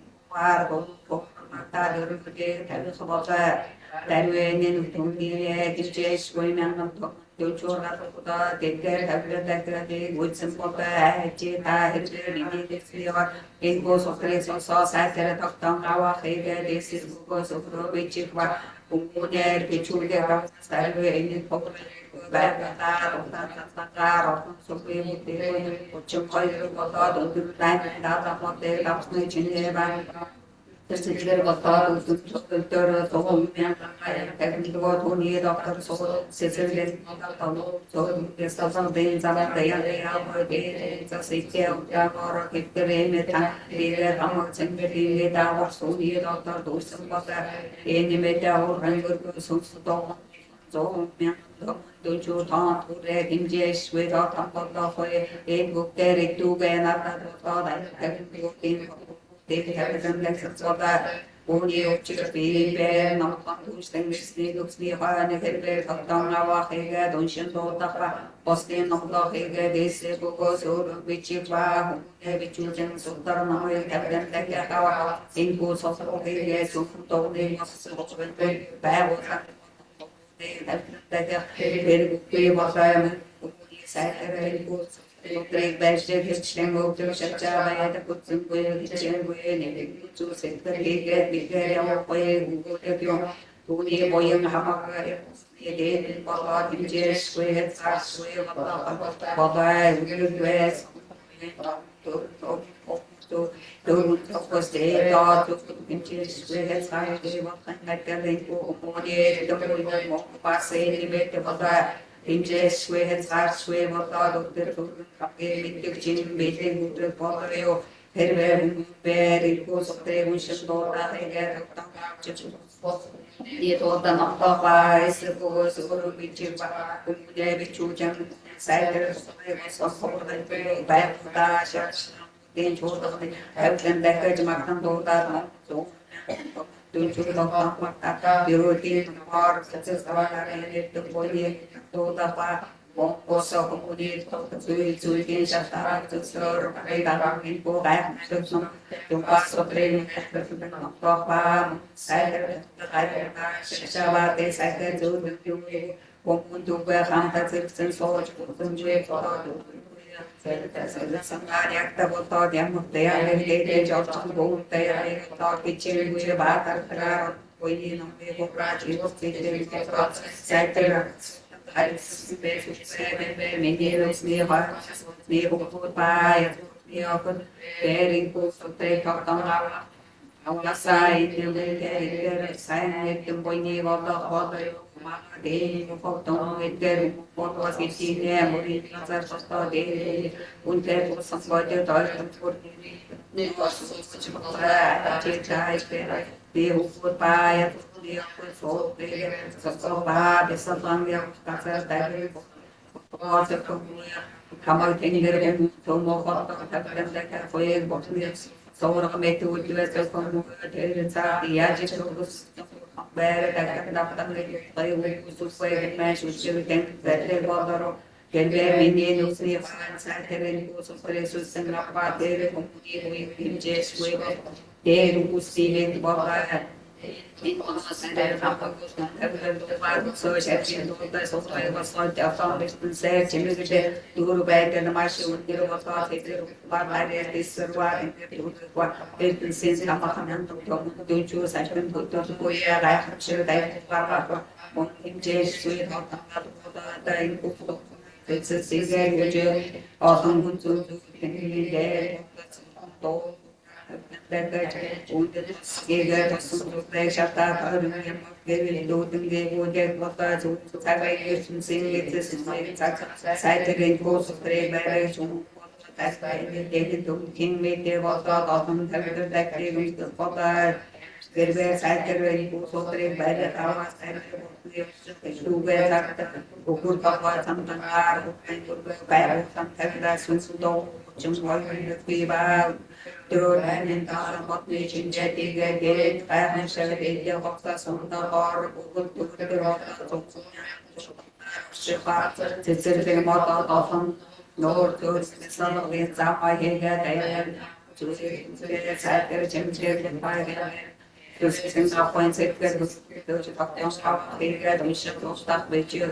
Dus ik vind dat gewoon zeker dat je dat ons afgeven, dan is het ons dat weet je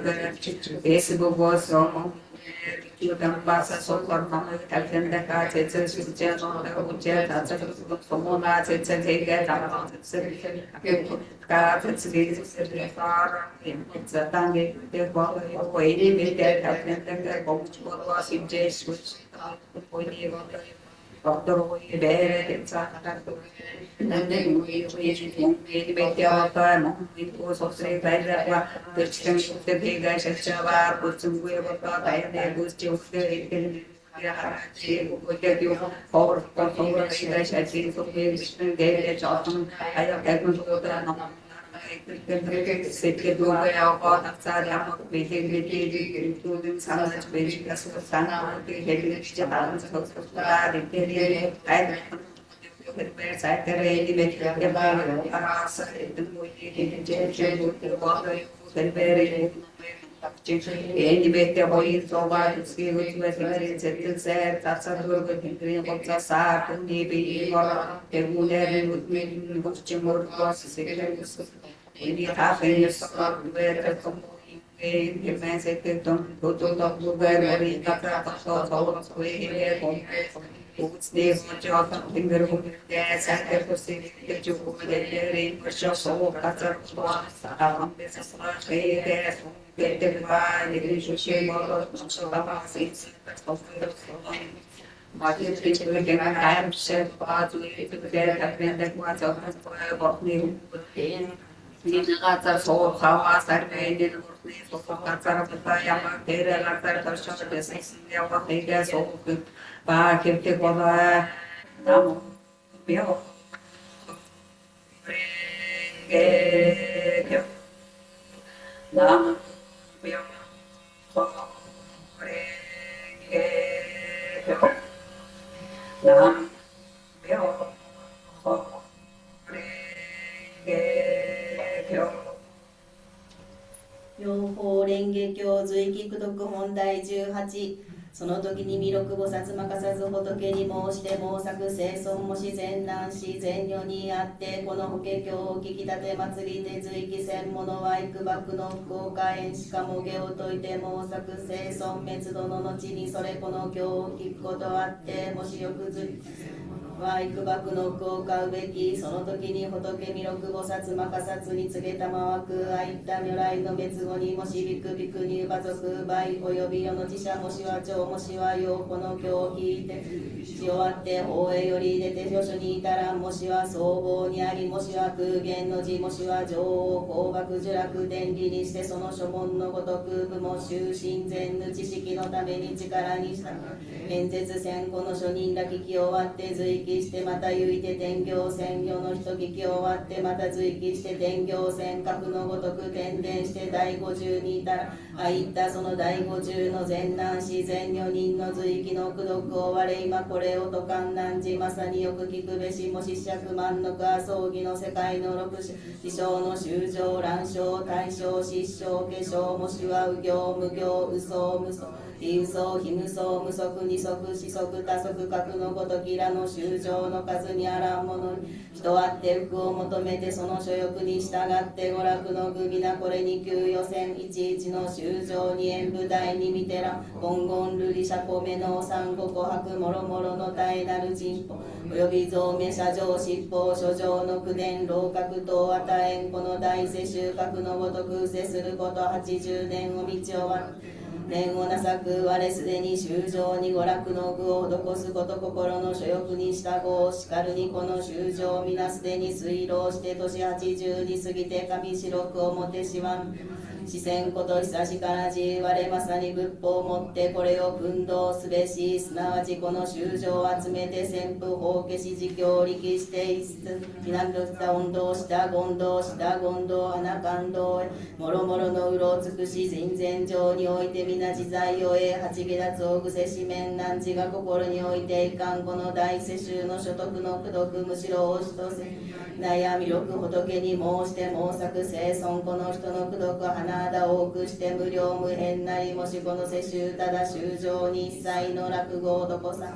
deze bewoording zo. Je dan pas zo voor van het en de kaart het is je dan ook je dat het van na het tegen dan het kaart het is het vaar in het dan de wel die met het en de komt was in Jesus voor die wat je bere het en dan je met jou dan in koers of ze bij de stem de bega se waar voor te weer wat bij de goedje of de ja zie hoe dat je voor de se voor de de chatten hij heb ik zo dan Seke dua ya ko tak ya ko be he to din sana be ka so sana be he je ta so so ta de de ai per sai ter ni me ya ba sa de mo ye je ko per Eni bete boi soba ski utme singari setil ser tatsa durgo hindri botsa sa ni bi mora termune utme botche mor ko sekere Eni ta fe so ver ko e me se te ton to lugar mori ta so so he ko Uts de jo ta finger ko de sa te ko se te jo ko de re ko so ka ta so sa am be sa fe de Get by the Rissho Martin people again, I am said, but we have been that much of what new in the so how I started in the for Qatar of the Payama, Terra, Qatar, Shop, the six, what they get so good. Back if they were now, Bill. Now,両方蓮華経随記功徳本第18その時に弥勒菩薩まかさず仏に申して毛作生尊もし善男子善女にあってこの法華経を聞き立て祭りで随記せん者は幾幕の福岡縁しかも下を解いて毛作生尊滅度の後にそれこの経を聞くことあってもしよく随は幾幕の福を買うべきその時に仏弥勒菩薩まかさつに告げたまわくあいった如来の滅後にもしびくびくに馬族倍および世の自社もしは長もしはよこの経を聞いてし終わって法へより出て助手に至らんもしは僧帽にありもしは空言の字もしは女王公幕呪落伝理にしてその書問のごとく部も終身全無知識のために力にした演説せんこの書人ら聞き終わって随記してまたゆいて天行専業の人聞き終わってまた随記して天行専格のごとく転々して第50にいたらあいったその第50の善男子善女人の随記の功徳を我今これをと観難寺まさによく聞くべしもし百万のか葬儀の世界の六種理想の修正乱象大正失笑化粧もしは右行無行嘘無嘘非嘘非無嘘無足二足四足多足格のごときらの修正の数にあらんものに人あって福を求めてその所欲に従って娯楽の具皆これに給与線いちいちの修正に演舞台に見てら言言瑠璃社米の三五琥珀もろもろの絶えなる人歩および増名社上七宝書上の口伝老格等与えんこの大世収穫のごとく世すること80年を道をわ念をなさく我すでに修正に娯楽の具を施すこと心の所欲に従うしかるにこの修正皆すでに推論して年80に過ぎて上白くをもてしわん四川こと久しからじ我まさに仏法をもってこれを訓導すべしすなわちこの修正を集めて旋風法消し自教力して一室避難とした運動した言動した言動穴感動もろもろのうろを尽くし人前上において皆な自在を得、八下脱をぐせしめん難知が心においていかん、この大世襲の所得の功徳、むしろ押しとせ悩み六仏に申して毛作生存、この人の功徳花田多くして無料無辺なり、もしこの世襲ただ衆生に一切の落語男さ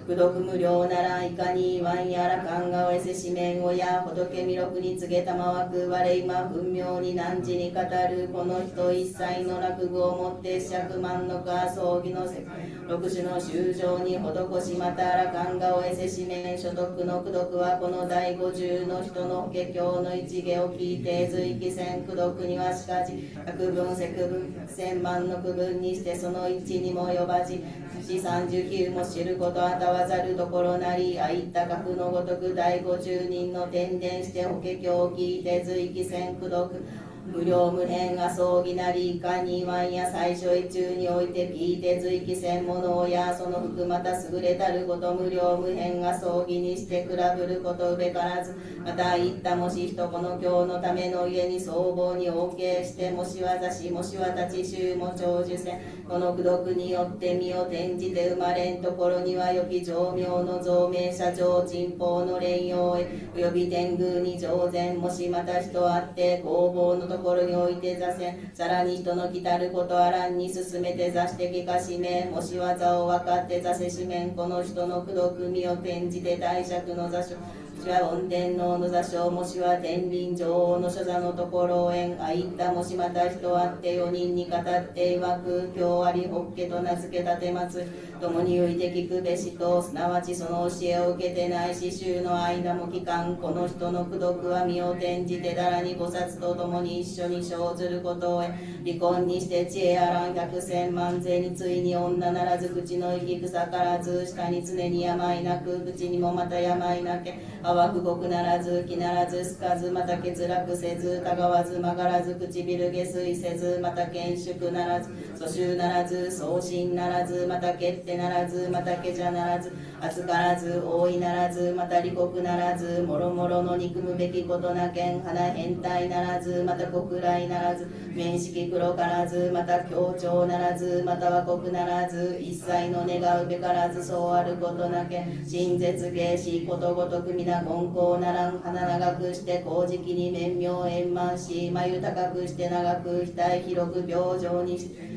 功徳無料ならいかに言わんやら勘がおえせしめんをや仏弥勒に告げたまわく我今分明に汝に語る、この人一切の落語をもって百万のか葬儀のせ六種の衆生に施し、またら勘がおえせしめん所得の功徳はこの第50の人の法華経の一下を聞いて随気せん功徳にはしかじ百分積分千万の区分にしてその一にも呼ばじ四三十九も知ることあたわざるところなり、あいった格のごとく第50人の天然して法華経を聞いて随気せん功徳無料無辺が葬儀なり、いかに言わんや最初一中において聞いて随気せんものをやその服また優れたること無料無辺が葬儀にして比ぶることべからず、また言ったもし人この経のための家に僧帽にお受けして、もしわざしもしわたち衆も長寿せん、この功徳によって身を転じて生まれんところにはよき上妙の造名者上人法の蓮用へおよび天宮に上善、もしまた人あって工房のところにおいて座せん、さらに人の来たることあらんに進めて座して聞かしめ、もし技を分かって座せしめん、この人の功徳身を転じて大釈の座所もしは御天皇の座所、もしは天輪女王の所座のところへん、あいったもしまた人あって4人に語っていわく、今日あり法華と名付けたてまつ共に浮いて聞くべしと、すなわちその教えを受けてないし衆の間も期間、この人の功徳は身を転じてだらに菩薩と共に一緒に生ずることを離婚にして知恵あらん百千万勢についに女ならず口の息草からず下に常に病なく口にもまた病なけ淡く極ならず気ならずすかずまた欠落せずたがわず曲がらず唇下水せずまた堅縮ならず蘇州ならず送信ならずまた決定ならずまたけじゃならず預からず大いならずまた利国ならずもろもろの憎むべきことなけん花変態ならずまた国来ならず面識黒からずまた強調ならずまたは国ならず一切の願うべからずそうあることなけ真絶芸しことごとく皆言行ならん花長くして高時期に面妙円満し眉高くして長く額広く病状にして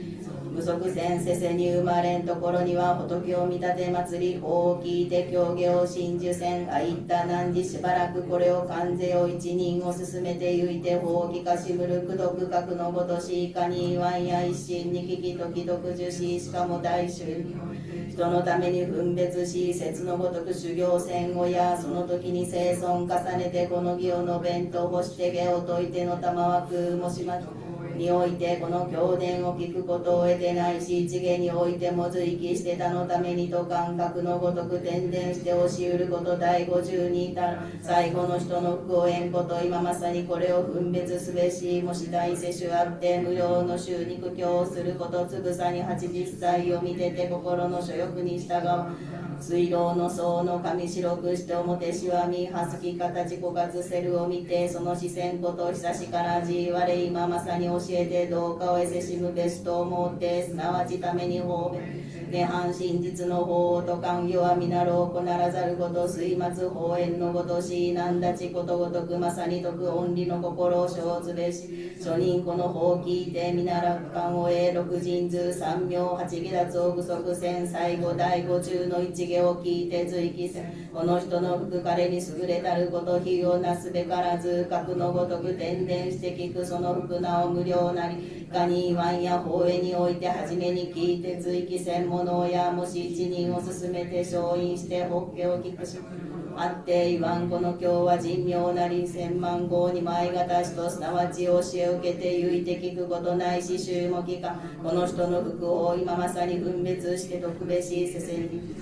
無足せんせせに生まれんところには仏を見立て祭り法を聞いて教下を真珠せんあいった何時しばらくこれを関税を一人を進めてゆいて法を聞かしむる功徳格のごとしいかに言わんや一心に聞き時読受ししかも大衆に人のために分別し説のごとく修行せんをやその時に生存重ねてこの義を述べんと干して下を解いての玉枠もしまにおいてこの経典を聞くことを得てないし一芸においても随気して他のためにと感覚のごとく転々して押し得ること第50に至る最後の人の福を得んこと今まさにこれを分別すべしもし大世種あって無料の衆に苦境をすることつぶさに80歳を見てて心の所欲に従う水道の層の紙白くして表しわみはすき形枯渇せるを見てその視線こと久しからじ我今まさに教えてどうかをえせしむべしと思ってすなわちために方便涅槃真実の法と寛弱みなろうこならざること水末法縁のごとしなんだちことごとくまさに徳恩理の心を生ずべし初人この法を聞いてみなら観を得六人図三名八下脱を具足せん最後第50の一下を聞いて随気せんこの人の福彼に優れたること非をなすべからず格のごとく転々して聞くその福なお無料なりかに言わんや法へにおいて初めに聞いて随気せんものやもし一人を進めて勝因して法華を聞くしあって言わんこの経は人妙なり千万号に前がたしとすなわち教えを受けてゆいて聞くことないし衆も聞かこの人の福を今まさに分別して特別しせせに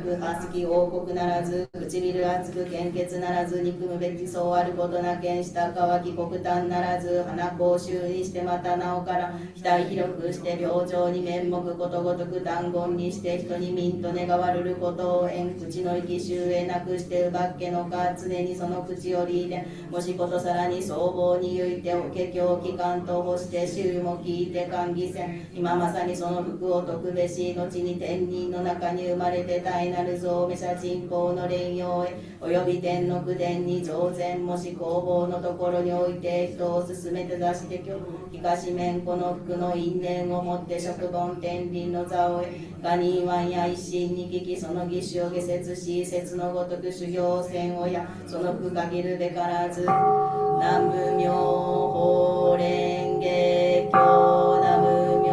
く歯すき王国ならず唇厚く献血ならず憎むべきそうあることなけん下乾き黒炭ならず鼻甲州にしてまたなおから額広くして病状に面目ことごとく単言にして人に民と願わるることを縁口の息臭へなくしてうばっけのか常にその口よりでもしことさらに僧帽にゆいておけ教機関と欲して衆も聞いて歓喜せん今まさにその福を徳べし後に天人の中に生まれて大なる増め者人口の霊用へおよび天の宮殿に上善もし工房のところにおいて人を進めて出してきょ東面この福の因縁をもって職本天輪の座をへガニーワンや一心に聞きその義手を下説し説のごとく修行せんをやその福限るべからず南無妙法蓮華経南無妙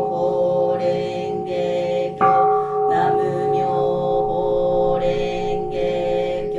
法蓮華経南無妙法蓮華経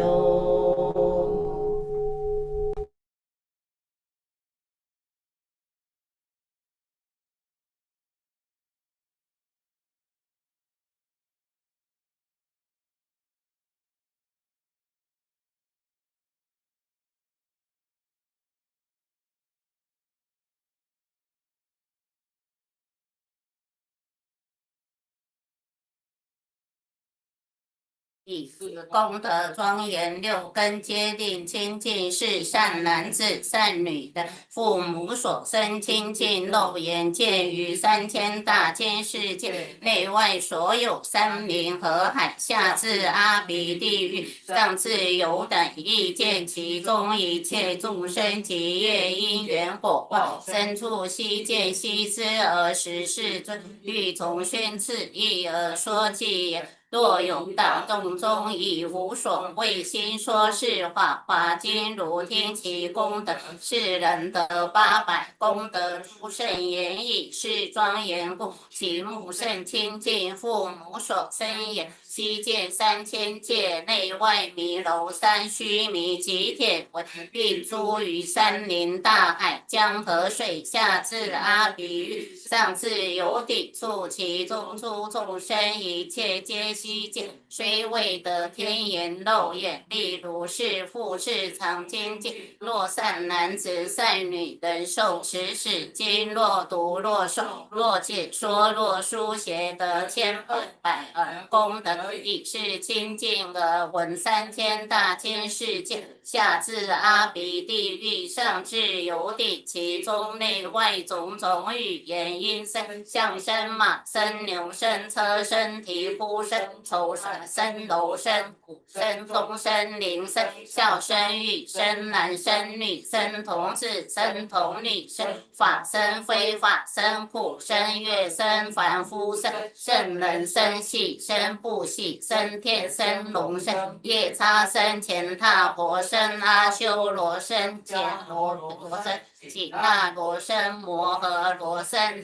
以福功德庄严六根皆定清净是善男子善女的父母所生清净肉眼见于3000大千世界内外所有山明河海下至阿鼻地狱上至有等亦见其中一切众生及业因缘火报身处悉见悉知而时世尊欲从宣赐一而说记言若有大众中以无所谓心说是法，华经如听其功德，是人得800功德诸圣言以是庄严故，其目甚清净，父母所生也。悉见3000界内外弥楼山须弥及天文，并诸于山林大海江河水下至阿鼻狱，上至有顶处，其中诸众生一切皆悉见，虽未得天眼肉眼，例如是复是常精进。若善男子善女人受持此经，若读若诵若解说若书写得1000、100而功德。以是清净而闻3000大千世界，下至阿鼻地狱，上至有顶，其中内外种种语言音声，象声、马声、牛声、车声、啼哭声、愁声、楼声、鼓声、钟声、铃声、笑声、语声、男声、女声、童子声、童女声、法声、非法声、苦声、乐声、凡夫声、圣人声、喜声、不喜声、天声、龙声、夜叉声、乾闼婆声、阿修罗声、伽罗罗声、紧那罗声、摩诃罗声、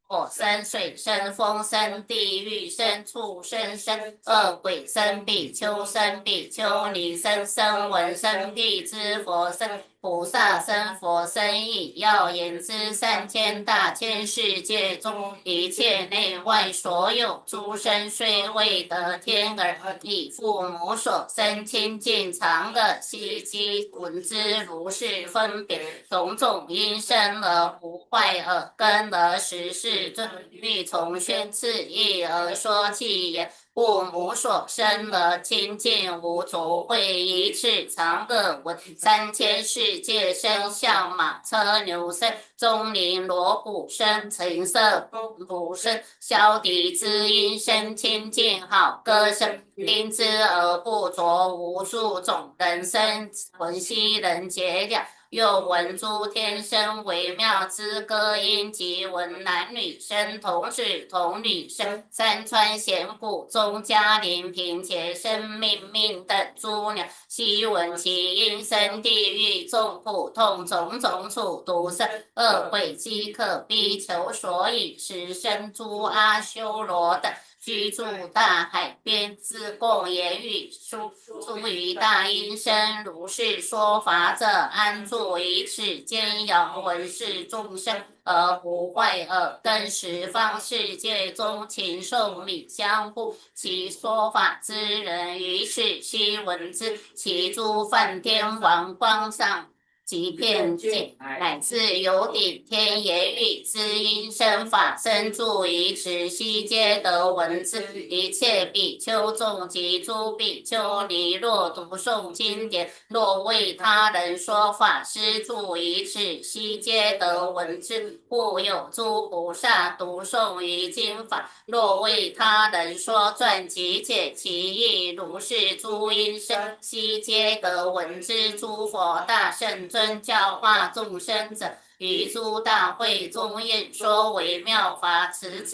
火声、水声、风声、地狱声、畜生声、恶鬼声、比丘声、比丘尼声、声闻声、地之佛声、菩萨声、佛声以要言之3000大千世界中一切内外所有诸生虽未得天而以父母所生清净常乐悉机闻之如是分别种种因生而不坏耳根而实世尊欲从宣赐一而说记言父母所生而清净无足秽一次常乐闻3000世界声相马车牛声钟铃锣鼓声琴瑟鼓声箫笛之音声清净好歌声听之而不着无数种人声闻悉人解了又闻诸天声微妙之歌音及闻男女声童子童女声山川险谷中嘉陵平且生命命等诸鸟悉闻其音声地狱众苦痛种种处毒声恶鬼饥渴逼求所以时生诸阿修罗等居住大海边自供言语书诸于大音声如是说法者安住住以此间遥闻是众生而不坏耳根十方世界中禽兽米相互其说法之人于此悉闻之，其诸梵天王光上即遍尽，乃至有顶天言语之音声法身住于此，悉皆得闻之。一切比丘众及诸比丘尼，若读诵经典，若为他人说法，施住于此，悉皆得闻之。故有诸菩萨读诵于经法，若为他人说传及解其意，如是诸音声，悉皆得闻之。诸佛大圣尊教化众生者，于诸大会中演说为妙法，持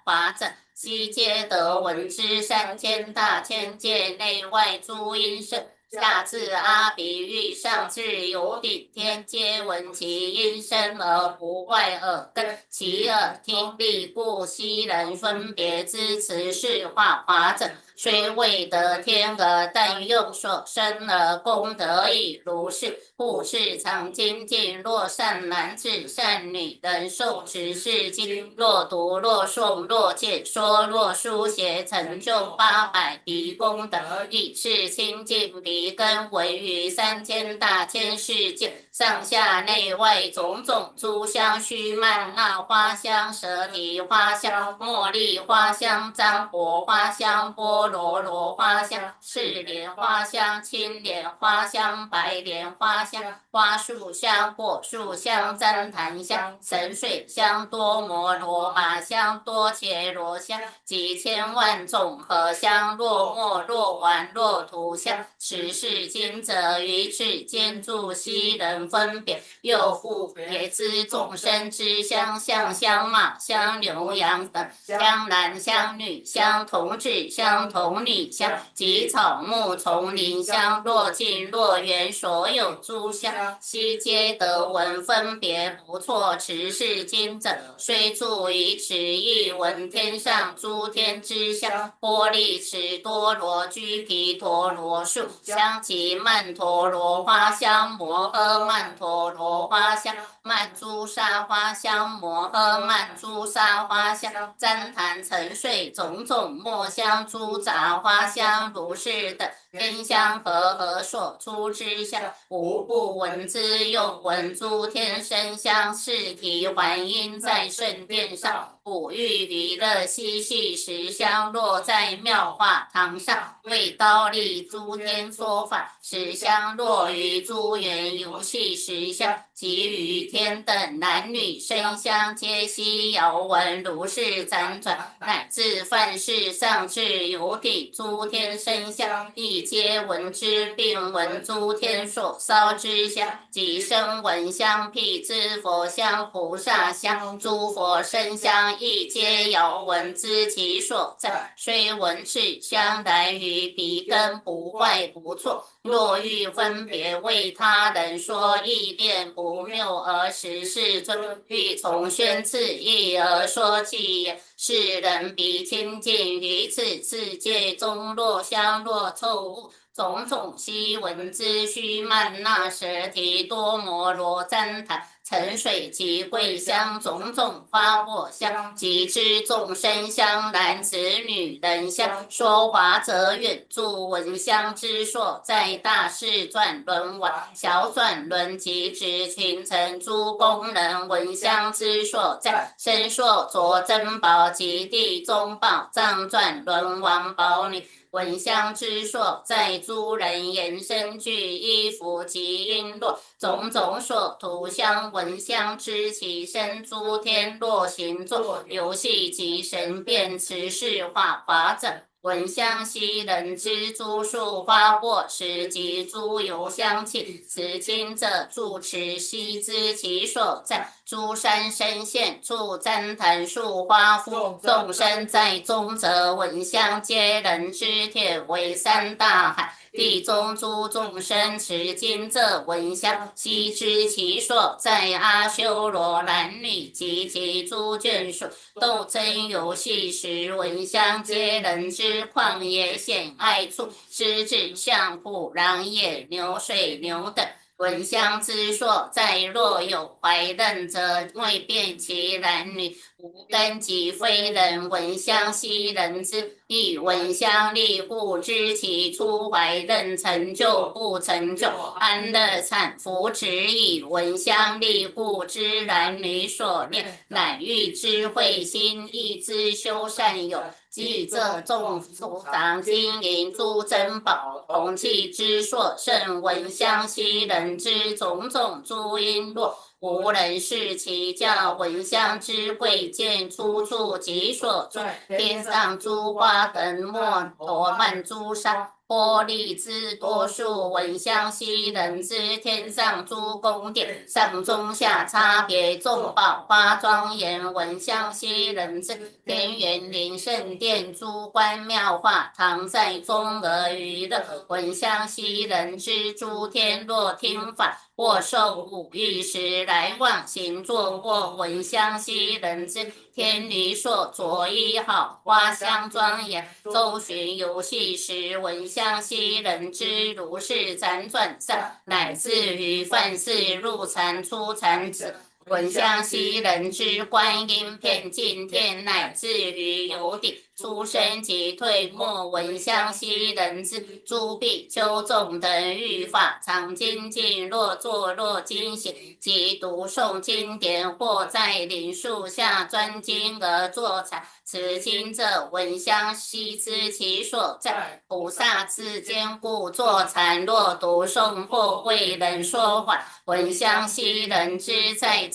法者，悉皆得闻之。三千大千界内外诸音声，下至阿鼻狱，上至有顶天，皆闻其音声而不坏耳根，其耳听力故，悉人分别之。持是法者，虽未得天耳，但用所生而功德已如是。故是常精进，若善男子善女人受持是经，若读若诵若解说若书写，成就800鼻功德，以是清净鼻根，闻于三千大千世界上下内外种种诸香须曼那花香、舍提花香、茉莉花香、樟果花香、波罗花香、赤莲花香、青莲花香、白莲花香、花树香、果树香、旃檀香、神水香、多摩罗马香、多伽罗香及千万种合香，若末若丸若涂香。持是经者，于此间住悉人分别，又复别之众生之香，象香、马香、牛羊等香，男香、女香、童子香、童女香及草木丛林香，若近若远，所有诸香，悉皆得闻分别不错。持是经者，虽住于此，亦闻天上诸天之香，波利持多罗居毗陀罗树香及曼陀罗花香、摩诃曼陀罗花香、曼珠沙花香、摩诃曼珠沙花香、旃檀沉睡种种墨香、诸杂花香，如是等天香和所出之香，无不闻之。又闻诸天生香，是提还音在圣殿上，哺育娱乐嬉戏时香，若在妙法堂上，为高丽诸天说法，时香若于诸园游戏时香，及于天等男女生香，皆悉遥闻，如是辗转，乃至梵世上至有顶诸天生香，亦皆闻之，并闻诸天所烧之香，及声闻香、辟支佛香、菩萨香、诸佛生香，亦皆遥闻知其所在。虽闻此香，然于鼻根不坏不错。若欲分别为他人说，意念不谬而实世尊，欲从宣次义而说其言。世人彼清净，于此世界中，若香若臭物，种种悉闻之。须曼那舍提多摩罗旃檀沉水及桂香，种种花果香，及之众生香，男子女人香。说法者远住闻香之所在，大士转轮王、小转轮及之群臣诸宫人闻香之所在，身所着珍宝及地中宝藏转轮王宝女闻香之所在，诸人言身具衣服及璎珞，种种所涂香闻香知其身，诸天若行作游戏及神变，持是法者，闻香悉人之。诸树花果实及诸油香气，此经者住持悉知其所在。诸山深陷处旃檀树花覆，众生在中则闻香皆人知，铁为三大海。地中诸众生持经者闻香，悉知其所在。阿修罗男女及其诸眷属，斗争游戏时闻香皆人知。旷野险隘处，狮子、象、虎、狼、野牛、水牛等闻香之所在，若有怀认者，未辨其男女。无根即非人，闻香悉人之。亦闻香力故知其出怀认成就不成就。安乐产福持以闻香力故知男女所恋，乃欲智慧心意之修善有。即这众诸常金银诸珍宝，铜器之所甚，闻香悉人之种种诸璎珞。无人视其教，闻香之贵贱出处及所住。天上诸花等莫陀曼诸沙，玻璃之多数，闻香悉人之。天上诸宫殿，上中下差别众宝花庄严，闻香悉人之。天园林圣殿，诸观妙画堂在中而娱乐，闻香悉人之。诸天若听法，或受五欲时来往行坐，或闻香悉人之。天女所着衣好，花香庄严，周旋游戏时，闻香悉人之。如是辗转上，乃至于犯事入禅出禅者，闻香悉人之。观音遍尽天，乃至于有顶出生即退没，闻香悉人之。诸比丘众等欲法常精进，若坐若经行，即读诵经典，或在林树下专精而坐禅。此经者，闻香悉知其所在。菩萨自坚固坐禅，若读诵或为人说法，闻香悉人之。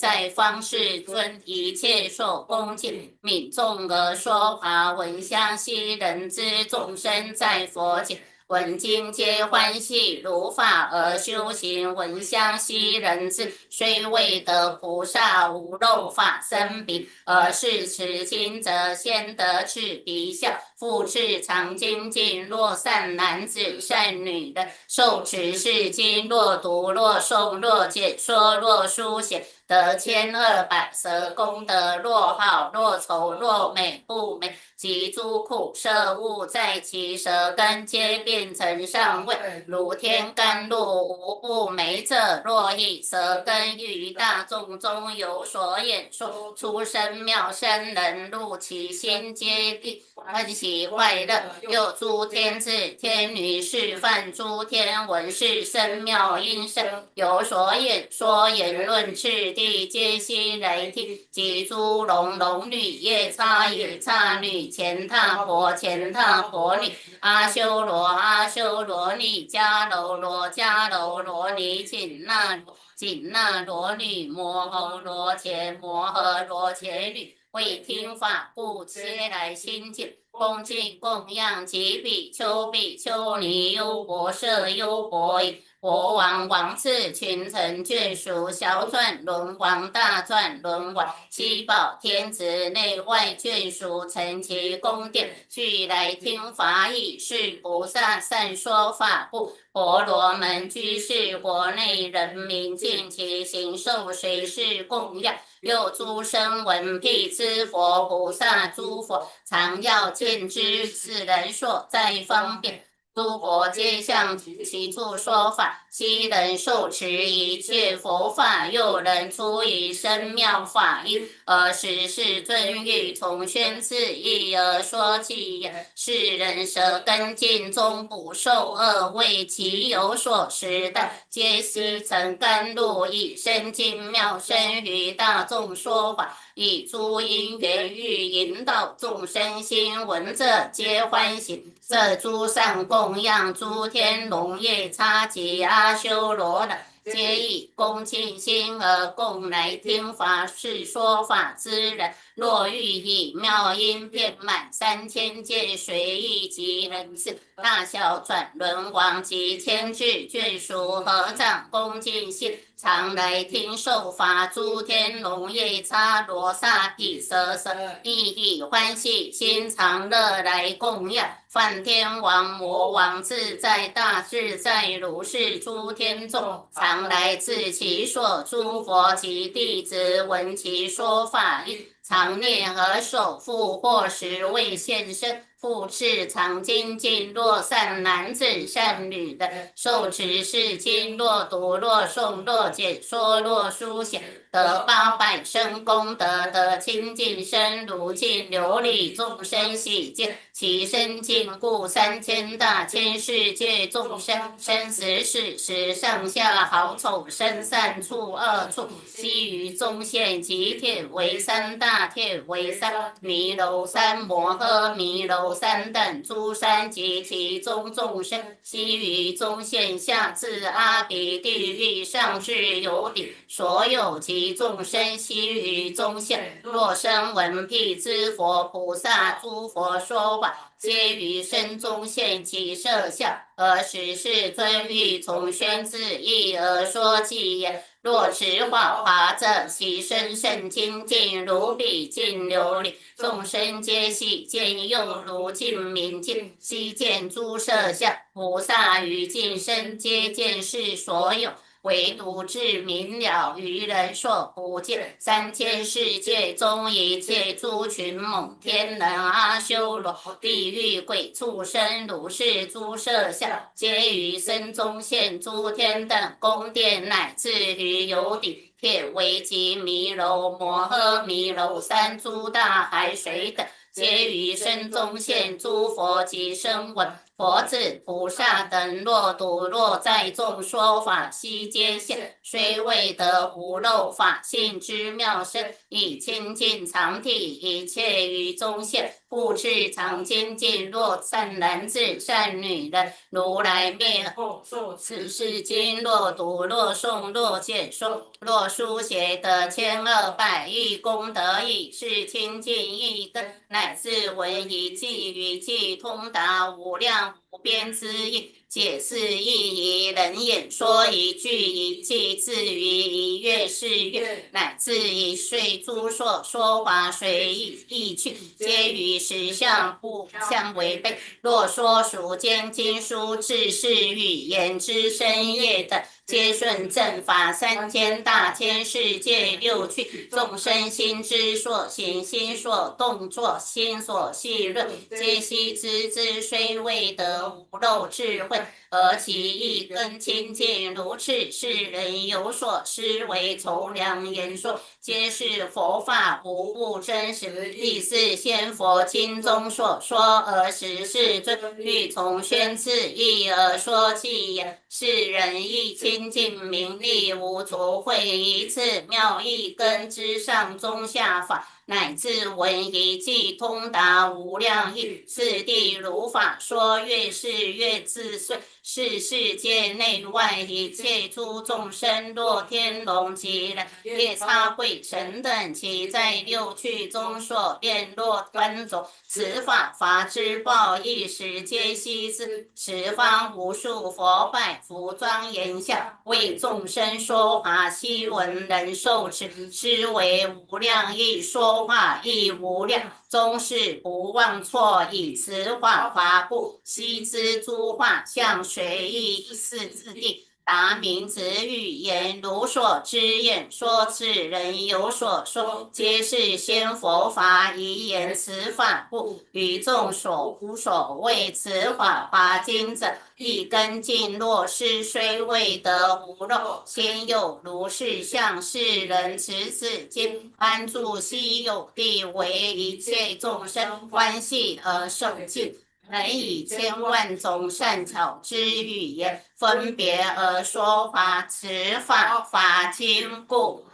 在方世尊一切所恭敬悯众而说法，闻香悉人之。众生在佛前闻经皆欢喜，如法而修行，闻香悉人之。虽未得菩萨无漏法身彼，而是持经者，先得赤鼻相，复次常精进。若善男子善女人，受持是经，若读若诵若解说若书写，得1200舍功德。若好若丑若美不美，及诸苦摄物在其舌根，皆变成上味，如天甘露。无不美者，若以舌根于大众中有所演说，出生妙声人，入其心皆必欢喜快乐。又诸天子天女示范诸天文士声妙音声，有所演说言论次第，皆悉来听。及诸龙龙女、夜叉夜叉女、乾闼婆乾闼婆女、阿修罗阿修罗女、迦楼罗迦楼罗女、紧那罗女、摩诃罗伽摩诃罗伽女，为听法故，皆来亲近恭敬供养。及比丘比丘尼、优婆塞优婆夷、国王王次、群臣眷属、小转轮王、大转轮王、七宝天子、内外眷属，陈其宫殿，俱来听法已。是菩萨善说法故，婆罗门居士国内人民尽其行受随事供养。又诸声闻辟支佛菩萨诸佛，常要见之，此人所在方便。诸佛皆向其处说法，悉人受持一切佛法，又人出于深妙法音，而时世尊欲从宣此意而说其言。是人舌根尽中不受恶味，其有所食的，皆悉成甘露，以深尽妙声于大众说法，以诸因缘欲引导众生心，闻者皆欢喜。这诸上供养诸天龙夜叉及阿修罗的，皆以恭敬心而供来听法。是说法之人，若欲以妙音遍满3000界，随意及人事，大小转轮王及天智眷属，合掌恭敬心，常来听受法。诸天龙夜叉罗刹毗舍舍，亦以欢喜心常乐来供养。梵天王魔王自在大自在，如是诸天众，常来自其所。诸佛及弟子闻其说法音，常念而首复或时未现身，复次常精进若善男子善女的，受持是经若读若诵若解说若书写，得800生功德的清净身如镜琉璃众生喜见，其身净故3000大千世界众生生死死时上下好丑生善处恶处，悉于中现极铁为3大铁为3弥楼3摩诃弥楼3等诸山及其中众生，悉于中现下至阿鼻地狱上至有顶，所有其众生悉于中现。若生闻辟支佛菩萨诸佛说法，皆于身中现其色相，而时世尊欲从宣自意而说偈言：若持法华者，其身甚清净，如比镜琉璃，众生皆喜见，用如镜明镜，悉见诸色相。菩萨于净身皆见是所有，唯独智明了，愚人所不见。3000世界中一切诸群猛天人阿修罗、地狱鬼畜生如是诸色相，皆于身中现诸天等宫殿，乃至于有顶铁为及弥楼、摩诃弥楼3诸大海水等，皆于身中现诸佛及声闻。佛子菩萨等若读若在众说法，悉皆现，虽未得无漏法性之妙身，以清净常体一切于中现，复次常精进若善男子善女人，如来灭后受此世经，若读若诵若解说若书写得1200亿功德，以是清净一根，乃至闻一记语记通达无量无边之意，解释意义，人演说一句一记，至于1月4月，乃至1岁，诸所说法随意去，皆于实相不相违背。若说俗间经书自是语言之深业等，皆顺正法3000大千世界6趣，众生心之所行，心所动作，心所细论，皆悉知之，虽未得无漏智慧，而其一根清净，如此世人有所思维筹量言说，皆是佛法无误真实，亦是先佛经中所说，而时世尊欲从宣自意而说偈言：世人亦清净名利无着会，一次妙义根之上中下法，乃至闻一记通达无量义，次第如法说，越是越自遂。是世界内外一切诸众生，若天龙及人、夜叉鬼神等，其在6趣中所变若端种，此法法之报，一时皆悉知。十方无数佛百福庄严相，为众生说法，悉闻人受持，是为无量义，说法亦无量，终是不忘错，以此法华故，悉知诸法相随意一事自地，达明子语言，如所知演说，此人有所说，皆是先佛法，以言此法故，与众所无所谓。此法华经者，一根净若是，虽未得无漏，先有如是相。世人持此经，安住稀有地，为一切众生欢喜而受尽。能以千万种善巧之语言，分别而说法，此法华经故。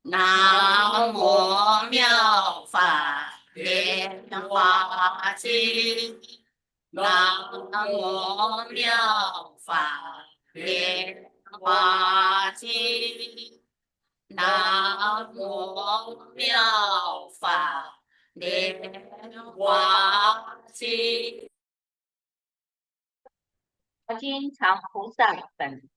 南无妙法莲华经，南无妙法莲华经，南无妙法莲华经。经常菩萨本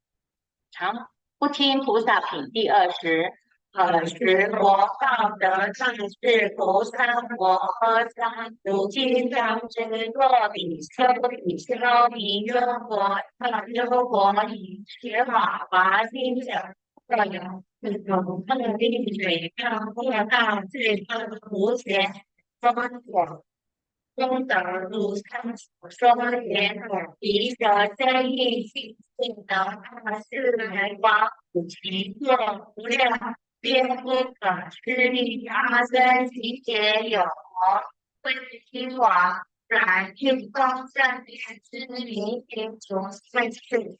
常不听菩萨品第20。尔时我报得上士菩萨摩诃萨，如今当知若比丘比丘尼优婆夷，此法华经者，这样这种他的滴水让过大最高的无限方广。中等入参双眼耳鼻舌身意性性能大是来往五情作无量皆不可思议阿僧祇劫有慧听王然净光善念之名行穷世世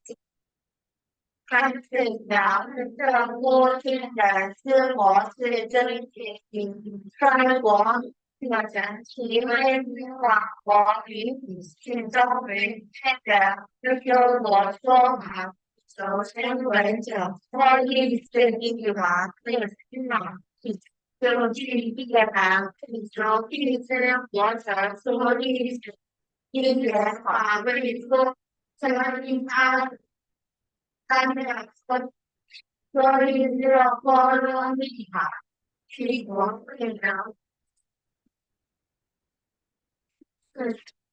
看是了这无尽的思摩是真心穿国。那咱体会往我与你心中为这个就我说嘛，首先文者说意是一话，这个是嘛，就句一行，就句子或者说意思，一元话为说，这一他三个说意思或者密码，去国会上。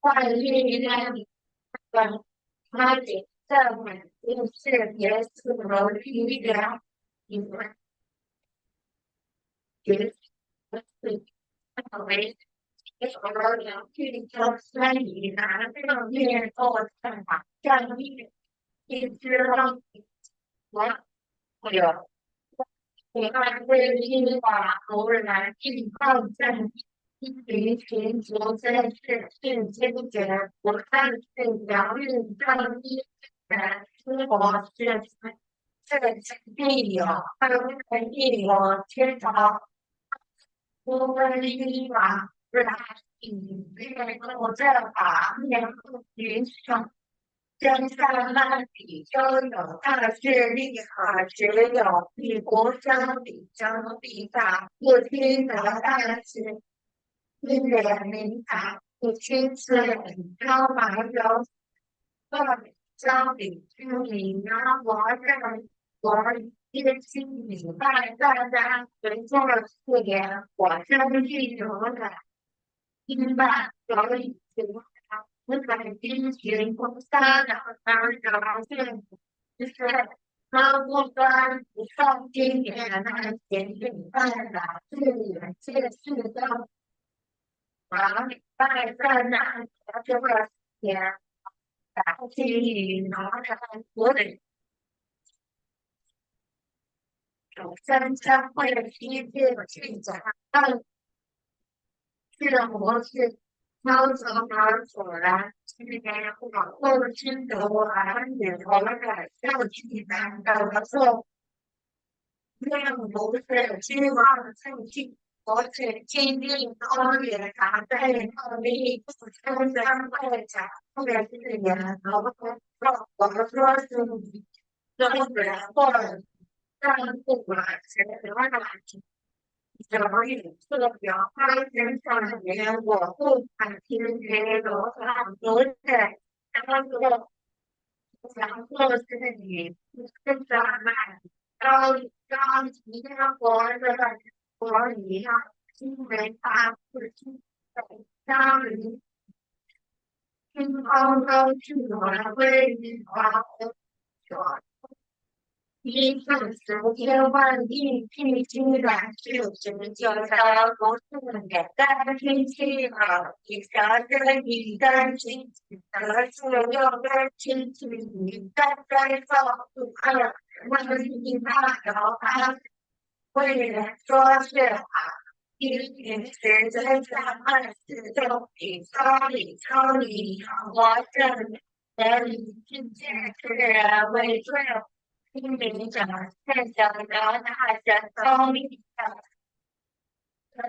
换力量本他给这稳定是也是和力量，因为也是为和两具交三以拿正面做看法战力，一知道我有。我看会议法偶然应抗战。一群族在是经者，我看是良运正义人，生活是必有，他们必有天朝，我们依法是以这个这法面不允许。真善万比都有大势力和只有与国相比争比大，不听得大事。因人明白，不亲自以高马有相比之名啊，我认我一心礼拜大家随做4年，我相信有的应办可以行。我在今行菩萨的表现，就是他不端不上经典那显领办的自远切事的。拜在那这个也打击拿着我的首先将会批评去讲这个模式操作而所然，去年我后心得完女头的校气难的做，让模式希望自己。我是经历高远大在努力参加会长，或者是人我说是中人或者让不管是什么问题，什么语色表发生上面，我不敢听觉得很多的，然后想做是你是什么高级的活着。我一样，因为他是在家里，听刚刚去我为你发说，一份10天万地必须然就是叫他不是也担心气好，你想着你担心，而是要担心自己该照顾2那一大条他。为了说是好，一平时在上班时就比超理，我正得以境界是为最听明者现象的大神高明的。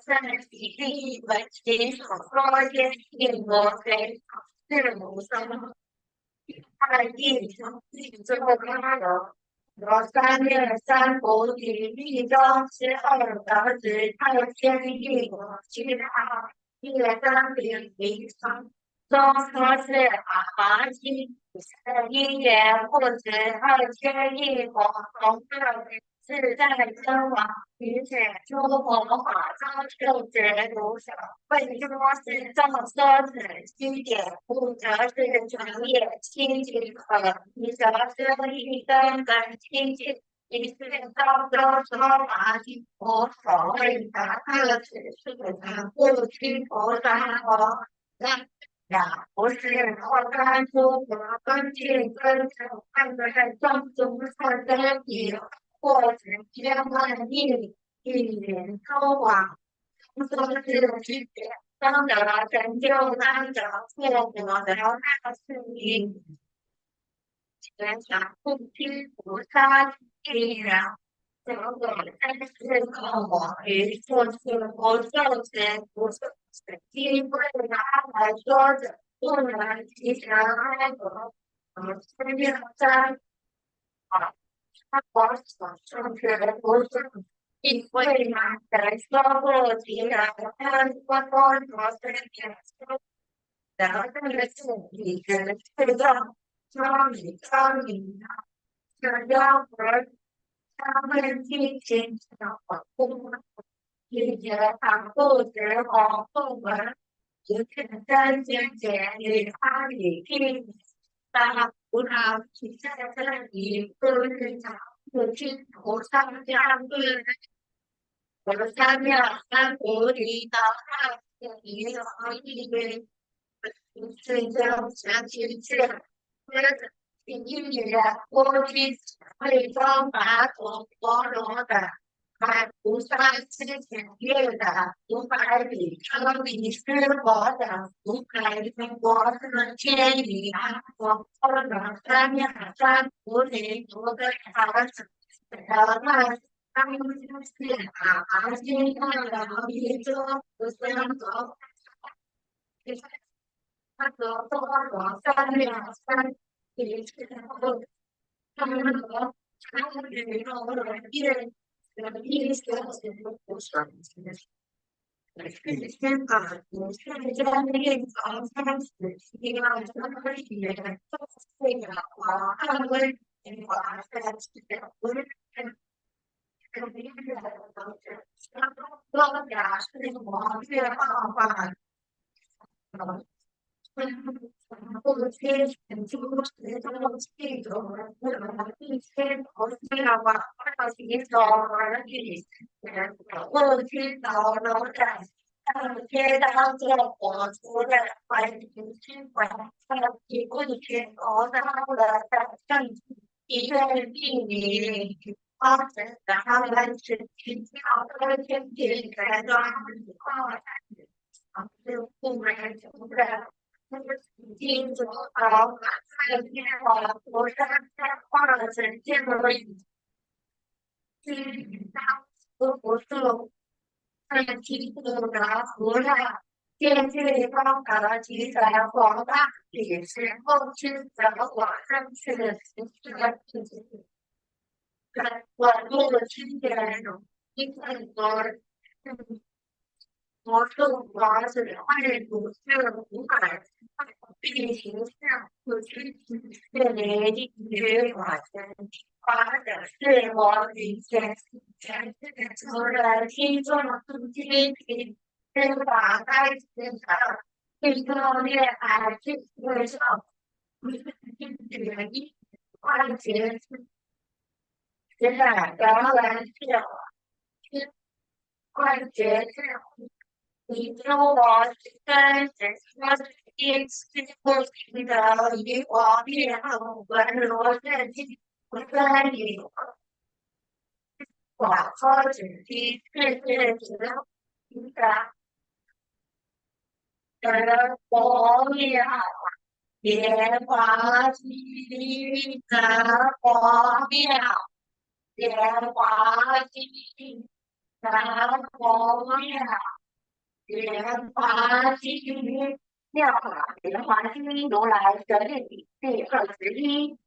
在体力为其所说些性我非是无生，他一生自作他有。我3月3国举立中12得知太先帝国其他13点0中说是阿西1年不知2千亿国同是在真王，于是诸佛法中就觉如手，为说是众说此经典，不则是成也清净可，以则是一根根清净。一是道德说法的佛所谓的二次世的不屈菩萨佛，那不是我干出我根据跟着看的是正宗的真理，或是千万亿人周往，都是区别。当得成就当得错过的大事因，全场不屈菩萨力量。这个但是靠我与做事我就是不是机会拿来说着，不能提前爱国。世界上啊，我所说的不是机会拿来说过提了，但我多说这点说，然后这个是你的是要教你是要和他们进行保护，并且防护之后后门，一次真经节与阿里替大菩萨去在这里不日常不去菩萨相对，我三藐三菩提道二十一和一位，是这样详细讲。因缘过去会方法所佛罗的，在菩萨之前月的500里车里是佛的500里国是天理安佛或者三藐三菩提读的儿子，那当就是今天的一周不相走。那个多少三藐三。也是后，他们和他们与到了一些不算是先把我现在练长三十七啊，什么也都会了啊，安慰你啊，在这个不是肯定是都是高雅是我越好吧。不缺很多时都这种一天头需要把洗手而已，不知道能在街道做火出的环境去管一不缺头上的正一个地理发展他们是去跳的天气改装就不然就不然。金主好，在天王佛山化成这个金当佛树，在金主的和尚，天界方法集在广大也是后期的晚上去的事情，网络的经典中，一看多。我受华是2股是500，并形象不屈是连地与法身，发的是我以前除了听众批评，是法开始的，并说恋爱是为上，不是原因，换结是现在当然是换结是。你说我是真实说是第次不停的与我面后文罗圣经不在你广播只提世界只一个佛庙莲花基的佛庙莲花基的佛庙。莲花经妙法莲花经如来神力第21，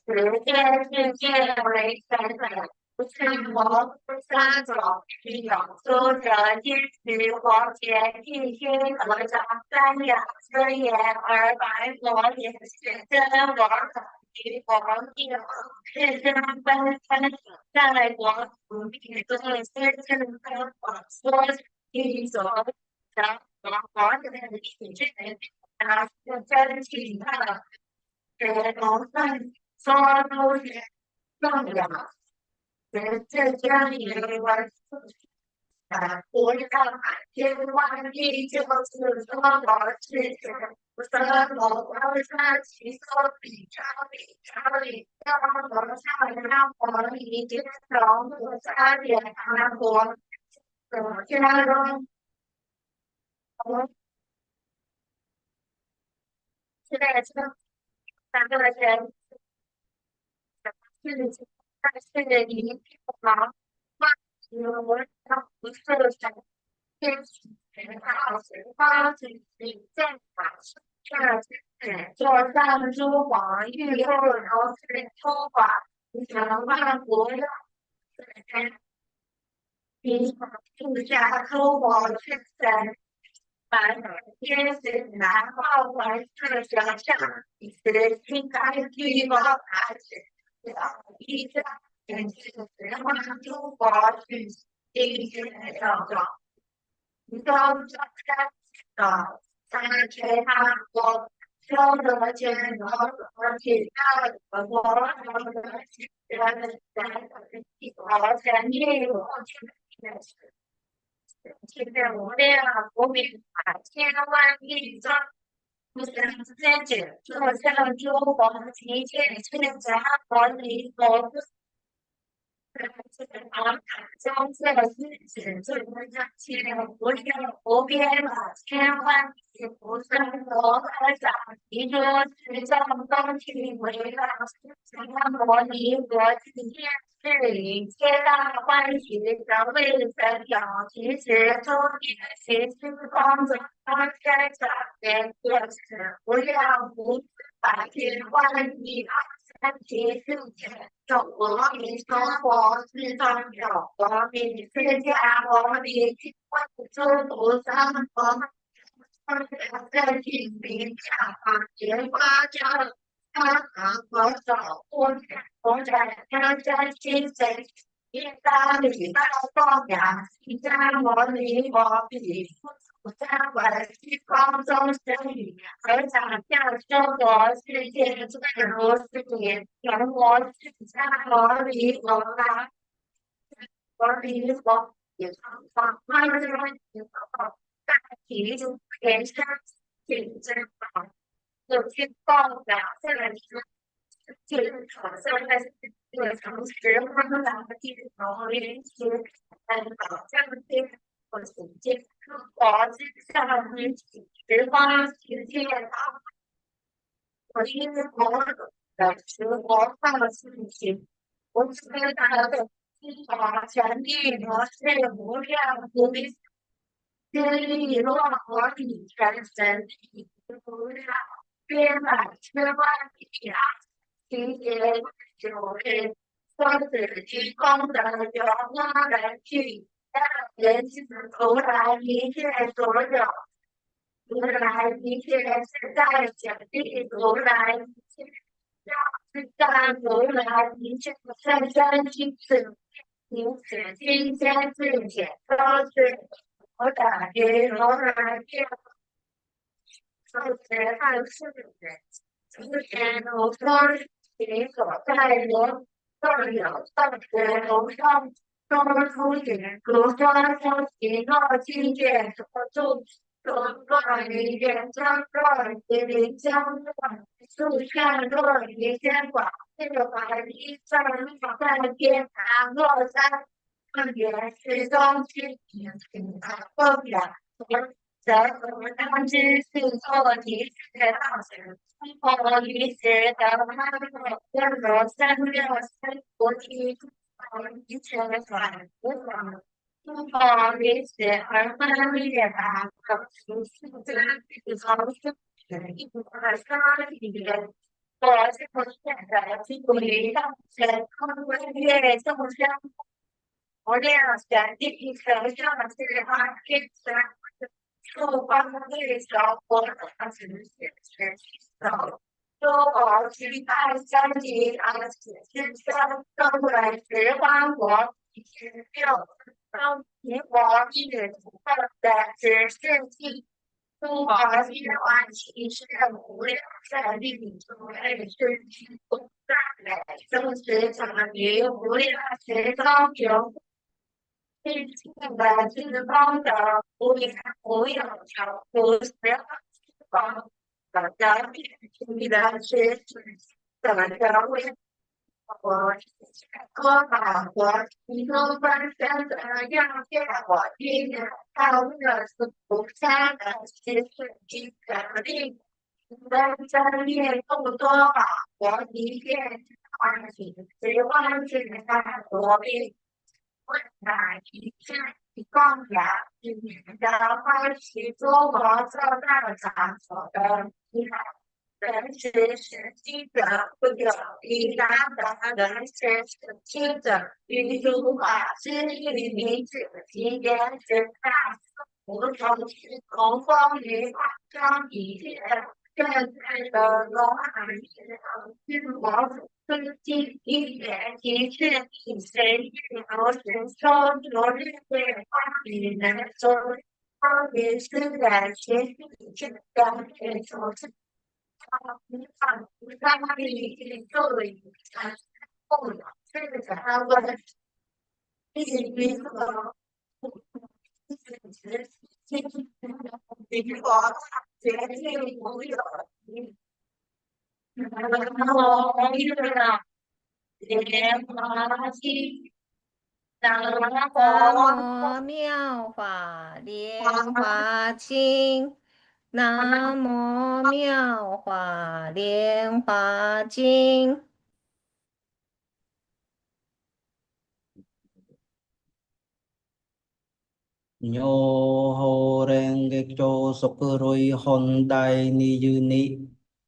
世界为神的，不是我3种具有作者坚持我前进心和长3两尊严而白佛也是真我与佛定是真分在我土地中是真分法说。一种想法的历史之前，是真情的，这种说都是重要。中华西安其是无量善力中类是不善来生时常于无量十方有是性的之方的无有常不是方的家庭的是怎么的为我哥把我一个半身的样见我今日到了是不善的是是肯定真业不多把我一片欢喜只望是他国病问哪一片光雅是你的欢喜中国这大场所的你好人是实际者，不有以达的人是实际者，于诸法之于名子，其言之大，无从是同风于化妆以见，正在的罗汉是君王尊敬一言一字以谁欲罗时说昨日对话与人说，方于是然学习之表现所是。南无妙法莲华经。南无妙法莲华经。Nyo ho renge kyo sokuroi hondai ni yuni.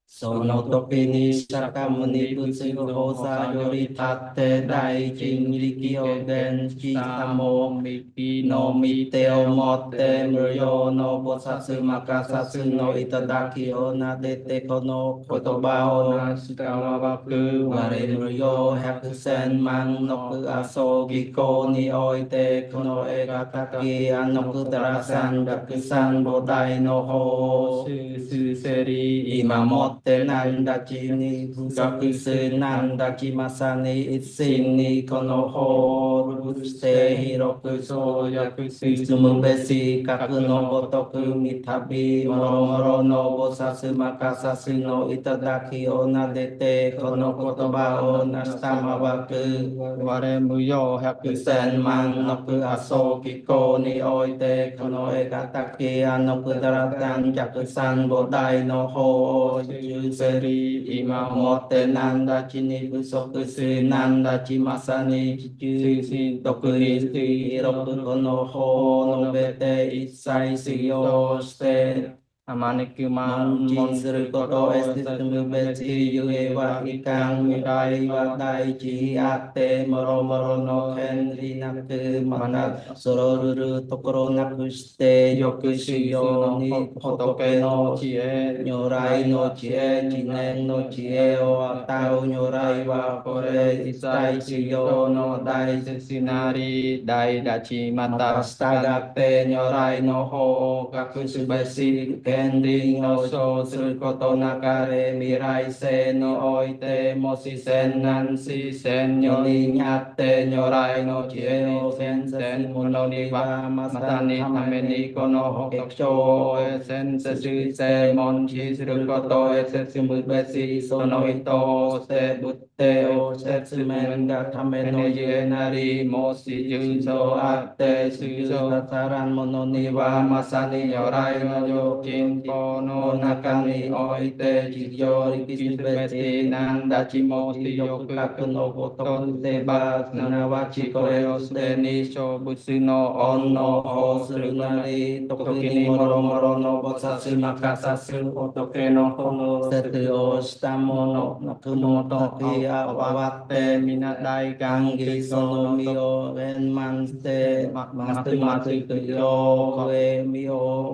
Sono toki ni sakamuni butsu hosa yori tate dai jin rikyo gen chi samo miki no miteo mote muryo no bosatsu makasatsu no itadaki o nadete kono kotoba o nasutamawaku ware muryo hakusen man noku aso giko ni oite kono egataki anoku tarasan dakusan bodai no ho su seri imamote Nanda Jini Busakusu Nanda Kimasani Itsini Kono Ho Ruste Hiroku So Yakusu Sumubesi Kakuno Botoku Mitabi Moro no Bosasu Makasasu no Itadaki Onadete Kono Kotoba o Nastama Waku Ware Muyo Hakusen Man Noku Aso Kiko Ni Oite Kono Egataki Anoku Daratan Yakusan Bodai no Ho Seri imamote nanda chini busokusu nanda chimasani chichusi tokuristi iroku kono ho no bete isai siyo shite amaniku manchin suru koto estimu beti yue wa ikang mirai wa daichi ate moro moro no kenri naku mana sororuru tokoro nakushite yokushiyo ni hotoke no chie nyorai no chie jinen no chie o atau nyorai wa kore isai chiyo no dai sesinari dai dachi mata stagate nyorai no ho kakusubesi Kending no so surkoto nakare mirai se no oite mosi sen nansi sen nyoni nyate nyorai no chieo sen sen mononi wa masani tameni kono hokekcho sen sesu se mon chi surkoto sesu mubesi sono ito se butte o sesu menga tameno yenari mosi juso ate suso tataran mononi wa masani nyorai no yokin Kono nakani oite jiyori kisubeti nanda chimosi yoku kakuno koto deba nanawachi koreo sudeni shobusu no onno ho surunari tokini moro moro no bosasu makasasu otoke no hono setu o shitamo no nakumoto ki อวัตเตมินาไดกังกิโซโนมิโอเวนมันเตมัสติมาติตุโยเวมิโอ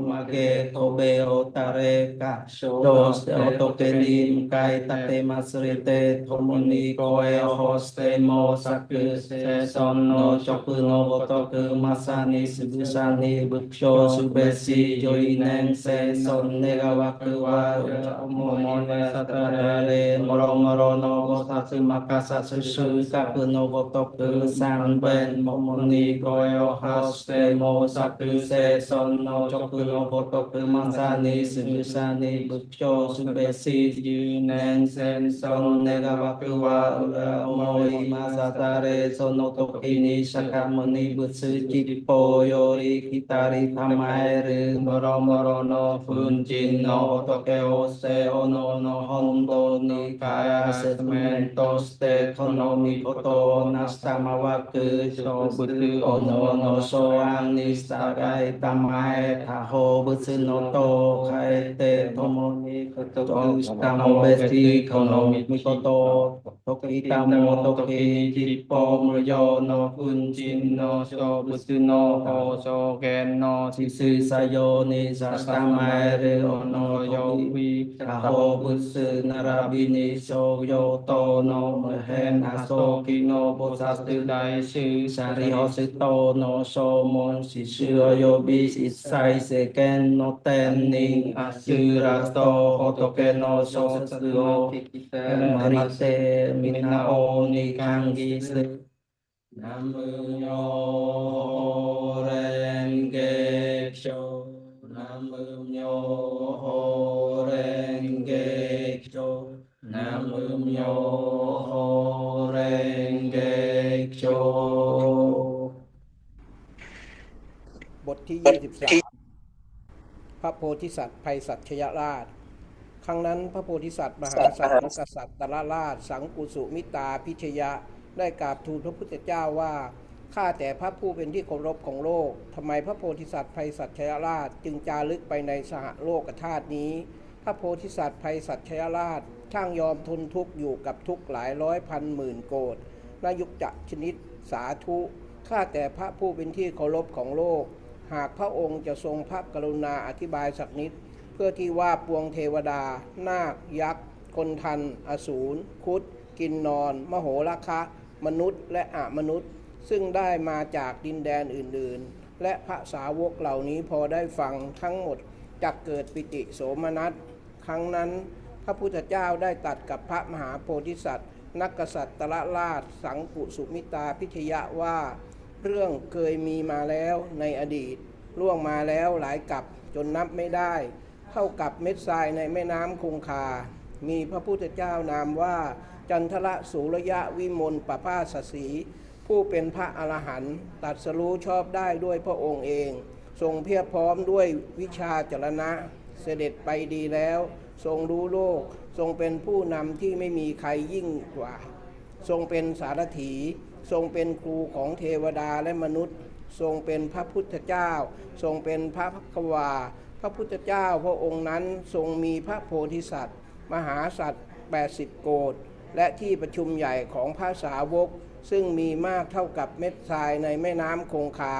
มาเกโตเบโอตาเรกะโดสโอโตเกนิมไกตะเตมัสริเตโทโมนิโกเอโฮสเตโมสักเสซอนโนจกุโนโกโตเกมาสานิสุบุสานิบุกโชสุเบสีโยอิเนนเซซอนเนกวะกวาโมโมเนสัตระเรมโรมโรโนโกสัสมักสัสสุสักโนโกโตเกสันเบนโมโมนิโกเอโฮสเตโมสักเสซอนโนจกุโนโกโตเกมาสานิสุบุสานิบุกโชสุเบสีโยอิเนนเซซอนเนกวะกวาโมอิมาสัตเรโซโนโตกินิสักมณีบุษจิตโปโยริกิตาริธรรมายเรมโรมโรโนฟุนจินโนโตเกโอเซโอโนโนฮอนโดนิกายเซเมนโตสเตโทโนมิโกโตนัสตามาวะคือโชบุตโอโนโนโซอานิสตากายตามายทาโฮบุษโนโตไคเตโทโมนิโกโตตามเบสิโทโนมิโกโตโตกิตามโมโตกิจิปโปมโยโนฟุนจินโนโชบุษโนโอโชเกนโนสิสึสายโยนิสัสตามายเรโอโนโยวิทาโฮบุษนาราบินิโชโยโตโนมเฮนอาโซกิโนโบสัสตุไดสึสาริโฮสิโตโนโชมนสิสึโยบิสิไซเสเกนโนเตนนิงอาสึราโตโฮโตเกโนโชสตุโอกิเตมริเตมินาโอนิคังกิสนะโมโยเรนเกโชนะโมโยเรนเกโชนะโมโยเรนเกโช บทที่ 23 พระโพธิสัตว์ไพศาลชยราช ครั้งนั้นพระโพธิสัตว์มหาสัตว์กษัตริย์ตระราชสังกุสุมิตาพิชยะได้กราบทูลพระพุทธเจ้าว่าข้าแต่พระผู้เป็นที่เคารพของโลกทำไมพระโพธิสัตว์ไพศาลชยราชจึงจารึกไปในสหโลกธาตุนี้พระโพธิสัตว์ไพศาลชยราชช่างยอมทนทุกข์อยู่กับทุกข์หลายร้อยพันหมื่นโกฏนายุกจะชนิดสาธุข้าแต่พระผู้เป็นที่เคารพของโลกหากพระองค์จะทรงพระกรุณาอธิบายสักนิดเพื่อที่ว่าปวงเทวดานาคยักษ์คนทันอสูรคุดกินนอนมโหระคะมนุษย์และอมนุษย์ซึ่งได้มาจากดินแดนอื่นๆและพระสาวกเหล่านี้พอได้ฟังทั้งหมดจักเกิดปิติโสมนัสครั้งนั้นพระพุทธเจ้าได้ตรัสกับพระมหาโพธิสัตว์นักกษัตริย์ตระราชสังกุสุมิตาพิชยะว่าเรื่องเคยมีมาแล้วในอดีตล่วงมาแล้วหลายกับจนนับไม่ได้เท่ากับเม็ดทรายในแม่น้ำคงคามีพระพุทธเจ้านามว่าจันทระสุรยะวิมลประภาสสีผู้เป็นพระอรหันต์ตรัสรู้ชอบได้ด้วยพระองค์เองทรงเพียบพร้อมด้วยวิชาจรณะเสด็จไปดีแล้วทรงรู้โลกทรงเป็นผู้นำที่ไม่มีใครยิ่งกว่าทรงเป็นสารถีทรงเป็นครูของเทวดาและมนุษย์ทรงเป็นพระพุทธเจ้าทรงเป็นพระภควาพระพุทธเจ้าพระองค์นั้นทรงมีพระโพธิสัตว์มหาสัตว์80โกฏและที่ประชุมใหญ่ของพระสาวกซึ่งมีมากเท่ากับเม็ดทรายในแม่น้ำคงคา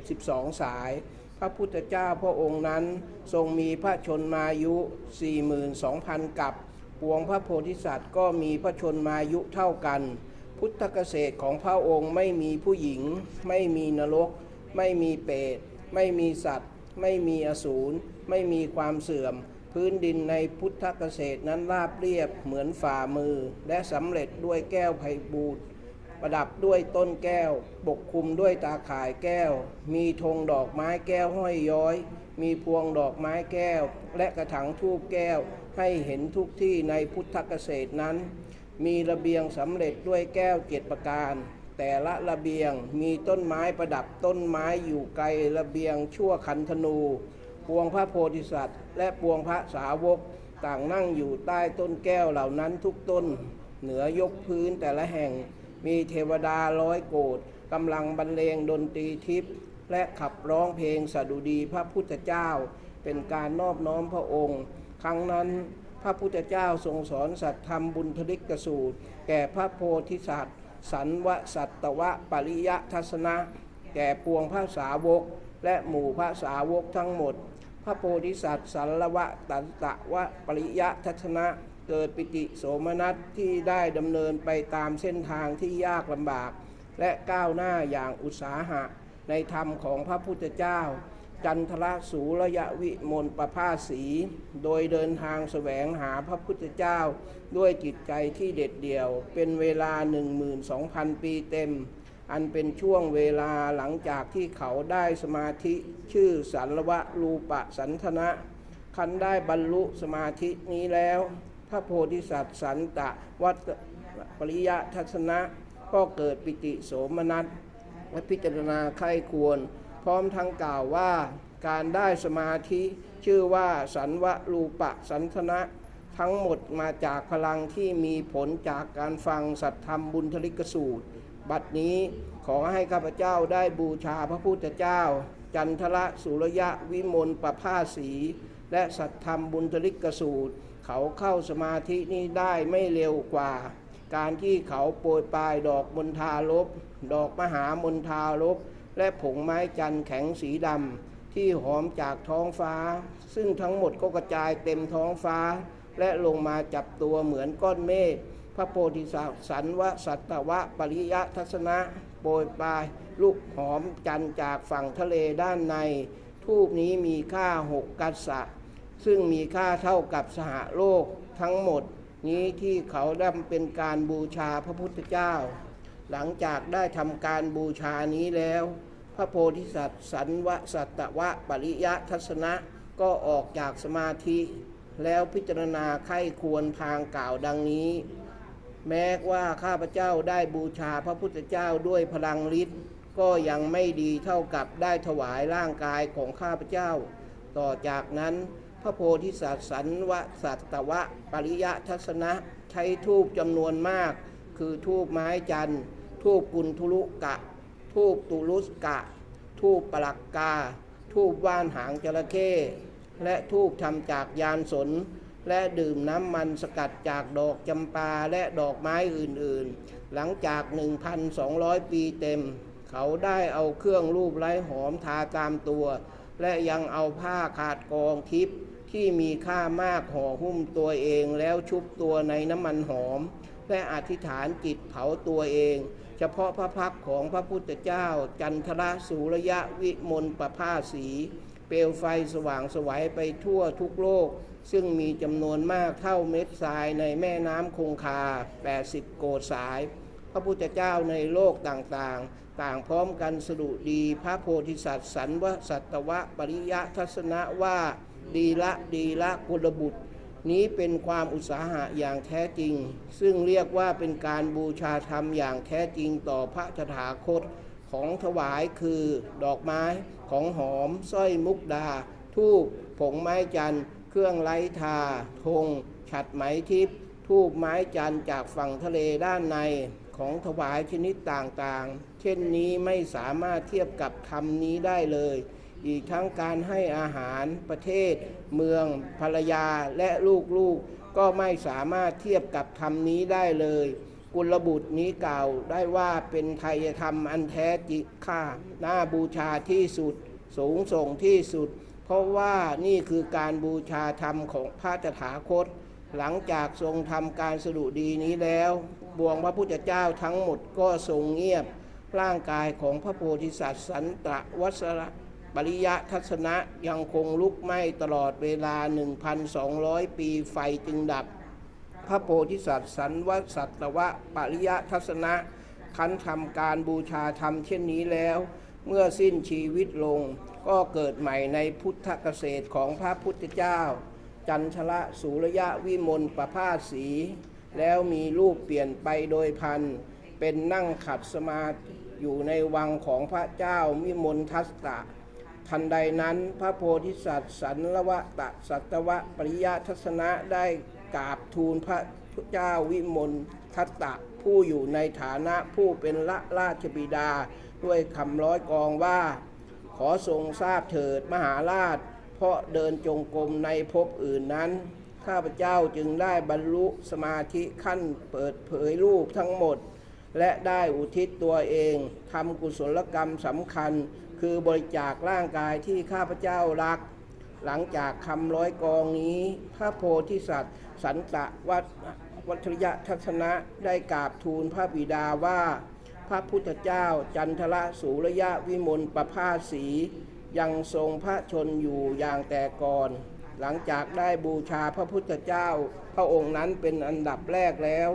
72สายพระพุทธเจ้าพระองค์นั้นทรงมีพระชนมายุ 42,000 กับปวงพระโพธิสัตว์ก็มีพระชนมายุเท่ากันพุทธเกษตรของพระองค์ไม่มีผู้หญิงไม่มีนรกไม่มีเปรตไม่มีสัตว์ไม่มีอสูรไม่มีความเสื่อมพื้นดินในพุทธเกษตรนั้นราบเรียบเหมือนฝ่ามือและสำเร็จด้วยแก้วไพบูลย์ประดับด้วยต้นแก้วปกคลุมด้วยตาข่ายแก้วมีธงดอกไม้แก้วห้อยย้อยมีพวงดอกไม้แก้วและกระถางธูปแก้วให้เห็นทุกที่ในพุทธเกษตรนั้นมีระเบียงสำเร็จด้วยแก้ว7ประการแต่ละระเบียงมีต้นไม้ประดับต้นไม้อยู่ไกลระเบียงชั่วขันธนูปวงพระโพธิสัตว์และปวงพระสาวกต่างนั่งอยู่ใต้ต้นแก้วเหล่านั้นทุกต้นเหนือยกพื้นแต่ละแห่งมีเทวดา100โกฏกำลังบรรเลงดนตรีทิพย์และขับร้องเพลงสดุดีพระพุทธเจ้าเป็นการนอบน้อมพระองค์ครั้งนั้น พระพุทธเจ้าทรงสอนสัตธรรมบุญทลิกสูตรแก่พระโพธิสัตว์สันวสัตตวะปริยทัศนะแก่ปวงพระสาวกและหมู่พระสาวกทั้งหมดพระโพธิสัตว์สันละวะตันตะวะปริยทัศนะเกิดปิติโสมนัสที่ได้ดำเนินไปตามเส้นทางที่ยากลำบากและก้าวหน้าอย่างอุตสาหะในธรรมของพระพุทธเจ้าจันทรสูรยวิมลประภาสีโดยเดินทางแสวงหาพระพุทธเจ้าด้วยจิตใจที่เด็ดเดี่ยวเป็นเวลา 12,000 ปีเต็มอันเป็นช่วงเวลาหลังจากที่เขาได้สมาธิชื่อสันลวะรูปสันทนะคันได้บรรลุสมาธินี้แล้วพระโพธิสัตว์สันตะวัตปริยทัศนะก็เกิดปิติโสมนัสและพิจารณาใคร่ควรพร้อมทั้งกล่าวว่าการได้สมาธิชื่อว่าสันวรูปสันทนะทั้งหมดมาจากพลังที่มีผลจากการฟังสัตธรรมบุญทลิกสูตรบัดนี้ขอให้ข้าพเจ้าได้บูชาพระพุทธเจ้าจันทรสุรยวิมลประภาสีและสัตธรรมบุญทลิกสูตรเขาเข้าสมาธินี้ได้ไม่เร็วกว่าการที่เขาโปรยปลายดอกมณฑาลพดอกมหามณฑาลพและผงไม้จันทร์แข็งสีดำที่หอมจากท้องฟ้าซึ่งทั้งหมดก็กระจายเต็มท้องฟ้าและลงมาจับตัวเหมือนก้อนเมฆพระโพธิสัตว์สันวสัตตวะปริยทัศนะโปรยปลายลูกหอมจันทร์จากฝั่งทะเลด้านในทูปนี้มีค่า6 กัสสะซึ่งมีค่าเท่ากับสหโลกทั้งหมดนี้ที่เขาดำเป็นการบูชาพระพุทธเจ้าหลังจากได้ทำการบูชานี้แล้วพระโพธิสัตว์สันวสัตตวะปริยทัศนะก็ออกจากสมาธิแล้วพิจารณาไข้ควรทางกล่าวดังนี้แม้ว่าข้าพเจ้าได้บูชาพระพุทธเจ้าด้วยพลังฤทธิ์ก็ยังไม่ดีเท่ากับได้ถวายร่างกายของข้าพเจ้าต่อจากนั้นพระโพธิสัตว์สันวสัตตวะปริยทัศนะใช้ธูปจำนวนมากคือธูปไม้จันทร์ธูปกุณทุลุกะธูปตุลุสกะธูปปลักกาธูปว่านหางจระเข้และธูปทำจากยานสนและดื่มน้ำมันสกัดจากดอกจำปาและดอกไม้อื่นๆหลังจาก 1,200 ปีเต็มเขาได้เอาเครื่องรูปไร้หอมทาตามตัวและยังเอาผ้าขาดกองทิพย์ที่มีค่ามากห่อหุ้มตัวเองแล้วชุบตัวในน้ำมันหอมและอธิษฐานจิตเผาตัวเองเฉพาะพระพักตร์ของพระพุทธเจ้าจันทรสุรยวิมลประภาสีเปลวไฟสว่างไสวไปทั่วทุกโลกซึ่งมีจำนวนมากเท่าเม็ดทรายในแม่น้ำคงคา80 โกฏสายพระพุทธเจ้าในโลกต่างๆต่างพร้อมกันสดุดีพระโพธิสัตว์สันวสัตตวะปริยทัศนะว่าดีละกุลบุตรนี้เป็นความอุตสาหะอย่างแท้จริงซึ่งเรียกว่าเป็นการบูชาธรรมอย่างแท้จริงต่อพระตถาคตของถวายคือดอกไม้ของหอมสร้อยมุกดาธูปผงไม้จันทร์เครื่องไล้ทาธงฉัตรไหมทิพย์ธูปไม้จันทร์จากฝั่งทะเลด้านในของถวายชนิดต่างๆเช่นนี้ไม่สามารถเทียบกับธรรมนี้ได้เลยอีกทั้งการให้อาหารประเทศเมืองภรรยาและลูกๆก็ไม่สามารถเทียบกับธรรมนี้ได้เลยกุลบุตรนี้กล่าวได้ว่าเป็นไทยธรรมอันแท้จริงค่าน่าบูชาที่สุดสูงส่งที่สุดเพราะว่านี่คือการบูชาธรรมของพระตถาคตหลังจากทรงทำการสดุดีนี้แล้วบวงพระพุทธเจ้าทั้งหมดก็ทรงเงียบร่างกายของพระโพธิสัตว์สันตะวัสระปริยทัศนะยังคงลุกไหม้ตลอดเวลา 1,200 ปีไฟจึงดับพระโพธิสัตว์สันวสัตตวะปริยทัศนะคันทำการบูชาธรรมเช่นนี้แล้วเมื่อสิ้นชีวิตลงก็เกิดใหม่ในพุทธเกษตรของพระพุทธเจ้าจันทรสุรยวิมลประภาสีแล้วมีรูปเปลี่ยนไปโดยพันเป็นนั่งขัดสมาธิอยู่ในวังของพระเจ้าวิมลทัสตะทันใดนั้นพระโพธิสัตว์สันลวตสัตวะปริยทัศนะได้กราบทูลพระเจ้าวิมลทัสตะผู้อยู่ในฐานะผู้เป็นราชบิดาด้วยคำร้อยกองว่าขอทรงทราบเถิดมหาราชเพราะเดินจงกรมในภพอื่นนั้น ข้าพเจ้าจึงได้บรรลุสมาธิขั้นเปิดเผยรูปทั้งหมดและได้อุทิศตัวเองทำกุศลกรรมสำคัญคือบริจาคร่างกายที่ข้าพเจ้ารักหลังจากคำร้อยกองนี้พระโพธิสัตว์สันตวัฏยทัศนะได้กราบทูลพระบิดาว่าพระพุทธเจ้าจันทรสุรยวิมลประภาสียังทรงพระชนอยู่อย่างแต่ก่อนหลังจากได้บูชาพระพุทธเจ้าพระองค์นั้นเป็นอันดับแรกแล้ว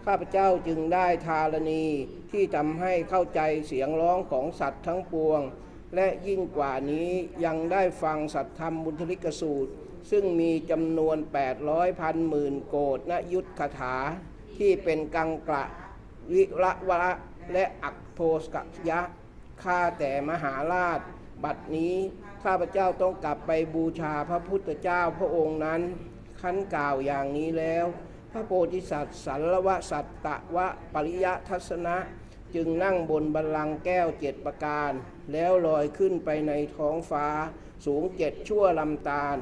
ข้าพเจ้าจึงได้ธารณีที่ทำให้เข้าใจเสียงร้องของสัตว์ทั้งปวงและยิ่งกว่านี้ยังได้ฟังสัทธรรมบุญทลิกสูตรซึ่งมีจำนวน800พันหมื่นโกฏนยุทธคาถาที่เป็นกังกระวิระวะและอักโทสกยะข้าแต่มหาราชบัดนี้ข้าพเจ้าต้องกลับไปบูชาพระพุทธเจ้าพระองค์นั้นขั้นกล่าวอย่างนี้แล้วพระโพธิสัตว์สัลลวสัตตวะปริยทัศนะจึงนั่งบนบัลลังก์แก้ว7ประการแล้วลอยขึ้นไปในท้องฟ้าสูง7ชั่วลำตาล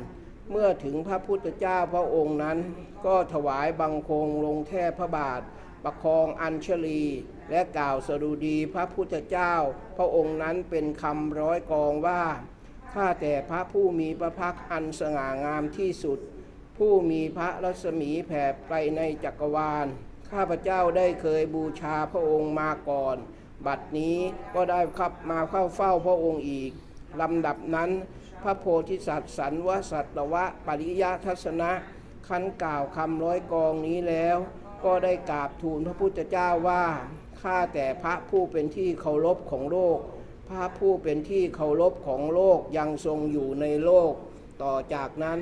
เมื่อถึงพระพุทธเจ้าพระองค์นั้นก็ถวายบังคมลงแทบพระบาทประคองอัญชลีและกล่าวสดุดีพระพุทธเจ้าพระองค์นั้นเป็นคำร้อยกองว่าข้าแต่พระผู้มีพระภาคอันสง่างามที่สุดผู้มีพระรัศมีแผ่ไปในจักรวาลข้าพเจ้าได้เคยบูชาพระองค์มาก่อนบัดนี้ก็ได้ขับมาเข้าเฝ้าพระองค์อีกลำดับนั้นพระโพธิสัตว์สันวสัตวะปริยทัศนะคันกล่าวคำร้อยกองนี้แล้วก็ได้กราบทูลพระพุทธเจ้าว่าข้าแต่พระผู้เป็นที่เคารพของโลกพระผู้เป็นที่เคารพของโลกยังทรงอยู่ในโลกต่อจากนั้น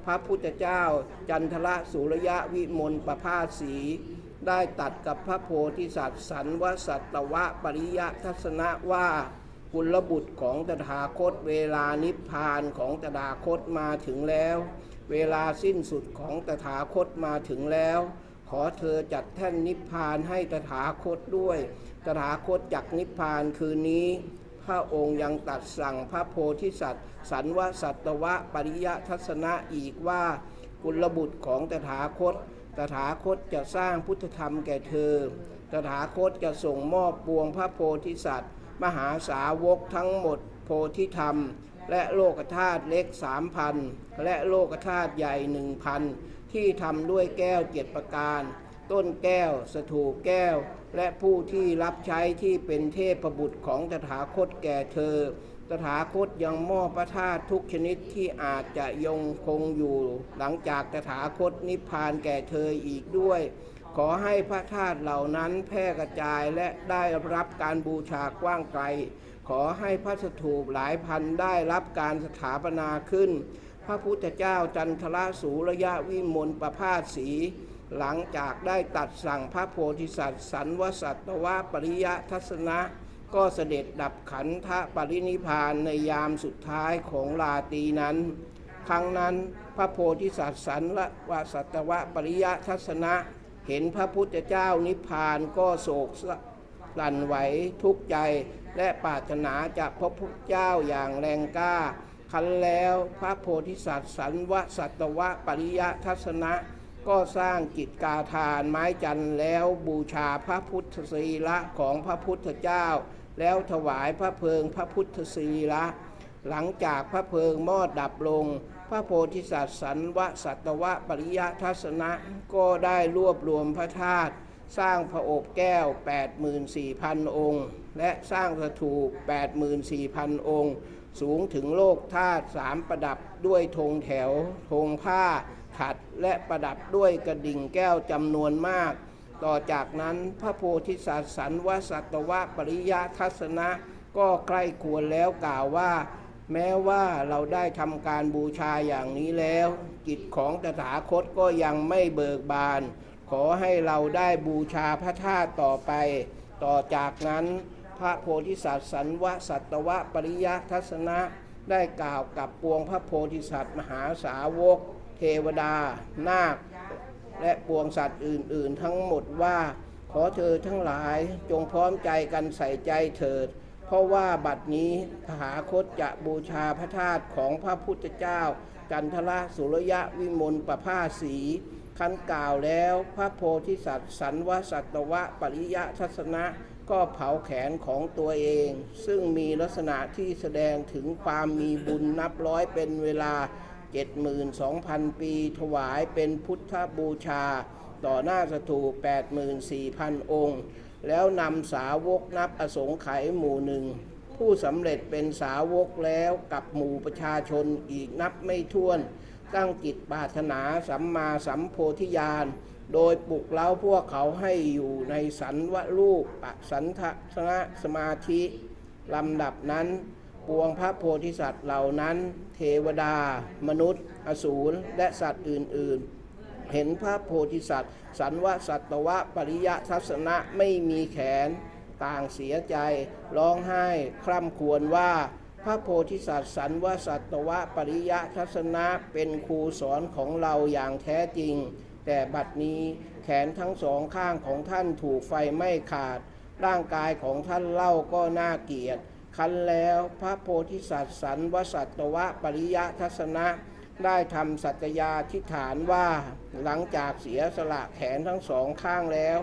พระพุทธเจ้าจันทรสุรยวิมลประภาสีได้ตัดกับพระโพธิสัตว์สันวสัตวะปริยทัศนะว่ากุลบุตรของตถาคตเวลานิพพานของตถาคตมาถึงแล้วเวลาสิ้นสุดของตถาคตมาถึงแล้วขอเธอจัดแท่นนิพพานให้ตถาคตด้วยตถาคตจักนิพพานคืนนี้พระองค์ยังตรัสสั่งพระโพธิสัตว์สันวสัตวะปริยทัศนะอีกว่ากุลบุตรของตถาคตตถาคตจะสร้างพุทธธรรมแก่เธอตถาคตจะส่งมอบปวงพระโพธิสัตว์มหาสาวกทั้งหมดโพธิธรรมและโลกธาตุเล็ก 3,000 และโลกธาตุใหญ่ 1,000 ที่ทำด้วยแก้ว7ประการต้นแก้วสถูปแก้วและผู้ที่รับใช้ที่เป็นเทพบุตรของตถาคตแก่เธอตถาคตยังมอบพระธาตุทุกชนิดที่อาจจะยังคงอยู่หลังจากตถาคตนิพพานแก่เธออีกด้วยขอให้พระธาตุเหล่านั้นแพร่กระจายและได้รับการบูชากว้างไกลขอให้พระสถูปหลายพันได้รับการสถาปนาขึ้นพระพุทธเจ้าจันทรสุรยวิมลประภาสีหลังจากได้ตัดสั่งพระโพธิสัตว์สันวสัตวะปริยทัศนะก็เสด็จดับขันธปรินิพพานในยามสุดท้ายของราตรีนั้นครั้งนั้นพระโพธิสัตว์สันวสัตวะปริยทัศนะเห็นพระพุทธเจ้านิพพานก็โศกสั่นไหวทุกข์ใจและปรารถนาจะพบพระเจ้าอย่างแรงกล้าคันแล้วพระโพธิสัตว์สันวสัตวะปริยทัศนะก็สร้างกิจกาทานไม้จันทร์แล้วบูชาพระพุทธสรีระของพระพุทธเจ้าแล้วถวายพระเพลิงพระพุทธสรีระหลังจากพระเพลิงมอดดับลงพระโพธิสัตว์สันวสัตวะปริยทัศนะก็ได้รวบรวมพระธาตุสร้างพระอบแก้ว 84,000 องค์และสร้างสถูป 84,000 องค์สูงถึงโลกธาตุ3ประดับด้วยธงแถวธงผ้าขัดและประดับด้วยกระดิ่งแก้วจำนวนมากต่อจากนั้นพระโพธิสัตว์สันวสัตวะปริยทัศนะก็ใกล้ควรแล้วกล่าวว่าแม้ว่าเราได้ทำการบูชาอย่างนี้แล้วจิตของตถาคตก็ยังไม่เบิกบานขอให้เราได้บูชาพระธาตุต่อไปต่อจากนั้นพระโพธิสัตว์สันวสัตวะปริยทัศนะได้กล่าวกับปวงพระโพธิสัตว์มหาสาวกเทวดานาคและปวงสัตว์อื่นๆทั้งหมดว่าขอเธอทั้งหลายจงพร้อมใจกันใส่ใจเถิด เพราะว่าบัดนี้พหาคตจะบูชาพระธาตุของพระพุทธเจ้าจันทรสุรยะวิมลประภาสีคันกล่าวแล้วพระโพธิสัตว์สันวสัตวะปริยทัศนะก็เผาแขนของตัวเองซึ่งมีลักษณะที่แสดงถึงความมีบุญนับร้อยเป็นเวลา 72,000 ปีถวายเป็นพุทธบูชาต่อหน้าสถูป 84,000 องค์แล้วนำสาวกนับอสงไขยหมู่หนึ่งผู้สำเร็จเป็นสาวกแล้วกับหมู่ประชาชนอีกนับไม่ถ้วนตั้งจิตปรารถนาสัมมาสัมโพธิญาณโดยปลุกเร้าพวกเขาให้อยู่ในสันวรูปสันทนะสมาธิลำดับนั้นปวงพระโพธิสัตว์เหล่านั้นเทวดามนุษย์อสูรและสัตว์อื่นๆเห็นพระโพธิสัตว์สันวสัตวะปริยทัศนะไม่มีแขนต่างเสียใจร้องไห้คร่ำครวญว่าพระโพธิสัตว์สันวสัตวะปริยทัศนะเป็นครูสอนของเราอย่างแท้จริงแต่บัดนี้แขนทั้งสองข้างของท่านถูกไฟไหม้ขาดร่างกายของท่านเล่าก็น่าเกลียดคันแล้วพระโพธิสัตว์สันวสัตวะปริยทัศนะได้ทำสัตยาธิฐานว่าหลังจากเสียสละแขนทั้งสองข้างแล้ว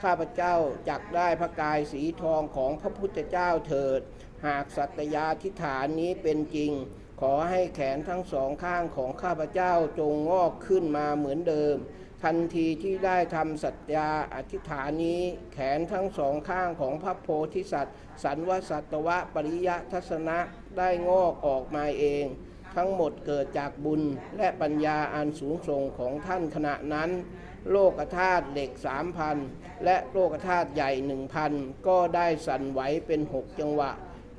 ข้าพเจ้าจักได้พระกายสีทองของพระพุทธเจ้าเถิดหากสัตยาธิฐานนี้เป็นจริงขอให้แขนทั้งสองข้างของข้าพเจ้าจงงอกขึ้นมาเหมือนเดิมทันทีที่ได้ทำสัตยาอธิษฐานนี้แขนทั้งสองข้างของพระโพธิสัตว์สันวสัตวะปริยทัศนะได้งอกออกมาเองทั้งหมดเกิดจากบุญและปัญญาอันสูงส่งของท่านขณะนั้นโลกธาตุเหล็ก 3,000 และโลกธาตุใหญ่ 1,000 ก็ได้สั่นไหวเป็น6จังหวะ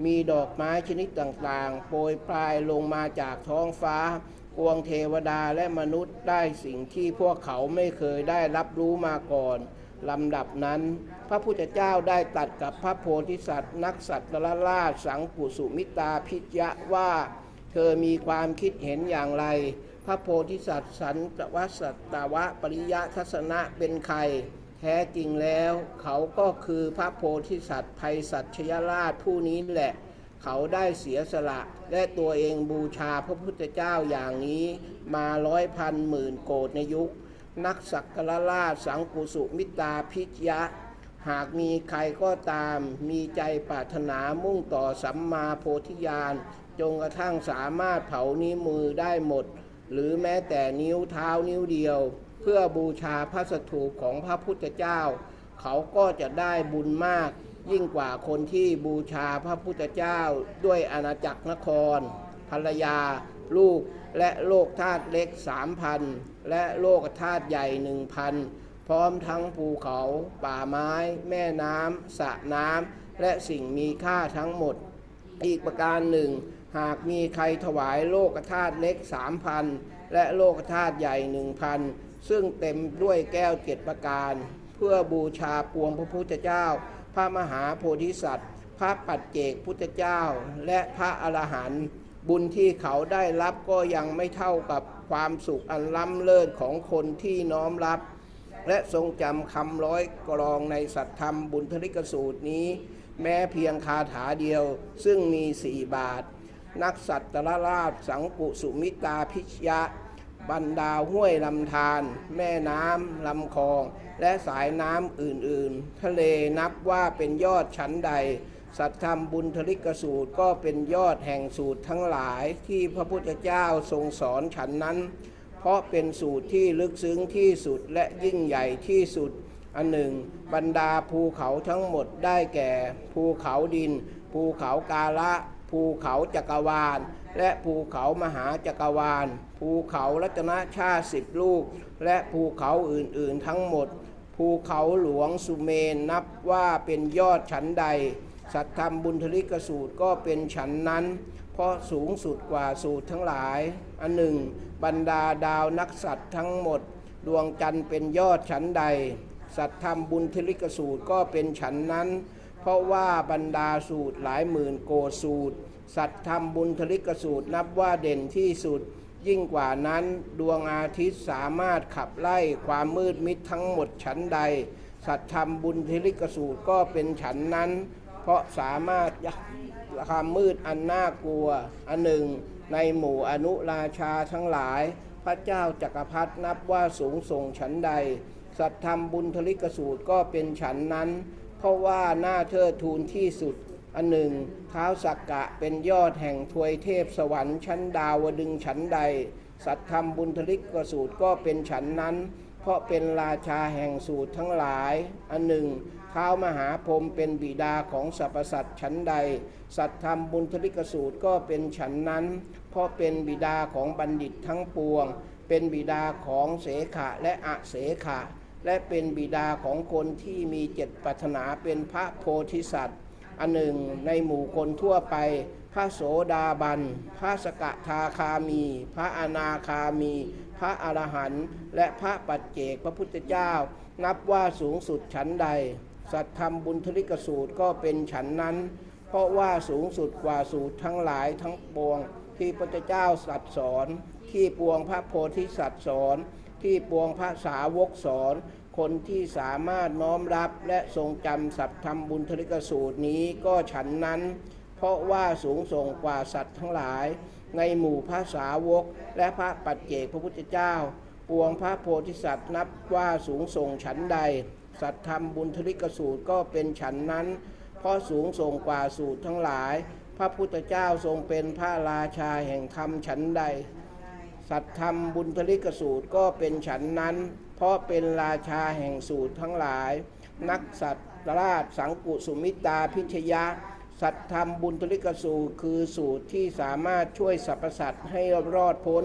มีดอกไม้ชนิดต่างๆโปรยปลายลงมาจากท้องฟ้าปวงเทวดาและมนุษย์ได้สิ่งที่พวกเขาไม่เคยได้รับรู้มาก่อนลำดับนั้นพระพุทธเจ้าได้ตรัสกับพระโพธิสัตว์นักสัตตราชสังกุสุมิตาพิจยะว่าเธอมีความคิดเห็นอย่างไรพระโพธิสัตว์สันวสัตวะปริยทัศนะเป็นใครแท้จริงแล้วเขาก็คือพระโพธิสัตว์ไพศาลชยราชผู้นี้แหละเขาได้เสียสละและตัวเองบูชาพระพุทธเจ้าอย่างนี้มา100,000 หมื่นโกฏในยุคนักสักการะราชสังกุสุมิตาพิจยะหากมีใครก็ตามมีใจปรารถนามุ่งต่อสัมมาโพธิญาณจงกระทั่งสามารถเผานิ้วมือได้หมดหรือแม้แต่นิ้วเท้านิ้วเดียวเพื่อบูชาพระสถูปของพระพุทธเจ้าเขาก็จะได้บุญมากยิ่งกว่าคนที่บูชาพระพุทธเจ้าด้วยอาณาจักรนครภรรยาลูกและโลกธาตุเล็ก 3,000 และโลกธาตุใหญ่ 1,000 พร้อมทั้งภูเขาป่าไม้แม่น้ำสระน้ำและสิ่งมีค่าทั้งหมดอีกประการหนึ่งหากมีใครถวายโลกธาตุเล็ก 3,000 และโลกธาตุใหญ่ 1,000 ซึ่งเต็มด้วยแก้ว7ประการเพื่อบูชาปวงพระพุทธเจ้าพระมหาโพธิสัตว์พระปัจเจกพุทธเจ้าและพระอรหันต์บุญที่เขาได้รับก็ยังไม่เท่ากับความสุขอันล้ำเลิศของคนที่น้อมรับและทรงจำคำร้อยกรองในสัตธรรมบุญทริกสูตรนี้แม้เพียงคาถาเดียวซึ่งมี4 บาทนักสัตตราชสังกุสุมิตาพิชยะบรรดาห้วยลำธารแม่น้ำลำคลองและสายน้ำอื่นๆทะเลนับว่าเป็นยอดชั้นใดสัตธรรมบุญทริกสูตรก็เป็นยอดแห่งสูตรทั้งหลายที่พระพุทธเจ้าทรงสอนฉันนั้นเพราะเป็นสูตรที่ลึกซึ้งที่สุดและยิ่งใหญ่ที่สุดอันหนึ่งบรรดาภูเขาทั้งหมดได้แก่ภูเขาดินภูเขากาละภูเขาจักรวาลและภูเขามหาจักรวาลภูเขารัตนชาติ10 ลูกและภูเขาอื่นๆทั้งหมดภูเขาหลวงสุเมนนับว่าเป็นยอดชั้นใดสัตธรรมบุญทริกสูตรก็เป็นชั้นนั้นเพราะสูงสุดกว่าสูตรทั้งหลายอันหนึ่งบรรดาดาวนักสัตว์ทั้งหมดดวงจันทร์เป็นยอดชั้นใดสัตธรรมบุญทริกสูตรก็เป็นชั้นนั้นเพราะว่าบรรดาสูตรหลายหมื่นโกฏสูตรสัตธรรมบุญทริกสูตรนับว่าเด่นที่สุดยิ่งกว่านั้นดวงอาทิตย์สามารถขับไล่ความมืดมิดทั้งหมดชั้นใดสัตธรรมบุญทริกสูตรก็เป็นชั้นนั้น เพราะสามารถความมืดอันน่ากลัวอันหนึ่งในหมู่อนุราชาทั้งหลายพระเจ้าจักรพรรดินับว่าสูงส่งฉันใดสัตธรรมบุญทลิกสูตรก็เป็นฉันนั้นเพราะว่าน่าเทิดทูนที่สุดอันหนึ่งท้าวสักกะเป็นยอดแห่งทวยเทพสวรรค์ชั้นดาวดึงฉันใดสัตธรรมบุญทลิกสูตรก็เป็นฉันนั้นเพราะเป็นราชาแห่งสูตรทั้งหลายอันหนึ่งท้าวมหาพรหมเป็นบิดาของสรรพสัตว์ฉันใดสัตธรรมบุญทลิกสูตรก็เป็นฉันนั้นเพราะเป็นบิดาของบัณฑิตทั้งปวงเป็นบิดาของเสขะและอเสขะและเป็นบิดาของคนที่มีเจ็ดปรารถนาเป็นพระโพธิสัตว์อันหนึ่งในหมู่คนทั่วไปพระโสดาบันพระสกทาคามีพระอนาคามีพระอรหันต์และพระปัจเจกพระพุทธเจ้านับว่าสูงสุดฉันใดสัตธรรมบุญทลิกสูตรก็เป็นฉันนั้นเพราะว่าสูงสุดกว่าสูตรทั้งหลายทั้งปวงที่พระพุทธเจ้าตรัสสอนที่ปวงพระโพธิสัตว์สอนที่ปวงพระสาวกสอนคนที่สามารถน้อมรับและทรงจำสัตธรรมบุญทลิกสูตรนี้ก็ฉันนั้นเพราะว่าสูงส่งกว่าสัตว์ทั้งหลายในหมู่พระสาวกและพระปัจเจกพระพุทธเจ้าปวงพระโพธิสัตว์นับว่าสูงส่งฉันใดสัตธรรมบุญทลิกสูตรก็เป็นฉันนั้นเพราะสูงส่งกว่าสูตรทั้งหลายพระพุทธเจ้าทรงเป็นพระราชาแห่งธรรมฉันใดสัตธรรมบุญทลิกสูตรก็เป็นฉันนั้นเพราะเป็นราชาแห่งสูตรทั้งหลายนักสัตราชสังกุสุมิตาพิชยะสัตธรรมบุญทลิกสูตรคือสูตรที่สามารถช่วยสรรพสัตว์ให้รอดพ้น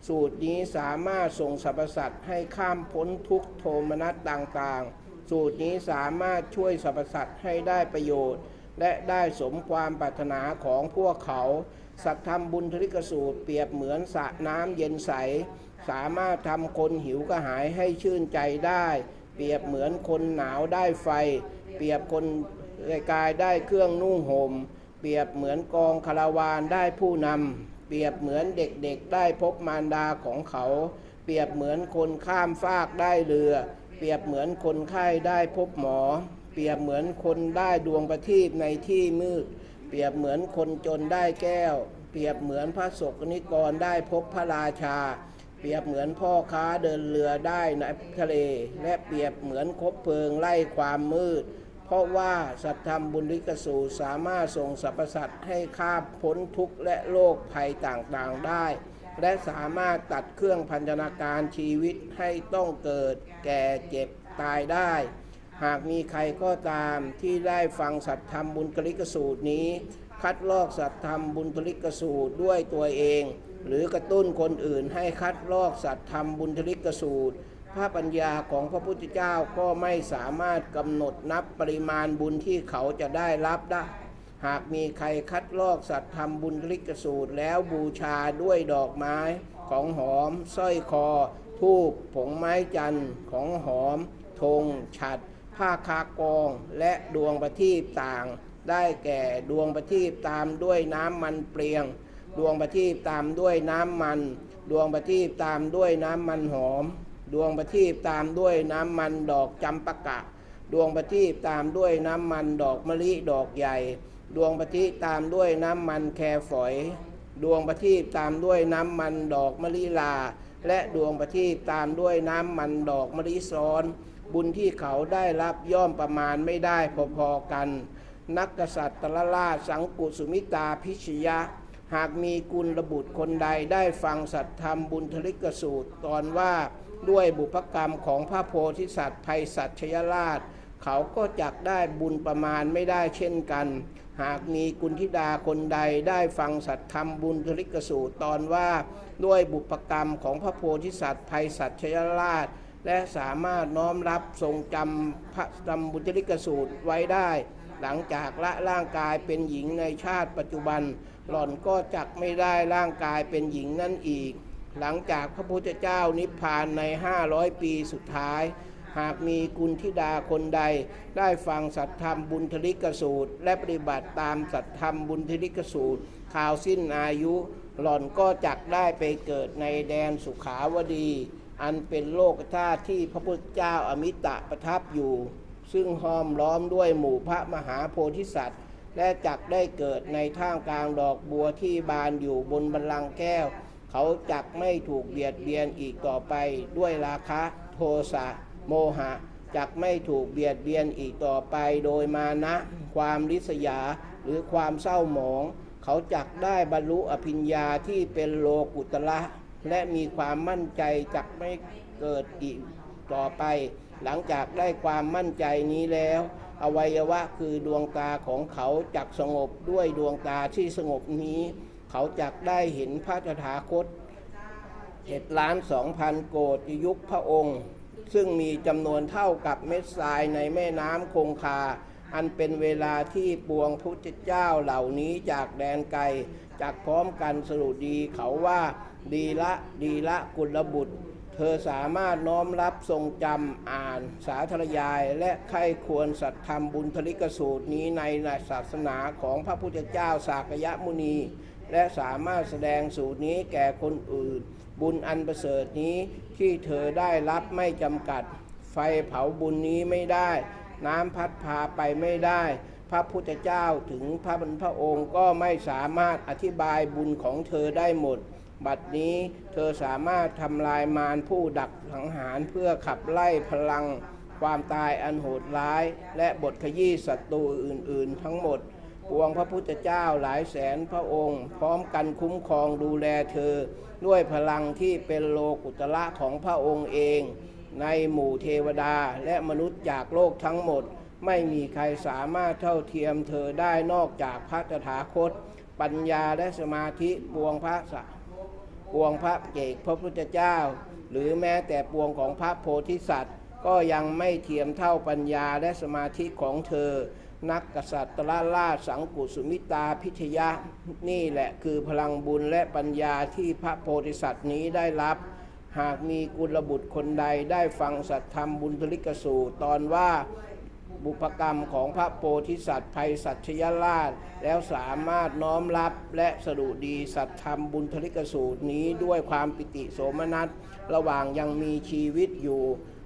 สูตรนี้สามารถส่งสรรพสัตว์ให้ข้ามพ้นทุกโทมนัสต่างๆสูตรนี้สามารถช่วยสรรพสัตว์ให้ได้ประโยชน์และได้สมความปรารถนาของพวกเขาสัตธรรมบุญทลิกสูตรเปรียบเหมือนสระน้ำเย็นใสสามารถทำคนหิวกระหายให้ชื่นใจได้เปรียบเหมือนคนหนาวได้ไฟเปรียบคนกายได้เครื่องนุ่งห่มเปรียบเหมือนกองคาราวานได้ผู้นำเปรียบเหมือนเด็กๆได้พบมารดาของเขาเปรียบเหมือนคนข้ามฟากได้เรือเปรียบเหมือนคนไข้ได้พบหมอเปรียบเหมือนคนได้ดวงประทีปในที่มืดเปรียบเหมือนคนจนได้แก้วเปรียบเหมือนพระสกนิกรได้พบพระราชาเปรียบเหมือนพ่อค้าเดินเรือได้ในทะเลและเปรียบเหมือนคบเพลิงไล่ความมืดเพราะว่าสัตธรรมบุญทลิกสูตรสามารถส่งสรรพสัตว์ให้ข้ามพ้นทุกข์และโรคภัยต่างๆได้และสามารถตัดเครื่องพันธนาการชีวิตให้ต้องเกิดแก่เจ็บตายได้หากมีใครก็ตามที่ได้ฟังสัตธรรมบุญทลิกสูตรนี้คัดลอกสัตธรรมบุญทลิกสูตรด้วยตัวเองหรือกระตุ้นคนอื่นให้คัดลอกสัตธรรมบุญทลิกสูตรพระปัญญาของพระพุทธเจ้าก็ไม่สามารถกำหนดนับปริมาณบุญที่เขาจะได้รับได้หากมีใครคัดลอกสัตธรรมบุญทลิกสูตรแล้วบูชาด้วยดอกไม้ของหอมสร้อยคอธูปผงไม้จันทร์ของหอมธงฉัตรผ้าคากองและดวงประทีปต่างได้แก่ดวงประทีปตามด้วยน้ำมันเปลียงดวงประทีปตามด้วยน้ำมันดวงประทีปตามด้วยน้ำมันหอมดวงประทีปตามด้วยน้ำมันดอกจำปะกะดวงประทีปตามด้วยน้ำมันดอกมะลิดอกใหญ่ดวงประทีปตามด้วยน้ำมันแคฝอยดวงประทีปตามด้วยน้ำมันดอกมะลิลาและดวงประทีปตามด้วยน้ำมันดอกมะลิซ้อนบุญที่เขาได้รับย่อมประมาณไม่ได้พอๆกันนักกษัตริย์ตระราชสังกุสุมิตาพิชยะหากมีกุลบุตรคนใดได้ฟังสัตธรรมบุญทลิกสูตรตอนว่าด้วยบุพกรรมของพระโพธิสัตว์ไพศาลชยราชเขาก็จักได้บุญประมาณไม่ได้เช่นกันหากมีกุณฑิดาคนใดได้ฟังสัตธรรมบุญทลิกสูตรตอนว่าด้วยบุพกรรมของพระโพธิสัตว์ไพศาลชยราชและสามารถน้อมรับทรงจำพระธรรมบุญทลิกสูตรไว้ได้หลังจากละร่างกายเป็นหญิงในชาติปัจจุบันหล่อนก็จักไม่ได้ร่างกายเป็นหญิงนั่นอีกหลังจากพระพุทธเจ้านิพพานใน500 ปีสุดท้ายหากมีกุณฑิดาคนใดได้ฟังสัตธรรมบุญทลิกสูตรและปฏิบัติตามสัตธรรมบุญทลิกสูตรข่าวสิ้นอายุหล่อนก็จักได้ไปเกิดในแดนสุขาวดีอันเป็นโลกธาตุที่พระพุทธเจ้าอมิตะประทับอยู่ซึ่งห้อมล้อมด้วยหมู่พระมหาโพธิสัตว์ และจักได้เกิดในท่ามกลางดอกบัวที่บานอยู่บนบัลลังก์แก้วเขาจักไม่ถูกเบียดเบียนอีกต่อไปด้วยราคะโทสะโมหะจักไม่ถูกเบียดเบียนอีกต่อไปโดยมานะความริษยาหรือความเศร้าหมองเขาจักได้บรรลุอภิญญาที่เป็นโลกุตระและมีความมั่นใจจักไม่เกิดอีกต่อไปหลังจากได้ความมั่นใจนี้แล้วอวัยวะคือดวงตาของเขาจักสงบด้วยดวงตาที่สงบนี้เขาจักได้เห็นพระตถาคต7,200,000 โกฏยุคพระองค์ซึ่งมีจำนวนเท่ากับเม็ดทรายในแม่น้ำคงคาอันเป็นเวลาที่ปวงพุทธเจ้าเหล่านี้จากแดนไกลจากพร้อมกันสรุดีเขาว่าดีละกุลบุตรเธอสามารถน้อมรับทรงจำอ่านสาธยายและใคร่ควรสัตธรรมบุญทลิกสูตรนี้ในศาสนาของพระพุทธเจ้าสากยมุนีและสามารถแสดงสูตรนี้แก่คนอื่นบุญอันประเสริฐนี้ที่เธอได้รับไม่จำกัดไฟเผาบุญนี้ไม่ได้น้ำพัดพาไปไม่ได้พระพุทธเจ้าถึงพระองค์ก็ไม่สามารถอธิบายบุญของเธอได้หมดบัดนี้เธอสามารถทำลายมารผู้ดักสังหารเพื่อขับไล่พลังความตายอันโหดร้ายและบทขยี้ศัตรูอื่นๆทั้งหมดปวงพระพุทธเจ้าหลายแสนพระองค์พร้อมกันคุ้มครองดูแลเธอด้วยพลังที่เป็นโลกุตระของพระองค์เองในหมู่เทวดาและมนุษย์จากโลกทั้งหมดไม่มีใครสามารถเท่าเทียมเธอได้นอกจากพระตถาคตปัญญาและสมาธิปวงพระเอกพระพุทธเจ้าหรือแม้แต่ปวงของพระโพธิสัตว์ก็ยังไม่เทียมเท่าปัญญาและสมาธิของเธอนักกษัตริย์ราชสังกุสุมิตาพิทยะนี่แหละคือพลังบุญและปัญญาที่พระโพธิสัตว์นี้ได้รับหากมีกุลบุตรคนใดได้ฟังสัตธรรมบุญทลิกสูตรตอนว่าบุพกรรมของพระโพธิสัตว์ภัยสัชยราชแล้วสามารถน้อมรับและสดุดีสัตธรรมบุญทลิกสูตรนี้ด้วยความปิติโสมนัสระหว่างยังมีชีวิตอยู่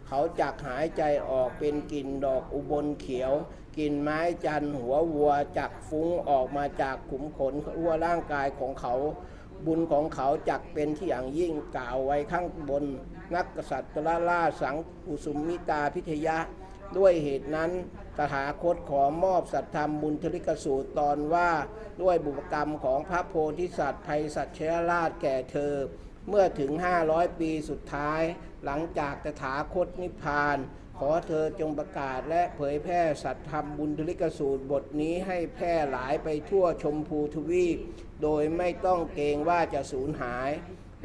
เขาจักหายใจออกเป็นกลิ่นดอกอุบลเขียวกลิ่นไม้จันทร์หัววัวจักฟุ้งออกมาจากขุมขนทั่วร่างกายของเขาบุญของเขาจักเป็นที่อย่างยิ่งกล่าวไว้ข้างบนนักกษัตริย์ราชสังกุสุมิตาพิทยะด้วยเหตุนั้นตถาคตขอมอบสัตธรรมบุญทลิกสูตรตอนว่าด้วยบุพกรรมของพระโพธิสัตว์ภัยสัชยราชแก่เธอเมื่อถึง500 ปีสุดท้ายหลังจากตถาคตนิพพานขอเธอจงประกาศและเผยแพร่สัตธรรมบุญทลิกสูตรบทนี้ให้แพร่หลายไปทั่วชมพูทวีปโดยไม่ต้องเกรงว่าจะสูญหาย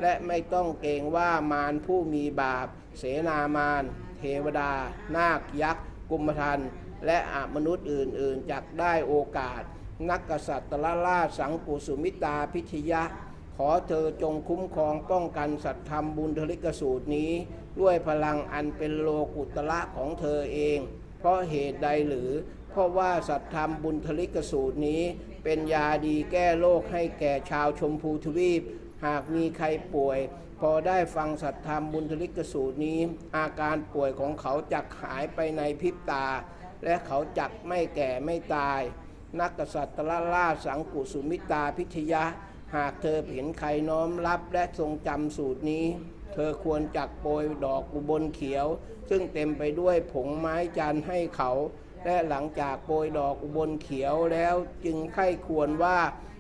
และไม่ต้องเกรงว่ามารผู้มีบาปเสนามารเทวดานาคยักษ์กุมทันและมนุษย์อื่นๆจักได้โอกาสนักกษัตริย์ราชสังกุสุมิตาพิทยะขอเธอจงคุ้มครองป้องกันสัตธรรมบุญทลิกสูตรนี้ด้วยพลังอันเป็นโลกุตระของเธอเองเพราะเหตุใดหรือเพราะว่าสัตธรรมบุญทลิกสูตรนี้เป็นยาดีแก้โรคให้แก่ชาวชมพูทวีปหากมีใครป่วยพอได้ฟังสัตธรรมบุญทลิกสูตรนี้อาการป่วยของเขาจักหายไปในพริบตาและเขาจักไม่แก่ไม่ตายนักกษัตริย์ราชสังกุสุมิตาพิทยะหากเธอเห็นใครน้อมรับและทรงจำสูตรนี้เธอควรจักโปรยดอกอุบลเขียวซึ่งเต็มไปด้วยผงไม้จันทร์ให้เขาและหลังจากโปรยดอกอุบลเขียวแล้วจึงใคร่ควรว่า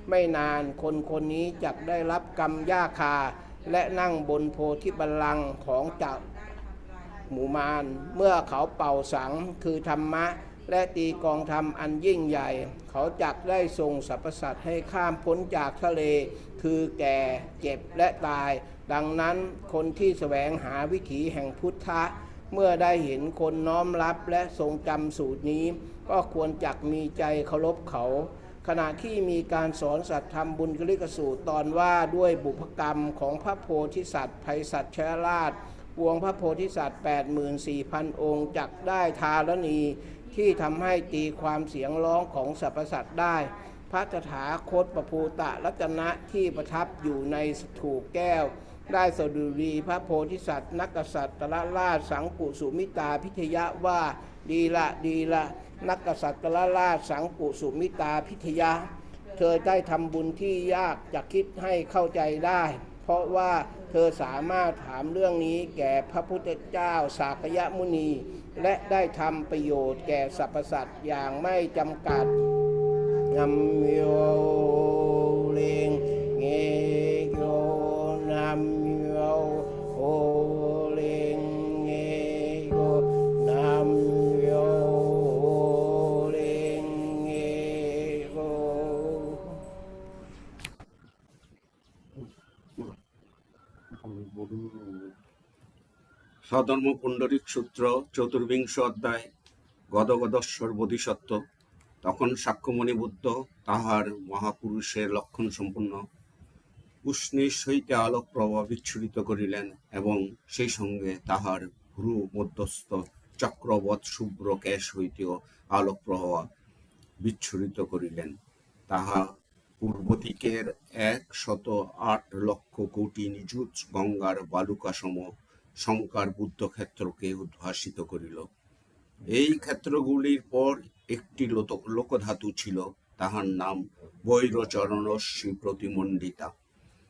ไม่นานคนนี้จักได้รับกรรมยาคาและนั่งบนโพธิบัลลังก์ของจักรหมู่มารเมื่อเขาเป่าสังคือธรรมะและตีกองธรรมอันยิ่งใหญ่เขาจักได้ทรงสรรพสัตว์ให้ข้ามพ้นจากทะเลคือแก่เจ็บและตายดังนั้นคนที่แสวงหาวิถีแห่งพุทธะเมื่อได้เห็นคนน้อมรับและทรงจำสูตรนี้ก็ควรจักมีใจเคารพเขาขณะที่มีการสอนสัตธรรมบุญทลิกสูตรตอนว่าด้วยบุพกรรมของพระโพธิสัตว์ภัยสัชยราชปวงพระโพธิสัตว์ 84,000 องค์จักได้ธารณีที่ทำให้ตีความเสียงร้องของสรรพสัตว์ได้พระตถาคตปภูตะรัตนะที่ประทับอยู่ในถูกแก้ว ได้สดุดีพระโพธิสัตว์นักกษัตริย์ราชสังกุสุมิตาพิทยะว่าดีละนักกษัตริย์ราชสังกุสุมิตาพิทยะเธอได้ทำบุญที่ยากจะคิดให้เข้าใจได้ เพราะว่าเธอสามารถถามเรื่องนี้แก่พระพุทธเจ้าสากยมุนีและได้ทำประโยชน์แก่สรรพสัตว์อย่างไม่จำกัดนำโยเลงเงโยนำโยโอเลงเงโยนำโยเลงเงโย সধর্ম Pundarik সূত্র চতুর্বিংশ অধ্যায় গদগদশ্বর বোধিসত্ত্ব। তখন সাক্ষ্যমণি বুদ্ধ তাহার মহাপুরুষের লক্ষণ সম্পন্ন উষ্ণীষ হইতে আলোক প্রবাহ বিচ্ছুরিত করিলেন এবং সেই সঙ্গে তাহার ভ্রু মধ্যস্থ চক্রবৎ শুভ্র কেশ হইতেও আলোক প্রবাহ বিচ্ছুরিত করিলেন। তাহা পূর্বদিকের 108 লক্ষ কোটি নিযুত গঙ্গার বালুকাসম শঙ্কার বুদ্ধ ক্ষেত্রকে উদ্ভাসিত করিল। এই ক্ষেত্রগুলির পর একটি লোকধাতু ছিল, তাহার নাম বৈরচরণশ্রী প্রতিমণ্ডিতা।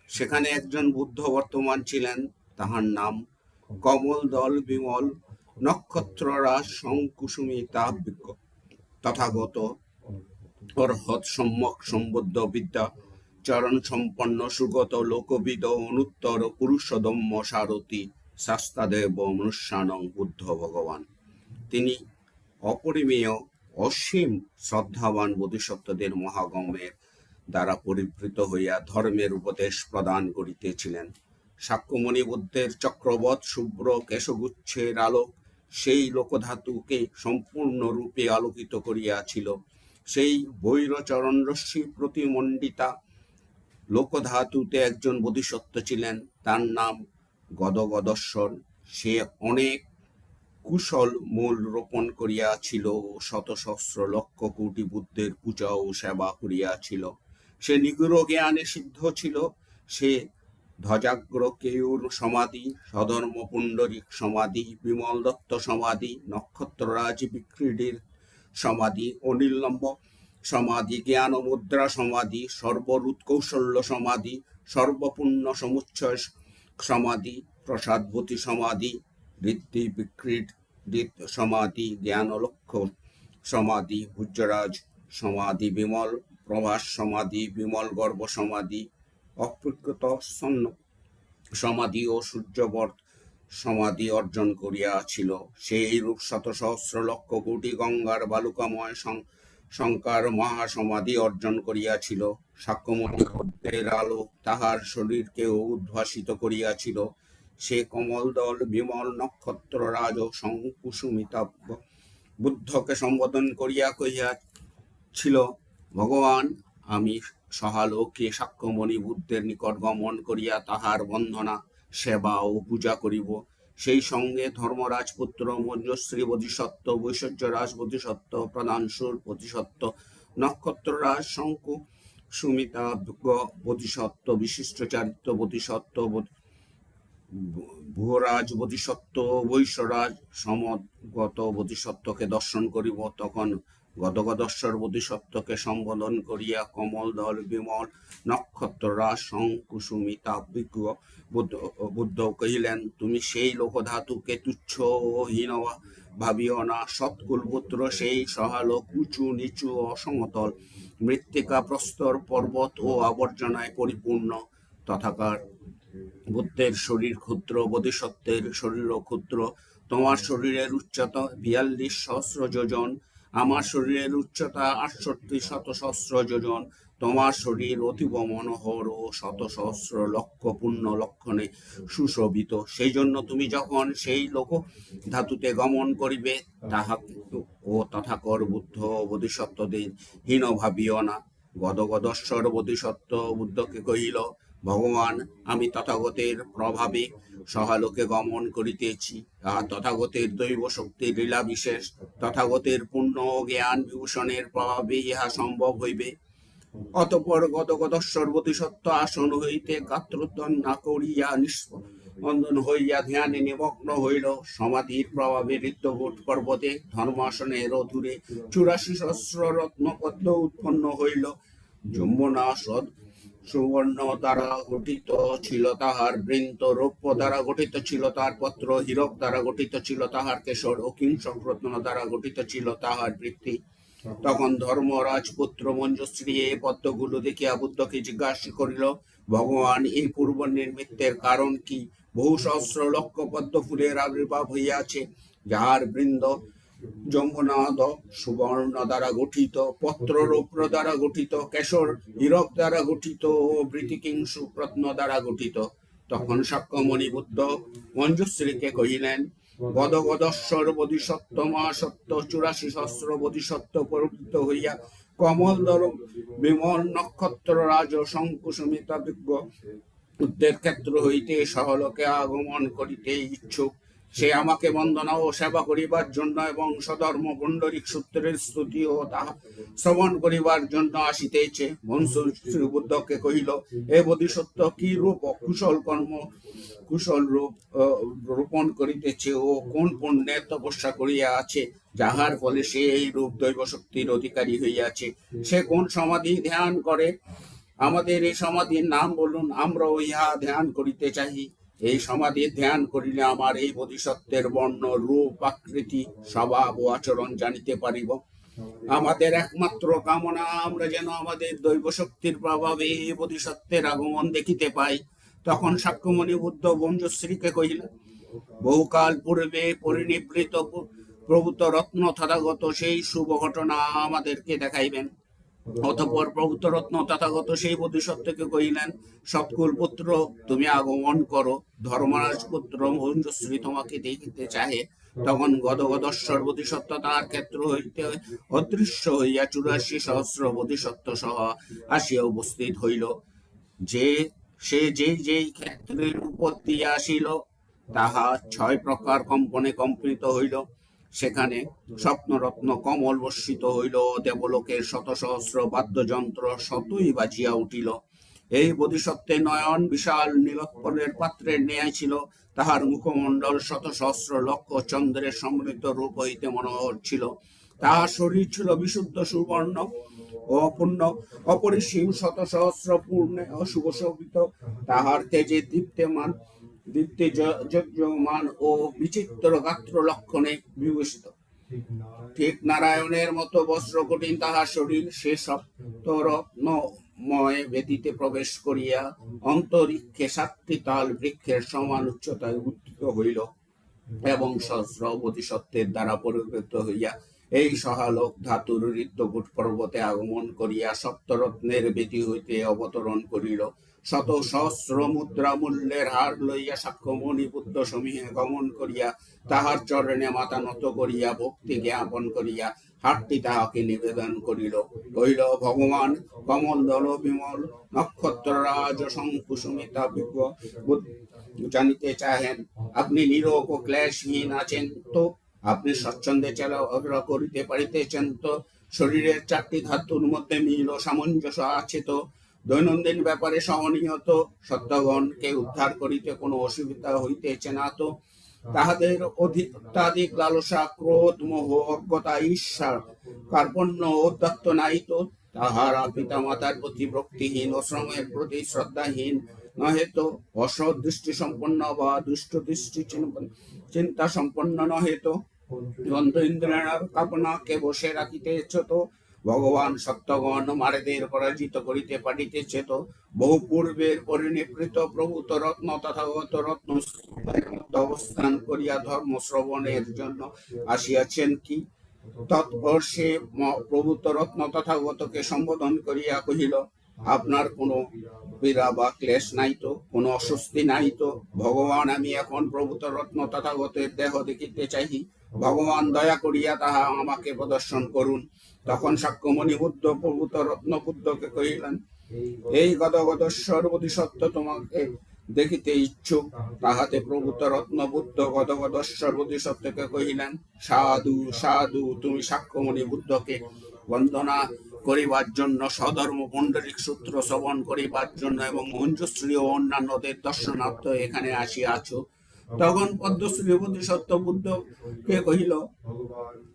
সেখানে একজন বুদ্ধ বর্তমান ছিলেন, তাহার নাম কমল দল বিমল নক্ষত্ররাজ সংকুসুমিতাভ্য তথাগত অর্হৎ সম্যক সম্বুদ্ধ বিদ্যা চরণ সম্পন্ন সুগত লোকবিদ অনুত্তর পুরুষোদম্য সারথী শাস্তাদেব মনুষ্যানং বুদ্ধ ভগবান। তিনি অপরিমেয় অসীম শ্রদ্ধাবান বোধিসত্ত্বদের মহাগমের দ্বারা পরিবৃত হইয়া ধর্মের উপদেশ প্রদান করিতেছিলেন। সাক্ষ্যমণি বুদ্ধের চক্রবৎ শুভ্র কেশগুচ্ছের আলোক সেই লোকধাতুকে সম্পূর্ণরূপে আলোকিত করিয়াছিল। সেই বৈরচরণ রশ্মি প্রতিমণ্ডিতা লোকধাতুতে একজন বোধিসত্ত্ব ছিলেন, তার নাম গদগদশ্বর। সে অনেক কুশল মূল রোপণ করিয়াছিল ও শত সহস্র লক্ষ কোটি বুদ্ধের পূজা ও সেবা করিয়াছিল। সে নিগুড় জ্ঞানে সিদ্ধ ছিল। সে ধ্বজাগ্র কেয়ুর সমাধি, সধর্ম পুণ্ডরিক সমাধি, বিমল দত্ত সমাধি, নক্ষত্ররাজ বিক্রীডির সমাধি, অনিলম্ব সমাধি, জ্ঞান মুদ্রা সমাধি, সর্বরূত কৌশল্য সমাধি, সর্বপুণ্য সমুচ্ছয় সমাধি, প্রসাদভূতি সমাধি, ঋদ্ধি বিক্রীড সমাধি, জ্ঞান লক্ষ্য সমাধি, ভুজরাজ সমাধি, বিমল প্রভাস সমাধি, বিমল গর্ভ সমাধি, অপ্রকৃত সন্ন সমাধি ও সূর্যবর্ত সমাধি অর্জন করিয়াছিল। সেই রূপ শত সহস্র লক্ষ কোটি গঙ্গার বালুকাময় শঙ্কার মহাসমাধি অর্জন করিয়াছিল। সাক্ষ্যমণি বুদ্ধের আলো তাহার শরীরকেও উদ্ভাসিত করিয়াছিল। সে কমলদল বিমল নক্ষত্র রাজ সংকুসুমিতাভ বুদ্ধকে সম্বোধন করিয়া কহিয়াছিল, ভগবান, আমি সহালোকে সাক্ষ্যমণি বুদ্ধের নিকট গমন করিয়া তাহার বন্দনা সেবা ও পূজা করিব। সেই সঙ্গে ধর্মরাজপুত্র মঞ্জশ্রী বোধিসত্ত্ব, বৈশ্বর্যরাজ বোধিসত্ত্ব, প্রধানসুর বোধিসত্ত্ব, নক্ষত্ররাজ শঙ্কু সুমিতা বোধিসত্ত্ব, বিশিষ্ট চারিত্র বোধিসত্ত্ব, ভূরাজ বোধিসত্ত্ব, বৈশ্বরাজ সমগত বোধিসত্ত্বকে দর্শন করিব। তখন গদগদশ্বর বোধিসত্ত্বকে সম্বোধন করিয়া কমলদল বিমল নক্ষত্ররাজ শঙ্কুসুমিতা বিজ্ঞ বুদ্ধ কহিলেন, তুমি সেই লোকধাতুকে তুচ্ছ ও হীন ভাবিও না। সৎকুলপুত্র সেই সহালোক উঁচু নিচু অসমতল মৃত্তিকা প্রস্তর পর্বত ও আবর্জনায় পরিপূর্ণ। তথাকার বুদ্ধের শরীর ক্ষুদ্র, বোধিসত্ত্বের শরীরও ক্ষুদ্র। তোমার শরীরের উচ্চতা 42 সহস্র যোজন, আমার শরীরের উচ্চতা 68 শত সহস্র যোজন। তোমার শরীর অতীব মনোহর ও শত সহস্র লক্ষ পুণ্য লক্ষণে সুশোভিত। সেই জন্য তুমি যখন সেই লোক ধাতুতে গমন করিবে, তাহা ও তথাকর বুদ্ধ বোধিসত্ত্বদের হীন ভাবিও না। গদগদশ্বর বোধিসত্ত্ব বুদ্ধকে কহিল, ভগবান, আমি তথাগতের প্রভাবে সহালোকে গমন করিতেছি। তথাগতের দৈব শক্তির লীলা বিশেষ। তথাগতের পুণ্য ও জ্ঞান বিভূষণের প্রভাবে ইহা সম্ভব হইবে। অতঃপর গদগদশ্বর বোধিসত্ত্ব আসন হইতে গাত্রোদ্যন না করিয়া নিষ্পন্দন হইয়া ধ্যানে নিমগ্ন হইল। সমাধির প্রভাবে ঋদ্ধকূট পর্বতে ধর্মাসনের অধুরে 84 সহস্র রত্নপদ্ম উৎপন্ন হইল। যমুনা সুবর্ণ দ্বারা গঠিত ছিল তাহার বৃন্ত, রৌপ্য দ্বারা গঠিত ছিল তাহার পত্র, হীরক দ্বারা গঠিত ছিল তাহার কেশর ও কিংসক রত্ন দ্বারা গঠিত ছিল তাহার বৃত্তি। তখন ধর্মরাজ পুত্র মঞ্জুশ্রী এই পদ্মগুলো দেখিয়া বুদ্ধকে জিজ্ঞাসা করিল, ভগবান, এই পূর্ব নির্মিতের কারণ কি? বহু সহস্র লক্ষ পদ্ম ফুলের আবির্ভাব হইয়াছে, যাহার বৃন্দ যমুনাদ সুবর্ণ দ্বারা গঠিত, পত্র রৌপ্য দ্বারা গঠিত, কেশর হীরক দ্বারা গঠিত ও বৃতিকিংসু রত্ন দ্বারা গঠিত। তখন সাক্ষ্যমণি বুদ্ধ মঞ্জুশ্রীকে কহিলেন, গদগদশ্বর বোধিসত্ত্ব মহাসত্ত্ব 84 সহস্র বোধিসত্ত্ব প্রবৃত্ত হইয়া কমলদল বিমল নক্ষত্র রাজ শঙ্কুসুমিতা বিজ্ঞ বুদ্ধের ক্ষেত্র হইতে সহলোকে আগমন করিতে ইচ্ছুক। সে আমাকে বন্দনা ও সেবা করিবার জন্য এবং স্বধর্ম পুণ্ডরিক সূত্রের স্তুতি ও তাহা শ্রবণ করিবার জন্য আসিতেছে। মঞ্জুশ্রী বুদ্ধকে কহিল, এ বোধিসত্ত্ব কি রূপ কুশল কর্ম কুশল রূপ রোপণ করিতেছে ও কোন পুণ্যের তপস্যা করিয়া আছে, যাহার ফলে সে এই রূপ দৈব শক্তির অধিকারী হইয়াছে? সে কোন সমাধি ধ্যান করে? আমাদের এই সমাধির নাম বলুন, আমরা ইহা ধ্যান করিতে চাহি। এই সমাধির ধ্যান করিলে আমার এই বোধিসত্ত্বের বর্ণ, রূপ, আকৃতি, স্বভাব ও আচরণ জানিতে পারিব। আমাদের একমাত্র কামনা, আমরা যেন আমাদের দৈব শক্তির প্রভাবে এই বোধিসত্ত্বের আগমন দেখিতে পাই। তখন সাক্ষ্যমণি বুদ্ধ মঞ্জুশ্রীকে কহিলেন, বহুকাল পূর্বে পরিনিবৃত প্রভূত রত্ন তথাগত সেই শুভ ঘটনা আমাদেরকে দেখাইবেন। অতঃপর প্রভূত রত্ন তথাগত সেই বোধিসত্ত্বকে কহিলেন, সৎকুল পুত্র, তুমি আগমন করো, ধর্মরাজ পুত্র মঞ্জুশ্রী তোমাকে দেখিতে চাহে। তখন গদগদশ্বর বোধিসত্ত্ব তাহার ক্ষেত্র হইতে অদৃশ্য হইয়া 84 সহস্র বোধিসত্ত্ব সহ আসিয়া উপস্থিত হইল। সে যেই ক্ষেত্রের উপর দিয়ে আসিল, তাহা 6 প্রকার কম্পনে কম্পিত হইল। সেখানে স্বপ্নরত্ন কমল বর্ষিত হইল, দেবলোকের শত সহস্র বাদ্যযন্ত্র শতই বাজিয়া উঠিল। এই বোধিসত্ত্বের নয়ন বিশাল নীলোৎপলের পাত্রের ন্যায় ছিল, তাহার মুখমণ্ডল শত সহস্র লক্ষ চন্দ্রের সমৃদ্ধ রূপ হইতে মনোহর ছিল। তাহার শরীর ছিল বিশুদ্ধ সুবর্ণ ও অপূর্ণ অপরিসীম শত সহস্র পূর্ণে ও সুশোভিত। তাহার তেজে দীপ্তিযজ্ঞমান ও বিচিত্র গাত্র লক্ষণে বিভূষিত। ঠিক নারায়ণের মতো বস্ত্র কঠিন তাহার শরীর। সে সপ্তরত্নময় বেদিতে প্রবেশ করিয়া অন্তরিক্ষে 7টি তাল বৃক্ষের সমান উচ্চতায় উত্থিত হইল এবং সহস্র বোধিসত্ত্বের দ্বারা পরিবৃত হইয়া এই সহালোক ধাতুর ঋদ্ধকূট পর্বতে আগমন করিয়া সপ্তরত্নের বেদি হইতে অবতরণ করিল। শত সহস্র মুদ্রা মূল্যের হার লইয়া সাক্ষ্যমণি বুদ্ধ সমীহে গমন করিয়া তাহার চরণে মাথা নত করিয়া ভক্তি জ্ঞাপন করিয়া হাতটি তাহাকে নিবেদন করিল। কহিল, ভগবান, কমল দল বিমল নক্ষত্র রাজ শঙ্কুসুমিতা বিজ্ঞ জানিতে চাহেন, আপনি নিরোগ ও ক্লেশহীন আছেন তো? আপনি স্বচ্ছন্দে চলাফেরা করিতে পারিতেছেন তো? শরীরের 4টি ধাতুর মধ্যে মিল ও সামঞ্জস্য আছে তো? দৈনন্দিন ব্যাপারে সহনীয় তো? সত্যগণকে উদ্ধার করিতে কোনো অসুবিধা হইতেছে না তো? তাহাদের অত্যাধিক লালসা, ক্রোধ, মোহ, অজ্ঞতা, ঈর্ষা, কার্পণ্য, ঔদ্ধত্য নাই তো? তাহারা পিতা মাতার প্রতি ভক্তিহীন ও শ্রমের প্রতি শ্রদ্ধাহীন নহে তো? অসৎ দৃষ্টি সম্পন্ন বা দুষ্ট দৃষ্টি চিন্তা সম্পন্ন নহে তো? দ্বন্দ্ব ইন্দ্রিয়ের কামনাকে বসে রাখিতেছ তো? ভগবান সত্যগণ মারেদের পরাজিত করিতে পারিতেছে তো? বহু পূর্বের পরিনিবৃত প্রভূত রত্ন তথাগত রত্ন অবস্থান করিয়া ধর্ম শ্রবণের জন্য আসিয়াছেন কি? তৎপর সে প্রভূত রত্ন তথাগতকে সম্বোধন করিয়া কহিল, আপনার কোনো পীড়া বা ক্লেশ নাই তো? কোনো অস্বস্তি নাই তো? ভগবান, আমি এখন প্রভূত রত্ন তথাগতের দেহ দেখিতে চাহি। ভগবান দয়া করিয়া তাহা আমাকে প্রদর্শন করুন। তখন সাক্ষ্যমণি বুদ্ধ প্রভূত রত্ন বুদ্ধকে কহিলেন, এই গদগদশ্বর বোধিসত্ত্ব তোমাকে দেখিতে ইচ্ছুক। তাহাতে প্রভূত রত্ন বুদ্ধ গদগদশ্বর বোধিসত্ত্বকে কহিলেন, সাধু সাধু, তুমি সাক্ষ্যমণি বুদ্ধকে বন্দনা করিবার জন্য, স্বধর্ম পুণ্ডরিক সূত্র শ্রবণ করিবার জন্য এবং মঞ্জুশ্রী ও অন্যান্যদের দর্শনার্থে এখানে আসিয়াছ। তখন পদ্মশ্রী বোধিসত্ত্ব বুদ্ধকে কহিল,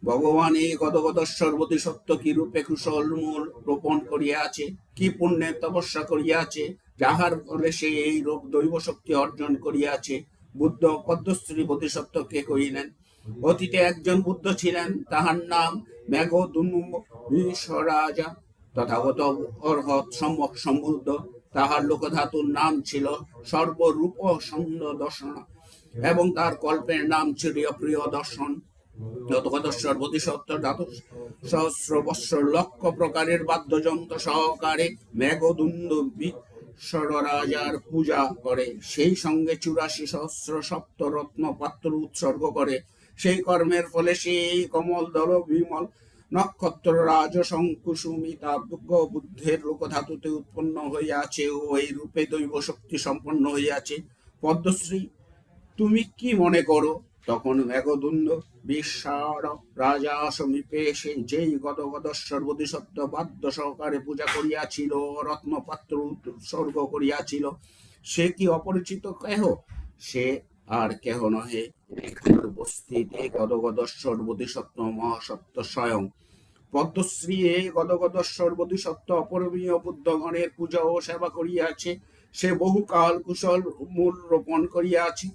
ভগবান এই গদগদশ্বর বোধিসত্ত্ব কি রূপে কুশল মূল রোপণ করিয়াছে, কি পুণ্যের তপস্যা করিয়াছে, যাহার ফলে সে এই রূপ দৈব শক্তি অর্জন করিয়াছে। বুদ্ধ পদ্মশ্রী বোধিসত্ত্বকে কহিলেন, অতীতে একজন বুদ্ধ ছিলেন, তাহার নাম মেঘদুন্মবিশ্বরাজা, তথাগত অর্হৎ সম্যক সম্বুদ্ধ। তাহার লোকধাতুর নাম ছিল সর্বরূপ দর্শন এবং তার কল্পের নাম ছিল প্রিয় দর্শন। গদগদশ্বর বোধিসত্ত্ব সহস্র বৎসর লক্ষ প্রকারের বাদ্যযন্ত্র সহকারে মেঘদুন্দ বিশ্বরাজার পূজা করে, সেই সঙ্গে 84 সহস্র সপ্তরত্ন পাত্র উৎসর্গ করে। সেই কর্মের ফলে সেই কমল দল বিমল নক্ষত্র রাজ শঙ্কুসুমিতাব্য বুদ্ধের লোকধাতুতে উৎপন্ন হইয়াছে ও এই রূপে দৈব শক্তি সম্পন্ন হইয়াছে। পদ্মশ্রী, তুমি কি মনে করো? তখন মেঘদুন্দ বিশ্বর রাজা সমীপে এসে যেই গদগদশ্বর বোধিসত্ত্ব বাদ্য সহকারে পূজা করিয়াছিল, রত্নপাত্র উৎসর্গ করিয়াছিল, সে কি অপরিচিত কেহ? সে আর কেহ নহে, এখানে উপস্থিত এই গদগদশ্বর বোধিসত্ত্ব মহাসত্ত্ব স্বয়ং। পদ্মশ্রী এই গদগদশ্বর বোধিসত্ত্ব অপরমীয় বুদ্ধগণের পূজা ও সেবা করিয়াছে। সে বহুকাল কুশল মূল রোপণ করিয়াছে।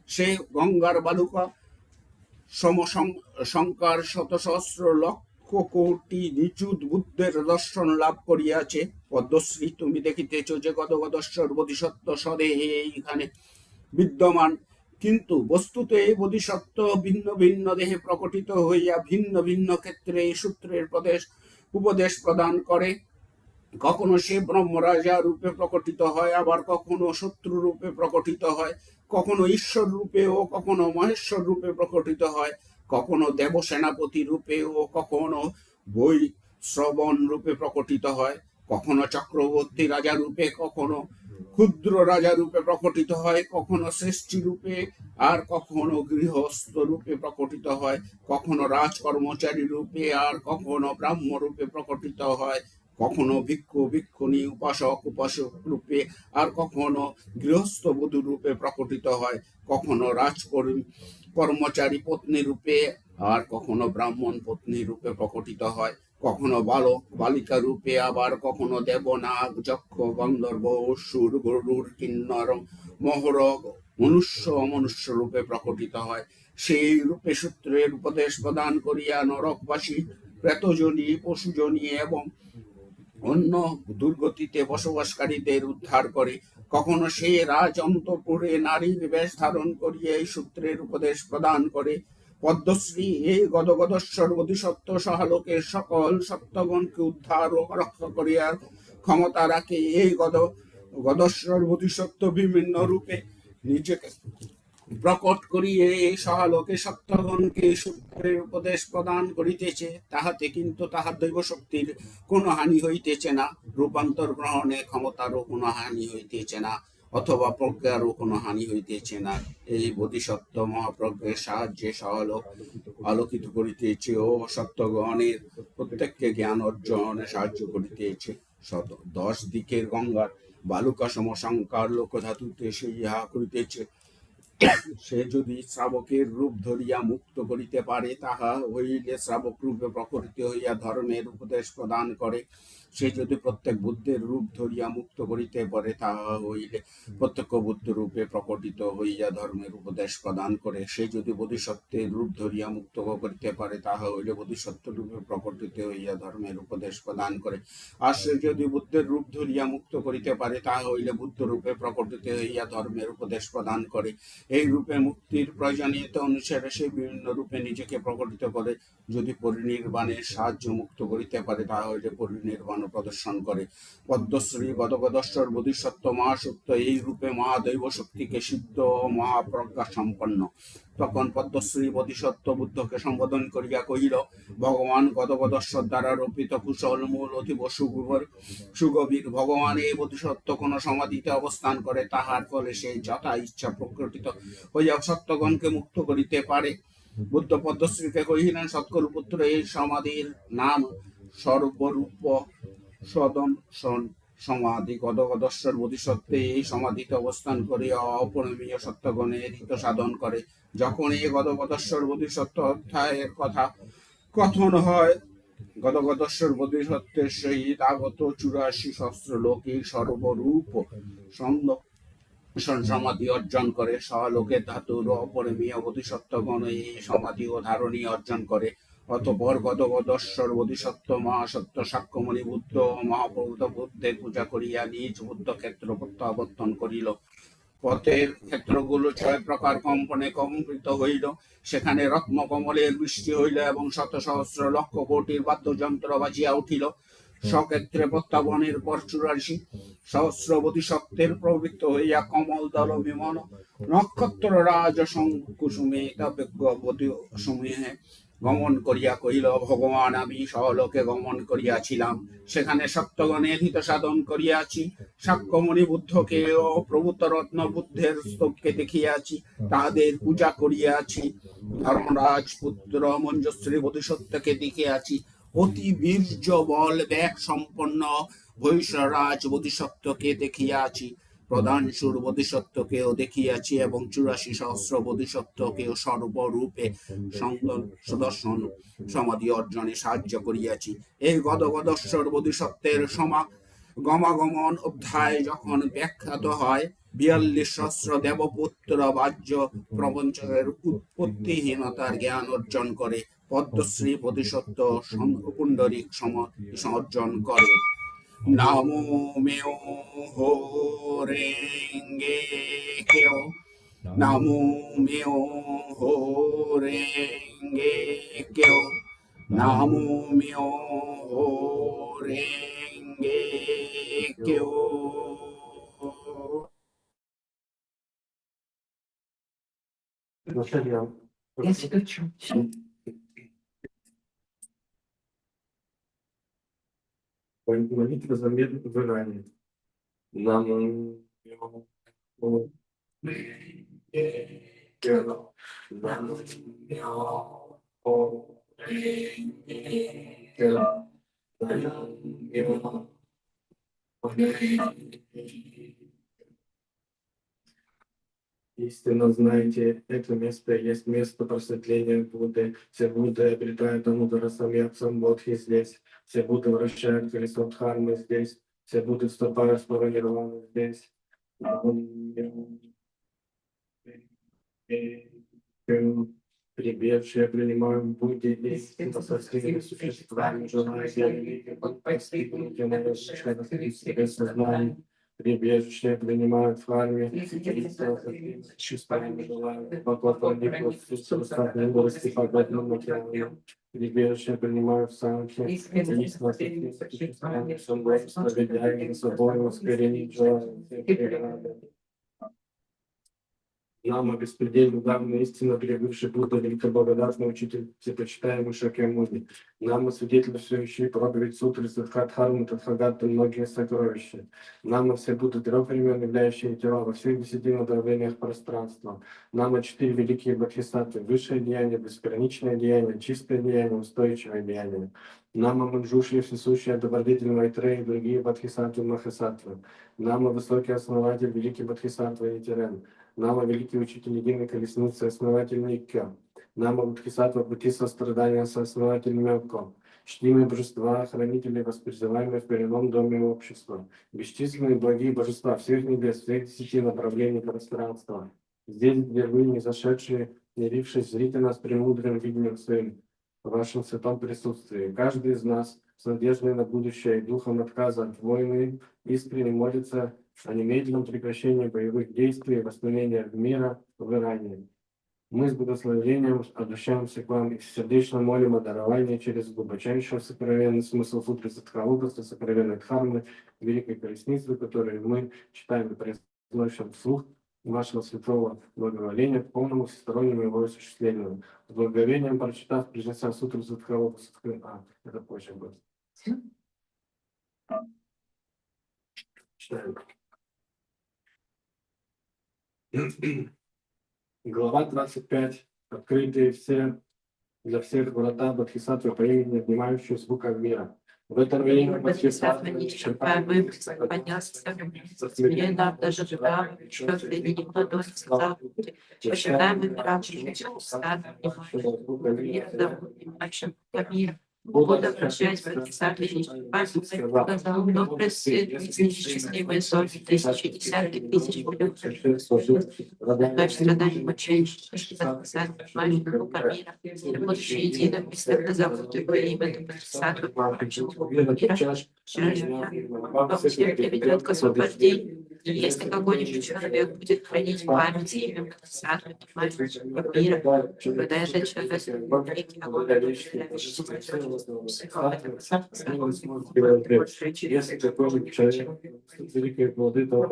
সে গঙ্গার বালুকা সমসংকার শত সহস্র লক্ষ কোটি নিযুত বুদ্ধের দর্শন লাভ করিয়াছে। পদ্মশ্রী, তুমি দেখিতেছ যে গদগদশ্বর বোধিসত্ত্ব সদেহে এইখানে বিদ্যমান, কিন্তু বস্তুত এই বোধিসত্ত্ব ভিন্ন ভিন্ন দেহে প্রকটিত হইয়া ভিন্ন ভিন্ন ক্ষেত্রে এই সূত্রের উপদেশ প্রদান করে। কখনো সে ব্রহ্মরাজা রূপে প্রকটিত হয়, আবার কখনো শত্রু রূপে প্রকটিত হয়, কখনো ঈশ্বর রূপে ও কখনো মহেশ্বর রূপে প্রকটিত হয়, কখনো দেব সেনাপতি রূপে ও কখনো বৈ শ্রবণ রূপে প্রকটিত হয়, কখনো চক্রবর্তী রাজা রূপে, কখনো ক্ষুদ্র রাজা রূপে প্রকটিত হয়, কখনো শ্রেষ্ঠী রূপে আর কখনো গৃহস্থ রূপে প্রকটিত হয়, কখনো রাজকর্মচারী রূপে আর কখনো ব্রাহ্ম রূপে প্রকটিত হয়, কখনো ভিক্ষু ভিক্ষুণী উপাসক উপাসক রূপে আর কখনো গৃহস্থ বধূ রূপে প্রকটিত হয়, কখনো কর্মচারী পত্নী রূপে আর কখনো ব্রাহ্মণ পত্নী রূপে প্রকটিত হয়, কখনো বালক বালিকা রূপে, আবার কখনো দেবনাগ যক্ষ গন্ধর্ব অসুর গরুর কিন্নর মহরগ মনুষ্য অমনুষ্য রূপে প্রকটিত হয়। সেই রূপে সূত্রের উপদেশ প্রদান করিয়া নরকবাসী প্রেতজনী পশুজনী এবং অন্য দুর্গতিতে বসবাসকারীদের উদ্ধার করে। কখনো সে রাজ অন্তঃপুরে নারীর বেশ ধারণ করিয়া এই সূত্রের উপদেশ প্রদান করে। পদ্মশ্রী, এই গদগদশ্বর বোধিসত্ত্ব সহালোকের সকল সত্যগণকে উদ্ধার ও রক্ষা করিয়ার ক্ষমতা রাখে। এই গদশ্বর বোধিসত্ত্ব বিভিন্ন রূপে নিজেকে প্রকট করিয়ে এই সহালোকে সত্যগণকে সূত্রের উপদেশ প্রদান করিতেছে। তাহাতে কিন্তু তাহার দৈব শক্তির কোনো হানি হইতেছে না, রূপান্তর গ্রহণে ক্ষমতারও কোনো হানি হইতেছে না, অথবা প্রজ্ঞারও কোনো হানি হইতেছে না। এই বোধিসত্ত্ব মহাপ্রজ্ঞের সাহায্যে সহালোক আলোকিত করিতেছে ও সত্যগণের প্রত্যেককে জ্ঞান অর্জনে সাহায্য করিতেছে। 10 দিকের গঙ্গার বালুকা সমসংকার লোকধাতুতে সে ইহা করিতেছে। সে যদি শ্রাবকের রূপ ধরিয়া মুক্ত করিতে পারে, তাহা হইলে শ্রাবক রূপে প্রকটিত হইয়া ধর্মের উপদেশ প্রদান করে। সে যদি প্রত্যেক বুদ্ধের রূপ ধরিয়া মুক্ত করিতে পারে, তাহা হইলে প্রত্যক্ষ বুদ্ধ রূপে প্রকটিত হইয়া ধর্মের উপদেশ প্রদান করে। সে যদি বোধিসত্ত্বের রূপ ধরিয়া মুক্ত করিতে পারে, তাহা হইলে বোধিসত্ত্ব রূপে প্রকটিত হইয়া ধর্মের উপদেশ প্রদান করে। আর সে যদি বুদ্ধের রূপ ধরিয়া মুক্ত করিতে পারে, তাহা হইলে বুদ্ধ রূপে প্রকটিত হইয়া ধর্মের উপদেশ প্রদান করে। এই রূপে মুক্তির প্রয়োজনীয়তা অনুসারে সে বিভিন্ন রূপে নিজেকে প্রকটিত করে। যদি পরিনির্বাণের সাহায্য মুক্ত করিতে পারে, তাহা হইলে পরিনির্বাণ প্রদর্শন করে। পদ্মশ্রী গদগদশ্বর বোধিসত্ত্ব মহাসত্য এই রূপে মহাদৈব শক্তিকে সিদ্ধ ও মহাপ্রজ্ঞা সম্পন্ন। তখন পদ্মশ্রী বোধিসত্ত্ব বুদ্ধকে সম্বোধন করিয়া কহিল, ভগবান গদগদশ্বর দ্বারা রোপিত কুশল মূল অতীব সুগভীর। ভগবান এই বোধিসত্ত্ব কোন সমাধিতে অবস্থান করে, তাহার ফলে সে যথা ইচ্ছা প্রকটিত হইয়া সত্যগণকে মুক্ত করিতে পারে। বুদ্ধ পদ্মশ্রীকে কহিলেন, সৎগুরু পুত্র, এই সমাধির নাম সর্বরূপ সদর্শন সমাধি গদগদশ্বর বোধিসত্ত্বে এই সমাধিতে অবস্থান করে অপরিমেয় সত্যগণের হিত সাধন করে। যখন এই গদগদশ্বর বোধিসত্ত্ব অধ্যায়ের কথা কথন হয়, গদগদশ্বর বোধিসত্ত্বের সহিত আগত 84 সহস্র লোকে সর্বরূপ সমাধি অর্জন করে। সলোকের ধাতুর অপরিমেয় বোধিসত্ত্বগণ এই সমাধি ও ধারণী অর্জন করে। অতঃপর গদগদশ্বর বোধিসত্ত্ব মহাসত্য সাক্ষ্যমণি বুদ্ধ ও মহাপ্রভূত বুদ্ধের পূজা করিয়া নিজ বুদ্ধ ক্ষেত্র প্রত্যাবর্তন করিল। পথের ক্ষেত্রগুলো 6 প্রকার কম্পনে কম্পিত হইল। সেখানে রত্নকমলের বৃষ্টি হইল এবং শত সহস্র লক্ষ কোটির বাদ্যযন্ত্র বাজিয়া উঠিল। সক্ষেত্রে প্রত্যাবনের পর 84 সহস্র বোধিসত্ত্বের প্রবৃত্ত হইয়া কমল দল বিমান নক্ষত্র রাজ কুসুমে সমূহে গমন করিয়া কহিল, ভগবান, আমি সহলোকে গমন করিয়াছিলাম, সেখানে সত্যগণের হিত সাধন করিয়াছি। সাক্ষ্যমণি বুদ্ধকে ও প্রভূত রত্ন বুদ্ধের স্তবকে দেখিয়াছি, তাহাদের পূজা করিয়াছি। ধর্মরাজ পুত্র মঞ্জুশ্রী বোধিসত্ত্বকে দেখিয়াছি। অতি বীর্য বল ব্যাগ সম্পন্ন ভৈষরাজ বোধিসত্ত্বকে দেখিয়াছি। প্রধান সুর বোধিসত্ত্বকেও দেখিয়াছি এবং 84 সহস্র বোধিসত্ত্বকেও সর্বরূপে সুদর্শন সমাধি অর্জনে সাহায্য করিয়াছি। এই গদগদশ্বর বোধিসত্ত্বের গমাগমন অধ্যায় যখন ব্যাখ্যাত হয়, 42 সহস্র দেবপুত্র বাহ্য প্রপঞ্চের উৎপত্তিহীনতার জ্ঞান অর্জন করে পদ্মশ্রী বোধিসত্ত্ব পুণ্ডরিক অর্জন করে। নামো মেও হো রেঙ্গে কেও, নামো মেও হো রেঙ্গে কেও, নামো মেও হো রেঙ্গে কেও। Молитва за мир в Иране. Намо истинно знаете, это место есть место просветления Будды. Все Будды обретают Амудара Самьяксам Бодхи здесь. Все Будды вращают колесо Дхармы здесь. Все Будды вступают в слово Нирваны здесь. Прибежище принимаем Будде истинно со всеми существами, желая великих постигнуть сознание. Прибежище принимают в храме, истинно со всеми существами, желая поклониться составной мудрости подобным материалам. Прибежище принимают в санхе, истинно со всеми существами, желая справедливым собой искоренить желание всех преград. Нама беспредельно давно истинно пребывший Будда, великоблагодатный учитель, всепочитаемый Шакьямуни. Нама свидетельствующий проповедь сутры Садхатхармы Тадхагата многие сокровища. Нама все Будды 3 времен, являющие тела во всех 10 направлениях пространства. Нама 4 великие бодхисаттвы: высшее деяние, безграничное деяние, чистое деяние, устойчивое деяние. Нама Манджушья, всесущая добродетель Майтрея и другие бодхисаттвы Махасаттвы. Нама высокий основатель, великий бодхисаттва Нитерен. Нама великий учитель единой колесницы, основатель Никкё. Нама Бодхисаттва пути сострадания, сооснователь Мёкко. Чтимые божества, хранители, воспризываемые в коренном доме общества. Бесчисленные благие божества всех небес, всех 10 направлений пространства. Здесь, где вы, не зашедшие, не явившись, зрите нас премудрым видением своим, в вашем святом присутствии. Каждый из нас с надеждой на будущее и духом отказа от войны искренне молится о немедленном прекращении боевых действий и восстановлении мира в Иране. Мы с благословением обращаемся к вам и сердечно молим о даровании через глубочайший сокровенный смысл сутры Садхалокаса, сокровенной Дхармы, великой колесницы, которую мы читаем и произносим вслух вашего святого благоволения к полному всестороннему его осуществлению. С благоговением прочитав, произнеся сутру Садхалокаса, это позже будет. Читаем. Глава 25. Открытые все для всех врата Бодхисаттвы по имени, внимающие звуком мира. В это время Бодхисаттва неисчерпаемый поднялся смиренно, даже туда, что среди него дождь сказал, почитаемый мировым стадом мира, внимающим мира. Будда, обращаясь к Бодхисаттве неисчерпаемый, сказал, добрый сын, несчастливые сотни, тысячи, десятки тысяч миллионов, ночь страданий мучений, Бодхисаттва, внимающим духа мира, будучи единым, бесследно зовут его имя, Бодхисаттва, ведет к освобождению. Если какой-нибудь человек будет хранить память имя Бодхисаттвы, мира, когда этот человек великий огонь, если какой-нибудь человек великие плоды, то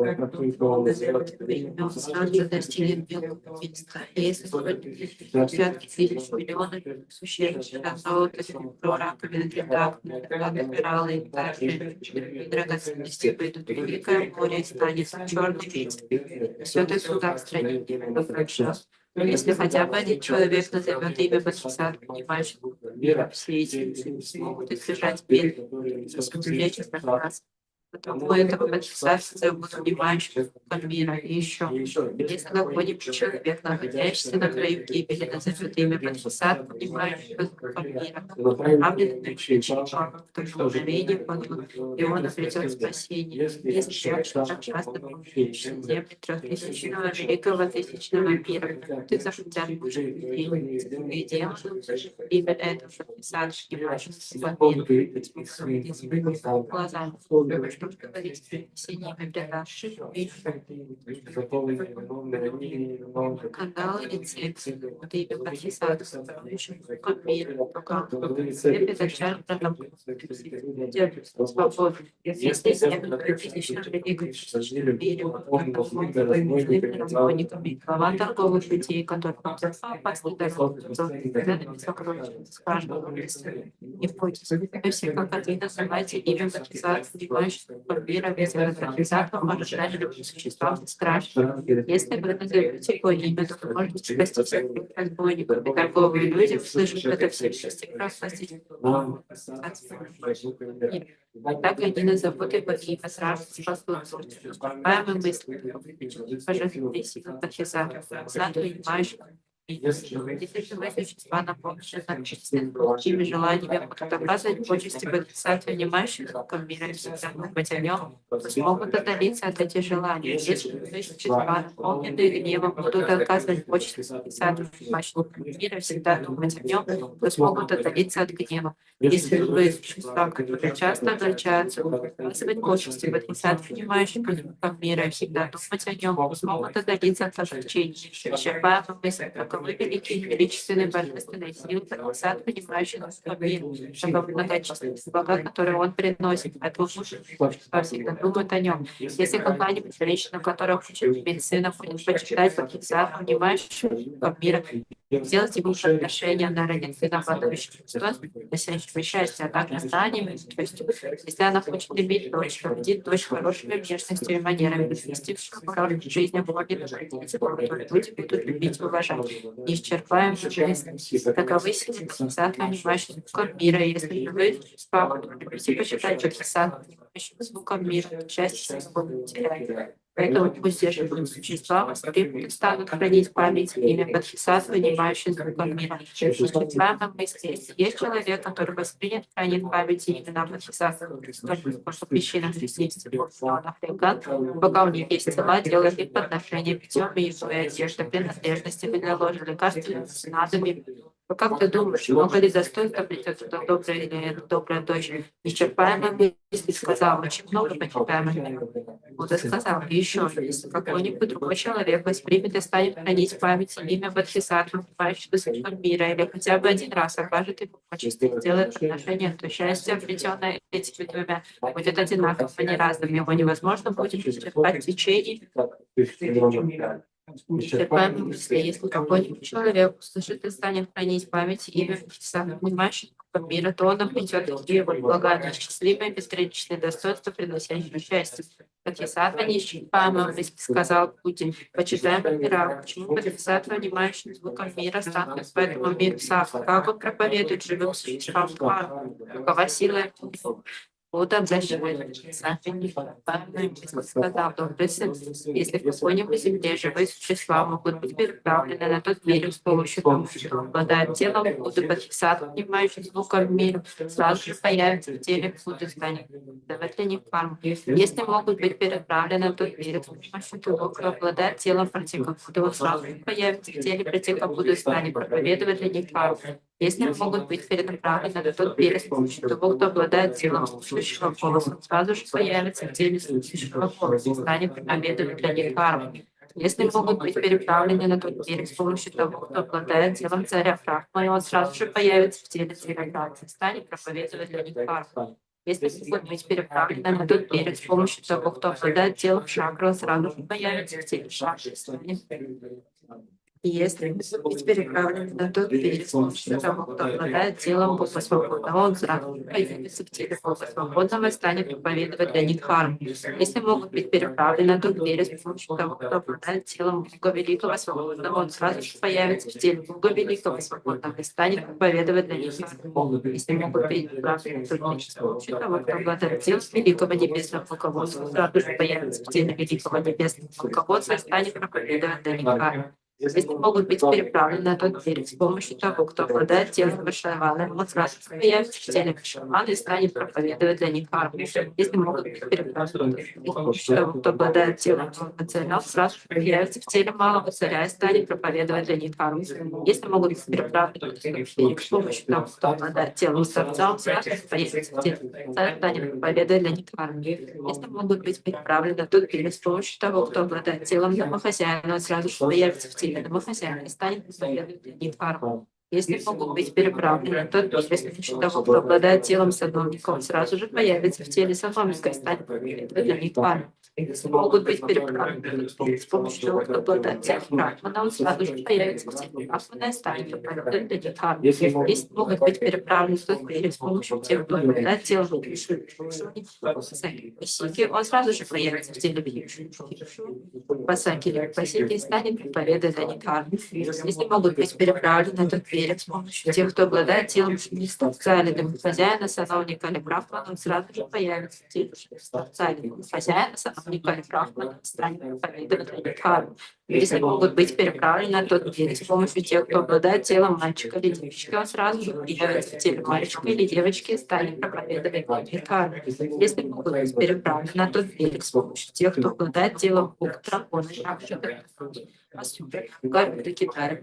достигнет белого места. Если десятки тысяч миллионов существ, золото, серебро, раковины, минералы, драгоценности выйдут в великое море и станет черный ветер. Все это сюда в стране. Если хотя бы один человек назовет имя Бодхисаттвы, понимаешь, все эти смогут избежать бед, встречи с нас. Потому этого Бодхисаттвы зовут внимающим духом мира. И еще, если какой-нибудь человек, находящийся на краю гибели, назовет имя Бодхисаттвы, внимающего духом мира, направленный в мгновение подлу, и он обретет спасение. Если человек так часто помнишь земли трехтысячного великого тысячного мира, ты захотят быть людей, и демонов, имя этого Бодхисаттвы, внимающего духом мира, глазами. Что говорить с ними предавших канал или цепь, вот имя Бодхисаттвы, составляющих духом мира, цепь изначально держит свободу. Если землю тысячных великих разбойниками, глава торговых людей, которые опасны дороги, ценными сокровищами с каждого места. Не бойтесь, вы все как один называйте имя Бодхисаттвы, понимающего мира, без Бодхисаттвы может дать любым существам страшно. Если вы назовете его имя, то вы можете спасти всех разбойников, и торговые люди, услышав это все счастье, простите. Так они назовут его имя, сразу спасутся. Понимаемые мысли, божественные силы Бодхисаттвы, понимающих. Если живые существа наполнены чистыми желаниями, будут оказывать почести Бодхисаттве, внимающих духом мира и всегда думать о нем, то смогут отдалиться от этих желаний. Если живые существа, наполненные гневом, будут оказывать почести Бодхисаттве, внимающих духом мира и всегда думать о нем, то смогут отдалиться от гнева. Если живые существа, которые часто огорчаются, будут оказывать почести Бодхисаттве, внимающих духом мира и всегда думать о нем, то смогут отдалиться от огорчений. Исчерпаемые мысли, таковы великие, величественные, божественные силы Бодхисаттвы, понимающие духом мира, таковы многочисленные блага, которые он приносит, поэтому всегда думают о нем. Если какая-нибудь женщина, которая хочет иметь сына, будет почитать Бодхисаттву, понимающего духом мира, сделать ему подношение на ради сына падающего носящего счастья, а также знанием, то есть, если она хочет иметь дочь, родит дочь хорошими внешностью и манерами, вместившую хорошую жизнь, будет родиться, которые люди будут любить и уважать. Неисчерпаемые жизнь. Таковы силы Бодхисаттвы, понимающие духом мира. Если же вы любите почитать Бодхисаттву, понимающего звуком мира, счастье свободу теряет. Поэтому пусть даже существа воспримут станут хранить память имя Бодхисаттвы, понимающего звуком мира. Неисчерпаемые мысли. Если есть человек, который воспринят, хранит память именно Бодхисаттвы, по причинам жизненности миллионов легат, пока у них есть тела, делают их подношения, питьем и едой, одежда, принадлежностями для ложи, лекарственными снадобьями. Как ты думаешь, много ли достоинства придет эта добрая или добрая дочь? Неисчерпаемые мысли сказал, очень много почитаемых. Будда сказал, еще, если какой-нибудь другой человек воспримет и станет хранить в памяти имя Бодхисаттвы, понимающего звуком мира, или хотя бы один раз окажет ему почести и сделает отношение, то счастье, обретенное этими двумя, будет одинаковым, а не разным. Его невозможно будет исчерпать в течение. Неисчерпаемые мысли. Если какой-нибудь человек услышит и станет хранить память имя Бодхисаттвы, понимающего мира, то он обретет его блага, счастливое, бесграничное достоинство, приносящее счастье. Бодхисаттва неисчерпаемый сказал Будде: почитаемый мира, почему Бодхисаттва, внимающим звуком мира, станут по этому миру сахар? Как он проповедует живым существам дхарму? Какова сила его? Будда обращает Бодхисаттве неисчерпаемый сказал: добрый сын, если в какой-нибудь земле живые существа могут быть переправлены на тот берег с помощью того, что обладает телом Будды, Бодхисаттва, внимающим звуком мира, сразу же появится в теле Будды, станет давать для них карму. Если могут быть переправлены на тот берег с помощью того, кто обладает телом противника Будды, он сразу же появится в теле противника Будды, станет проповедовать для них карму. Если могут быть перенаправлены на тот берег с помощью того, кто обладает телом слышащего голоса, он сразу же появится в теле слышащего голоса и станет проповедовать для них карму. Если могут быть переправлены на тот берег с помощью того, кто обладает телом царя Брахмы, он сразу же появится в теле царя Брахмы и станет проповедовать для них карму. Если могут быть переправлены на тот берег с помощью того, кто обладает телом шакры, он сразу же появится в теле шакры и станет. И если быть переправлены на тот берег с помощью того, кто обладает телом Бога Свободного, он сразу же появится в теле Бога Свободного и станет проповедовать для них харму. Если могут быть переправлены на тот берег с помощью того, кто обладает телом Бога Великого Свободного, он сразу же появится в теле Бога Великого Свободного и станет проповедовать для них харму. Если могут быть переправлены на тот берег с помощью того, кто обладает телом Великого Небесного Полководца, он сразу же появится в теле Великого Небесного Полководца и станет проповедовать для них харму. Если могут быть переправлены на тот берег с помощью того, кто обладает телом Вайшнавана, он сразу же появится в теле Вайшнавана и станет проповедовать для них карму. Если могут быть переправлены с помощью того, кто обладает телом малого царя, он сразу же появится в теле малого царя и станет проповедовать для них карму. Если могут быть переправлены на тот берег с помощью того, кто обладает телом старца, он сразу же появится в теле царя и станет проповедовать для них карму. Если могут быть переправлены на тот берег с помощью того, кто обладает телом домохозяина, он сразу же появится в теле домохозяина и станет проповедовать для них карму. Если могут быть переправлены на тот берег с помощью того, кто обладает телом садовника, он сразу же появится в теле садовника и станет проповедовать для них карму. Если могут быть переправлены с помощью того, кто обладает телом Брахмана, он сразу же появится в теле Брахмана и станет проповедовать для них карму. Если могут быть переправлены на тот берег с помощью тех, кто обладает телом Васики, он сразу же появится в теле Васаки или Васики и станет проповедовать для них карму. Если могут быть переправлены на тот берег с помощью тех, кто обладает телом старца или домохозяина, сановника или брахмана, он сразу же появится в теле старца или домохозяина, сановника или брахмана и станет проповедовать для них карму. Если могут быть переправлены на тот берег с помощью тех, кто обладает телом мальчика или девочки, он сразу же появится в теле мальчика или девочки и станет проповедовать для них карму. Если могут быть переправлены на тот берег с помощью тех, кто обладает телом бога дракона, Гарварда, Китая,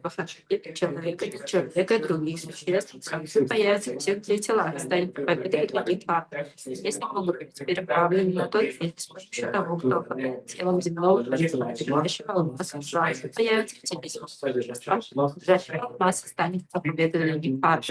человека и других существ, сразу появится в всех трех телах и станет проповедовать для них карму. Если могут быть переправлены на тот берег с помощью того, кто обладает телом земного приходящего, он сразу появится в теле земного масса станет проповедовать для них карму.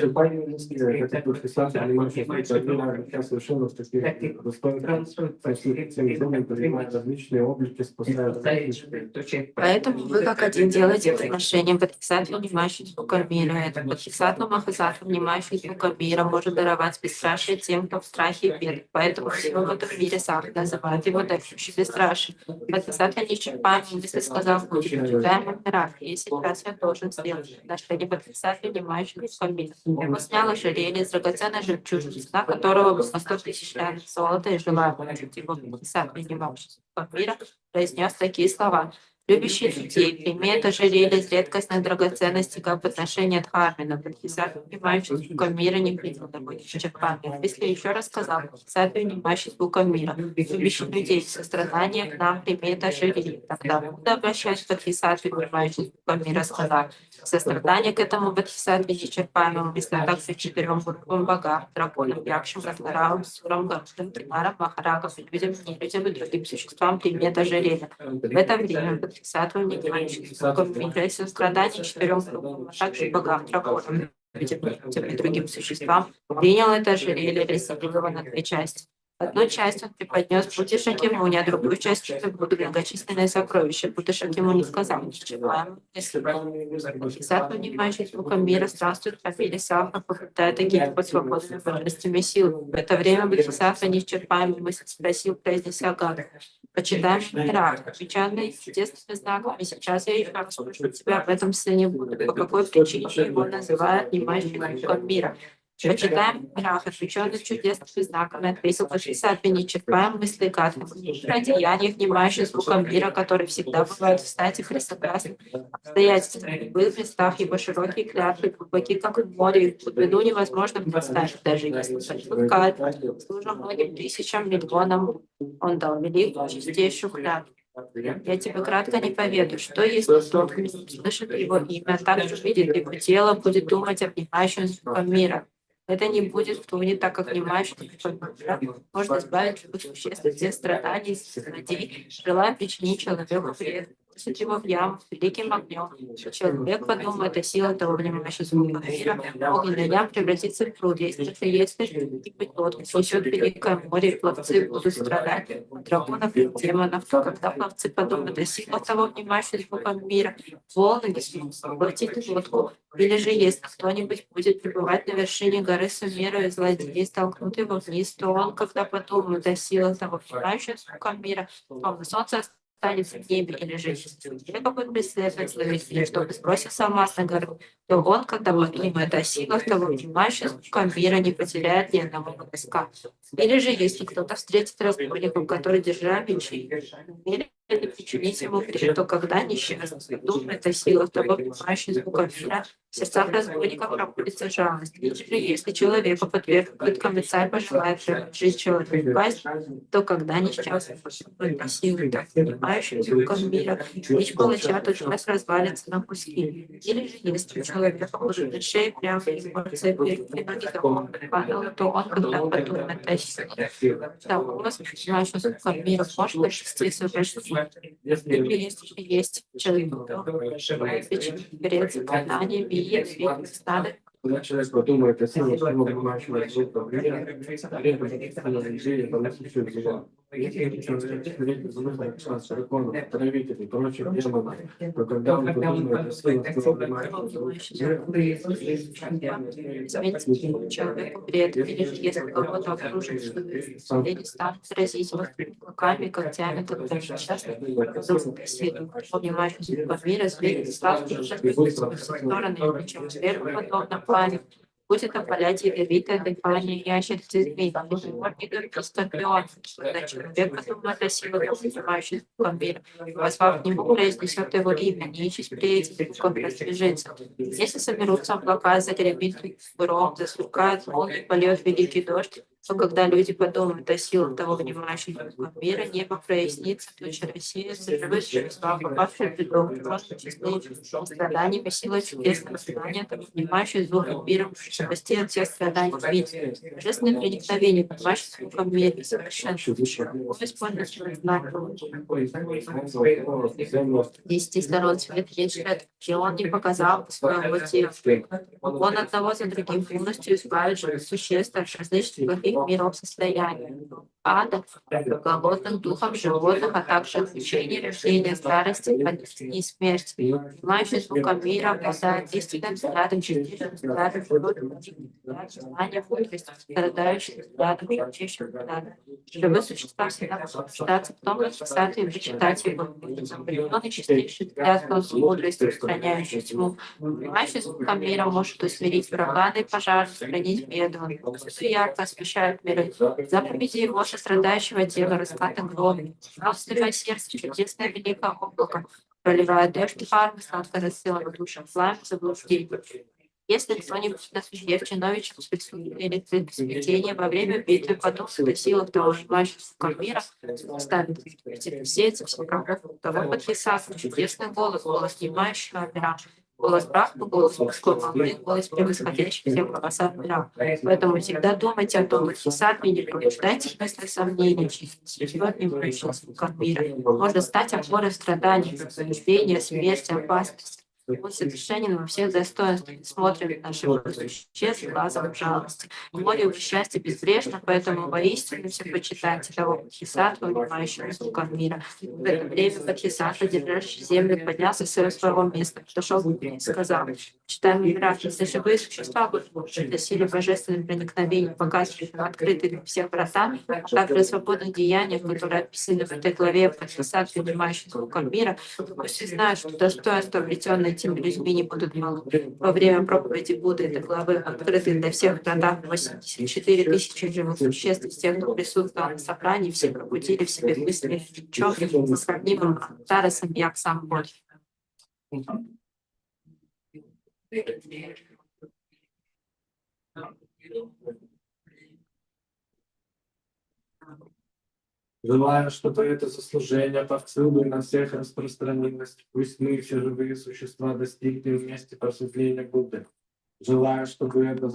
Поэтому вы как один делаете приношение Бодхисаттве, внимающий звуком мира. Это Бодхисаттва Махасаттва, внимающий звуком мира, может даровать бесстрашие тем, кто в страхе и бед. Поэтому всего в этом мире сам называют его дающий бесстрашие. Бодхисаттва неисчерпаемый, если сказал в почитаемом мирах, и сейчас я должен сделать приношение Бодхисаттве, внимающий звуком мира. Он снял ожерелье из драгоценной жемчужины, цена которого было 100 000 лямов золота, и желая получить его Бодхисаттве, внимающий звуком мира, произнес такие слова: любящие людей, прими это ожерелье из редкостных драгоценностей как подношение Дхарме, но Бодхисаттва, внимающий звуком мира, не принял такой исчерпаемый. Если еще раз сказал Бодхисаттва, внимающий звуком мира, любящий людей, сострадание к нам, прими это ожерелье. Тогда Будда, обращаясь к Бодхисаттве, внимающий звуком мира, сказал: сострадание к этому Бодхисаттве неисчерпаемому, если также 4 группам богам, драконам, якшам, рахнаравам, сурам, гарудам, тринарам, махарагам, людям, нелюдям и другим существам, прими это ожерелье. В это время Бодхисаттва, внимающий звуком мира, и сострадание 4 группам, а также богам, драконам, людям, нелюдям и другим существам, принял это ожерелье и разделил его на 2 части. Одну часть он преподнес Будде Шакьямуни, а другую часть Будду многочисленные сокровища. Будда Шакьямуни сказал: неисчерпаемый, если Бодхисаттва, внимающий звуком мира, странствует по мире сахара, побуждает агни под свободными божественными силами. В это время Бодхисаттва, неисчерпаемый, мысль спросил, произнеся гаду: Почитаем мира, отвеченный чудесными знаками. Сейчас я еще раз спрошу тебя об этом сыне Будды. По какой причине его называют внимающим звуком мира? Почитаем мира, отвеченный чудесными знаками. Ответил Бодхисаттва, не черпаем мысли гадких о деяниях, внимающих звуком мира, которые всегда бывают в стати христопростных обстоятельствах. В любых местах его широкие клятвы, глубоки, как в море, их глубину невозможно представить, даже если привыкает. Служа многим тысячам, миллионам, он дал великую, чистейшую клятву. Я тебе кратко не поведу, что есть тот, кто слышит его имя, также видит его тело, будет думать о внимающем звуком мира. Это не будет в туне, так как внимающий звуком мира может избавить любых существ от всех страданий, злодей, желая причинить человеку вред. Бросит его в яму с великим огнем. Человек подумает о силах того внимающего звука мира, огненная ям превратится в пруд. Если быть лодку, несет великое море, и пловцы будут страдать от драконов и демонов, то когда пловцы подумают о силах того внимающего звука мира, волны не смогут поглотить лодку. Или же, если кто-нибудь будет пребывать на вершине горы Сумеру и злодеи столкнут его вниз, то он, когда подумает о силах того внимающего звука мира, то солнце останется в небе, или же если человека будет преследовать злодеи, чтобы сброситься алмаз на гору, то он, когда подумает о силах того внимающего звука мира, не потеряет ни одного волоска. Или же, если кто-то встретит разбойников, которые держали мечи, или причинить ему вред, то когда несчастный думает о силах того внимающего звука мира, в сердцах разбойников пробудится жалость. Или же, если человека подверг пыткам и царь пожелает жизнь человека, то когда несчастный думает о силах того внимающего звука мира, меч палача тотчас развалится на куски. Или же, если у человека положит шею прямо из борца принудит его падал, то он, когда подумает о силах того внимающего звука мира, может очистить свою причину. Есть человек, перед заклинанием и есть стадо. Когда человек подумает о силах того внимающего звука мира, идея поносящих зла. Если человек видит злых шанс драконов, отравителей и прочих демонов, то когда он подумает о силах того внимающего звука мира, человеку вред, или же если кого-то обнаружит, или станут сразить его руками, когтями, тогда несчастный подумает о силах того внимающего звука мира, зверь славки в стороны, и человеку подобно пламя. Будет опалять ядовитое дыхание ящерицы змей, или скорпион, когда человек подумает о силах внимающих звуком мира, возвав к нему, произнесет его имя, нечисть встретит, звуком разбежится. Если соберутся облака, загремит гром, засверкает молния, польет великий дождь, то когда люди подумают о силах того внимающего звуком мира, небо прояснится, тучи рассеются, живые существа, попавшие в беду, число страданиями, силой чудесного знания, того внимающего звуком мира, спасти от всех страданий мира. Божественное проникновение, понимающее звуком мира, совершенство. Используя знак 10 сторон свет лишь и он не показал своего тела. Он одного за другим полностью избавит существ от различных плохих миров состояния, ада, голодных духом животных, а также от лечения, рождения, старости, болезни и смерти. Понимающий звуком мира обладает истинным взглядом, чистейшим взглядом, желанием, мудростью, страдающим взглядом, чистейшим взглядом. Живые существа всегда будут нуждаться в том, чтобы писать и прочитать его. Определенный чистейший взгляд, с мудростью, устраняющий тьму. Понимающий звуком мира может усмирить ураганы и пожары, сохранить беду. Он ярко освещает миры. Заповеди его сострадающего тела, раскаты грома. Жалостливое сердце, чудесное великое облако, проливает дождь и фармы, сладко засылая душу, пламя заблуждений. Если кто-нибудь на суде в чиновничьем или смятении во время битвы подумает о силах того внимающего звуком мира, ставит сеется все врагов того Бодхисаттвы, чудесный голос, голос внимающего мира, голос Брахмы, голос морской волны, голос превосходящий всех голоса мира. Поэтому всегда думайте о том Бодхисаттве, не пробуждайте в мыслях сомнений, чувствуя внимающего звуком мира. Можно стать опорой страданий, заблуждения, смерти, опасности. будь совершенен во всех достоинствах, смотрим наших существ глазом жалости. Молим счастье безгрешно, поэтому воистину все почитайте того Бодхисаттву, внимающего звуком мира. В это время Бодхисаттва, держащий землю, поднялся с своего места, подошел к ним и сказал: читаем мира, если живые существа будут носили божественным проникновением, показывали открытые для всех врата, а также свободных деяниях, которые описаны в этой главе Бодхисаттвы, внимающий звуком мира, пусть и знают, что достоинства, обретенные этими людьми, не будут малы. Во время проповеди Будды этой главы открыты для всех врата 84 тысячи живых существ, из тех, кто присутствовал на собрании, все пробудили в себе мысли четким, несравнимым Тарасом як сам Бодхи. Желаю, чтобы это заслужение повсюду и на всех распространилось. Пусть мы, все живые существа, достигнем вместе просветления Будды. Желаю, чтобы это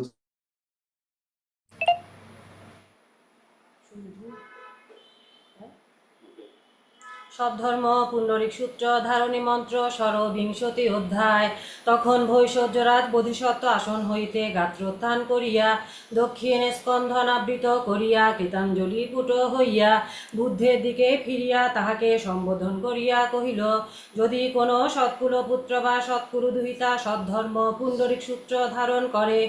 সব ধর্ম পুণ্ডরিক সূত্র ধারণী মন্ত্র ষড়বিংশতি অধ্যায়। তখন ভৈষজ্যরাজ বোধিসত্ত্ব আসন হইতে গাত্রোত্থান করিয়া দক্ষিণে স্কন্ধনাবৃত করিয়া কৃতাঞ্জলি পুট হইয়া বুদ্ধের দিকে ফিরিয়া তাহাকে সম্বোধন করিয়া কহিল, যদি কোনো সৎকুল পুত্র বা সৎকুরু দুহিতা সদ্ধর্ম পুণ্ডরিক সূত্র ধারণ করে,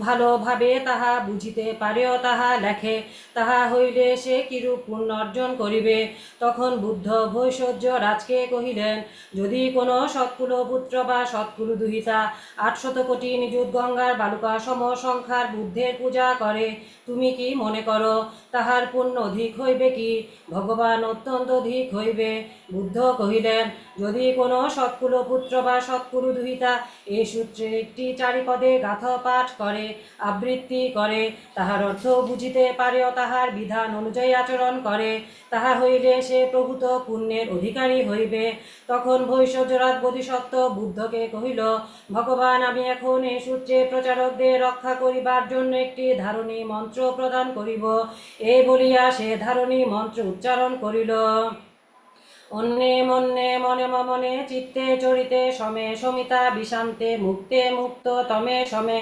ভালোভাবে তাহা বুঝিতে পারেও তাহা লেখে, তাহা হইলে সে কিরূপ পুণ্য অর্জন করিবে। তখন বুদ্ধ ভৈষজ্য রাজকে কহিলেন, যদি কোনো সৎকুল পুত্র বা সৎকুল দুহিতা 800 কোটি নিযুত গঙ্গার বালুকা সম সংখ্যার বুদ্ধের পূজা করে, তুমি কি মনে করো তাহার পুণ্য অধিক হইবে কি? ভগবান অত্যন্ত অধিক হইবে। বুদ্ধ কহিলেন, যদি কোনো সৎকুল পুত্র বা সৎকুল দুহিতা এই সূত্রে একটি চারিপদে গাথা পাঠ করে, আবৃত্তি করে, তাহার অর্থ বুঝিতে পারেও তাহার বিধান অনুযায়ী আচরণ করে, তাহা হইলে সে প্রভূত পুণ্যের অধিকারী হইবে। তখন ভৈষজ্যরাজ বোধিসত্ত্ব বুদ্ধকে কহিল, ভগবান, আমি এখন এই সূত্রে প্রচারকদের রক্ষা করিবার জন্য একটি ধারণী মন্ত্র প্রদান করিব। এই বলিয়া সে ধারণী মন্ত্র উচ্চারণ করিল। অন্যে মন্যে মনে মমনে চিত্তে চরিতে সমে সমিতা বিষান্তে মুক্তে মুক্ত তমে সমে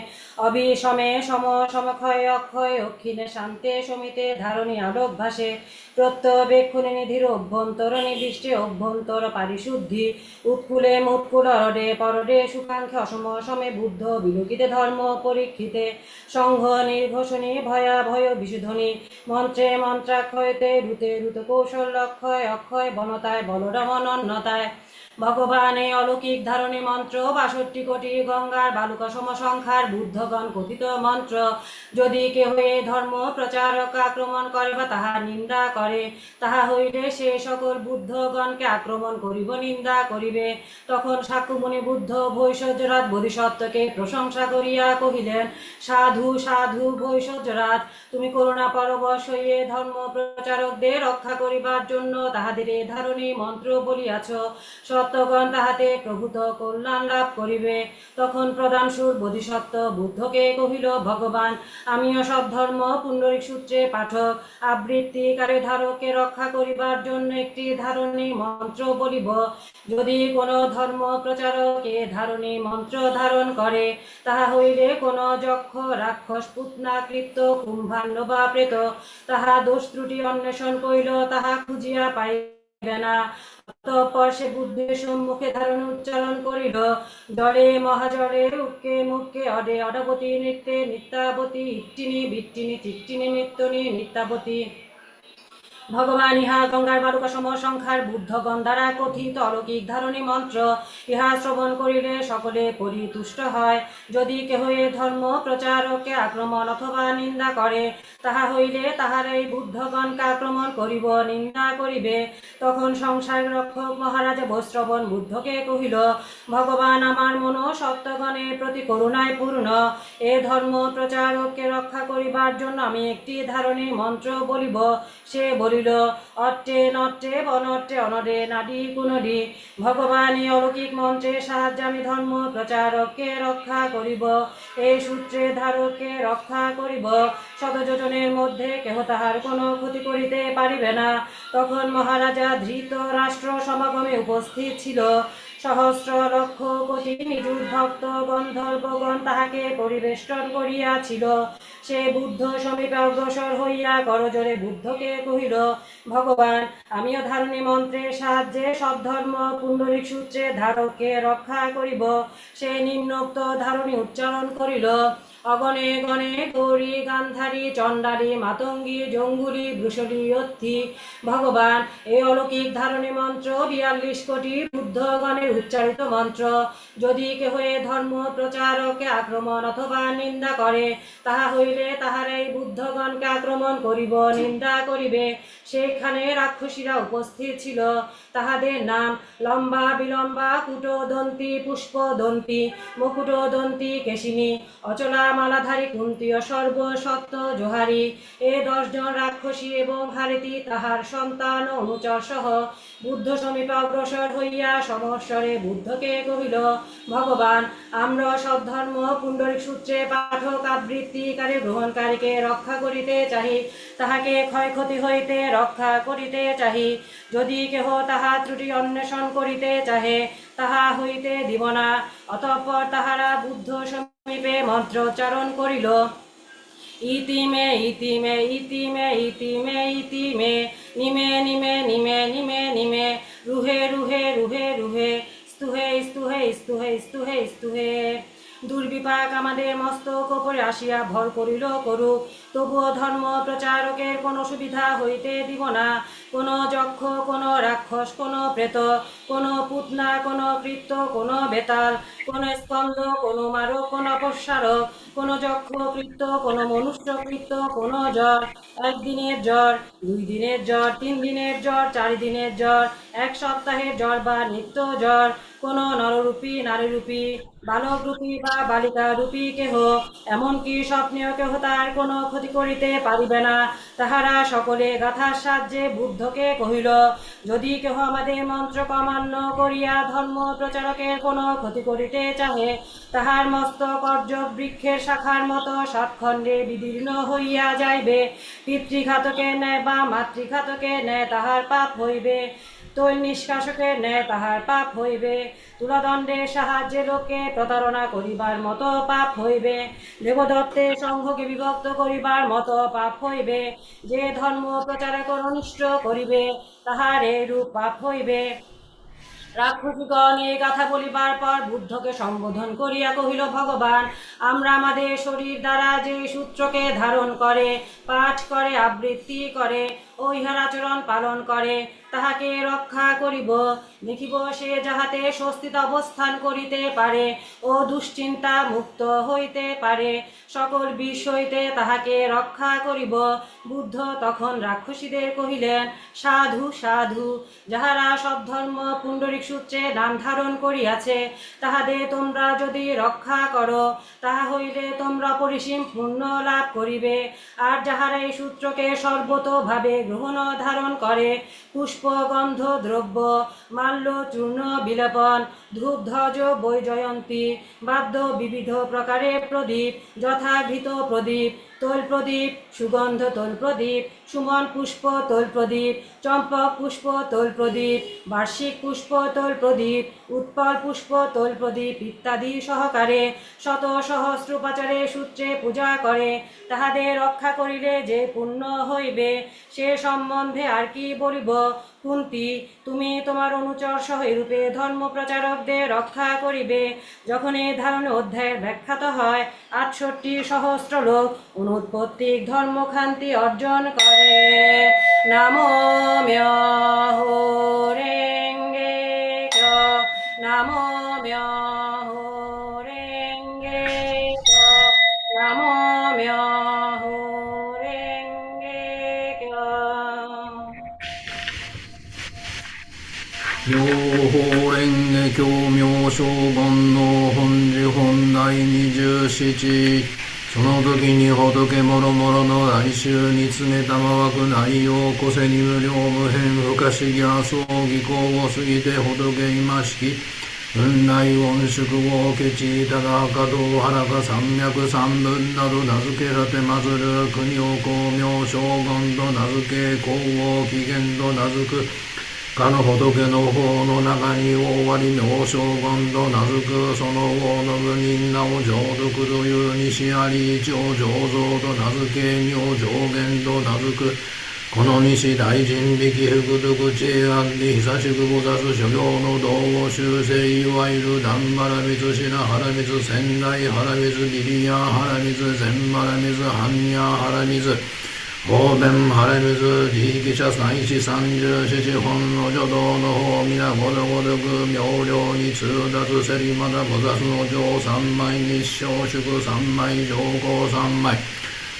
অবিসমে সম সমক্ষয় অক্ষয় অক্ষিণে শান্তে সমিতে ধারণী আলোক ভাসে প্রত্যবেক্ষণে নিধির অভ্যন্তর নিবিষ্টে অভ্যন্তর পারিশুদ্ধি উৎকুলে মুৎকুল অরডে পরডে সুখাঙ্ক্ষে অসম সমে বুদ্ধ বিলোকিতে ধর্ম পরীক্ষিতে সংঘ নির্ঘোষণী ভয়া ভয় বিশুধনী মন্ত্রে মন্ত্রাক্ষয়তে রুতে রুত কৌশল অক্ষয় অক্ষয় বনতায় বলরামন অন্যতায়। ভগবান এই অলৌকিক ধারণী মন্ত্র 62 কোটি গঙ্গার বালুকা সম সংখ্যার বুদ্ধগণ কথিত মন্ত্র। যদি কেহ এই ধর্ম প্রচারক আক্রমণ করে বা তাহার নিন্দা করে, তাহা হইলে সে সকল বুদ্ধগণকে আক্রমণ করিব, নিন্দা করিবে। তখন শাক্যমুনি বুদ্ধ ভৈষজ্যরাজ বোধিসত্ত্বকে প্রশংসা করিয়া কহিলেন, সাধু সাধু ভৈষজ্যরাজ, তুমি করুণা পরবশ হইয়ে ধর্ম প্রচারকদের রক্ষা করিবার জন্য তাহাদের এই ধারণী মন্ত্র বলিয়াছ। সত্যগণ তাহাতে প্রভূত কল্যাণ লাভ করিবে। তখন প্রধান সুর বোধিসত্ত্ব বুদ্ধকে কহিল, ভগবান, আমিও সব ধর্ম পুণ্ডরিক সূত্রে পাঠক আবৃত্তিকারে ধারককে রক্ষা করিবার জন্য একটি ধারণী মন্ত্র বলিব। যদি কোনো ধর্ম প্রচারক এ ধারণী মন্ত্র ধারণ করে, তাহা হইলে কোনো যক্ষ রাক্ষস পুতনা কৃপ্ত কুম্ভাণ্ড বা প্রেত তাহা দোষ ত্রুটি অন্বেষণ করিল, তাহা খুঁজিয়া পাইবে না। অতঃপর সে বুদ্ধের সম্মুখে ধারণ উচ্চারণ করিল, জলে মহাজলে উক্কে মুক্কে অডে অডাবতী নৃত্যে নিত্যাবতী ইট্টিনি বিট্টিনি চিট্টিনি নিত্যনি নিত্যাবতী। ভগবান ইহা গঙ্গার বালুকা সম সংখ্যার বুদ্ধগণ দ্বারা কথিত অলৌকিক ধারণী মন্ত্র। ইহা শ্রবণ করিলে সকলে পরিতুষ্ট হয়। যদি কেহ এ ধর্ম প্রচারককে আক্রমণ অথবা নিন্দা করে, তাহা হইলে তাহার এই বুদ্ধগণকে আক্রমণ করিব, নিন্দা করিবে। তখন সংসার রক্ষক মহারাজ বৈশ্রবণ বুদ্ধকে কহিল, ভগবান, আমার মন সত্যগণের প্রতি করুণায় পূর্ণ। এ ধর্ম প্রচারককে রক্ষা করিবার জন্য আমি একটি ধারণী মন্ত্র বলিব। সে বলিল, অট্টে নট্টে বনট্টে অনডে নাডি কুনডি। ভগবান, এই অলৌকিক মন্ত্রের সাহায্যে আমি ধর্ম প্রচারককে রক্ষা করিব, এই সূত্রে ধারককে রক্ষা করিব। শতযোজনের মধ্যে কেহ তাহার কোনো ক্ষতি করিতে পারিবে না। তখন মহারাজা ধৃত রাষ্ট্র সমাগমে উপস্থিত ছিল। সহস্র লক্ষ কোটি নিযুত ভক্ত গন্ধর্বগণ তাহাকে পরিবেষ্টন করিয়াছিল। সে বুদ্ধ সমীপে অগ্রসর হইয়া করজোরে বুদ্ধকে কহিল, ভগবান, আমিও ধারণী মন্ত্রের সাহায্যে সব ধর্ম পুণ্ডরিক সূত্রে ধারককে রক্ষা করিব। সে নিম্নোক্ত ধারণী উচ্চারণ করিল, অগণে গণে গৌরী গান্ধারী চণ্ডালী মাতঙ্গী জঙ্গুলি বৃষলী অত্থি। ভগবান, এই অলৌকিক ধারণী মন্ত্র 42 কোটি বুদ্ধগণের উচ্চারিত মন্ত্র। যদি কেহ এ ধর্ম প্রচারকে আক্রমণ অথবা নিন্দা করে, তাহা হইলে তাহার এই বুদ্ধগণকে আক্রমণ করিব, নিন্দা করিবে। সেখানে রাক্ষসীরা উপস্থিত ছিল। তাহাদের নাম লম্বা বিলম্বা কুটোদন্তী পুষ্পদন্তী মুকুটোদন্তী কেশিনী অচলা মালাধারী কুন্তী সর্বসত্ত্ব জোহারি। এ 10 জন রাক্ষসী এবং হারিতি তাহার সন্তান ও অনুচর সহ বুদ্ধ সমীপে অগ্রসর হইয়া সমস্বরে বুদ্ধকে কহিল, ভগবান, আমরা সব ধর্ম পুণ্ডরিক সূত্রে পাঠক আবৃত্তিকারী গ্রহণকারীকে রক্ষা করিতে চাহি, তাহাকে ক্ষয়ক্ষতি হইতে রক্ষা করিতে চাহি। যদি কেহ তাহা ত্রুটি অন্বেষণ করিতে চাহে, তাহা হইতে দিব না। অতঃপর তাহারা বুদ্ধ সমীপে মন্ত্রোচ্চারণ করিল, ইতিমে ইতিমে ইতিমে ইতিমে ইতিমে নিমে নিমে নিমে নিমে নিমে রুহে রুহে রুহে রুহে স্তুহে স্তুহে স্তুহে স্তুহে স্তুহে। দুর্বিপাক আমাদের মস্তক উপরে আসিয়া ভর করিল করুক, তবুও ধর্ম প্রচারকের কোনো সুবিধা হইতে দিব না। কোনো যক্ষ, কোনো রাক্ষস, কোনো প্রেত, কোনো পুতনা, কোনো কৃত্য, কোনো বেতাল, কোনো স্কন্দ, কোনো মারক, কোনো অপসারক, কোনো যক্ষ কৃত্য, কোনো মনুষ্য কৃত্য, কোনো জ্বর, 1 দিনের জ্বর, 2 দিনের জ্বর, 3 দিনের জ্বর, 4 দিনের জ্বর, 1 সপ্তাহের জ্বর বা নিত্য জ্বর, কোনো নররূপী নারীরূপী বালকরূপী বা বালিকা রূপী কেহ, এমনকি স্বপ্নেও কেহ তার কোনো ক্ষতি করিতে পারিবে না। তাহারা সকলে গাথার সাহায্যে বুদ্ধকে কহিল, যদি কেহ আমাদের মন্ত্রক অমান্য করিয়া ধর্ম প্রচারকের কোনো ক্ষতি করিতে চাহে, তাহার মস্তক অর্জ বৃক্ষের শাখার মতো 7 খণ্ডে বিদীর্ণ হইয়া যাইবে। পিতৃঘাতকের ন্যায় বা মাতৃঘাতকের ন্যায় তাহার পাপ হইবে, তৈল নিষ্কাশকের ন্যায় তাহার পাপ হইবে, তুলাদণ্ডের সাহায্যে লোককে প্রতারণা করিবার মতো পাপ হইবে, দেবদত্তের সংঘকে বিভক্ত করিবার মতো পাপ হইবে। যে ধর্ম প্রচারক অনিষ্ট করিবে, তাহার এরূপ পাপ হইবে। রাক্ষসীগণ এই কথা বলিবার পর বুদ্ধকে সম্বোধন করিয়া কহিল, ভগবান, আমরা আমাদের শরীর দ্বারা যে সূত্রকে ধারণ করে, পাঠ করে, আবৃত্তি করে ও ইহার আচরণ পালন করে, তাহাকে রক্ষা করিব। দেখিব সে যাহাতে স্বস্তিতে অবস্থান করিতে পারে ও দুশ্চিন্তা মুক্ত হইতে পারে, সকল বিষ হইতে তাহাকে রক্ষা করিব। বুদ্ধ তখন রাক্ষসীদের কহিলেন, সাধু সাধু, যাহারা সব ধর্ম পুণ্ডরিক সূত্রে নাম ধারণ করিয়াছে, তাহাদের তোমরা যদি রক্ষা করো, তাহা হইলে তোমরা পরিসীম পুণ্য লাভ করিবে। আর যাহারা এই সূত্রকে সর্বতোভাবে গ্রহণ ধারণ করে, পুষ্প গন্ধ দ্রব্য মাল্য চূর্ণ বিলেপন ধূপ ধ্বজ বৈজয়ন্তী বাদ্য বিবিধ প্রকারের প্রদীপ, যথা ঘৃত প্রদীপ, তৈল প্রদীপ, সুগন্ধ তৈল প্রদীপ, সুমন পুষ্প তৈল প্রদীপ, চম্পক পুষ্প তৈল প্রদীপ, বার্ষিক পুষ্প তৈল প্রদীপ, উৎপল পুষ্প তৈল প্রদীপ ইত্যাদি সহকারে শত সহস্রোপাচারে সূত্রে পূজা করে, তাহাদের রক্ষা করিলে যে পুণ্য হইবে, সে সম্বন্ধে আর কি বলিব। কুন্তী, তুমি তোমার অনুচর সহ এরূপে ধর্ম প্রচারকদের রক্ষা করিবে। যখন এই ধারণা অধ্যায়ের ব্যাখ্যাত হয়, 68 সহস্র লোক অনুৎপত্তিক ধর্মক্ষান্তি অর্জন করে। নামো ম্যোহোরেঙ্গে ক্য, নামো ম্যোহোরেঙ্গে ক্য, নামো ম্যোহোরেঙ্গে ক্য। ম্যোহোরেঙ্গে ম্যোশো বন্ধ হঞ্জি হন্দাই 27その時に仏もろもろの来衆に詰めたまわく内容こせに無量無辺不可思議阿相義行を過ぎて仏今しき雲内恩祝をケチいただか道原か山脈三分など名付けらてまつる国を光明将軍と名付け皇后起源と名付くかの仏の法の中に大割名称言と名付くその王の部人名を浄土という西あり一応浄蔵と名付け名上限と名付くこの西大臣力福徳知恵あって久しく菩薩諸行の道を修正いわゆる断原水白原水仙台原水ビリヤ原水禅原水般若原水方便原水地域者三四三十四四本の助道の方皆ごとごとく妙量に通達せりまた菩薩の上三昧日照祝三昧上皇三昧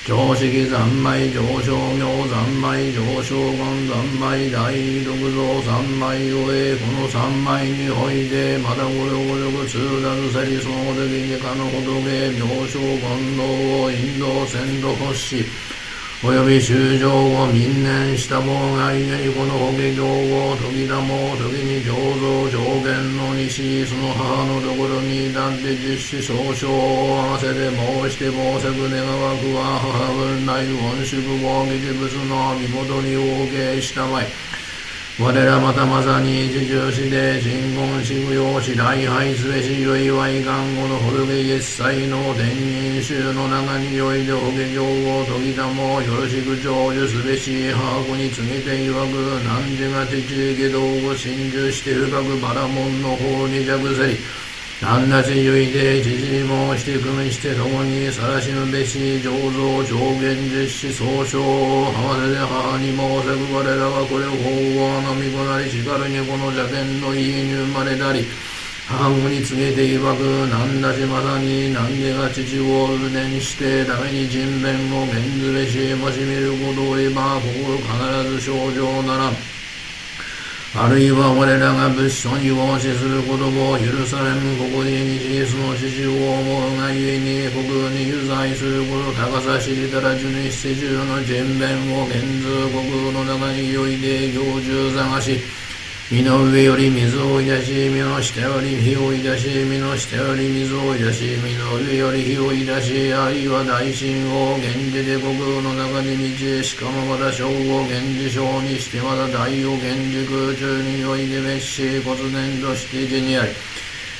常識三昧上昇明三昧上昇言三昧大六蔵三昧上へこの三昧においてまたごとごとく通達せりその時にかの仏妙正言道を引導せんと欲しいおよび修正を民年した妨害にこの法華経を時だも時に上蔵上限の西その母のところに至って実施総称を合わせて申して申せく願わくは母分来恩祝合義事物の身元にお受けしたまい我らまたまさに自重して真言し具用し礼拝すべしよいわいかんごの仏一切の天人衆の中において法華経を時たもよろしく成就すべし把握に告げていわく何時が地下道を真珠して深くバラモンの方に着せり何なちゆいて知事もして組みして共にさらしむべし上蔵上限実施総称を合わせて母に申せく我らはこれを法皇の御子なりしかるにこの邪見の家に生まれたり母子に告げていわく何なちまさに何でが父を留年してために人弁を減ずべしもし見ることを言えば心必ず症状ならんあるいは我らが仏書に奉仕することを許されんここに日その父を思うがゆえに国に有罪すること高さ知りたら十二世中の人弁を減ず国の中において行中探し身の上より水をいだし身の下より火をいだし身の下より水をいだし身の上より火をいだしあるいは大神を源氏で国の中に道へしかもまた小を源氏小にしてまた大を源氏空中において滅し骨念として地にあり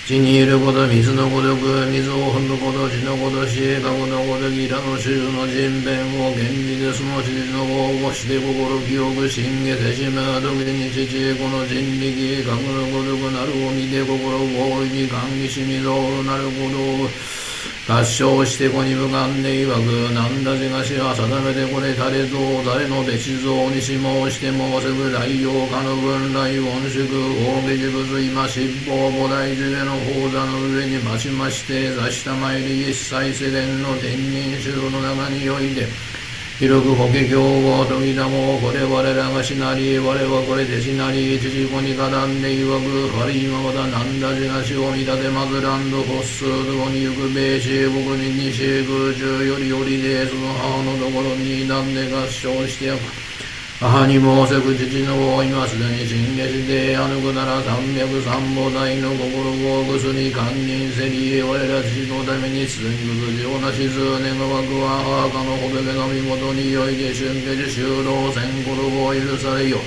地にいること水のごとく水を踏むこと地のごとし過去のごとき他の衆の人弁を源氏でその地の応募して心清く信下せしま時に父この人力過去のごとくなるを見て心大いに歓喜しみぞうなることを合唱してこに向かんでいわくなんだぜがしは定めてこれ誰ぞ誰の弟子像にし申して申せく大王家の分来恩祝法華寺仏今七宝菩提樹への宝座の上に増しまして座したまいり一切世間の天人衆の中において広く法華経を時だもこれ我らがしなり我はこれ弟子なり父子にかだんでいわく我今まだなんだじがしを見立てまずらんど発数どこに行くべし僕に西空中よりおりでその母のところになんで合唱してやく母に申せく父の王今すでに信下してあぬくなら三百三菩提の心を薬堪忍せり我ら父のためにすでに仏をなしず願わくは母の仏の身元において瞬下寺修道せん心を許されよ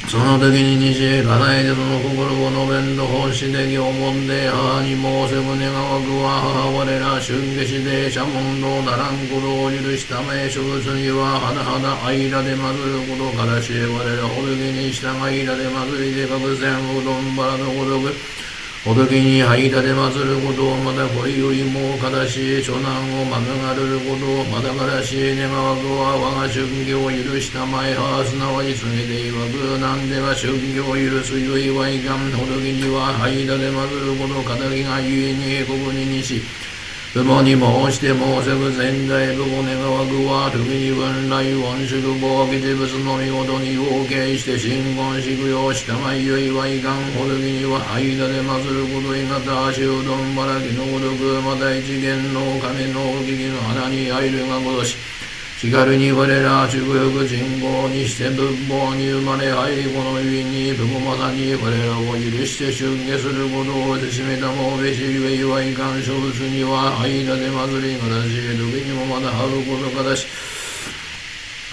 その時に西へかなえてその心を述べんと奉仕で行門で母に申せく願わくは母我ら瞬下しで社門のならんことを許したまえ諸仏にははだはだ愛らでまずることからし我ら仏に従いらでまずりで各線うどんばらのごとく仏に入らでまつることをまたこれよりもかだし諸難を免れることをまたからし願わくは我が春行を許したまえはすなわち告げていわくなんでは春行を許すよいはいかん仏には入らでまつることかたぎがゆえに国に西父母に申して申せく前代父母願わくは時に分来恩祝合義事物の見事に合計して真言し供養したまいよいはいかん仏には間でまつることいがたしうどんばらきのごとくまた一元の亀のおききの花に入るがごとししかるに我ら祝福人口にして仏法に生まれ入りこのゆえに父母まさに我らを許して瞬下することをせしめたもべしゆえいはいかん諸仏には間でまつりがたし時にもまだはうことかだし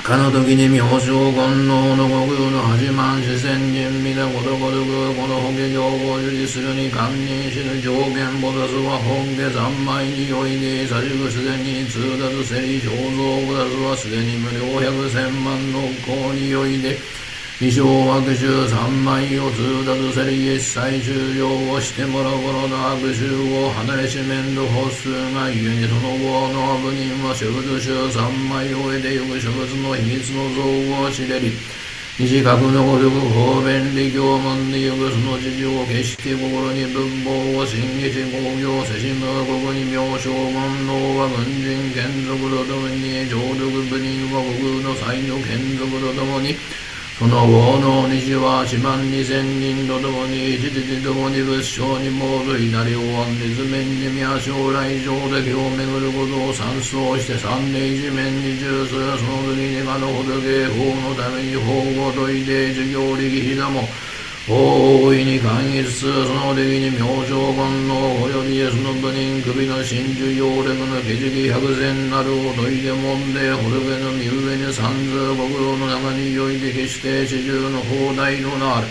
かの時に妙正金能の国の八万四千人皆ことごとくこの法華経を受持するに堪忍しぬ上見菩薩は本下三昧においでさしくすでに通達せり正蔵菩薩はすでに無料百千万の功においで微小悪臭三昧を通達せり一切終了をしてもらう頃の悪臭を離れしめんど発数がゆえにその後の部人は諸仏臭三昧を得てゆく諸仏の秘密の像を知れり西角のごとく方便利教門でゆくその知事を決して心に仏法を真偽地工業せしむ国に妙正言能は軍人眷属とともに上毒部人は国の才の眷属とともにその後の西は四万二千人とともに一時ともに仏性にもるいなりを安で図面に宮将来上で今日巡ることを参奏して三年一面に中するその時にかの仏法のために法ごといて授業力ひだも大いに寛一すその時に明正言のおよびその部人首の真珠要力の気付百千なるをといてもんで仏の身上に三通国土の中において決して四十の法大のなる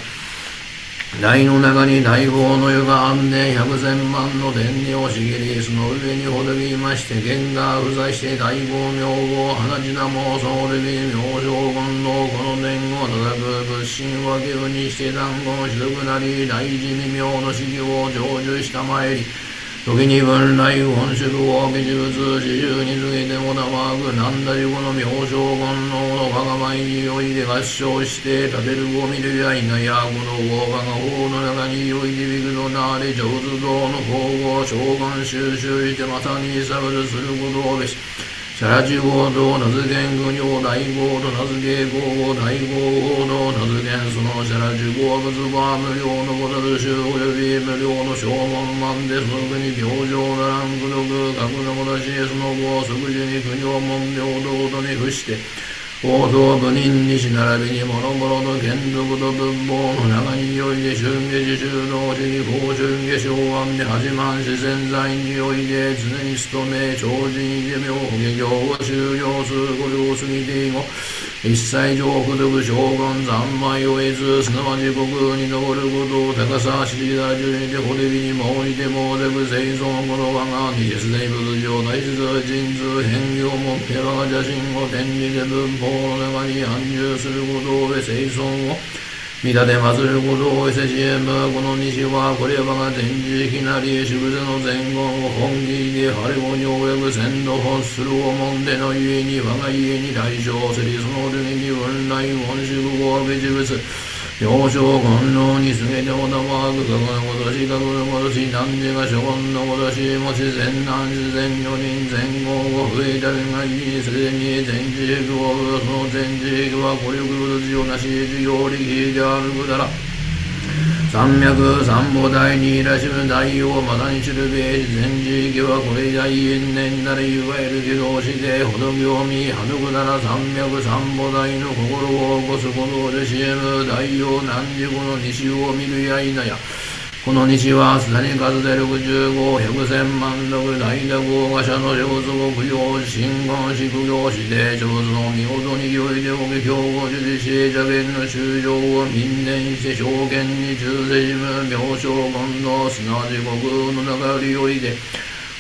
大の中に大法の湯があんで百千万の天に押し切りその上にほどきまして剣が不在して大法名号花地なもその時に明正言のこの念を叩く仏心を急にして断言しとくなり大事未明の式を成就したまえり時に文来本宿を美術四十に過ぎてもたまくなんだりこの明正言能の我が前において合唱して立てるを見るやいなやこの我が法の中においてビクとなれ上手道の法を召喚収集してまさに差別することをべしシャラチ合同名付けん軍用大合と名付け合合大合合同名付けんそのシャラチ合物は無料の菩薩衆および無料の正門万でその国病状ならん苦毒格の子たちその後即時に国を門平等とに付して王道部人西並びに諸々の眷属と仏法の中において春夏自修道時に高春夏昭安で八万四千在において常に努め超人異名法華経を修了するご量過ぎて以後一切上不徳将軍三昧を得ずすなわち国に登ることを高さ七時大十にてほでびにもおいてもぜく生存この我が二十世仏上大智人数変業もって我が邪心を天理で仏法の中に安住することを得生存を見立てまつることを得せしえむこの西はこれ我が天地いきなり祝世の前言を本義で晴れをにおよく先度欲するをもんでのゆえに我が家に来生せりその時に雲来本宿をべちぶつ幼少権能にすげておたまくかぐのことしかぐのことし何時が諸言のことしもし善男子善女人善行を増えたるがいいすでに全知識をその全知識は孤力仏よなし事業力であるくだら三脈三母大にいらしむ大王まだに知るべし全知識はこれ大因縁なるいわゆる自動してほどきを見はぬくなら三脈三母大の心を起こすことでしえむ大王何時この西を見るやいなやこの西はすでに数で65百千万六大打合賀者の上手を供養し真言し供養して上手の見事によいでおけ教を受持し邪言の修正を民伝して証券に中世しむ妙正言のすなわち国の中よりおいで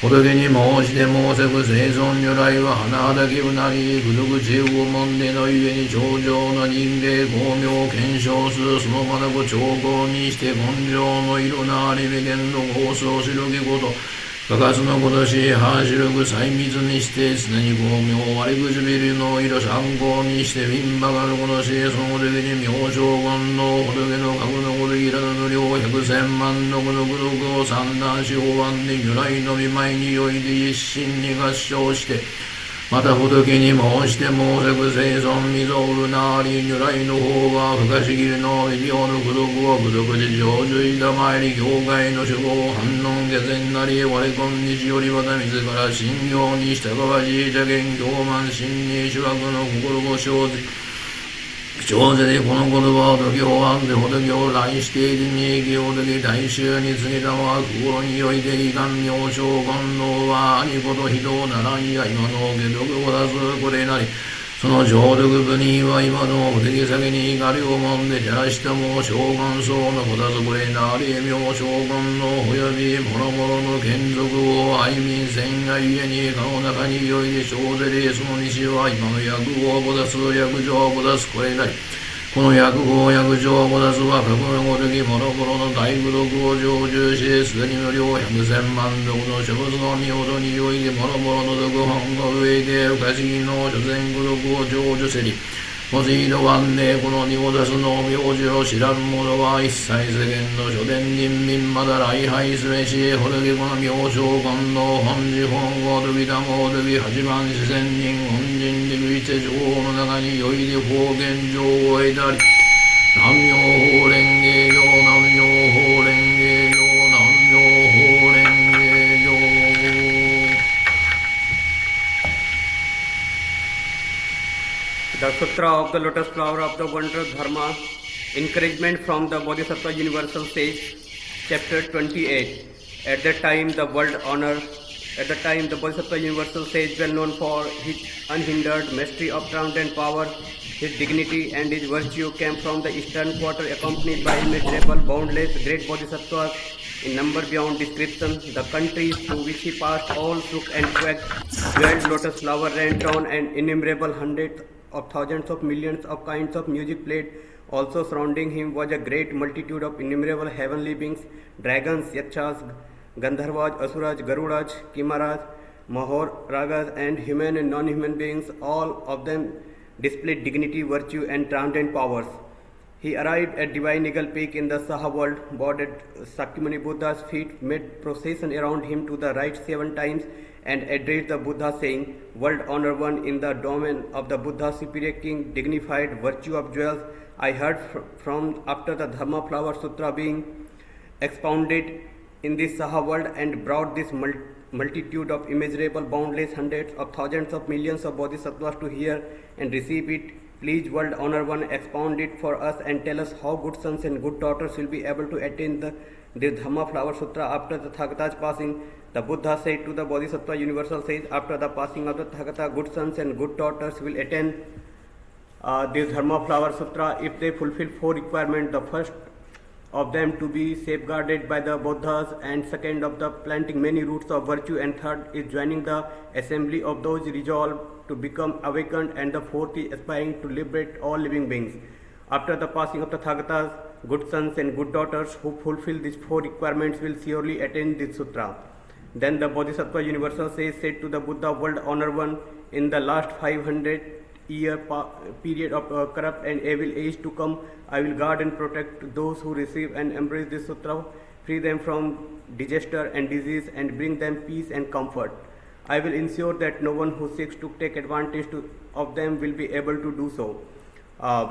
仏に申して申せく生存如来は甚だ気分なり愚毒知をもんでのゆえに頂上の人間光明を検証するそのまなく長考にして根性の色なあり未見の合想しるきことかかつのことし半視力細密にして常に光明割り唇の色参考にして貧ばかることしその時に妙正言の仏の格のこといらぬ無料百千万のこの愚毒を三段四方案で如来の御前において一心に合唱してまた仏に申して申せく生存未曾有なり如来の方は不可思議の微妙の愚毒を愚毒自成就いたまえり業界の守護反論下前なり我今日よりまた自ら信行に従わし邪言狂慢心に主悪の心を生じ長者でこの言葉を時をあんで仏を来しているに生きおとき大衆に告げたは心においていかん妙正言能は兄子と非道ならんや今の下毒を出すこれなりその浄土部には今の仏先に怒りをもんで照らしたも将軍層のこたつこれなり名将軍の及びもろもろの眷属を愛民戦がゆえにかの中によいで生ぜりその西は今の役をぼたす役上をぼたすこれなりこの役法役上をぼたすは過去のごときもろもろの大功徳を成就しすでに無料百千万徳の諸仏の見事によいでもろもろの徳本の上で不可思議の諸善功徳を成就せりもついど万年この荷を出すの名字を知らん者は一切世間の諸伝人民まだ礼拝すべし仏この名称観の本寺本を時だも時八番四千人本人陸一情報の中によいで方言上を得たり南無法蓮華経南無法蓮華経南無法蓮華経The Sutra of the Lotus Flower of the Wondrous Dharma, Encouragement from the Bodhisattva Universal Sage, Chapter 28. At that time, the Bodhisattva Universal Sage, well known for his unhindered mastery of transcendent power, his dignity and his virtue, came from the eastern quarter accompanied by immeasurable, boundless, great bodhisattvas in number beyond description. The countries through which he passed all shook and quaked. Jeweled lotus flower ran down and innumerable hundreds of thousands of millions of kinds of music played. Also surrounding him was a great multitude of innumerable heavenly beings, dragons, yakshas, gandharvas, asuras, garudas, kimaras, mahoragas, and human and non-human beings. All of them displayed dignity, virtue, and transcendent powers. He arrived at Divine Eagle Peak in the Saha world, boarded Sakyamuni Buddha's feet, made procession around him to the right 7 times, and addressed the Buddha saying, "World honor one in the domain of the Buddha, superior king, dignified, virtue of jewels, I heard from after the Dharma Flower Sutra being expounded in this Saha world and brought this multitude of immeasurable, boundless, hundreds of thousands of millions of bodhisattvas to hear and receive it. Please, world honor one, expound it for us and tell us how good sons and good daughters will be able to attain the Dhamma Flower Sutra after the Thagata's passing." The Buddha said to the Bodhisattva Universal Sage, "After the passing of the Thagata, good sons and good daughters will attain the Dharma Flower Sutra if they fulfill 4 requirements. The first of them to be safeguarded by the Buddhas, and second of the planting many roots of virtue, and third is joining the assembly of those resolved to become awakened, and the fourth is aspiring to liberate all living beings. After the passing of the Thagatas, good sons and good daughters who fulfill these 4 requirements will surely attain this sutra." Then the Bodhisattva Universal Sage said to the Buddha, "World honor one, in the last 500-year period of corrupt and evil age to come, I will guard and protect those who receive and embrace this sutra, free them from disaster and disease, and bring them peace and comfort. I will ensure that no one who seeks to take advantage of them will be able to do so.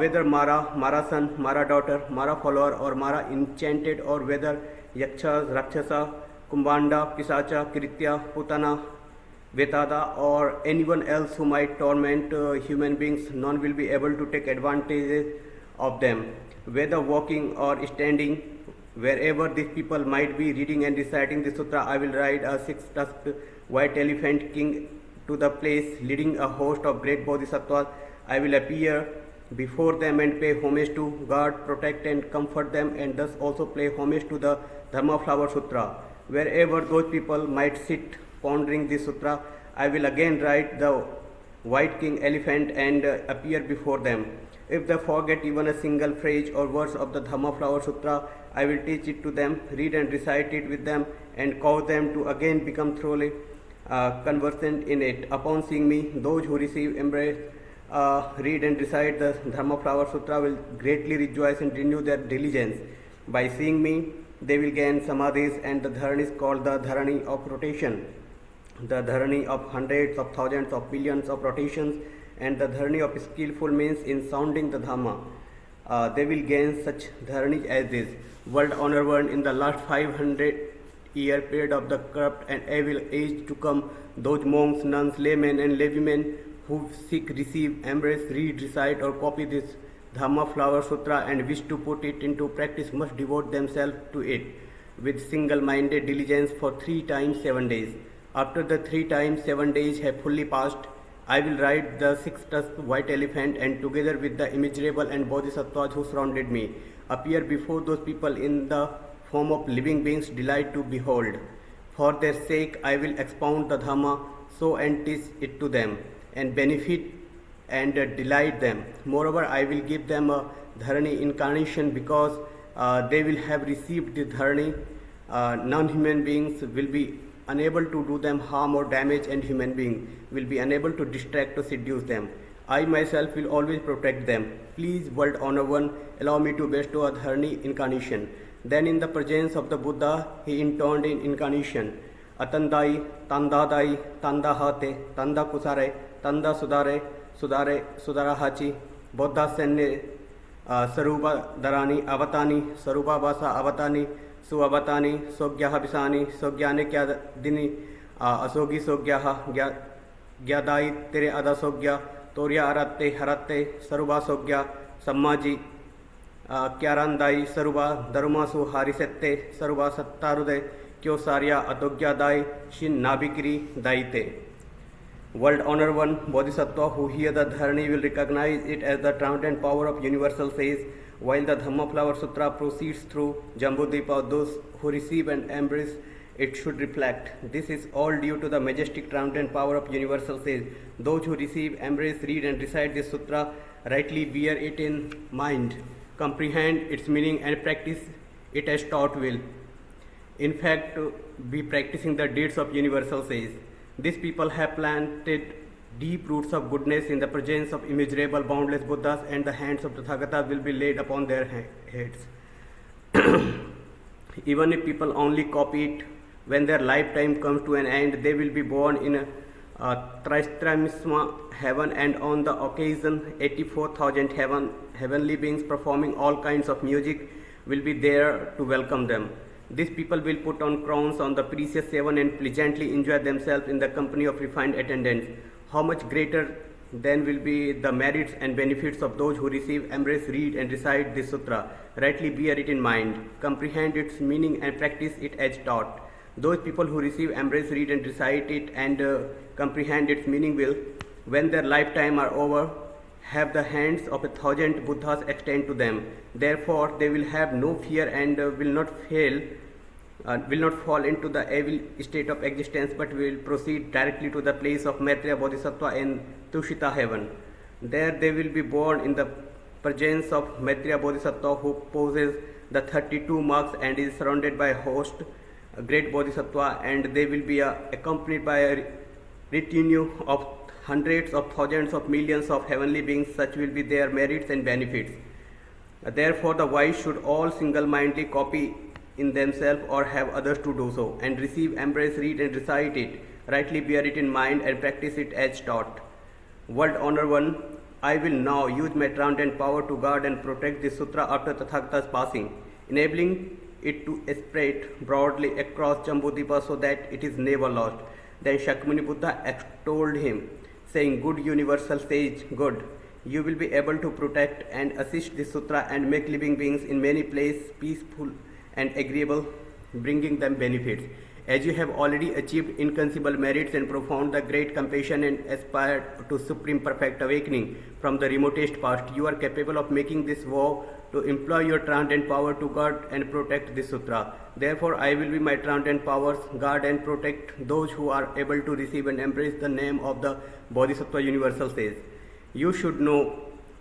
Whether Mara son, Mara daughter, Mara follower, or Mara enchanted, or whether Yakshas, Rakshasa, Kumbanda, Pisacha, Kritya, Putana, Vetada, or anyone else who might torment human beings, none will be able to take advantage of them. Whether walking or standing, wherever these people might be reading and reciting the sutra, I will ride a 6-tusked white elephant king to the place, leading a host of great bodhisattvas. I will appear before them and pay homage to, guard, protect, and comfort them, and thus also pay homage to the Dharma Flower Sutra. Wherever those people might sit pondering this sutra, I will again ride the white king elephant and appear before them. If they forget even a single phrase or verse of the Dhamma Flower Sutra, I will teach it to them, read and recite it with them, and cause them to again become thoroughly conversant in it. Upon seeing me, those who receive, embrace, read and recite the Dhamma Flower Sutra will greatly rejoice and renew their diligence. By seeing me, they will gain samadhis, and the dharani is called the dharani of rotation, the dharani of hundreds of thousands of billions of rotations, and the dharani of skillful means in sounding the Dhamma. They will gain such dharanis as this. World honor one, in the last 500-year period of the corrupt and evil age to come, those monks, nuns, laymen, and laywomen who seek, receive, embrace, read, recite, or copy this Dhamma Flower Sutra and wish to put it into practice must devote themselves to it with single-minded diligence for 3 times 7 days. After the 3 times 7 days have fully passed, I will ride the six-tusked white elephant, and together with the immeasurable and bodhisattvas who surrounded me, appear before those people in the form of living beings delight to behold. For their sake I will expound the Dhamma so and teach it to them, and benefit and delight them. Moreover, I will give them a dharani incarnation, because they will have received the dharani. Non-human beings will be unable to do them harm or damage, and human beings will be unable to distract or seduce them. I myself will always protect them. Please, World Honor One, allow me to bestow a dharani incarnation. Then in the presence of the Buddha, he intoned in incarnation, Atandai, Tandadai, Tandahate, Tanda Kusare, Tanda Sudare, Sudare, Sudarahachi, Bodha Senne, Sarupa Darani, Avatani, Sarupa Vasa Avatani, Suavatani, Sogyaha Bisani, Sogyane Kya Dini, Asogi Sogyaha, Gyadai Tere Ada Sogya, Toria Aratte, Haratte, Saruba Sogya, Sammaji, Kyarandai, Saruba, Darumasu, Harisette, Saruba Sattarude, Kyosaria, Atogyadai, Shin Nabikiri, Daite. World Honor One, Bodhisattva who hear the dharani will recognize it as the transcendent power of universal says, while the Dhamma Flower Sutra proceeds through Jambudvipa, those who receive and embrace it should reflect. This is all due to the majestic transcendent power of universal says. Those who receive, embrace, read and recite this sutra rightly bear it in mind, comprehend its meaning and practice it as taught will. In fact, be practicing the deeds of universal says. These people have planted deep roots of goodness in the presence of immeasurable, boundless Buddhas, and the hands of the Tathagata will be laid upon their heads. Even if people only copy it, when their lifetime comes to an end, they will be born in a Tristamisma heaven, and on the occasion 84,000 heavenly beings performing all kinds of music will be there to welcome them. These people will put on crowns on the precious seven and pleasantly enjoy themselves in the company of refined attendants. How much greater then will be the merits and benefits of those who receive, embrace, read and recite this sutra. Rightly bear it in mind, comprehend its meaning and practice it as taught. Those people who receive, embrace, read and recite it and comprehend its meaning will, when their lifetime are over, have the hands of 1,000 Buddhas extend to them. Therefore, they will have no fear and will not fall into the evil state of existence, but will proceed directly to the place of Maitreya Bodhisattva in Tushita heaven. There they will be born in the presence of Maitreya Bodhisattva, who possesses the 32 marks and is surrounded by a host, a great Bodhisattva, and they will be accompanied by a retinue of hundreds of thousands of millions of heavenly beings. Such will be their merits and benefits. Therefore, the wise should all single-mindedly copy in themselves or have others to do so, and receive, embrace, read and recite it, rightly bear it in mind and practice it as taught. World Honor One, I will now use my transcendent power to guard and protect this sutra after Tathagata's passing, enabling it to spread broadly across Jambudvipa so that it is never lost. Then Shakyamuni Buddha extolled him, saying, "Good universal sage, good. You will be able to protect and assist this sutra and make living beings in many places peaceful and agreeable, bringing them benefits. As you have already achieved inconceivable merits and profound the great compassion and aspired to supreme perfect awakening from the remotest past, you are capable of making this vow to employ your transcendent power to guard and protect this sutra. Therefore, I will be my transcendent powers, guard and protect those who are able to receive and embrace the name of the Bodhisattva Universal says. You should know,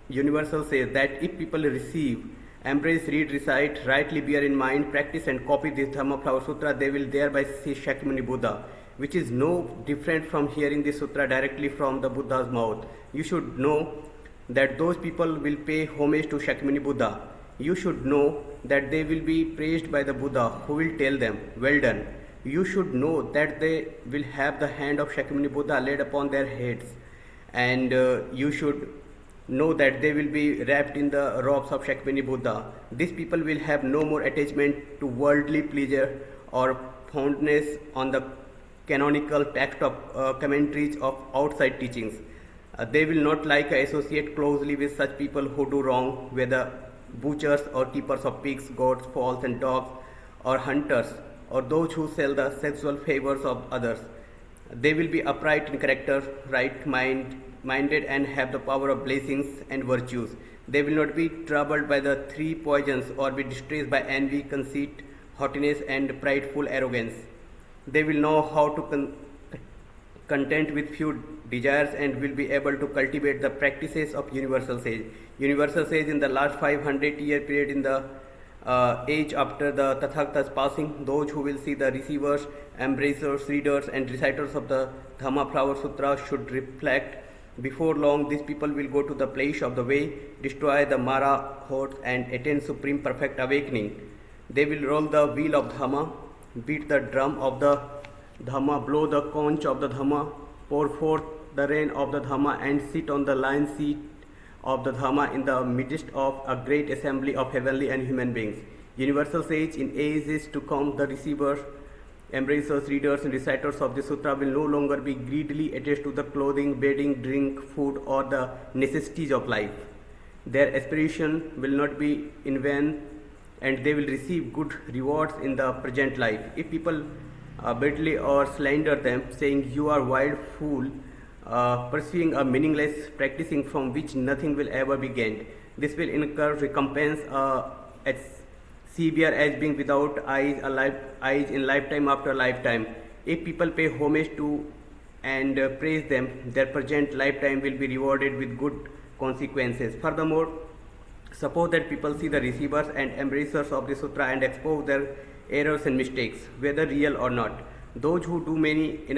Universal says, that if people receive, embrace, read, recite, rightly bear in mind, practice and copy this Dhamma Flower Sutra, they will thereby see Shakyamuni Buddha, which is no different from hearing this sutra directly from the Buddha's mouth. You should know that those people will pay homage to Shakyamuni Buddha. You should know that they will be praised by the Buddha, who will tell them, well done. You should know that they will have the hand of Shakyamuni Buddha laid upon their heads, and you should know that they will be wrapped in the robes of Shakyamuni Buddha. These people will have no more attachment to worldly pleasure or fondness on the canonical text of commentaries of outside teachings. They will not like associate closely with such people who do wrong, whether butchers or keepers of pigs, goats, fowls and dogs, or hunters, or those who sell the sexual favors of others. They will be upright in character, right-minded, and have the power of blessings and virtues. They will not be troubled by the three poisons or be distressed by envy, conceit, haughtiness, and prideful arrogance. They will know how to content with few desires and will be able to cultivate the practices of universal sage. Universal sage in the last 500-year period in the age after the Tathagata's passing, those who will see the receivers, embracers, readers, and reciters of the Dhamma Flower Sutra should reflect. Before long, these people will go to the place of the way, destroy the Mara hordes, and attain supreme perfect awakening. They will roll the wheel of Dhamma, beat the drum of the Dhamma, blow the conch of the Dhamma, pour forth the rain of the Dhamma, and sit on the lion seat of the Dhamma in the midst of a great assembly of heavenly and human beings. Universal sage in ages to come, the receivers, embracers, readers, and reciters of the sutra will no longer be greedily attached to the clothing, bedding, drink, food, or the necessities of life. Their aspiration will not be in vain, and they will receive good rewards in the present life. If people belittle or slander them, saying, "You are wild fool, pursuing a meaningless practicing from which nothing will ever be gained," this will incur recompense as severe as being without eyes in lifetime after lifetime. If people pay homage to and praise them, their present lifetime will be rewarded with good consequences. Furthermore, suppose that people see the receivers and embracers of the sutra and expose their errors and mistakes, whether real or not. Those who do many in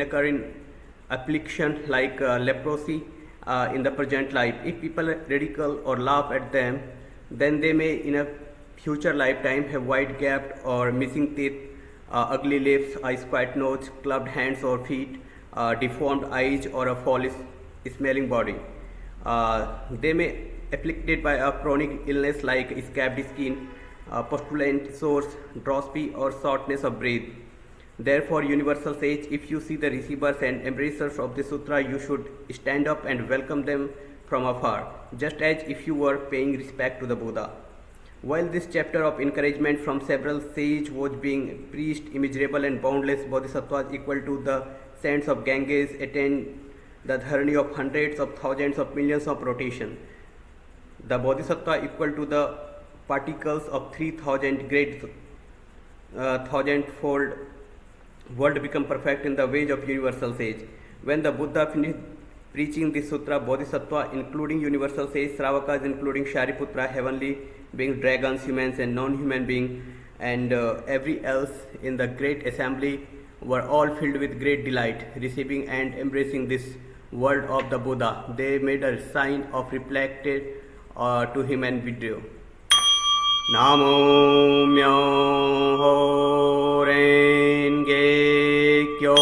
affliction like leprosy in the present life, if people ridicule or laugh at them, then they may in a future lifetime have wide-gapped or missing teeth, ugly lips, a squat nose, clubbed hands or feet, deformed eyes, or a foul-smelling body. They may afflicted by a chronic illness like scabbed skin, pustulent sores, dropsy, or shortness of breath. Therefore, universal sage, if you see the receivers and embracers of the sutra, you should stand up and welcome them from afar, just as if you were paying respect to the Buddha. While this chapter of encouragement from several sages was being preached, immeasurable and boundless bodhisattvas equal to the sands of Ganges attained the dharani of hundreds of thousands of millions of rotation. The bodhisattva equal to the particles of 3,000 great thousandfold world become perfect in the ways of universal sage. When the Buddha finished preaching the sutra, bodhisattva including universal sage, Sravakas including Shariputra, heavenly beings, dragons, humans, and non-human beings, and every else in the great assembly were all filled with great delight, receiving and embracing this word of the Buddha. They made a sign of reflected to him and withdrew. Namo Myoho Renge Kyo.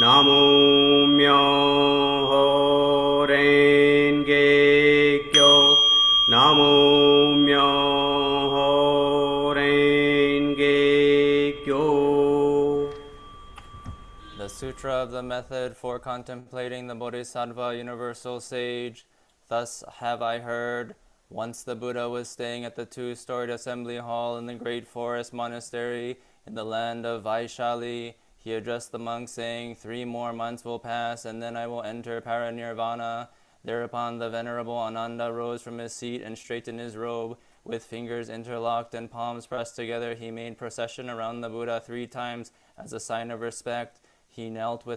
Namo Myoho Renge Kyo. Namo Myoho Renge Kyo. The Sutra of the Method for Contemplating the Bodhisattva Universal Sage. Thus have I heard. Once the Buddha was staying at the two-storied assembly hall in the great forest monastery in the land of Vaishali. He addressed the monks, saying, 3 more months will pass, and then I will enter paranirvana. Thereupon the venerable Ananda rose from his seat and straightened his robe. With fingers interlocked and palms pressed together, he made procession around the Buddha 3 times as a sign of respect. He knelt with